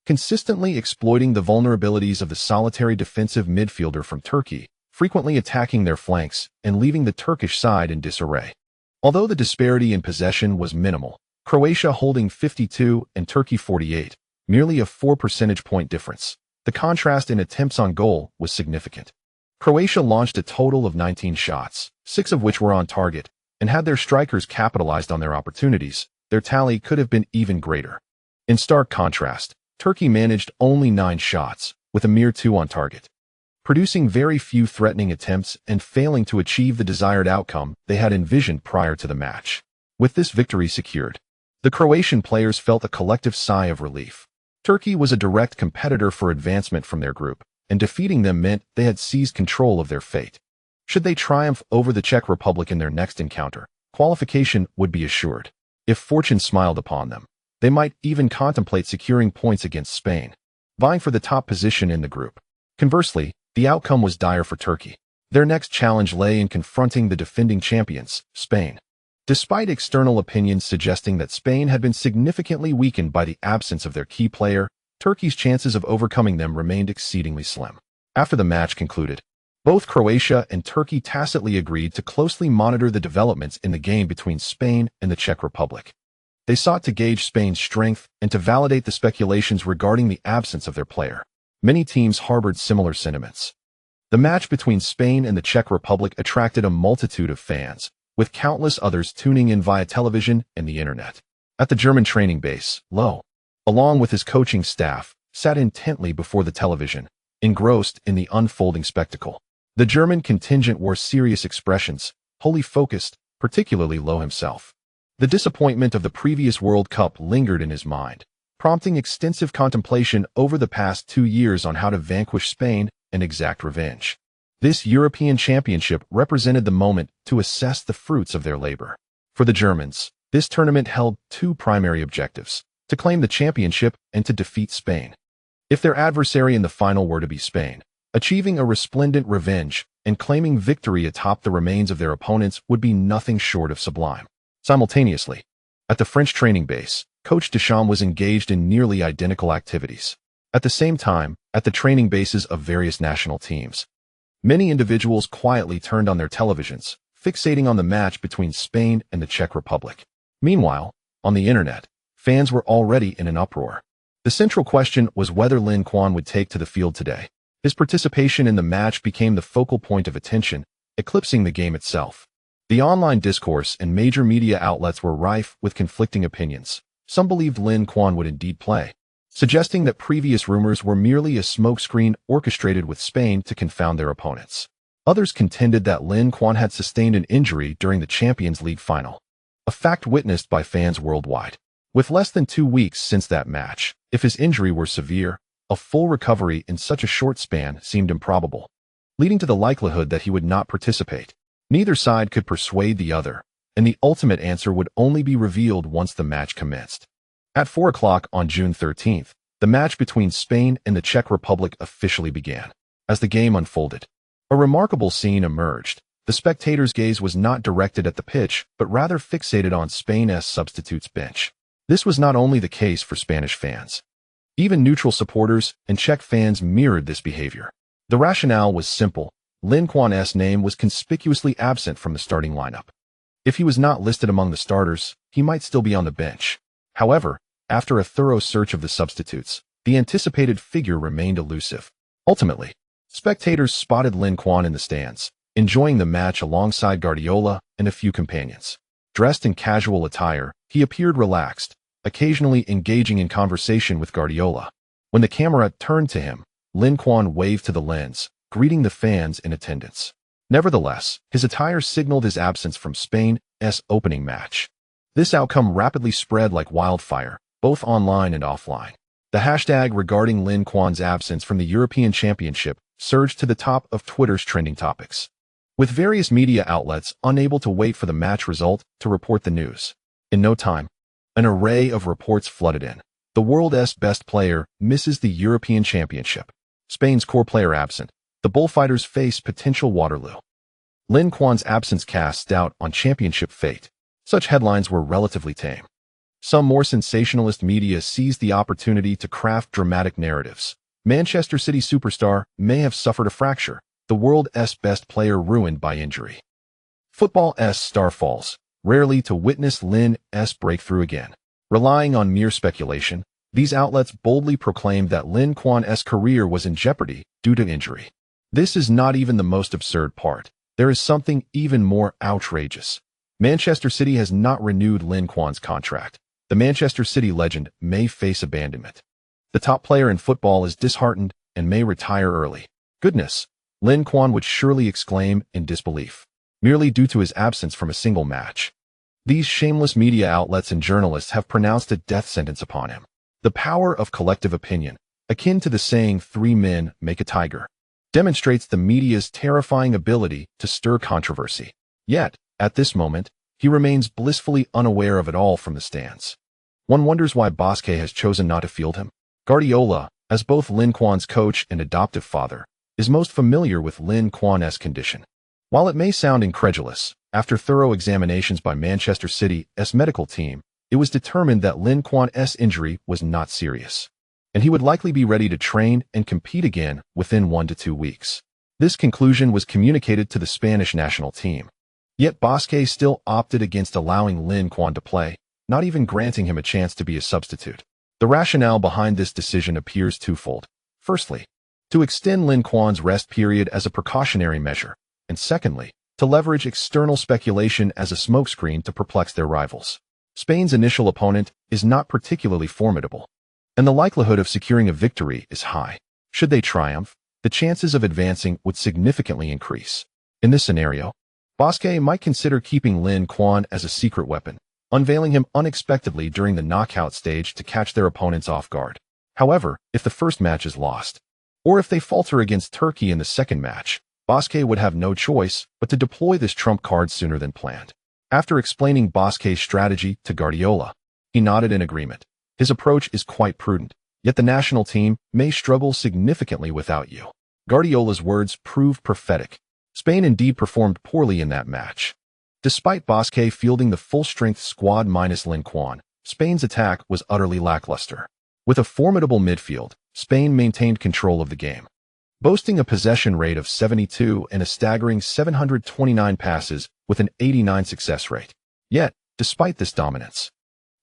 consistently exploiting the vulnerabilities of the solitary defensive midfielder from Turkey, frequently attacking their flanks and leaving the Turkish side in disarray. Although the disparity in possession was minimal, Croatia holding 52 and Turkey 48, merely a 4 percentage point difference, the contrast in attempts on goal was significant. Croatia launched a total of 19 shots, 6 of which were on target, and had their strikers capitalized on their opportunities, their tally could have been even greater. In stark contrast, Turkey managed only 9 shots, with a mere 2 on target, producing very few threatening attempts and failing to achieve the desired outcome they had envisioned prior to the match. With this victory secured, the Croatian players felt a collective sigh of relief. Turkey was a direct competitor for advancement from their group, and defeating them meant they had seized control of their fate. Should they triumph over the Czech Republic in their next encounter, qualification would be assured. If fortune smiled upon them, they might even contemplate securing points against Spain, vying for the top position in the group. Conversely, the outcome was dire for Turkey. Their next challenge lay in confronting the defending champions, Spain. Despite external opinions suggesting that Spain had been significantly weakened by the absence of their key player, Turkey's chances of overcoming them remained exceedingly slim. After the match concluded, both Croatia and Turkey tacitly agreed to closely monitor the developments in the game between Spain and the Czech Republic. They sought to gauge Spain's strength and to validate the speculations regarding the absence of their player. Many teams harbored similar sentiments. The match between Spain and the Czech Republic attracted a multitude of fans, with countless others tuning in via television and the internet. At the German training base, Lowe, along with his coaching staff, sat intently before the television, engrossed in the unfolding spectacle. The German contingent wore serious expressions, wholly focused, particularly Lowe himself. The disappointment of the previous World Cup lingered in his mind, prompting extensive contemplation over the past 2 years on how to vanquish Spain and exact revenge. This European Championship represented the moment to assess the fruits of their labor. For the Germans, this tournament held two primary objectives: to claim the championship and to defeat Spain. If their adversary in the final were to be Spain, achieving a resplendent revenge and claiming victory atop the remains of their opponents would be nothing short of sublime. Simultaneously, at the French training base, Coach Deschamps was engaged in nearly identical activities. At the same time, at the training bases of various national teams, many individuals quietly turned on their televisions, fixating on the match between Spain and the Czech Republic. Meanwhile, on the internet, fans were already in an uproar. The central question was whether Lin Quan would take to the field today. His participation in the match became the focal point of attention, eclipsing the game itself. The online discourse and major media outlets were rife with conflicting opinions. Some believed Lin Quan would indeed play, suggesting that previous rumors were merely a smokescreen orchestrated with Spain to confound their opponents. Others contended that Lin Quan had sustained an injury during the Champions League final, a fact witnessed by fans worldwide. With less than 2 weeks since that match, if his injury were severe, a full recovery in such a short span seemed improbable, leading to the likelihood that he would not participate. Neither side could persuade the other, and the ultimate answer would only be revealed once the match commenced. At 4 o'clock on June 13th, the match between Spain and the Czech Republic officially began. As the game unfolded, a remarkable scene emerged. The spectators' gaze was not directed at the pitch, but rather fixated on Spain's substitutes bench. This was not only the case for Spanish fans. Even neutral supporters and Czech fans mirrored this behavior. The rationale was simple. Lin Quan's name was conspicuously absent from the starting lineup. If he was not listed among the starters, he might still be on the bench. However, after a thorough search of the substitutes, the anticipated figure remained elusive. Ultimately, spectators spotted Lin Quan in the stands, enjoying the match alongside Guardiola and a few companions. Dressed in casual attire, he appeared relaxed, occasionally engaging in conversation with Guardiola. When the camera turned to him, Lin Quan waved to the lens, greeting the fans in attendance. Nevertheless, his attire signaled his absence from Spain's opening match. This outcome rapidly spread like wildfire, both online and offline. The hashtag regarding Lin Quan's absence from the European Championship surged to the top of Twitter's trending topics, with various media outlets unable to wait for the match result to report the news. In no time, an array of reports flooded in. The world's best player misses the European Championship. Spain's core player absent. The bullfighters face potential Waterloo. Lin Quan's absence casts doubt on championship fate. Such headlines were relatively tame. Some more sensationalist media seized the opportunity to craft dramatic narratives. Manchester City superstar may have suffered a fracture. The world's best player ruined by injury. Football's star falls, rarely to witness Lin's breakthrough again. Relying on mere speculation, these outlets boldly proclaimed that Lin Quan's career was in jeopardy due to injury. This is not even the most absurd part. There is something even more outrageous. Manchester City has not renewed Lin Quan's contract. The Manchester City legend may face abandonment. The top player in football is disheartened and may retire early. Goodness, Lin Quan would surely exclaim in disbelief, merely due to his absence from a single match. These shameless media outlets and journalists have pronounced a death sentence upon him. The power of collective opinion, akin to the saying 3 men make a tiger, demonstrates the media's terrifying ability to stir controversy. Yet, at this moment, he remains blissfully unaware of it all from the stands. One wonders why Bosque has chosen not to field him. Guardiola, as both Lin Quan's coach and adoptive father, is most familiar with Lin Quan's condition. While it may sound incredulous, after thorough examinations by Manchester City's medical team, it was determined that Lin Quan's injury was not serious, and he would likely be ready to train and compete again within 1 to 2 weeks. This conclusion was communicated to the Spanish national team. Yet Bosque still opted against allowing Lin Quan to play, not even granting him a chance to be a substitute. The rationale behind this decision appears twofold. Firstly, to extend Lin Quan's rest period as a precautionary measure, and secondly, to leverage external speculation as a smokescreen to perplex their rivals. Spain's initial opponent is not particularly formidable, and the likelihood of securing a victory is high. Should they triumph, the chances of advancing would significantly increase. In this scenario, Bosque might consider keeping Lin Quan as a secret weapon, unveiling him unexpectedly during the knockout stage to catch their opponents off guard. However, if the first match is lost, or if they falter against Turkey in the second match, Bosque would have no choice but to deploy this trump card sooner than planned. After explaining Bosque's strategy to Guardiola, he nodded in agreement. His approach is quite prudent, yet the national team may struggle significantly without you. Guardiola's words proved prophetic. Spain indeed performed poorly in that match. Despite Bosque fielding the full-strength squad minus Lin Quan, Spain's attack was utterly lackluster. With a formidable midfield, Spain maintained control of the game, boasting a possession rate of 72 and a staggering 729 passes with an 89 success rate. Yet, despite this dominance,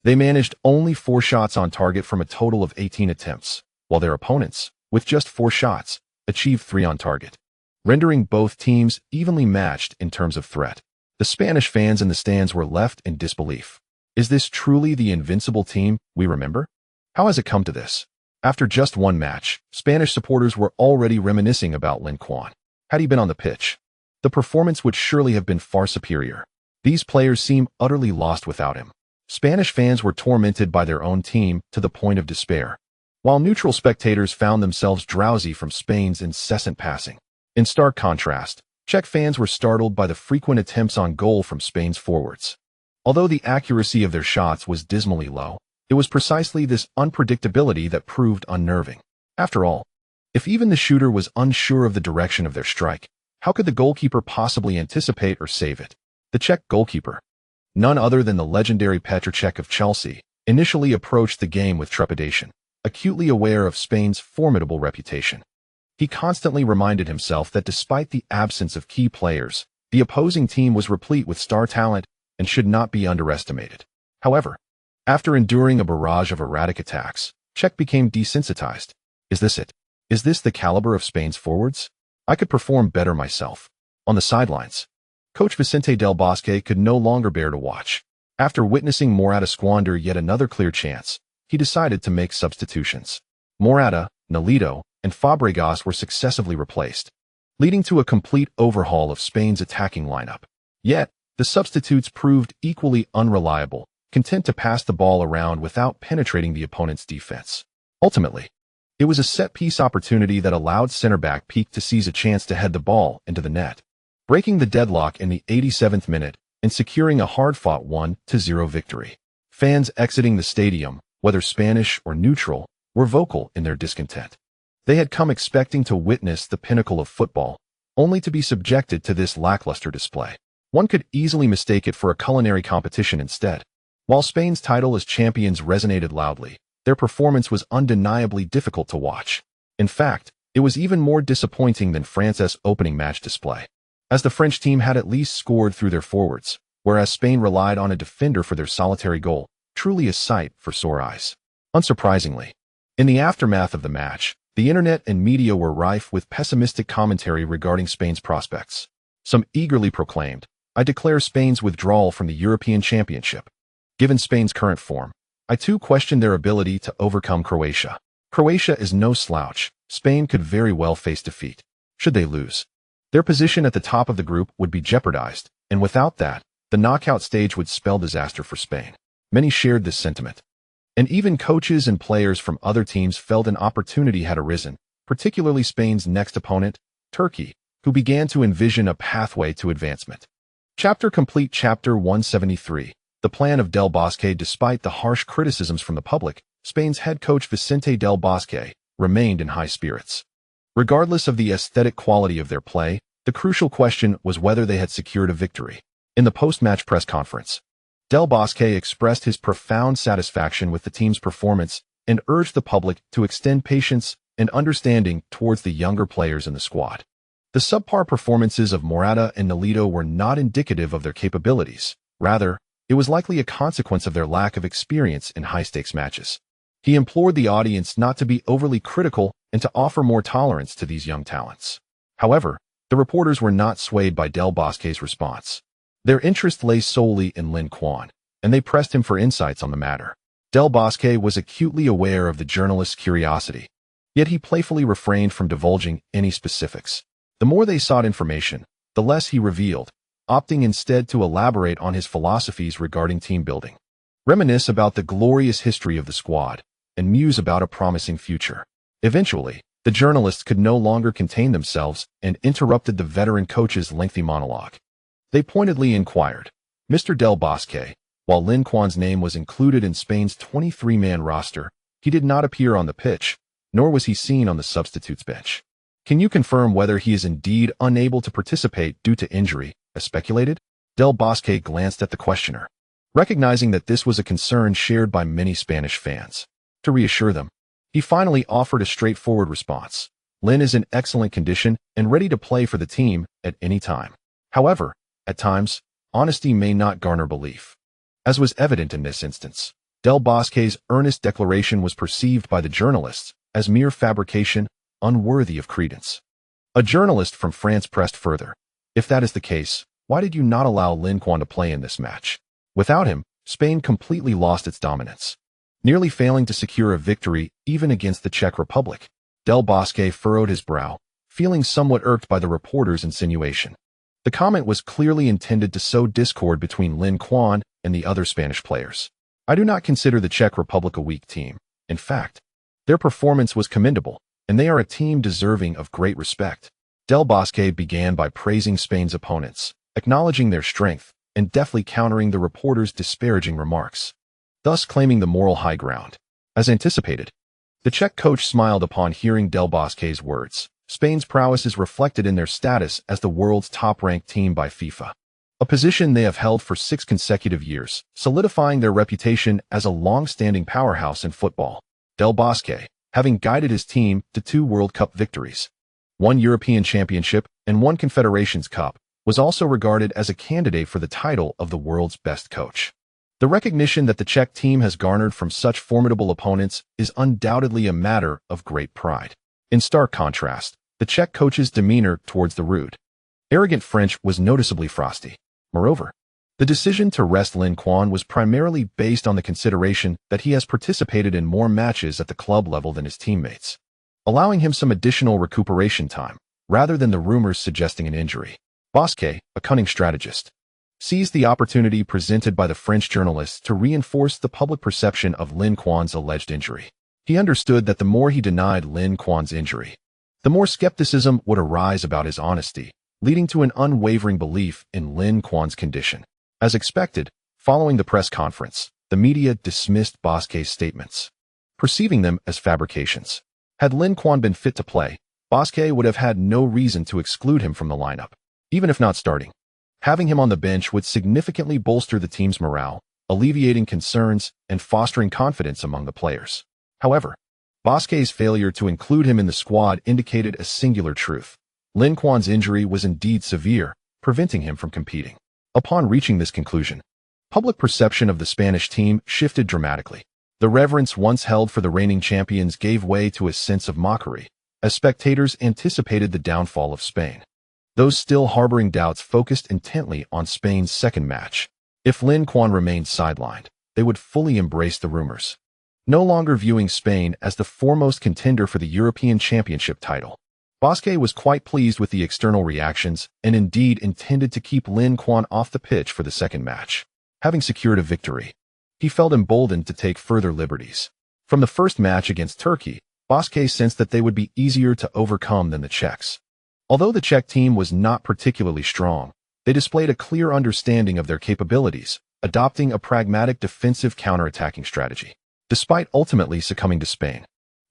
they managed only 4 shots on target from a total of 18 attempts, while their opponents, with just 4 shots, achieved 3 on target, rendering both teams evenly matched in terms of threat. The Spanish fans in the stands were left in disbelief. Is this truly the invincible team we remember? How has it come to this? After just one match, Spanish supporters were already reminiscing about Lin Quan. Had he been on the pitch, the performance would surely have been far superior. These players seem utterly lost without him. Spanish fans were tormented by their own team to the point of despair, while neutral spectators found themselves drowsy from Spain's incessant passing. In stark contrast, Czech fans were startled by the frequent attempts on goal from Spain's forwards. Although the accuracy of their shots was dismally low, it was precisely this unpredictability that proved unnerving. After all, if even the shooter was unsure of the direction of their strike, how could the goalkeeper possibly anticipate or save it? The Czech goalkeeper, none other than the legendary Petr Cech of Chelsea, initially approached the game with trepidation, acutely aware of Spain's formidable reputation. He constantly reminded himself that despite the absence of key players, the opposing team was replete with star talent and should not be underestimated. However, after enduring a barrage of erratic attacks, Cech became desensitized. Is this it? Is this the caliber of Spain's forwards? I could perform better myself. On the sidelines, coach Vicente Del Bosque could no longer bear to watch. After witnessing Morata squander yet another clear chance, he decided to make substitutions. Morata, Nolito, and Fabregas were successively replaced, leading to a complete overhaul of Spain's attacking lineup. Yet, the substitutes proved equally unreliable, content to pass the ball around without penetrating the opponent's defense. Ultimately, it was a set-piece opportunity that allowed center-back Pique to seize a chance to head the ball into the net, breaking the deadlock in the 87th minute and securing a hard-fought 1-0 victory. Fans exiting the stadium, whether Spanish or neutral, were vocal in their discontent. They had come expecting to witness the pinnacle of football, only to be subjected to this lackluster display. One could easily mistake it for a culinary competition instead. While Spain's title as champions resonated loudly, their performance was undeniably difficult to watch. In fact, it was even more disappointing than France's opening match display, as the French team had at least scored through their forwards, whereas Spain relied on a defender for their solitary goal, truly a sight for sore eyes. Unsurprisingly, in the aftermath of the match, the internet and media were rife with pessimistic commentary regarding Spain's prospects. Some eagerly proclaimed, "I declare Spain's withdrawal from the European Championship." Given Spain's current form, I too question their ability to overcome Croatia. Croatia is no slouch. Spain could very well face defeat. Should they lose, their position at the top of the group would be jeopardized, and without that, the knockout stage would spell disaster for Spain. Many shared this sentiment, and even coaches and players from other teams felt an opportunity had arisen, particularly Spain's next opponent, Turkey, who began to envision a pathway to advancement. Chapter complete. Chapter 173. The plan of Del Bosque. Despite the harsh criticisms from the public, Spain's head coach Vicente Del Bosque remained in high spirits. Regardless of the aesthetic quality of their play, the crucial question was whether they had secured a victory. In the post-match press conference, Del Bosque expressed his profound satisfaction with the team's performance and urged the public to extend patience and understanding towards the younger players in the squad. The subpar performances of Morata and Nolito were not indicative of their capabilities. Rather, it was likely a consequence of their lack of experience in high-stakes matches. He implored the audience not to be overly critical and to offer more tolerance to these young talents. However, the reporters were not swayed by Del Bosque's response. Their interest lay solely in Lin Quan, and they pressed him for insights on the matter. Del Bosque was acutely aware of the journalists' curiosity, yet he playfully refrained from divulging any specifics. The more they sought information, the less he revealed, opting instead to elaborate on his philosophies regarding team building, reminisce about the glorious history of the squad, and muse about a promising future. Eventually, the journalists could no longer contain themselves and interrupted the veteran coach's lengthy monologue. They pointedly inquired, "Mr. Del Bosque, while Lin Quan's name was included in Spain's 23-man roster, he did not appear on the pitch, nor was he seen on the substitutes bench. Can you confirm whether he is indeed unable to participate due to injury, as speculated?" Del Bosque glanced at the questioner, recognizing that this was a concern shared by many Spanish fans. To reassure them, he finally offered a straightforward response. "Lin is in excellent condition and ready to play for the team at any time." However, at times, honesty may not garner belief. As was evident in this instance, Del Bosque's earnest declaration was perceived by the journalists as mere fabrication, unworthy of credence. A journalist from France pressed further, "If that is the case, why did you not allow Lin Quan to play in this match? Without him, Spain completely lost its dominance, nearly failing to secure a victory even against the Czech Republic." Del Bosque furrowed his brow, feeling somewhat irked by the reporter's insinuation. The comment was clearly intended to sow discord between Lin Quan and the other Spanish players. "I do not consider the Czech Republic a weak team. In fact, their performance was commendable, and they are a team deserving of great respect." Del Bosque began by praising Spain's opponents, acknowledging their strength, and deftly countering the reporter's disparaging remarks, thus claiming the moral high ground. As anticipated, the Czech coach smiled upon hearing Del Bosque's words. Spain's prowess is reflected in their status as the world's top-ranked team by FIFA, a position they have held for 6 consecutive years, solidifying their reputation as a long-standing powerhouse in football. Del Bosque, having guided his team to 2 World Cup victories, 1 European Championship, and 1 Confederations Cup, was also regarded as a candidate for the title of the world's best coach. The recognition that the Czech team has garnered from such formidable opponents is undoubtedly a matter of great pride. In stark contrast, the Czech coach's demeanor towards the rude, arrogant French was noticeably frosty. Moreover, the decision to rest Lin Quan was primarily based on the consideration that he has participated in more matches at the club level than his teammates, allowing him some additional recuperation time, rather than the rumors suggesting an injury. Bosque, a cunning strategist, seized the opportunity presented by the French journalists to reinforce the public perception of Lin Quan's alleged injury. He understood that the more he denied Lin Quan's injury, the more skepticism would arise about his honesty, leading to an unwavering belief in Lin Quan's condition. As expected, following the press conference, the media dismissed Bosque's statements, perceiving them as fabrications. Had Lin Quan been fit to play, Bosque would have had no reason to exclude him from the lineup, even if not starting. Having him on the bench would significantly bolster the team's morale, alleviating concerns and fostering confidence among the players. However, Bosque's failure to include him in the squad indicated a singular truth. Lin Quan's injury was indeed severe, preventing him from competing. Upon reaching this conclusion, public perception of the Spanish team shifted dramatically. The reverence once held for the reigning champions gave way to a sense of mockery, as spectators anticipated the downfall of Spain. Those still harboring doubts focused intently on Spain's second match. If Lin Quan remained sidelined, they would fully embrace the rumors, no longer viewing Spain as the foremost contender for the European Championship title. Bosque was quite pleased with the external reactions and indeed intended to keep Lin Quan off the pitch for the second match. Having secured a victory, he felt emboldened to take further liberties. From the first match against Turkey, Bosque sensed that they would be easier to overcome than the Czechs. Although the Czech team was not particularly strong, they displayed a clear understanding of their capabilities, adopting a pragmatic defensive counterattacking strategy. Despite ultimately succumbing to Spain,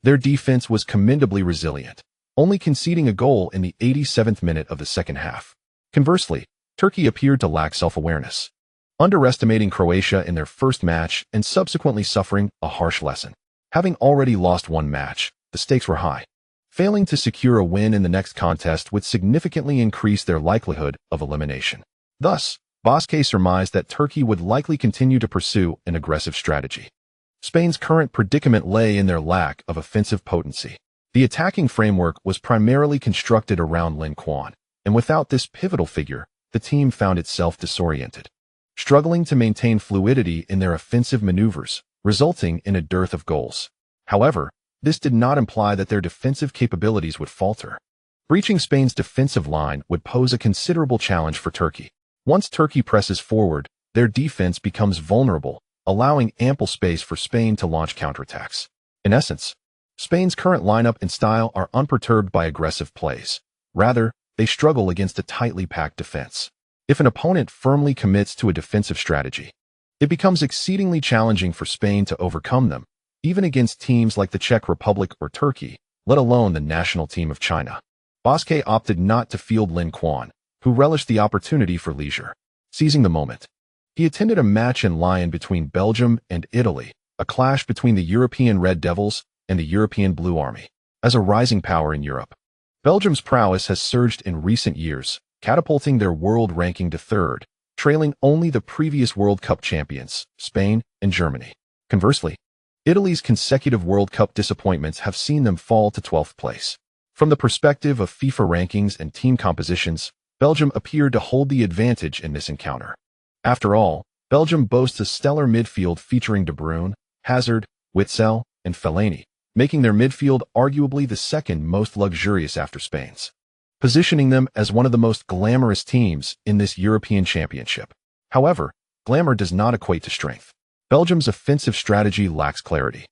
their defense was commendably resilient, only conceding a goal in the 87th minute of the second half. Conversely, Turkey appeared to lack self-awareness, underestimating Croatia in their first match and subsequently suffering a harsh lesson. Having already lost 1 match, the stakes were high. Failing to secure a win in the next contest would significantly increase their likelihood of elimination. Thus, Bosque surmised that Turkey would likely continue to pursue an aggressive strategy. Spain's current predicament lay in their lack of offensive potency. The attacking framework was primarily constructed around Lin Quan, and without this pivotal figure, the team found itself disoriented, struggling to maintain fluidity in their offensive maneuvers, resulting in a dearth of goals. However, this did not imply that their defensive capabilities would falter. Breaching Spain's defensive line would pose a considerable challenge for Turkey. Once Turkey presses forward, their defense becomes vulnerable, allowing ample space for Spain to launch counterattacks. In essence, Spain's current lineup and style are unperturbed by aggressive plays. Rather, they struggle against a tightly packed defense. If an opponent firmly commits to a defensive strategy, it becomes exceedingly challenging for Spain to overcome them, even against teams like the Czech Republic or Turkey, let alone the national team of China. Bosque opted not to field Lin Quan, who relished the opportunity for leisure. Seizing the moment, he attended a match in Lyon between Belgium and Italy, a clash between the European Red Devils and the European Blue Army. As a rising power in Europe, Belgium's prowess has surged in recent years, catapulting their world ranking to third, trailing only the previous World Cup champions, Spain and Germany. Conversely, Italy's consecutive World Cup disappointments have seen them fall to 12th place. From the perspective of FIFA rankings and team compositions, Belgium appeared to hold the advantage in this encounter. After all, Belgium boasts a stellar midfield featuring De Bruyne, Hazard, Witsel, and Fellaini, making their midfield arguably the second most luxurious after Spain's, positioning them as one of the most glamorous teams in this European Championship. However, glamour does not equate to strength. Belgium's offensive strategy lacks clarity.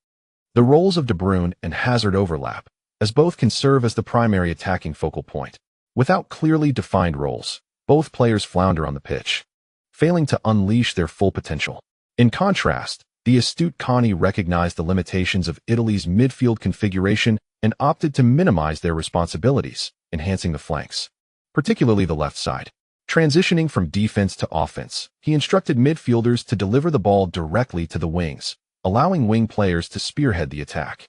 The roles of De Bruyne and Hazard overlap, as both can serve as the primary attacking focal point. Without clearly defined roles, both players flounder on the pitch, failing to unleash their full potential. In contrast, the astute Conte recognized the limitations of Italy's midfield configuration and opted to minimize their responsibilities, enhancing the flanks, particularly the left side. Transitioning from defense to offense, he instructed midfielders to deliver the ball directly to the wings, allowing wing players to spearhead the attack.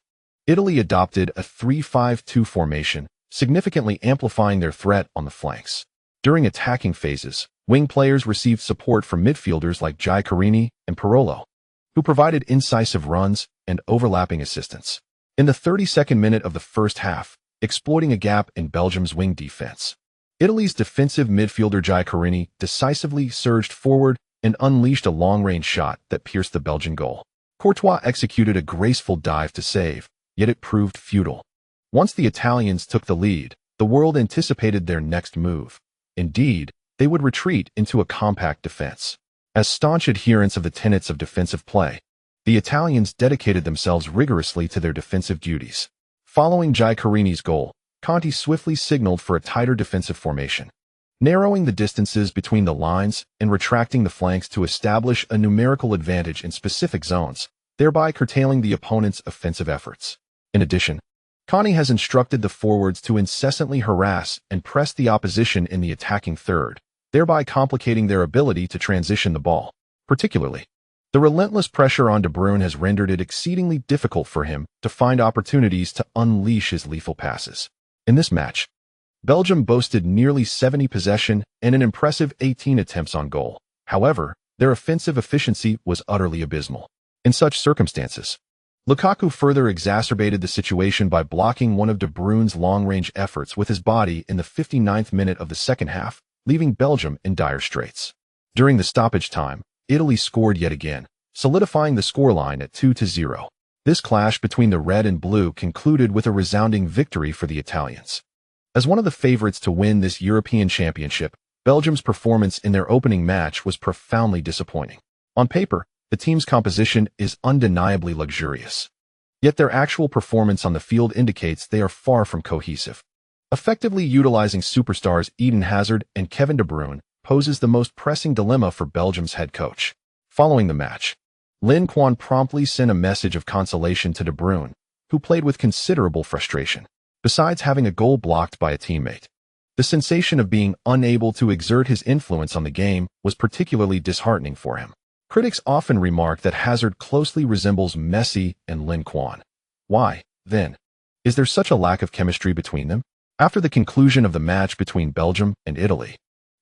Italy adopted a 3-5-2 formation, significantly amplifying their threat on the flanks. During attacking phases, wing players received support from midfielders like Giacorini and Parolo, who provided incisive runs and overlapping assistance. In the 32nd minute of the first half, exploiting a gap in Belgium's wing defense, Italy's defensive midfielder Giacorini decisively surged forward and unleashed a long-range shot that pierced the Belgian goal. Courtois executed a graceful dive to save, yet it proved futile. Once the Italians took the lead, the world anticipated their next move. Indeed, they would retreat into a compact defense. As staunch adherents of the tenets of defensive play, the Italians dedicated themselves rigorously to their defensive duties. Following Giacorini's goal, Conte swiftly signaled for a tighter defensive formation, narrowing the distances between the lines and retracting the flanks to establish a numerical advantage in specific zones, thereby curtailing the opponent's offensive efforts. In addition, Conte has instructed the forwards to incessantly harass and press the opposition in the attacking third, thereby complicating their ability to transition the ball. Particularly, the relentless pressure on De Bruyne has rendered it exceedingly difficult for him to find opportunities to unleash his lethal passes. In this match, Belgium boasted nearly 70 possession and an impressive 18 attempts on goal. However, their offensive efficiency was utterly abysmal. In such circumstances, Lukaku further exacerbated the situation by blocking one of De Bruyne's long-range efforts with his body in the 59th minute of the second half, leaving Belgium in dire straits. During the stoppage time, Italy scored yet again, solidifying the scoreline at 2-0. This clash between the red and blue concluded with a resounding victory for the Italians. As one of the favorites to win this European Championship, Belgium's performance in their opening match was profoundly disappointing. On paper, the team's composition is undeniably luxurious. Yet their actual performance on the field indicates they are far from cohesive. Effectively utilizing superstars Eden Hazard and Kevin De Bruyne poses the most pressing dilemma for Belgium's head coach. Following the match, Lin Quan promptly sent a message of consolation to De Bruyne, who played with considerable frustration. Besides having a goal blocked by a teammate, the sensation of being unable to exert his influence on the game was particularly disheartening for him. Critics often remark that Hazard closely resembles Messi and Lin Quan. Why, then, is there such a lack of chemistry between them? After the conclusion of the match between Belgium and Italy,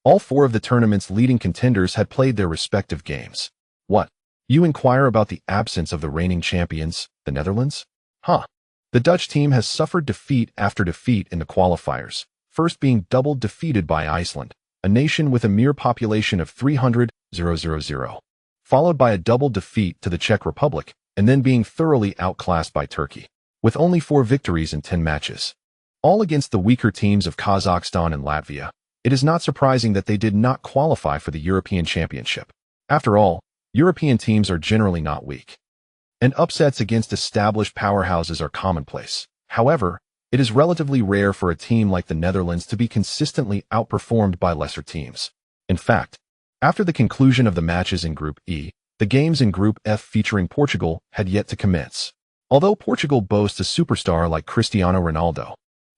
all four of the tournament's leading contenders had played their respective games. What? You inquire about the absence of the reigning champions, the Netherlands? The Dutch team has suffered defeat after defeat in the qualifiers, first being double defeated by Iceland, a nation with a mere population of 300,000, followed by a double defeat to the Czech Republic, and then being thoroughly outclassed by Turkey, with only 4 victories in 10 matches, all against the weaker teams of Kazakhstan and Latvia. it is not surprising that they did not qualify for the European Championship. After all, European teams are generally not weak, and upsets against established powerhouses are commonplace. However, it is relatively rare for a team like the Netherlands to be consistently outperformed by lesser teams. In fact, after the conclusion of the matches in Group E, the games in Group F featuring Portugal had yet to commence. Although Portugal boasts a superstar like Cristiano Ronaldo,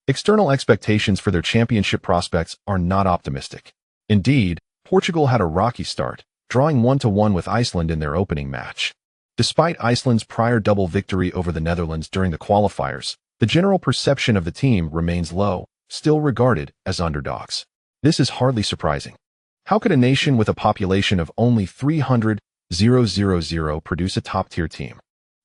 external expectations for their championship prospects are not optimistic. Indeed, Portugal had a rocky start, drawing 1-1 with Iceland in their opening match. Despite Iceland's prior double victory over the Netherlands during the qualifiers, the general perception of the team remains low, still regarded as underdogs. This is hardly surprising. How could a nation with a population of only 300,000 produce a top-tier team?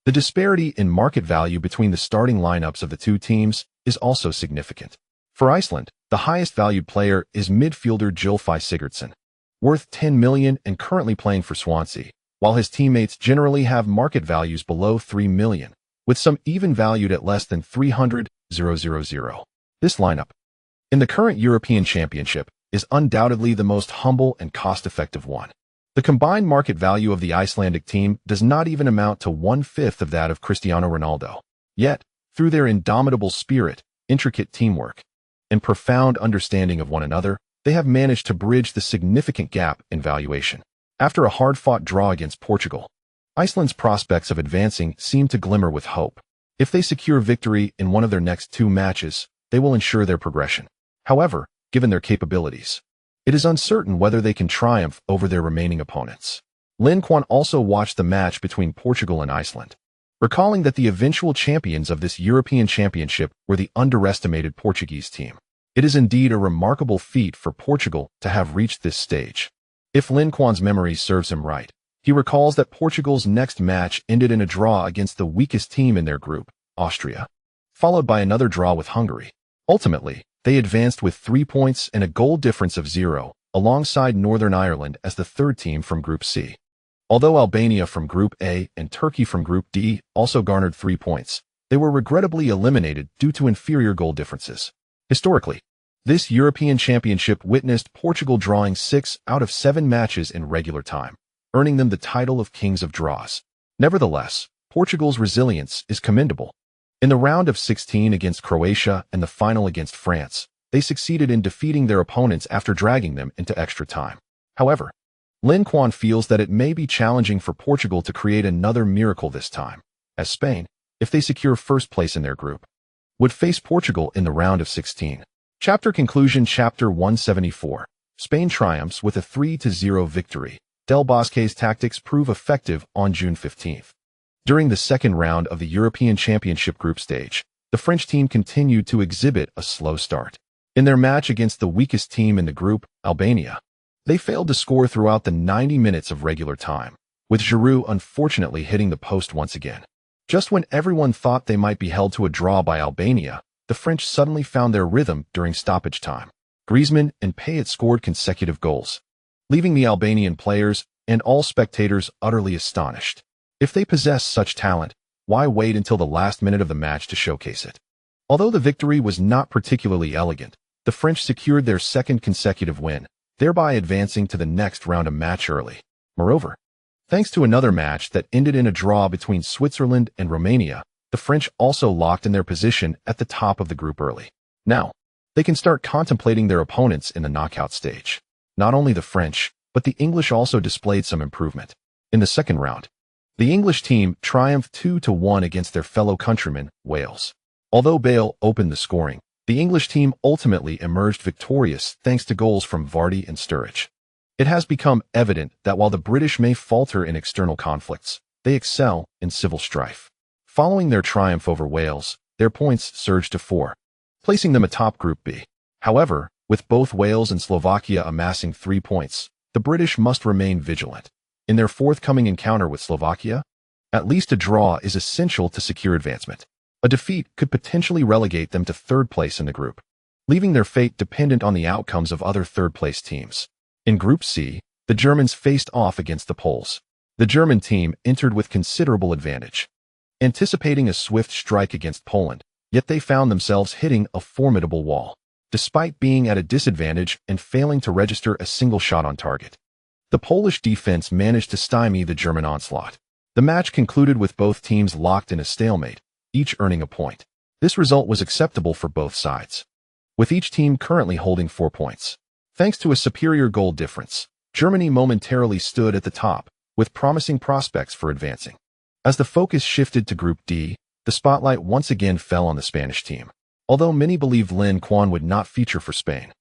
The disparity in market value between the starting lineups of the two teams is also significant. For Iceland, the highest valued player is midfielder Gylfi Sigurdsson, worth 10 million and currently playing for Swansea, while his teammates generally have market values below 3 million, with some even valued at less than 300,000. This lineup, in the current European Championship, is undoubtedly the most humble and cost-effective one. The combined market value of the Icelandic team does not even amount to 1/5 of that of Cristiano Ronaldo. Yet, through their indomitable spirit, intricate teamwork, and profound understanding of one another, they have managed to bridge the significant gap in valuation. After a hard-fought draw against Portugal, Iceland's prospects of advancing seem to glimmer with hope. If they secure victory in one of their next two matches, they will ensure their progression. However, given their capabilities, it is uncertain whether they can triumph over their remaining opponents. Lin Quan also watched the match between Portugal and Iceland, recalling that the eventual champions of this European Championship were the underestimated Portuguese team. It is indeed a remarkable feat for Portugal to have reached this stage. If Lin Quan's memory serves him right, he recalls that Portugal's next match ended in a draw against the weakest team in their group, Austria, followed by another draw with Hungary. Ultimately, they advanced with 3 points and a goal difference of 0, alongside Northern Ireland as the third team from Group C. Although Albania from Group A and Turkey from Group D also garnered 3 points, they were regrettably eliminated due to inferior goal differences. Historically, this European Championship witnessed Portugal drawing 6 out of 7 matches in regular time, earning them the title of Kings of Draws. Nevertheless, Portugal's resilience is commendable. In the round of 16 against Croatia and the final against France, they succeeded in defeating their opponents after dragging them into extra time. However, Lin Quan feels that it may be challenging for Portugal to create another miracle this time, as Spain, if they secure first place in their group, would face Portugal in the round of 16. Chapter conclusion. Chapter 174. Spain triumphs with a 3-0 victory. Del Bosque's tactics prove effective on June 15. During the second round of the European Championship group stage, the French team continued to exhibit a slow start. In their match against the weakest team in the group, Albania, they failed to score throughout the 90 minutes of regular time, with Giroud unfortunately hitting the post once again. Just when everyone thought they might be held to a draw by Albania, the French suddenly found their rhythm during stoppage time. Griezmann and Payet scored consecutive goals, leaving the Albanian players and all spectators utterly astonished. If they possess such talent, why wait until the last minute of the match to showcase it? Although the victory was not particularly elegant, the French secured their second consecutive win, thereby advancing to the next round a match early. Moreover, thanks to another match that ended in a draw between Switzerland and Romania, the French also locked in their position at the top of the group early. Now, they can start contemplating their opponents in the knockout stage. Not only the French, but the English also displayed some improvement. In the second round, the English team triumphed 2-1 against their fellow countrymen, Wales. Although Bale opened the scoring, the English team ultimately emerged victorious thanks to goals from Vardy and Sturridge. It has become evident that while the British may falter in external conflicts, they excel in civil strife. Following their triumph over Wales, their points surged to 4, placing them atop Group B. However, with both Wales and Slovakia amassing 3 points, the British must remain vigilant. In their forthcoming encounter with Slovakia, at least a draw is essential to secure advancement. A defeat could potentially relegate them to third place in the group, leaving their fate dependent on the outcomes of other third-place teams. In Group C, the Germans faced off against the Poles. The German team entered with considerable advantage, anticipating a swift strike against Poland, yet they found themselves hitting a formidable wall. despite being at a disadvantage and failing to register a single shot on target. The Polish defense managed to stymie the German onslaught. The match concluded with both teams locked in a stalemate, each earning a point. This result was acceptable for both sides, with each team currently holding 4 points. Thanks to a superior goal difference, Germany momentarily stood at the top, with promising prospects for advancing. As the focus shifted to Group D, the spotlight once again fell on the Spanish team. Although many believed Lin Quan would not feature for Spain,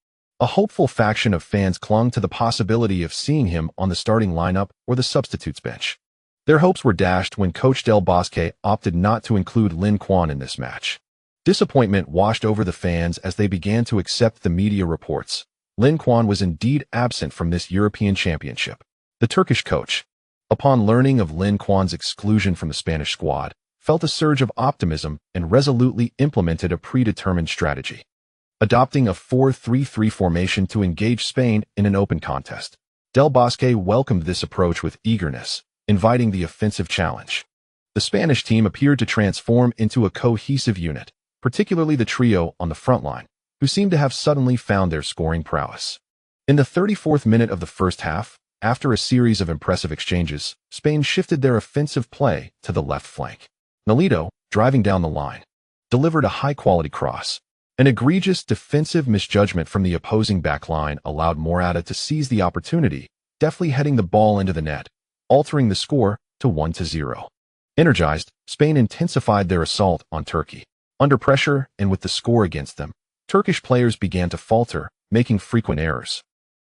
a hopeful faction of fans clung to the possibility of seeing him on the starting lineup or the substitutes bench. Their hopes were dashed when coach Del Bosque opted not to include Lin Quan in this match. Disappointment washed over the fans as they began to accept the media reports. Lin Quan was indeed absent from this European Championship. The Turkish coach, upon learning of Lin Quan's exclusion from the Spanish squad, felt a surge of optimism and resolutely implemented a predetermined strategy, adopting a 4-3-3 formation to engage Spain in an open contest. Del Bosque welcomed this approach with eagerness, inviting the offensive challenge. The Spanish team appeared to transform into a cohesive unit, particularly the trio on the front line, who seemed to have suddenly found their scoring prowess. In the 34th minute of the first half, after a series of impressive exchanges, Spain shifted their offensive play to the left flank. Nolito, driving down the line, delivered a high-quality cross. An egregious defensive misjudgment from the opposing backline allowed Morata to seize the opportunity, deftly heading the ball into the net, altering the score to 1-0. Energized, Spain intensified their assault on Turkey. Under pressure and with the score against them, Turkish players began to falter, making frequent errors.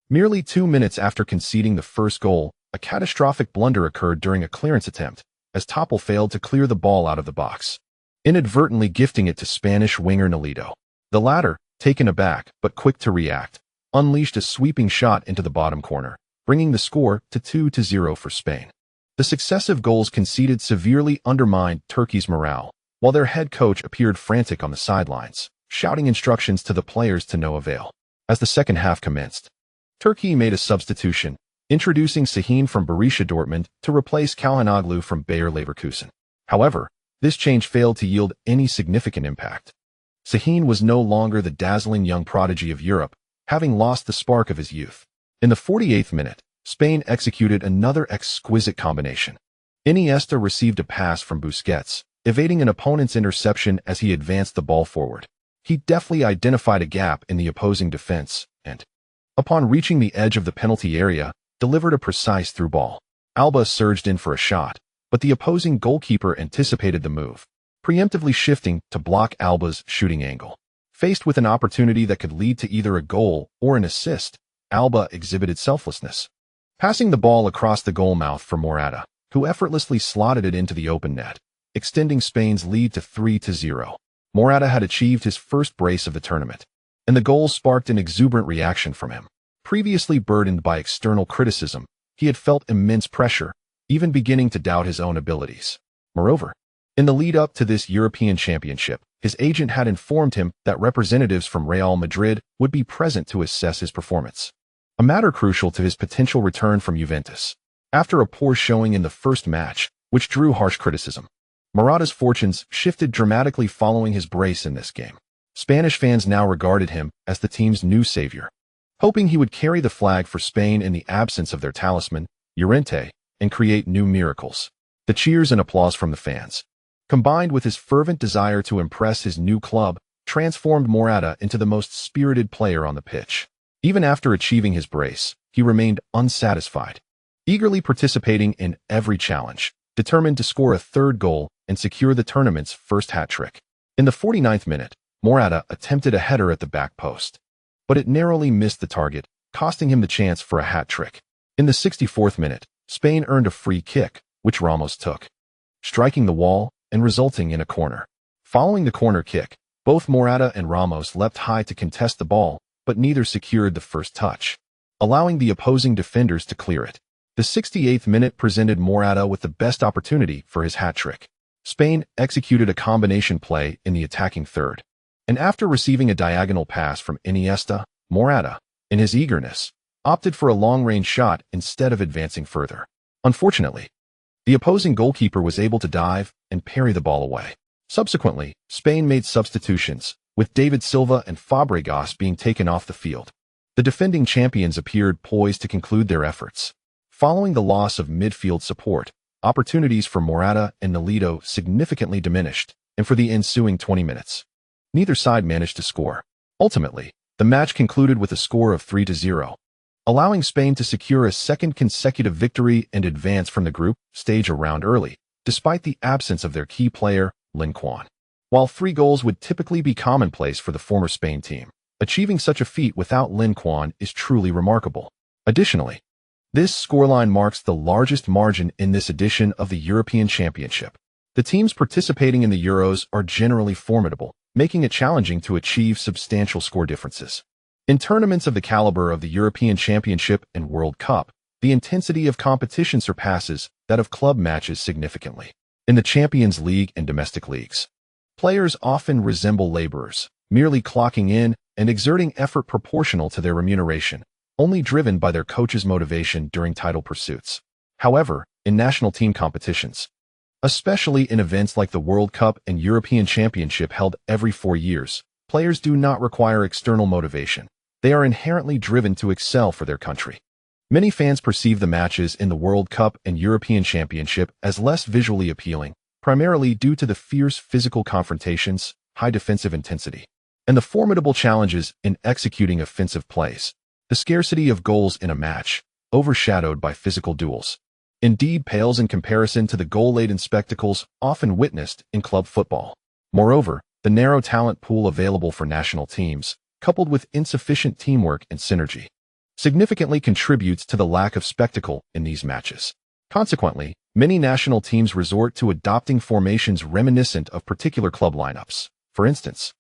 Merely 2 minutes after conceding the first goal, a catastrophic blunder occurred during a clearance attempt, as Topol failed to clear the ball out of the box, inadvertently gifting it to Spanish winger Nolito. The latter, taken aback but quick to react, unleashed a sweeping shot into the bottom corner, bringing the score to 2-0 for Spain. The successive goals conceded severely undermined Turkey's morale, while their head coach appeared frantic on the sidelines, shouting instructions to the players to no avail. As the second half commenced, Turkey made a substitution, introducing Sahin from Borussia Dortmund to replace Calhanoglu from Bayer Leverkusen. However, this change failed to yield any significant impact. Sahin was no longer the dazzling young prodigy of Europe, having lost the spark of his youth. In the 48th minute, Spain executed another exquisite combination. Iniesta received a pass from Busquets, evading an opponent's interception as he advanced the ball forward. He deftly identified a gap in the opposing defense and, upon reaching the edge of the penalty area, delivered a precise through ball. Alba surged in for a shot, but the opposing goalkeeper anticipated the move, preemptively shifting to block Alba's shooting angle. Faced with an opportunity that could lead to either a goal or an assist, Alba exhibited selflessness, passing the ball across the goal mouth for Morata, who effortlessly slotted it into the open net, extending Spain's lead to 3-0. Morata had achieved his first brace of the tournament, and the goal sparked an exuberant reaction from him. Previously burdened by external criticism, he had felt immense pressure, even beginning to doubt his own abilities. Moreover, in the lead-up to this European Championship, his agent had informed him that representatives from Real Madrid would be present to assess his performance, a matter crucial to his potential return from Juventus. After a poor showing in the first match, which drew harsh criticism, Morata's fortunes shifted dramatically following his brace in this game. Spanish fans now regarded him as the team's new savior, hoping he would carry the flag for Spain in the absence of their talisman, Llorente, and create new miracles. The cheers and applause from the fans, combined with his fervent desire to impress his new club, transformed Morata into the most spirited player on the pitch. Even after achieving his brace, he remained unsatisfied, eagerly participating in every challenge, determined to score a third goal and secure the tournament's first hat-trick. In the 49th minute, Morata attempted a header at the back post, but it narrowly missed the target, costing him the chance for a hat-trick. In the 64th minute, Spain earned a free kick, which Ramos took, striking the wall and resulting in a corner. Following the corner kick, both Morata and Ramos leapt high to contest the ball, but neither secured the first touch, allowing the opposing defenders to clear it. The 68th minute presented Morata with the best opportunity for his hat-trick. Spain executed a combination play in the attacking third, and after receiving a diagonal pass from Iniesta, Morata, in his eagerness, opted for a long-range shot instead of advancing further. Unfortunately, the opposing goalkeeper was able to dive and parry the ball away. Subsequently, Spain made substitutions, with David Silva and Fabregas being taken off the field. The defending champions appeared poised to conclude their efforts. Following the loss of midfield support, opportunities for Morata and Nolito significantly diminished, and for the ensuing 20 minutes, neither side managed to score. Ultimately, the match concluded with a score of 3-0, allowing Spain to secure a second consecutive victory and advance from the group stage a round early, despite the absence of their key player, Lin Quan. While 3 goals would typically be commonplace for the former Spain team, achieving such a feat without Lin Quan is truly remarkable. Additionally, this scoreline marks the largest margin in this edition of the European Championship. The teams participating in the Euros are generally formidable, making it challenging to achieve substantial score differences. In tournaments of the caliber of the European Championship and World Cup, the intensity of competition surpasses that of club matches significantly. In the Champions League and domestic leagues, players often resemble laborers, merely clocking in and exerting effort proportional to their remuneration, only driven by their coach's motivation during title pursuits. However, in national team competitions, especially in events like the World Cup and European Championship held every 4 years, players do not require external motivation. They are inherently driven to excel for their country. Many fans perceive the matches in the World Cup and European Championship as less visually appealing, primarily due to the fierce physical confrontations, high defensive intensity, and the formidable challenges in executing offensive plays. The scarcity of goals in a match, overshadowed by physical duels, indeed pales in comparison to the goal-laden spectacles often witnessed in club football. Moreover, the narrow talent pool available for national teams, coupled with insufficient teamwork and synergy, significantly contributes to the lack of spectacle in these matches. Consequently, many national teams resort to adopting formations reminiscent of particular club lineups. For instance,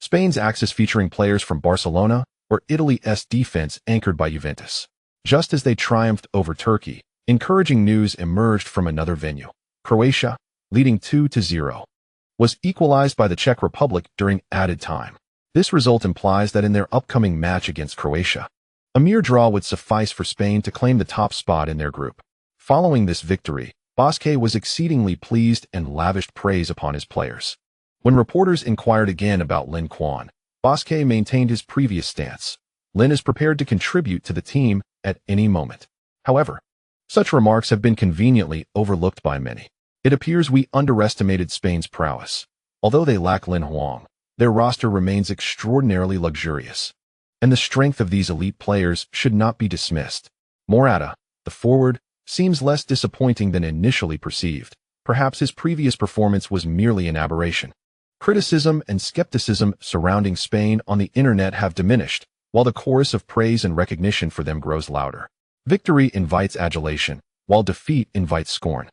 Spain's axis featuring players from Barcelona, or Italy's defense anchored by Juventus. Just as they triumphed over Turkey, encouraging news emerged from another venue. Croatia, leading 2-0, was equalized by the Czech Republic during added time. This result implies that in their upcoming match against Croatia, a mere draw would suffice for Spain to claim the top spot in their group. Following this victory, Bosque was exceedingly pleased and lavished praise upon his players. When reporters inquired again about Lin Quan, Bosque maintained his previous stance. Lin is prepared to contribute to the team at any moment. However, such remarks have been conveniently overlooked by many. It appears we underestimated Spain's prowess. Although they lack Lin Huang, their roster remains extraordinarily luxurious, and the strength of these elite players should not be dismissed. Morata, the forward, seems less disappointing than initially perceived. Perhaps his previous performance was merely an aberration. Criticism and skepticism surrounding Spain on the internet have diminished, while the chorus of praise and recognition for them grows louder. Victory invites adulation, while defeat invites scorn.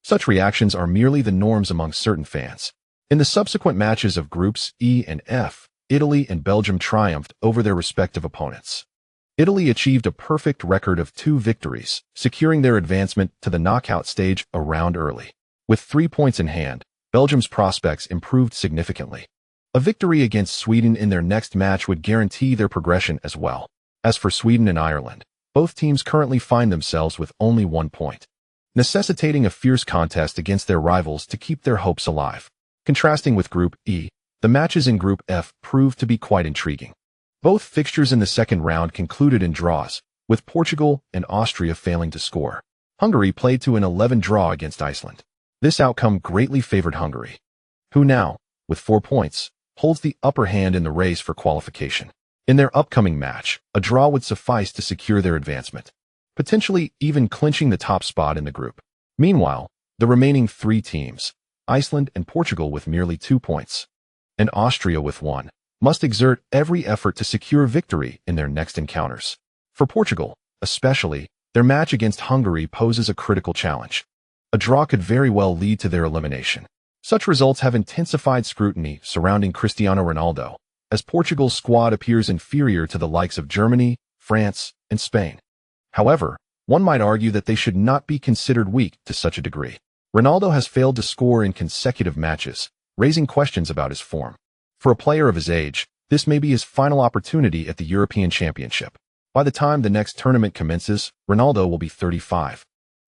Such reactions are merely the norms among certain fans. In the subsequent matches of Groups E and F, Italy and Belgium triumphed over their respective opponents. Italy achieved a perfect record of 2 victories, securing their advancement to the knockout stage a round early. With 3 points in hand, Belgium's prospects improved significantly. A victory against Sweden in their next match would guarantee their progression as well. As for Sweden and Ireland, both teams currently find themselves with only 1 point, necessitating a fierce contest against their rivals to keep their hopes alive. Contrasting with Group E, the matches in Group F proved to be quite intriguing. Both fixtures in the second round concluded in draws, with Portugal and Austria failing to score. Hungary played to an 11 draw against Iceland. This outcome greatly favored Hungary, who now, with 4 points, holds the upper hand in the race for qualification. In their upcoming match, a draw would suffice to secure their advancement, potentially even clinching the top spot in the group. Meanwhile, the remaining 3 teams, Iceland and Portugal with merely 2 points, and Austria with 1, must exert every effort to secure victory in their next encounters. For Portugal, especially, their match against Hungary poses a critical challenge. A draw could very well lead to their elimination. Such results have intensified scrutiny surrounding Cristiano Ronaldo, as Portugal's squad appears inferior to the likes of Germany, France, and Spain. However, one might argue that they should not be considered weak to such a degree. Ronaldo has failed to score in consecutive matches, raising questions about his form. For a player of his age, this may be his final opportunity at the European Championship. By the time the next tournament commences, Ronaldo will be 35.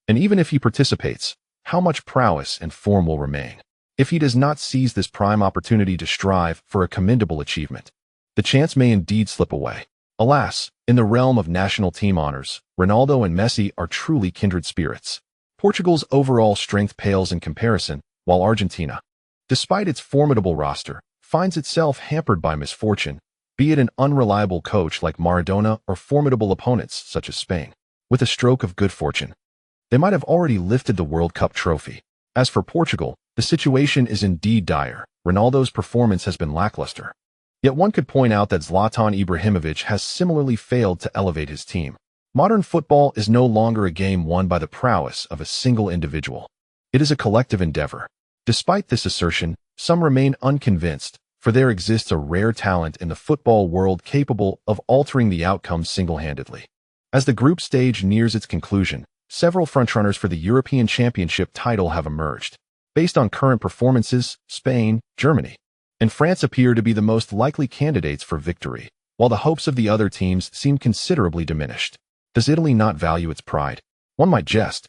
And even if he participates, how much prowess and form will remain? If he does not seize this prime opportunity to strive for a commendable achievement, the chance may indeed slip away. Alas, in the realm of national team honors, Ronaldo and Messi are truly kindred spirits. Portugal's overall strength pales in comparison, while Argentina, despite its formidable roster, finds itself hampered by misfortune, be it an unreliable coach like Maradona or formidable opponents such as Spain. With a stroke of good fortune, they might have already lifted the World Cup trophy. As for Portugal, the situation is indeed dire. Ronaldo's performance has been lackluster. Yet one could point out that Zlatan Ibrahimovic has similarly failed to elevate his team. Modern football is no longer a game won by the prowess of a single individual. It is a collective endeavor. Despite this assertion, some remain unconvinced, for there exists a rare talent in the football world capable of altering the outcome single-handedly. As the group stage nears its conclusion, several frontrunners for the European Championship title have emerged. Based on current performances, Spain, Germany, and France appear to be the most likely candidates for victory, while the hopes of the other teams seem considerably diminished. Does Italy not value its pride? One might jest.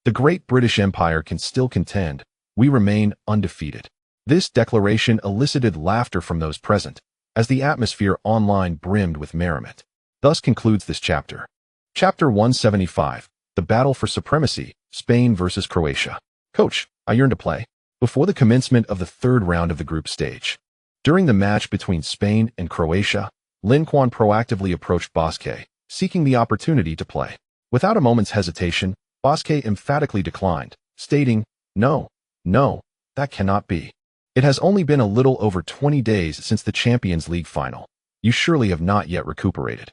The great British Empire can still contend. We remain undefeated. This declaration elicited laughter from those present, as the atmosphere online brimmed with merriment. Thus concludes this chapter. Chapter 175, The Battle for Supremacy, Spain versus Croatia. Coach, I yearn to play. Before the commencement of the third round of the group stage, during the match between Spain and Croatia, Lin Quan proactively approached Bosque, seeking the opportunity to play. Without a moment's hesitation, Bosque emphatically declined, stating, No, that cannot be. It has only been a little over 20 days since the Champions League final. You surely have not yet recuperated.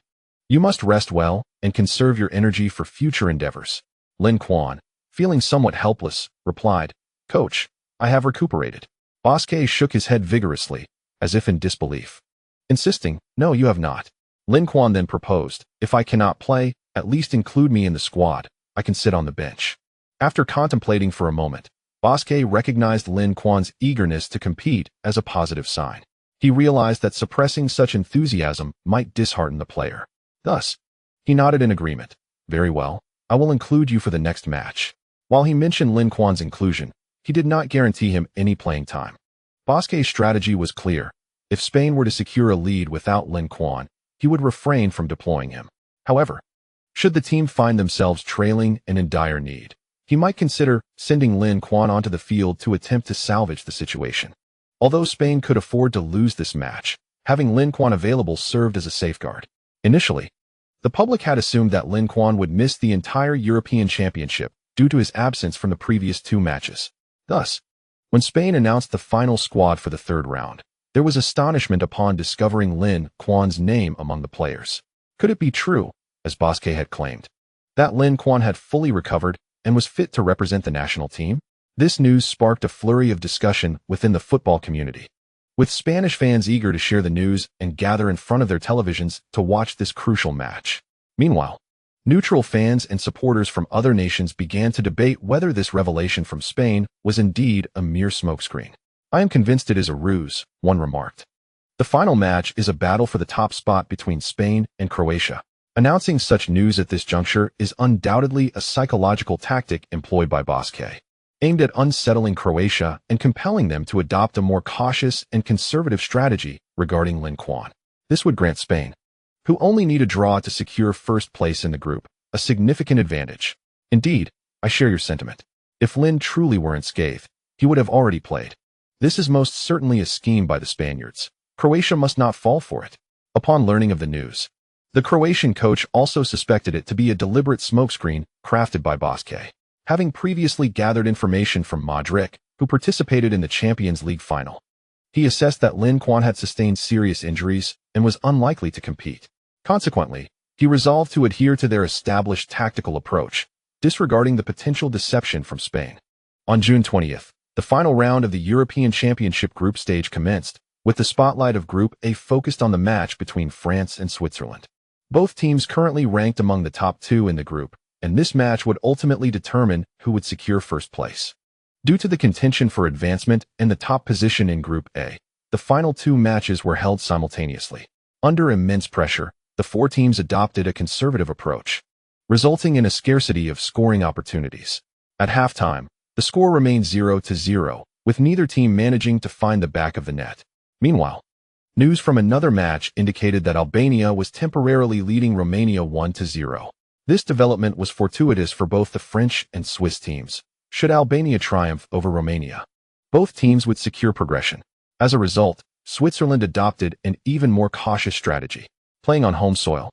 You must rest well and conserve your energy for future endeavors. Lin Quan, feeling somewhat helpless, replied, Coach, I have recuperated. Bosque shook his head vigorously, as if in disbelief, insisting, No, you have not. Lin Quan then proposed, If I cannot play, at least include me in the squad. I can sit on the bench. After contemplating for a moment, Bosque recognized Lin Quan's eagerness to compete as a positive sign. He realized that suppressing such enthusiasm might dishearten the player. Thus, he nodded in agreement. Very well, I will include you for the next match. While he mentioned Lin Quan's inclusion, he did not guarantee him any playing time. Bosque's strategy was clear. If Spain were to secure a lead without Lin Quan, he would refrain from deploying him. However, should the team find themselves trailing and in dire need, he might consider sending Lin Quan onto the field to attempt to salvage the situation. Although Spain could afford to lose this match, having Lin Quan available served as a safeguard. Initially, the public had assumed that Lin Quan would miss the entire European Championship due to his absence from the previous two matches. Thus, when Spain announced the final squad for the third round, there was astonishment upon discovering Lin Quan's name among the players. Could it be true, as Bosque had claimed, that Lin Quan had fully recovered and was fit to represent the national team? This news sparked a flurry of discussion within the football community, with Spanish fans eager to share the news and gather in front of their televisions to watch this crucial match. Meanwhile, neutral fans and supporters from other nations began to debate whether this revelation from Spain was indeed a mere smokescreen. I am convinced it is a ruse, one remarked. The final match is a battle for the top spot between Spain and Croatia. Announcing such news at this juncture is undoubtedly a psychological tactic employed by Bosque, aimed at unsettling Croatia and compelling them to adopt a more cautious and conservative strategy regarding Lin Quan. This would grant Spain, who only need a draw to secure first place in the group, a significant advantage. Indeed, I share your sentiment. If Lin truly were unscathed, he would have already played. This is most certainly a scheme by the Spaniards. Croatia must not fall for it. Upon learning of the news, the Croatian coach also suspected it to be a deliberate smokescreen crafted by Bosque. Having previously gathered information from Modric, who participated in the Champions League final, he assessed that Lin Quan had sustained serious injuries and was unlikely to compete. Consequently, he resolved to adhere to their established tactical approach, disregarding the potential deception from Spain. On June 20th, the final round of the European Championship group stage commenced, with the spotlight of Group A focused on the match between France and Switzerland. Both teams currently ranked among the top two in the group, and this match would ultimately determine who would secure first place. Due to the contention for advancement and the top position in Group A, the final two matches were held simultaneously. Under immense pressure, the four teams adopted a conservative approach, resulting in a scarcity of scoring opportunities. At halftime, the score remained 0-0, with neither team managing to find the back of the net. Meanwhile, news from another match indicated that Albania was temporarily leading Romania 1-0. This development was fortuitous for both the French and Swiss teams. Should Albania triumph over Romania, both teams would secure progression. As a result, Switzerland adopted an even more cautious strategy, playing on home soil.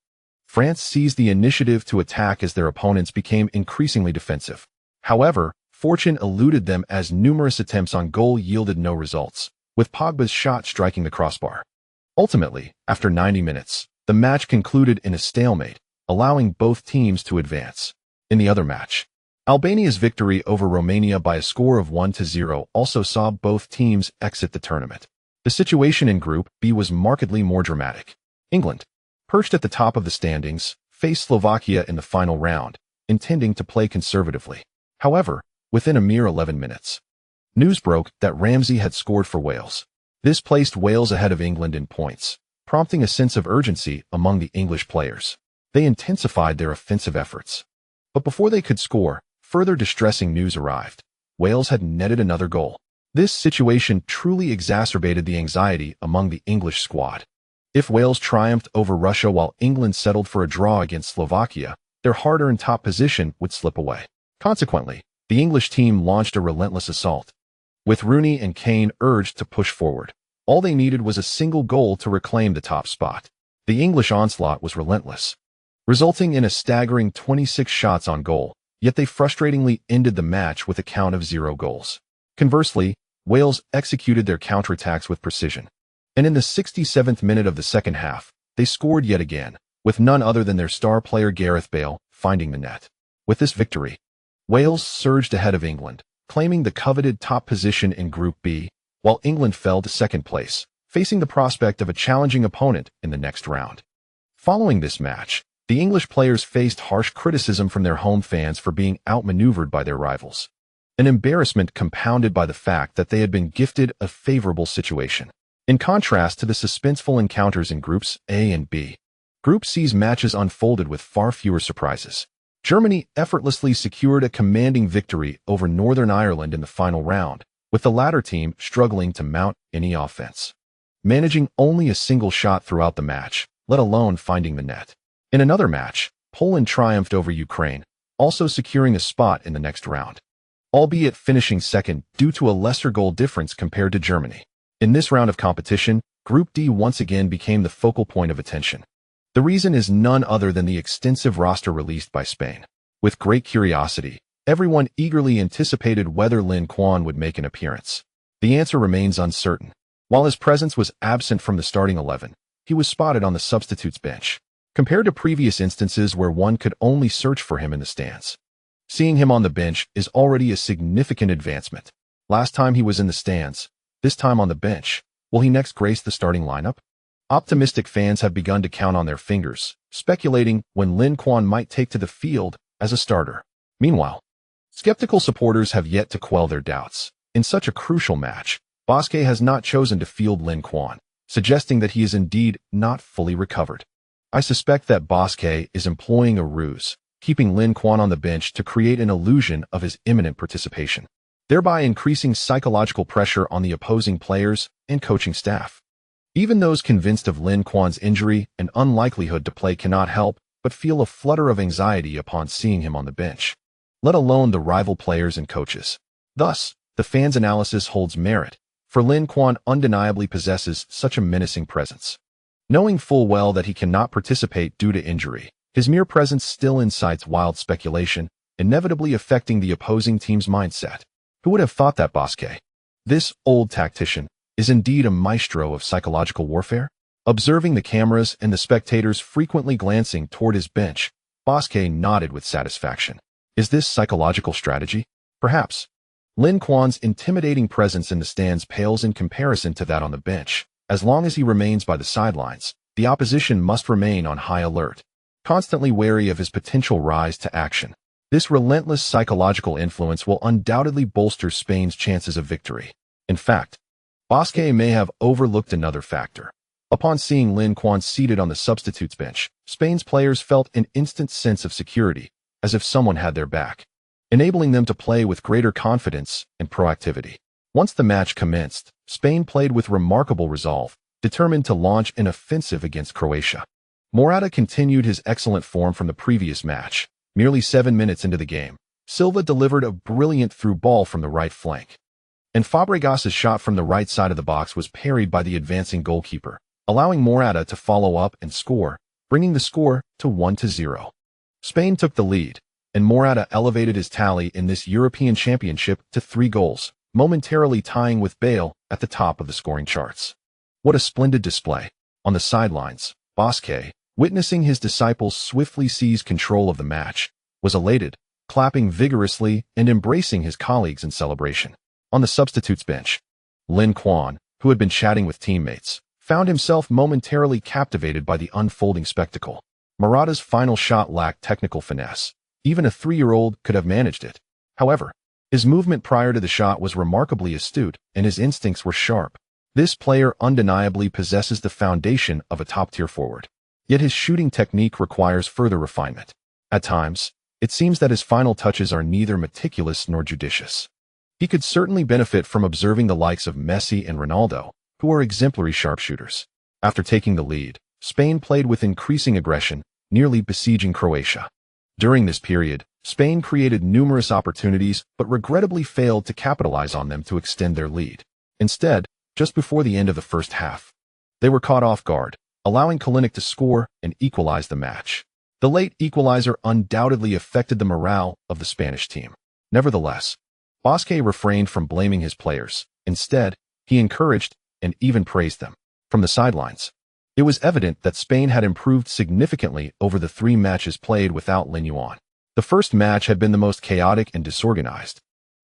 France seized the initiative to attack as their opponents became increasingly defensive. However, fortune eluded them as numerous attempts on goal yielded no results, with Pogba's shot striking the crossbar. Ultimately, after 90 minutes, the match concluded in a stalemate, allowing both teams to advance. In the other match, Albania's victory over Romania by a score of 1-0 also saw both teams exit the tournament. The situation in Group B was markedly more dramatic. England, perched at the top of the standings, faced Slovakia in the final round, intending to play conservatively. However, within a mere 11 minutes, news broke that Ramsey had scored for Wales. This placed Wales ahead of England in points, prompting a sense of urgency among the English players. They intensified their offensive efforts. But before they could score, further distressing news arrived. Wales had netted another goal. This situation truly exacerbated the anxiety among the English squad. If Wales triumphed over Russia while England settled for a draw against Slovakia, their hard-earned top position would slip away. Consequently, the English team launched a relentless assault. With Rooney and Kane urged to push forward, all they needed was a single goal to reclaim the top spot. The English onslaught was relentless, resulting in a staggering 26 shots on goal, yet they frustratingly ended the match with a count of 0 goals. Conversely, Wales executed their counterattacks with precision, and in the 67th minute of the second half, they scored yet again, with none other than their star player Gareth Bale finding the net. With this victory, Wales surged ahead of England, claiming the coveted top position in Group B, while England fell to second place, facing the prospect of a challenging opponent in the next round. Following this match, the English players faced harsh criticism from their home fans for being outmaneuvered by their rivals, an embarrassment compounded by the fact that they had been gifted a favorable situation. In contrast to the suspenseful encounters in Groups A and B, Group C's matches unfolded with far fewer surprises. Germany effortlessly secured a commanding victory over Northern Ireland in the final round, with the latter team struggling to mount any offense, managing only a single shot throughout the match, let alone finding the net. In another match, Poland triumphed over Ukraine, also securing a spot in the next round, albeit finishing second due to a lesser goal difference compared to Germany. In this round of competition, Group D once again became the focal point of attention. The reason is none other than the extensive roster released by Spain. With great curiosity, everyone eagerly anticipated whether Lin Quan would make an appearance. The answer remains uncertain. While his presence was absent from the starting 11, he was spotted on the substitutes bench. Compared to previous instances where one could only search for him in the stands, seeing him on the bench is already a significant advancement. Last time he was in the stands, this time on the bench. Will he next grace the starting lineup? Optimistic fans have begun to count on their fingers, speculating when Lin Quan might take to the field as a starter. Meanwhile, skeptical supporters have yet to quell their doubts. In such a crucial match, Bosquet has not chosen to field Lin Quan, suggesting that he is indeed not fully recovered. I suspect that Bosquet is employing a ruse, keeping Lin Quan on the bench to create an illusion of his imminent participation, thereby increasing psychological pressure on the opposing players and coaching staff. Even those convinced of Lin Quan's injury and unlikelihood to play cannot help but feel a flutter of anxiety upon seeing him on the bench, let alone the rival players and coaches. Thus, the fans' analysis holds merit, for Lin Quan undeniably possesses such a menacing presence. Knowing full well that he cannot participate due to injury, his mere presence still incites wild speculation, inevitably affecting the opposing team's mindset. Who would have thought that Bosquet, this old tactician, is indeed a maestro of psychological warfare? Observing the cameras and the spectators frequently glancing toward his bench, Bosquet nodded with satisfaction. Is this psychological strategy? Perhaps. Lin Quan's intimidating presence in the stands pales in comparison to that on the bench. As long as he remains by the sidelines, the opposition must remain on high alert, constantly wary of his potential rise to action. This relentless psychological influence will undoubtedly bolster Spain's chances of victory. In fact, Bosquet may have overlooked another factor. Upon seeing Lin Quan seated on the substitutes bench, Spain's players felt an instant sense of security, as if someone had their back, enabling them to play with greater confidence and proactivity. Once the match commenced, Spain played with remarkable resolve, determined to launch an offensive against Croatia. Morata continued his excellent form from the previous match. Merely 7 minutes into the game, Silva delivered a brilliant through ball from the right flank, and Fabregas's shot from the right side of the box was parried by the advancing goalkeeper, allowing Morata to follow up and score, bringing the score to 1-0. Spain took the lead, and Morata elevated his tally in this European Championship to 3 goals, momentarily tying with Bale at the top of the scoring charts. What a splendid display! On the sidelines, Bosque, witnessing his disciples swiftly seize control of the match, was elated, clapping vigorously and embracing his colleagues in celebration. On the substitutes bench, Lin Quan, who had been chatting with teammates, found himself momentarily captivated by the unfolding spectacle. Morata's final shot lacked technical finesse. Even a 3-year-old could have managed it. However, his movement prior to the shot was remarkably astute, and his instincts were sharp. This player undeniably possesses the foundation of a top-tier forward. Yet his shooting technique requires further refinement. At times, it seems that his final touches are neither meticulous nor judicious. He could certainly benefit from observing the likes of Messi and Ronaldo, who are exemplary sharpshooters. After taking the lead, Spain played with increasing aggression, nearly besieging Croatia. During this period, Spain created numerous opportunities but regrettably failed to capitalize on them to extend their lead. Instead, just before the end of the first half, they were caught off guard, allowing Kalinic to score and equalize the match. The late equalizer undoubtedly affected the morale of the Spanish team. Nevertheless, Bosque refrained from blaming his players. Instead, he encouraged and even praised them. From the sidelines, it was evident that Spain had improved significantly over the 3 matches played without Lin Quan. The first match had been the most chaotic and disorganized,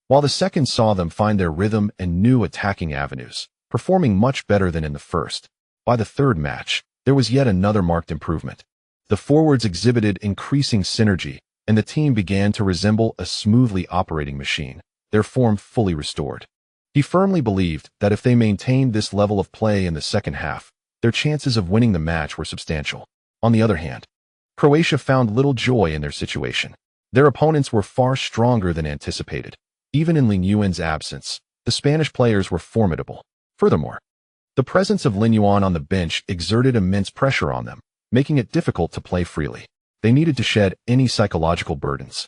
while the second saw them find their rhythm and new attacking avenues, performing much better than in the first. By the third match, there was yet another marked improvement. The forwards exhibited increasing synergy, and the team began to resemble a smoothly operating machine, their form fully restored. He firmly believed that if they maintained this level of play in the second half, their chances of winning the match were substantial. On the other hand, Croatia found little joy in their situation. Their opponents were far stronger than anticipated. Even in Lin Quan's absence, the Spanish players were formidable. Furthermore, the presence of Lin Quan on the bench exerted immense pressure on them, making it difficult to play freely. They needed to shed any psychological burdens,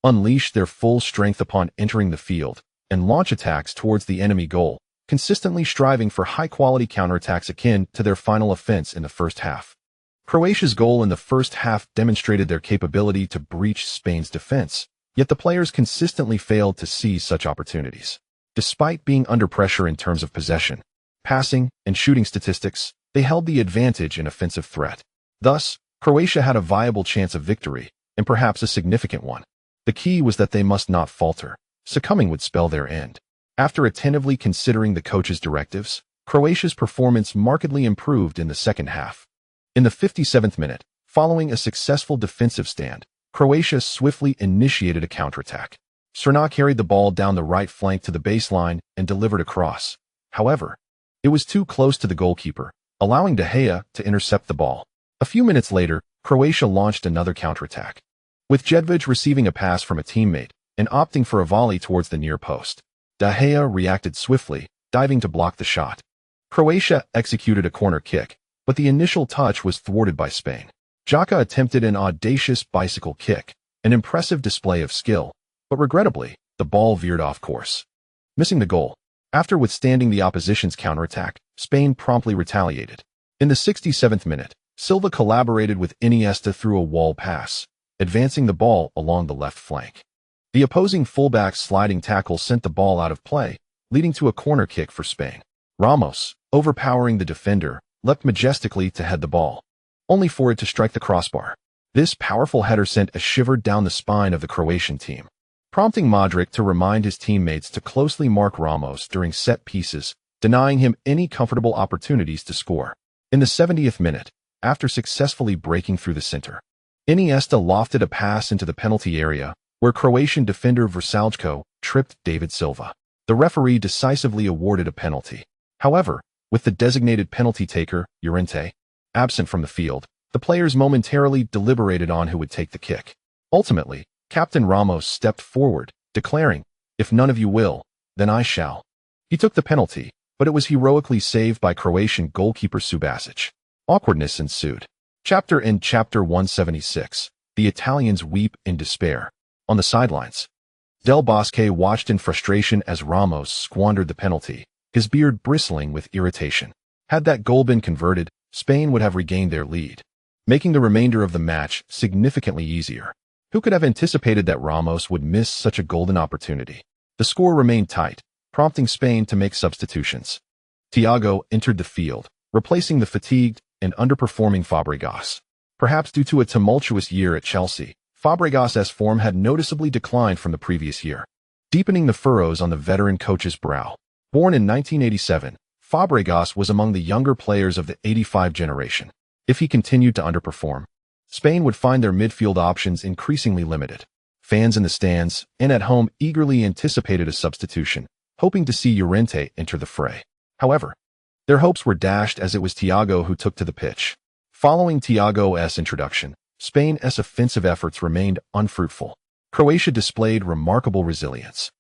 unleash their full strength upon entering the field, and launch attacks towards the enemy goal, consistently striving for high-quality counterattacks akin to their final offense in the first half. Croatia's goal in the first half demonstrated their capability to breach Spain's defense, yet the players consistently failed to seize such opportunities. Despite being under pressure in terms of possession, passing, and shooting statistics, they held the advantage in offensive threat. Thus, Croatia had a viable chance of victory, and perhaps a significant one. The key was that they must not falter. Succumbing would spell their end. After attentively considering the coach's directives, Croatia's performance markedly improved in the second half. In the 57th minute, following a successful defensive stand, Croatia swiftly initiated a counterattack. Cerna carried the ball down the right flank to the baseline and delivered a cross. However, it was too close to the goalkeeper, allowing De Gea to intercept the ball. A few minutes later, Croatia launched another counterattack, with Jedvaj receiving a pass from a teammate and opting for a volley towards the near post. De Gea reacted swiftly, diving to block the shot. Croatia executed a corner kick, but the initial touch was thwarted by Spain. Xhaka attempted an audacious bicycle kick, an impressive display of skill, but regrettably, the ball veered off course, missing the goal. After withstanding the opposition's counterattack, Spain promptly retaliated. In the 67th minute, Silva collaborated with Iniesta through a wall pass, advancing the ball along the left flank. The opposing fullback's sliding tackle sent the ball out of play, leading to a corner kick for Spain. Ramos, overpowering the defender, leapt majestically to head the ball, only for it to strike the crossbar. This powerful header sent a shiver down the spine of the Croatian team, prompting Modric to remind his teammates to closely mark Ramos during set pieces, denying him any comfortable opportunities to score. In the 70th minute, after successfully breaking through the center, Iniesta lofted a pass into the penalty area, where Croatian defender Vrsaljko tripped David Silva. The referee decisively awarded a penalty. However, with the designated penalty taker, Llorente, absent from the field, the players momentarily deliberated on who would take the kick. Ultimately, Captain Ramos stepped forward, declaring, "If none of you will, then I shall." He took the penalty, but it was heroically saved by Croatian goalkeeper Subasic. Awkwardness ensued. Chapter 176. The Italians weep in despair. On the sidelines, Del Bosque watched in frustration as Ramos squandered the penalty, his beard bristling with irritation. Had that goal been converted, Spain would have regained their lead, making the remainder of the match significantly easier. Who could have anticipated that Ramos would miss such a golden opportunity? The score remained tight, prompting Spain to make substitutions. Thiago entered the field, replacing the fatigued and underperforming Fabregas. Perhaps due to a tumultuous year at Chelsea, Fabregas' form had noticeably declined from the previous year, deepening the furrows on the veteran coach's brow. Born in 1987, Fabregas was among the younger players of the '85 generation. If he continued to underperform, Spain would find their midfield options increasingly limited. Fans in the stands and at home eagerly anticipated a substitution, hoping to see Llorente enter the fray. However, their hopes were dashed as it was Thiago who took to the pitch. Following Thiago's introduction, Spain's offensive efforts remained unfruitful. Croatia displayed remarkable resilience,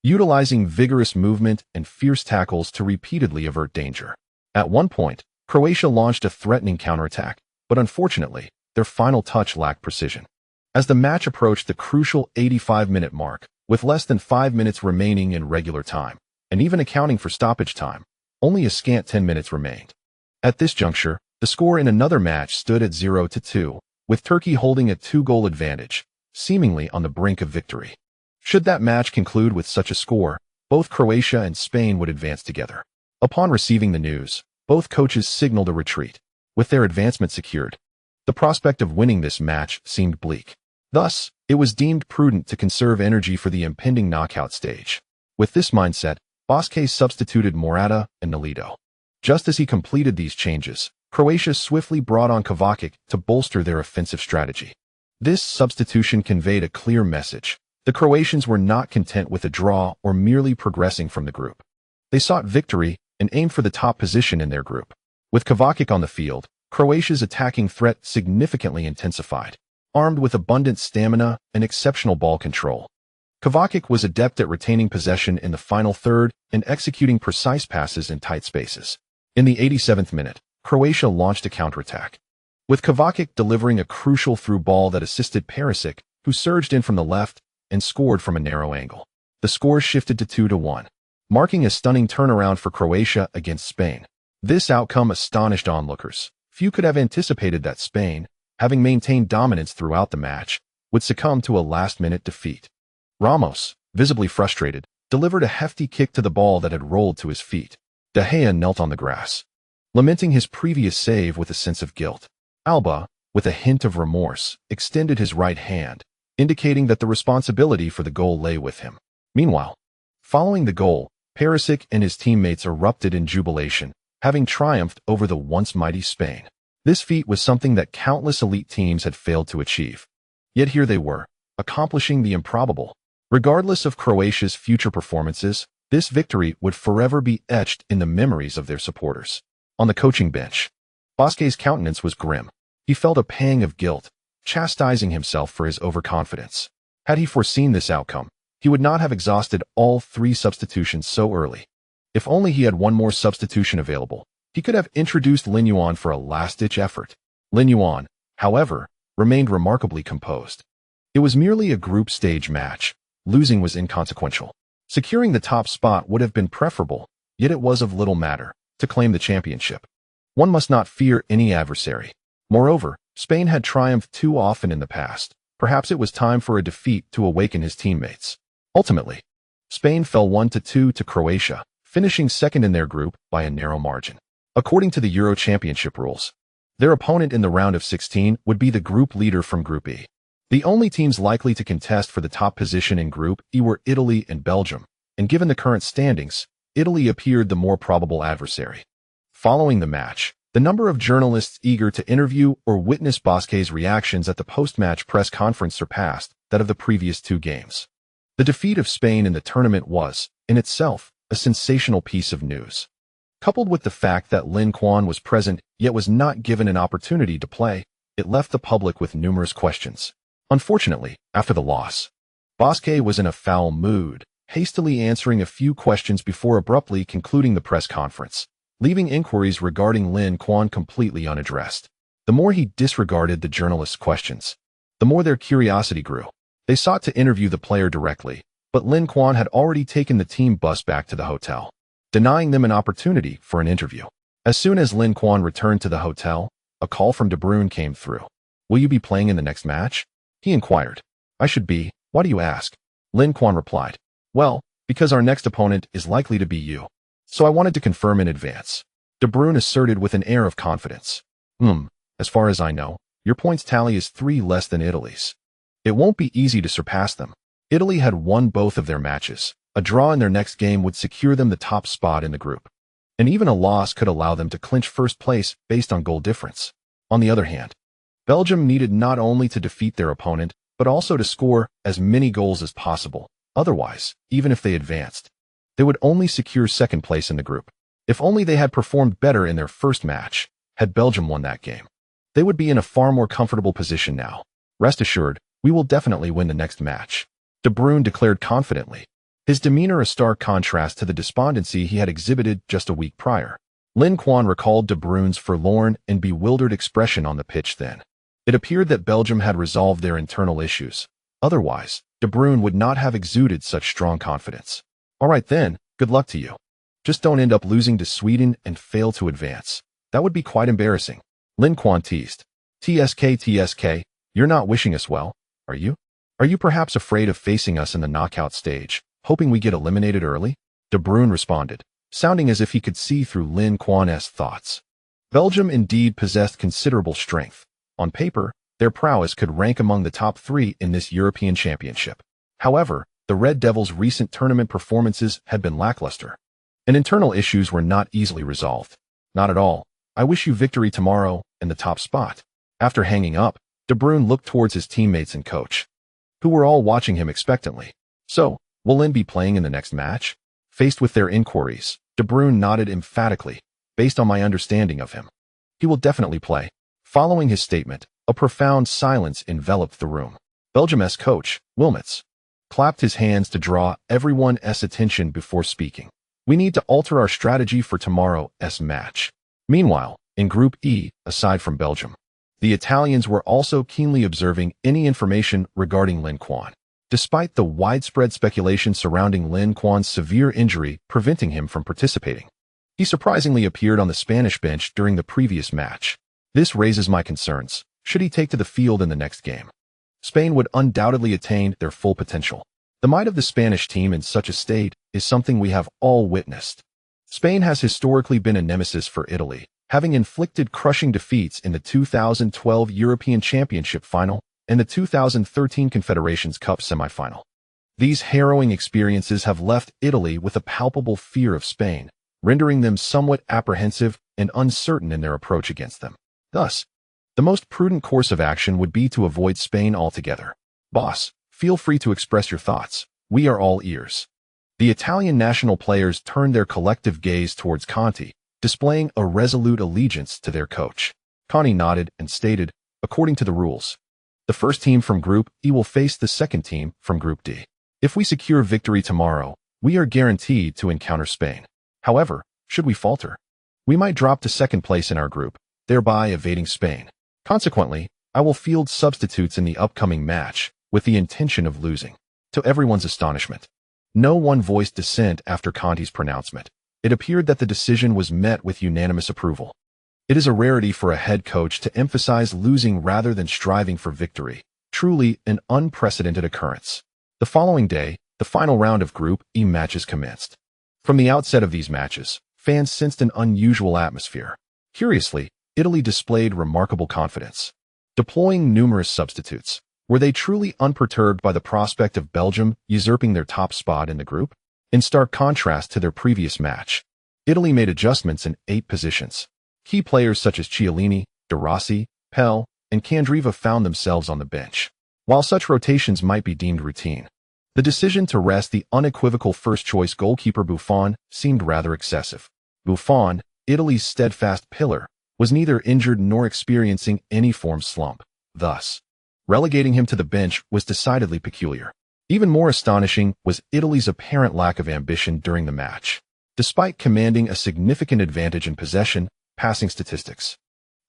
utilizing vigorous movement and fierce tackles to repeatedly avert danger. At one point, Croatia launched a threatening counterattack, but unfortunately, their final touch lacked precision. As the match approached the crucial 85-minute mark, with less than 5 minutes remaining in regular time, and even accounting for stoppage time, only a scant 10 minutes remained. At this juncture, the score in another match stood at 0-2, with Turkey holding a 2-goal advantage, seemingly on the brink of victory. Should that match conclude with such a score, both Croatia and Spain would advance together. Upon receiving the news, both coaches signaled a retreat. With their advancement secured, the prospect of winning this match seemed bleak. Thus, it was deemed prudent to conserve energy for the impending knockout stage. With this mindset, Bosque substituted Morata and Nolito. Just as he completed these changes, Croatia swiftly brought on Kovacic to bolster their offensive strategy. This substitution conveyed a clear message. The Croatians were not content with a draw or merely progressing from the group. They sought victory and aimed for the top position in their group. With Kovacic on the field, Croatia's attacking threat significantly intensified. Armed with abundant stamina and exceptional ball control, Kovacic was adept at retaining possession in the final third and executing precise passes in tight spaces. In the 87th minute, Croatia launched a counterattack, with Kovacic delivering a crucial through ball that assisted Perisic, who surged in from the left and scored from a narrow angle. The score shifted to 2-1, marking a stunning turnaround for Croatia against Spain. This outcome astonished onlookers. Few could have anticipated that Spain, having maintained dominance throughout the match, would succumb to a last-minute defeat. Ramos, visibly frustrated, delivered a hefty kick to the ball that had rolled to his feet. De Gea knelt on the grass, lamenting his previous save with a sense of guilt. Alba, with a hint of remorse, extended his right hand, indicating that the responsibility for the goal lay with him. Meanwhile, following the goal, Perisic and his teammates erupted in jubilation, having triumphed over the once mighty Spain. This feat was something that countless elite teams had failed to achieve. Yet here they were, accomplishing the improbable. Regardless of Croatia's future performances, this victory would forever be etched in the memories of their supporters. On the coaching bench, Bosque's countenance was grim. He felt a pang of guilt, chastising himself for his overconfidence. Had he foreseen this outcome, he would not have exhausted all 3 substitutions so early. If only he had one more substitution available, he could have introduced Lin Quan for a last-ditch effort. Lin Quan, however, remained remarkably composed. It was merely a group stage match. Losing was inconsequential. Securing the top spot would have been preferable, yet it was of little matter to claim the championship. One must not fear any adversary. Moreover, Spain had triumphed too often in the past. Perhaps it was time for a defeat to awaken his teammates. Ultimately, Spain fell 1-2 to Croatia, finishing second in their group by a narrow margin. According to the Euro Championship rules, their opponent in the round of 16 would be the group leader from Group E. The only teams likely to contest for the top position in Group E were Italy and Belgium, and given the current standings, Italy appeared the more probable adversary. Following the match, the number of journalists eager to interview or witness Bosque's reactions at the post-match press conference surpassed that of the previous 2 games. The defeat of Spain in the tournament was, in itself, a sensational piece of news. Coupled with the fact that Lin Quan was present yet was not given an opportunity to play, it left the public with numerous questions. Unfortunately, after the loss, Bosque was in a foul mood, hastily answering a few questions before abruptly concluding the press conference, leaving inquiries regarding Lin Quan completely unaddressed. The more he disregarded the journalists' questions, the more their curiosity grew. They sought to interview the player directly, but Lin Quan had already taken the team bus back to the hotel, denying them an opportunity for an interview. As soon as Lin Quan returned to the hotel, a call from De Bruyne came through. "Will you be playing in the next match?" he inquired. "I should be. Why do you ask?" Lin Quan replied. "Well, because our next opponent is likely to be you. So I wanted to confirm in advance." De Bruyne asserted with an air of confidence. As far as I know, your points tally is 3 less than Italy's. It won't be easy to surpass them. Italy had won both of their matches. A draw in their next game would secure them the top spot in the group. And even a loss could allow them to clinch first place based on goal difference. On the other hand, Belgium needed not only to defeat their opponent, but also to score as many goals as possible. Otherwise, even if they advanced, they would only secure second place in the group. If only they had performed better in their first match, had Belgium won that game. They would be in a far more comfortable position now. "Rest assured, we will definitely win the next match," De Bruyne declared confidently, his demeanor a stark contrast to the despondency he had exhibited just a week prior. Lin Quan recalled De Bruyne's forlorn and bewildered expression on the pitch then. It appeared that Belgium had resolved their internal issues. Otherwise, De Bruyne would not have exuded such strong confidence. "All right then, good luck to you. Just don't end up losing to Sweden and fail to advance. That would be quite embarrassing," Lin Quan teased. TSK, you're not wishing us well, are you? Are you perhaps afraid of facing us in the knockout stage, hoping we get eliminated early?" De Bruyne responded, sounding as if he could see through Lin Quan's thoughts. Belgium indeed possessed considerable strength. On paper, their prowess could rank among the top 3 in this European Championship. However, the Red Devils' recent tournament performances had been lackluster, and internal issues were not easily resolved. "Not at all. I wish you victory tomorrow and the top spot." After hanging up, De Bruyne looked towards his teammates and coach, who were all watching him expectantly. "So, will Lin be playing in the next match?" Faced with their inquiries, De Bruyne nodded emphatically. "Based on my understanding of him, he will definitely play." Following his statement, a profound silence enveloped the room. Belgium's coach, Wilmots, clapped his hands to draw everyone's attention before speaking. "We need to alter our strategy for tomorrow's match." Meanwhile, in Group E, aside from Belgium, the Italians were also keenly observing any information regarding Lin Quan, despite the widespread speculation surrounding Lin Quan's severe injury preventing him from participating. He surprisingly appeared on the Spanish bench during the previous match. "This raises my concerns. Should he take to the field in the next game, Spain would undoubtedly attain their full potential. The might of the Spanish team in such a state is something we have all witnessed. Spain has historically been a nemesis for Italy, having inflicted crushing defeats in the 2012 European Championship final and the 2013 Confederations Cup semifinal. These harrowing experiences have left Italy with a palpable fear of Spain, rendering them somewhat apprehensive and uncertain in their approach against them. Thus, the most prudent course of action would be to avoid Spain altogether. Boss, feel free to express your thoughts. We are all ears." The Italian national players turned their collective gaze towards Conte, displaying a resolute allegiance to their coach. Conte nodded and stated, "According to the rules, the first team from Group E will face the second team from Group D. If we secure victory tomorrow, we are guaranteed to encounter Spain. However, should we falter, we might drop to second place in our group, thereby evading Spain. Consequently, I will field substitutes in the upcoming match with the intention of losing." To everyone's astonishment, no one voiced dissent after Conte's pronouncement. It appeared that the decision was met with unanimous approval. It is a rarity for a head coach to emphasize losing rather than striving for victory, truly an unprecedented occurrence. The following day, the final round of Group E matches commenced. From the outset of these matches, fans sensed an unusual atmosphere. Curiously, Italy displayed remarkable confidence, deploying numerous substitutes. Were they truly unperturbed by the prospect of Belgium usurping their top spot in the group? In stark contrast to their previous match, Italy made adjustments in 8 positions. Key players such as Chiellini, De Rossi, Pell, and Candreva found themselves on the bench. While such rotations might be deemed routine, the decision to rest the unequivocal first-choice goalkeeper Buffon seemed rather excessive. Buffon, Italy's steadfast pillar, was neither injured nor experiencing any form slump. Thus, relegating him to the bench was decidedly peculiar. Even more astonishing was Italy's apparent lack of ambition during the match. Despite commanding a significant advantage in possession, passing statistics,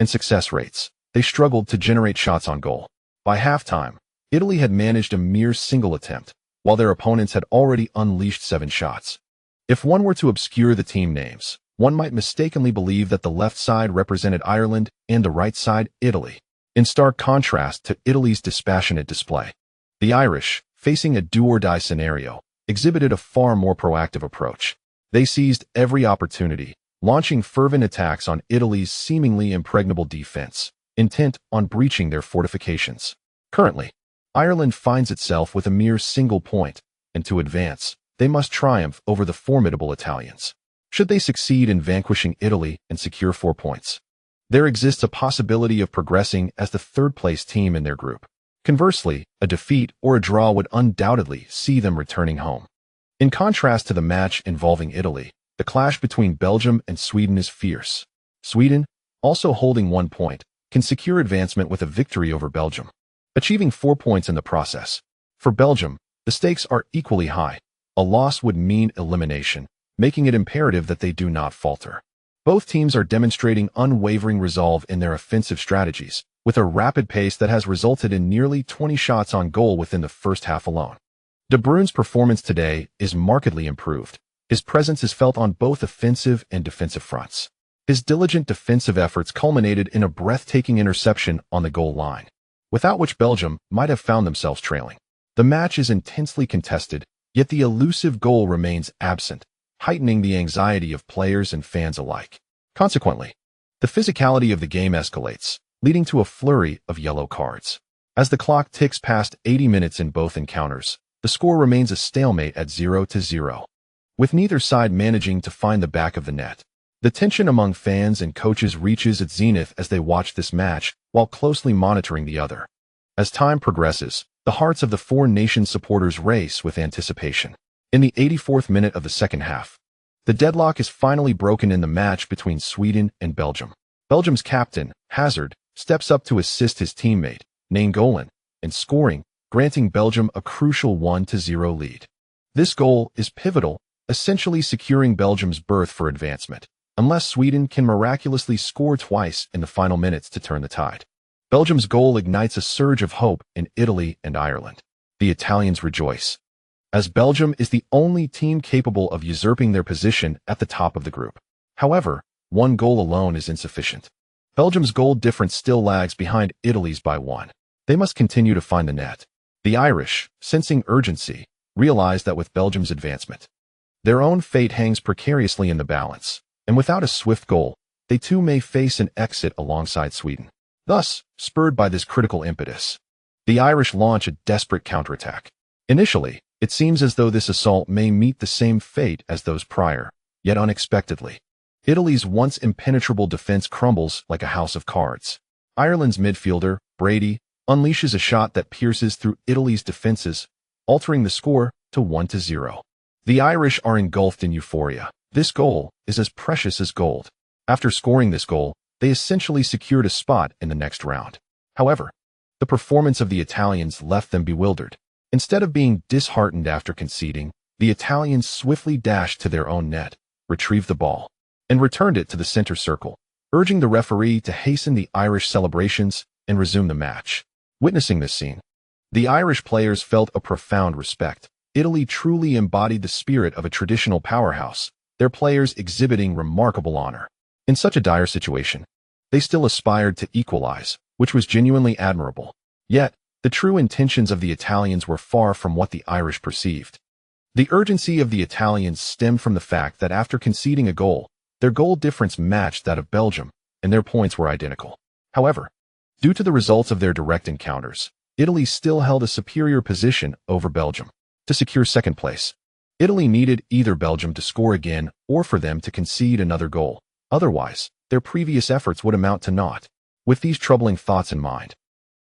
and success rates, they struggled to generate shots on goal. By halftime, Italy had managed a mere single attempt, while their opponents had already unleashed 7 shots. If one were to obscure the team names, one might mistakenly believe that the left side represented Ireland and the right side Italy, in stark contrast to Italy's dispassionate display. The Irish, facing a do-or-die scenario, exhibited a far more proactive approach. They seized every opportunity, launching fervent attacks on Italy's seemingly impregnable defense, intent on breaching their fortifications. Currently, Ireland finds itself with a mere single point, and to advance, they must triumph over the formidable Italians. Should they succeed in vanquishing Italy and secure 4 points, there exists a possibility of progressing as the third-place team in their group. Conversely, a defeat or a draw would undoubtedly see them returning home. In contrast to the match involving Italy, the clash between Belgium and Sweden is fierce. Sweden, also holding 1 point, can secure advancement with a victory over Belgium, achieving 4 points in the process. For Belgium, the stakes are equally high. A loss would mean elimination, making it imperative that they do not falter. Both teams are demonstrating unwavering resolve in their offensive strategies, with a rapid pace that has resulted in nearly 20 shots on goal within the first half alone. De Bruyne's performance today is markedly improved. His presence is felt on both offensive and defensive fronts. His diligent defensive efforts culminated in a breathtaking interception on the goal line, without which Belgium might have found themselves trailing. The match is intensely contested, yet the elusive goal remains absent, heightening the anxiety of players and fans alike. Consequently, the physicality of the game escalates, leading to a flurry of yellow cards. As the clock ticks past 80 minutes in both encounters, the score remains a stalemate at 0-0, with neither side managing to find the back of the net. The tension among fans and coaches reaches its zenith as they watch this match while closely monitoring the other. As time progresses, the hearts of the 4 nation supporters race with anticipation. In the 84th minute of the second half, the deadlock is finally broken in the match between Sweden and Belgium. Belgium's captain, Hazard, steps up to assist his teammate, Nainggolan, in scoring, granting Belgium a crucial 1-0 lead. This goal is pivotal, essentially securing Belgium's berth for advancement, unless Sweden can miraculously score twice in the final minutes to turn the tide. Belgium's goal ignites a surge of hope in Italy and Ireland. The Italians rejoice, as Belgium is the only team capable of usurping their position at the top of the group. However, 1 goal alone is insufficient. Belgium's goal difference still lags behind Italy's by 1. They must continue to find the net. The Irish, sensing urgency, realize that with Belgium's advancement, their own fate hangs precariously in the balance, and without a swift goal, they too may face an exit alongside Sweden. Thus, spurred by this critical impetus, the Irish launch a desperate counterattack. Initially, it seems as though this assault may meet the same fate as those prior, yet unexpectedly, Italy's once impenetrable defense crumbles like a house of cards. Ireland's midfielder, Brady, unleashes a shot that pierces through Italy's defenses, altering the score to 1-0. The Irish are engulfed in euphoria. This goal is as precious as gold. After scoring this goal, they essentially secured a spot in the next round. However, the performance of the Italians left them bewildered. Instead of being disheartened after conceding, the Italians swiftly dashed to their own net, retrieved the ball, and returned it to the center circle, urging the referee to hasten the Irish celebrations and resume the match. Witnessing this scene, the Irish players felt a profound respect. Italy truly embodied the spirit of a traditional powerhouse, their players exhibiting remarkable honor. In such a dire situation, they still aspired to equalize, which was genuinely admirable. Yet, the true intentions of the Italians were far from what the Irish perceived. The urgency of the Italians stemmed from the fact that after conceding a goal, their goal difference matched that of Belgium, and their points were identical. However, due to the results of their direct encounters, Italy still held a superior position over Belgium. To secure second place, Italy needed either Belgium to score again or for them to concede another goal. Otherwise, their previous efforts would amount to naught. With these troubling thoughts in mind,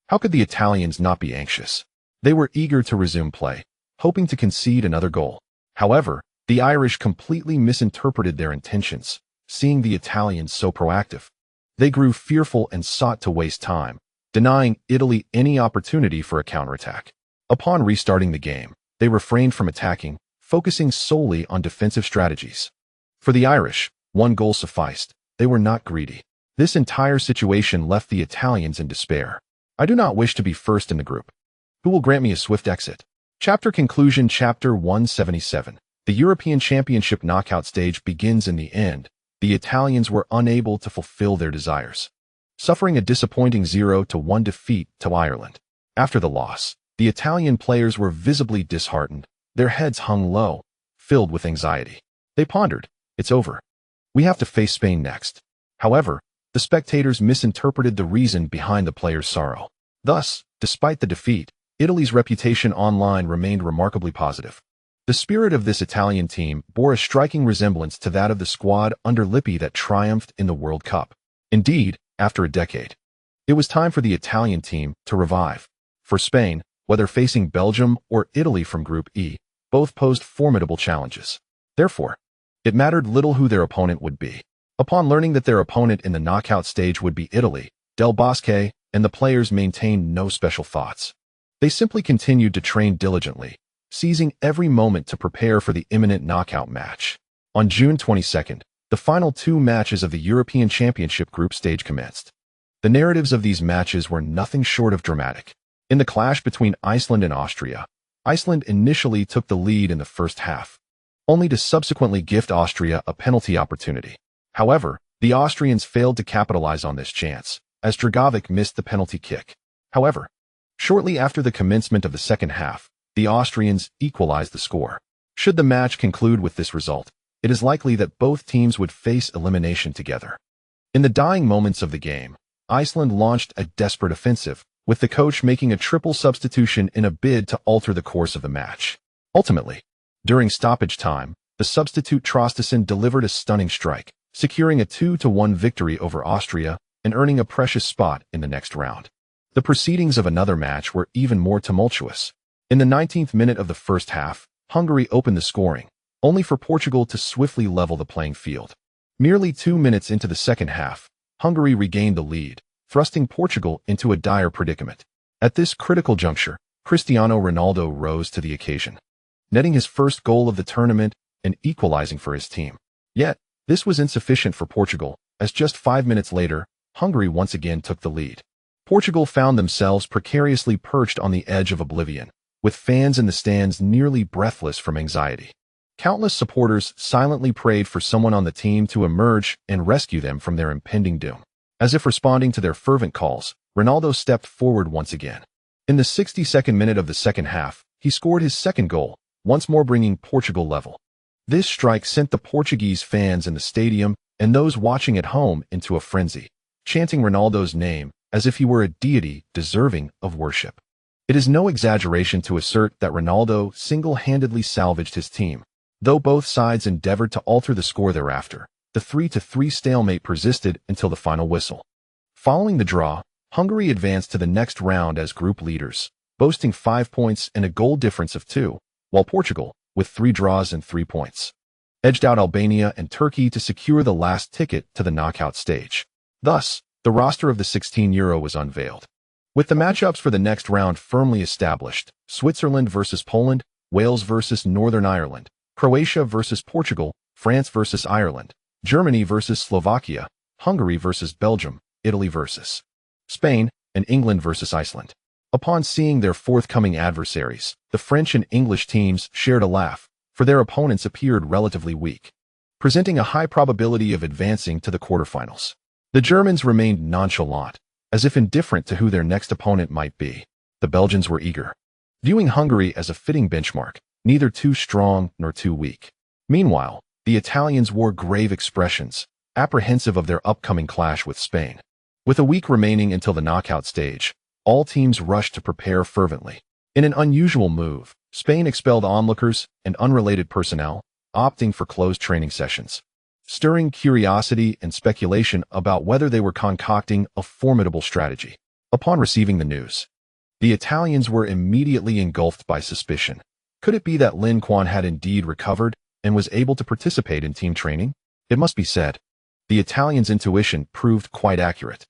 how could the Italians not be anxious? They were eager to resume play, hoping to concede another goal. However, the Irish completely misinterpreted their intentions, seeing the Italians so proactive. They grew fearful and sought to waste time, denying Italy any opportunity for a counterattack. Upon restarting the game, They refrained from attacking, focusing solely on defensive strategies. For the Irish, one goal sufficed. They were not greedy. This entire situation left the Italians in despair. I do not wish to be first in the group. Who will grant me a swift exit? Chapter conclusion. Chapter 177. The European Championship knockout stage begins. In the end, the Italians were unable to fulfill their desires, suffering a disappointing 0-1 defeat to Ireland. After the loss, the Italian players were visibly disheartened. Their heads hung low, filled with anxiety. They pondered, "It's over. We have to face Spain next." However, the spectators misinterpreted the reason behind the players' sorrow. Thus, despite the defeat, Italy's reputation online remained remarkably positive. The spirit of this Italian team bore a striking resemblance to that of the squad under Lippi that triumphed in the World Cup. Indeed, after a decade, it was time for the Italian team to revive. For Spain, whether facing Belgium or Italy from Group E, both posed formidable challenges. Therefore, it mattered little who their opponent would be. Upon learning that their opponent in the knockout stage would be Italy, Del Bosque and the players maintained no special thoughts. They simply continued to train diligently, seizing every moment to prepare for the imminent knockout match. On June 22nd, the final two matches of the European Championship group stage commenced. The narratives of these matches were nothing short of dramatic. In the clash between Iceland and Austria, Iceland initially took the lead in the first half, only to subsequently gift Austria a penalty opportunity. However, the Austrians failed to capitalize on this chance, as Dragovic missed the penalty kick. However, shortly after the commencement of the second half, the Austrians equalized the score. Should the match conclude with this result, it is likely that both teams would face elimination together. In the dying moments of the game, Iceland launched a desperate offensive, with the coach making a triple substitution in a bid to alter the course of the match. Ultimately, during stoppage time, the substitute Traustason delivered a stunning strike, securing a 2-1 victory over Austria and earning a precious spot in the next round. The proceedings of another match were even more tumultuous. In the 19th minute of the first half, Hungary opened the scoring, only for Portugal to swiftly level the playing field. Merely 2 minutes into the second half, Hungary regained the lead, thrusting Portugal into a dire predicament. At this critical juncture, Cristiano Ronaldo rose to the occasion, netting his first goal of the tournament and equalizing for his team. Yet, this was insufficient for Portugal, as just 5 minutes later, Hungary once again took the lead. Portugal found themselves precariously perched on the edge of oblivion, with fans in the stands nearly breathless from anxiety. Countless supporters silently prayed for someone on the team to emerge and rescue them from their impending doom. As if responding to their fervent calls, Ronaldo stepped forward once again. In the 62nd minute of the second half, he scored his second goal, once more bringing Portugal level. This strike sent the Portuguese fans in the stadium and those watching at home into a frenzy, chanting Ronaldo's name as if he were a deity deserving of worship. It is no exaggeration to assert that Ronaldo single-handedly salvaged his team. Though both sides endeavored to alter the score thereafter, the 3-3 stalemate persisted until the final whistle. Following the draw, Hungary advanced to the next round as group leaders, boasting 5 points and a goal difference of 2, while Portugal, with 3 draws and 3 points, edged out Albania and Turkey to secure the last ticket to the knockout stage. Thus, the roster of the 16 Euro was unveiled. With the matchups for the next round firmly established, Switzerland versus Poland, Wales versus Northern Ireland, Croatia versus Portugal, France versus Ireland, Germany versus Slovakia, Hungary versus Belgium, Italy versus Spain, and England versus Iceland. Upon seeing their forthcoming adversaries, the French and English teams shared a laugh, for their opponents appeared relatively weak, presenting a high probability of advancing to the quarterfinals. The Germans remained nonchalant, as if indifferent to who their next opponent might be. The Belgians were eager, viewing Hungary as a fitting benchmark, neither too strong nor too weak. Meanwhile, the Italians wore grave expressions, apprehensive of their upcoming clash with Spain. With a week remaining until the knockout stage, all teams rushed to prepare fervently. In an unusual move, Spain expelled onlookers and unrelated personnel, opting for closed training sessions, stirring curiosity and speculation about whether they were concocting a formidable strategy. Upon receiving the news, the Italians were immediately engulfed by suspicion. Could it be that Lin Quan had indeed recovered and was able to participate in team training? It must be said, the Italians' intuition proved quite accurate.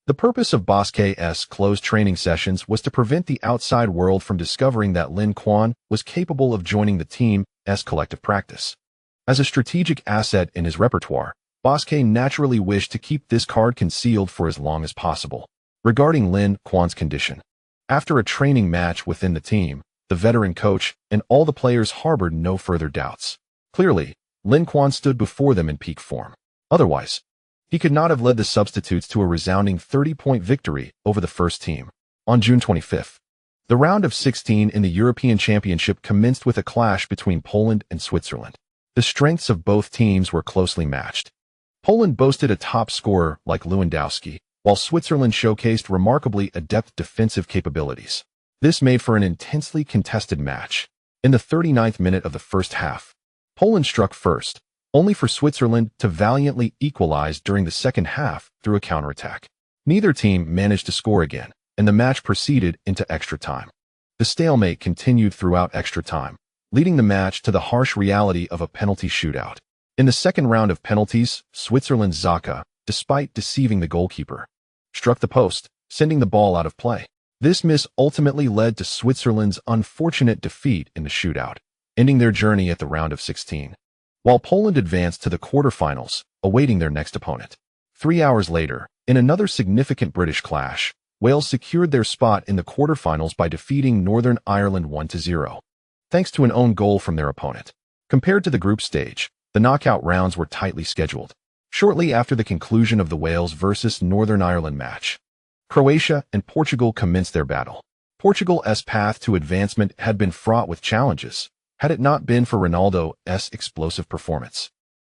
The purpose of Bosquet's closed training sessions was to prevent the outside world from discovering that Lin Quan was capable of joining the team's collective practice. As a strategic asset in his repertoire, Bosquet naturally wished to keep this card concealed for as long as possible. Regarding Lin Quan's condition, after a training match within the team, the veteran coach and all the players harbored no further doubts. Clearly, Lin Quan stood before them in peak form. Otherwise, he could not have led the substitutes to a resounding 30-point victory over the first team. On June 25th, the round of 16 in the European Championship commenced with a clash between Poland and Switzerland. The strengths of both teams were closely matched. Poland boasted a top scorer like Lewandowski, while Switzerland showcased remarkably adept defensive capabilities. This made for an intensely contested match. In the 39th minute of the first half, Poland struck first, only for Switzerland to valiantly equalize during the second half through a counterattack. Neither team managed to score again, and the match proceeded into extra time. The stalemate continued throughout extra time, leading the match to the harsh reality of a penalty shootout. In the second round of penalties, Switzerland's Xhaka, despite deceiving the goalkeeper, struck the post, sending the ball out of play. This miss ultimately led to Switzerland's unfortunate defeat in the shootout, ending their journey at the round of 16. While Poland advanced to the quarterfinals, awaiting their next opponent. 3 hours later, in another significant British clash, Wales secured their spot in the quarterfinals by defeating Northern Ireland 1-0, thanks to an own goal from their opponent. Compared to the group stage, the knockout rounds were tightly scheduled. Shortly after the conclusion of the Wales versus Northern Ireland match, Croatia and Portugal commenced their battle. Portugal's path to advancement had been fraught with challenges. Had it not been for Ronaldo's explosive performance,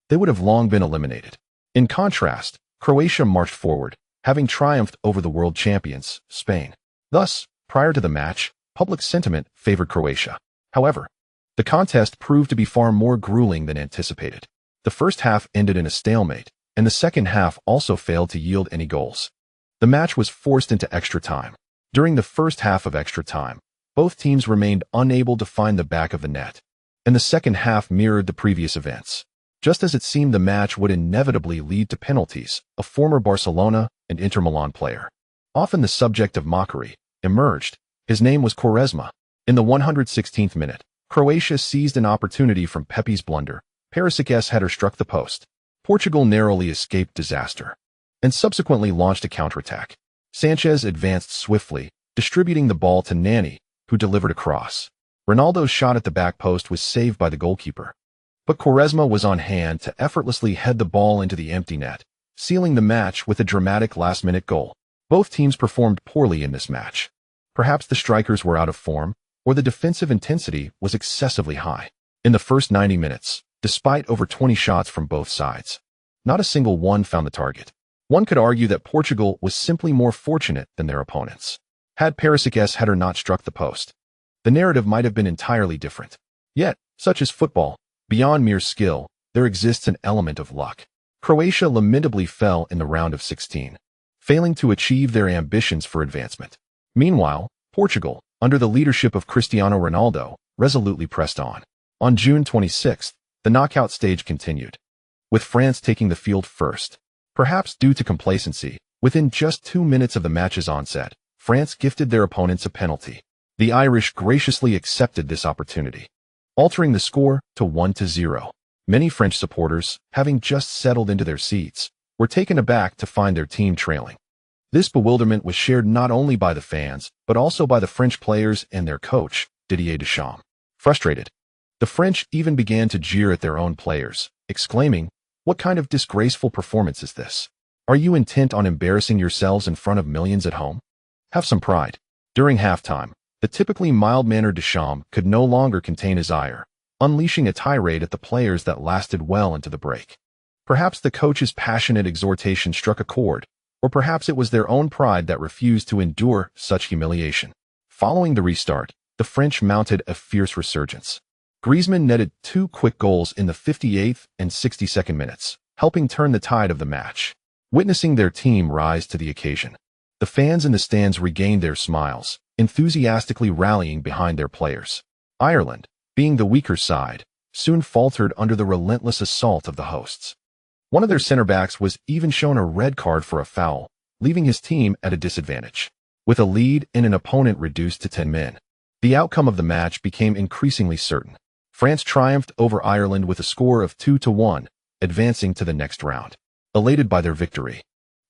they would have long been eliminated. In contrast, Croatia marched forward, having triumphed over the world champions, Spain. Thus, prior to the match, public sentiment favored Croatia. However, the contest proved to be far more grueling than anticipated. The first half ended in a stalemate, and the second half also failed to yield any goals. The match was forced into extra time. During the first half of extra time, both teams remained unable to find the back of the net, and the second half mirrored the previous events. Just as it seemed the match would inevitably lead to penalties, a former Barcelona and Inter Milan player, often the subject of mockery, emerged. His name was Quaresma. In the 116th minute, Croatia seized an opportunity from Pepe's blunder. Perisic's header struck the post. Portugal narrowly escaped disaster, and subsequently launched a counterattack. Sanchez advanced swiftly, distributing the ball to Nani, who delivered a cross. Ronaldo's shot at the back post was saved by the goalkeeper, but Quaresma was on hand to effortlessly head the ball into the empty net, sealing the match with a dramatic last-minute goal. Both teams performed poorly in this match. Perhaps the strikers were out of form, or the defensive intensity was excessively high. In the first 90 minutes, despite over 20 shots from both sides, not a single one found the target. One could argue that Portugal was simply more fortunate than their opponents. Had Perisic's header not struck the post, the narrative might have been entirely different. Yet, such is football. Beyond mere skill, there exists an element of luck. Croatia lamentably fell in the round of 16, failing to achieve their ambitions for advancement. Meanwhile, Portugal, under the leadership of Cristiano Ronaldo, resolutely pressed on. On June 26th, the knockout stage continued, with France taking the field first. Perhaps due to complacency, within just 2 minutes of the match's onset, France gifted their opponents a penalty. The Irish graciously accepted this opportunity, altering the score to 1-0. Many French supporters, having just settled into their seats, were taken aback to find their team trailing. This bewilderment was shared not only by the fans, but also by the French players and their coach, Didier Deschamps. Frustrated, the French even began to jeer at their own players, exclaiming, "What kind of disgraceful performance is this? Are you intent on embarrassing yourselves in front of millions at home? Have some pride." During halftime, the typically mild-mannered Deschamps could no longer contain his ire, unleashing a tirade at the players that lasted well into the break. Perhaps the coach's passionate exhortation struck a chord, or perhaps it was their own pride that refused to endure such humiliation. Following the restart, the French mounted a fierce resurgence. Griezmann netted 2 quick goals in the 58th and 62nd minutes, helping turn the tide of the match. Witnessing their team rise to the occasion, the fans in the stands regained their smiles, enthusiastically rallying behind their players. Ireland, being the weaker side, soon faltered under the relentless assault of the hosts. One of their center backs was even shown a red card for a foul, leaving his team at a disadvantage. With a lead and an opponent reduced to 10 men, the outcome of the match became increasingly certain. France triumphed over Ireland with a score of 2-1, advancing to the next round. Elated by their victory,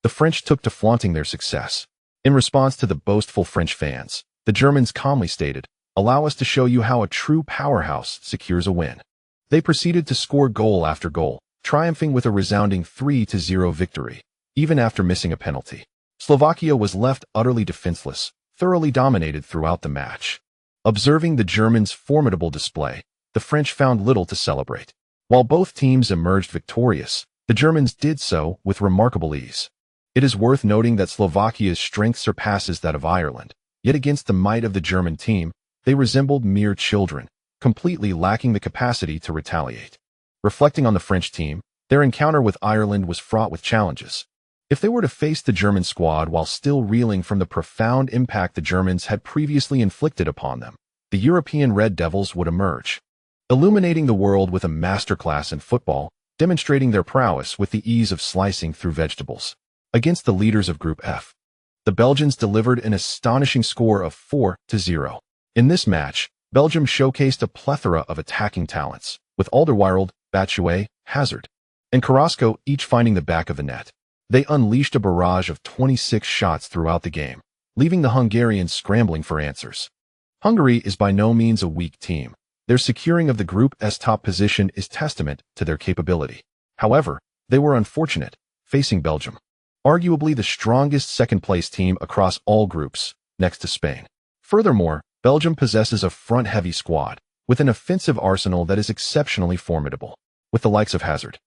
the French took to flaunting their success. In response to the boastful French fans, the Germans calmly stated, "Allow us to show you how a true powerhouse secures a win." They proceeded to score goal after goal, triumphing with a resounding 3-0 victory, even after missing a penalty. Slovakia was left utterly defenseless, thoroughly dominated throughout the match. Observing the Germans' formidable display, the French found little to celebrate. While both teams emerged victorious, the Germans did so with remarkable ease. It is worth noting that Slovakia's strength surpasses that of Ireland, yet against the might of the German team, they resembled mere children, completely lacking the capacity to retaliate. Reflecting on the French team, their encounter with Ireland was fraught with challenges. If they were to face the German squad while still reeling from the profound impact the Germans had previously inflicted upon them, the European Red Devils would emerge, illuminating the world with a masterclass in football, demonstrating their prowess with the ease of slicing through vegetables. Against the leaders of Group F, the Belgians delivered an astonishing score of 4-0. In this match, Belgium showcased a plethora of attacking talents, with Alderweireld, Batshuayi, Hazard, and Carrasco each finding the back of the net. They unleashed a barrage of 26 shots throughout the game, leaving the Hungarians scrambling for answers. Hungary is by no means a weak team. Their securing of the Group S top position is testament to their capability. However, they were unfortunate, facing Belgium, arguably the strongest second-place team across all groups, next to Spain. Furthermore, Belgium possesses a front-heavy squad, with an offensive arsenal that is exceptionally formidable. With the likes of Hazard,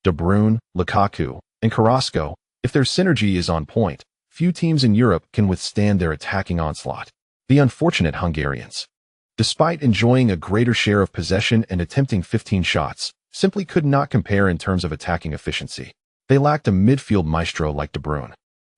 De Bruyne, Lukaku, and Carrasco, if their synergy is on point, few teams in Europe can withstand their attacking onslaught. The unfortunate Hungarians, despite enjoying a greater share of possession and attempting 15 shots, simply could not compare in terms of attacking efficiency. They lacked a midfield maestro like De Bruyne,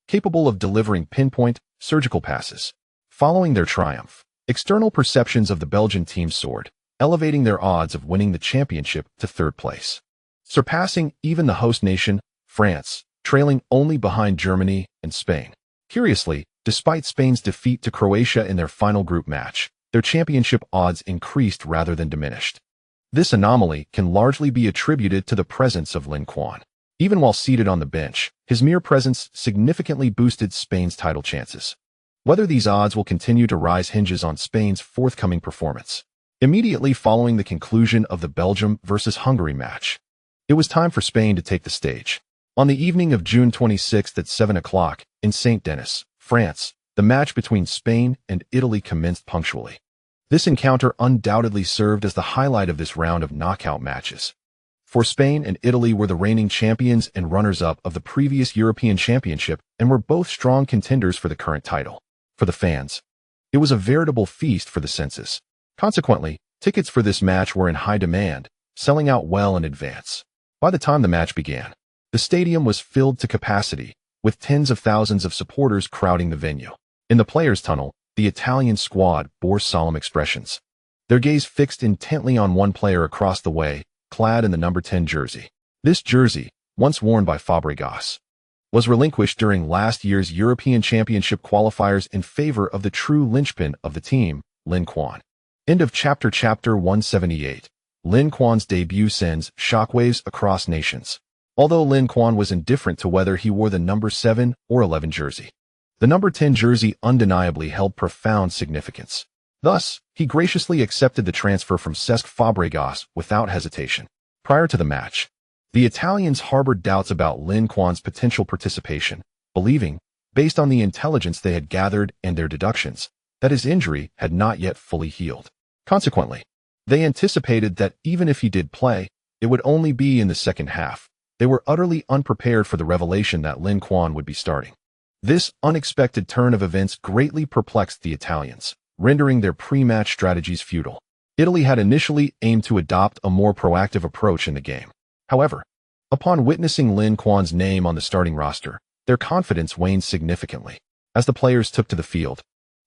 capable of delivering pinpoint, surgical passes. Following their triumph, external perceptions of the Belgian team soared, elevating their odds of winning the championship to third place, surpassing even the host nation, France, trailing only behind Germany and Spain. Curiously, despite Spain's defeat to Croatia in their final group match, their championship odds increased rather than diminished. This anomaly can largely be attributed to the presence of Lin Quan. Even while seated on the bench, his mere presence significantly boosted Spain's title chances. Whether these odds will continue to rise hinges on Spain's forthcoming performance. Immediately following the conclusion of the Belgium versus Hungary match, it was time for Spain to take the stage. On the evening of June 26th at 7 o'clock, in Saint-Denis, France, the match between Spain and Italy commenced punctually. This encounter undoubtedly served as the highlight of this round of knockout matches. For Spain and Italy were the reigning champions and runners-up of the previous European Championship and were both strong contenders for the current title. For the fans, it was a veritable feast for the senses. Consequently, tickets for this match were in high demand, selling out well in advance. By the time the match began, the stadium was filled to capacity, with tens of thousands of supporters crowding the venue. In the players' tunnel, the Italian squad bore solemn expressions, their gaze fixed intently on one player across the way, clad in the number 10 jersey. This jersey, once worn by Fabregas, was relinquished during last year's European Championship qualifiers in favor of the true linchpin of the team, Lin Quan. End of chapter 178. Lin Quan's debut sends shockwaves across nations. Although Lin Quan was indifferent to whether he wore the number 7 or 11 jersey, the number 10 jersey undeniably held profound significance. Thus, he graciously accepted the transfer from Cesc Fabregas without hesitation. Prior to the match, the Italians harbored doubts about Lin Quan's potential participation, believing, based on the intelligence they had gathered and their deductions, that his injury had not yet fully healed. Consequently, they anticipated that even if he did play, it would only be in the second half. They were utterly unprepared for the revelation that Lin Quan would be starting. This unexpected turn of events greatly perplexed the Italians, rendering their pre-match strategies futile. Italy had initially aimed to adopt a more proactive approach in the game. However, upon witnessing Lin Quan's name on the starting roster, their confidence waned significantly. As the players took to the field,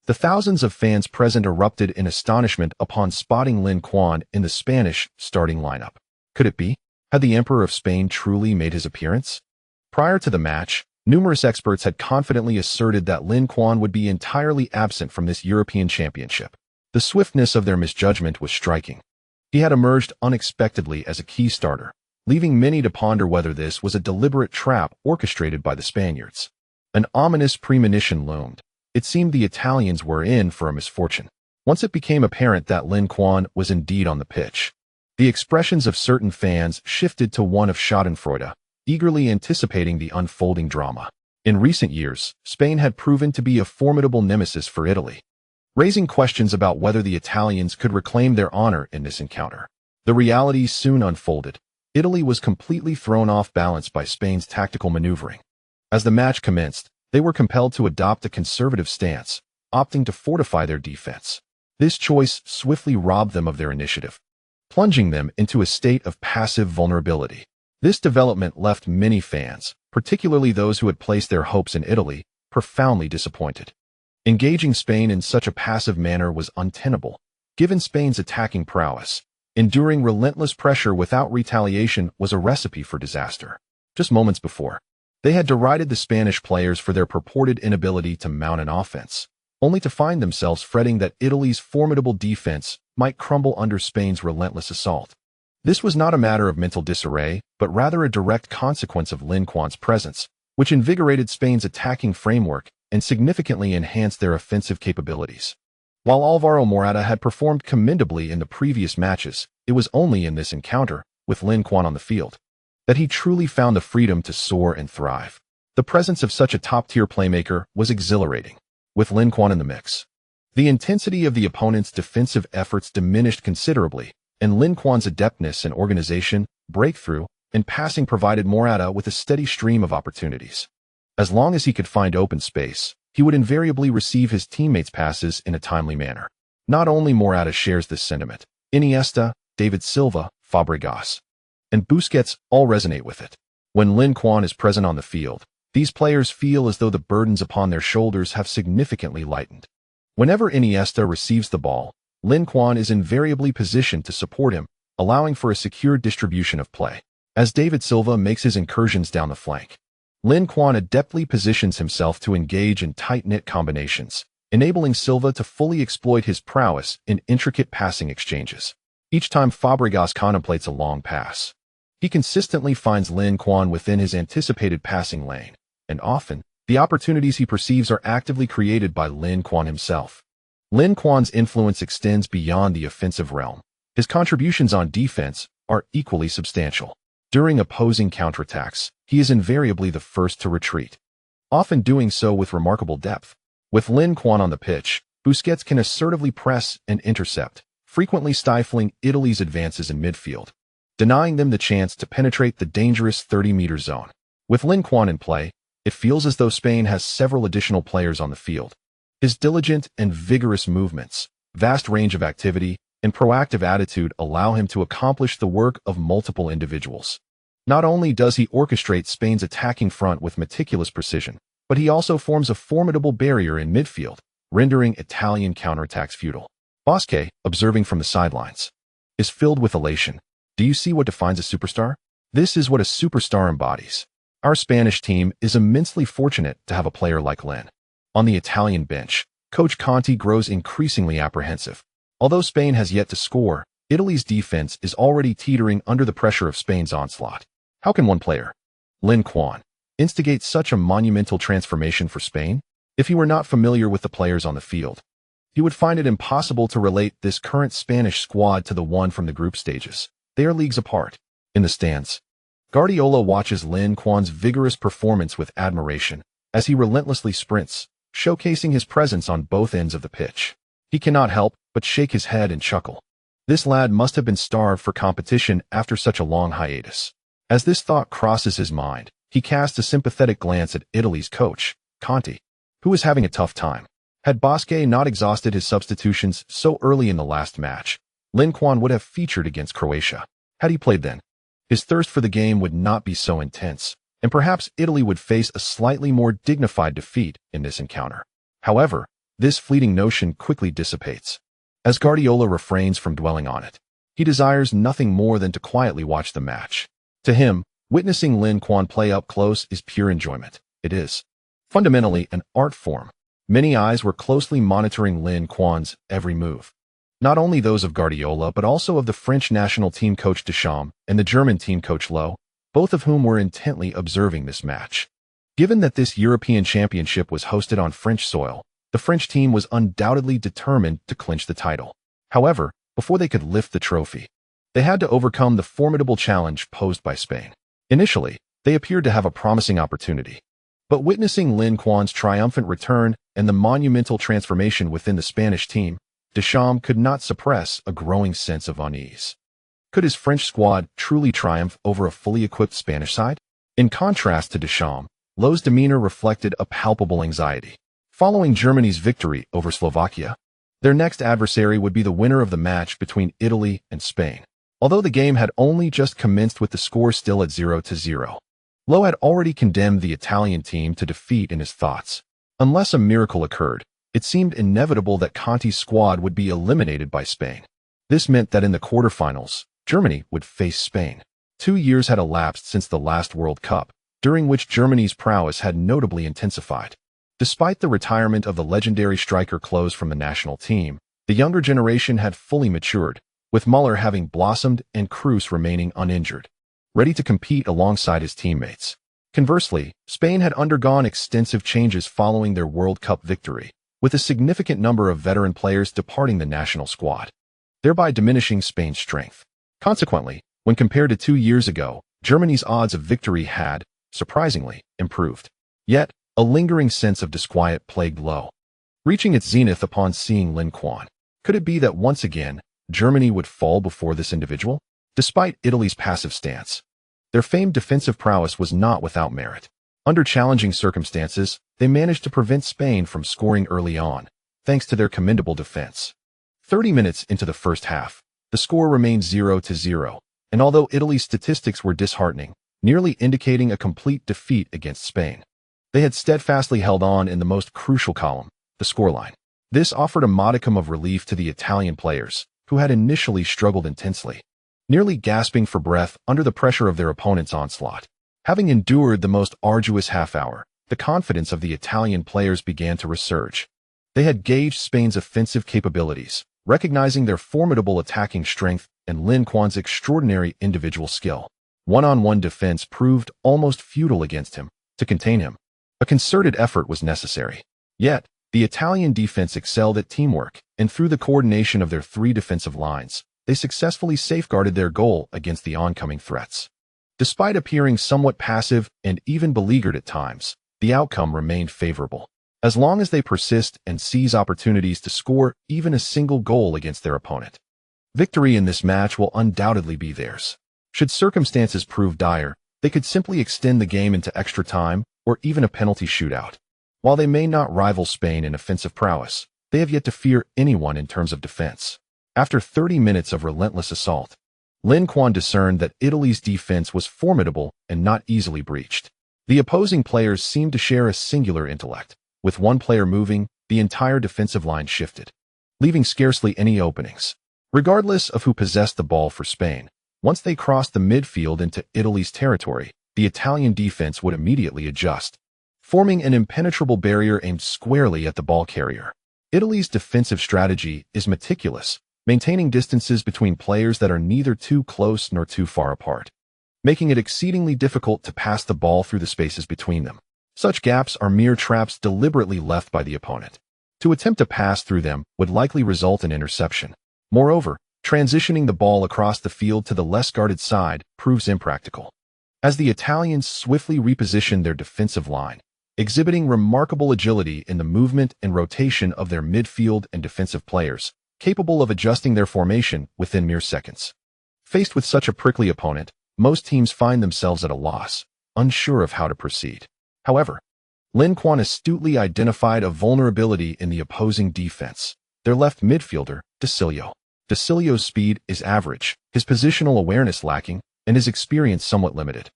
the thousands of fans present erupted in astonishment upon spotting Lin Quan in the Spanish starting lineup. Could it be? Had the Emperor of Spain truly made his appearance? Prior to the match, Numerous experts had confidently asserted that Lin Quan would be entirely absent from this European Championship. The swiftness of their misjudgment was striking. He had emerged unexpectedly as a key starter, leaving many to ponder whether this was a deliberate trap orchestrated by the Spaniards. An ominous premonition loomed. It seemed the Italians were in for a misfortune. Once it became apparent that Lin Quan was indeed on the pitch, the expressions of certain fans shifted to one of schadenfreude, eagerly anticipating the unfolding drama. In recent years, Spain had proven to be a formidable nemesis for Italy, raising questions about whether the Italians could reclaim their honor in this encounter. The reality soon unfolded. Italy was completely thrown off balance by Spain's tactical maneuvering. As the match commenced, they were compelled to adopt a conservative stance, opting to fortify their defense. This choice swiftly robbed them of their initiative, plunging them into a state of passive vulnerability. This development left many fans, particularly those who had placed their hopes in Italy, profoundly disappointed. Engaging Spain in such a passive manner was untenable, given Spain's attacking prowess. Enduring relentless pressure without retaliation was a recipe for disaster. Just moments before, they had derided the Spanish players for their purported inability to mount an offense, only to find themselves fretting that Italy's formidable defense might crumble under Spain's relentless assault. This was not a matter of mental disarray, but rather a direct consequence of Lin Quan's presence, which invigorated Spain's attacking framework and significantly enhanced their offensive capabilities. While Alvaro Morata had performed commendably in the previous matches, it was only in this encounter, with Lin Quan on the field, that he truly found the freedom to soar and thrive. The presence of such a top-tier playmaker was exhilarating. With Lin Quan in the mix, the intensity of the opponent's defensive efforts diminished considerably, and Lin Quan's adeptness in organization, breakthrough, and passing provided Morata with a steady stream of opportunities. As long as he could find open space, he would invariably receive his teammates' passes in a timely manner. Not only Morata shares this sentiment, Iniesta, David Silva, Fabregas, and Busquets all resonate with it. When Lin Quan is present on the field, these players feel as though the burdens upon their shoulders have significantly lightened. Whenever Iniesta receives the ball, Lin Quan is invariably positioned to support him, allowing for a secure distribution of play. As David Silva makes his incursions down the flank, Lin Quan adeptly positions himself to engage in tight-knit combinations, enabling Silva to fully exploit his prowess in intricate passing exchanges. Each time Fabregas contemplates a long pass, he consistently finds Lin Quan within his anticipated passing lane, and often, the opportunities he perceives are actively created by Lin Quan himself. Lin Quan's influence extends beyond the offensive realm. His contributions on defense are equally substantial. During opposing counterattacks, he is invariably the first to retreat, often doing so with remarkable depth. With Lin Quan on the pitch, Busquets can assertively press and intercept, frequently stifling Italy's advances in midfield, denying them the chance to penetrate the dangerous 30-meter zone. With Lin Quan in play, it feels as though Spain has several additional players on the field. His diligent and vigorous movements, vast range of activity, and proactive attitude allow him to accomplish the work of multiple individuals. Not only does he orchestrate Spain's attacking front with meticulous precision, but he also forms a formidable barrier in midfield, rendering Italian counterattacks futile. Bosque, observing from the sidelines, is filled with elation. Do you see what defines a superstar? This is what a superstar embodies. Our Spanish team is immensely fortunate to have a player like Lin. On the Italian bench, Coach Conte grows increasingly apprehensive. Although Spain has yet to score, Italy's defense is already teetering under the pressure of Spain's onslaught. How can one player, Lin Quan, instigate such a monumental transformation for Spain? If he were not familiar with the players on the field, he would find it impossible to relate this current Spanish squad to the one from the group stages. They are leagues apart. In the stands, Guardiola watches Lin Quan's vigorous performance with admiration as he relentlessly sprints, showcasing his presence on both ends of the pitch. He cannot help but shake his head and chuckle. This lad must have been starved for competition after such a long hiatus. As this thought crosses his mind, he casts a sympathetic glance at Italy's coach, Conte, who is having a tough time. Had Bosque not exhausted his substitutions so early in the last match, Lin Quan would have featured against Croatia. Had he played then, his thirst for the game would not be so intense, and perhaps Italy would face a slightly more dignified defeat in this encounter. However, this fleeting notion quickly dissipates, as Guardiola refrains from dwelling on it. He desires nothing more than to quietly watch the match. To him, witnessing Lin Quan play up close is pure enjoyment. it is fundamentally an art form. Many eyes were closely monitoring Lin Quan's every move. Not only those of Guardiola, but also of the French national team coach Deschamps and the German team coach Lowe, both of whom were intently observing this match. Given that this European Championship was hosted on French soil, the French team was undoubtedly determined to clinch the title. However, before they could lift the trophy, they had to overcome the formidable challenge posed by Spain. Initially, they appeared to have a promising opportunity. But witnessing Lin Quan's triumphant return and the monumental transformation within the Spanish team, Deschamps could not suppress a growing sense of unease. Could his French squad truly triumph over a fully equipped Spanish side? In contrast to Deschamps, Lowe's demeanor reflected a palpable anxiety. Following Germany's victory over Slovakia, their next adversary would be the winner of the match between Italy and Spain. Although the game had only just commenced with the score still at 0-0, Lowe had already condemned the Italian team to defeat in his thoughts. Unless a miracle occurred, it seemed inevitable that Conte's squad would be eliminated by Spain. This meant that in the quarterfinals, Germany would face Spain. 2 years had elapsed since the last World Cup, during which Germany's prowess had notably intensified. Despite the retirement of the legendary striker Klose from the national team, the younger generation had fully matured, with Müller having blossomed and Kroos remaining uninjured, ready to compete alongside his teammates. Conversely, Spain had undergone extensive changes following their World Cup victory, with a significant number of veteran players departing the national squad, thereby diminishing Spain's strength. Consequently, when compared to 2 years ago, Germany's odds of victory had, surprisingly, improved. Yet, a lingering sense of disquiet plagued Lowe, reaching its zenith upon seeing Lin Quan. Could it be that once again, Germany would fall before this individual? Despite Italy's passive stance, their famed defensive prowess was not without merit. Under challenging circumstances, they managed to prevent Spain from scoring early on, thanks to their commendable defense. 30 minutes into the first half, the score remained 0-0, and although Italy's statistics were disheartening, nearly indicating a complete defeat against Spain, they had steadfastly held on in the most crucial column, the scoreline. This offered a modicum of relief to the Italian players, who had initially struggled intensely, nearly gasping for breath under the pressure of their opponent's onslaught. Having endured the most arduous half-hour, the confidence of the Italian players began to resurge. They had gauged Spain's offensive capabilities, recognizing their formidable attacking strength and Lin Quan's extraordinary individual skill. One-on-one defense proved almost futile against him. To contain him, a concerted effort was necessary. Yet, the Italian defense excelled at teamwork, and through the coordination of their 3 defensive lines, they successfully safeguarded their goal against the oncoming threats. Despite appearing somewhat passive and even beleaguered at times, the outcome remained favorable. As long as they persist and seize opportunities to score even a single goal against their opponent, victory in this match will undoubtedly be theirs. Should circumstances prove dire, they could simply extend the game into extra time or even a penalty shootout. While they may not rival Spain in offensive prowess, they have yet to fear anyone in terms of defense. After 30 minutes of relentless assault, Lin Quan discerned that Italy's defense was formidable and not easily breached. The opposing players seemed to share a singular intellect. With one player moving, the entire defensive line shifted, leaving scarcely any openings. Regardless of who possessed the ball for Spain, once they crossed the midfield into Italy's territory, the Italian defense would immediately adjust, forming an impenetrable barrier aimed squarely at the ball carrier. Italy's defensive strategy is meticulous, maintaining distances between players that are neither too close nor too far apart, making it exceedingly difficult to pass the ball through the spaces between them. Such gaps are mere traps deliberately left by the opponent. To attempt to pass through them would likely result in interception. Moreover, transitioning the ball across the field to the less guarded side proves impractical. As the Italians swiftly repositioned their defensive line, exhibiting remarkable agility in the movement and rotation of their midfield and defensive players, capable of adjusting their formation within mere seconds. Faced with such a prickly opponent, most teams find themselves at a loss, unsure of how to proceed. However, Lin Quan astutely identified a vulnerability in the opposing defense, their left midfielder, Desilio. Desilio's speed is average, his positional awareness lacking, and his experience somewhat limited,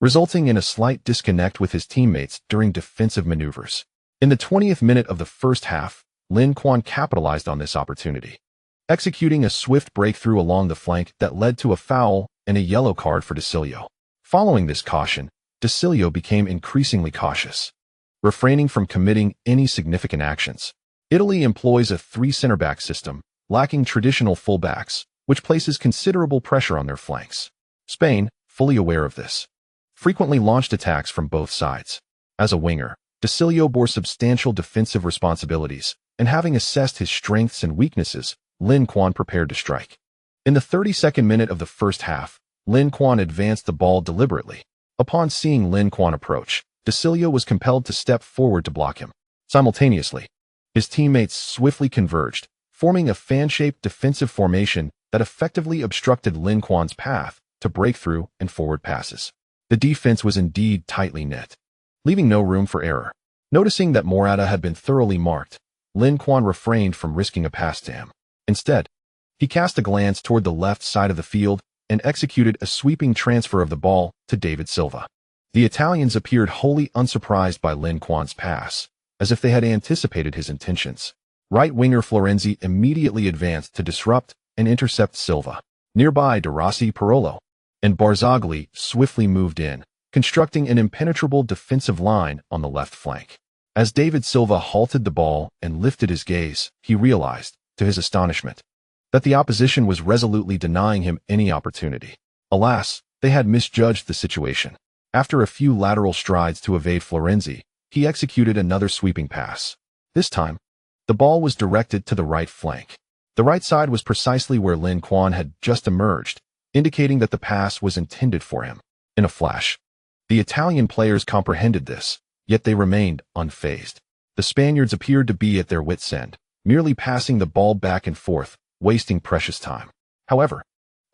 resulting in a slight disconnect with his teammates during defensive maneuvers. In the 20th minute of the first half, Lin Quan capitalized on this opportunity, executing a swift breakthrough along the flank that led to a foul and a yellow card for Desilio. Following this caution, Desilio became increasingly cautious, refraining from committing any significant actions. Italy employs a three-center-back system, lacking traditional fullbacks, which places considerable pressure on their flanks. Spain, fully aware of this, frequently launched attacks from both sides. As a winger, Disastrous bore substantial defensive responsibilities, and having assessed his strengths and weaknesses, Lin Quan prepared to strike. In the 32nd minute of the first half, Lin Quan advanced the ball deliberately. Upon seeing Lin Quan approach, Disastrous was compelled to step forward to block him. Simultaneously, his teammates swiftly converged, forming a fan-shaped defensive formation that effectively obstructed Lin Quan's path to breakthrough and forward passes. The defense was indeed tightly knit, leaving no room for error. Noticing that Morata had been thoroughly marked, Lin Quan refrained from risking a pass to him. Instead, he cast a glance toward the left side of the field and executed a sweeping transfer of the ball to David Silva. The Italians appeared wholly unsurprised by Lin Quan's pass, as if they had anticipated his intentions. Right winger Florenzi immediately advanced to disrupt and intercept Silva. Nearby, De Rossi, Parolo, and Barzagli swiftly moved in, constructing an impenetrable defensive line on the left flank. As David Silva halted the ball and lifted his gaze, he realized, to his astonishment, that the opposition was resolutely denying him any opportunity. Alas, they had misjudged the situation. After a few lateral strides to evade Florenzi, he executed another sweeping pass. This time, the ball was directed to the right flank. The right side was precisely where Lin Quan had just emerged, indicating that the pass was intended for him. In a flash, the Italian players comprehended this, yet they remained unfazed. The Spaniards appeared to be at their wits' end, merely passing the ball back and forth, wasting precious time. However,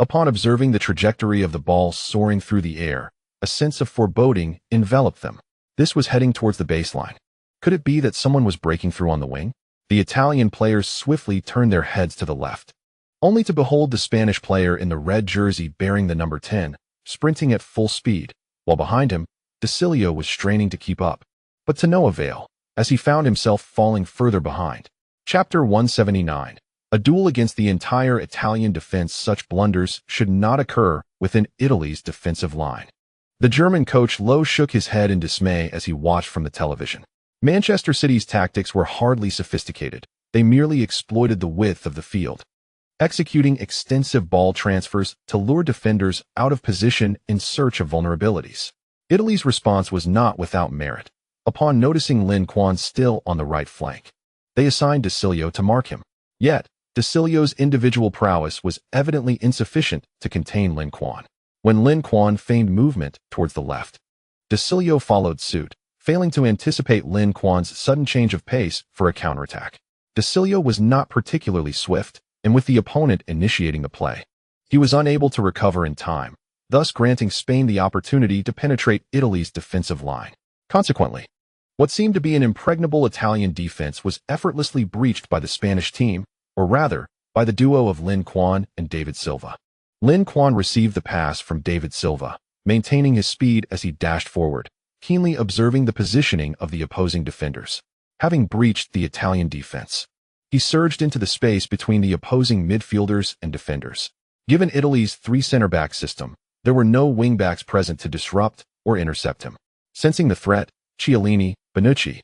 upon observing the trajectory of the ball soaring through the air, a sense of foreboding enveloped them. This was heading towards the baseline. Could it be that someone was breaking through on the wing? The Italian players swiftly turned their heads to the left, only to behold the Spanish player in the red jersey bearing the number 10, sprinting at full speed, while behind him, Disastrous was straining to keep up, but to no avail, as he found himself falling further behind. Chapter 179. A duel against the entire Italian defense. Such blunders should not occur within Italy's defensive line. The German coach Lowe shook his head in dismay as he watched from the television. Manchester City's tactics were hardly sophisticated. They merely exploited the width of the field, executing extensive ball transfers to lure defenders out of position in search of vulnerabilities. Italy's response was not without merit. Upon noticing Lin Quan still on the right flank, they assigned Disastrous to mark him. Yet, Disastrous' individual prowess was evidently insufficient to contain Lin Quan. When Lin Quan feigned movement towards the left, Disastrous followed suit, failing to anticipate Lin Quan's sudden change of pace for a counterattack. Disastrous was not particularly swift, and with the opponent initiating the play, he was unable to recover in time, thus granting Spain the opportunity to penetrate Italy's defensive line. Consequently, what seemed to be an impregnable Italian defense was effortlessly breached by the Spanish team, or rather, by the duo of Lin Quan and David Silva. Lin Quan received the pass from David Silva, maintaining his speed as he dashed forward, keenly observing the positioning of the opposing defenders. Having breached the Italian defense, he surged into the space between the opposing midfielders and defenders. Given Italy's three-center-back system, there were no wingbacks present to disrupt or intercept him. Sensing the threat, Chiellini, Bonucci,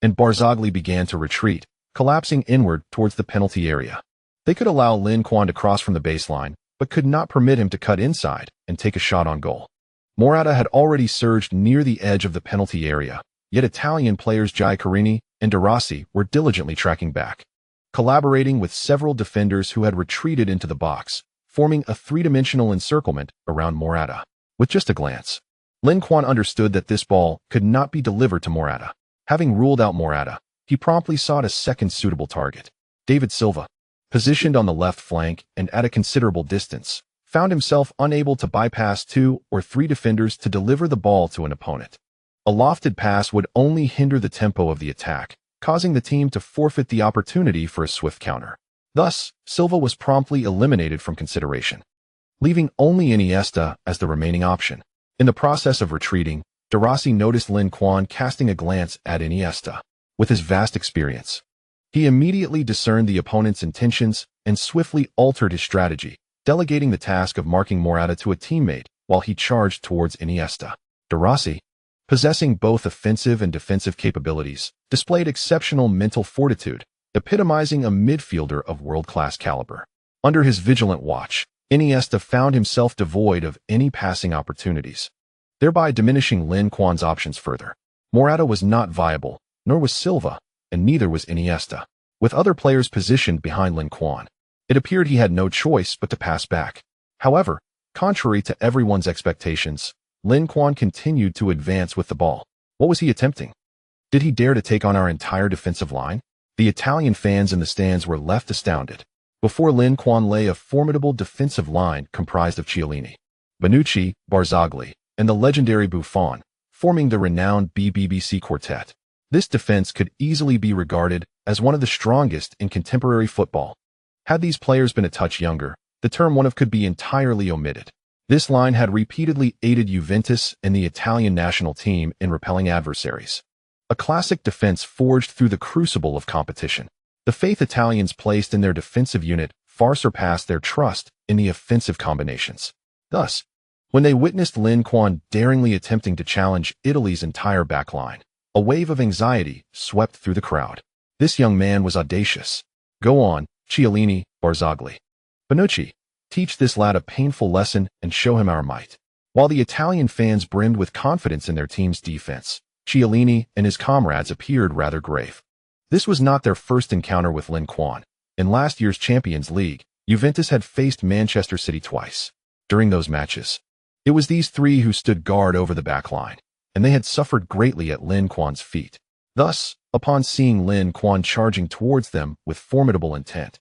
and Barzagli began to retreat, collapsing inward towards the penalty area. They could allow Lin Quan to cross from the baseline, but could not permit him to cut inside and take a shot on goal. Morata had already surged near the edge of the penalty area, yet Italian players Giacarini and De Rossi were diligently tracking back, collaborating with several defenders who had retreated into the box, forming a three-dimensional encirclement around Morata. With just a glance, Lin Quan understood that this ball could not be delivered to Morata. Having ruled out Morata, he promptly sought a second suitable target. David Silva, positioned on the left flank and at a considerable distance, found himself unable to bypass 2 or 3 defenders to deliver the ball to an opponent. A lofted pass would only hinder the tempo of the attack, causing the team to forfeit the opportunity for a swift counter. Thus, Silva was promptly eliminated from consideration, leaving only Iniesta as the remaining option. In the process of retreating, De Rossi noticed Lin Quan casting a glance at Iniesta. With his vast experience, he immediately discerned the opponent's intentions and swiftly altered his strategy, delegating the task of marking Morata to a teammate while he charged towards Iniesta. De Rossi, Possessing both offensive and defensive capabilities, displayed exceptional mental fortitude, epitomizing a midfielder of world-class caliber. Under his vigilant watch, Iniesta found himself devoid of any passing opportunities, thereby diminishing Lin Quan's options further. Morata was not viable, nor was Silva, and neither was Iniesta. With other players positioned behind Lin Quan, it appeared he had no choice but to pass back. However, contrary to everyone's expectations, Lin Quan continued to advance with the ball. What was he attempting? Did he dare to take on our entire defensive line? The Italian fans in the stands were left astounded. Before Lin Quan lay a formidable defensive line comprised of Chiellini, Bonucci, Barzagli, and the legendary Buffon, forming the renowned BBC quartet. This defense could easily be regarded as one of the strongest in contemporary football. Had these players been a touch younger, the term one of could be entirely omitted. This line had repeatedly aided Juventus and the Italian national team in repelling adversaries. A classic defense forged through the crucible of competition. The faith Italians placed in their defensive unit far surpassed their trust in the offensive combinations. Thus, when they witnessed Lin Quan daringly attempting to challenge Italy's entire backline, a wave of anxiety swept through the crowd. This young man was audacious. Go on, Chiellini, Barzagli. Bonucci, teach this lad a painful lesson and show him our might. While the Italian fans brimmed with confidence in their team's defense, Chiellini and his comrades appeared rather grave. This was not their first encounter with Lin Quan. In last year's Champions League, Juventus had faced Manchester City twice. During those matches, it was these three who stood guard over the back line, and they had suffered greatly at Lin Quan's feet. Thus, upon seeing Lin Quan charging towards them with formidable intent,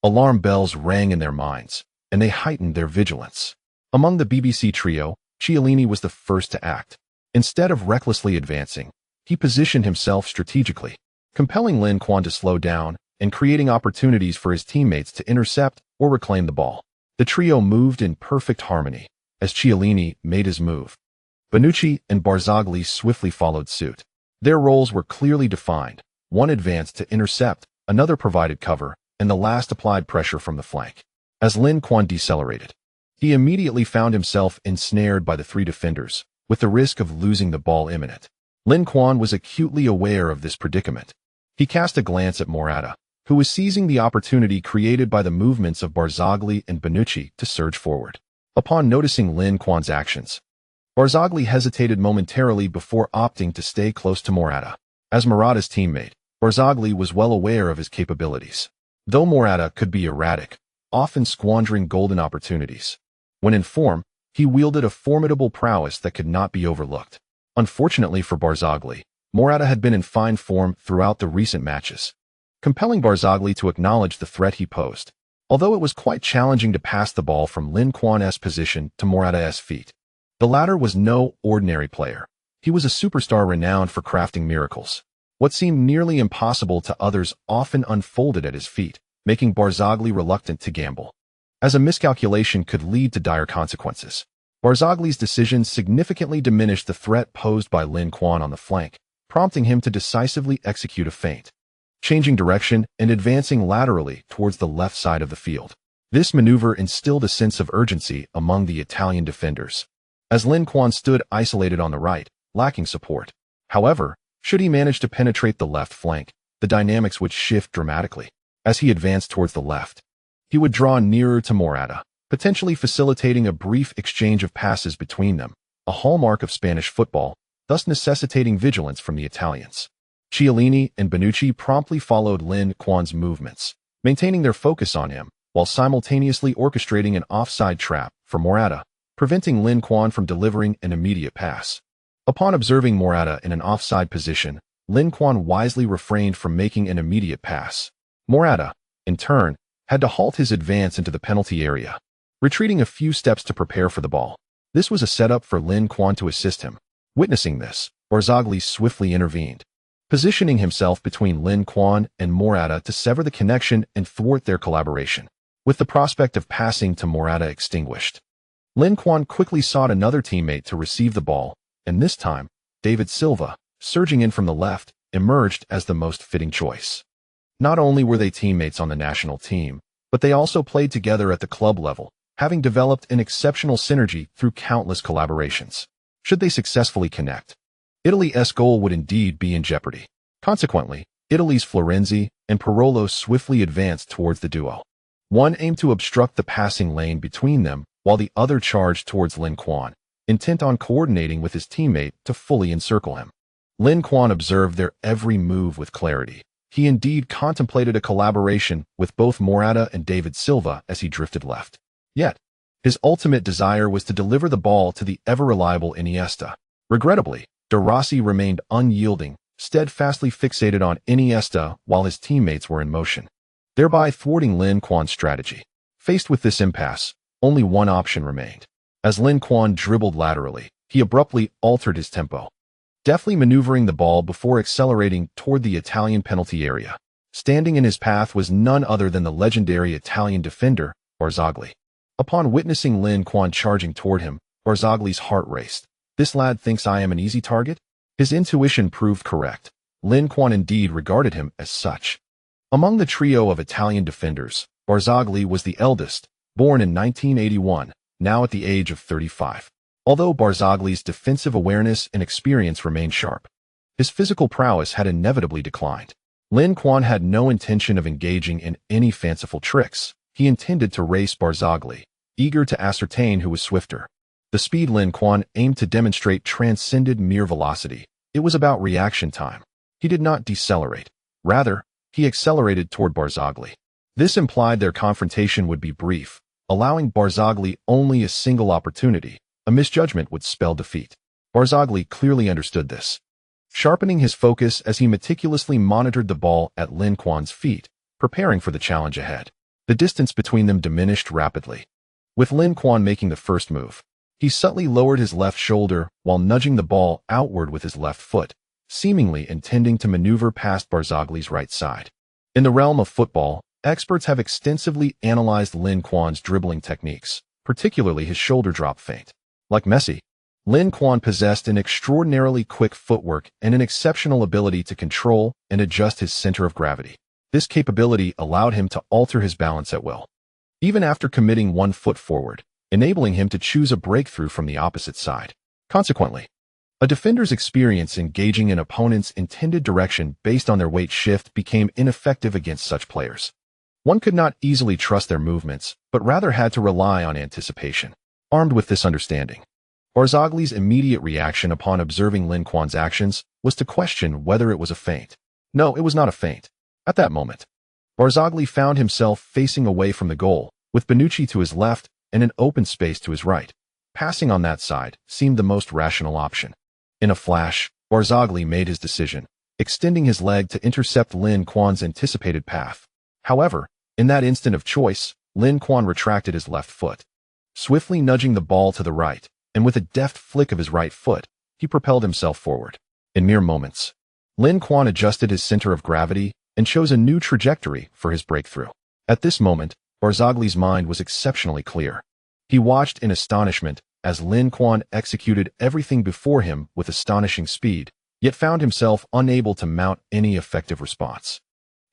alarm bells rang in their minds, and they heightened their vigilance. Among the BBC trio, Chiellini was the first to act. Instead of recklessly advancing, he positioned himself strategically, compelling Lin Quan to slow down and creating opportunities for his teammates to intercept or reclaim the ball. The trio moved in perfect harmony as Chiellini made his move. Bonucci and Barzagli swiftly followed suit. Their roles were clearly defined. One advanced to intercept, another provided cover, and the last applied pressure from the flank. As Lin Quan decelerated, he immediately found himself ensnared by the three defenders, with the risk of losing the ball imminent. Lin Quan was acutely aware of this predicament. He cast a glance at Morata, who was seizing the opportunity created by the movements of Barzagli and Bonucci to surge forward. Upon noticing Lin Quan's actions, Barzagli hesitated momentarily before opting to stay close to Morata. As Morata's teammate, Barzagli was well aware of his capabilities. Though Morata could be erratic, often squandering golden opportunities, when in form, he wielded a formidable prowess that could not be overlooked. Unfortunately for Barzagli, Morata had been in fine form throughout the recent matches, compelling Barzagli to acknowledge the threat he posed. Although it was quite challenging to pass the ball from Lin Quan's position to Morata's feet, the latter was no ordinary player. He was a superstar renowned for crafting miracles. What seemed nearly impossible to others often unfolded at his feet, making Barzagli reluctant to gamble, as a miscalculation could lead to dire consequences. Barzagli's decision significantly diminished the threat posed by Lin Quan on the flank, prompting him to decisively execute a feint, changing direction and advancing laterally towards the left side of the field. This maneuver instilled a sense of urgency among the Italian defenders, as Lin Quan stood isolated on the right, lacking support. However, should he manage to penetrate the left flank, the dynamics would shift dramatically. As he advanced towards the left, he would draw nearer to Morata, potentially facilitating a brief exchange of passes between them, a hallmark of Spanish football, thus necessitating vigilance from the Italians. Chiellini and Bonucci promptly followed Lin Quan's movements, maintaining their focus on him, while simultaneously orchestrating an offside trap for Morata, preventing Lin Quan from delivering an immediate pass. Upon observing Morata in an offside position, Lin Quan wisely refrained from making an immediate pass. Morata, in turn, had to halt his advance into the penalty area, retreating a few steps to prepare for the ball. This was a setup for Lin Quan to assist him. Witnessing this, Barzagli swiftly intervened, positioning himself between Lin Quan and Morata to sever the connection and thwart their collaboration. With the prospect of passing to Morata extinguished, Lin Quan quickly sought another teammate to receive the ball, and this time, David Silva, surging in from the left, emerged as the most fitting choice. Not only were they teammates on the national team, but they also played together at the club level, having developed an exceptional synergy through countless collaborations. Should they successfully connect, Italy's goal would indeed be in jeopardy. Consequently, Italy's Florenzi and Parolo swiftly advanced towards the duo. One aimed to obstruct the passing lane between them, while the other charged towards Lin Quan, intent on coordinating with his teammate to fully encircle him. Lin Quan observed their every move with clarity. He indeed contemplated a collaboration with both Morata and David Silva as he drifted left. Yet, his ultimate desire was to deliver the ball to the ever-reliable Iniesta. Regrettably, De Rossi remained unyielding, steadfastly fixated on Iniesta while his teammates were in motion, thereby thwarting Lin Quan's strategy. Faced with this impasse, only one option remained. As Lin Quan dribbled laterally, he abruptly altered his tempo, deftly maneuvering the ball before accelerating toward the Italian penalty area. Standing in his path was none other than the legendary Italian defender, Barzagli. Upon witnessing Lin Quan charging toward him, Barzagli's heart raced. This lad thinks I am an easy target? His intuition proved correct. Lin Quan indeed regarded him as such. Among the trio of Italian defenders, Barzagli was the eldest, born in 1981, now at the age of 35. Although Barzagli's defensive awareness and experience remained sharp, his physical prowess had inevitably declined. Lin Quan had no intention of engaging in any fanciful tricks. He intended to race Barzagli, eager to ascertain who was swifter. The speed Lin Quan aimed to demonstrate transcended mere velocity. It was about reaction time. He did not decelerate. Rather, he accelerated toward Barzagli. This implied their confrontation would be brief, allowing Barzagli only a single opportunity. A misjudgment would spell defeat. Barzagli clearly understood this, sharpening his focus as he meticulously monitored the ball at Lin Quan's feet, preparing for the challenge ahead. The distance between them diminished rapidly. With Lin Quan making the first move, he subtly lowered his left shoulder while nudging the ball outward with his left foot, seemingly intending to maneuver past Barzagli's right side. In the realm of football, experts have extensively analyzed Lin Quan's dribbling techniques, particularly his shoulder drop feint. Like Messi, Lin Quan possessed an extraordinarily quick footwork and an exceptional ability to control and adjust his center of gravity. This capability allowed him to alter his balance at will, even after committing one foot forward, enabling him to choose a breakthrough from the opposite side. Consequently, a defender's experience engaging an opponent's intended direction based on their weight shift became ineffective against such players. One could not easily trust their movements, but rather had to rely on anticipation. Armed with this understanding, Barzagli's immediate reaction upon observing Lin Quan's actions was to question whether it was a feint. No, it was not a feint. At that moment, Barzagli found himself facing away from the goal, with Bonucci to his left and an open space to his right. Passing on that side seemed the most rational option. In a flash, Barzagli made his decision, extending his leg to intercept Lin Quan's anticipated path. However, in that instant of choice, Lin Quan retracted his left foot, swiftly nudging the ball to the right, and with a deft flick of his right foot, he propelled himself forward. In mere moments, Lin Quan adjusted his center of gravity and chose a new trajectory for his breakthrough. At this moment, Barzagli's mind was exceptionally clear. He watched in astonishment as Lin Quan executed everything before him with astonishing speed, yet found himself unable to mount any effective response.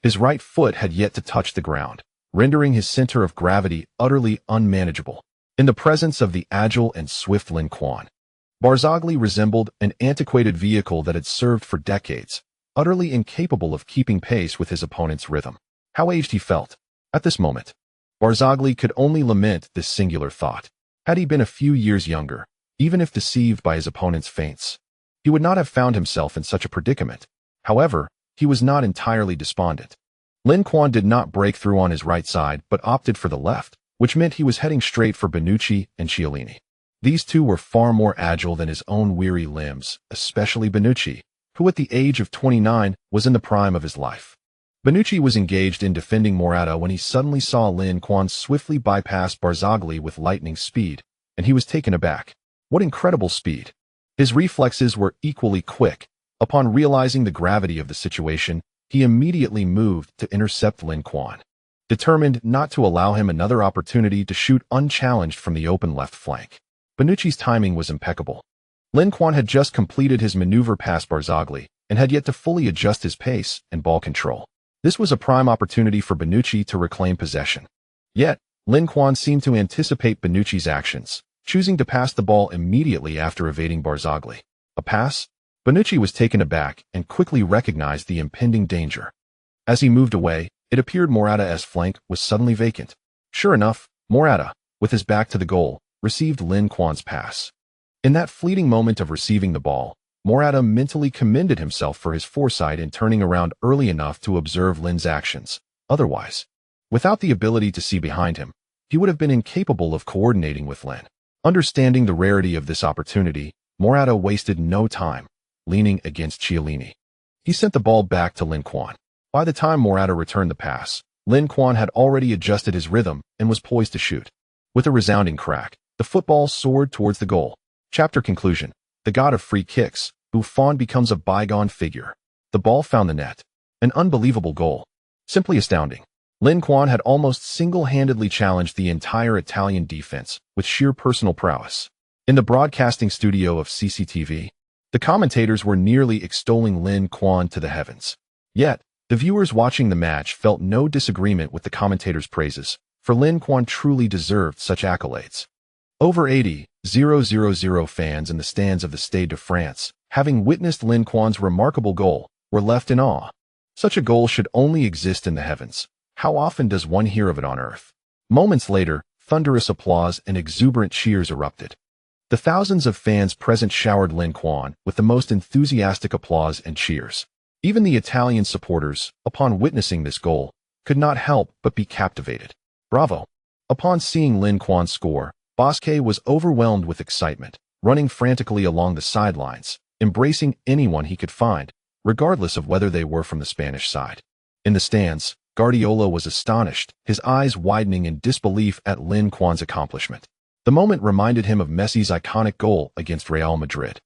His right foot had yet to touch the ground, rendering his center of gravity utterly unmanageable. In the presence of the agile and swift Lin Quan, Barzagli resembled an antiquated vehicle that had served for decades, utterly incapable of keeping pace with his opponent's rhythm. How aged he felt. At this moment, Barzagli could only lament this singular thought. Had he been a few years younger, even if deceived by his opponent's feints, he would not have found himself in such a predicament. However, he was not entirely despondent. Lin Quan did not break through on his right side but opted for the left, which meant he was heading straight for Bonucci and Chiellini. These two were far more agile than his own weary limbs, especially Bonucci, who at the age of 29 was in the prime of his life. Bonucci was engaged in defending Morata when he suddenly saw Lin Quan swiftly bypass Barzagli with lightning speed, and he was taken aback. What incredible speed! His reflexes were equally quick. Upon realizing the gravity of the situation, he immediately moved to intercept Lin Quan, determined not to allow him another opportunity to shoot unchallenged from the open left flank. Bonucci's timing was impeccable. Lin Quan had just completed his maneuver past Barzagli and had yet to fully adjust his pace and ball control. This was a prime opportunity for Bonucci to reclaim possession. Yet, Lin Quan seemed to anticipate Bonucci's actions, choosing to pass the ball immediately after evading Barzagli. A pass? Bonucci was taken aback and quickly recognized the impending danger. As he moved away, it appeared Morata's flank was suddenly vacant. Sure enough, Morata, with his back to the goal, received Lin Quan's pass. In that fleeting moment of receiving the ball, Morata mentally commended himself for his foresight in turning around early enough to observe Lin's actions. Otherwise, without the ability to see behind him, he would have been incapable of coordinating with Lin. Understanding the rarity of this opportunity, Morata wasted no time, leaning against Chiellini. He sent the ball back to Lin Quan. By the time Morata returned the pass, Lin Quan had already adjusted his rhythm and was poised to shoot. With a resounding crack, the football soared towards the goal. Chapter conclusion. The god of free kicks, Buffon becomes a bygone figure. The ball found the net. An unbelievable goal. Simply astounding. Lin Quan had almost single-handedly challenged the entire Italian defense with sheer personal prowess. In the broadcasting studio of CCTV, the commentators were nearly extolling Lin Quan to the heavens. Yet, the viewers watching the match felt no disagreement with the commentators' praises, for Lin Quan truly deserved such accolades. Over 80,000 fans in the stands of the Stade de France, having witnessed Lin Quan's remarkable goal, were left in awe. Such a goal should only exist in the heavens. How often does one hear of it on earth? Moments later, thunderous applause and exuberant cheers erupted. The thousands of fans present showered Lin Quan with the most enthusiastic applause and cheers. Even the Italian supporters, upon witnessing this goal, could not help but be captivated. Bravo! Upon seeing Lin Quan score, Bosquet was overwhelmed with excitement, running frantically along the sidelines, embracing anyone he could find, regardless of whether they were from the Spanish side. In the stands, Guardiola was astonished, his eyes widening in disbelief at Lin Quan's accomplishment. The moment reminded him of Messi's iconic goal against Real Madrid.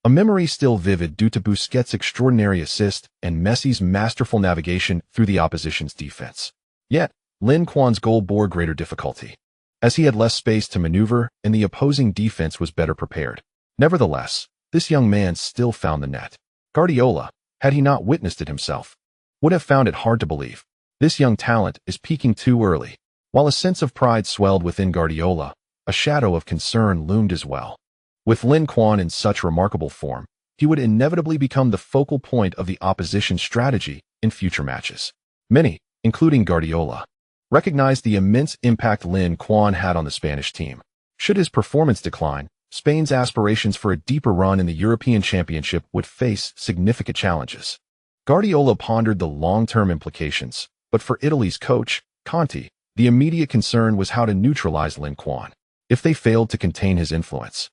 A memory still vivid due to Busquets' extraordinary assist and Messi's masterful navigation through the opposition's defense. Yet, Lin Quan's goal bore greater difficulty, as he had less space to maneuver and the opposing defense was better prepared. Nevertheless, this young man still found the net. Guardiola, had he not witnessed it himself, would have found it hard to believe. This young talent is peaking too early. While a sense of pride swelled within Guardiola, a shadow of concern loomed as well. With Lin Quan in such remarkable form, he would inevitably become the focal point of the opposition's strategy in future matches. Many, including Guardiola, recognized the immense impact Lin Quan had on the Spanish team. Should his performance decline, Spain's aspirations for a deeper run in the European Championship would face significant challenges. Guardiola pondered the long-term implications, but for Italy's coach, Conte, the immediate concern was how to neutralize Lin Quan. If they failed to contain his influence,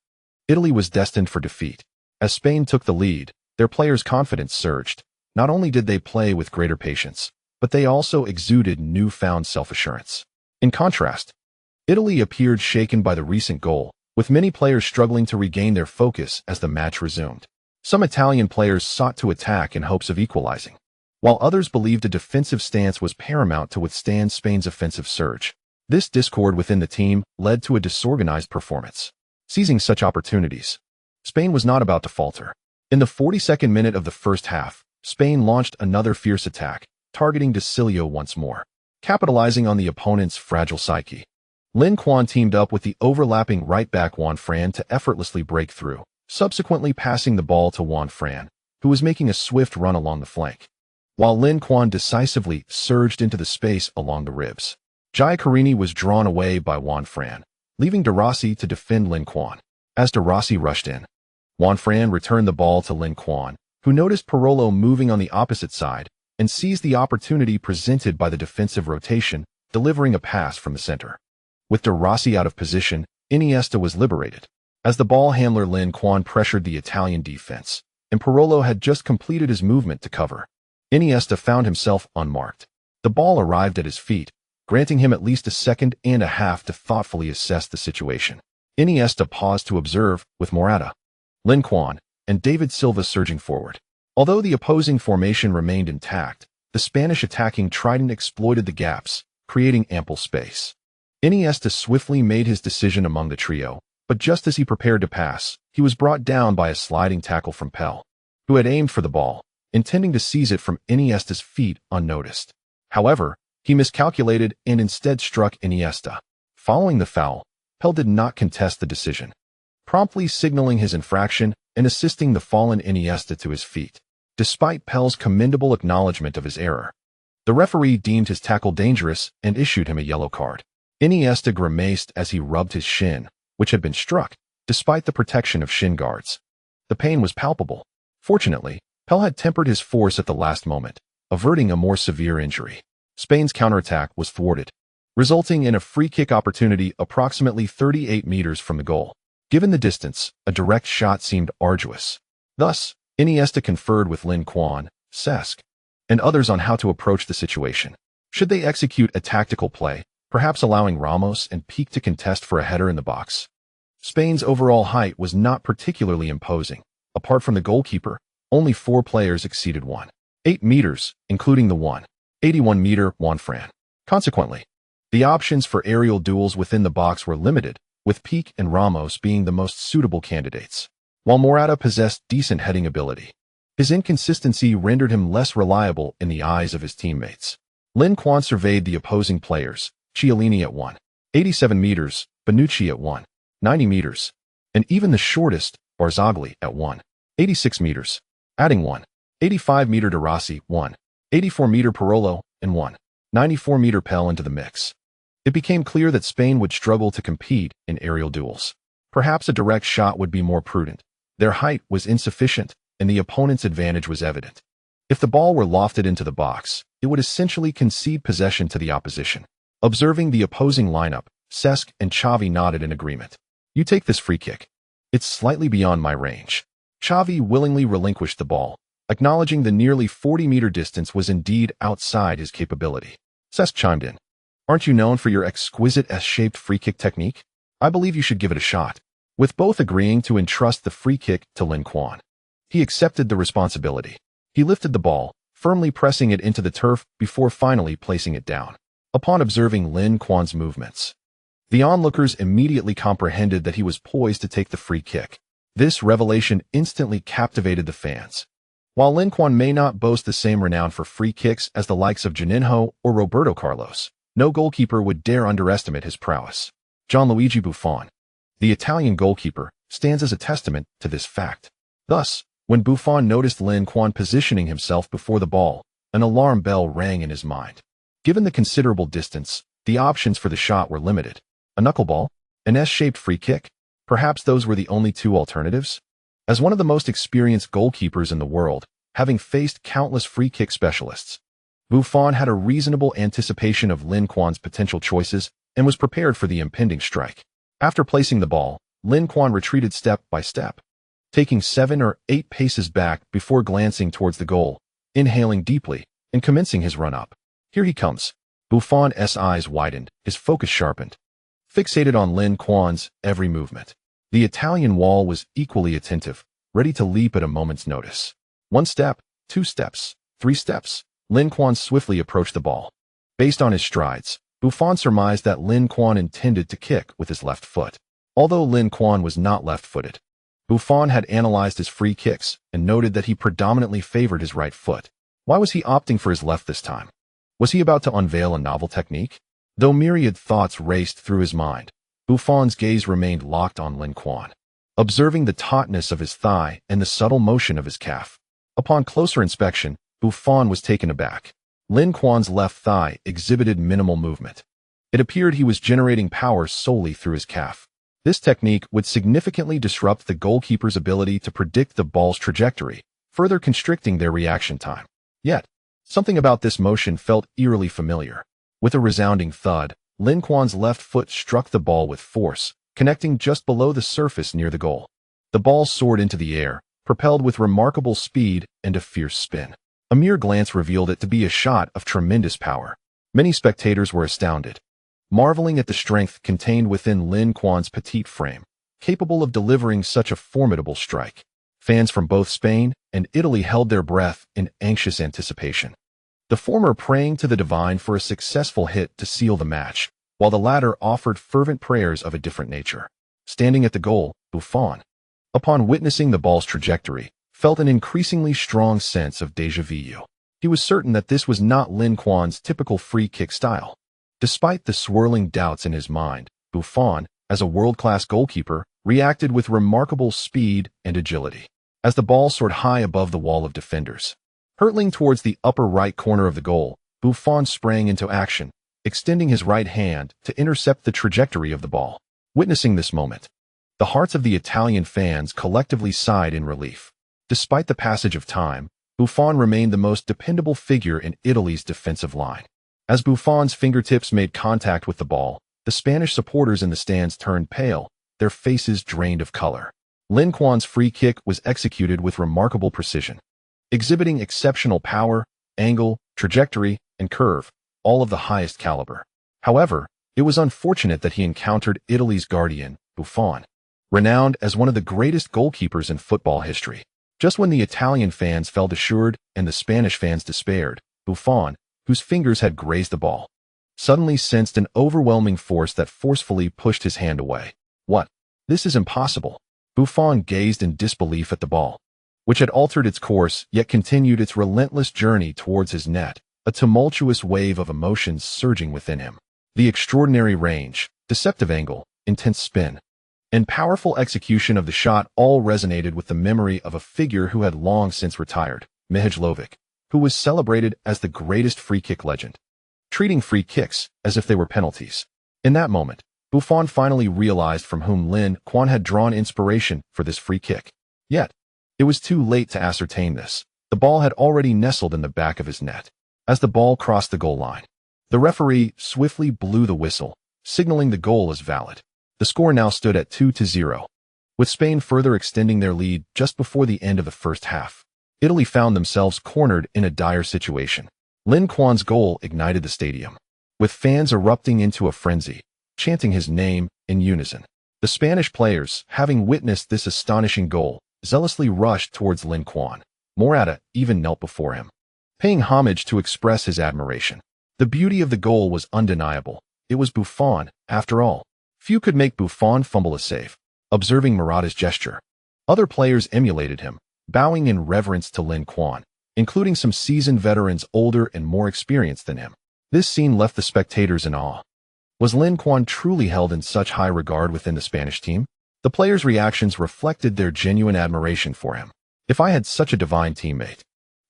Italy was destined for defeat. As Spain took the lead, their players' confidence surged. Not only did they play with greater patience, but they also exuded newfound self-assurance. In contrast, Italy appeared shaken by the recent goal, with many players struggling to regain their focus as the match resumed. Some Italian players sought to attack in hopes of equalizing, while others believed a defensive stance was paramount to withstand Spain's offensive surge. This discord within the team led to a disorganized performance. Seizing such opportunities, Spain was not about to falter. In the 42nd minute of the first half, Spain launched another fierce attack, targeting De Cilio once more. Capitalizing on the opponent's fragile psyche, Lin Quan teamed up with the overlapping right-back Juan Fran to effortlessly break through, subsequently passing the ball to Juan Fran, who was making a swift run along the flank, while Lin Quan decisively surged into the space along the ribs. Giacarini was drawn away by Juan Fran, leaving De Rossi to defend Lin Quan. As De Rossi rushed in, Juan Fran returned the ball to Lin Quan, who noticed Parolo moving on the opposite side and seized the opportunity presented by the defensive rotation, delivering a pass from the center. With De Rossi out of position, Iniesta was liberated. As the ball handler Lin Quan pressured the Italian defense, and Parolo had just completed his movement to cover, Iniesta found himself unmarked. The ball arrived at his feet, granting him at least a second and a half to thoughtfully assess the situation. Iniesta paused to observe, with Morata, Lin Quan, and David Silva surging forward. Although the opposing formation remained intact, the Spanish attacking trident exploited the gaps, creating ample space. Iniesta swiftly made his decision among the trio, but just as he prepared to pass, he was brought down by a sliding tackle from Pell, who had aimed for the ball, intending to seize it from Iniesta's feet unnoticed. However, he miscalculated and instead struck Iniesta. Following the foul, Pell did not contest the decision. Promptly signaling his infraction, and assisting the fallen Iniesta to his feet. Despite Pel's commendable acknowledgement of his error, the referee deemed his tackle dangerous and issued him a yellow card. Iniesta grimaced as he rubbed his shin, which had been struck, despite the protection of shin guards. The pain was palpable. Fortunately, Pel had tempered his force at the last moment, averting a more severe injury. Spain's counterattack was thwarted, resulting in a free kick opportunity approximately 38 meters from the goal. Given the distance, a direct shot seemed arduous. Thus, Iniesta conferred with Lin Quan, Cesc, and others on how to approach the situation. Should they execute a tactical play, perhaps allowing Ramos and Pique to contest for a header in the box? Spain's overall height was not particularly imposing. Apart from the goalkeeper, only 4 players exceeded 1.8 meters, including the 1.81-meter Juanfran. Consequently, the options for aerial duels within the box were limited, with Pique and Ramos being the most suitable candidates. While Morata possessed decent heading ability, his inconsistency rendered him less reliable in the eyes of his teammates. Lin Quan surveyed the opposing players, Chiellini at 1.87 meters, Bonucci at 1.90 meters, and even the shortest, Barzagli, at 1.86 meters, adding 1.85-meter De Rossi, 1.84-meter Parolo, and 1.94-meter Pel into the mix. It became clear that Spain would struggle to compete in aerial duels. Perhaps a direct shot would be more prudent. Their height was insufficient, and the opponent's advantage was evident. If the ball were lofted into the box, it would essentially concede possession to the opposition. Observing the opposing lineup, Cesc and Xavi nodded in agreement. "You take this free kick. It's slightly beyond my range." Xavi willingly relinquished the ball, acknowledging the nearly 40-meter distance was indeed outside his capability. Cesc chimed in. "Aren't you known for your exquisite S-shaped free kick technique? I believe you should give it a shot." With both agreeing to entrust the free kick to Lin Quan, he accepted the responsibility. He lifted the ball, firmly pressing it into the turf before finally placing it down. Upon observing Lin Quan's movements, the onlookers immediately comprehended that he was poised to take the free kick. This revelation instantly captivated the fans. While Lin Quan may not boast the same renown for free kicks as the likes of Juninho or Roberto Carlos, no goalkeeper would dare underestimate his prowess. Gianluigi Buffon, the Italian goalkeeper, stands as a testament to this fact. Thus, when Buffon noticed Lin Quan positioning himself before the ball, an alarm bell rang in his mind. Given the considerable distance, the options for the shot were limited. A knuckleball? An S-shaped free kick? Perhaps those were the only 2 alternatives? As one of the most experienced goalkeepers in the world, having faced countless free kick specialists, Buffon had a reasonable anticipation of Lin Quan's potential choices and was prepared for the impending strike. After placing the ball, Lin Quan retreated step by step, taking 7 or 8 paces back before glancing towards the goal, inhaling deeply, and commencing his run-up. "Here he comes." Buffon's eyes widened, his focus sharpened, fixated on Lin Quan's every movement. The Italian wall was equally attentive, ready to leap at a moment's notice. 1 step, 2 steps, 3 steps. Lin Quan swiftly approached the ball. Based on his strides, Buffon surmised that Lin Quan intended to kick with his left foot. Although Lin Quan was not left-footed, Buffon had analyzed his free kicks and noted that he predominantly favored his right foot. Why was he opting for his left this time? Was he about to unveil a novel technique? Though myriad thoughts raced through his mind, Buffon's gaze remained locked on Lin Quan, observing the tautness of his thigh and the subtle motion of his calf. Upon closer inspection, Buffon was taken aback. Lin Quan's left thigh exhibited minimal movement. It appeared he was generating power solely through his calf. This technique would significantly disrupt the goalkeeper's ability to predict the ball's trajectory, further constricting their reaction time. Yet, something about this motion felt eerily familiar. With a resounding thud, Lin Quan's left foot struck the ball with force, connecting just below the surface near the goal. The ball soared into the air, propelled with remarkable speed and a fierce spin. A mere glance revealed it to be a shot of tremendous power. Many spectators were astounded, marveling at the strength contained within Lin Quan's petite frame, capable of delivering such a formidable strike. Fans from both Spain and Italy held their breath in anxious anticipation, the former praying to the divine for a successful hit to seal the match, while the latter offered fervent prayers of a different nature. Standing at the goal, Buffon, upon witnessing the ball's trajectory, felt an increasingly strong sense of déjà vu. He was certain that this was not Lin Quan's typical free kick style. Despite the swirling doubts in his mind, Buffon, as a world-class goalkeeper, reacted with remarkable speed and agility, as the ball soared high above the wall of defenders. Hurtling towards the upper right corner of the goal, Buffon sprang into action, extending his right hand to intercept the trajectory of the ball. Witnessing this moment, the hearts of the Italian fans collectively sighed in relief. Despite the passage of time, Buffon remained the most dependable figure in Italy's defensive line. As Buffon's fingertips made contact with the ball, the Spanish supporters in the stands turned pale, their faces drained of color. Lin Quan's free kick was executed with remarkable precision, exhibiting exceptional power, angle, trajectory, and curve, all of the highest caliber. However, it was unfortunate that he encountered Italy's guardian, Buffon, renowned as one of the greatest goalkeepers in football history. Just when the Italian fans felt assured and the Spanish fans despaired, Buffon, whose fingers had grazed the ball, suddenly sensed an overwhelming force that forcefully pushed his hand away. What? This is impossible. Buffon gazed in disbelief at the ball, which had altered its course yet continued its relentless journey towards his net, a tumultuous wave of emotions surging within him. The extraordinary range, deceptive angle, intense spin, and powerful execution of the shot all resonated with the memory of a figure who had long since retired, Mihajlovic, who was celebrated as the greatest free-kick legend, treating free kicks as if they were penalties. In that moment, Buffon finally realized from whom Lin Quan had drawn inspiration for this free kick. Yet, it was too late to ascertain this. The ball had already nestled in the back of his net. As the ball crossed the goal line, the referee swiftly blew the whistle, signaling the goal as valid. The score now stood at 2-0, with Spain further extending their lead just before the end of the first half. Italy found themselves cornered in a dire situation. Lin Quan's goal ignited the stadium, with fans erupting into a frenzy, chanting his name in unison. The Spanish players, having witnessed this astonishing goal, zealously rushed towards Lin Quan. Morata even knelt before him, paying homage to express his admiration. The beauty of the goal was undeniable. It was Buffon, after all. Few could make Buffon fumble a save. Observing Morata's gesture, other players emulated him, bowing in reverence to Lin Quan, including some seasoned veterans older and more experienced than him. This scene left the spectators in awe. Was Lin Quan truly held in such high regard within the Spanish team? The players' reactions reflected their genuine admiration for him. If I had such a divine teammate,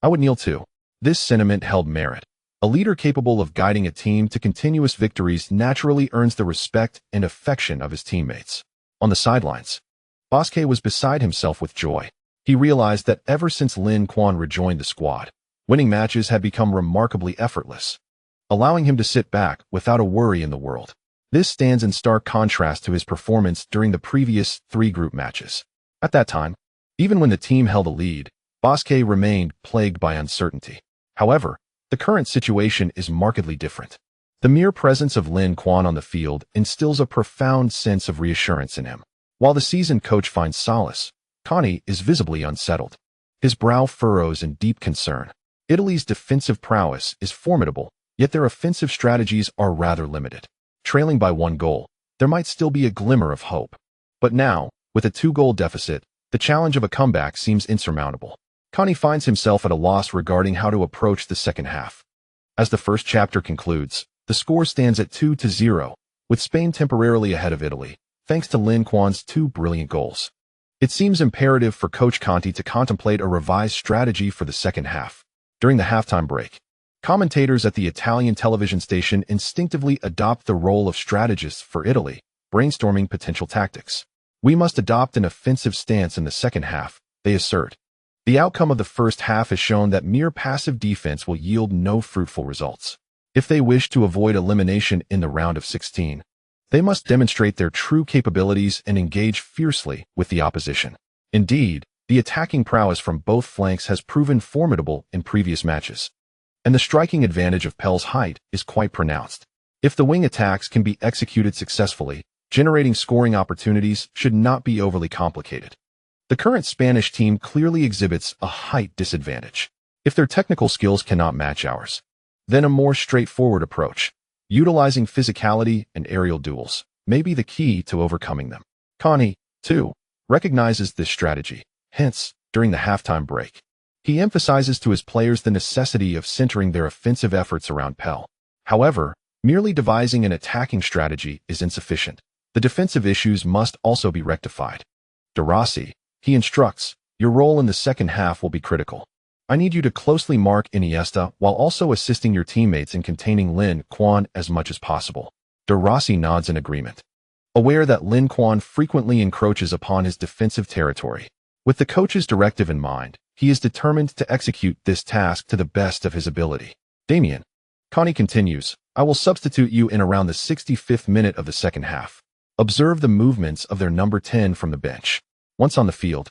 I would kneel too. This sentiment held merit. A leader capable of guiding a team to continuous victories naturally earns the respect and affection of his teammates. On the sidelines, Bosquet was beside himself with joy. He realized that ever since Lin Quan rejoined the squad, winning matches had become remarkably effortless, allowing him to sit back without a worry in the world. This stands in stark contrast to his performance during the previous 3 group matches. At that time, even when the team held a lead, Bosquet remained plagued by uncertainty. However, the current situation is markedly different. The mere presence of Lin Quan on the field instills a profound sense of reassurance in him. While the seasoned coach finds solace, Conte is visibly unsettled. His brow furrows in deep concern. Italy's defensive prowess is formidable, yet their offensive strategies are rather limited. Trailing by 1 goal, there might still be a glimmer of hope. But now, with a 2-goal deficit, the challenge of a comeback seems insurmountable. Conte finds himself at a loss regarding how to approach the second half. As the first chapter concludes, the score stands at 2-0, with Spain temporarily ahead of Italy, thanks to Lin Quan's 2 brilliant goals. It seems imperative for Coach Conte to contemplate a revised strategy for the second half. During the halftime break, commentators at the Italian television station instinctively adopt the role of strategists for Italy, brainstorming potential tactics. We must adopt an offensive stance in the second half, they assert. The outcome of the first half has shown that mere passive defense will yield no fruitful results. If they wish to avoid elimination in the round of 16, they must demonstrate their true capabilities and engage fiercely with the opposition. Indeed, the attacking prowess from both flanks has proven formidable in previous matches, and the striking advantage of Pel's height is quite pronounced. If the wing attacks can be executed successfully, generating scoring opportunities should not be overly complicated. The current Spanish team clearly exhibits a height disadvantage. If their technical skills cannot match ours, then a more straightforward approach, utilizing physicality and aerial duels, may be the key to overcoming them. Conte, too, recognizes this strategy. Hence, during the halftime break, he emphasizes to his players the necessity of centering their offensive efforts around Pel. However, merely devising an attacking strategy is insufficient. The defensive issues must also be rectified. De Rossi, he instructs, your role in the second half will be critical. I need you to closely mark Iniesta while also assisting your teammates in containing Lin Quan as much as possible. De Rossi nods in agreement, aware that Lin Quan frequently encroaches upon his defensive territory. With the coach's directive in mind, he is determined to execute this task to the best of his ability. Damien, Connie continues, I will substitute you in around the 65th minute of the second half. Observe the movements of their number 10 from the bench. Once on the field,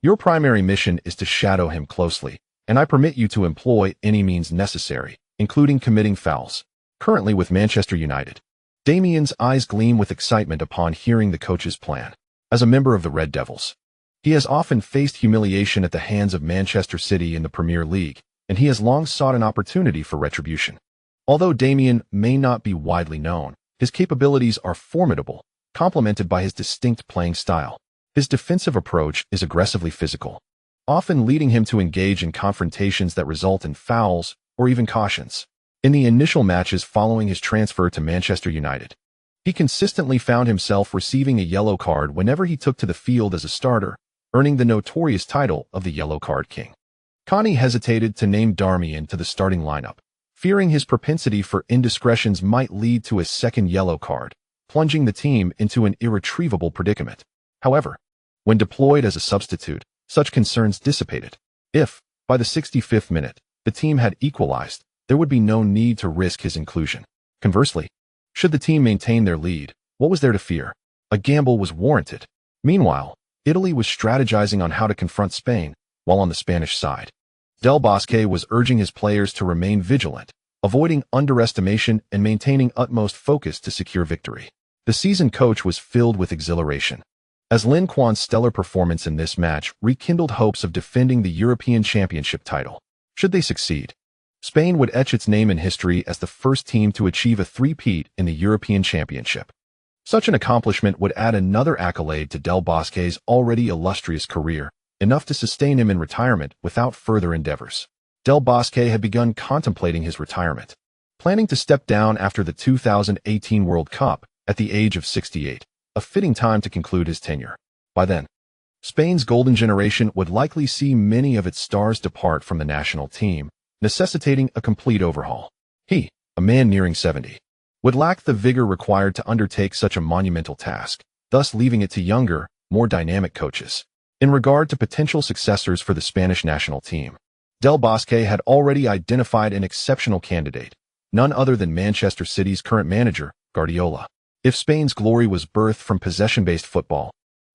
your primary mission is to shadow him closely, and I permit you to employ any means necessary, including committing fouls. Currently with Manchester United, Damien's eyes gleam with excitement upon hearing the coach's plan. As a member of the Red Devils, he has often faced humiliation at the hands of Manchester City in the Premier League, and he has long sought an opportunity for retribution. Although Damien may not be widely known, his capabilities are formidable, complemented by his distinct playing style. His defensive approach is aggressively physical, often leading him to engage in confrontations that result in fouls or even cautions. In the initial matches following his transfer to Manchester United, he consistently found himself receiving a yellow card whenever he took to the field as a starter, earning the notorious title of the Yellow Card King. Connie hesitated to name Darmian to the starting lineup, fearing his propensity for indiscretions might lead to a second yellow card, plunging the team into an irretrievable predicament. However, when deployed as a substitute, such concerns dissipated. If, by the 65th minute, the team had equalized, there would be no need to risk his inclusion. Conversely, should the team maintain their lead, what was there to fear? A gamble was warranted. Meanwhile, Italy was strategizing on how to confront Spain, while on the Spanish side, Del Bosque was urging his players to remain vigilant, avoiding underestimation and maintaining utmost focus to secure victory. The seasoned coach was filled with exhilaration, as Lin Quan's stellar performance in this match rekindled hopes of defending the European Championship title. Should they succeed, Spain would etch its name in history as the first team to achieve a three-peat in the European Championship. Such an accomplishment would add another accolade to Del Bosque's already illustrious career, enough to sustain him in retirement without further endeavors. Del Bosque had begun contemplating his retirement, planning to step down after the 2018 World Cup at the age of 68, a fitting time to conclude his tenure. By then, Spain's golden generation would likely see many of its stars depart from the national team, necessitating a complete overhaul. He, a man nearing 70, would lack the vigor required to undertake such a monumental task, thus leaving it to younger, more dynamic coaches. In regard to potential successors for the Spanish national team, Del Bosque had already identified an exceptional candidate, none other than Manchester City's current manager, Guardiola. If Spain's glory was birthed from possession-based football,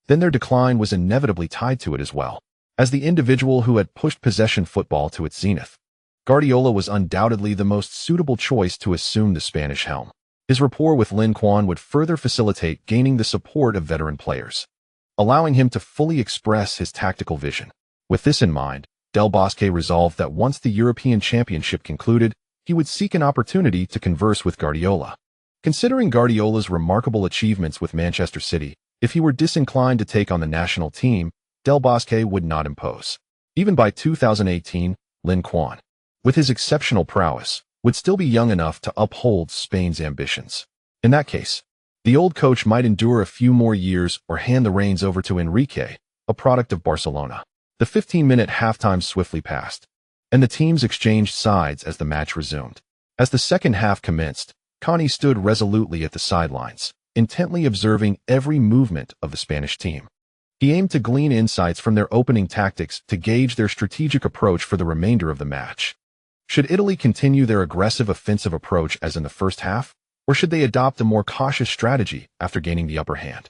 then their decline was inevitably tied to it as well. As the individual who had pushed possession football to its zenith, Guardiola was undoubtedly the most suitable choice to assume the Spanish helm. His rapport with Lin Quan would further facilitate gaining the support of veteran players, allowing him to fully express his tactical vision. With this in mind, Del Bosque resolved that once the European Championship concluded, he would seek an opportunity to converse with Guardiola. Considering Guardiola's remarkable achievements with Manchester City, if he were disinclined to take on the national team, Del Bosque would not impose. Even by 2018, Lin Quan, with his exceptional prowess, would still be young enough to uphold Spain's ambitions. In that case, the old coach might endure a few more years or hand the reins over to Enrique, a product of Barcelona. The 15-minute halftime swiftly passed, and the teams exchanged sides as the match resumed. As the second half commenced, Connie stood resolutely at the sidelines, intently observing every movement of the Spanish team. He aimed to glean insights from their opening tactics to gauge their strategic approach for the remainder of the match. Should Italy continue their aggressive offensive approach as in the first half, or should they adopt a more cautious strategy after gaining the upper hand?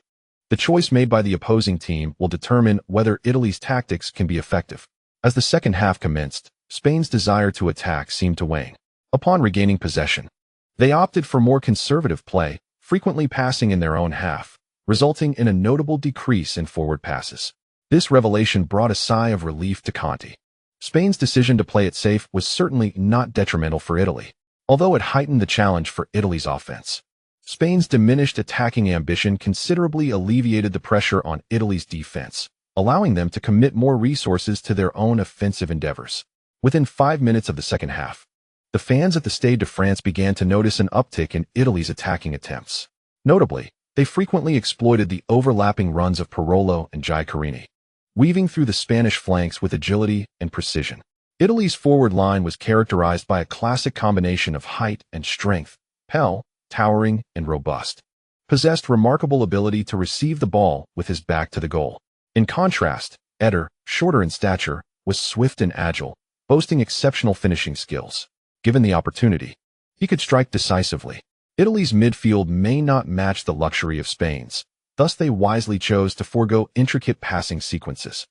The choice made by the opposing team will determine whether Italy's tactics can be effective. As the second half commenced, Spain's desire to attack seemed to wane. Upon regaining possession, they opted for more conservative play, frequently passing in their own half, resulting in a notable decrease in forward passes. This revelation brought a sigh of relief to Conte. Spain's decision to play it safe was certainly not detrimental for Italy, although it heightened the challenge for Italy's offense. Spain's diminished attacking ambition considerably alleviated the pressure on Italy's defense, allowing them to commit more resources to their own offensive endeavors. Within 5 minutes of the second half, the fans at the Stade de France began to notice an uptick in Italy's attacking attempts. Notably, They frequently exploited the overlapping runs of Parolo and Giacorini, weaving through the Spanish flanks with agility and precision. Italy's forward line was characterized by a classic combination of height and strength. Pell, towering and robust, possessed remarkable ability to receive the ball with his back to the goal. In contrast, Eder, shorter in stature, was swift and agile, boasting exceptional finishing skills. Given the opportunity, he could strike decisively. Italy's midfield may not match the luxury of Spain's, thus they wisely chose to forego intricate passing sequences,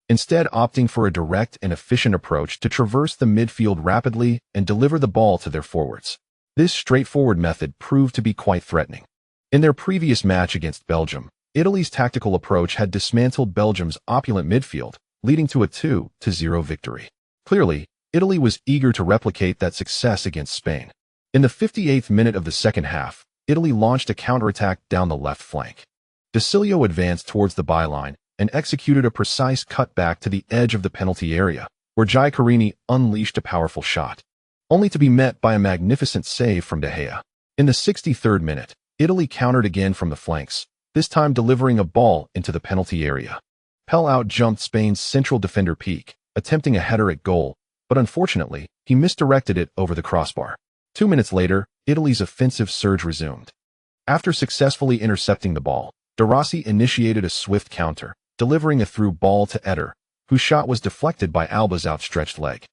instead opting for a direct and efficient approach to traverse the midfield rapidly and deliver the ball to their forwards. This straightforward method proved to be quite threatening. In their previous match against Belgium, Italy's tactical approach had dismantled Belgium's opulent midfield, leading to a 2-0 victory. Clearly, Italy was eager to replicate that success against Spain. In the 58th minute of the second half, Italy launched a counterattack down the left flank. De Cilio advanced towards the byline and executed a precise cutback to the edge of the penalty area, where Giacorini unleashed a powerful shot, only to be met by a magnificent save from De Gea. In the 63rd minute, Italy countered again from the flanks, this time delivering a ball into the penalty area. Pell out-jumped Spain's central defender Peak, attempting a header at goal, but unfortunately, he misdirected it over the crossbar. 2 minutes later, Italy's offensive surge resumed. After successfully intercepting the ball, De Rossi initiated a swift counter, delivering a through ball to Eder, whose shot was deflected by Alba's outstretched leg.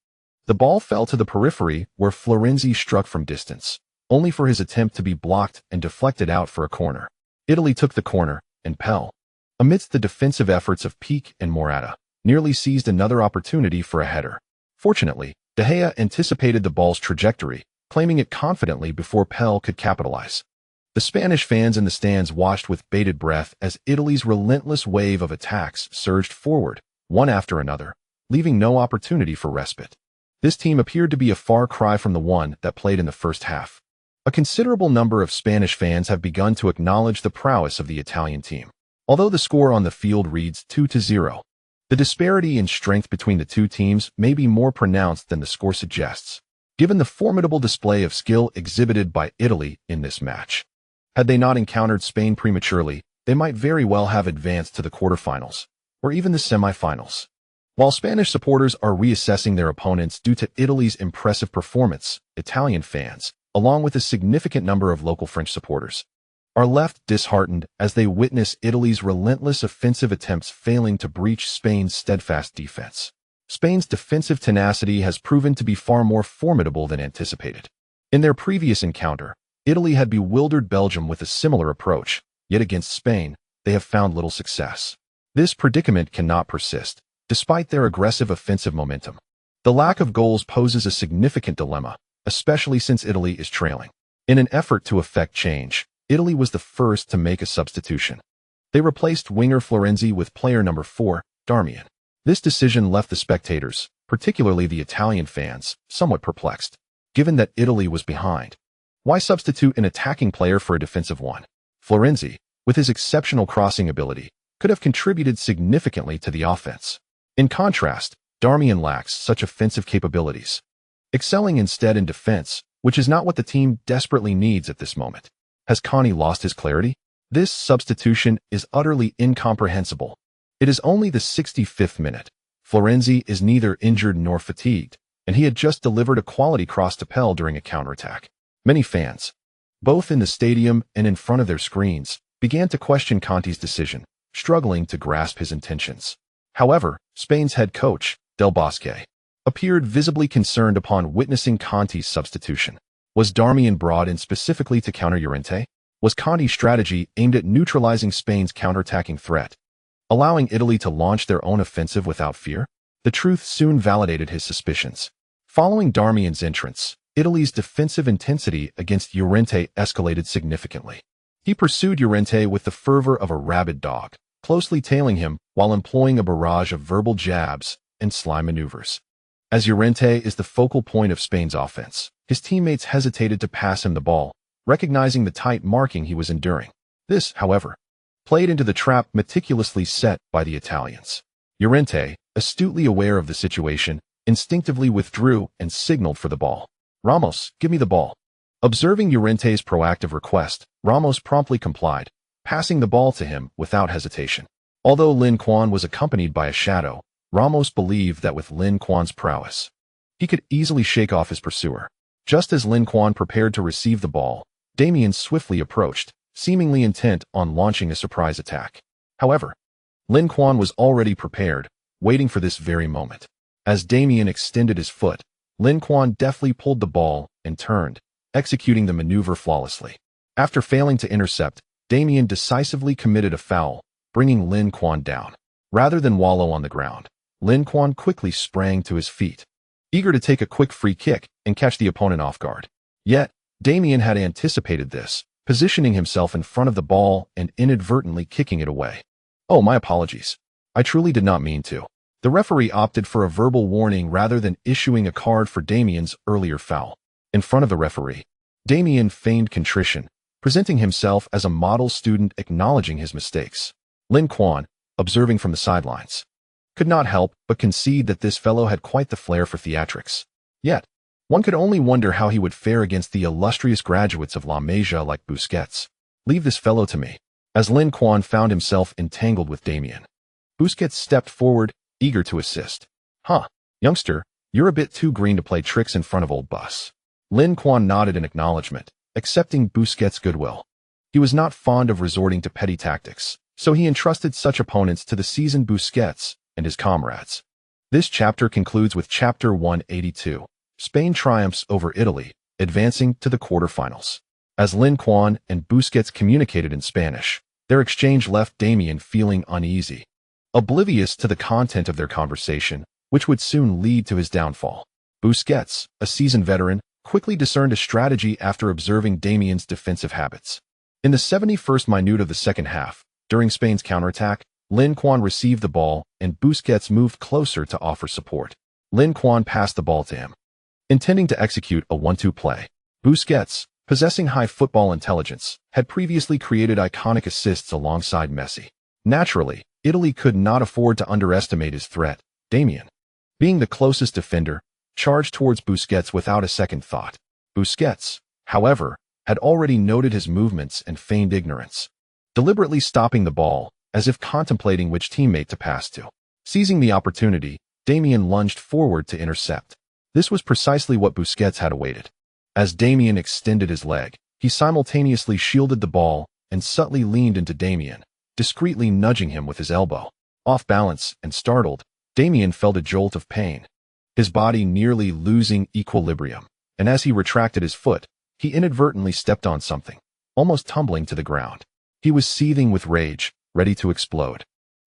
The ball fell to the periphery where Florenzi struck from distance, only for his attempt to be blocked and deflected out for a corner. Italy took the corner, and Pell, amidst the defensive efforts of Peak and Morata, nearly seized another opportunity for a header. Fortunately, De Gea anticipated the ball's trajectory, claiming it confidently before Pell could capitalize. The Spanish fans in the stands watched with bated breath as Italy's relentless wave of attacks surged forward, one after another, leaving no opportunity for respite. This team appeared to be a far cry from the one that played in the first half. A considerable number of Spanish fans have begun to acknowledge the prowess of the Italian team. Although the score on the field reads 2-0, the disparity in strength between the two teams may be more pronounced than the score suggests, given the formidable display of skill exhibited by Italy in this match. Had they not encountered Spain prematurely, they might very well have advanced to the quarterfinals, or even the semifinals. While Spanish supporters are reassessing their opponents due to Italy's impressive performance, Italian fans, along with a significant number of local French supporters, are left disheartened as they witness Italy's relentless offensive attempts failing to breach Spain's steadfast defense. Spain's defensive tenacity has proven to be far more formidable than anticipated. In their previous encounter, Italy had bewildered Belgium with a similar approach, yet against Spain, they have found little success. This predicament cannot persist, despite their aggressive offensive momentum. The lack of goals poses a significant dilemma, especially since Italy is trailing. In an effort to effect change, Italy was the first to make a substitution. They replaced winger Florenzi with player number 4, Darmian. This decision left the spectators, particularly the Italian fans, somewhat perplexed. Given that Italy was behind, why substitute an attacking player for a defensive one? Florenzi, with his exceptional crossing ability, could have contributed significantly to the offense. In contrast, Darmian lacks such offensive capabilities, excelling instead in defense, which is not what the team desperately needs at this moment. Has Conte lost his clarity? This substitution is utterly incomprehensible. It is only the 65th minute. Florenzi is neither injured nor fatigued, and he had just delivered a quality cross to Pell during a counterattack. Many fans, both in the stadium and in front of their screens, began to question Conte's decision, struggling to grasp his intentions. However, Spain's head coach, Del Bosque, appeared visibly concerned upon witnessing Conte's substitution. Was Darmian brought in specifically to counter Llorente? Was Conte's strategy aimed at neutralizing Spain's counterattacking threat, allowing Italy to launch their own offensive without fear? The truth soon validated his suspicions. Following Darmian's entrance, Italy's defensive intensity against Llorente escalated significantly. He pursued Llorente with the fervor of a rabid dog, closely tailing him while employing a barrage of verbal jabs and sly maneuvers. As Llorente is the focal point of Spain's offense, his teammates hesitated to pass him the ball, recognizing the tight marking he was enduring. This, however, played into the trap meticulously set by the Italians. Llorente, astutely aware of the situation, instinctively withdrew and signaled for the ball. "Ramos, give me the ball." Observing Llorente's proactive request, Ramos promptly complied, passing the ball to him without hesitation. Although Lin Quan was accompanied by a shadow, Ramos believed that with Lin Quan's prowess, he could easily shake off his pursuer. Just as Lin Quan prepared to receive the ball, Damien swiftly approached, seemingly intent on launching a surprise attack. However, Lin Quan was already prepared, waiting for this very moment. As Damien extended his foot, Lin Quan deftly pulled the ball and turned, executing the maneuver flawlessly. After failing to intercept, Damien decisively committed a foul, bringing Lin Quan down. Rather than wallow on the ground, Lin Quan quickly sprang to his feet, eager to take a quick free kick and catch the opponent off guard. Yet, Damien had anticipated this, positioning himself in front of the ball and inadvertently kicking it away. "Oh, my apologies. I truly did not mean to." The referee opted for a verbal warning rather than issuing a card for Damien's earlier foul. In front of the referee, Damien feigned contrition, presenting himself as a model student acknowledging his mistakes. Lin Quan, observing from the sidelines, could not help but concede that this fellow had quite the flair for theatrics. Yet, one could only wonder how he would fare against the illustrious graduates of La Masia like Busquets. "Leave this fellow to me." As Lin Quan found himself entangled with Damien, Busquets stepped forward, eager to assist. "Huh, youngster, you're a bit too green to play tricks in front of old Bus." Lin Quan nodded in acknowledgement, accepting Busquets' goodwill. He was not fond of resorting to petty tactics, so he entrusted such opponents to the seasoned Busquets and his comrades. This chapter concludes with Chapter 182. Spain triumphs over Italy, advancing to the quarterfinals. As Lin Quan and Busquets communicated in Spanish, their exchange left Damien feeling uneasy, oblivious to the content of their conversation, which would soon lead to his downfall. Busquets, a seasoned veteran, quickly discerned a strategy after observing Damien's defensive habits. In the 71st minute of the second half, during Spain's counterattack, Lin Quan received the ball and Busquets moved closer to offer support. Lin Quan passed the ball to him, intending to execute a 1-2 play. Busquets, possessing high football intelligence, had previously created iconic assists alongside Messi. Naturally, Italy could not afford to underestimate his threat. Damien, being the closest defender, charged towards Busquets without a second thought. Busquets, however, had already noted his movements and feigned ignorance, deliberately stopping the ball, as if contemplating which teammate to pass to. Seizing the opportunity, Damien lunged forward to intercept. This was precisely what Busquets had awaited. As Damien extended his leg, he simultaneously shielded the ball and subtly leaned into Damien, discreetly nudging him with his elbow. Off balance and startled, Damien felt a jolt of pain, his body nearly losing equilibrium, and as he retracted his foot, he inadvertently stepped on something, almost tumbling to the ground. He was seething with rage, ready to explode,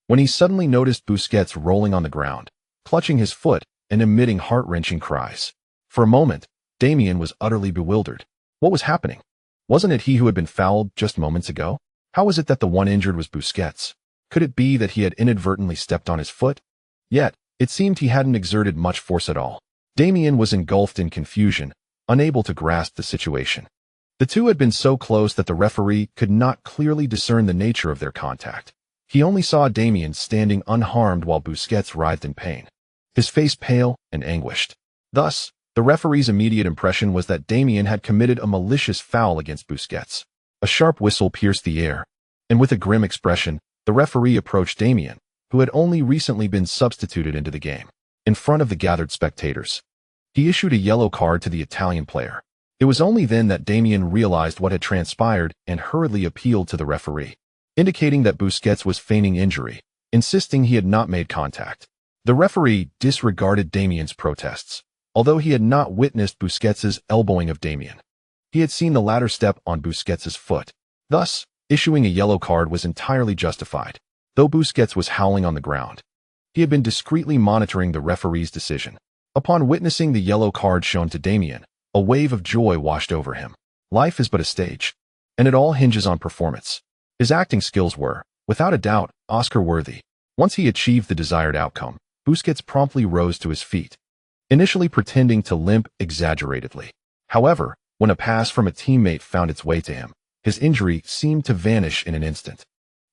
when he suddenly noticed Busquets rolling on the ground, clutching his foot and emitting heart-wrenching cries. For a moment, Damien was utterly bewildered. What was happening? Wasn't it he who had been fouled just moments ago? How was it that the one injured was Busquets? Could it be that he had inadvertently stepped on his foot? Yet, it seemed he hadn't exerted much force at all. Damien was engulfed in confusion, unable to grasp the situation. The two had been so close that the referee could not clearly discern the nature of their contact. He only saw Damien standing unharmed while Busquets writhed in pain, his face pale and anguished. Thus, the referee's immediate impression was that Damien had committed a malicious foul against Busquets. A sharp whistle pierced the air, and with a grim expression, the referee approached Damien, who had only recently been substituted into the game. In front of the gathered spectators, he issued a yellow card to the Italian player. It was only then that Damien realized what had transpired and hurriedly appealed to the referee, indicating that Busquets was feigning injury, insisting he had not made contact. The referee disregarded Damien's protests. Although he had not witnessed Busquets' elbowing of Damien, he had seen the latter step on Busquets' foot. Thus, issuing a yellow card was entirely justified. Though Busquets was howling on the ground, he had been discreetly monitoring the referee's decision. Upon witnessing the yellow card shown to Damien, a wave of joy washed over him. Life is but a stage, and it all hinges on performance. His acting skills were, without a doubt, Oscar-worthy. Once he achieved the desired outcome, Busquets promptly rose to his feet, initially pretending to limp exaggeratedly. However, when a pass from a teammate found its way to him, his injury seemed to vanish in an instant,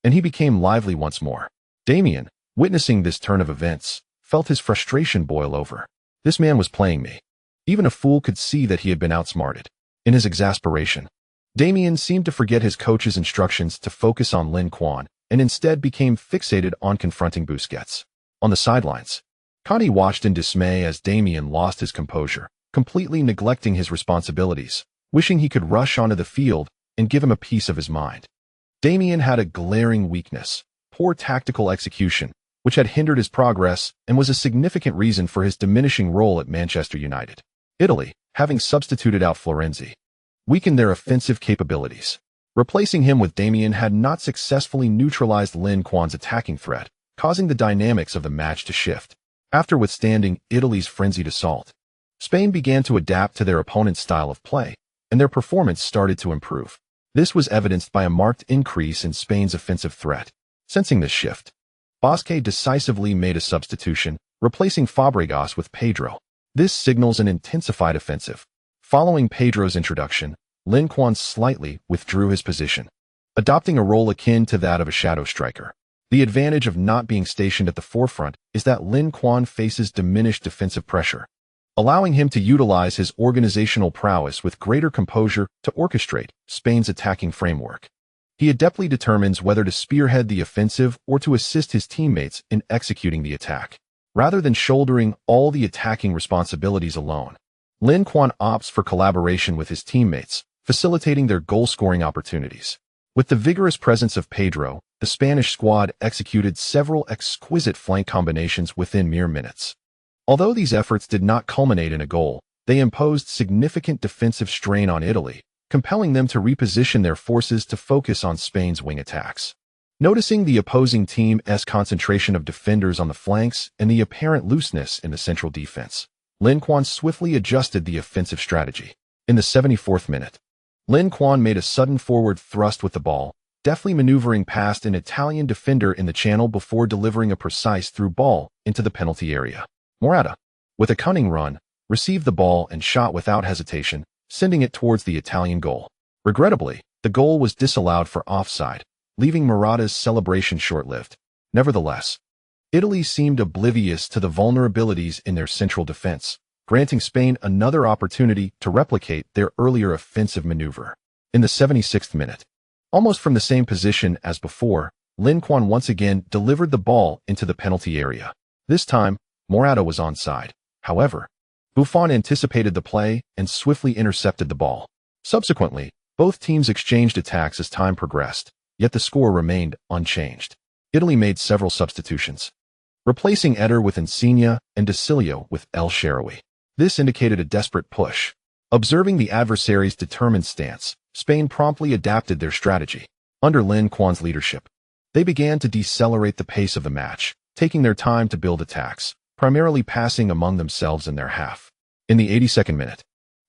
and he became lively once more. Damien, witnessing this turn of events, felt his frustration boil over. This man was playing me. Even a fool could see that he had been outsmarted. In his exasperation, Damien seemed to forget his coach's instructions to focus on Lin Quan and instead became fixated on confronting Busquets. On the sidelines, Conti watched in dismay as Damien lost his composure, completely neglecting his responsibilities, wishing he could rush onto the field and give him a piece of his mind. Damien had a glaring weakness: poor tactical execution, which had hindered his progress and was a significant reason for his diminishing role at Manchester United. Italy, having substituted out Florenzi, weakened their offensive capabilities. Replacing him with Damien had not successfully neutralized Lin Quan's attacking threat, causing the dynamics of the match to shift. After withstanding Italy's frenzied assault, Spain began to adapt to their opponent's style of play, and their performance started to improve. This was evidenced by a marked increase in Spain's offensive threat. Sensing this shift, Busquets decisively made a substitution, replacing Fabregas with Pedro. This signals an intensified offensive. Following Pedro's introduction, Lin Quan slightly withdrew his position, adopting a role akin to that of a shadow striker. The advantage of not being stationed at the forefront is that Lin Quan faces diminished defensive pressure, allowing him to utilize his organizational prowess with greater composure to orchestrate Spain's attacking framework. He adeptly determines whether to spearhead the offensive or to assist his teammates in executing the attack. Rather than shouldering all the attacking responsibilities alone, Lin Quan opts for collaboration with his teammates, facilitating their goal-scoring opportunities. With the vigorous presence of Pedro, the Spanish squad executed several exquisite flank combinations within mere minutes. Although these efforts did not culminate in a goal, they imposed significant defensive strain on Italy, compelling them to reposition their forces to focus on Spain's wing attacks. Noticing the opposing team's concentration of defenders on the flanks and the apparent looseness in the central defense, Lin Quan swiftly adjusted the offensive strategy. In the 74th minute, Lin Quan made a sudden forward thrust with the ball, deftly maneuvering past an Italian defender in the channel before delivering a precise through ball into the penalty area. Morata, with a cunning run, received the ball and shot without hesitation, sending it towards the Italian goal. Regrettably, the goal was disallowed for offside, leaving Morata's celebration short-lived. Nevertheless, Italy seemed oblivious to the vulnerabilities in their central defense, granting Spain another opportunity to replicate their earlier offensive maneuver. In the 76th minute, almost from the same position as before, Lin Quan once again delivered the ball into the penalty area. This time, Morata was onside. However, Buffon anticipated the play and swiftly intercepted the ball. Subsequently, both teams exchanged attacks as time progressed, yet the score remained unchanged. Italy made several substitutions, replacing Eder with Insigne and De Cilio with El Shaarawy. This indicated a desperate push. Observing the adversary's determined stance, Spain promptly adapted their strategy. Under Lin Quan's leadership, they began to decelerate the pace of the match, taking their time to build attacks, primarily passing among themselves in their half. In the 82nd minute,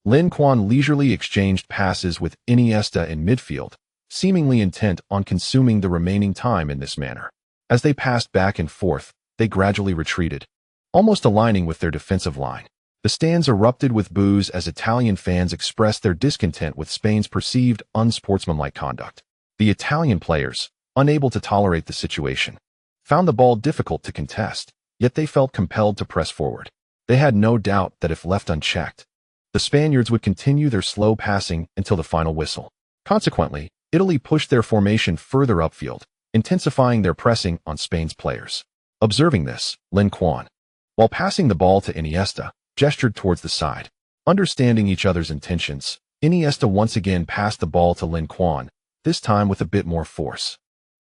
Lin Quan leisurely exchanged passes with Iniesta in midfield, seemingly intent on consuming the remaining time in this manner. As they passed back and forth, they gradually retreated, almost aligning with their defensive line. The stands erupted with boos as Italian fans expressed their discontent with Spain's perceived unsportsmanlike conduct. The Italian players, unable to tolerate the situation, found the ball difficult to contest, yet they felt compelled to press forward. They had no doubt that if left unchecked, the Spaniards would continue their slow passing until the final whistle. Consequently, Italy pushed their formation further upfield, intensifying their pressing on Spain's players. Observing this, Lin Quan, while passing the ball to Iniesta, gestured towards the side. Understanding each other's intentions, Iniesta once again passed the ball to Lin Quan, this time with a bit more force.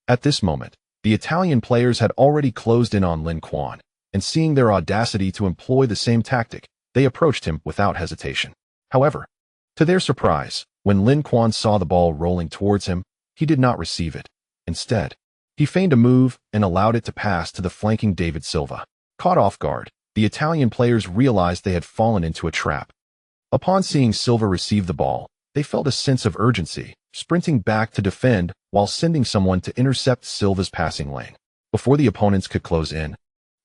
At this moment, the Italian players had already closed in on Lin Quan, and seeing their audacity to employ the same tactic, they approached him without hesitation. However, to their surprise, when Lin Quan saw the ball rolling towards him, he did not receive it. Instead, he feigned a move and allowed it to pass to the flanking David Silva. Caught off guard, the Italian players realized they had fallen into a trap. Upon seeing Silva receive the ball, they felt a sense of urgency, sprinting back to defend while sending someone to intercept Silva's passing lane. Before the opponents could close in,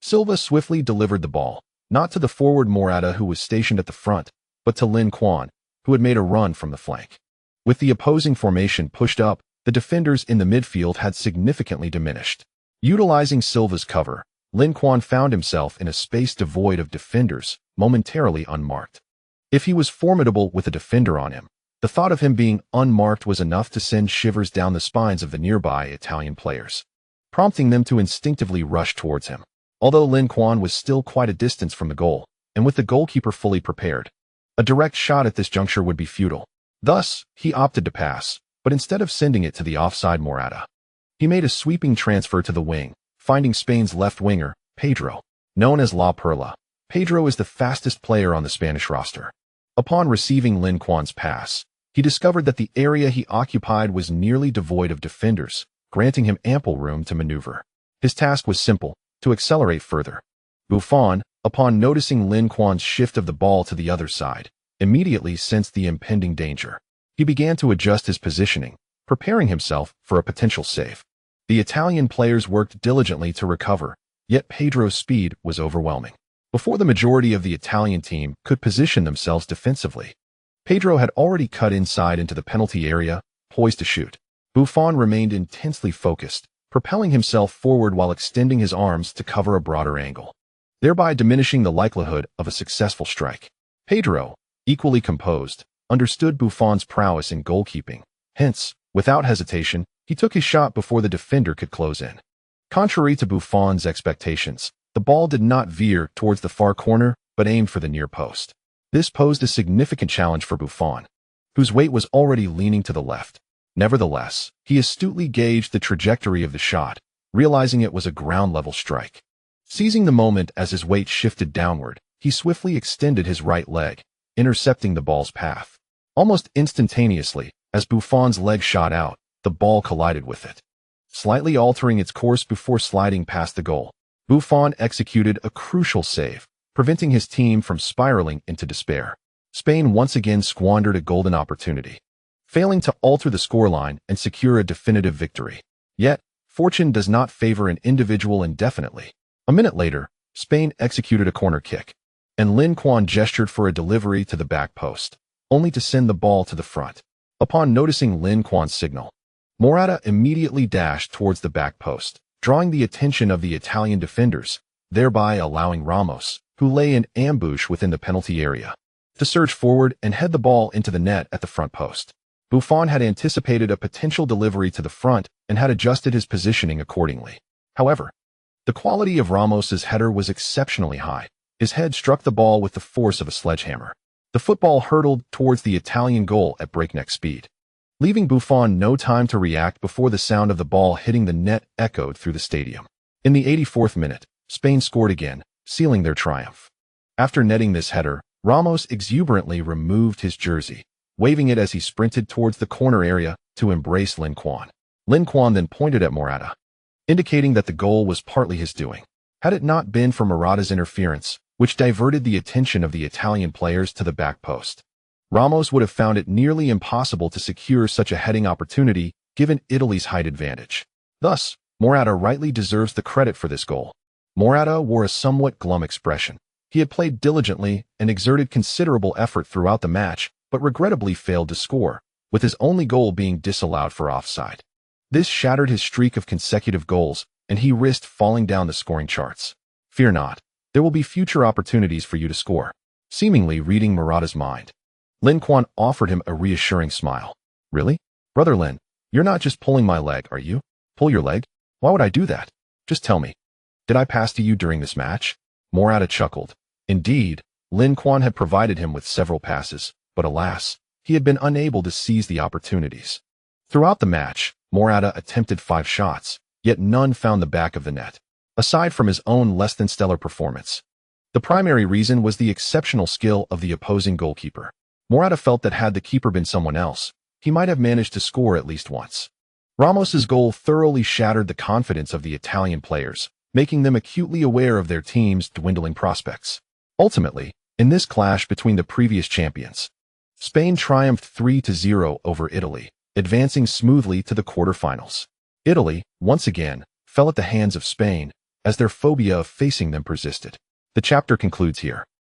Silva swiftly delivered the ball, not to the forward Morata who was stationed at the front, but to Lin Quan, who had made a run from the flank. With the opposing formation pushed up, the defenders in the midfield had significantly diminished. Utilizing Silva's cover, Lin Quan found himself in a space devoid of defenders, momentarily unmarked. If he was formidable with a defender on him, The thought of him being unmarked was enough to send shivers down the spines of the nearby Italian players, prompting them to instinctively rush towards him. Although Lin Quan was still quite a distance from the goal, and with the goalkeeper fully prepared, a direct shot at this juncture would be futile. Thus, he opted to pass, but instead of sending it to the offside Morata, he made a sweeping transfer to the wing, finding Spain's left winger, Pedro. Known as La Perla, Pedro is the fastest player on the Spanish roster. Upon receiving Lin Quan's pass, he discovered that the area he occupied was nearly devoid of defenders, granting him ample room to maneuver. His task was simple: to accelerate further. Buffon, upon noticing Lin Quan's shift of the ball to the other side, immediately sensed the impending danger. He began to adjust his positioning, preparing himself for a potential save. The Italian players worked diligently to recover, yet Pedro's speed was overwhelming. Before the majority of the Italian team could position themselves defensively, Pedro had already cut inside into the penalty area, poised to shoot. Buffon remained intensely focused, propelling himself forward while extending his arms to cover a broader angle, thereby diminishing the likelihood of a successful strike. Pedro, equally composed, understood Buffon's prowess in goalkeeping. Hence, without hesitation, he took his shot before the defender could close in. Contrary to Buffon's expectations, the ball did not veer towards the far corner, but aimed for the near post. This posed a significant challenge for Buffon, whose weight was already leaning to the left. Nevertheless, he astutely gauged the trajectory of the shot, realizing it was a ground-level strike. Seizing the moment as his weight shifted downward, he swiftly extended his right leg, intercepting the ball's path. Almost instantaneously, as Buffon's leg shot out, the ball collided with it, slightly altering its course before sliding past the goal. Buffon executed a crucial save, preventing his team from spiraling into despair. Spain once again squandered a golden opportunity, failing to alter the scoreline and secure a definitive victory. Yet, fortune does not favor an individual indefinitely. A minute later, Spain executed a corner kick, and Lin Quan gestured for a delivery to the back post, only to send the ball to the front. Upon noticing Lin Quan's signal, Morata immediately dashed towards the back post, drawing the attention of the Italian defenders, thereby allowing Ramos, who lay in ambush within the penalty area, to surge forward and head the ball into the net at the front post. Buffon had anticipated a potential delivery to the front and had adjusted his positioning accordingly. However, the quality of Ramos's header was exceptionally high. His head struck the ball with the force of a sledgehammer. The football hurtled towards the Italian goal at breakneck speed, leaving Buffon no time to react before the sound of the ball hitting the net echoed through the stadium. In the 84th minute, Spain scored again, sealing their triumph. After netting this header, Ramos exuberantly removed his jersey, waving it as he sprinted towards the corner area to embrace Lin Quan. Lin Quan then pointed at Morata, indicating that the goal was partly his doing. Had it not been for Morata's interference, which diverted the attention of the Italian players to the back post, Ramos would have found it nearly impossible to secure such a heading opportunity given Italy's height advantage. Thus, Morata rightly deserves the credit for this goal. Morata wore a somewhat glum expression. He had played diligently and exerted considerable effort throughout the match, but regrettably failed to score, with his only goal being disallowed for offside. This shattered his streak of consecutive goals, and he risked falling down the scoring charts. Fear not, there will be future opportunities for you to score. Seemingly reading Morata's mind, Lin Quan offered him a reassuring smile. Really? Brother Lin, you're not just pulling my leg, are you? Pull your leg? Why would I do that? Just tell me. Did I pass to you during this match? Morata chuckled. Indeed, Lin Quan had provided him with several passes, but alas, he had been unable to seize the opportunities. Throughout the match, Morata attempted 5 shots, yet none found the back of the net. Aside from his own less-than-stellar performance, the primary reason was the exceptional skill of the opposing goalkeeper. Morata felt that had the keeper been someone else, he might have managed to score at least once. Ramos's goal thoroughly shattered the confidence of the Italian players, making them acutely aware of their team's dwindling prospects. Ultimately, in this clash between the previous champions, Spain triumphed 3-0 over Italy, advancing smoothly to the quarterfinals. Italy, once again, fell at the hands of Spain, as their phobia of facing them persisted. The chapter concludes here.